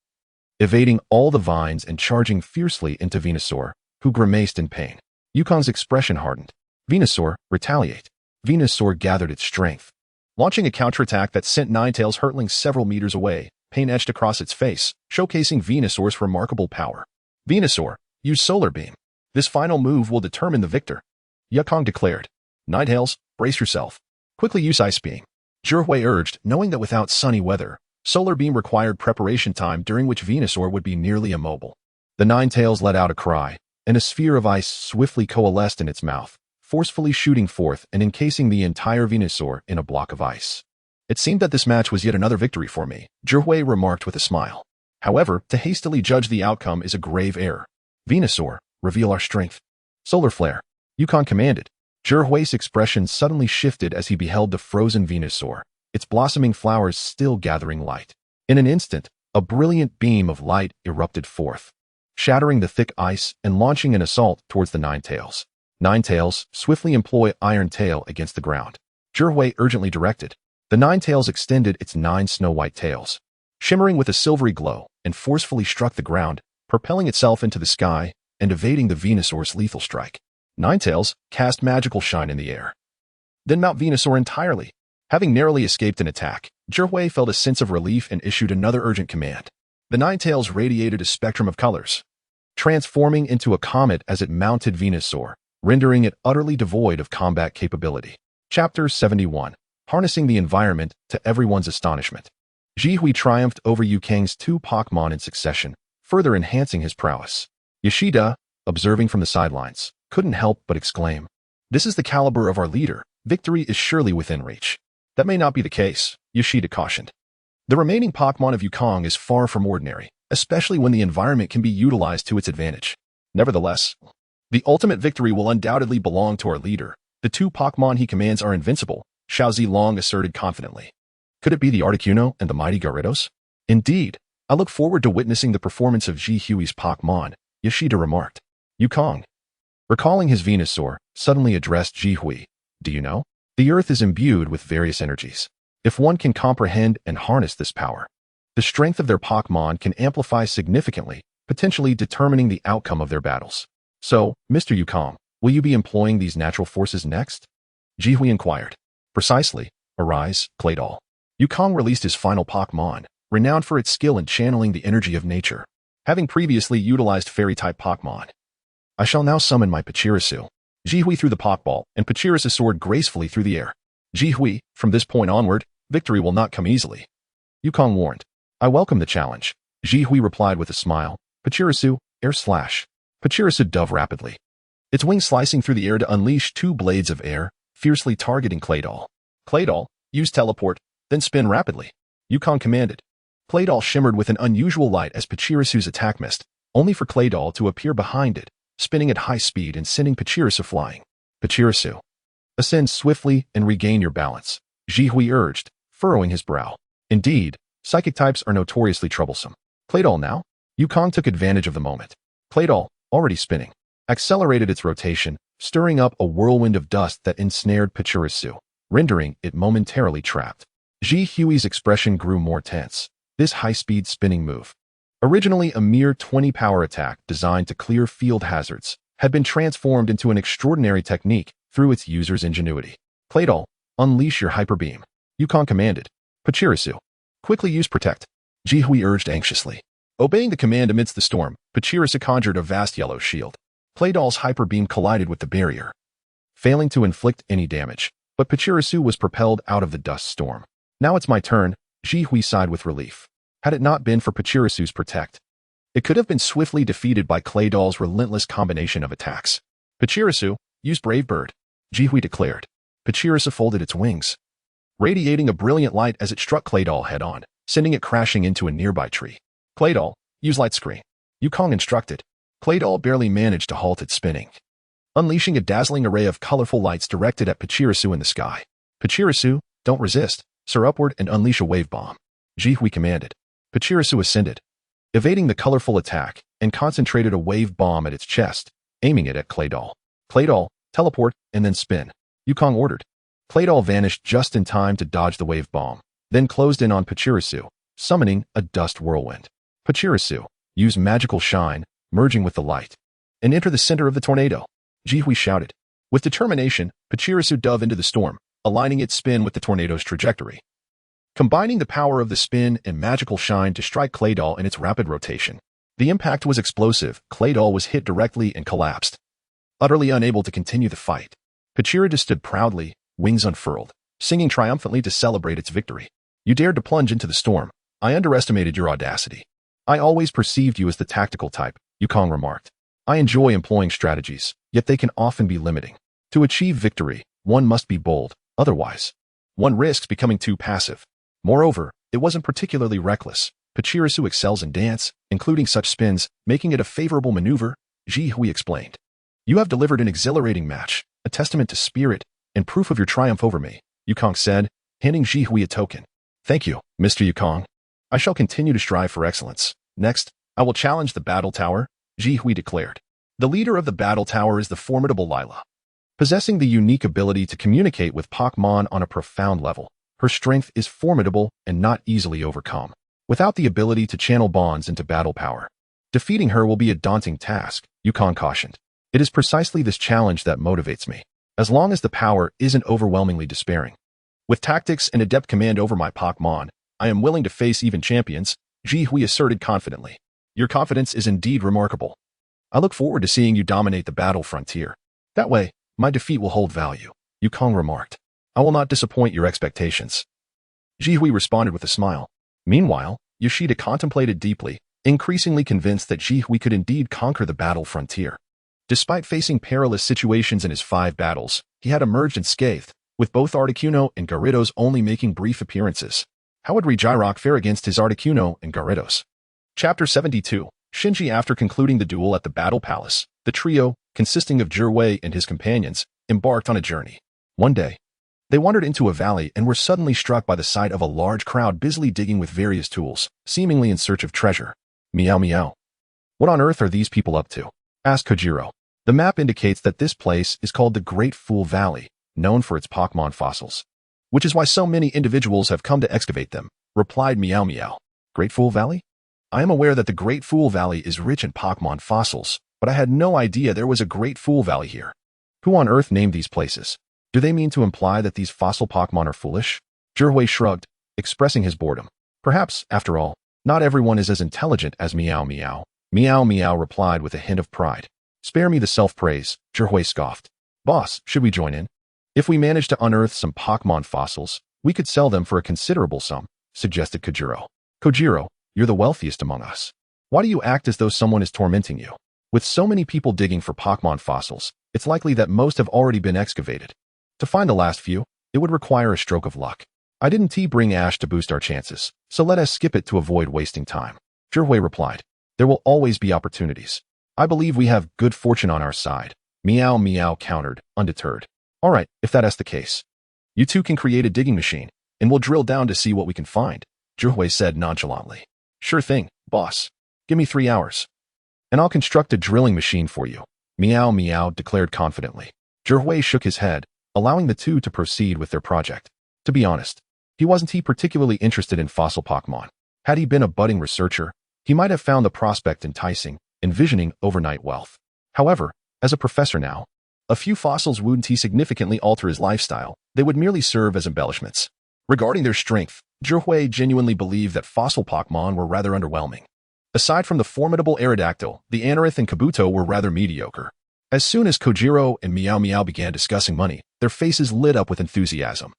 evading all the vines and charging fiercely into Venusaur, who grimaced in pain. Yukong's expression hardened. Venusaur, retaliate. Venusaur gathered its strength, launching a counterattack that sent Ninetales hurtling several meters away, pain etched across its face, showcasing Venusaur's remarkable power. Venusaur, use Solar Beam. This final move will determine the victor, Yukong declared. Ninetales, brace yourself. Quickly use Ice Beam. Zhihui urged, knowing that without sunny weather, Solar Beam required preparation time during which Venusaur would be nearly immobile. The Ninetales let out a cry, and a sphere of ice swiftly coalesced in its mouth, forcefully shooting forth and encasing the entire Venusaur in a block of ice. It seemed that this match was yet another victory for me, Zhihui remarked with a smile. However, to hastily judge the outcome is a grave error. Venusaur, reveal our strength. Solar Flare. Yukong commanded. Zhihui's expression suddenly shifted as he beheld the frozen Venusaur, its blossoming flowers still gathering light. In an instant, a brilliant beam of light erupted forth, shattering the thick ice and launching an assault towards the Ninetales. Ninetales, swiftly employ Iron Tail against the ground. Zhihui urgently directed. The Ninetales extended its 9 snow-white tails, shimmering with a silvery glow, and forcefully struck the ground, propelling itself into the sky and evading the Venusaur's lethal strike. Ninetales cast magical shine in the air. Then Mount Venusaur entirely. Having narrowly escaped an attack, Zhihui felt a sense of relief and issued another urgent command. The Ninetales radiated a spectrum of colors, transforming into a comet as it mounted Venusaur, rendering it utterly devoid of combat capability. Chapter 71. Harnessing the environment to everyone's astonishment. Zhihui triumphed over Yukang's 2 Pokémon in succession, further enhancing his prowess. Yoshida, observing from the sidelines, couldn't help but exclaim, "This is the caliber of our leader. Victory is surely within reach." That may not be the case, Yoshida cautioned. The remaining Pokémon of Yukang is far from ordinary, especially when the environment can be utilized to its advantage. Nevertheless, the ultimate victory will undoubtedly belong to our leader. The 2 Pokémon he commands are invincible, Xiao Zilong asserted confidently. Could it be the Articuno and the mighty Gyarados? Indeed, I look forward to witnessing the performance of Zhihui's Pokémon, Yoshida remarked. Yukang, recalling his Venusaur, suddenly addressed Zhihui. Do you know? The Earth is imbued with various energies. If one can comprehend and harness this power, the strength of their Pokémon can amplify significantly, potentially determining the outcome of their battles. So, Mr. Yukang, will you be employing these natural forces next? Zhihui inquired. Precisely. Arise, Claydol. Yukang released his final Pokémon, renowned for its skill in channeling the energy of nature, having previously utilized Fairy-type Pokémon. I shall now summon my Pachirisu. Zhihui threw the Pokeball, and Pachirisu soared gracefully through the air. Zhihui, from this point onward, victory will not come easily. Yukang warned. I welcome the challenge. Zhihui replied with a smile. Pachirisu, air slash. Pachirisu dove rapidly, its wings slicing through the air to unleash 2 blades of air, fiercely targeting Claydol. Claydol, use teleport, then spin rapidly. Yukang commanded. Claydol shimmered with an unusual light as Pachirisu's attack missed, only for Claydol to appear behind it, spinning at high speed and sending Pachirisu flying. Pachirisu, ascend swiftly and regain your balance, Zhihui urged, furrowing his brow. Indeed, psychic types are notoriously troublesome. Claydol now? Yukang took advantage of the moment. Claydol, already spinning, accelerated its rotation, stirring up a whirlwind of dust that ensnared Pachirisu, rendering it momentarily trapped. Zhihui's expression grew more tense. This high-speed spinning move, originally a mere 20 power attack designed to clear field hazards, had been transformed into an extraordinary technique through its user's ingenuity. Claydol, unleash your hyper beam, Yukang commanded. Pachirisu, quickly use protect, Zhihui urged anxiously. Obeying the command amidst the storm, Pachirisu conjured a vast yellow shield. Claydol's hyper beam collided with the barrier, failing to inflict any damage, but Pachirisu was propelled out of the dust storm. Now it's my turn, Zhihui sighed with relief. Had it not been for Pachirisu's protect, it could have been swiftly defeated by Claydol's relentless combination of attacks. Pachirisu, use Brave Bird, Zhihui declared. Pachirisu folded its wings, radiating a brilliant light as it struck Claydol head-on, sending it crashing into a nearby tree. Claydol, use Light Screen, Yukang instructed. Claydol barely managed to halt its spinning, unleashing a dazzling array of colorful lights directed at Pachirisu in the sky. Pachirisu, don't resist, soar upward and unleash a wave bomb, Zhihui commanded. Pachirisu ascended, evading the colorful attack, and concentrated a wave bomb at its chest, aiming it at Claydol. Claydol, teleport, and then spin, Yukang ordered. Claydol vanished just in time to dodge the wave bomb, then closed in on Pachirisu, summoning a dust whirlwind. Pachirisu, use Magical Shine, merging with the light, and enter the center of the tornado, Zhihui shouted. With determination, Pachirisu dove into the storm, aligning its spin with the tornado's trajectory, combining the power of the spin and Magical Shine to strike Claydol in its rapid rotation. The impact was explosive. Claydol was hit directly and collapsed, utterly unable to continue the fight. Pachirisu stood proudly, wings unfurled, singing triumphantly to celebrate its victory. You dared to plunge into the storm. I underestimated your audacity. I always perceived you as the tactical type, Yukang remarked. I enjoy employing strategies, yet they can often be limiting. To achieve victory, one must be bold, otherwise, one risks becoming too passive. Moreover, it wasn't particularly reckless. Pachirisu excels in dance, including such spins, making it a favorable maneuver, Zhihui explained. You have delivered an exhilarating match, a testament to spirit, and proof of your triumph over me, Yukang said, handing Zhihui a token. Thank you, Mr. Yukang. I shall continue to strive for excellence. Next, I will challenge the battle tower, Zhihui declared. The leader of the battle tower is the formidable Lila. Possessing the unique ability to communicate with Pokémon on a profound level, her strength is formidable and not easily overcome. Without the ability to channel bonds into battle power, defeating her will be a daunting task, Yukon cautioned. It is precisely this challenge that motivates me, as long as the power isn't overwhelmingly despairing. With tactics and adept command over my Pokémon, I am willing to face even champions, Ji Hui asserted confidently. Your confidence is indeed remarkable. I look forward to seeing you dominate the battle frontier. That way, my defeat will hold value, Yukong remarked. I will not disappoint your expectations. Ji Hui responded with a smile. Meanwhile, Yoshida contemplated deeply, increasingly convinced that Ji Hui could indeed conquer the battle frontier. Despite facing perilous situations in his 5 battles, he had emerged unscathed, with both Articuno and Gyarados only making brief appearances. How would Regirock fare against his Articuno and Gyarados? Chapter 72. Shinji. After concluding the duel at the Battle Palace, the trio, consisting of Zhihui and his companions, embarked on a journey. One day, they wandered into a valley and were suddenly struck by the sight of a large crowd busily digging with various tools, seemingly in search of treasure. Meow meow. What on earth are these people up to? Asked Kojiro. The map indicates that this place is called the Great Fool Valley, known for its Pokémon fossils, which is why so many individuals have come to excavate them, replied Meow Meow. Great Fool Valley? I am aware that the Great Fool Valley is rich in Pokémon fossils, but I had no idea there was a Great Fool Valley here. Who on earth named these places? Do they mean to imply that these fossil Pokémon are foolish? Zhihui shrugged, expressing his boredom. Perhaps, after all, not everyone is as intelligent as Meow Meow. Meow Meow replied with a hint of pride. Spare me the self-praise, Zhihui scoffed. Boss, should we join in? If we manage to unearth some Pokémon fossils, we could sell them for a considerable sum, suggested Kojiro. Kojiro, you're the wealthiest among us. Why do you act as though someone is tormenting you? With so many people digging for Pokémon fossils, it's likely that most have already been excavated. To find the last few, it would require a stroke of luck. I didn't bring Ash to boost our chances, so let us skip it to avoid wasting time. Zhihui replied. There will always be opportunities. I believe we have good fortune on our side. Meow Meow countered, undeterred. All right, if that's the case. You two can create a digging machine, and we'll drill down to see what we can find, Zhihui said nonchalantly. Sure thing, boss. Give me 3 hours, and I'll construct a drilling machine for you, Meow Meow declared confidently. Zhihui shook his head, allowing the two to proceed with their project. To be honest, he wasn't particularly interested in fossil Pokémon. Had he been a budding researcher, he might have found the prospect enticing, envisioning overnight wealth. However, as a professor now, a few fossils wouldn't significantly alter his lifestyle, they would merely serve as embellishments. Regarding their strength, Zhihui genuinely believed that fossil Pokémon were rather underwhelming. Aside from the formidable Aerodactyl, the Anorith and Kabuto were rather mediocre. As soon as Kojiro and Meow Meow began discussing money, their faces lit up with enthusiasm.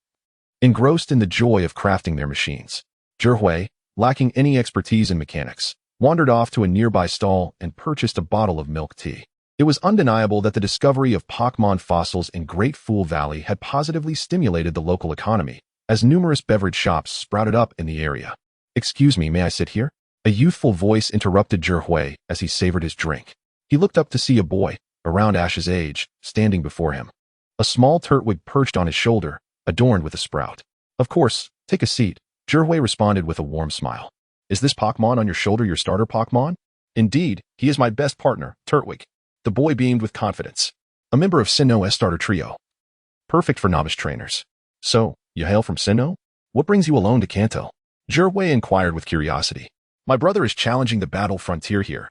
Engrossed in the joy of crafting their machines, Zhihui, lacking any expertise in mechanics, wandered off to a nearby stall and purchased a bottle of milk tea. It was undeniable that the discovery of Pokémon fossils in Great Fool Valley had positively stimulated the local economy, as numerous beverage shops sprouted up in the area. Excuse me, may I sit here? A youthful voice interrupted Zhihui as he savored his drink. He looked up to see a boy, around Ash's age, standing before him. A small turtwig perched on his shoulder, adorned with a sprout. Of course, take a seat, Zhihui responded with a warm smile. Is this Pokémon on your shoulder your starter Pokémon? Indeed, he is my best partner, Turtwig. The boy beamed with confidence. A member of Sinnoh's starter trio. Perfect for novice trainers. So, you hail from Sinnoh? What brings you alone to Kanto? Zhihui inquired with curiosity. My brother is challenging the battle frontier here,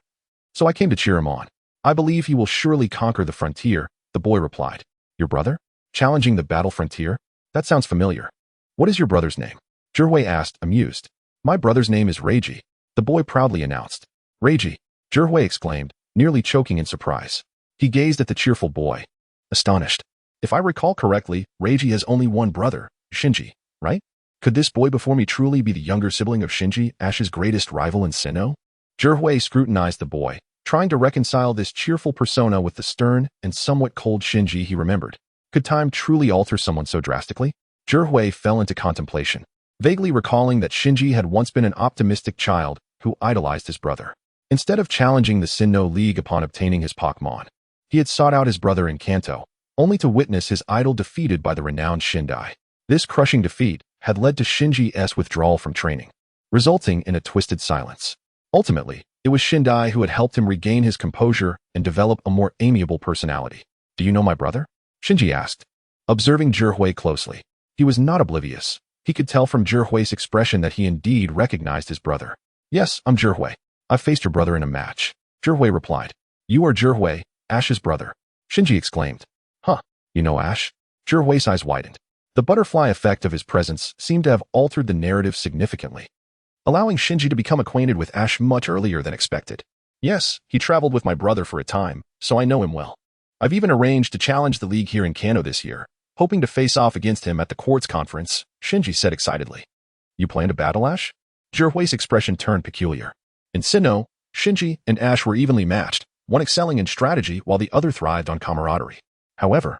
so I came to cheer him on. I believe he will surely conquer the frontier, the boy replied. Your brother? Challenging the battle frontier? That sounds familiar. What is your brother's name? Zhihui asked, amused. My brother's name is Reiji, the boy proudly announced. Reiji, Zhihui exclaimed, nearly choking in surprise. He gazed at the cheerful boy, astonished. If I recall correctly, Reiji has only one brother, Shinji, right? Could this boy before me truly be the younger sibling of Shinji, Ash's greatest rival in Sinnoh? Zhihui scrutinized the boy, trying to reconcile this cheerful persona with the stern and somewhat cold Shinji he remembered. Could time truly alter someone so drastically? Zhihui fell into contemplation, vaguely recalling that Shinji had once been an optimistic child who idolized his brother. Instead of challenging the Sinnoh League upon obtaining his Pokémon, he had sought out his brother in Kanto, only to witness his idol defeated by the renowned Shindai. This crushing defeat had led to Shinji's withdrawal from training, resulting in a twisted silence. Ultimately, It was Shindai who had helped him regain his composure and develop a more amiable personality. Do you know my brother? Shinji asked, observing Zhihui closely. He was not oblivious. He could tell from Zhihui's expression that he indeed recognized his brother. Yes, I'm Zhihui. I've faced your brother in a match. Zhihui replied. You are Zhihui, Ash's brother. Shinji exclaimed. Huh, you know Ash? Zhihui's eyes widened. The butterfly effect of his presence seemed to have altered the narrative significantly, allowing Shinji to become acquainted with Ash much earlier than expected. Yes, he traveled with my brother for a time, so I know him well. I've even arranged to challenge the league here in Kanto this year, hoping to face off against him at the Quartz Conference, Shinji said excitedly. You plan to battle Ash? Zhihui's expression turned peculiar. In Sinnoh, Shinji and Ash were evenly matched, one excelling in strategy while the other thrived on camaraderie. However,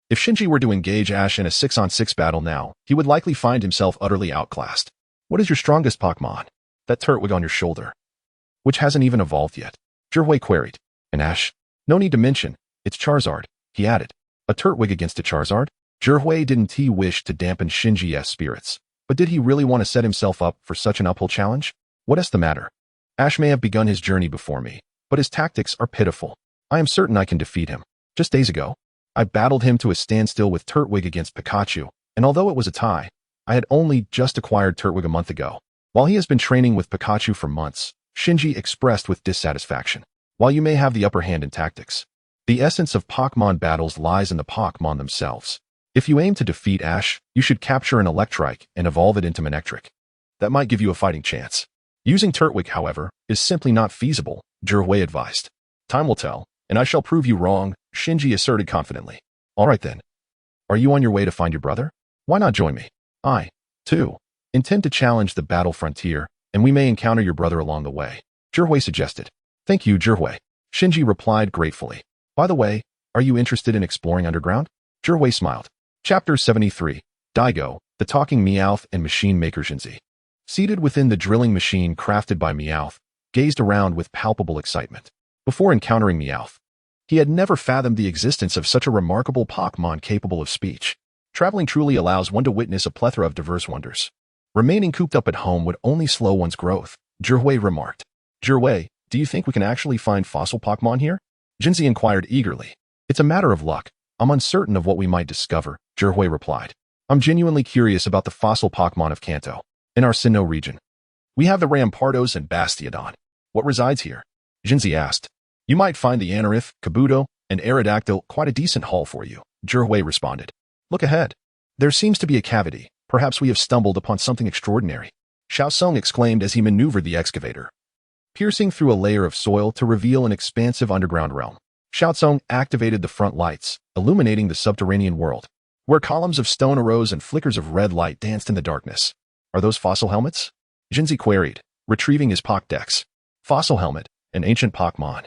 if Shinji were to engage Ash in a 6-on-6 battle now, he would likely find himself utterly outclassed. What is your strongest Pokémon? That Turtwig on your shoulder, which hasn't even evolved yet. Zhihui queried. And Ash? No need to mention, it's Charizard, he added. A Turtwig against a Charizard? Zhihui didn't wish to dampen Shinji's spirits, but did he really want to set himself up for such an uphill challenge? What is the matter? Ash may have begun his journey before me, but his tactics are pitiful. I am certain I can defeat him. Just days ago, I battled him to a standstill with Turtwig against Pikachu, and although it was a tie, I had only just acquired Turtwig a month ago. While he has been training with Pikachu for months, Shinji expressed with dissatisfaction. While you may have the upper hand in tactics, the essence of Pokémon battles lies in the Pokémon themselves. If you aim to defeat Ash, you should capture an Electrike and evolve it into Manectric. That might give you a fighting chance. Using Turtwig, however, is simply not feasible, Zhihui advised. Time will tell, and I shall prove you wrong, Shinji asserted confidently. All right then. Are you on your way to find your brother? Why not join me? I, too, intend to challenge the battle frontier, and we may encounter your brother along the way, Zhihui suggested. Thank you, Zhihui. Shinji replied gratefully. By the way, are you interested in exploring underground? Zhihui smiled. Chapter 73. Daigo, the Talking Meowth and Machine Maker Shinji. Seated within the drilling machine crafted by Meowth, gazed around with palpable excitement. Before encountering Meowth, he had never fathomed the existence of such a remarkable Pokémon capable of speech. Traveling truly allows one to witness a plethora of diverse wonders. Remaining cooped up at home would only slow one's growth, Zhihui remarked. Zhihui, do you think we can actually find fossil Pokémon here? Jinzi inquired eagerly. It's a matter of luck. I'm uncertain of what we might discover, Zhihui replied. I'm genuinely curious about the fossil Pokémon of Kanto. In our Sinnoh region, we have the Rampardos and Bastiodon. What resides here? Jinzi asked. You might find the Anorith, Kabuto, and Aerodactyl quite a decent haul for you, Zhihui responded. Look ahead. There seems to be a cavity. Perhaps we have stumbled upon something extraordinary, Xiaosong exclaimed as he maneuvered the excavator, piercing through a layer of soil to reveal an expansive underground realm. Xiaosong activated the front lights, illuminating the subterranean world, where columns of stone arose and flickers of red light danced in the darkness. Are those fossil helmets? Jinzi queried, retrieving his Pokédex. Fossil helmet, an ancient Pokémon,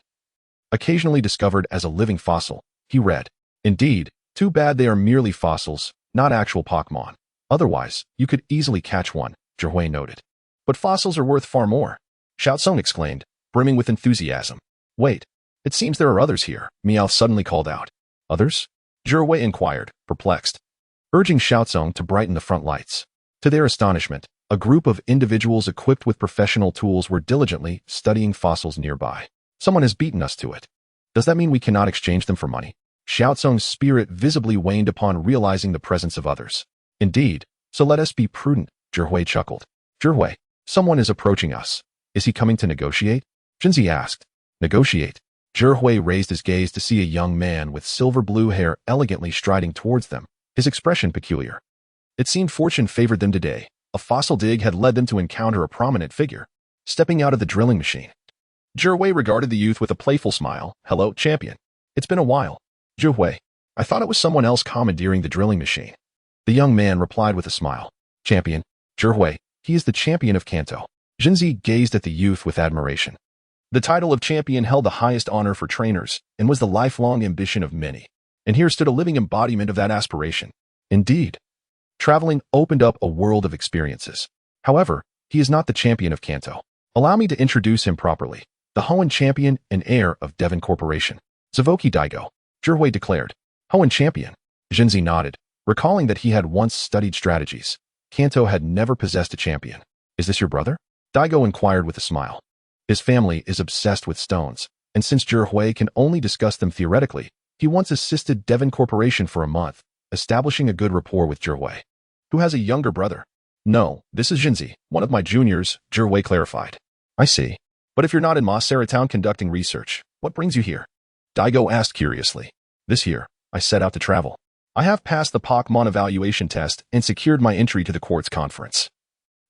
occasionally discovered as a living fossil, he read. Indeed, too bad they are merely fossils, not actual Pokémon. Otherwise, you could easily catch one, Zhihui noted. But fossils are worth far more, Xiaosong exclaimed, brimming with enthusiasm. Wait, it seems there are others here, Meowth suddenly called out. Others? Zhihui inquired, perplexed, urging Xiaosong to brighten the front lights. To their astonishment, a group of individuals equipped with professional tools were diligently studying fossils nearby. Someone has beaten us to it. Does that mean we cannot exchange them for money? Xiaosong's spirit visibly waned upon realizing the presence of others. Indeed, so let us be prudent, Zhihui chuckled. Zhihui, someone is approaching us. Is he coming to negotiate? Jinzi asked. Negotiate? Zhihui raised his gaze to see a young man with silver blue hair elegantly striding towards them, his expression peculiar. It seemed fortune favored them today. A fossil dig had led them to encounter a prominent figure, stepping out of the drilling machine. Zhihui regarded the youth with a playful smile. Hello, champion. It's been a while. Zhihui, I thought it was someone else commandeering the drilling machine. The young man replied with a smile. Champion, Zhihui, he is the champion of Kanto. Jinzi gazed at the youth with admiration. The title of champion held the highest honor for trainers and was the lifelong ambition of many. And here stood a living embodiment of that aspiration. Indeed, traveling opened up a world of experiences. However, he is not the champion of Kanto. Allow me to introduce him properly. The Hoenn champion and heir of Devon Corporation. Zavoki Daigo, Zhihui declared. Hoenn champion. Jinzi nodded, recalling that he had once studied strategies. Kanto had never possessed a champion. Is this your brother? Daigo inquired with a smile. His family is obsessed with stones, and since Zhihui can only discuss them theoretically, he once assisted Devon Corporation for a month, establishing a good rapport with Zhihui, who has a younger brother. No, this is Jinzi, one of my juniors, Zhihui clarified. I see. But if you're not in Masera Town conducting research, what brings you here? Daigo asked curiously. This year, I set out to travel. I have passed the Pokémon evaluation test and secured my entry to the Quartz Conference,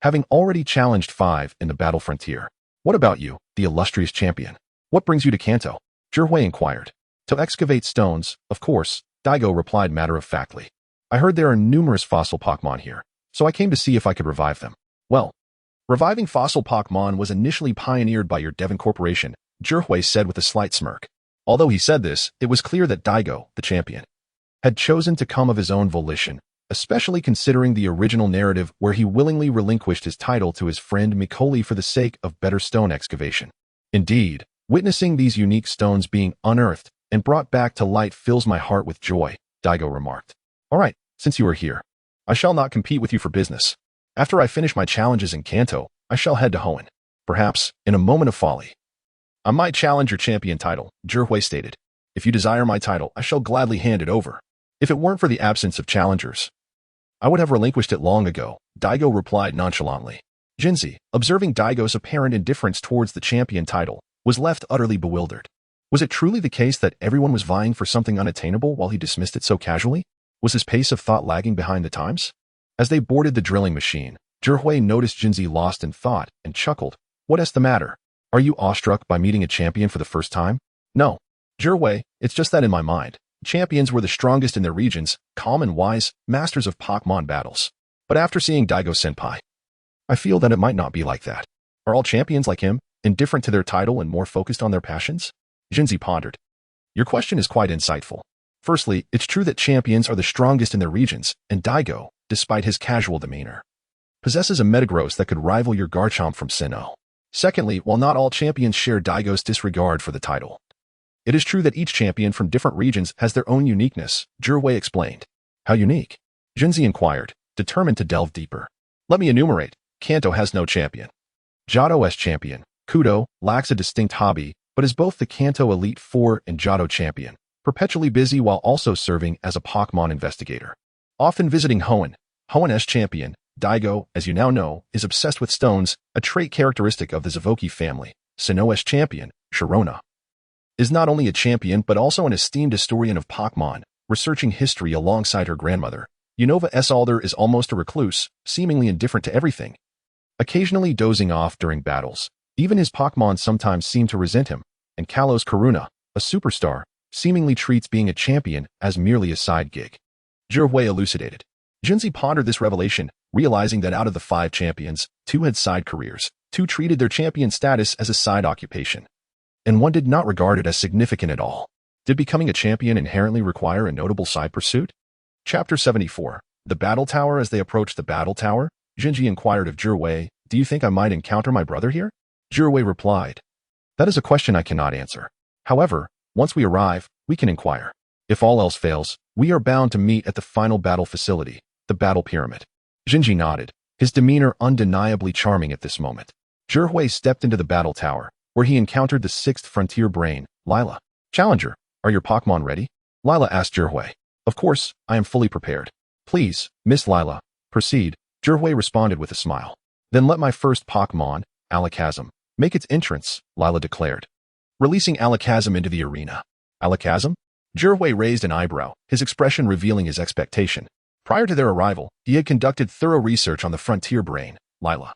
having already challenged 5 in the Battle Frontier. What about you, the illustrious champion? What brings you to Kanto? Zhihui inquired. To excavate stones, of course, Daigo replied matter-of-factly. I heard there are numerous fossil Pokémon here, so I came to see if I could revive them. Well, reviving fossil Pokémon was initially pioneered by your Devon Corporation, Zhihui said with a slight smirk. Although he said this, it was clear that Daigo, the champion, had chosen to come of his own volition, especially considering the original narrative where he willingly relinquished his title to his friend Mikoli for the sake of better stone excavation. Indeed, witnessing these unique stones being unearthed and brought back to light fills my heart with joy, Daigo remarked. All right, since you are here, I shall not compete with you for business. After I finish my challenges in Kanto, I shall head to Hoenn. Perhaps, in a moment of folly, I might challenge your champion title, Zhihui stated. If you desire my title, I shall gladly hand it over. If it weren't for the absence of challengers, I would have relinquished it long ago, Daigo replied nonchalantly. Jinzi, observing Daigo's apparent indifference towards the champion title, was left utterly bewildered. Was it truly the case that everyone was vying for something unattainable while he dismissed it so casually? Was his pace of thought lagging behind the times? As they boarded the drilling machine, Zhihui noticed Jinzi lost in thought and chuckled. What's the matter? Are you awestruck by meeting a champion for the first time? No. Zhihui, it's just that in my mind, champions were the strongest in their regions, calm and wise, masters of Pokémon battles. But after seeing Daigo-senpai, I feel that it might not be like that. Are all champions like him, indifferent to their title and more focused on their passions? Jinzi pondered. Your question is quite insightful. Firstly, it's true that champions are the strongest in their regions, and Daigo, despite his casual demeanor, possesses a Metagross that could rival your Garchomp from Sinnoh. Secondly, while not all champions share Daigo's disregard for the title, it is true that each champion from different regions has their own uniqueness, Zhihui explained. How unique? Jinzi inquired, determined to delve deeper. Let me enumerate. Kanto has no champion. Johto's champion, Kudo, lacks a distinct hobby, but is both the Kanto Elite Four and Johto champion, perpetually busy while also serving as a Pokémon investigator. Often visiting Hoenn. Hoenn's champion, Daigo, as you now know, is obsessed with stones, a trait characteristic of the Zavoki family. Sinnoh's champion, Sharona, is not only a champion but also an esteemed historian of Pokémon, researching history alongside her grandmother. Unova S. Alder is almost a recluse, seemingly indifferent to everything, occasionally dozing off during battles. Even his Pokémon sometimes seem to resent him, and Kalos Karuna, a superstar, seemingly treats being a champion as merely a side gig. Zhihui elucidated. Jinzi pondered this revelation, realizing that out of the 5 champions, 2 had side careers, 2 treated their champion status as a side occupation, and 1 did not regard it as significant at all. Did becoming a champion inherently require a notable side pursuit? Chapter 74. The Battle Tower. As they approached the Battle Tower, Jinji inquired of Zhihui, do you think I might encounter my brother here? Zhihui replied, that is a question I cannot answer. However, once we arrive, we can inquire. If all else fails, we are bound to meet at the final battle facility, the Battle Pyramid. Jinji nodded, his demeanor undeniably charming at this moment. Zhihui stepped into the Battle Tower, where he encountered the 6th Frontier Brain, Lila. Challenger, are your Pokémon ready? Lila asked Zhihui. Of course, I am fully prepared. Please, Miss Lila, proceed, Zhihui responded with a smile. Then let my first Pokémon, Alakazam, make its entrance, Lila declared, releasing Alakazam into the arena. Alakazam? Zhihui raised an eyebrow, his expression revealing his expectation. Prior to their arrival, he had conducted thorough research on the Frontier Brain, Lila,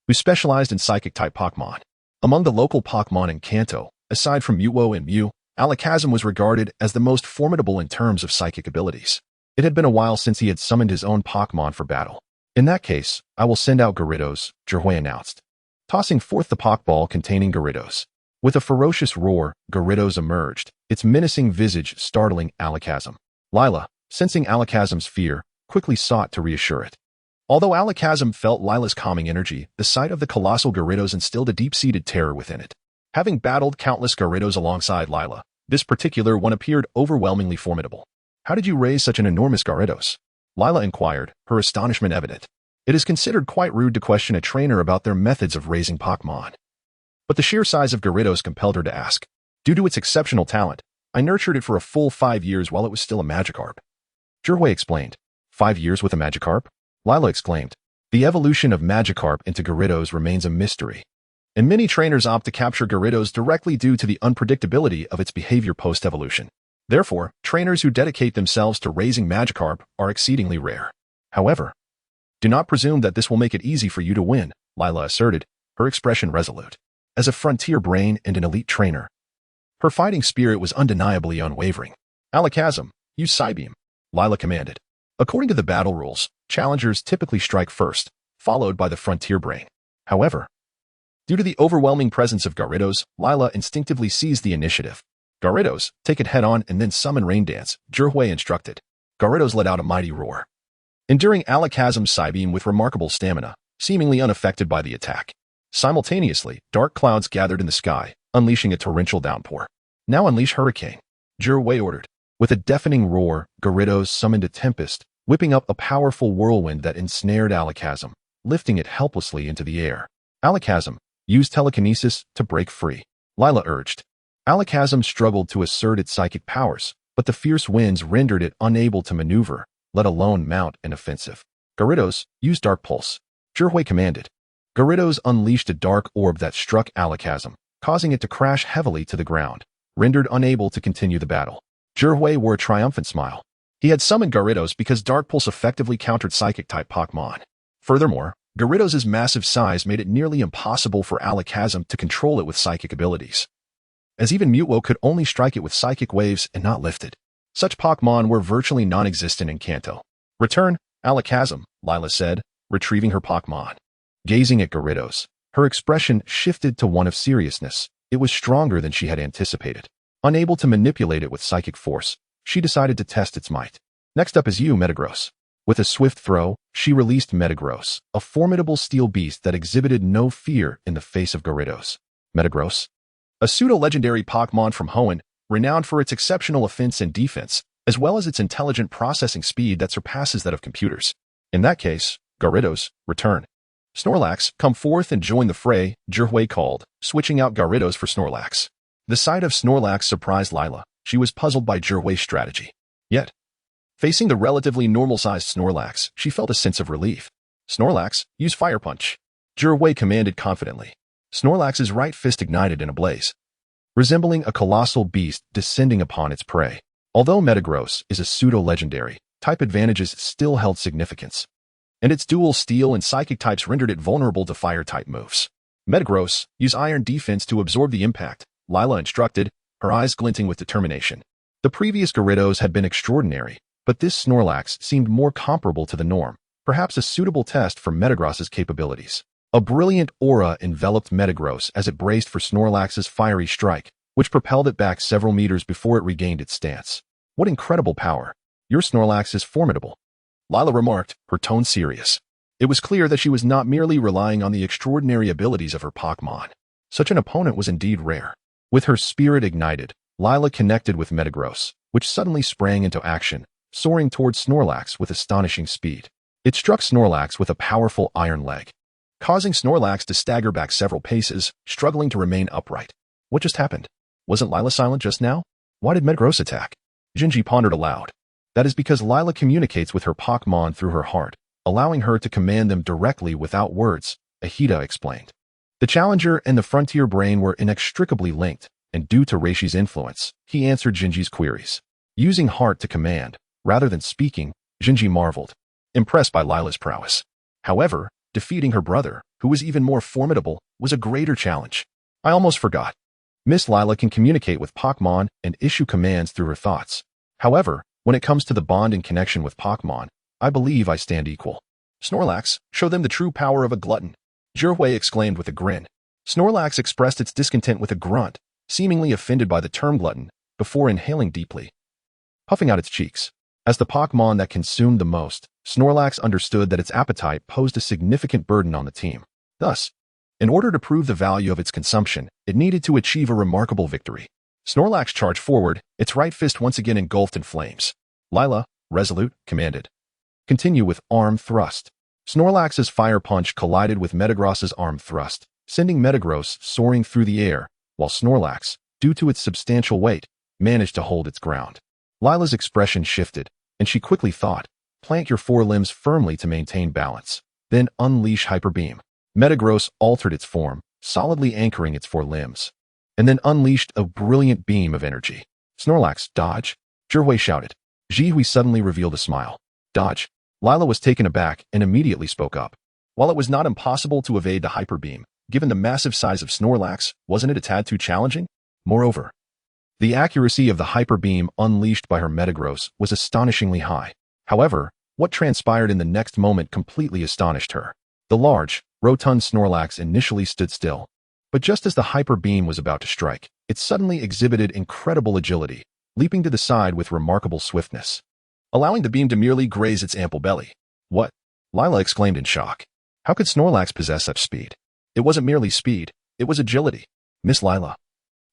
who specialized in Psychic-type Pokémon. Among the local Pokémon in Kanto, aside from Mew and Mew, Alakazam was regarded as the most formidable in terms of psychic abilities. It had been a while since he had summoned his own Pokémon for battle. In that case, I will send out Gyarados, Zhihui announced, tossing forth the Pokeball containing Gyarados. With a ferocious roar, Gyarados emerged, its menacing visage startling Alakazam. Lila, sensing Alakazam's fear, quickly sought to reassure it. Although Alakazam felt Lila's calming energy, the sight of the colossal Gyarados instilled a deep-seated terror within it. Having battled countless Gyarados alongside Lila, this particular one appeared overwhelmingly formidable. How did you raise such an enormous Gyarados? Lila inquired, her astonishment evident. It is considered quite rude to question a trainer about their methods of raising Pokémon. But the sheer size of Gyarados compelled her to ask. Due to its exceptional talent, I nurtured it for a full 5 years while it was still a Magikarp. Zhihui explained. 5 years with a Magikarp? Lila exclaimed. The evolution of Magikarp into Gyarados remains a mystery, and many trainers opt to capture Gyarados directly due to the unpredictability of its behavior post-evolution. Therefore, trainers who dedicate themselves to raising Magikarp are exceedingly rare. However, do not presume that this will make it easy for you to win, Lila asserted, her expression resolute. As a frontier brain and an elite trainer, her fighting spirit was undeniably unwavering. Alakazam, use Psybeam, Lila commanded. According to the battle rules, challengers typically strike first, followed by the frontier brain. However, due to the overwhelming presence of Gyarados, Lila instinctively seized the initiative. Gyarados, take it head-on and then summon Rain Dance, Zhihui instructed. Gyarados let out a mighty roar, enduring Alakazam's Psybeam with remarkable stamina, seemingly unaffected by the attack. Simultaneously, dark clouds gathered in the sky, unleashing a torrential downpour. Now unleash Hurricane, Zhihui ordered. With a deafening roar, Gyarados summoned a tempest, whipping up a powerful whirlwind that ensnared Alakazam, lifting it helplessly into the air. Alakazam, use telekinesis to break free, Lila urged. Alakazam struggled to assert its psychic powers, but the fierce winds rendered it unable to maneuver, let alone mount an offensive. Gyarados, use Dark Pulse, Zhihui commanded. Gyarados unleashed a dark orb that struck Alakazam, causing it to crash heavily to the ground, rendered unable to continue the battle. Zhihui wore a triumphant smile. He had summoned Gyarados because Dark Pulse effectively countered Psychic-type Pokémon. Furthermore, Gyarados' massive size made it nearly impossible for Alakazam to control it with psychic abilities, as even Mutwo could only strike it with psychic waves and not lift it. Such Pokémon were virtually non-existent in Kanto. Return, Alakazam, Lila said, retrieving her Pokémon. Gazing at Gyarados, her expression shifted to one of seriousness. It was stronger than she had anticipated. Unable to manipulate it with psychic force, she decided to test its might. Next up is you, Metagross. With a swift throw, she released Metagross, a formidable steel beast that exhibited no fear in the face of Gyarados. Metagross, a pseudo-legendary Pokémon from Hoenn, renowned for its exceptional offense and defense, as well as its intelligent processing speed that surpasses that of computers. In that case, Gyarados, return. Snorlax, come forth and join the fray, Zhihui called, switching out Gyarados for Snorlax. The sight of Snorlax surprised Lila. She was puzzled by Zhihui's strategy. Yet, facing the relatively normal-sized Snorlax, she felt a sense of relief. Snorlax, use Fire Punch, Zhihui commanded confidently. Snorlax's right fist ignited in a blaze, resembling a colossal beast descending upon its prey. Although Metagross is a pseudo-legendary, type advantages still held significance, and its dual steel and psychic types rendered it vulnerable to fire-type moves. Metagross, use Iron Defense to absorb the impact, Lila instructed, her eyes glinting with determination. The previous Gyarados had been extraordinary, but this Snorlax seemed more comparable to the norm, perhaps a suitable test for Metagross's capabilities. A brilliant aura enveloped Metagross as it braced for Snorlax's fiery strike, which propelled it back several meters before it regained its stance. What incredible power! Your Snorlax is formidable, Lila remarked, her tone serious. It was clear that she was not merely relying on the extraordinary abilities of her Pokémon. Such an opponent was indeed rare. With her spirit ignited, Lila connected with Metagross, which suddenly sprang into action, soaring towards Snorlax with astonishing speed. It struck Snorlax with a powerful iron leg, causing Snorlax to stagger back several paces, struggling to remain upright. What just happened? Wasn't Lila silent just now? Why did Metagross attack? Jinji pondered aloud. That is because Lila communicates with her Pokémon through her heart, allowing her to command them directly without words, Ahita explained. The Challenger and the Frontier Brain were inextricably linked, and due to Reishi's influence, he answered Jinji's queries. Using heart to command, rather than speaking, Jinji marveled, impressed by Lila's prowess. However, defeating her brother, who was even more formidable, was a greater challenge. I almost forgot. Miss Lila can communicate with Pokémon and issue commands through her thoughts. However, when it comes to the bond and connection with Pokémon, I believe I stand equal. Snorlax, show them the true power of a glutton, Zhihui exclaimed with a grin. Snorlax expressed its discontent with a grunt, seemingly offended by the term glutton, before inhaling deeply, puffing out its cheeks. As the Pokémon that consumed the most, Snorlax understood that its appetite posed a significant burden on the team. Thus, in order to prove the value of its consumption, it needed to achieve a remarkable victory. Snorlax charged forward, its right fist once again engulfed in flames. Lila, resolute, commanded. Continue with arm thrust. Snorlax's fire punch collided with Metagross's arm thrust, sending Metagross soaring through the air, while Snorlax, due to its substantial weight, managed to hold its ground. Lila's expression shifted, and she quickly thought, plant your forelimbs firmly to maintain balance, then unleash Hyper Beam. Metagross altered its form, solidly anchoring its forelimbs, and then unleashed a brilliant beam of energy. Snorlax, dodge! Zhihui shouted. Zhihui suddenly revealed a smile. Dodge. Lila was taken aback and immediately spoke up. While it was not impossible to evade the Hyper Beam, given the massive size of Snorlax, wasn't it a tad too challenging? Moreover, the accuracy of the Hyper Beam unleashed by her Metagross was astonishingly high. However, what transpired in the next moment completely astonished her. The large, rotund Snorlax initially stood still, but just as the Hyper Beam was about to strike, it suddenly exhibited incredible agility, leaping to the side with remarkable swiftness, allowing the beam to merely graze its ample belly. What? Lila exclaimed in shock. How could Snorlax possess such speed? It wasn't merely speed, it was agility. Miss Lila,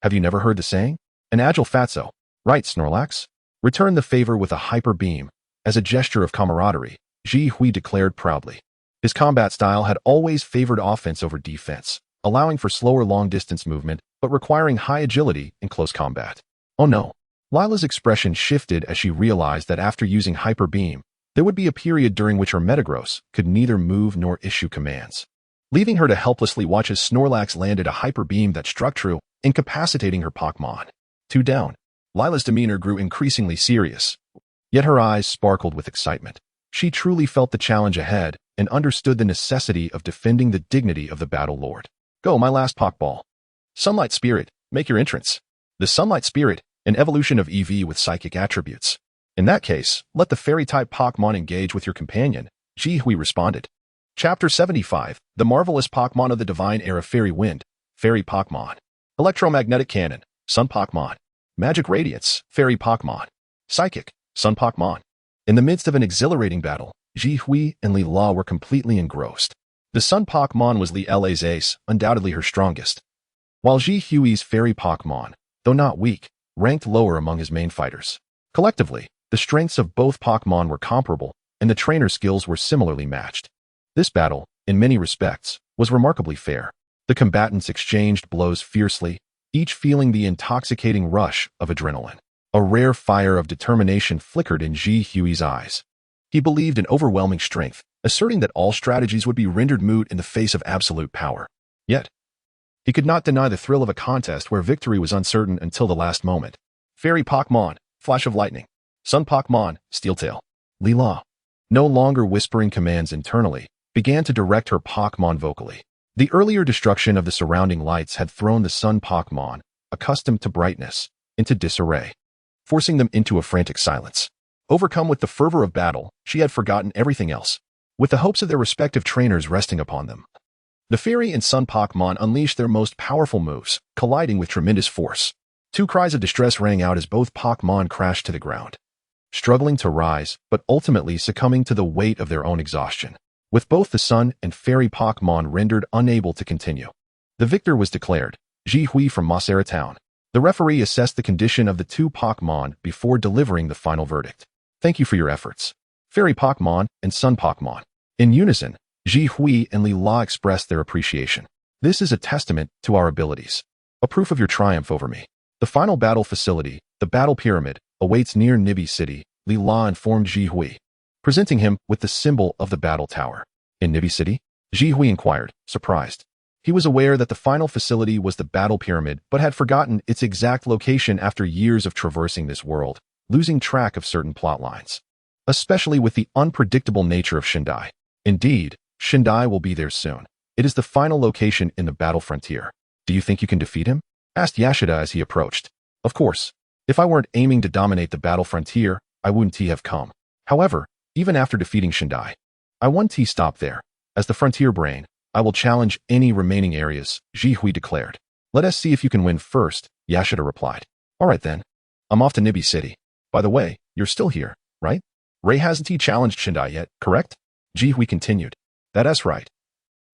have you never heard the saying? An agile fatso. Right, Snorlax? Return the favor with a Hyper Beam. As a gesture of camaraderie, Zhihui declared proudly. His combat style had always favored offense over defense, allowing for slower long-distance movement, but requiring high agility in close combat. Oh no. Lila's expression shifted as she realized that after using Hyper Beam, there would be a period during which her Metagross could neither move nor issue commands, leaving her to helplessly watch as Snorlax landed a Hyper Beam that struck true, incapacitating her Pokémon. 2 down. Lila's demeanor grew increasingly serious, yet her eyes sparkled with excitement. She truly felt the challenge ahead and understood the necessity of defending the dignity of the Battle Lord. Go, my last Pokeball. Sunlight Spirit, make your entrance. The Sunlight Spirit, an evolution of EV with psychic attributes. In that case, let the Fairy-type Pokémon engage with your companion, Zhihui responded. Chapter 75, The Marvelous Pokémon of the Divine Era. Fairy Wind, Fairy Pokémon. Electromagnetic Cannon, Sun Pokémon. Magic Radiance, Fairy Pokémon. Psychic, Sun Pokémon. In the midst of an exhilarating battle, Zhihui and Li La were completely engrossed. The Sun Pokémon was Li La's ace, undoubtedly her strongest, while Zhihui's Fairy Pokémon, though not weak, ranked lower among his main fighters. Collectively, the strengths of both Pokémon were comparable, and the trainer skills were similarly matched. This battle, in many respects, was remarkably fair. The combatants exchanged blows fiercely, each feeling the intoxicating rush of adrenaline. A rare fire of determination flickered in Zhihui's eyes. He believed in overwhelming strength, asserting that all strategies would be rendered moot in the face of absolute power. Yet, he could not deny the thrill of a contest where victory was uncertain until the last moment. Fairy Pokémon, Flash of Lightning. Sun Pokémon, Steeltail. Li La, no longer whispering commands internally, began to direct her Pokémon vocally. The earlier destruction of the surrounding lights had thrown the Sun Pokémon, accustomed to brightness, into disarray, forcing them into a frantic silence. Overcome with the fervor of battle, she had forgotten everything else, with the hopes of their respective trainers resting upon them. The Fairy and Sun Pokémon unleashed their most powerful moves, colliding with tremendous force. 2 cries of distress rang out as both Pokémon crashed to the ground, struggling to rise, but ultimately succumbing to the weight of their own exhaustion, with both the Sun and Fairy Pokémon rendered unable to continue. The victor was declared, Zhihui from Mossera Town. The referee assessed the condition of the 2 Pokémon before delivering the final verdict. Thank you for your efforts, Fairy Pokémon and Sun Pokémon. In unison, Zhihui and Li La expressed their appreciation. This is a testament to our abilities, a proof of your triumph over me. The final battle facility, the Battle Pyramid, awaits near Nibi City, Li La informed Zhihui, presenting him with the symbol of the battle tower. In Nibi City? Zhihui inquired, surprised. He was aware that the final facility was the Battle Pyramid, but had forgotten its exact location after years of traversing this world, losing track of certain plot lines, especially with the unpredictable nature of Shindai. Indeed, Shindai will be there soon. It is the final location in the battle frontier. Do you think you can defeat him? Asked Yashida as he approached. Of course. If I weren't aiming to dominate the battle frontier, I wouldn't have come. However, even after defeating Shindai, I won't stop there. As the frontier brain, I will challenge any remaining areas, Zhihui declared. Let us see if you can win first, Yashida replied. Alright then. I'm off to Nibi City. By the way, you're still here, right? Ray hasn't challenged Shindai yet, correct? Zhihui continued. That's right.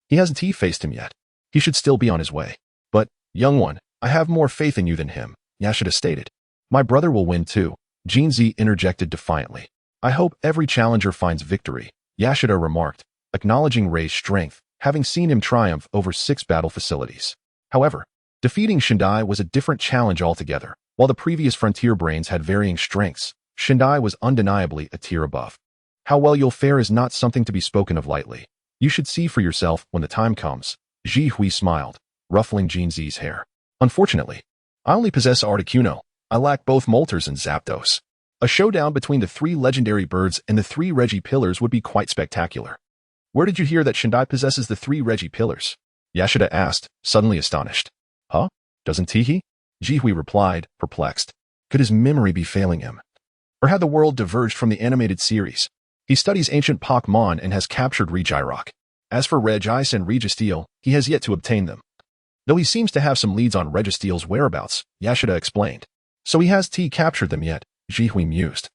He hasn't faced him yet. He should still be on his way. But, young one, I have more faith in you than him, Yashida stated. My brother will win too, Jinzi interjected defiantly. I hope every challenger finds victory, Yashida remarked, acknowledging Ray's strength, having seen him triumph over 6 battle facilities. However, defeating Shindai was a different challenge altogether. While the previous Frontier Brains had varying strengths, Shindai was undeniably a tier above. How well you'll fare is not something to be spoken of lightly. You should see for yourself when the time comes. Ji Hui smiled, ruffling Jin Zi's hair. Unfortunately, I only possess Articuno. I lack both Moltres and Zapdos. A showdown between the 3 legendary birds and the 3 Regi Pillars would be quite spectacular. Where did you hear that Shindai possesses the 3 Regi Pillars? Yashida asked, suddenly astonished. Huh? Doesn't he? Ji Hui replied, perplexed. Could his memory be failing him? Or had the world diverged from the animated series? He studies ancient Pokémon and has captured Regirock. As for Regice and Registeel, he has yet to obtain them. Though he seems to have some leads on Registeel's whereabouts, Yashida explained. So he has captured them yet, Ji Hui mused.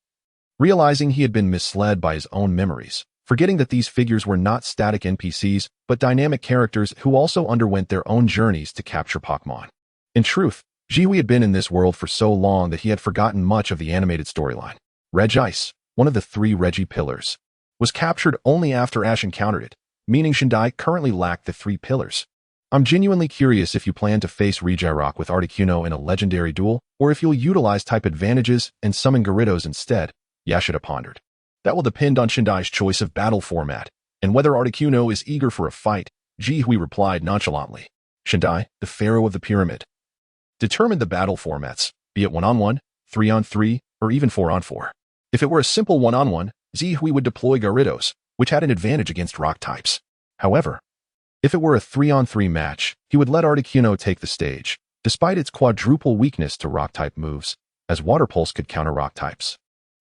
Realizing he had been misled by his own memories, forgetting that these figures were not static NPCs, but dynamic characters who also underwent their own journeys to capture Pokémon. In truth, Ji Hui had been in this world for so long that he had forgotten much of the animated storyline. Regice, one of the 3 Regi Pillars, was captured only after Ash encountered it, meaning Shindai currently lacked the 3 pillars. I'm genuinely curious if you plan to face Regirock with Articuno in a legendary duel, or if you'll utilize type advantages and summon Gyarados instead, Yashida pondered. That will depend on Shindai's choice of battle format, and whether Articuno is eager for a fight, Ji Hui replied nonchalantly. Shindai, the Pharaoh of the Pyramid, determined the battle formats, be it 1-on-1, 3-on-3, or even 4-on-4. If it were a simple 1-on-1, Ji Hui would deploy Gyarados, which had an advantage against rock types. However, if it were a 3-on-3 match, he would let Articuno take the stage, despite its quadruple weakness to rock-type moves, as Water Pulse could counter rock types,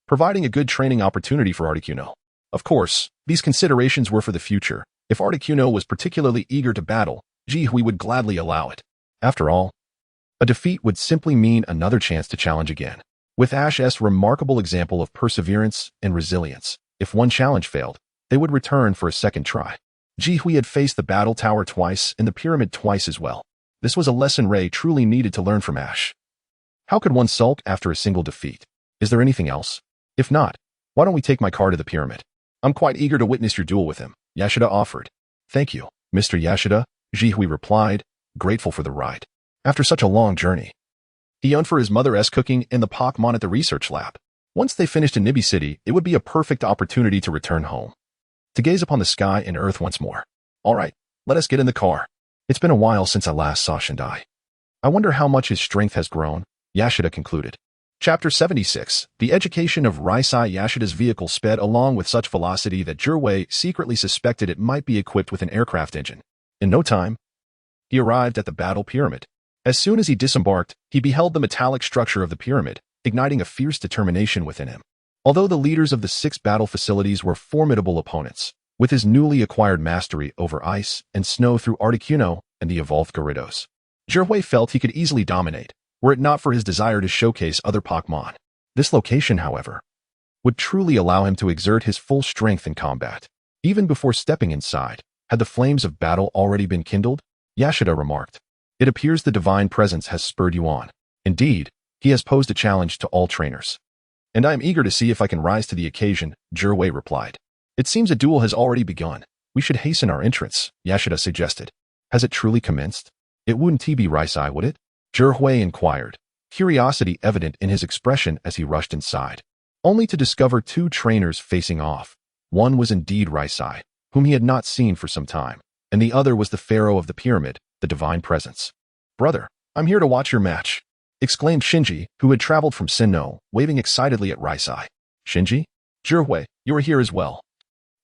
providing a good training opportunity for Articuno. Of course, these considerations were for the future. If Articuno was particularly eager to battle, Ji Hui would gladly allow it. After all, a defeat would simply mean another chance to challenge again. With Ash's remarkable example of perseverance and resilience, if one challenge failed, they would return for a second try. Ji Hui had faced the Battle Tower twice and the Pyramid twice as well. This was a lesson Ray truly needed to learn from Ash. How could one sulk after a single defeat? Is there anything else? If not, why don't we take my car to the Pyramid? I'm quite eager to witness your duel with him, Yashida offered. Thank you, Mr. Yashida, Ji Hui replied, grateful for the ride. After such a long journey, he yearned for his mother's cooking and the Pokémon at the research lab. Once they finished in Nibi City, it would be a perfect opportunity to return home, to gaze upon the sky and earth once more. All right, let us get in the car. It's been a while since I last saw Shindai. I wonder how much his strength has grown, Yashida concluded. Chapter 76. The education of Raisai. Yashida's vehicle sped along with such velocity that Zhiwei secretly suspected it might be equipped with an aircraft engine. In no time, he arrived at the Battle Pyramid. As soon as he disembarked, he beheld the metallic structure of the pyramid, igniting a fierce determination within him. Although the leaders of the 6 battle facilities were formidable opponents, with his newly acquired mastery over ice and snow through Articuno and the evolved Gyarados, Zhiwei felt he could easily dominate, were it not for his desire to showcase other Pokémon. This location, however, would truly allow him to exert his full strength in combat. Even before stepping inside, had the flames of battle already been kindled? Yashida remarked. It appears the divine presence has spurred you on. Indeed, he has posed a challenge to all trainers. And I am eager to see if I can rise to the occasion, Zhiwei replied. It seems a duel has already begun. We should hasten our entrance, Yashida suggested. Has it truly commenced? It wouldn't be Raisai, would it? Zhiwei inquired, curiosity evident in his expression as he rushed inside, only to discover 2 trainers facing off. One was indeed Raisai, whom he had not seen for some time, and the other was the Pharaoh of the Pyramid, the Divine Presence. Brother, I'm here to watch your match, exclaimed Shinji, who had traveled from Sinnoh, waving excitedly at Raisai. Shinji? Zhiwei, you are here as well.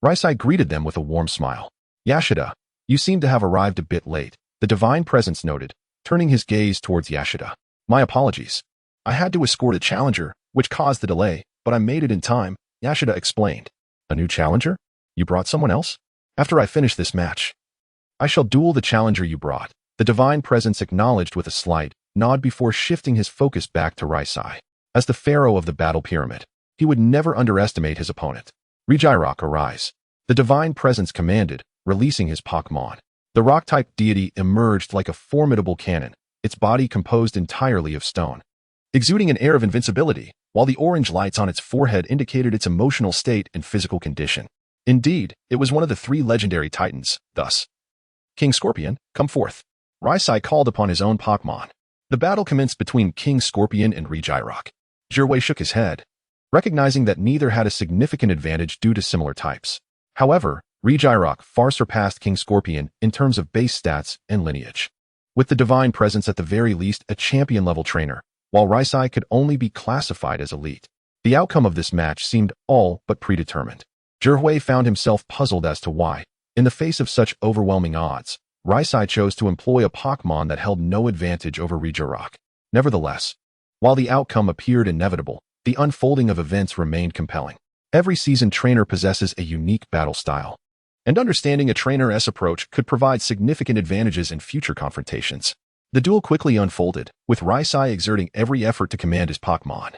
Raisai greeted them with a warm smile. Yashida, you seem to have arrived a bit late, the Divine Presence noted, turning his gaze towards Yashida. My apologies. I had to escort a challenger, which caused the delay, but I made it in time, Yashida explained. A new challenger? You brought someone else? After I finish this match, I shall duel the challenger you brought, the Divine Presence acknowledged with a slight nod before shifting his focus back to Raisai. As the Pharaoh of the Battle Pyramid, he would never underestimate his opponent. Regirock, arise. The Divine Presence commanded, releasing his Pokémon. The rock-type deity emerged like a formidable cannon, its body composed entirely of stone, exuding an air of invincibility, while the orange lights on its forehead indicated its emotional state and physical condition. Indeed, it was one of the 3 legendary titans, thus, King Scorpion, come forth. Raisai called upon his own Pokémon. The battle commenced between King Scorpion and Regirock. Zhihui shook his head, recognizing that neither had a significant advantage due to similar types. However, Regirock far surpassed King Scorpion in terms of base stats and lineage. With the Divine Presence at the very least a champion-level trainer, while Raisai could only be classified as elite. The outcome of this match seemed all but predetermined. Zhihui found himself puzzled as to why, in the face of such overwhelming odds, Raisai chose to employ a Pokémon that held no advantage over Regirock. Nevertheless, while the outcome appeared inevitable, the unfolding of events remained compelling. Every seasoned trainer possesses a unique battle style, and understanding a trainer's approach could provide significant advantages in future confrontations. The duel quickly unfolded, with Raisai exerting every effort to command his Pokémon.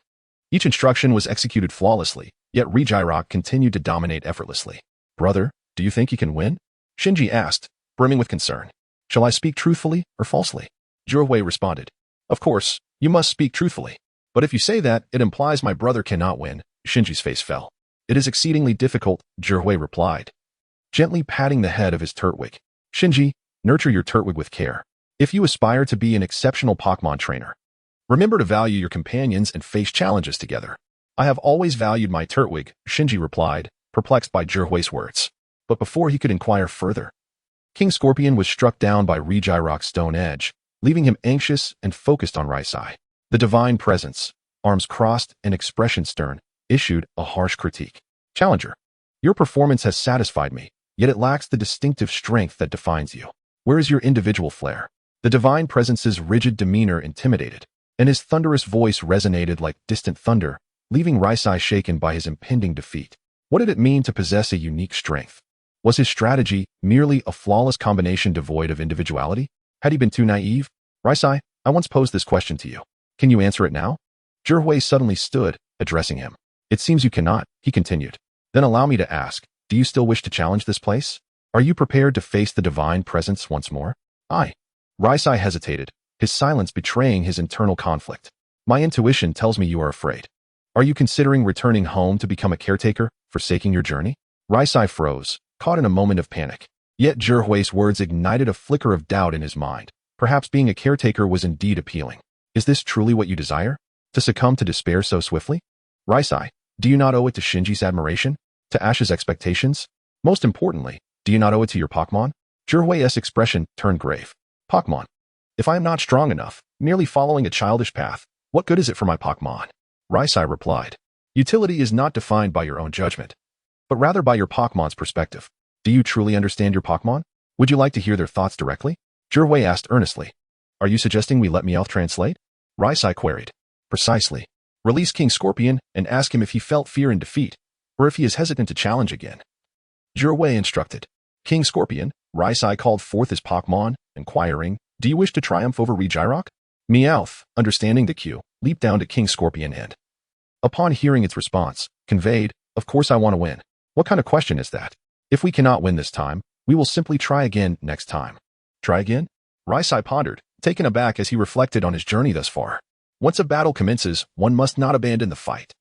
Each instruction was executed flawlessly, yet Regirock continued to dominate effortlessly. Brother, do you think you can win? Shinji asked, brimming with concern. Shall I speak truthfully or falsely? Zhihui responded. Of course, you must speak truthfully. But if you say that, it implies my brother cannot win. Shinji's face fell. It is exceedingly difficult, Zhihui replied, gently patting the head of his Turtwig. Shinji, nurture your Turtwig with care. If you aspire to be an exceptional Pokémon trainer, remember to value your companions and face challenges together. I have always valued my Turtwig, Shinji replied, perplexed by Zhihui's words. But before he could inquire further, King Scorpion was struck down by Regirock's stone edge, leaving him anxious and focused on Raisai. The Divine Presence, arms crossed and expression stern, issued a harsh critique. Challenger, your performance has satisfied me, yet it lacks the distinctive strength that defines you. Where is your individual flair? The Divine Presence's rigid demeanor intimidated, and his thunderous voice resonated like distant thunder, leaving Raisai shaken by his impending defeat. What did it mean to possess a unique strength? Was his strategy merely a flawless combination devoid of individuality? Had he been too naive? Raisai, I once posed this question to you. Can you answer it now? Zhihui suddenly stood, addressing him. It seems you cannot, he continued. Then allow me to ask, do you still wish to challenge this place? Are you prepared to face the Divine Presence once more? Raisai hesitated, his silence betraying his internal conflict. My intuition tells me you are afraid. Are you considering returning home to become a caretaker, forsaking your journey? Raisai froze, caught in a moment of panic. Yet Zhihui's words ignited a flicker of doubt in his mind. Perhaps being a caretaker was indeed appealing. Is this truly what you desire? To succumb to despair so swiftly? Raisai, do you not owe it to Shinji's admiration? To Ash's expectations? Most importantly, do you not owe it to your Pokémon? Zhihui's expression turned grave. Pokémon. If I am not strong enough, merely following a childish path, what good is it for my Pokémon? Raisai replied. Utility is not defined by your own judgment, but rather by your Pokémon's perspective. Do you truly understand your Pokémon? Would you like to hear their thoughts directly? Zhihui asked earnestly. Are you suggesting we let Meowth translate? Raisai queried. Precisely. Release King Scorpion and ask him if he felt fear in defeat, or if he is hesitant to challenge again. Zhihui instructed. King Scorpion, Raisai called forth his Pokémon, inquiring, do you wish to triumph over Regirock? Meowth, understanding the cue, leaped down to King Scorpion and, upon hearing its response, conveyed, of course I want to win. What kind of question is that? If we cannot win this time, we will simply try again next time. Try again? Raisai pondered, taken aback as he reflected on his journey thus far. Once a battle commences, one must not abandon the fight.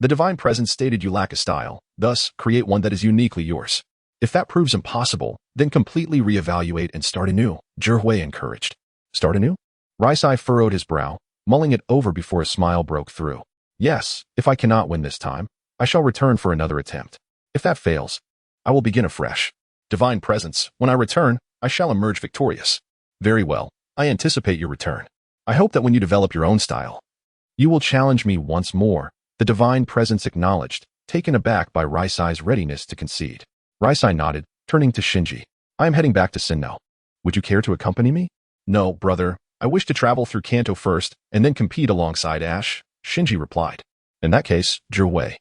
The Divine Presence stated you lack a style, thus create one that is uniquely yours. If that proves impossible, then completely reevaluate and start anew, Zhihui encouraged. Start anew? Raisai furrowed his brow, mulling it over before a smile broke through. Yes, if I cannot win this time, I shall return for another attempt. If that fails, I will begin afresh. Divine Presence, when I return, I shall emerge victorious. Very well, I anticipate your return. I hope that when you develop your own style, you will challenge me once more, the Divine Presence acknowledged, taken aback by Raisai's readiness to concede. Raisai nodded, turning to Shinji. I am heading back to Sinnoh. Would you care to accompany me? No, brother. I wish to travel through Kanto first, and then compete alongside Ash, Shinji replied. In that case, Zhihui.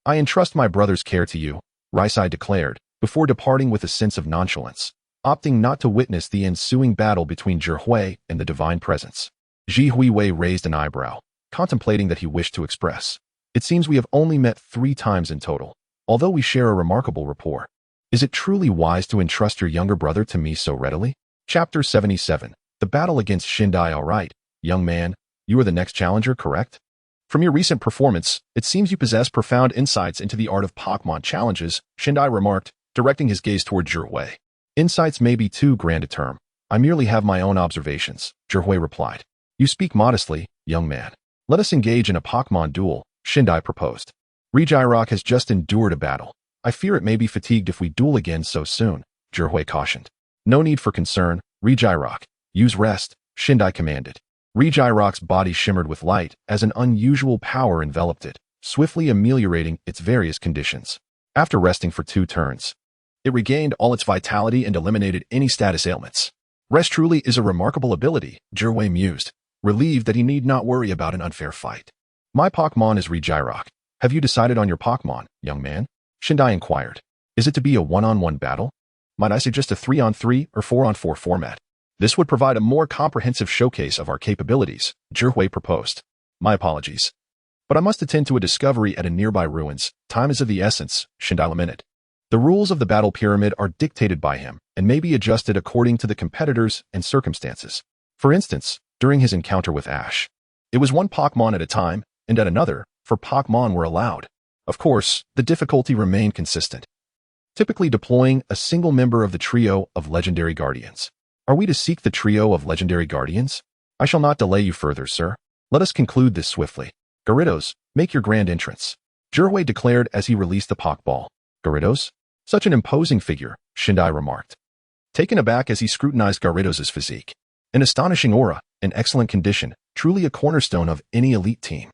I entrust my brother's care to you, Raisai declared, before departing with a sense of nonchalance, opting not to witness the ensuing battle between Zhihui and the Divine Presence. Zhihui raised an eyebrow, contemplating that he wished to express. It seems we have only met 3 times in total, although we share a remarkable rapport. Is it truly wise to entrust your younger brother to me so readily? Chapter 77. The battle against Shindai. All right, young man, you are the next challenger, correct? From your recent performance, it seems you possess profound insights into the art of Pokémon challenges, Shindai remarked, directing his gaze toward Zhihui. Insights may be too grand a term. I merely have my own observations, Zhihui replied. You speak modestly, young man. Let us engage in a Pokémon duel, Shindai proposed. Regirock has just endured a battle. I fear it may be fatigued if we duel again so soon, Zhihui cautioned. No need for concern, Regirock. Use rest, Shindai commanded. Regirock's body shimmered with light as an unusual power enveloped it, swiftly ameliorating its various conditions. After resting for 2 turns, it regained all its vitality and eliminated any status ailments. Rest truly is a remarkable ability, Zhihui mused, relieved that he need not worry about an unfair fight. My Pokémon is Regirock. Have you decided on your Pokémon, young man? Shindai inquired. Is it to be a 1-on-1 battle? Might I suggest a 3-on-3 or 4-on-4 format? This would provide a more comprehensive showcase of our capabilities, Zhihui proposed. My apologies. But I must attend to a discovery at a nearby ruins. Time is of the essence, Shindai lamented. The rules of the battle pyramid are dictated by him and may be adjusted according to the competitors and circumstances. For instance, during his encounter with Ash, it was 1 Pokémon at a time, and at another, 4 Pokémon were allowed. Of course, the difficulty remained consistent, typically deploying a single member of the trio of legendary guardians. Are we to seek the trio of legendary guardians? I shall not delay you further, sir. Let us conclude this swiftly. Gyarados, make your grand entrance, Zhihui declared as he released the Pokeball. Gyarados? Such an imposing figure, Shindai remarked, taken aback as he scrutinized Gyarados' physique. An astonishing aura, in excellent condition, truly a cornerstone of any elite team.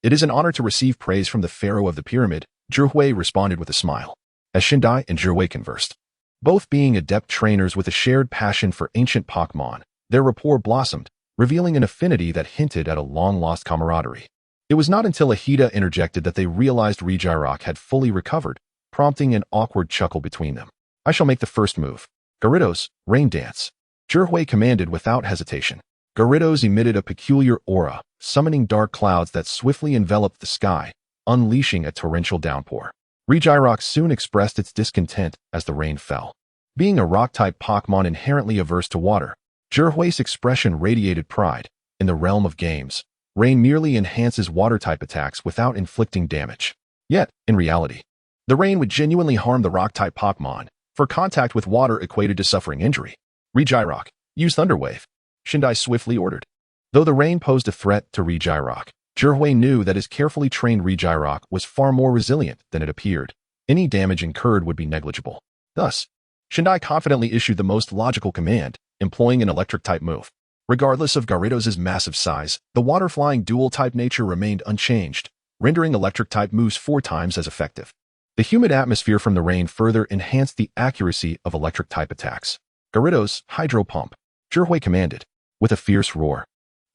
It is an honor to receive praise from the pharaoh of the pyramid, Zhihui responded with a smile, as Shindai and Zhihui conversed. Both being adept trainers with a shared passion for ancient Pokémon, their rapport blossomed, revealing an affinity that hinted at a long-lost camaraderie. It was not until Ahita interjected that they realized Regirock had fully recovered, prompting an awkward chuckle between them. I shall make the first move. Gyarados, rain dance, Zhihui commanded without hesitation. Gyarados emitted a peculiar aura, summoning dark clouds that swiftly enveloped the sky, unleashing a torrential downpour. Regirock soon expressed its discontent as the rain fell. Being a rock-type Pokémon inherently averse to water, Zhihui's expression radiated pride. In the realm of games, rain merely enhances water-type attacks without inflicting damage. Yet, in reality, the rain would genuinely harm the rock-type Pokémon, for contact with water equated to suffering injury. Regirock, use Thunder Wave, Shindai swiftly ordered. Though the rain posed a threat to Regirock, Zhihui knew that his carefully trained Regirock was far more resilient than it appeared. Any damage incurred would be negligible. Thus, Shindai confidently issued the most logical command, employing an electric-type move. Regardless of Gyarados' massive size, the water-flying dual-type nature remained unchanged, rendering electric-type moves 4 times as effective. The humid atmosphere from the rain further enhanced the accuracy of electric-type attacks. Gyarados, Hydro Pump, Zhihui commanded, with a fierce roar.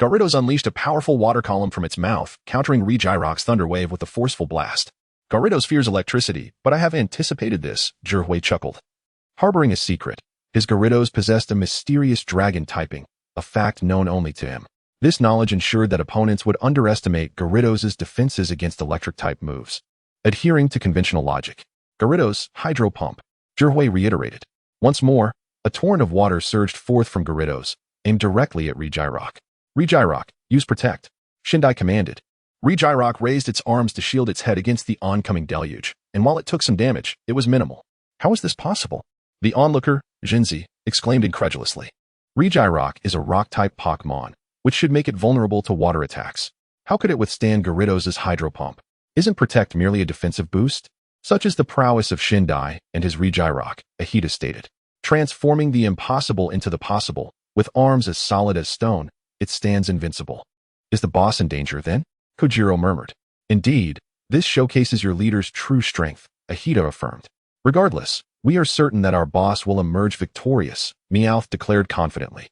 Gyarados unleashed a powerful water column from its mouth, countering Regirock's Thunder Wave with a forceful blast. Gyarados fears electricity, but I have anticipated this, Zhihui chuckled. Harboring a secret, his Gyarados possessed a mysterious dragon typing, a fact known only to him. This knowledge ensured that opponents would underestimate Gyarados' defenses against electric-type moves. Adhering to conventional logic, Gyarados, Hydro Pump, Zhihui reiterated. Once more, a torrent of water surged forth from Gyarados, aimed directly at Regirock. Regirock, use Protect, Shindai commanded. Regirock raised its arms to shield its head against the oncoming deluge, and while it took some damage, it was minimal. How is this possible? The onlooker, Jinzi, exclaimed incredulously. Regirock is a rock-type Pokémon, which should make it vulnerable to water attacks. How could it withstand Gyarados' Hydro Pump? Isn't Protect merely a defensive boost? Such is the prowess of Shindai and his Regirock, Ahita stated. Transforming the impossible into the possible, with arms as solid as stone, it stands invincible. Is the boss in danger then? Kojiro murmured. Indeed, this showcases your leader's true strength, Ahita affirmed. Regardless, we are certain that our boss will emerge victorious, Meowth declared confidently.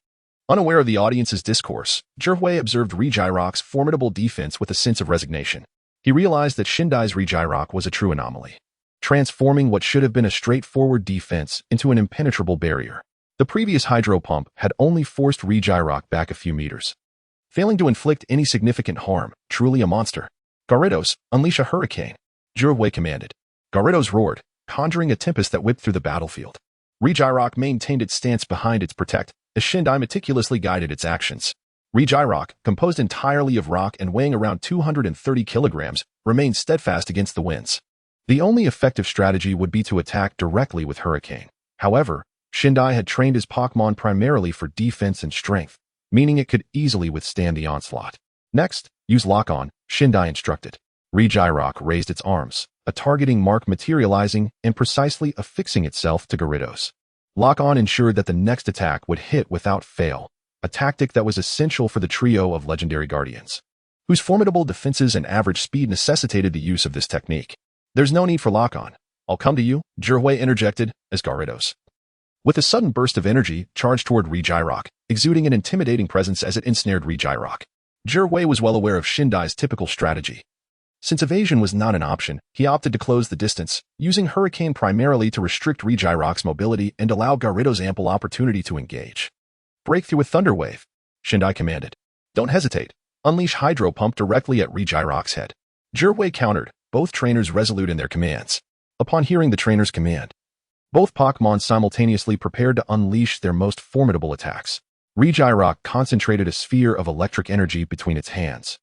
Unaware of the audience's discourse, Zhihui observed Regirock's formidable defense with a sense of resignation. He realized that Shindai's Regirock was a true anomaly, transforming what should have been a straightforward defense into an impenetrable barrier. The previous Hydro Pump had only forced Regirock back a few meters, failing to inflict any significant harm. Truly a monster. Gyarados, unleash a hurricane, Zhihui commanded. Gyarados roared, conjuring a tempest that whipped through the battlefield. Regirock maintained its stance behind its Protect, as Shindai meticulously guided its actions. Regirock, composed entirely of rock and weighing around 230 kilograms, remained steadfast against the winds. The only effective strategy would be to attack directly with Hurricane. However, Shindai had trained his Pokémon primarily for defense and strength, meaning it could easily withstand the onslaught. Next, use Lock-On, Shindai instructed. Regirock raised its arms, a targeting mark materializing and precisely affixing itself to Gyarados. Lock-On ensured that the next attack would hit without fail, a tactic that was essential for the trio of legendary guardians, whose formidable defenses and average speed necessitated the use of this technique. There's no need for Lock-On. I'll come to you, Jiraiya interjected, as Gyarados, with a sudden burst of energy, charged toward Regirock, exuding an intimidating presence as it ensnared Regirock. Jiraiya was well aware of Shindai's typical strategy. Since evasion was not an option, he opted to close the distance, using Hurricane primarily to restrict Regirock's mobility and allow Gyarados ample opportunity to engage. Break through with Thunder Wave, Shindai commanded. Don't hesitate. Unleash Hydro Pump directly at Regirock's head. Jiraiya countered, both trainers resolute in their commands. Upon hearing the trainer's command, both Pokémon simultaneously prepared to unleash their most formidable attacks. Regirock concentrated a sphere of electric energy between its hands.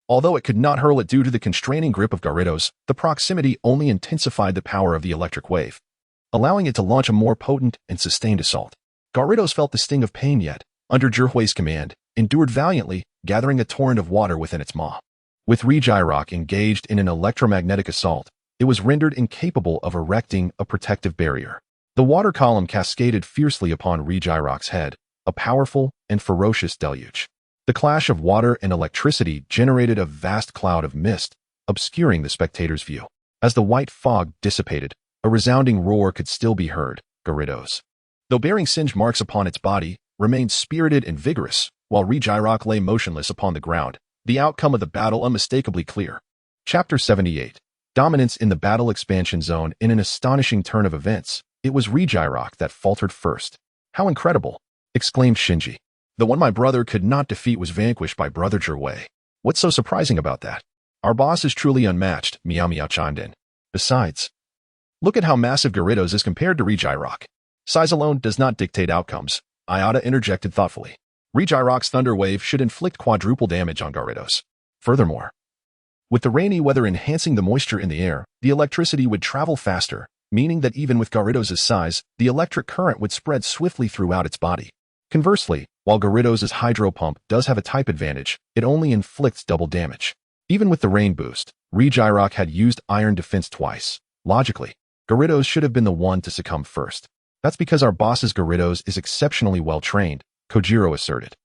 Although it could not hurl it due to the constraining grip of Gyarados, the proximity only intensified the power of the electric wave, allowing it to launch a more potent and sustained assault. Gyarados felt the sting of pain yet, under Jiraiya's command, endured valiantly, gathering a torrent of water within its maw. With Regirock engaged in an electromagnetic assault, it was rendered incapable of erecting a protective barrier. The water column cascaded fiercely upon Regirock's head, a powerful and ferocious deluge. The clash of water and electricity generated a vast cloud of mist, obscuring the spectator's view. As the white fog dissipated, a resounding roar could still be heard. Gyarados, though bearing singed marks upon its body, remained spirited and vigorous, while Regirock lay motionless upon the ground, the outcome of the battle unmistakably clear. Chapter 78. Dominance in the battle expansion zone. In an astonishing turn of events, it was Regirock that faltered first. How incredible! Exclaimed Shinji. The one my brother could not defeat was vanquished by Brother Jiraiya. What's so surprising about that? Our boss is truly unmatched, Meow Meow chimed in. Besides, look at how massive Gyarados is compared to Regirock. Size alone does not dictate outcomes, Ayada interjected thoughtfully. Regirock's Thunder Wave should inflict quadruple damage on Gyarados. Furthermore, with the rainy weather enhancing the moisture in the air, the electricity would travel faster, meaning that even with Gyarados' size, the electric current would spread swiftly throughout its body. Conversely, while Gyarados' Hydro Pump does have a type advantage, it only inflicts double damage. Even with the rain boost, Regirock had used Iron Defense twice. Logically, Gyarados should have been the one to succumb first. That's because our boss's Gyarados is exceptionally well trained, Kojiro asserted.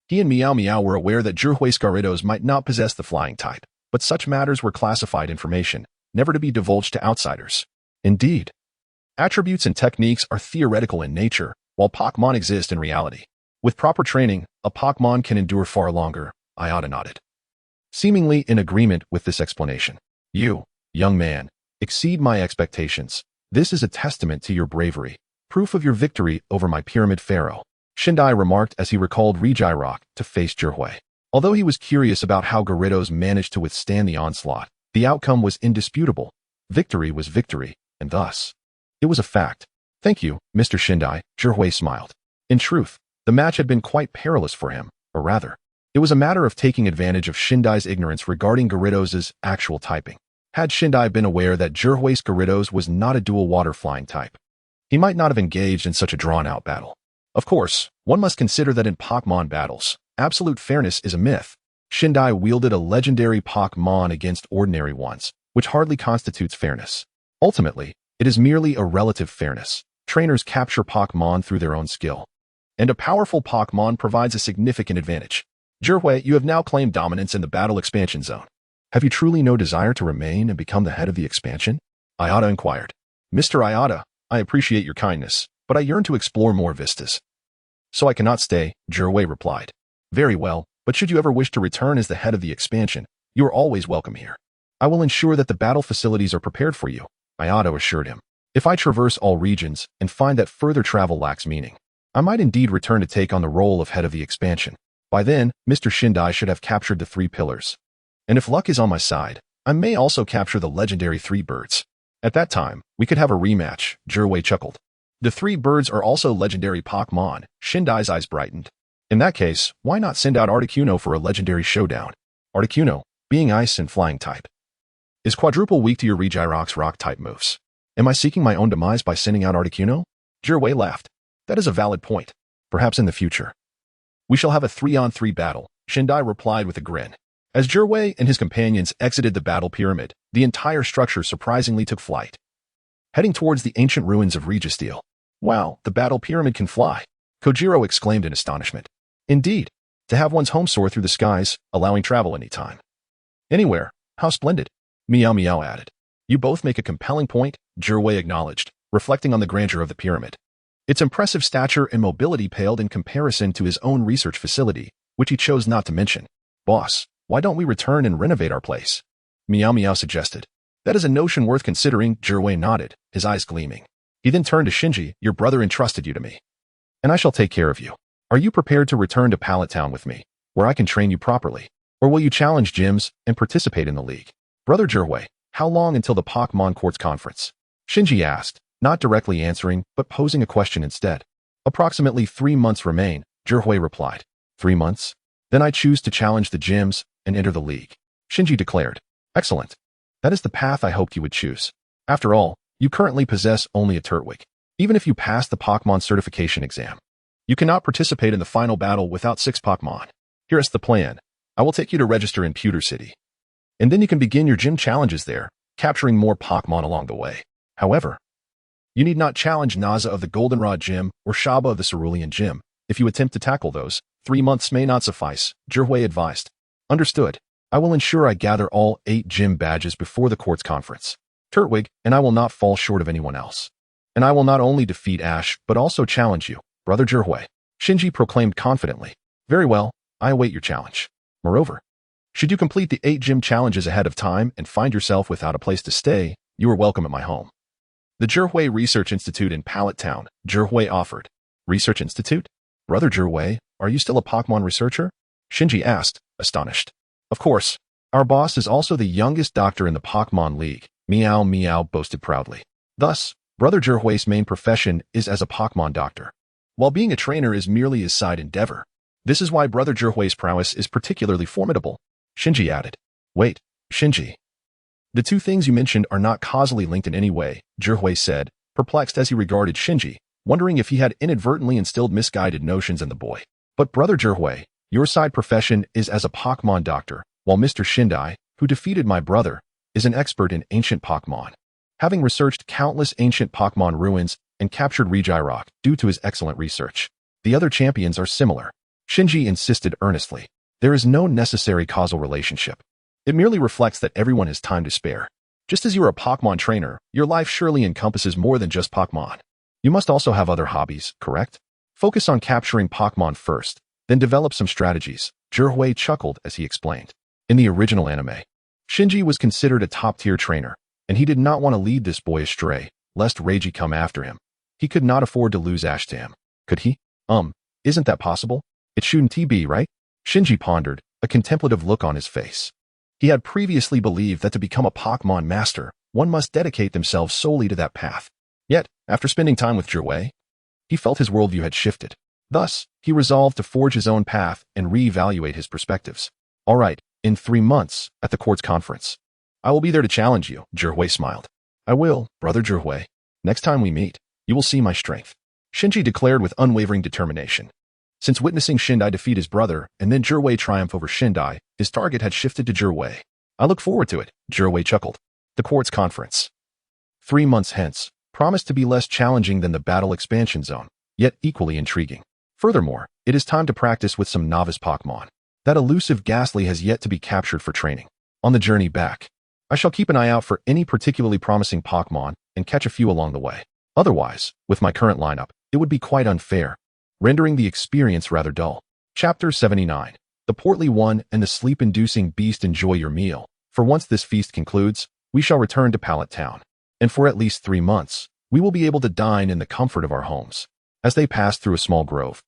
He and Meow Meow were aware that Jiraiya's Gyarados might not possess the flying type, but such matters were classified information, never to be divulged to outsiders. Indeed, attributes and techniques are theoretical in nature, while Pokémon exist in reality. With proper training, a Pokémon can endure far longer, Ayada nodded, seemingly in agreement with this explanation. You, young man, exceed my expectations. This is a testament to your bravery, proof of your victory over my Pyramid Pharaoh, Shindai remarked as he recalled Regirock to face Jiraiya. Although he was curious about how Gyarados managed to withstand the onslaught, the outcome was indisputable. Victory was victory, and thus, it was a fact. Thank you, Mr. Shindai, Jiraiya smiled. In truth, the match had been quite perilous for him, or rather, it was a matter of taking advantage of Shindai's ignorance regarding Gyarados' actual typing. Had Shindai been aware that Jiraiya's Gyarados was not a dual water flying type, he might not have engaged in such a drawn-out battle. Of course, one must consider that in Pokémon battles, absolute fairness is a myth. Shindai wielded a legendary Pokémon against ordinary ones, which hardly constitutes fairness. Ultimately, it is merely a relative fairness. Trainers capture Pokémon through their own skill, and a powerful Pokémon provides a significant advantage. Jiraiya, you have now claimed dominance in the battle expansion zone. Have you truly no desire to remain and become the head of the expansion? Ayada inquired. Mr. Ayada, I appreciate your kindness, but I yearn to explore more vistas. So I cannot stay, Jiraiya replied. Very well, but should you ever wish to return as the head of the expansion, you are always welcome here. I will ensure that the battle facilities are prepared for you, Ayada assured him. If I traverse all regions and find that further travel lacks meaning, I might indeed return to take on the role of head of the expansion. By then, Mr. Shindai should have captured the 3 pillars. And if luck is on my side, I may also capture the legendary 3 birds. At that time, we could have a rematch, Jiraiya chuckled. The 3 birds are also legendary Pokémon, Shindai's eyes brightened. In that case, why not send out Articuno for a legendary showdown? Articuno, being ice and flying type, is quadruple weak to your Regirock's rock type moves. Am I seeking my own demise by sending out Articuno? Jiraiya laughed. That is a valid point. Perhaps in the future. We shall have a 3-on-3 battle, Shindai replied with a grin. As Jirwei and his companions exited the battle pyramid, the entire structure surprisingly took flight, heading towards the ancient ruins of Registeel. Wow, the battle pyramid can fly, Kojiro exclaimed in astonishment. Indeed, to have one's home soar through the skies, allowing travel anytime. Anywhere, how splendid, Meow Meow added. You both make a compelling point, Jirwei acknowledged, reflecting on the grandeur of the pyramid. Its impressive stature and mobility paled in comparison to his own research facility, which he chose not to mention. Boss, why don't we return and renovate our place? Meow Meow suggested. That is a notion worth considering, Jirwei nodded, his eyes gleaming. He then turned to Shinji. Your brother entrusted you to me, and I shall take care of you. Are you prepared to return to Pallet Town with me, where I can train you properly? Or will you challenge gyms and participate in the league? Brother Jirwei, how long until the Pokémon Courts Conference? Shinji asked, not directly answering, but posing a question instead. Approximately 3 months remain, Jirwei replied. 3 months? Then I choose to challenge the gyms and enter the league, Shinji declared. Excellent. That is the path I hoped you would choose. After all, you currently possess only a Turtwig. Even if you pass the Pokémon certification exam, you cannot participate in the final battle without 6 Pokémon. Here is the plan. I will take you to register in Pewter City, and then you can begin your gym challenges there, capturing more Pokémon along the way. However, you need not challenge Naza of the Goldenrod Gym or Shaba of the Cerulean Gym. If you attempt to tackle those, 3 months may not suffice, Jirwei advised. Understood. I will ensure I gather all 8 gym badges before the courts conference. Turtwig, and I will not fall short of anyone else. And I will not only defeat Ash, but also challenge you, Brother Jirwei, Shinji proclaimed confidently. Very well, I await your challenge. Moreover, should you complete the 8 gym challenges ahead of time and find yourself without a place to stay, you are welcome at my home. The Jirwei Research Institute in Pallet Town, Jirwei offered. Research Institute? Brother Jirwei, are you still a Pokémon researcher? Shinji asked, astonished. Of course. Our boss is also the youngest doctor in the Pokémon League, Meow Meow boasted proudly. Thus, Brother Jirwei's main profession is as a Pokémon doctor, while being a trainer is merely his side endeavor. This is why Brother Jirwei's prowess is particularly formidable, Shinji added. Wait, Shinji. The 2 things you mentioned are not causally linked in any way, Jirwei said, perplexed as he regarded Shinji, wondering if he had inadvertently instilled misguided notions in the boy. But Brother Jirwei, your side profession is as a Pokémon doctor, while Mr. Shindai, who defeated my brother, is an expert in ancient Pokémon, having researched countless ancient Pokémon ruins and captured Regirock due to his excellent research. The other champions are similar, Shinji insisted earnestly. There is no necessary causal relationship. It merely reflects that everyone has time to spare. Just as you are a Pokémon trainer, your life surely encompasses more than just Pokémon. You must also have other hobbies, correct? Focus on capturing Pokémon first, then develop some strategies, Jirwei chuckled as he explained. In the original anime, Shinji was considered a top-tier trainer, and he did not want to lead this boy astray, lest Reiji come after him. He could not afford to lose Ash to him. Could he? Isn't that possible? It shouldn't be, right? Shinji pondered, a contemplative look on his face. He had previously believed that to become a Pokémon master, one must dedicate themselves solely to that path. Yet, after spending time with Jirwei, he felt his worldview had shifted. Thus, he resolved to forge his own path and reevaluate his perspectives. All right, in 3 months, at the court's conference. I will be there to challenge you, Jirwei smiled. I will, Brother Jirwei. Next time we meet, you will see my strength, Shinji declared with unwavering determination. Since witnessing Shindai defeat his brother and then Jirwei triumph over Shindai, his target had shifted to Jirwei. I look forward to it, Jirwei chuckled. The court's conference. 3 months hence, promised to be less challenging than the battle expansion zone, yet equally intriguing. Furthermore, it is time to practice with some novice Pokémon. That elusive Ghastly has yet to be captured for training. On the journey back, I shall keep an eye out for any particularly promising Pokémon and catch a few along the way. Otherwise, with my current lineup, it would be quite unfair, rendering the experience rather dull. Chapter 79. The Portly One and the Sleep-Inducing Beast enjoy your meal. For once this feast concludes, we shall return to Pallet Town. And for at least 3 months, we will be able to dine in the comfort of our homes. As they passed through a small grove,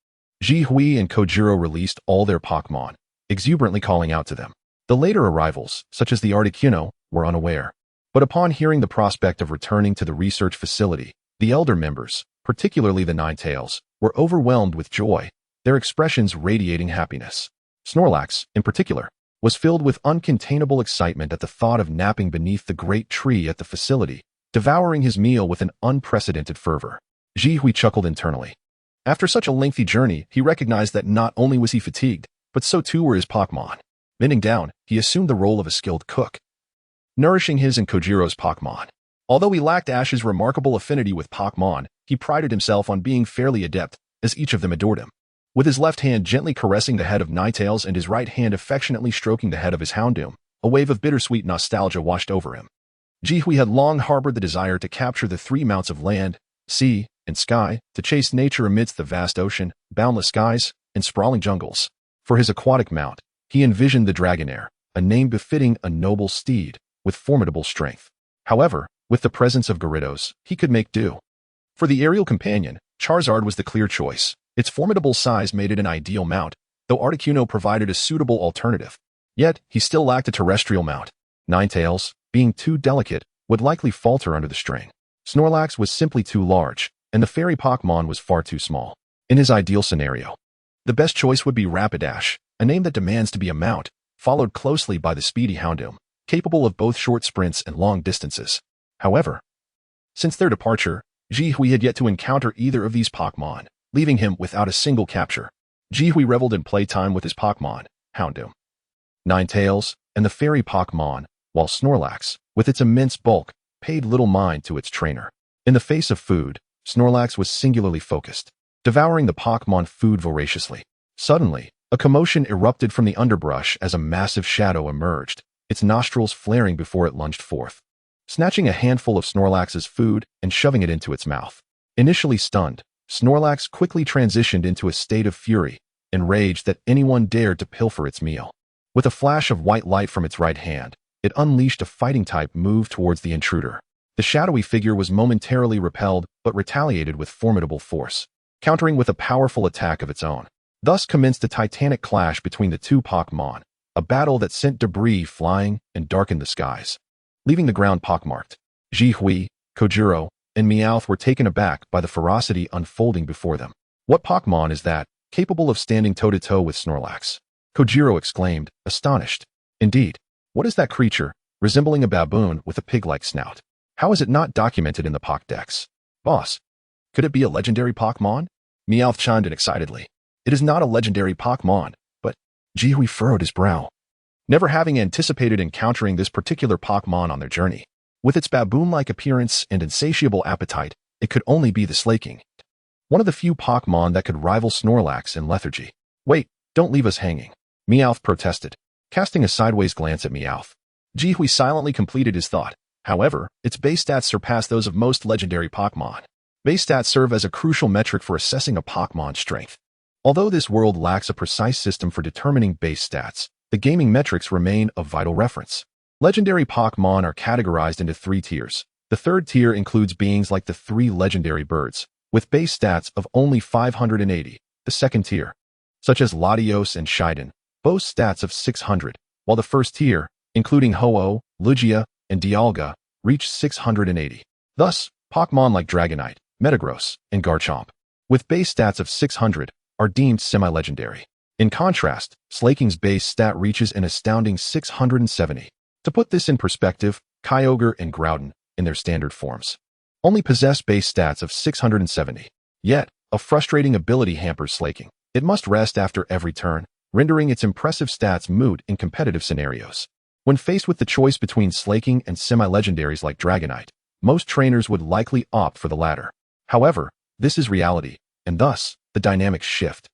Ji Hui and Kojiro released all their Pokémon, exuberantly calling out to them. The later arrivals, such as the Articuno, were unaware. But upon hearing the prospect of returning to the research facility, the elder members, particularly the Ninetales, were overwhelmed with joy, their expressions radiating happiness. Snorlax, in particular, was filled with uncontainable excitement at the thought of napping beneath the great tree at the facility, devouring his meal with an unprecedented fervor. Ji Hui chuckled internally. After such a lengthy journey, he recognized that not only was he fatigued, but so too were his Pokémon. Bending down, he assumed the role of a skilled cook, nourishing his and Kojiro's Pokémon. Although he lacked Ash's remarkable affinity with Pokémon, he prided himself on being fairly adept, as each of them adored him. With his left hand gently caressing the head of Ninetales and his right hand affectionately stroking the head of his Houndoom, a wave of bittersweet nostalgia washed over him. Jihui had long harbored the desire to capture the three mounts of land, sea, and sky, to chase nature amidst the vast ocean, boundless skies, and sprawling jungles. For his aquatic mount, he envisioned the Dragonair, a name befitting a noble steed, with formidable strength. However, with the presence of Gyarados, he could make do. For the aerial companion, Charizard was the clear choice. Its formidable size made it an ideal mount, though Articuno provided a suitable alternative. Yet, he still lacked a terrestrial mount. Ninetales, being too delicate, would likely falter under the strain. Snorlax was simply too large, and the fairy Pokémon was far too small. In his ideal scenario, the best choice would be Rapidash, a name that demands to be a mount, followed closely by the speedy Houndoom, capable of both short sprints and long distances. However, since their departure, Jihui had yet to encounter either of these Pokémon, leaving him without a single capture. Jihui reveled in playtime with his Pokémon, Houndoom, Ninetales, and the fairy Pokémon, while Snorlax, with its immense bulk, paid little mind to its trainer. In the face of food, Snorlax was singularly focused, devouring the Pokémon food voraciously. Suddenly, a commotion erupted from the underbrush as a massive shadow emerged, its nostrils flaring before it lunged forth, snatching a handful of Snorlax's food and shoving it into its mouth. Initially stunned, Snorlax quickly transitioned into a state of fury, enraged that anyone dared to pilfer its meal. With a flash of white light from its right hand, it unleashed a fighting-type move towards the intruder. The shadowy figure was momentarily repelled but retaliated with formidable force, countering with a powerful attack of its own. Thus commenced a titanic clash between the two Pokémon, a battle that sent debris flying and darkened the skies, leaving the ground pockmarked. Jihui, Kojiro, and Meowth were taken aback by the ferocity unfolding before them. What Pokémon is that, capable of standing toe-to-toe with Snorlax? Kojiro exclaimed, astonished. Indeed, what is that creature, resembling a baboon with a pig-like snout? How is it not documented in the Pokédex? Boss, could it be a legendary Pokémon? Meowth chimed in excitedly. It is not a legendary Pokémon, but Jihui furrowed his brow, never having anticipated encountering this particular Pokémon on their journey. With its baboon-like appearance and insatiable appetite, it could only be the Slaking, one of the few Pokémon that could rival Snorlax in lethargy. Wait, don't leave us hanging, Meowth protested, casting a sideways glance at Meowth. Jihui silently completed his thought. However, its base stats surpass those of most legendary Pokémon. Base stats serve as a crucial metric for assessing a Pokémon's strength. Although this world lacks a precise system for determining base stats, the gaming metrics remain of vital reference. Legendary Pokémon are categorized into 3 tiers. The third tier includes beings like the 3 legendary birds, with base stats of only 580. The second tier, such as Latios and Shiden, boast stats of 600, while the first tier, including Ho-Oh, Lugia, and Dialga, reach 680. Thus, Pokémon like Dragonite, Metagross, and Garchomp, with base stats of 600, are deemed semi-legendary. In contrast, Slaking's base stat reaches an astounding 670. To put this in perspective, Kyogre and Groudon, in their standard forms, only possess base stats of 670. Yet, a frustrating ability hampers Slaking. It must rest after every turn, rendering its impressive stats moot in competitive scenarios. When faced with the choice between Slaking and semi-legendaries like Dragonite, most trainers would likely opt for the latter. However, this is reality, and thus, the dynamics shift.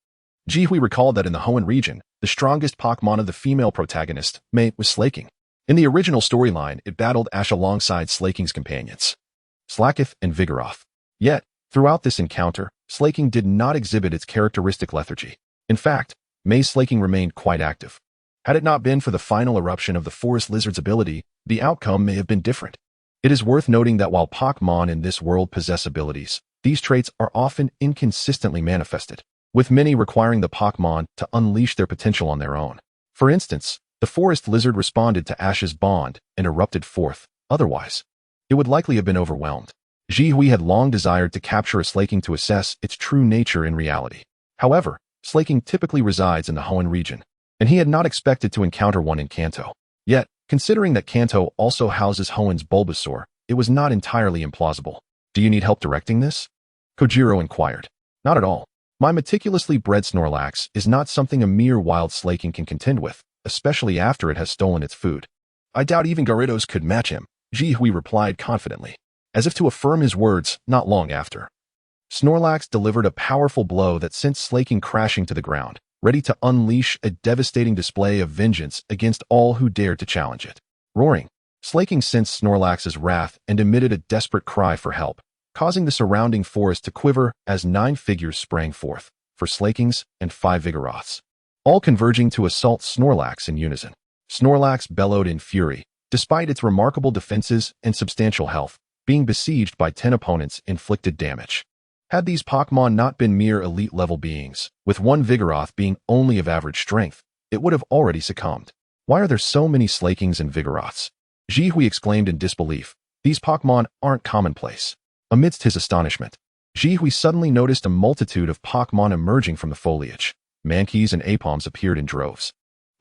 Jihui recalled that in the Hoenn region, the strongest Pokémon of the female protagonist, mate, was Slaking. In the original storyline, it battled Ash alongside Slaking's companions, Slakith and Vigoroth. Yet, throughout this encounter, Slaking did not exhibit its characteristic lethargy. In fact, May's Slaking remained quite active. Had it not been for the final eruption of the forest lizard's ability, the outcome may have been different. It is worth noting that while Pokémon in this world possess abilities, these traits are often inconsistently manifested, with many requiring the Pokémon to unleash their potential on their own. For instance, the forest lizard responded to Ash's bond and erupted forth. Otherwise, it would likely have been overwhelmed. Jihui had long desired to capture a Slaking to assess its true nature in reality. However, Slaking typically resides in the Hoenn region, and he had not expected to encounter one in Kanto. Yet, considering that Kanto also houses Hoenn's Bulbasaur, it was not entirely implausible. Do you need help directing this? Kojiro inquired. Not at all. My meticulously bred Snorlax is not something a mere wild slaking can contend with, especially after it has stolen its food. I doubt even Gyarados could match him, Jihui replied confidently, as if to affirm his words not long after. Snorlax delivered a powerful blow that sent Slaking crashing to the ground, ready to unleash a devastating display of vengeance against all who dared to challenge it. Roaring, Slaking sensed Snorlax's wrath and emitted a desperate cry for help, causing the surrounding forest to quiver as 9 figures sprang forth, 4 Slakings and 5 Vigoroths, all converging to assault Snorlax in unison. Snorlax bellowed in fury, despite its remarkable defenses and substantial health, being besieged by 10 opponents inflicted damage. Had these Pokémon not been mere elite-level beings, with one Vigoroth being only of average strength, it would have already succumbed. Why are there so many Slakings and Vigoroths? Jihui exclaimed in disbelief. These Pokémon aren't commonplace. Amidst his astonishment, Jihui suddenly noticed a multitude of Pokémon emerging from the foliage. Mankeys and Apoms appeared in droves,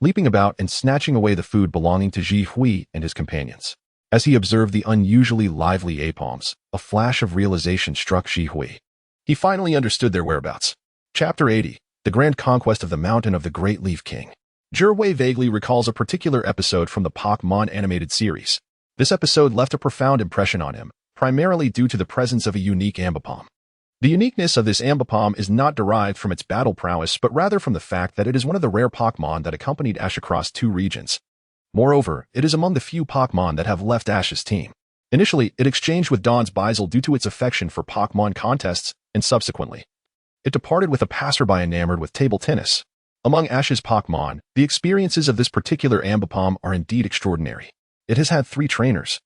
leaping about and snatching away the food belonging to Jihui and his companions. As he observed the unusually lively Apoms, a flash of realization struck Jihui. He finally understood their whereabouts. Chapter 80, The Grand Conquest of the Mountain of the Great Leaf King. Jihui vaguely recalls a particular episode from the Pokémon animated series. This episode left a profound impression on him, primarily due to the presence of a unique Ambipom. The uniqueness of this Ambipom is not derived from its battle prowess, but rather from the fact that it is one of the rare Pokémon that accompanied Ash across 2 regions. Moreover, it is among the few Pokémon that have left Ash's team. Initially, it exchanged with Dawn's Bizel due to its affection for Pokémon contests, and subsequently, it departed with a passerby enamored with table tennis. Among Ash's Pokémon, the experiences of this particular Ambipom are indeed extraordinary. It has had 3 trainers,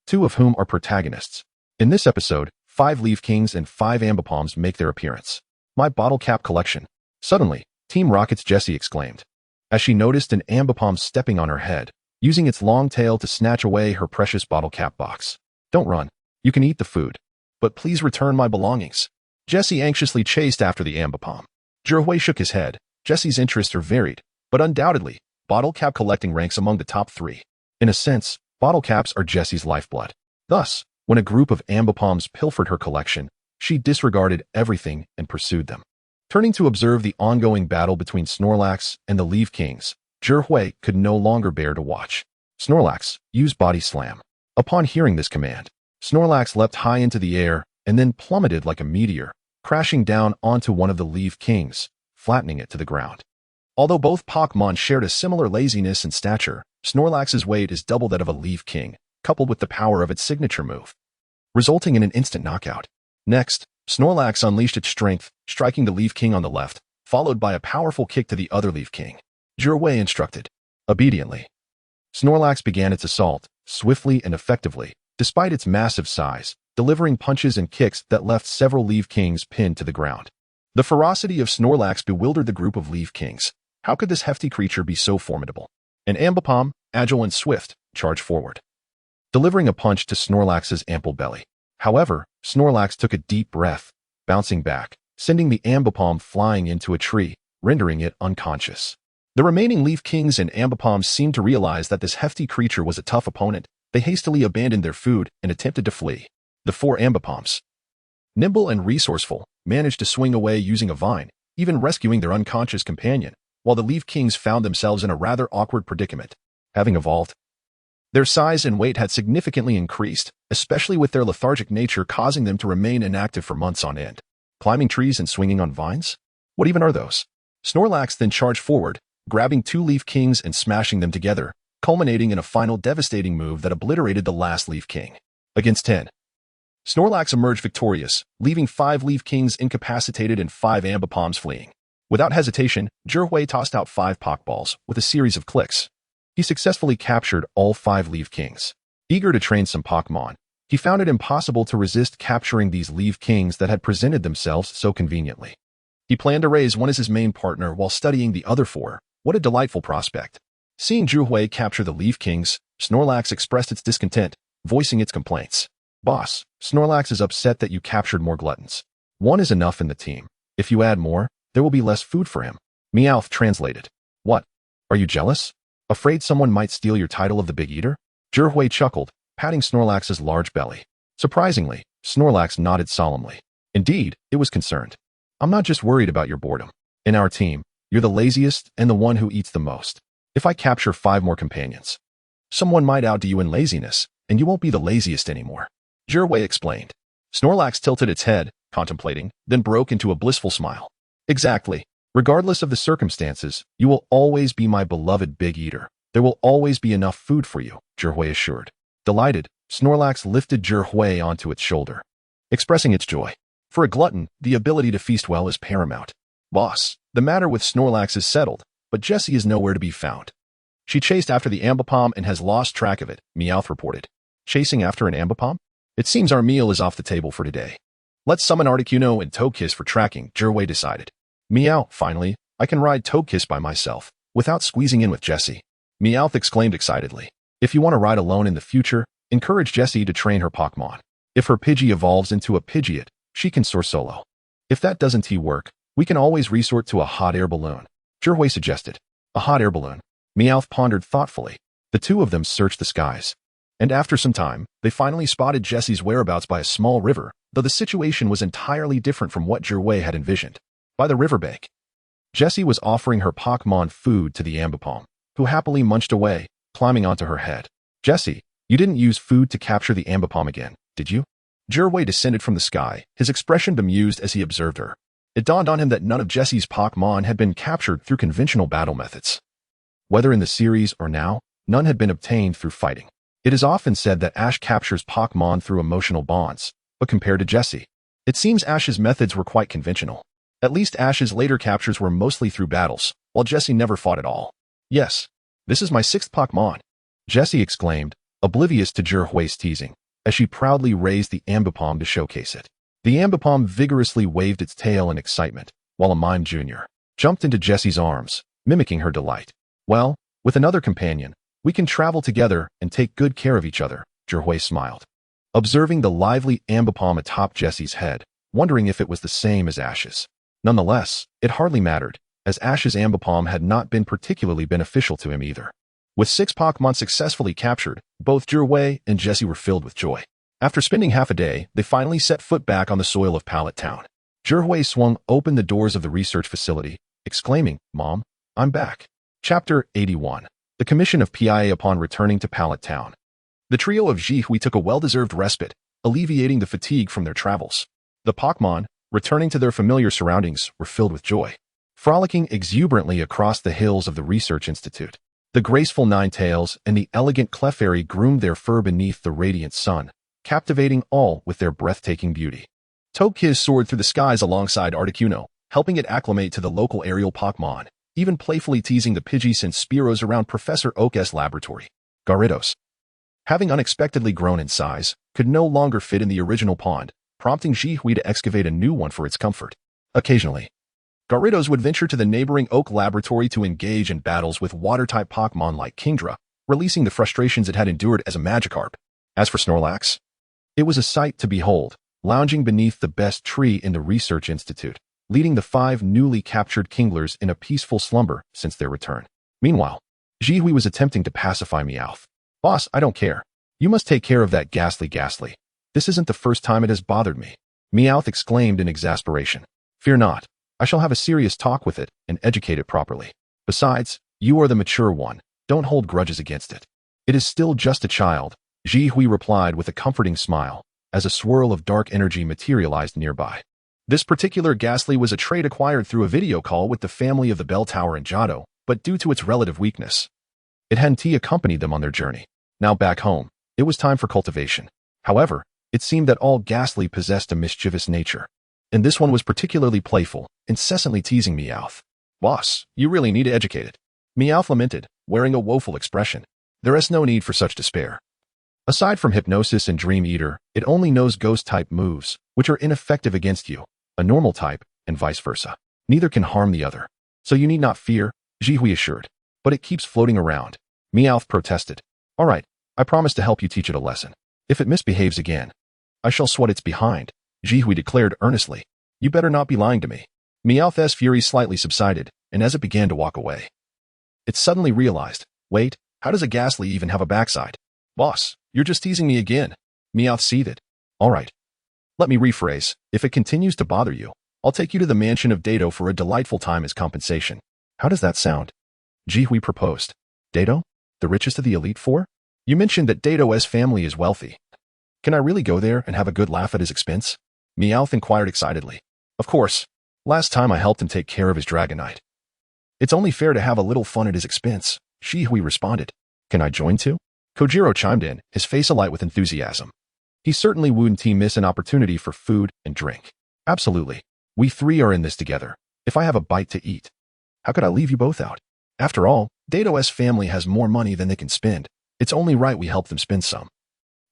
2 of whom are protagonists. In this episode, 5 Leaf Kings and 5 Ambipoms make their appearance. My bottle cap collection. Suddenly, Team Rocket's Jessie exclaimed, as she noticed an Ambipom stepping on her head, using its long tail to snatch away her precious bottle cap box. Don't run. You can eat the food, but please return my belongings. Jessie anxiously chased after the Ambipom. Jihui shook his head. Jessie's interests are varied, but undoubtedly, bottle cap collecting ranks among the top 3. In a sense, bottle caps are Jessie's lifeblood. Thus, when a group of Ambipoms pilfered her collection, she disregarded everything and pursued them. Turning to observe the ongoing battle between Snorlax and the Leaf Kings, Jihui could no longer bear to watch. Snorlax, use Body Slam. Upon hearing this command, Snorlax leapt high into the air and then plummeted like a meteor, crashing down onto one of the Leaf Kings, flattening it to the ground. Although both Pokémon shared a similar laziness and stature, Snorlax's weight is double that of a Leaf King, coupled with the power of its signature move, resulting in an instant knockout. Next, Snorlax unleashed its strength, striking the Leaf King on the left, followed by a powerful kick to the other Leaf King. Jihui instructed. Obediently, Snorlax began its assault, swiftly and effectively, despite its massive size, delivering punches and kicks that left several Leaf Kings pinned to the ground. The ferocity of Snorlax bewildered the group of Leaf Kings. How could this hefty creature be so formidable? An Ambipom, agile and swift, charged forward, delivering a punch to Snorlax's ample belly. However, Snorlax took a deep breath, bouncing back, sending the Ambipom flying into a tree, rendering it unconscious. The remaining Leaf Kings and Ambipoms seemed to realize that this hefty creature was a tough opponent. They hastily abandoned their food and attempted to flee. The 4 Ambipoms, nimble and resourceful, managed to swing away using a vine, even rescuing their unconscious companion, while the Leaf Kings found themselves in a rather awkward predicament. Having evolved, their size and weight had significantly increased, especially with their lethargic nature causing them to remain inactive for months on end. Climbing trees and swinging on vines? What even are those? Snorlax then charged forward, grabbing 2 Leaf Kings and smashing them together, culminating in a final devastating move that obliterated the last Leaf King. Against 10. Snorlax emerged victorious, leaving 5 Leaf Kings incapacitated and 5 Ambipoms fleeing. Without hesitation, Jihui tossed out 5 Pokeballs with a series of clicks. He successfully captured all 5 Leaf Kings. Eager to train some Pokémon, he found it impossible to resist capturing these Leaf Kings that had presented themselves so conveniently. He planned to raise one as his main partner while studying the other 4. What a delightful prospect. Seeing Jihui capture the Leaf Kings, Snorlax expressed its discontent, voicing its complaints. Boss, Snorlax is upset that you captured more gluttons. 1 is enough in the team. If you add more, there will be less food for him. Meowth translated. What? Are you jealous? Afraid someone might steal your title of the Big Eater? Jihui chuckled, patting Snorlax's large belly. Surprisingly, Snorlax nodded solemnly. Indeed, it was concerned. I'm not just worried about your boredom. In our team, you're the laziest and the one who eats the most. If I capture 5 more companions, someone might outdo you in laziness, and you won't be the laziest anymore. Jirway explained. Snorlax tilted its head, contemplating, then broke into a blissful smile. Exactly. Regardless of the circumstances, you will always be my beloved Big Eater. There will always be enough food for you, Jirway assured. Delighted, Snorlax lifted Jirway onto its shoulder, expressing its joy. For a glutton, the ability to feast well is paramount. Boss, the matter with Snorlax is settled, but Jessie is nowhere to be found. She chased after the Ambipom and has lost track of it, Meowth reported. Chasing after an Ambipom? It seems our meal is off the table for today. Let's summon Articuno and Togekiss for tracking, Jirway decided. Meow, finally, I can ride Togekiss by myself, without squeezing in with Jessie. Meowth exclaimed excitedly. If you want to ride alone in the future, encourage Jessie to train her Pokémon. If her Pidgey evolves into a Pidgeot, she can soar solo. If that doesn't work, we can always resort to a hot air balloon, Jirway suggested. A hot air balloon? Meowth pondered thoughtfully. The two of them searched the skies. And after some time, they finally spotted Jessie's whereabouts by a small river, though the situation was entirely different from what Jirway had envisioned. By the riverbank, Jessie was offering her Pokémon food to the Ambipom, who happily munched away, climbing onto her head. Jessie, you didn't use food to capture the Ambipom again, did you? Jirway descended from the sky, his expression bemused as he observed her. It dawned on him that none of Jessie's Pokémon had been captured through conventional battle methods. Whether in the series or now, none had been obtained through fighting. It is often said that Ash captures Pokémon through emotional bonds, but compared to Jessie, it seems Ash's methods were quite conventional. At least Ash's later captures were mostly through battles, while Jessie never fought at all. Yes, this is my 6th Pokémon, Jessie exclaimed, oblivious to Jirway's teasing, as she proudly raised the Ambipom to showcase it. The Ambipom vigorously waved its tail in excitement, while a Mime Jr. jumped into Jessie's arms, mimicking her delight. Well, with another companion, we can travel together and take good care of each other, Jirway smiled, observing the lively Ambipom atop Jessie's head, wondering if it was the same as Ash's. Nonetheless, it hardly mattered, as Ash's Ambipom had not been particularly beneficial to him either. With 6 Pokémon successfully captured, both Jirway and Jessie were filled with joy. After spending half a day, they finally set foot back on the soil of Pallet Town. Jirway swung open the doors of the research facility, exclaiming, Mom, I'm back. Chapter 81. The Commission of PIA upon returning to Pallet Town. The trio of Jihui took a well-deserved respite, alleviating the fatigue from their travels. The Pokémon, returning to their familiar surroundings, were filled with joy, frolicking exuberantly across the hills of the Research Institute. The graceful Ninetales and the elegant Clefairy groomed their fur beneath the radiant sun, captivating all with their breathtaking beauty. Togekiss soared through the skies alongside Articuno, helping it acclimate to the local aerial Pokémon, even playfully teasing the Pidgeys and Spearows around Professor Oak's laboratory. Gyarados, having unexpectedly grown in size, could no longer fit in the original pond, prompting Jihui to excavate a new one for its comfort. Occasionally, Gyarados would venture to the neighboring Oak laboratory to engage in battles with water-type Pokémon like Kingdra, releasing the frustrations it had endured as a Magikarp. As for Snorlax, it was a sight to behold, lounging beneath the best tree in the Research Institute, leading the 5 newly captured Kinglers in a peaceful slumber since their return. Meanwhile, Jihui was attempting to pacify Meowth. Boss, I don't care. You must take care of that Ghastly. This isn't the first time it has bothered me. Meowth exclaimed in exasperation. Fear not. I shall have a serious talk with it and educate it properly. Besides, you are the mature one. Don't hold grudges against it. It is still just a child, Jihui replied with a comforting smile, as a swirl of dark energy materialized nearby. This particular Ghastly was a trait acquired through a video call with the family of the Bell Tower in Johto, but due to its relative weakness, it hadn't accompanied them on their journey. Now back home, it was time for cultivation. However, it seemed that all Ghastly possessed a mischievous nature, and this one was particularly playful, incessantly teasing Meowth. Boss, you really need to educate it. Meowth lamented, wearing a woeful expression. There is no need for such despair. Aside from Hypnosis and Dream Eater, it only knows Ghost-type moves, which are ineffective against you, a normal type, and vice versa. Neither can harm the other. So you need not fear, Jihui assured. But it keeps floating around. Meowth protested. All right, I promise to help you teach it a lesson. If it misbehaves again, I shall swat its behind, Jihui declared earnestly. You better not be lying to me. Meowth's fury slightly subsided, and as it began to walk away, it suddenly realized, wait, how does a Ghastly even have a backside? Boss, you're just teasing me again. Meowth seethed. All right. Let me rephrase. If it continues to bother you, I'll take you to the mansion of Dato for a delightful time as compensation. How does that sound? Jihui proposed. Dato? The richest of the Elite Four? You mentioned that Dato's family is wealthy. Can I really go there and have a good laugh at his expense? Meowth inquired excitedly. Of course. Last time I helped him take care of his Dragonite. It's only fair to have a little fun at his expense, Jihui responded. Can I join too? Kojiro chimed in, his face alight with enthusiasm. He certainly wouldn't miss an opportunity for food and drink. Absolutely. We three are in this together. If I have a bite to eat, how could I leave you both out? After all, Dato's family has more money than they can spend. It's only right we help them spend some.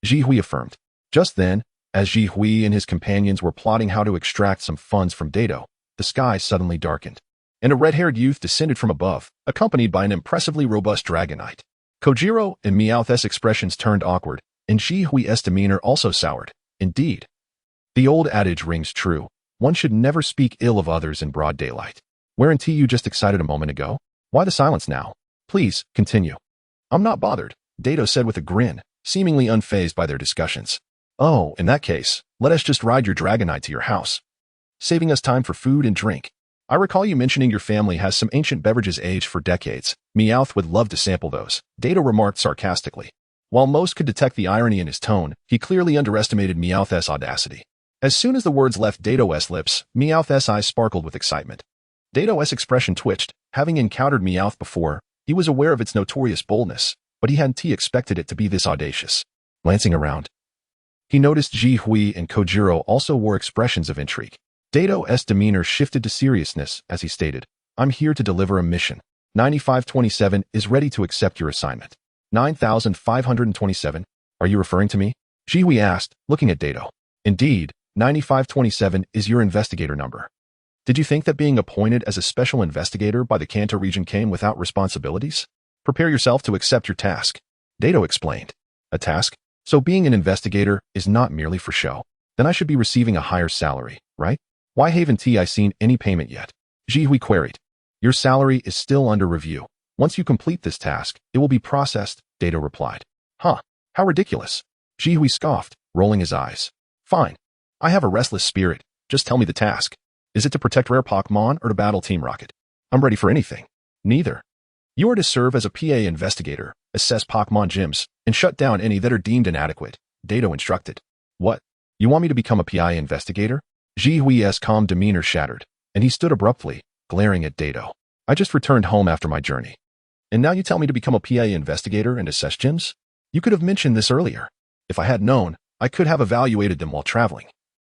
Jihui affirmed. Just then, as Jihui and his companions were plotting how to extract some funds from Dato, the sky suddenly darkened, and a red-haired youth descended from above, accompanied by an impressively robust Dragonite. Kojiro and Meowth's expressions turned awkward, and Jihui's demeanor also soured. Indeed. The old adage rings true. One should never speak ill of others in broad daylight. Weren't you just excited a moment ago? Why the silence now? Please, continue. I'm not bothered, Dato said with a grin, seemingly unfazed by their discussions. Oh, in that case, let us just ride your Dragonite to your house, saving us time for food and drink. I recall you mentioning your family has some ancient beverages aged for decades. Meowth would love to sample those, Dato remarked sarcastically. While most could detect the irony in his tone, he clearly underestimated Meowth's audacity. As soon as the words left Dato's lips, Meowth's eyes sparkled with excitement. Dato's expression twitched. Having encountered Meowth before, he was aware of its notorious boldness, but he hadn't expected it to be this audacious. Glancing around, he noticed Jihui and Kojiro also wore expressions of intrigue. Dato's demeanor shifted to seriousness as he stated, I'm here to deliver a mission. 9527 is ready to accept your assignment. 9527? Are you referring to me? Jihui asked, looking at Dato. Indeed, 9527 is your investigator number. Did you think that being appointed as a special investigator by the Kanto region came without responsibilities? Prepare yourself to accept your task. Dato explained. A task? So being an investigator is not merely for show. Then I should be receiving a higher salary, right? Why haven't I seen any payment yet? Jihui queried. Your salary is still under review. Once you complete this task, it will be processed, Dato replied. Huh, how ridiculous. Jihui scoffed, rolling his eyes. Fine. I have a restless spirit. Just tell me the task. Is it to protect rare Pokémon or to battle Team Rocket? I'm ready for anything. Neither. You are to serve as a PA investigator, assess Pokémon gyms, and shut down any that are deemed inadequate, Dato instructed. What? You want me to become a PI investigator? Jihui's calm demeanor shattered, and he stood abruptly, glaring at Dato. I just returned home after my journey. And now you tell me to become a PI investigator and assess gyms? You could have mentioned this earlier. If I had known, I could have evaluated them while traveling,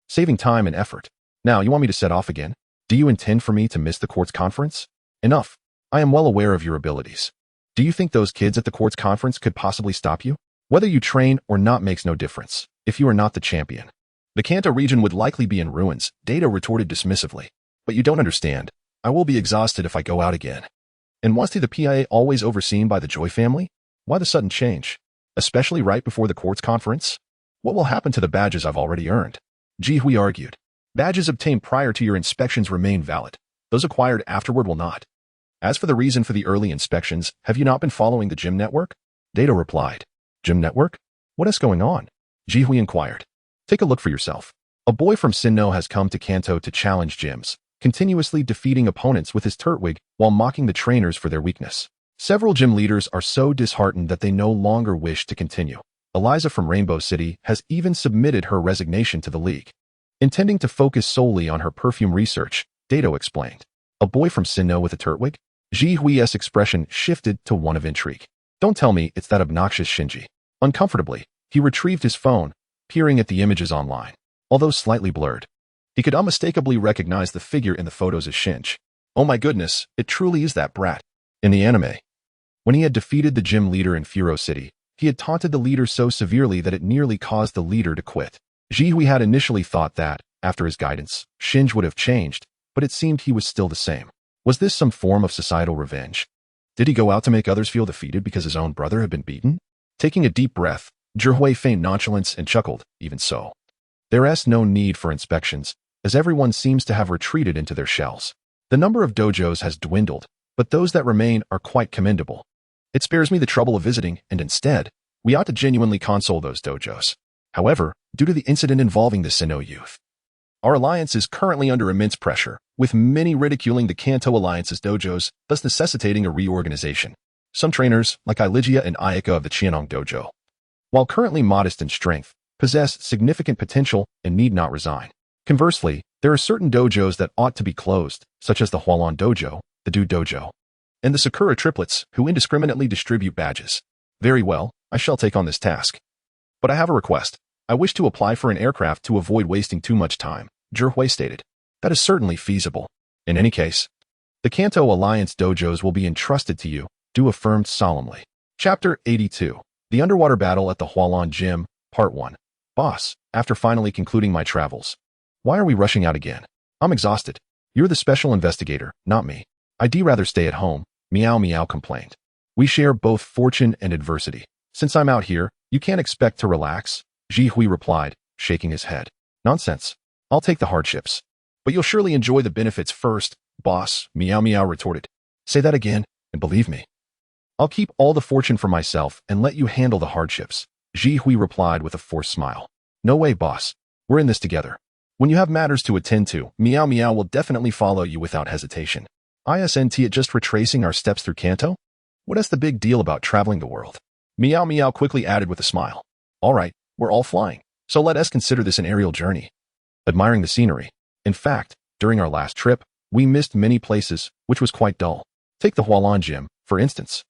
saving time and effort. Now, you want me to set off again? Do you intend for me to miss the court's conference? Enough. I am well aware of your abilities. Do you think those kids at the court's conference could possibly stop you? Whether you train or not makes no difference, if you are not the champion. The Kanto region would likely be in ruins, Dato retorted dismissively. But you don't understand. I will be exhausted if I go out again. And was the PIA always overseen by the Joy family? Why the sudden change? Especially right before the court's conference? What will happen to the badges I've already earned? Jihui argued. Badges obtained prior to your inspections remain valid. Those acquired afterward will not. As for the reason for the early inspections, have you not been following the gym network? Dato replied. Gym network? What is going on? Jihui inquired. Take a look for yourself. A boy from Sinnoh has come to Kanto to challenge gyms, continuously defeating opponents with his Turtwig while mocking the trainers for their weakness. Several gym leaders are so disheartened that they no longer wish to continue. Eliza from Rainbow City has even submitted her resignation to the league, intending to focus solely on her perfume research, Dato explained. A boy from Sinnoh with a Turtwig? Jihui's expression shifted to one of intrigue. Don't tell me it's that obnoxious Shinji. Uncomfortably, he retrieved his phone, peering at the images online. Although slightly blurred, he could unmistakably recognize the figure in the photos as Shinji. Oh my goodness, it truly is that brat. In the anime, when he had defeated the gym leader in Furo City, he had taunted the leader so severely that it nearly caused the leader to quit. Jihui had initially thought that, after his guidance, Shinji would have changed, but it seemed he was still the same. Was this some form of societal revenge? Did he go out to make others feel defeated because his own brother had been beaten? Taking a deep breath, Jihui feigned nonchalance and chuckled, even so. There's no need for inspections, as everyone seems to have retreated into their shells. The number of dojos has dwindled, but those that remain are quite commendable. It spares me the trouble of visiting, and instead, we ought to genuinely console those dojos. However, due to the incident involving the Sinnoh youth, Our alliance is currently under immense pressure, with many ridiculing the Kanto Alliance's dojos, thus necessitating a reorganization. Some trainers, like Iligia and Ayaka of the Qianong Dojo, while currently modest in strength, possess significant potential and need not resign. Conversely, there are certain dojos that ought to be closed, such as the Hualan Dojo, the Du Dojo, and the Sakura triplets, who indiscriminately distribute badges. Very well, I shall take on this task. But I have a request. I wish to apply for an aircraft to avoid wasting too much time, Zhihui stated. That is certainly feasible. In any case, the Kanto Alliance dojos will be entrusted to you, Du affirmed solemnly. Chapter 82. The Underwater Battle at the Hualan Gym, Part 1. Boss, after finally concluding my travels. Why are we rushing out again? I'm exhausted. You're the special investigator, not me. I'd rather stay at home, Meow Meow complained. We share both fortune and adversity. Since I'm out here, you can't expect to relax, Zhihui replied, shaking his head. Nonsense. I'll take the hardships. But you'll surely enjoy the benefits first, boss, Meow Meow retorted. Say that again, and believe me. I'll keep all the fortune for myself and let you handle the hardships, Zhihui replied with a forced smile. No way, boss. We're in this together. When you have matters to attend to, Meow Meow will definitely follow you without hesitation. Isn't it just retracing our steps through Kanto? What is the big deal about traveling the world? Meow Meow quickly added with a smile. All right, we're all flying, so let us consider this an aerial journey. Admiring the scenery. In fact, during our last trip, we missed many places, which was quite dull. Take the Hualan Gym, for instance.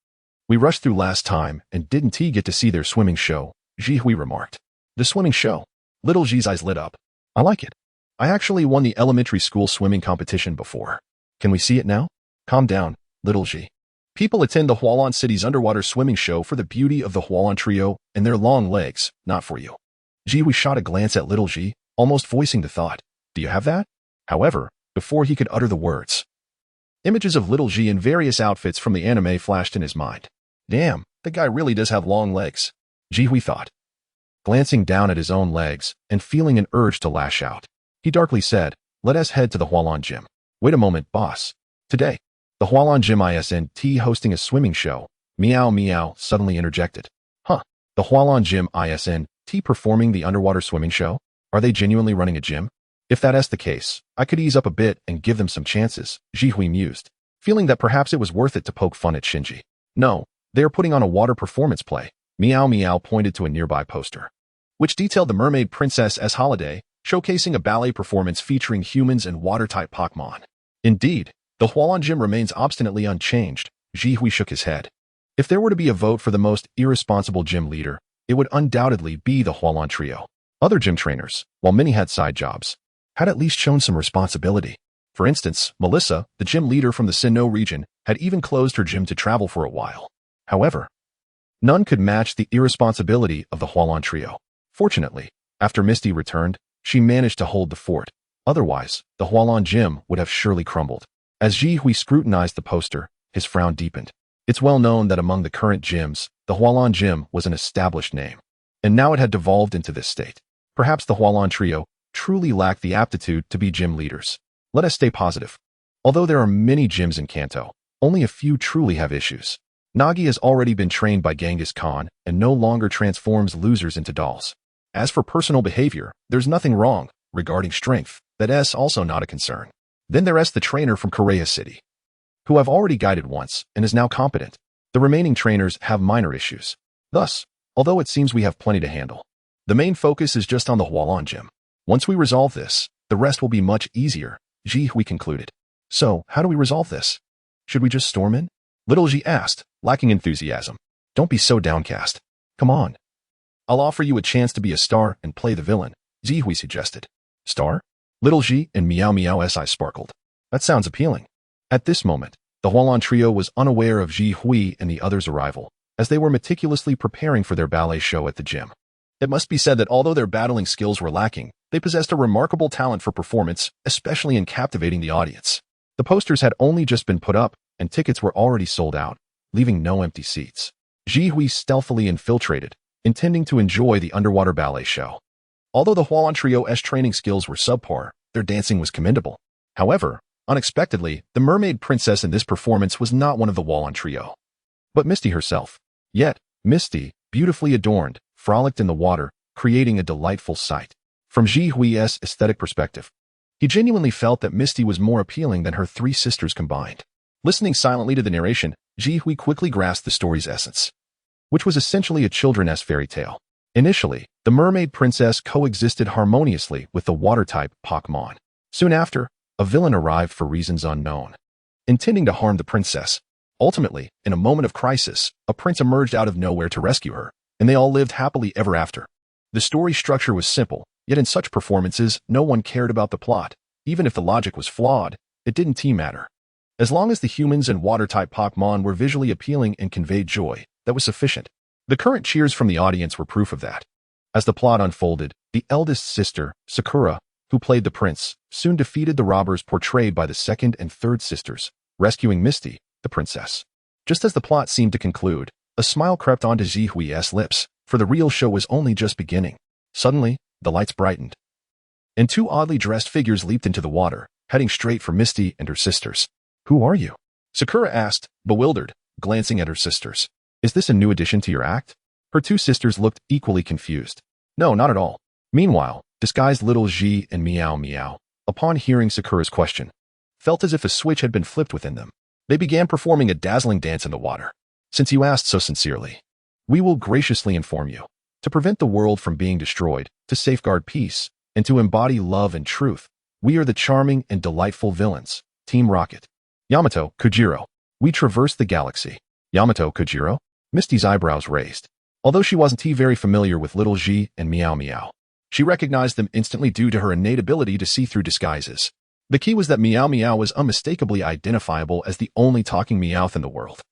We rushed through last time and didn't get to see their swimming show, Zhihui remarked. The swimming show? Little Ji's eyes lit up. I like it. I actually won the elementary school swimming competition before. Can we see it now? Calm down, Little Ji. People attend the Hualan City's underwater swimming show for the beauty of the Hualan trio and their long legs, not for you. Zhihui shot a glance at Little Ji, almost voicing the thought. Do you have that? However, before he could utter the words, images of Little Ji in various outfits from the anime flashed in his mind. Damn, the guy really does have long legs, Zhihui thought. Glancing down at his own legs and feeling an urge to lash out, he darkly said, let us head to the Hualan Gym. Wait a moment, boss. Today, the Hualan Gym isn't hosting a swimming show, Meow Meow suddenly interjected. Huh, the Hualan Gym isn't performing the underwater swimming show? Are they genuinely running a gym? If that is the case, I could ease up a bit and give them some chances, Zhihui mused, feeling that perhaps it was worth it to poke fun at Shinji. No, they are putting on a water performance play. Meow Meow pointed to a nearby poster, which detailed the Mermaid Princess's holiday, showcasing a ballet performance featuring humans and water-type Pokémon. Indeed, the Hualan Gym remains obstinately unchanged, Zhihui shook his head. If there were to be a vote for the most irresponsible gym leader, it would undoubtedly be the Hualan trio. Other gym trainers, while many had side jobs, had at least shown some responsibility. For instance, Melissa, the gym leader from the Sinnoh region, had even closed her gym to travel for a while. However, none could match the irresponsibility of the Hualan trio. Fortunately, after Misty returned, she managed to hold the fort. Otherwise, the Hualan Gym would have surely crumbled. As Zhihui scrutinized the poster, his frown deepened. It's well known that among the current gyms, the Hualan Gym was an established name. And now it had devolved into this state. Perhaps the Hualan trio truly lacked the aptitude to be gym leaders. Let us stay positive. Although there are many gyms in Kanto, only a few truly have issues. Nagi has already been trained by Genghis Khan and no longer transforms losers into dolls. As for personal behavior, there's nothing wrong. Regarding strength, that's also not a concern. Then there's the trainer from Korea City, who I've already guided once and is now competent. The remaining trainers have minor issues. Thus, although it seems we have plenty to handle, the main focus is just on the Hualan Gym. Once we resolve this, the rest will be much easier, Zhihui concluded. So, how do we resolve this? Should we just storm in? Little Ji asked, lacking enthusiasm. Don't be so downcast. Come on. I'll offer you a chance to be a star and play the villain, Zhihui suggested. Star? Little Ji and Meow Meow's eyes sparkled. That sounds appealing. At this moment, the Hualan trio was unaware of Zhihui and the others' arrival, as they were meticulously preparing for their ballet show at the gym. It must be said that although their battling skills were lacking, they possessed a remarkable talent for performance, especially in captivating the audience. The posters had only just been put up, and tickets were already sold out, leaving no empty seats. Zhihui stealthily infiltrated, intending to enjoy the underwater ballet show. Although the Hualan trio's training skills were subpar, their dancing was commendable. However, unexpectedly, the mermaid princess in this performance was not one of the Hualan trio, but Misty herself. Yet, Misty, beautifully adorned, frolicked in the water, creating a delightful sight. From Zhihui's aesthetic perspective, He genuinely felt that Misty was more appealing than her three sisters combined. Listening silently to the narration, Ji Hui quickly grasped the story's essence, which was essentially a children's fairy tale. Initially, the mermaid princess coexisted harmoniously with the water-type Pokémon. Soon after, a villain arrived for reasons unknown, intending to harm the princess. Ultimately, in a moment of crisis, a prince emerged out of nowhere to rescue her, and they all lived happily ever after. The story structure was simple, yet in such performances, no one cared about the plot. Even if the logic was flawed, it didn't matter. As long as the humans and water-type Pokémon were visually appealing and conveyed joy, that was sufficient. The current cheers from the audience were proof of that. As the plot unfolded, the eldest sister, Sakura, who played the prince, soon defeated the robbers portrayed by the second and third sisters, rescuing Misty, the princess. Just as the plot seemed to conclude, a smile crept onto Ji Hui's lips, for the real show was only just beginning. Suddenly, the lights brightened, and two oddly dressed figures leaped into the water, heading straight for Misty and her sisters. "Who are you?" Sakura asked, bewildered, glancing at her sisters. "Is this a new addition to your act?" Her two sisters looked equally confused. "No, not at all." Meanwhile, disguised little Ji and Meow Meow, upon hearing Sakura's question, felt as if a switch had been flipped within them. They began performing a dazzling dance in the water. "Since you asked so sincerely, we will graciously inform you. To prevent the world from being destroyed, to safeguard peace, and to embody love and truth, we are the charming and delightful villains, Team Rocket. Yamato, Kojiro. We traverse the galaxy." Yamato, Kojiro? Misty's eyebrows raised. Although she wasn't very familiar with little Ji and Meow Meow, she recognized them instantly due to her innate ability to see through disguises. The key was that Meow Meow was unmistakably identifiable as the only talking Meowth in the world.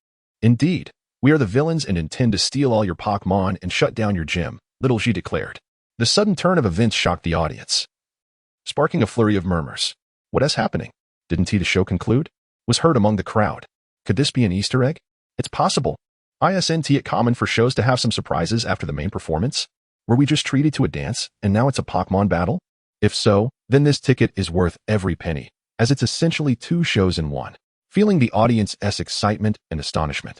"Indeed, we are the villains and intend to steal all your Pokémon and shut down your gym," little Ji declared. The sudden turn of events shocked the audience, sparking a flurry of murmurs. "What is happening? Didn't the show conclude?" was heard among the crowd. Could this be an Easter egg? It's possible. Isn't it common for shows to have some surprises after the main performance? Were we just treated to a dance, and now it's a Pokémon battle? If so, then this ticket is worth every penny, as it's essentially two shows in one. Feeling the audience's excitement and astonishment,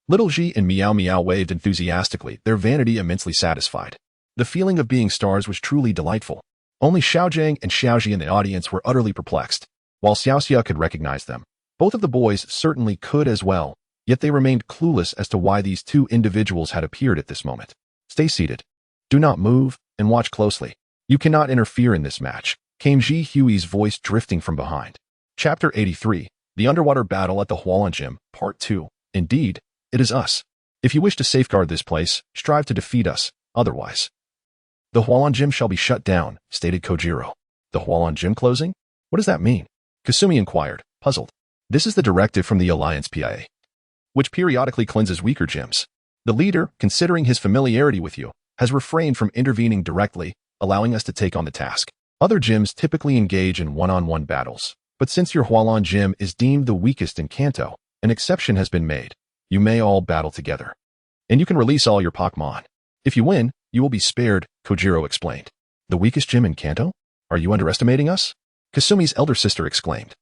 little Ji and Meow Meow waved enthusiastically, their vanity immensely satisfied. The feeling of being stars was truly delightful. Only Xiaojiang and Xiaoji in the audience were utterly perplexed. While Xiaoxia could recognize them, both of the boys certainly could as well, yet they remained clueless as to why these two individuals had appeared at this moment. "Stay seated. Do not move, and watch closely. You cannot interfere in this match," came Ji Hui's voice drifting from behind. Chapter 83, The Underwater Battle at the Hualan Gym, Part 2. "Indeed, it is us. If you wish to safeguard this place, strive to defeat us, otherwise the Hualan Gym shall be shut down," stated Kojiro. "The Hualan Gym closing? What does that mean?" Kasumi inquired, puzzled. "This is the directive from the Alliance PIA, which periodically cleanses weaker gyms. The leader, considering his familiarity with you, has refrained from intervening directly, allowing us to take on the task. Other gyms typically engage in one-on-one battles, but since your Hualan Gym is deemed the weakest in Kanto, an exception has been made. You may all battle together, and you can release all your Pokémon. If you win, you will be spared," Kojiro explained. "The weakest gym in Kanto? Are you underestimating us?" Kasumi's elder sister exclaimed,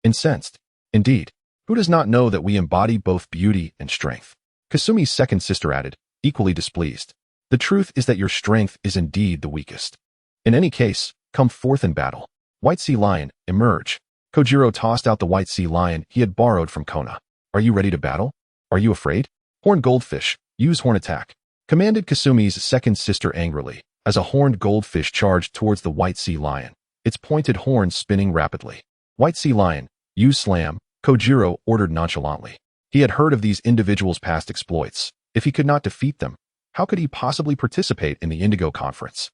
incensed. "Indeed, who does not know that we embody both beauty and strength?" Kasumi's second sister added, equally displeased. "The truth is that your strength is indeed the weakest. In any case, come forth in battle. White Sea Lion, emerge." Kojiro tossed out the White Sea Lion he had borrowed from Kona. "Are you ready to battle? Are you afraid? Horned Goldfish, use Horn Attack," commanded Kasumi's second sister angrily, as a horned goldfish charged towards the White Sea Lion, its pointed horns spinning rapidly. "White Sea Lion, use Slam," Kojiro ordered nonchalantly. He had heard of these individuals' past exploits. If he could not defeat them, how could he possibly participate in the Indigo Conference?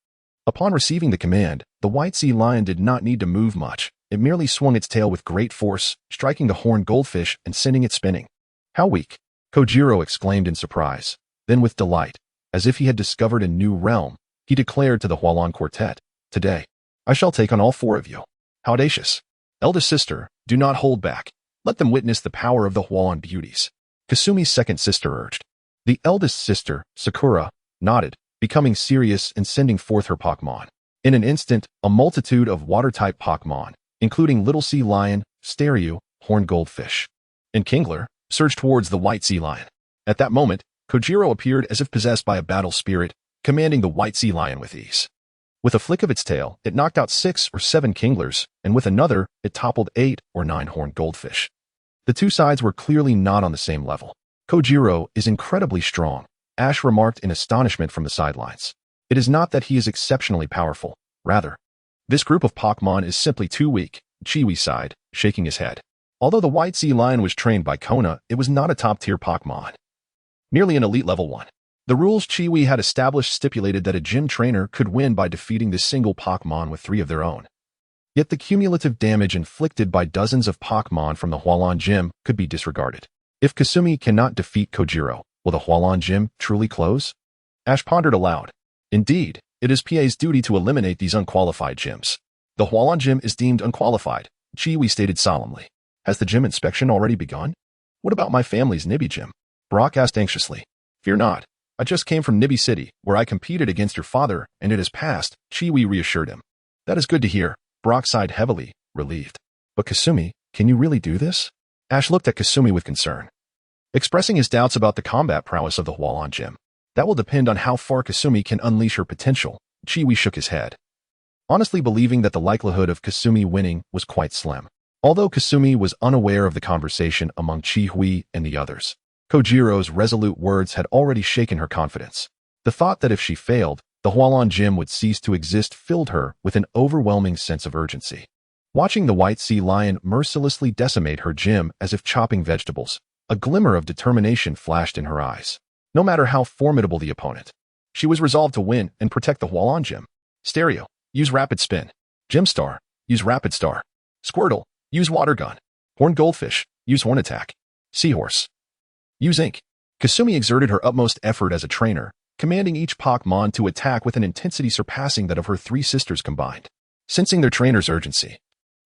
Upon receiving the command, the White Sea Lion did not need to move much. It merely swung its tail with great force, striking the horned goldfish and sending it spinning. "How weak!" Kojiro exclaimed in surprise. Then with delight, as if he had discovered a new realm, he declared to the Hualan Quartet, "Today, I shall take on all four of you. How audacious! Eldest sister, do not hold back. Let them witness the power of the Hualan beauties," Kasumi's second sister urged. The eldest sister, Sakura, nodded, becoming serious and sending forth her Pokémon. In an instant, a multitude of water-type Pokémon, including Little Sea Lion, Staryu, Horned Goldfish, and Kingler, surged towards the White Sea Lion. At that moment, Kojiro appeared as if possessed by a battle spirit, commanding the White Sea Lion with ease. With a flick of its tail, it knocked out 6 or 7 kinglers, and with another, it toppled 8 or 9 horned goldfish. The two sides were clearly not on the same level. Kojiro is incredibly strong, Ash remarked in astonishment from the sidelines. It is not that he is exceptionally powerful, rather. This group of Pokémon is simply too weak, Chiwi sighed, shaking his head. Although the White Sea Lion was trained by Kona, it was not a top-tier Pokémon. Nearly an elite level 1. The rules Chiwi had established stipulated that a gym trainer could win by defeating this single Pokémon with 3 of their own. Yet the cumulative damage inflicted by dozens of Pokémon from the Hualan Gym could be disregarded. If Kasumi cannot defeat Kojiro, will the Hualan Gym truly close? Ash pondered aloud. Indeed, it is PA's duty to eliminate these unqualified gyms. The Hualan Gym is deemed unqualified, Chiwi stated solemnly. Has the gym inspection already begun? What about my family's Nibi gym? Brock asked anxiously. Fear not. I just came from Nibi City, where I competed against your father, and it has passed, Chiwi reassured him. That is good to hear. Brock sighed heavily, relieved. But Kasumi, can you really do this? Ash looked at Kasumi with concern, expressing his doubts about the combat prowess of the Hualan Gym. That will depend on how far Kasumi can unleash her potential. Chiwi shook his head, honestly believing that the likelihood of Kasumi winning was quite slim. Although Kasumi was unaware of the conversation among Chihui and the others, Kojiro's resolute words had already shaken her confidence. The thought that if she failed, the Hualan Gym would cease to exist filled her with an overwhelming sense of urgency. Watching the White Sea Lion mercilessly decimate her gym as if chopping vegetables, a glimmer of determination flashed in her eyes. No matter how formidable the opponent, she was resolved to win and protect the Hualan Gym. Stereo, use Rapid Spin. Gymstar, use Rapid Star. Squirtle, use Water Gun. Horned Goldfish, use Horn Attack. Seahorse, use Ink. Kasumi exerted her utmost effort as a trainer, commanding each Pokémon to attack with an intensity surpassing that of her 3 sisters combined. Sensing their trainer's urgency,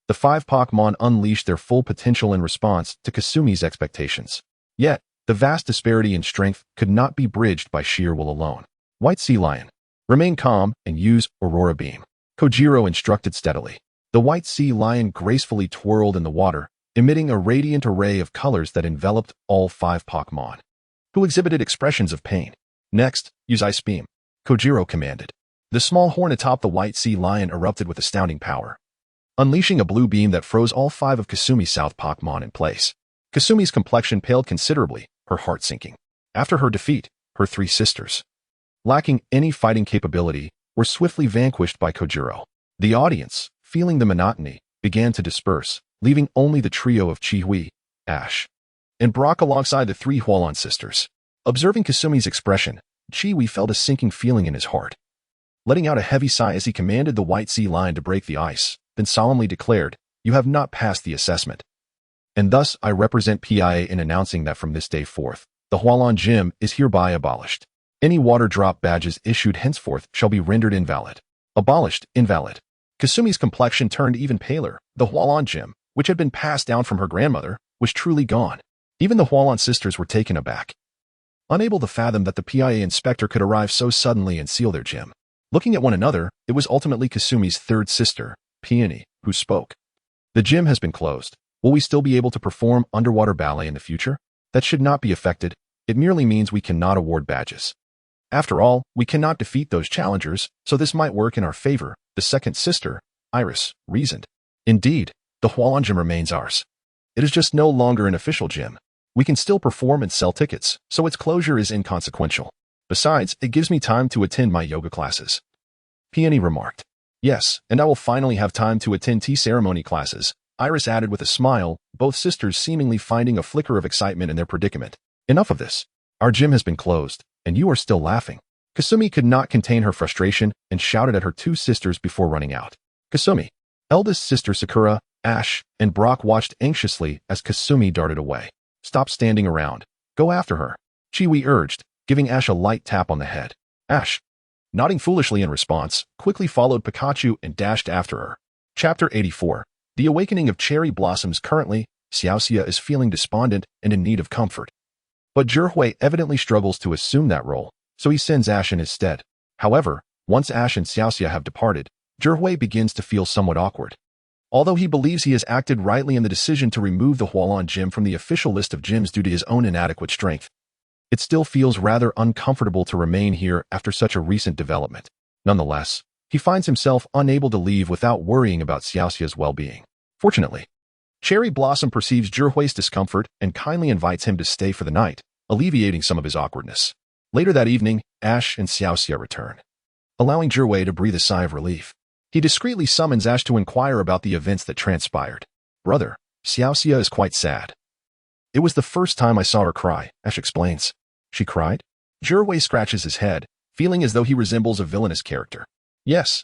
the 5 Pokémon unleashed their full potential in response to Kasumi's expectations. Yet, the vast disparity in strength could not be bridged by sheer will alone. White Sea Lion, remain calm and use Aurora Beam. Kojiro instructed steadily. The White Sea Lion gracefully twirled in the water, emitting a radiant array of colors that enveloped all 5 Pokémon, who exhibited expressions of pain. Next, use Ice Beam, Kojiro commanded. The small horn atop the White Sea Lion erupted with astounding power, unleashing a blue beam that froze all 5 of Kasumi's South Pokémon in place. Kasumi's complexion paled considerably, her heart sinking. After her defeat, her 3 sisters, lacking any fighting capability, were swiftly vanquished by Kojiro. The audience, feeling the monotony, began to disperse, leaving only the trio of Chihui, Ash, and Brock alongside the 3 Hualan sisters. Observing Kasumi's expression, Chihui felt a sinking feeling in his heart. Letting out a heavy sigh as he commanded the White Sea Lion to break the ice, then solemnly declared, "You have not passed the assessment. And thus I represent PIA in announcing that from this day forth, the Hualan Gym is hereby abolished. Any water drop badges issued henceforth shall be rendered invalid." Abolished, invalid. Kasumi's complexion turned even paler. The Hualan Gym, which had been passed down from her grandmother, was truly gone. Even the Hualan sisters were taken aback, unable to fathom that the PIA inspector could arrive so suddenly and seal their gym. Looking at one another, it was ultimately Kasumi's 3rd sister, Peony, who spoke. "The gym has been closed. Will we still be able to perform underwater ballet in the future? That should not be affected. It merely means we cannot award badges. After all, we cannot defeat those challengers, so this might work in our favor," the 2nd sister, Iris, reasoned. "Indeed, the Hualan Gym remains ours. It is just no longer an official gym. We can still perform and sell tickets, so its closure is inconsequential. Besides, it gives me time to attend my yoga classes," Peony remarked. "Yes, and I will finally have time to attend tea ceremony classes," Iris added with a smile, both sisters seemingly finding a flicker of excitement in their predicament. "Enough of this. Our gym has been closed, and you are still laughing." Kasumi could not contain her frustration and shouted at her 2 sisters before running out. Kasumi, eldest sister Sakura, Ash, and Brock watched anxiously as Kasumi darted away. "Stop standing around. Go after her," Chiwi urged, giving Ash a light tap on the head. Ash, nodding foolishly in response, quickly followed Pikachu and dashed after her. Chapter 84. The Awakening of Cherry Blossoms. Currently, Xiaoxia is feeling despondent and in need of comfort. But Zhihui evidently struggles to assume that role, so he sends Ash in his stead. However, once Ash and Xiaoxia have departed, Zhihui begins to feel somewhat awkward. Although he believes he has acted rightly in the decision to remove the Hualan Gym from the official list of gyms due to his own inadequate strength, it still feels rather uncomfortable to remain here after such a recent development. Nonetheless, he finds himself unable to leave without worrying about Xiaoxia's well-being. Fortunately, Cherry Blossom perceives Zhihui's discomfort and kindly invites him to stay for the night, alleviating some of his awkwardness. Later that evening, Ash and Xiaoxia return, allowing Zhihui to breathe a sigh of relief. He discreetly summons Ash to inquire about the events that transpired. Brother, Xiaoxia is quite sad. It was the first time I saw her cry, Ash explains. She cried? Zhihui scratches his head, feeling as though he resembles a villainous character. Yes.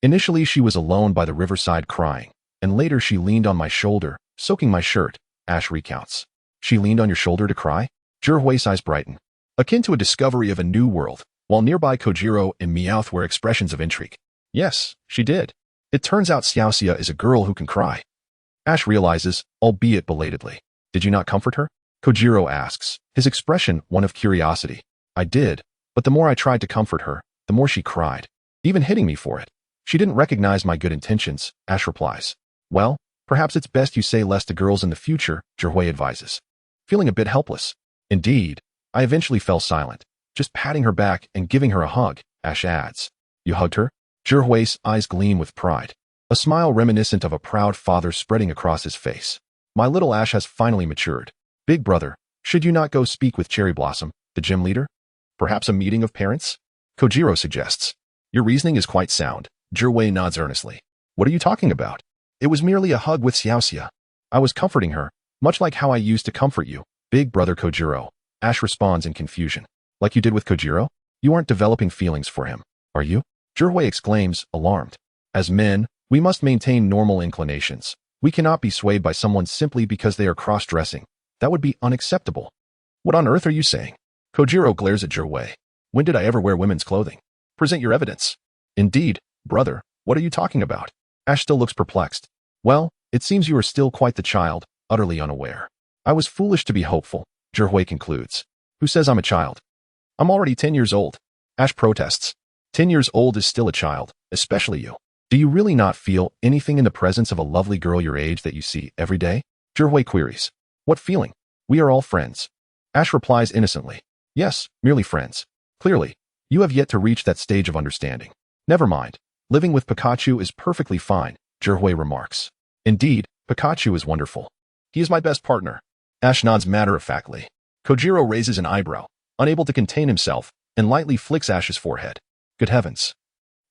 Initially she was alone by the riverside crying, and later she leaned on my shoulder, soaking my shirt, Ash recounts. She leaned on your shoulder to cry? Zhihui's eyes brighten, akin to a discovery of a new world, while nearby Kojiro and Meowth were expressions of intrigue. Yes, she did. It turns out Xiaoxia is a girl who can cry. Ash realizes, albeit belatedly. Did you not comfort her? Kojiro asks, his expression one of curiosity. I did, but the more I tried to comfort her, the more she cried, even hitting me for it. She didn't recognize my good intentions, Ash replies. Well, perhaps it's best you say less to girls in the future, Zhihui advises. Feeling a bit helpless. Indeed, I eventually fell silent, just patting her back and giving her a hug, Ash adds. You hugged her? Zhihui's eyes gleam with pride, a smile reminiscent of a proud father spreading across his face. My little Ash has finally matured. Big brother, should you not go speak with Cherry Blossom, the gym leader? Perhaps a meeting of parents? Kojiro suggests. Your reasoning is quite sound. Zhihui nods earnestly. What are you talking about? It was merely a hug with Xiaoxia. I was comforting her, much like how I used to comfort you, big brother Kojiro. Ash responds in confusion. Like you did with Kojiro? You aren't developing feelings for him, are you? Zhihui exclaims, alarmed. As men, we must maintain normal inclinations. We cannot be swayed by someone simply because they are cross-dressing. That would be unacceptable. What on earth are you saying? Kojiro glares at Zhihui. When did I ever wear women's clothing? Present your evidence. Indeed, brother, what are you talking about? Ash still looks perplexed. Well, it seems you are still quite the child, utterly unaware. I was foolish to be hopeful, Zhihui concludes. Who says I'm a child? I'm already 10 years old. Ash protests. 10 years old is still a child, especially you. Do you really not feel anything in the presence of a lovely girl your age that you see every day? Zhihui queries. What feeling? We are all friends. Ash replies innocently. Yes, merely friends. Clearly, you have yet to reach that stage of understanding. Never mind. Living with Pikachu is perfectly fine, Zhihui remarks. Indeed, Pikachu is wonderful. He is my best partner. Ash nods matter-of-factly. Kojiro raises an eyebrow, unable to contain himself, and lightly flicks Ash's forehead. Good heavens.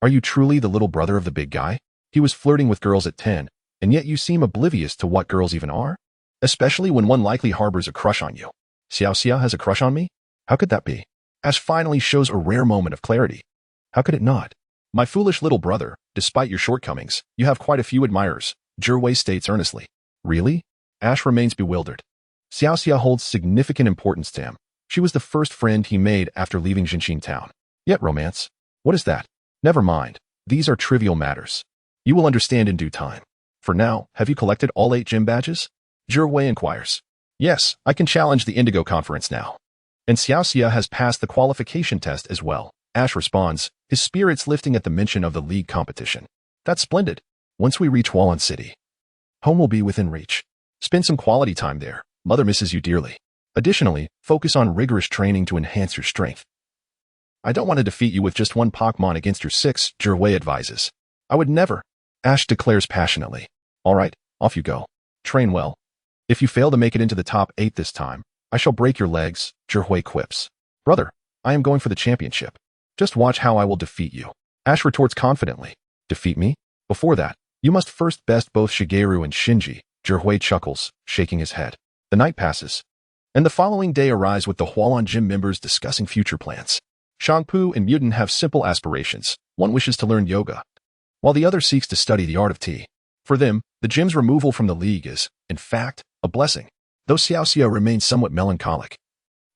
Are you truly the little brother of the big guy? He was flirting with girls at 10, and yet you seem oblivious to what girls even are? Especially when one likely harbors a crush on you. Xiaoxia has a crush on me? How could that be? Ash finally shows a rare moment of clarity. How could it not? My foolish little brother, despite your shortcomings, you have quite a few admirers, Zhihui states earnestly. Really? Ash remains bewildered. Xiaoxia holds significant importance to him. She was the first friend he made after leaving Jinshin Town. Yet romance? What is that? Never mind. These are trivial matters. You will understand in due time. For now, have you collected all 8 gym badges? Zhihui inquires. Yes, I can challenge the Indigo Conference now. And Xiaoxia has passed the qualification test as well. Ash responds, his spirits lifting at the mention of the league competition. That's splendid. Once we reach Hualan City, home will be within reach. Spend some quality time there. Mother misses you dearly. Additionally, focus on rigorous training to enhance your strength. I don't want to defeat you with just one Pokémon against your 6, Zhihui advises. I would never. Ash declares passionately. All right, off you go. Train well. If you fail to make it into the top 8 this time, I shall break your legs, Zhihui quips. Brother, I am going for the championship. Just watch how I will defeat you. Ash retorts confidently. Defeat me? Before that, you must first best both Shigeru and Shinji, Zhihui chuckles, shaking his head. The night passes, and the following day arrives with the Hualan Gym members discussing future plans. Shangpu and Mutant have simple aspirations. One wishes to learn yoga, while the other seeks to study the art of tea. For them, the gym's removal from the league is, in fact, a blessing. Though Xiaoxia remains somewhat melancholic,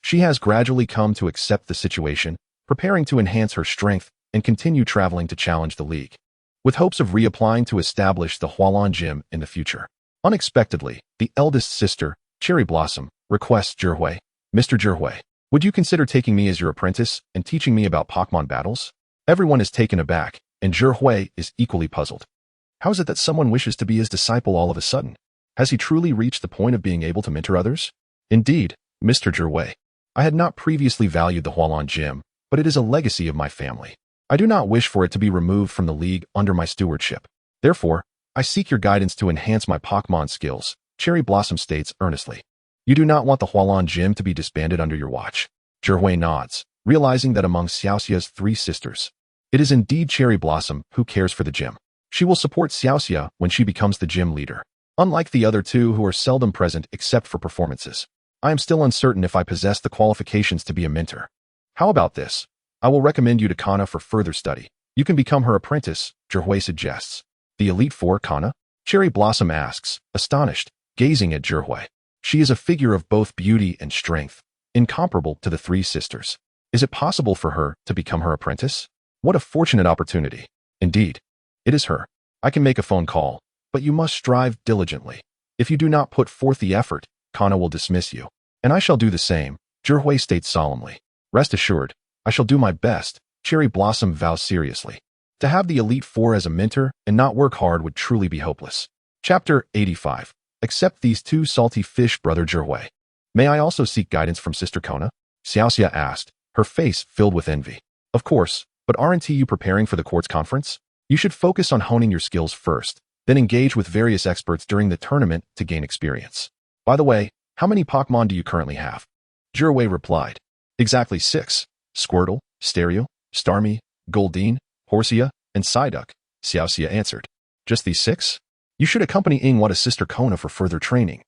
she has gradually come to accept the situation, preparing to enhance her strength and continue traveling to challenge the league, with hopes of reapplying to establish the Hualan Gym in the future. Unexpectedly, the eldest sister, Cherry Blossom, requests Zhihui, Mr. Zhihui, would you consider taking me as your apprentice and teaching me about Pokémon battles? Everyone is taken aback, and Zhihui is equally puzzled. How is it that someone wishes to be his disciple all of a sudden? Has he truly reached the point of being able to mentor others? Indeed, Mr. Zhihui, I had not previously valued the Hualan Gym, but it is a legacy of my family. I do not wish for it to be removed from the league under my stewardship. Therefore, I seek your guidance to enhance my Pokémon skills, Cherry Blossom states earnestly. You do not want the Hualan Gym to be disbanded under your watch. Zhihui nods, realizing that among Xiaoxia's 3 sisters, it is indeed Cherry Blossom who cares for the gym. She will support Xiaoxia when she becomes the gym leader. Unlike the other 2 who are seldom present except for performances, I am still uncertain if I possess the qualifications to be a mentor. How about this? I will recommend you to Kana for further study. You can become her apprentice, Zhihui suggests. The Elite Four, Kana? Cherry Blossom asks, astonished, gazing at Zhihui. She is a figure of both beauty and strength, incomparable to the 3 sisters. Is it possible for her to become her apprentice? What a fortunate opportunity. Indeed, it is her. I can make a phone call, but you must strive diligently. If you do not put forth the effort, Kana will dismiss you. And I shall do the same, Zhihui states solemnly. Rest assured, I shall do my best, Cherry Blossom vows seriously. To have the Elite Four as a mentor and not work hard would truly be hopeless. Chapter 85. Accept these 2 salty fish, Brother Zhihui. May I also seek guidance from Sister Kona? Xiaoxia asked, her face filled with envy. Of course, but aren't you preparing for the quartz conference? You should focus on honing your skills first, then engage with various experts during the tournament to gain experience. By the way, how many Pokémon do you currently have? Zhihui replied. Exactly 6. Squirtle, Stereo, Starmie, Goldeen, Horsia, and Psyduck, Xiaoxia answered. Just these 6? You should accompany Ingwa to Sister Kona for further training,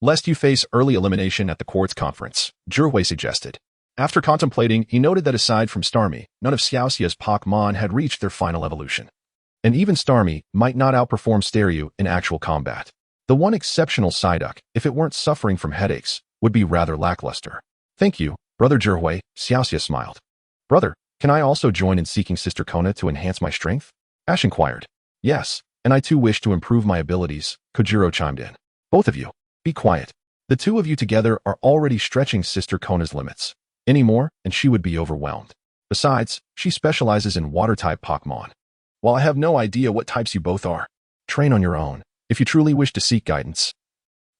lest you face early elimination at the Quartz Conference, Zhihui suggested. After contemplating, he noted that aside from Starmie, none of Xiaoxia's Pokémon had reached their final evolution. And even Starmie might not outperform Stereo in actual combat. The one exceptional Psyduck, if it weren't suffering from headaches, would be rather lackluster. Thank you, Brother Zhihui, Xiaoxia smiled. Brother, can I also join in seeking Sister Kona to enhance my strength? Ash inquired. Yes, and I too wish to improve my abilities, Kojiro chimed in. Both of you, be quiet. The 2 of you together are already stretching Sister Kona's limits. Any more, and she would be overwhelmed. Besides, she specializes in water-type Pokémon. While I have no idea what types you both are, train on your own, if you truly wish to seek guidance.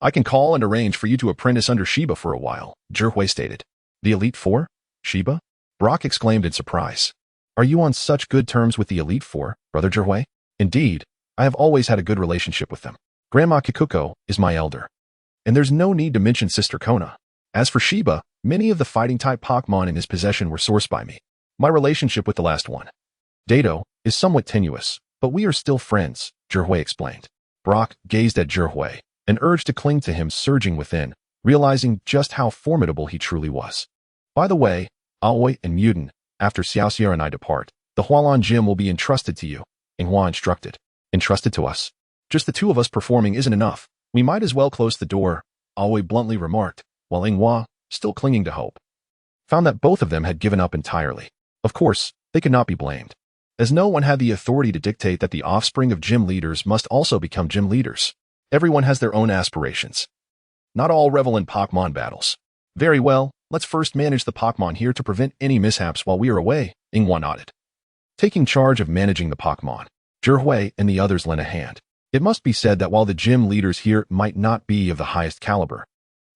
I can call and arrange for you to apprentice under Shiba for a while, Zhihui stated. The Elite Four? Shiba? Brock exclaimed in surprise. Are you on such good terms with the Elite Four, Brother Zhihui? Indeed, I have always had a good relationship with them. Grandma Kikuko is my elder. And there's no need to mention Sister Kona. As for Shiba, many of the fighting-type Pokémon in his possession were sourced by me. My relationship with the last one, Dato, is somewhat tenuous, but we are still friends, Zhihui explained. Brock gazed at Zhihui, an urge to cling to him surging within, realizing just how formidable he truly was. By the way, Aoi and Muden, after Xiaoxia and I depart, the Hualan Gym will be entrusted to you, Inghua instructed. Entrusted to us? Just the 2 of us performing isn't enough. We might as well close the door, Aoi bluntly remarked, while Inghua, still clinging to hope, found that both of them had given up entirely. Of course, they could not be blamed, as no one had the authority to dictate that the offspring of gym leaders must also become gym leaders. Everyone has their own aspirations. Not all revel in Pokémon battles. Very well, let's first manage the Pokémon here to prevent any mishaps while we are away, Inghua nodded. Taking charge of managing the Pokémon, Zhihui and the others lent a hand. It must be said that while the gym leaders here might not be of the highest caliber,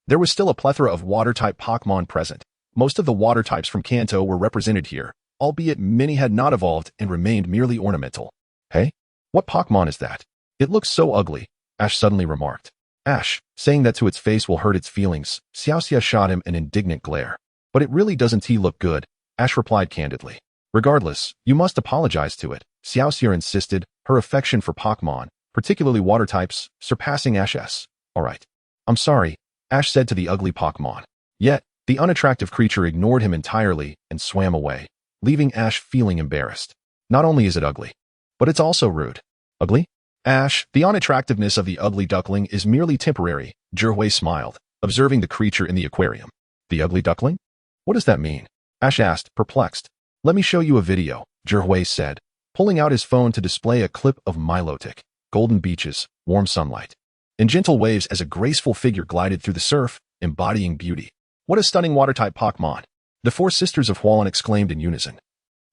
there was still a plethora of water-type Pokémon present. Most of the water types from Kanto were represented here, albeit many had not evolved and remained merely ornamental. Hey? What Pokémon is that? It looks so ugly, Ash suddenly remarked. Ash, saying that to its face will hurt its feelings, Xiaoxia shot him an indignant glare. But it really doesn't look good, Ash replied candidly. Regardless, you must apologize to it, Xiaoxia insisted, her affection for Pokémon, particularly water types, surpassing Ash's. Alright. I'm sorry, Ash said to the ugly Pokémon. Yet, the unattractive creature ignored him entirely and swam away, leaving Ash feeling embarrassed. Not only is it ugly, but it's also rude. Ugly? Ash, the unattractiveness of the ugly duckling is merely temporary, Zhihui smiled, observing the creature in the aquarium. The ugly duckling? What does that mean? Ash asked, perplexed. Let me show you a video, Zhihui said, pulling out his phone to display a clip of Milotic, golden beaches, warm sunlight, and gentle waves as a graceful figure glided through the surf, embodying beauty. What a stunning water-type Pokémon! The 4 sisters of Hualan exclaimed in unison.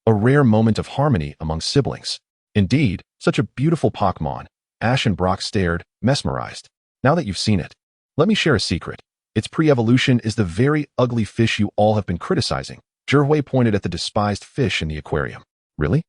A rare moment of harmony among siblings. Indeed, such a beautiful Pokémon. Ash and Brock stared, mesmerized. Now that you've seen it, let me share a secret. Its pre-evolution is the very ugly fish you all have been criticizing. Zhihui pointed at the despised fish in the aquarium. Really?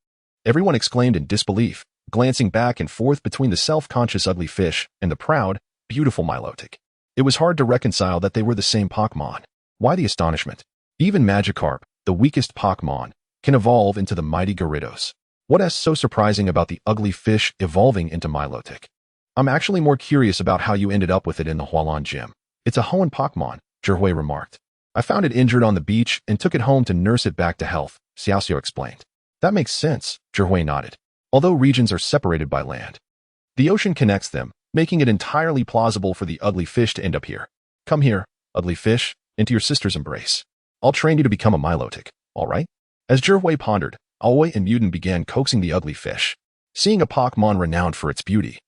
Everyone exclaimed in disbelief, glancing back and forth between the self-conscious ugly fish and the proud, beautiful Milotic. It was hard to reconcile that they were the same Pokémon. Why the astonishment? Even Magikarp, the weakest Pokémon, can evolve into the mighty Gyarados. What is so surprising about the ugly fish evolving into Milotic? I'm actually more curious about how you ended up with it in the Hualan Gym. It's a Hoenn Pokémon, Zhihui remarked. I found it injured on the beach and took it home to nurse it back to health, Xiaoxiao explained. That makes sense, Zhihui nodded. Although regions are separated by land, the ocean connects them, making it entirely plausible for the ugly fish to end up here. Come here, ugly fish, into your sister's embrace. I'll train you to become a Milotic, all right? As Zhihui pondered, Aoi and Muden began coaxing the ugly fish. Seeing a Pokémon renowned for its beauty,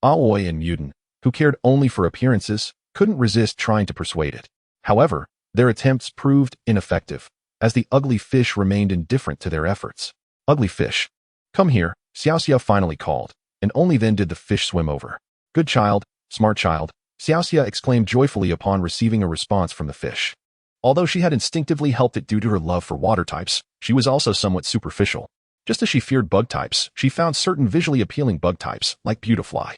Aoi and Muden, who cared only for appearances, couldn't resist trying to persuade it. However, their attempts proved ineffective, as the ugly fish remained indifferent to their efforts. Ugly fish, come here, Xiaoxia finally called, and only then did the fish swim over. Good child, smart child, Xiaoxia exclaimed joyfully upon receiving a response from the fish. Although she had instinctively helped it due to her love for water types, she was also somewhat superficial. Just as she feared bug types, she found certain visually appealing bug types, like Beautifly,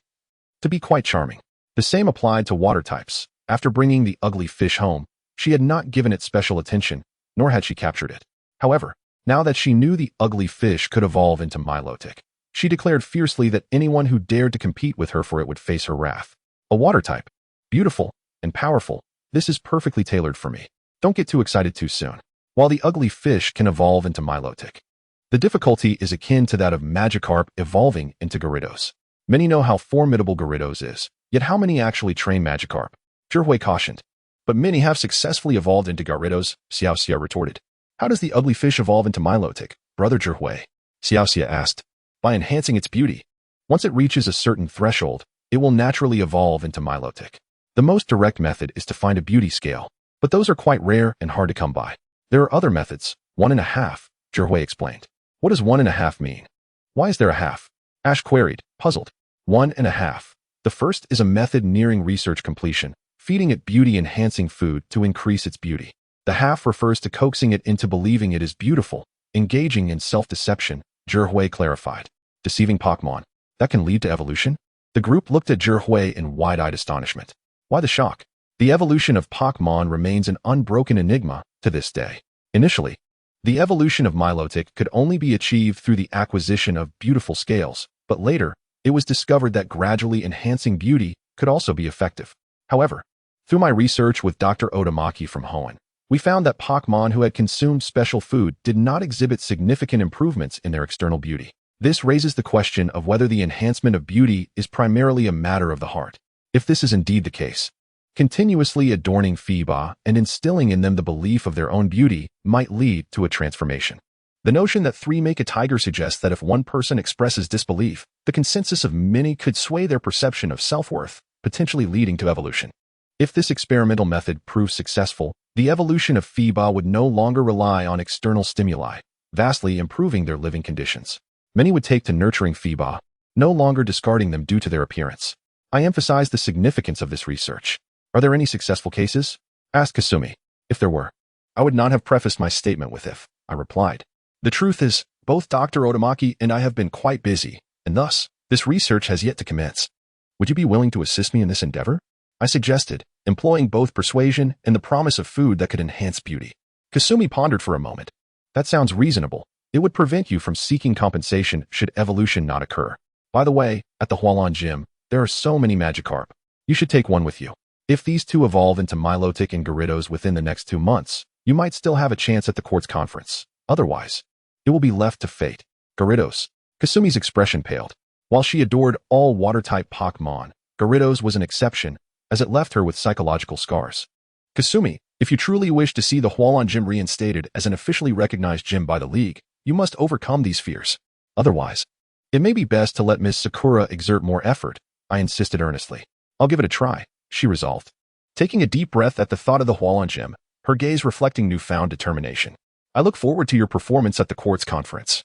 to be quite charming. The same applied to water types. After bringing the ugly fish home, she had not given it special attention, nor had she captured it. However, now that she knew the ugly fish could evolve into Milotic, she declared fiercely that anyone who dared to compete with her for it would face her wrath. A water type, beautiful and powerful, this is perfectly tailored for me. Don't get too excited too soon. While the ugly fish can evolve into Milotic, the difficulty is akin to that of Magikarp evolving into Gyarados. Many know how formidable Gyarados is, yet how many actually train Magikarp? Zhihui cautioned. But many have successfully evolved into Gyarados, Xiaoxia retorted. How does the ugly fish evolve into Milotic, brother Zhihui? Xiaoxia asked. By enhancing its beauty. Once it reaches a certain threshold, it will naturally evolve into Milotic. The most direct method is to find a beauty scale, but those are quite rare and hard to come by. There are other methods, 1.5, Zhihui explained. What does 1.5 mean? Why is there a half? Ash queried, puzzled. 1.5. The first is a method nearing research completion, feeding it beauty-enhancing food to increase its beauty. The half refers to coaxing it into believing it is beautiful, engaging in self-deception, Zhihui clarified. Deceiving Pokémon. That can lead to evolution? The group looked at Zhihui in wide-eyed astonishment. Why the shock? The evolution of Pokémon remains an unbroken enigma to this day. Initially, the evolution of Milotic could only be achieved through the acquisition of beautiful scales, but later, it was discovered that gradually enhancing beauty could also be effective. However, through my research with Dr. Otamaki from Hoenn, we found that Pokémon who had consumed special food did not exhibit significant improvements in their external beauty. This raises the question of whether the enhancement of beauty is primarily a matter of the heart. If this is indeed the case, continuously adorning Phoeba and instilling in them the belief of their own beauty might lead to a transformation. The notion that three make a tiger suggests that if one person expresses disbelief, the consensus of many could sway their perception of self-worth, potentially leading to evolution. If this experimental method proves successful, the evolution of Phoeba would no longer rely on external stimuli, vastly improving their living conditions. Many would take to nurturing Phoeba, no longer discarding them due to their appearance. I emphasize the significance of this research. Are there any successful cases? Asked Kasumi. If there were, I would not have prefaced my statement with if, I replied. The truth is, both Dr. Otamaki and I have been quite busy, and thus, this research has yet to commence. Would you be willing to assist me in this endeavor? I suggested, employing both persuasion and the promise of food that could enhance beauty. Kasumi pondered for a moment. That sounds reasonable. It would prevent you from seeking compensation should evolution not occur. By the way, at the Hualan Gym, there are so many Magikarp. You should take one with you. If these two evolve into Milotic and Gyarados within the next 2 months, you might still have a chance at the court's conference. Otherwise, it will be left to fate. Gyarados. Kasumi's expression paled. While she adored all water-type Pokémon, Gyarados was an exception, as it left her with psychological scars. Kasumi, if you truly wish to see the Hualan Gym reinstated as an officially recognized gym by the League, you must overcome these fears. Otherwise, it may be best to let Miss Sakura exert more effort, I insisted earnestly. I'll give it a try, she resolved. Taking a deep breath at the thought of the Hualan Gym, her gaze reflecting newfound determination. I look forward to your performance at the court's conference,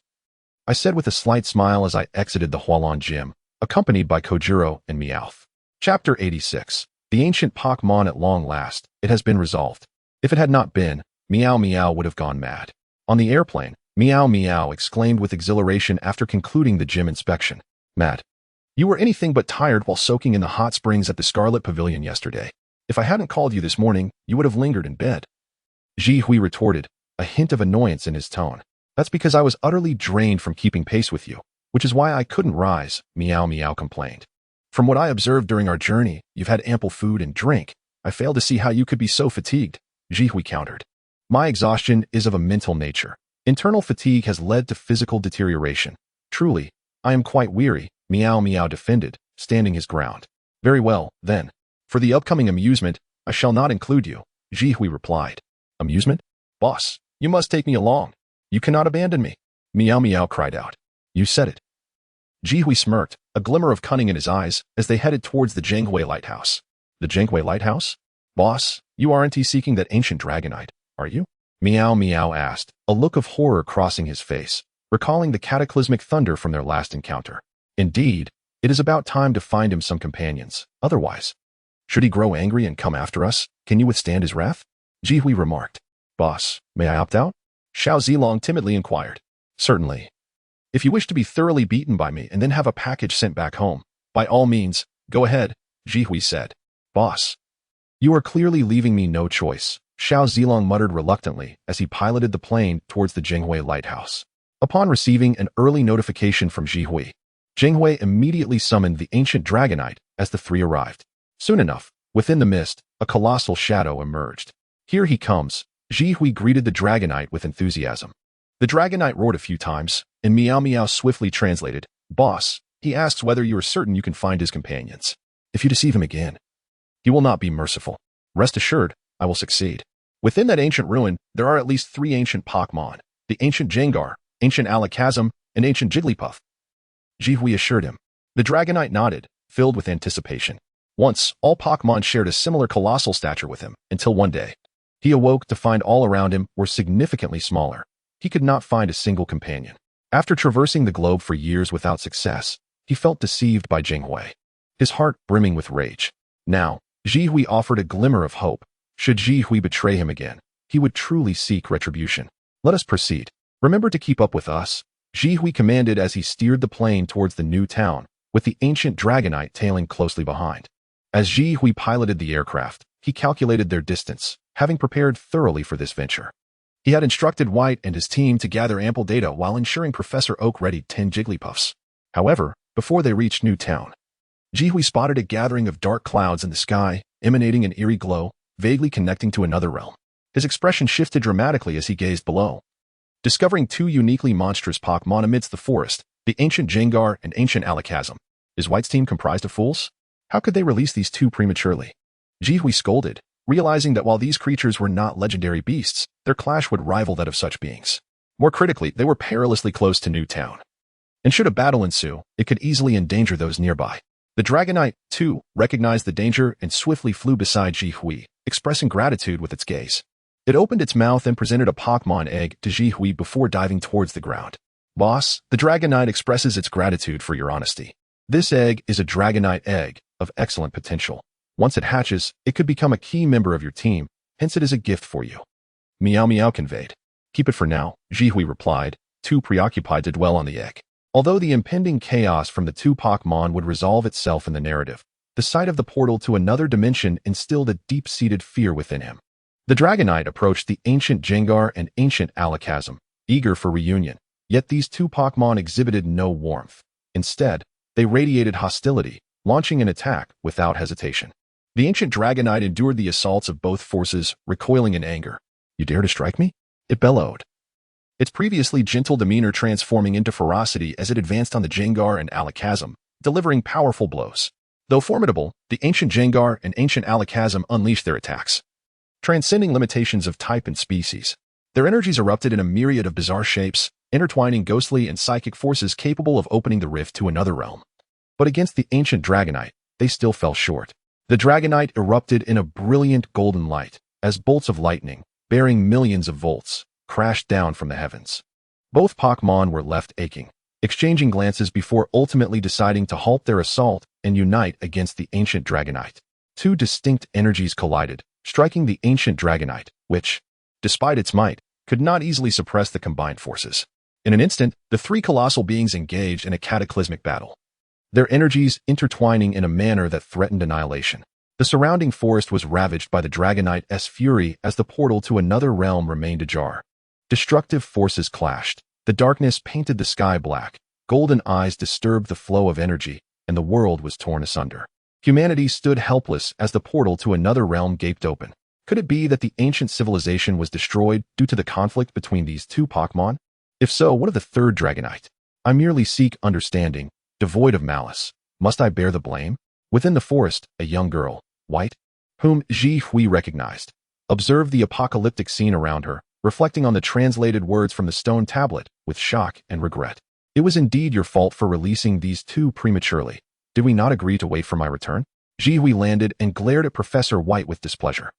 I said with a slight smile as I exited the Hualan Gym, accompanied by Kojiro and Meowth. Chapter 86. The ancient Pokémon at long last, it has been resolved. If it had not been, Meow Meow would have gone mad. On the airplane, Meow meow exclaimed with exhilaration after concluding the gym inspection. Matt, you were anything but tired while soaking in the hot springs at the Scarlet Pavilion yesterday. If I hadn't called you this morning, you would have lingered in bed. Ji Hui retorted, a hint of annoyance in his tone. That's because I was utterly drained from keeping pace with you, which is why I couldn't rise, Meow meow complained. From what I observed during our journey, you've had ample food and drink. I fail to see how you could be so fatigued, Ji Hui countered. My exhaustion is of a mental nature. Internal fatigue has led to physical deterioration. Truly, I am quite weary, Meow meow defended, standing his ground. Very well, then. For the upcoming amusement, I shall not include you, Ji Hui replied. Amusement? Boss, you must take me along. You cannot abandon me, Meow meow cried out. You said it. Ji Hui smirked, a glimmer of cunning in his eyes, as they headed towards the Janghui Lighthouse. The Janghui Lighthouse? Boss, you aren't seeking that ancient dragonite, are you? Meow meow asked, a look of horror crossing his face, recalling the cataclysmic thunder from their last encounter. Indeed, it is about time to find him some companions. Otherwise, should he grow angry and come after us, can you withstand his wrath? Ji Hui remarked. Boss, may I opt out? Xiao Zilong timidly inquired. Certainly. If you wish to be thoroughly beaten by me and then have a package sent back home, by all means, go ahead, Ji Hui said. Boss, you are clearly leaving me no choice, Xiao Zilong muttered reluctantly as he piloted the plane towards the Janghui Lighthouse. Upon receiving an early notification from Ji Hui, Janghui immediately summoned the ancient dragonite as the three arrived. Soon enough, within the mist, a colossal shadow emerged. Here he comes, Ji Hui greeted the dragonite with enthusiasm. The dragonite roared a few times, and Meow meow swiftly translated, Boss, he asks whether you are certain you can find his companions. If you deceive him again, he will not be merciful. Rest assured, I will succeed. Within that ancient ruin, there are at least 3 ancient Pokémon, the ancient Jengar, ancient Alakazam, and ancient Jigglypuff. Ji Hui assured him. The dragonite nodded, filled with anticipation. Once, all Pokémon shared a similar colossal stature with him, until one day. He awoke to find all around him were significantly smaller. He could not find a single companion. After traversing the globe for years without success, he felt deceived by Janghui, his heart brimming with rage. Now, Ji Hui offered a glimmer of hope. Should Ji Hui betray him again, he would truly seek retribution. Let us proceed. Remember to keep up with us, Ji Hui commanded as he steered the plane towards the new town, with the ancient dragonite tailing closely behind. As Ji Hui piloted the aircraft, he calculated their distance, having prepared thoroughly for this venture. He had instructed White and his team to gather ample data while ensuring Professor Oak readied 10 Jigglypuffs. However, before they reached New Town, Ji Hui spotted a gathering of dark clouds in the sky, emanating an eerie glow, vaguely connecting to another realm. His expression shifted dramatically as he gazed below. Discovering 2 uniquely monstrous Pokémon amidst the forest, the ancient Jengar and ancient Alakazam. Is White's team comprised of fools? How could they release these 2 prematurely? Ji Hui scolded, realizing that while these creatures were not legendary beasts, their clash would rival that of such beings. More critically, they were perilously close to New Town. And should a battle ensue, it could easily endanger those nearby. The dragonite, too, recognized the danger and swiftly flew beside Ji Hui, expressing gratitude with its gaze. It opened its mouth and presented a Pokémon egg to Ji Hui before diving towards the ground. Boss, the dragonite expresses its gratitude for your honesty. This egg is a dragonite egg of excellent potential. Once it hatches, it could become a key member of your team, hence it is a gift for you. Meow meow conveyed. Keep it for now, Ji Hui replied, too preoccupied to dwell on the egg. Although the impending chaos from the 2 Pokémon would resolve itself in the narrative, the sight of the portal to another dimension instilled a deep-seated fear within him. The dragonite approached the ancient Jengar and ancient Alakazam, eager for reunion, yet these 2 Pokémon exhibited no warmth. Instead, they radiated hostility, launching an attack without hesitation. The ancient dragonite endured the assaults of both forces, recoiling in anger. You dare to strike me? It bellowed, its previously gentle demeanor transforming into ferocity as it advanced on the Jengar and Alakazam, delivering powerful blows. Though formidable, the ancient Jengar and ancient Alakazam unleashed their attacks, transcending limitations of type and species. Their energies erupted in a myriad of bizarre shapes, intertwining ghostly and psychic forces capable of opening the rift to another realm. But against the ancient dragonite, they still fell short. The dragonite erupted in a brilliant golden light, as bolts of lightning, bearing millions of volts, crashed down from the heavens. Both Pokémon were left aching, exchanging glances before ultimately deciding to halt their assault and unite against the ancient dragonite. 2 distinct energies collided, striking the ancient dragonite, which, despite its might, could not easily suppress the combined forces. In an instant, the three colossal beings engaged in a cataclysmic battle, their energies intertwining in a manner that threatened annihilation. The surrounding forest was ravaged by the Dragonite's fury as the portal to another realm remained ajar. Destructive forces clashed. The darkness painted the sky black, golden eyes disturbed the flow of energy, and the world was torn asunder. Humanity stood helpless as the portal to another realm gaped open. Could it be that the ancient civilization was destroyed due to the conflict between these two Pokémon? If so, what of the third Dragonite? I merely seek understanding, devoid of malice. Must I bear the blame? Within the forest, a young girl, White, whom Ji Hui recognized, observed the apocalyptic scene around her, reflecting on the translated words from the stone tablet with shock and regret. It was indeed your fault for releasing these two prematurely. Did we not agree to wait for my return? Ji Hui landed and glared at Professor White with displeasure.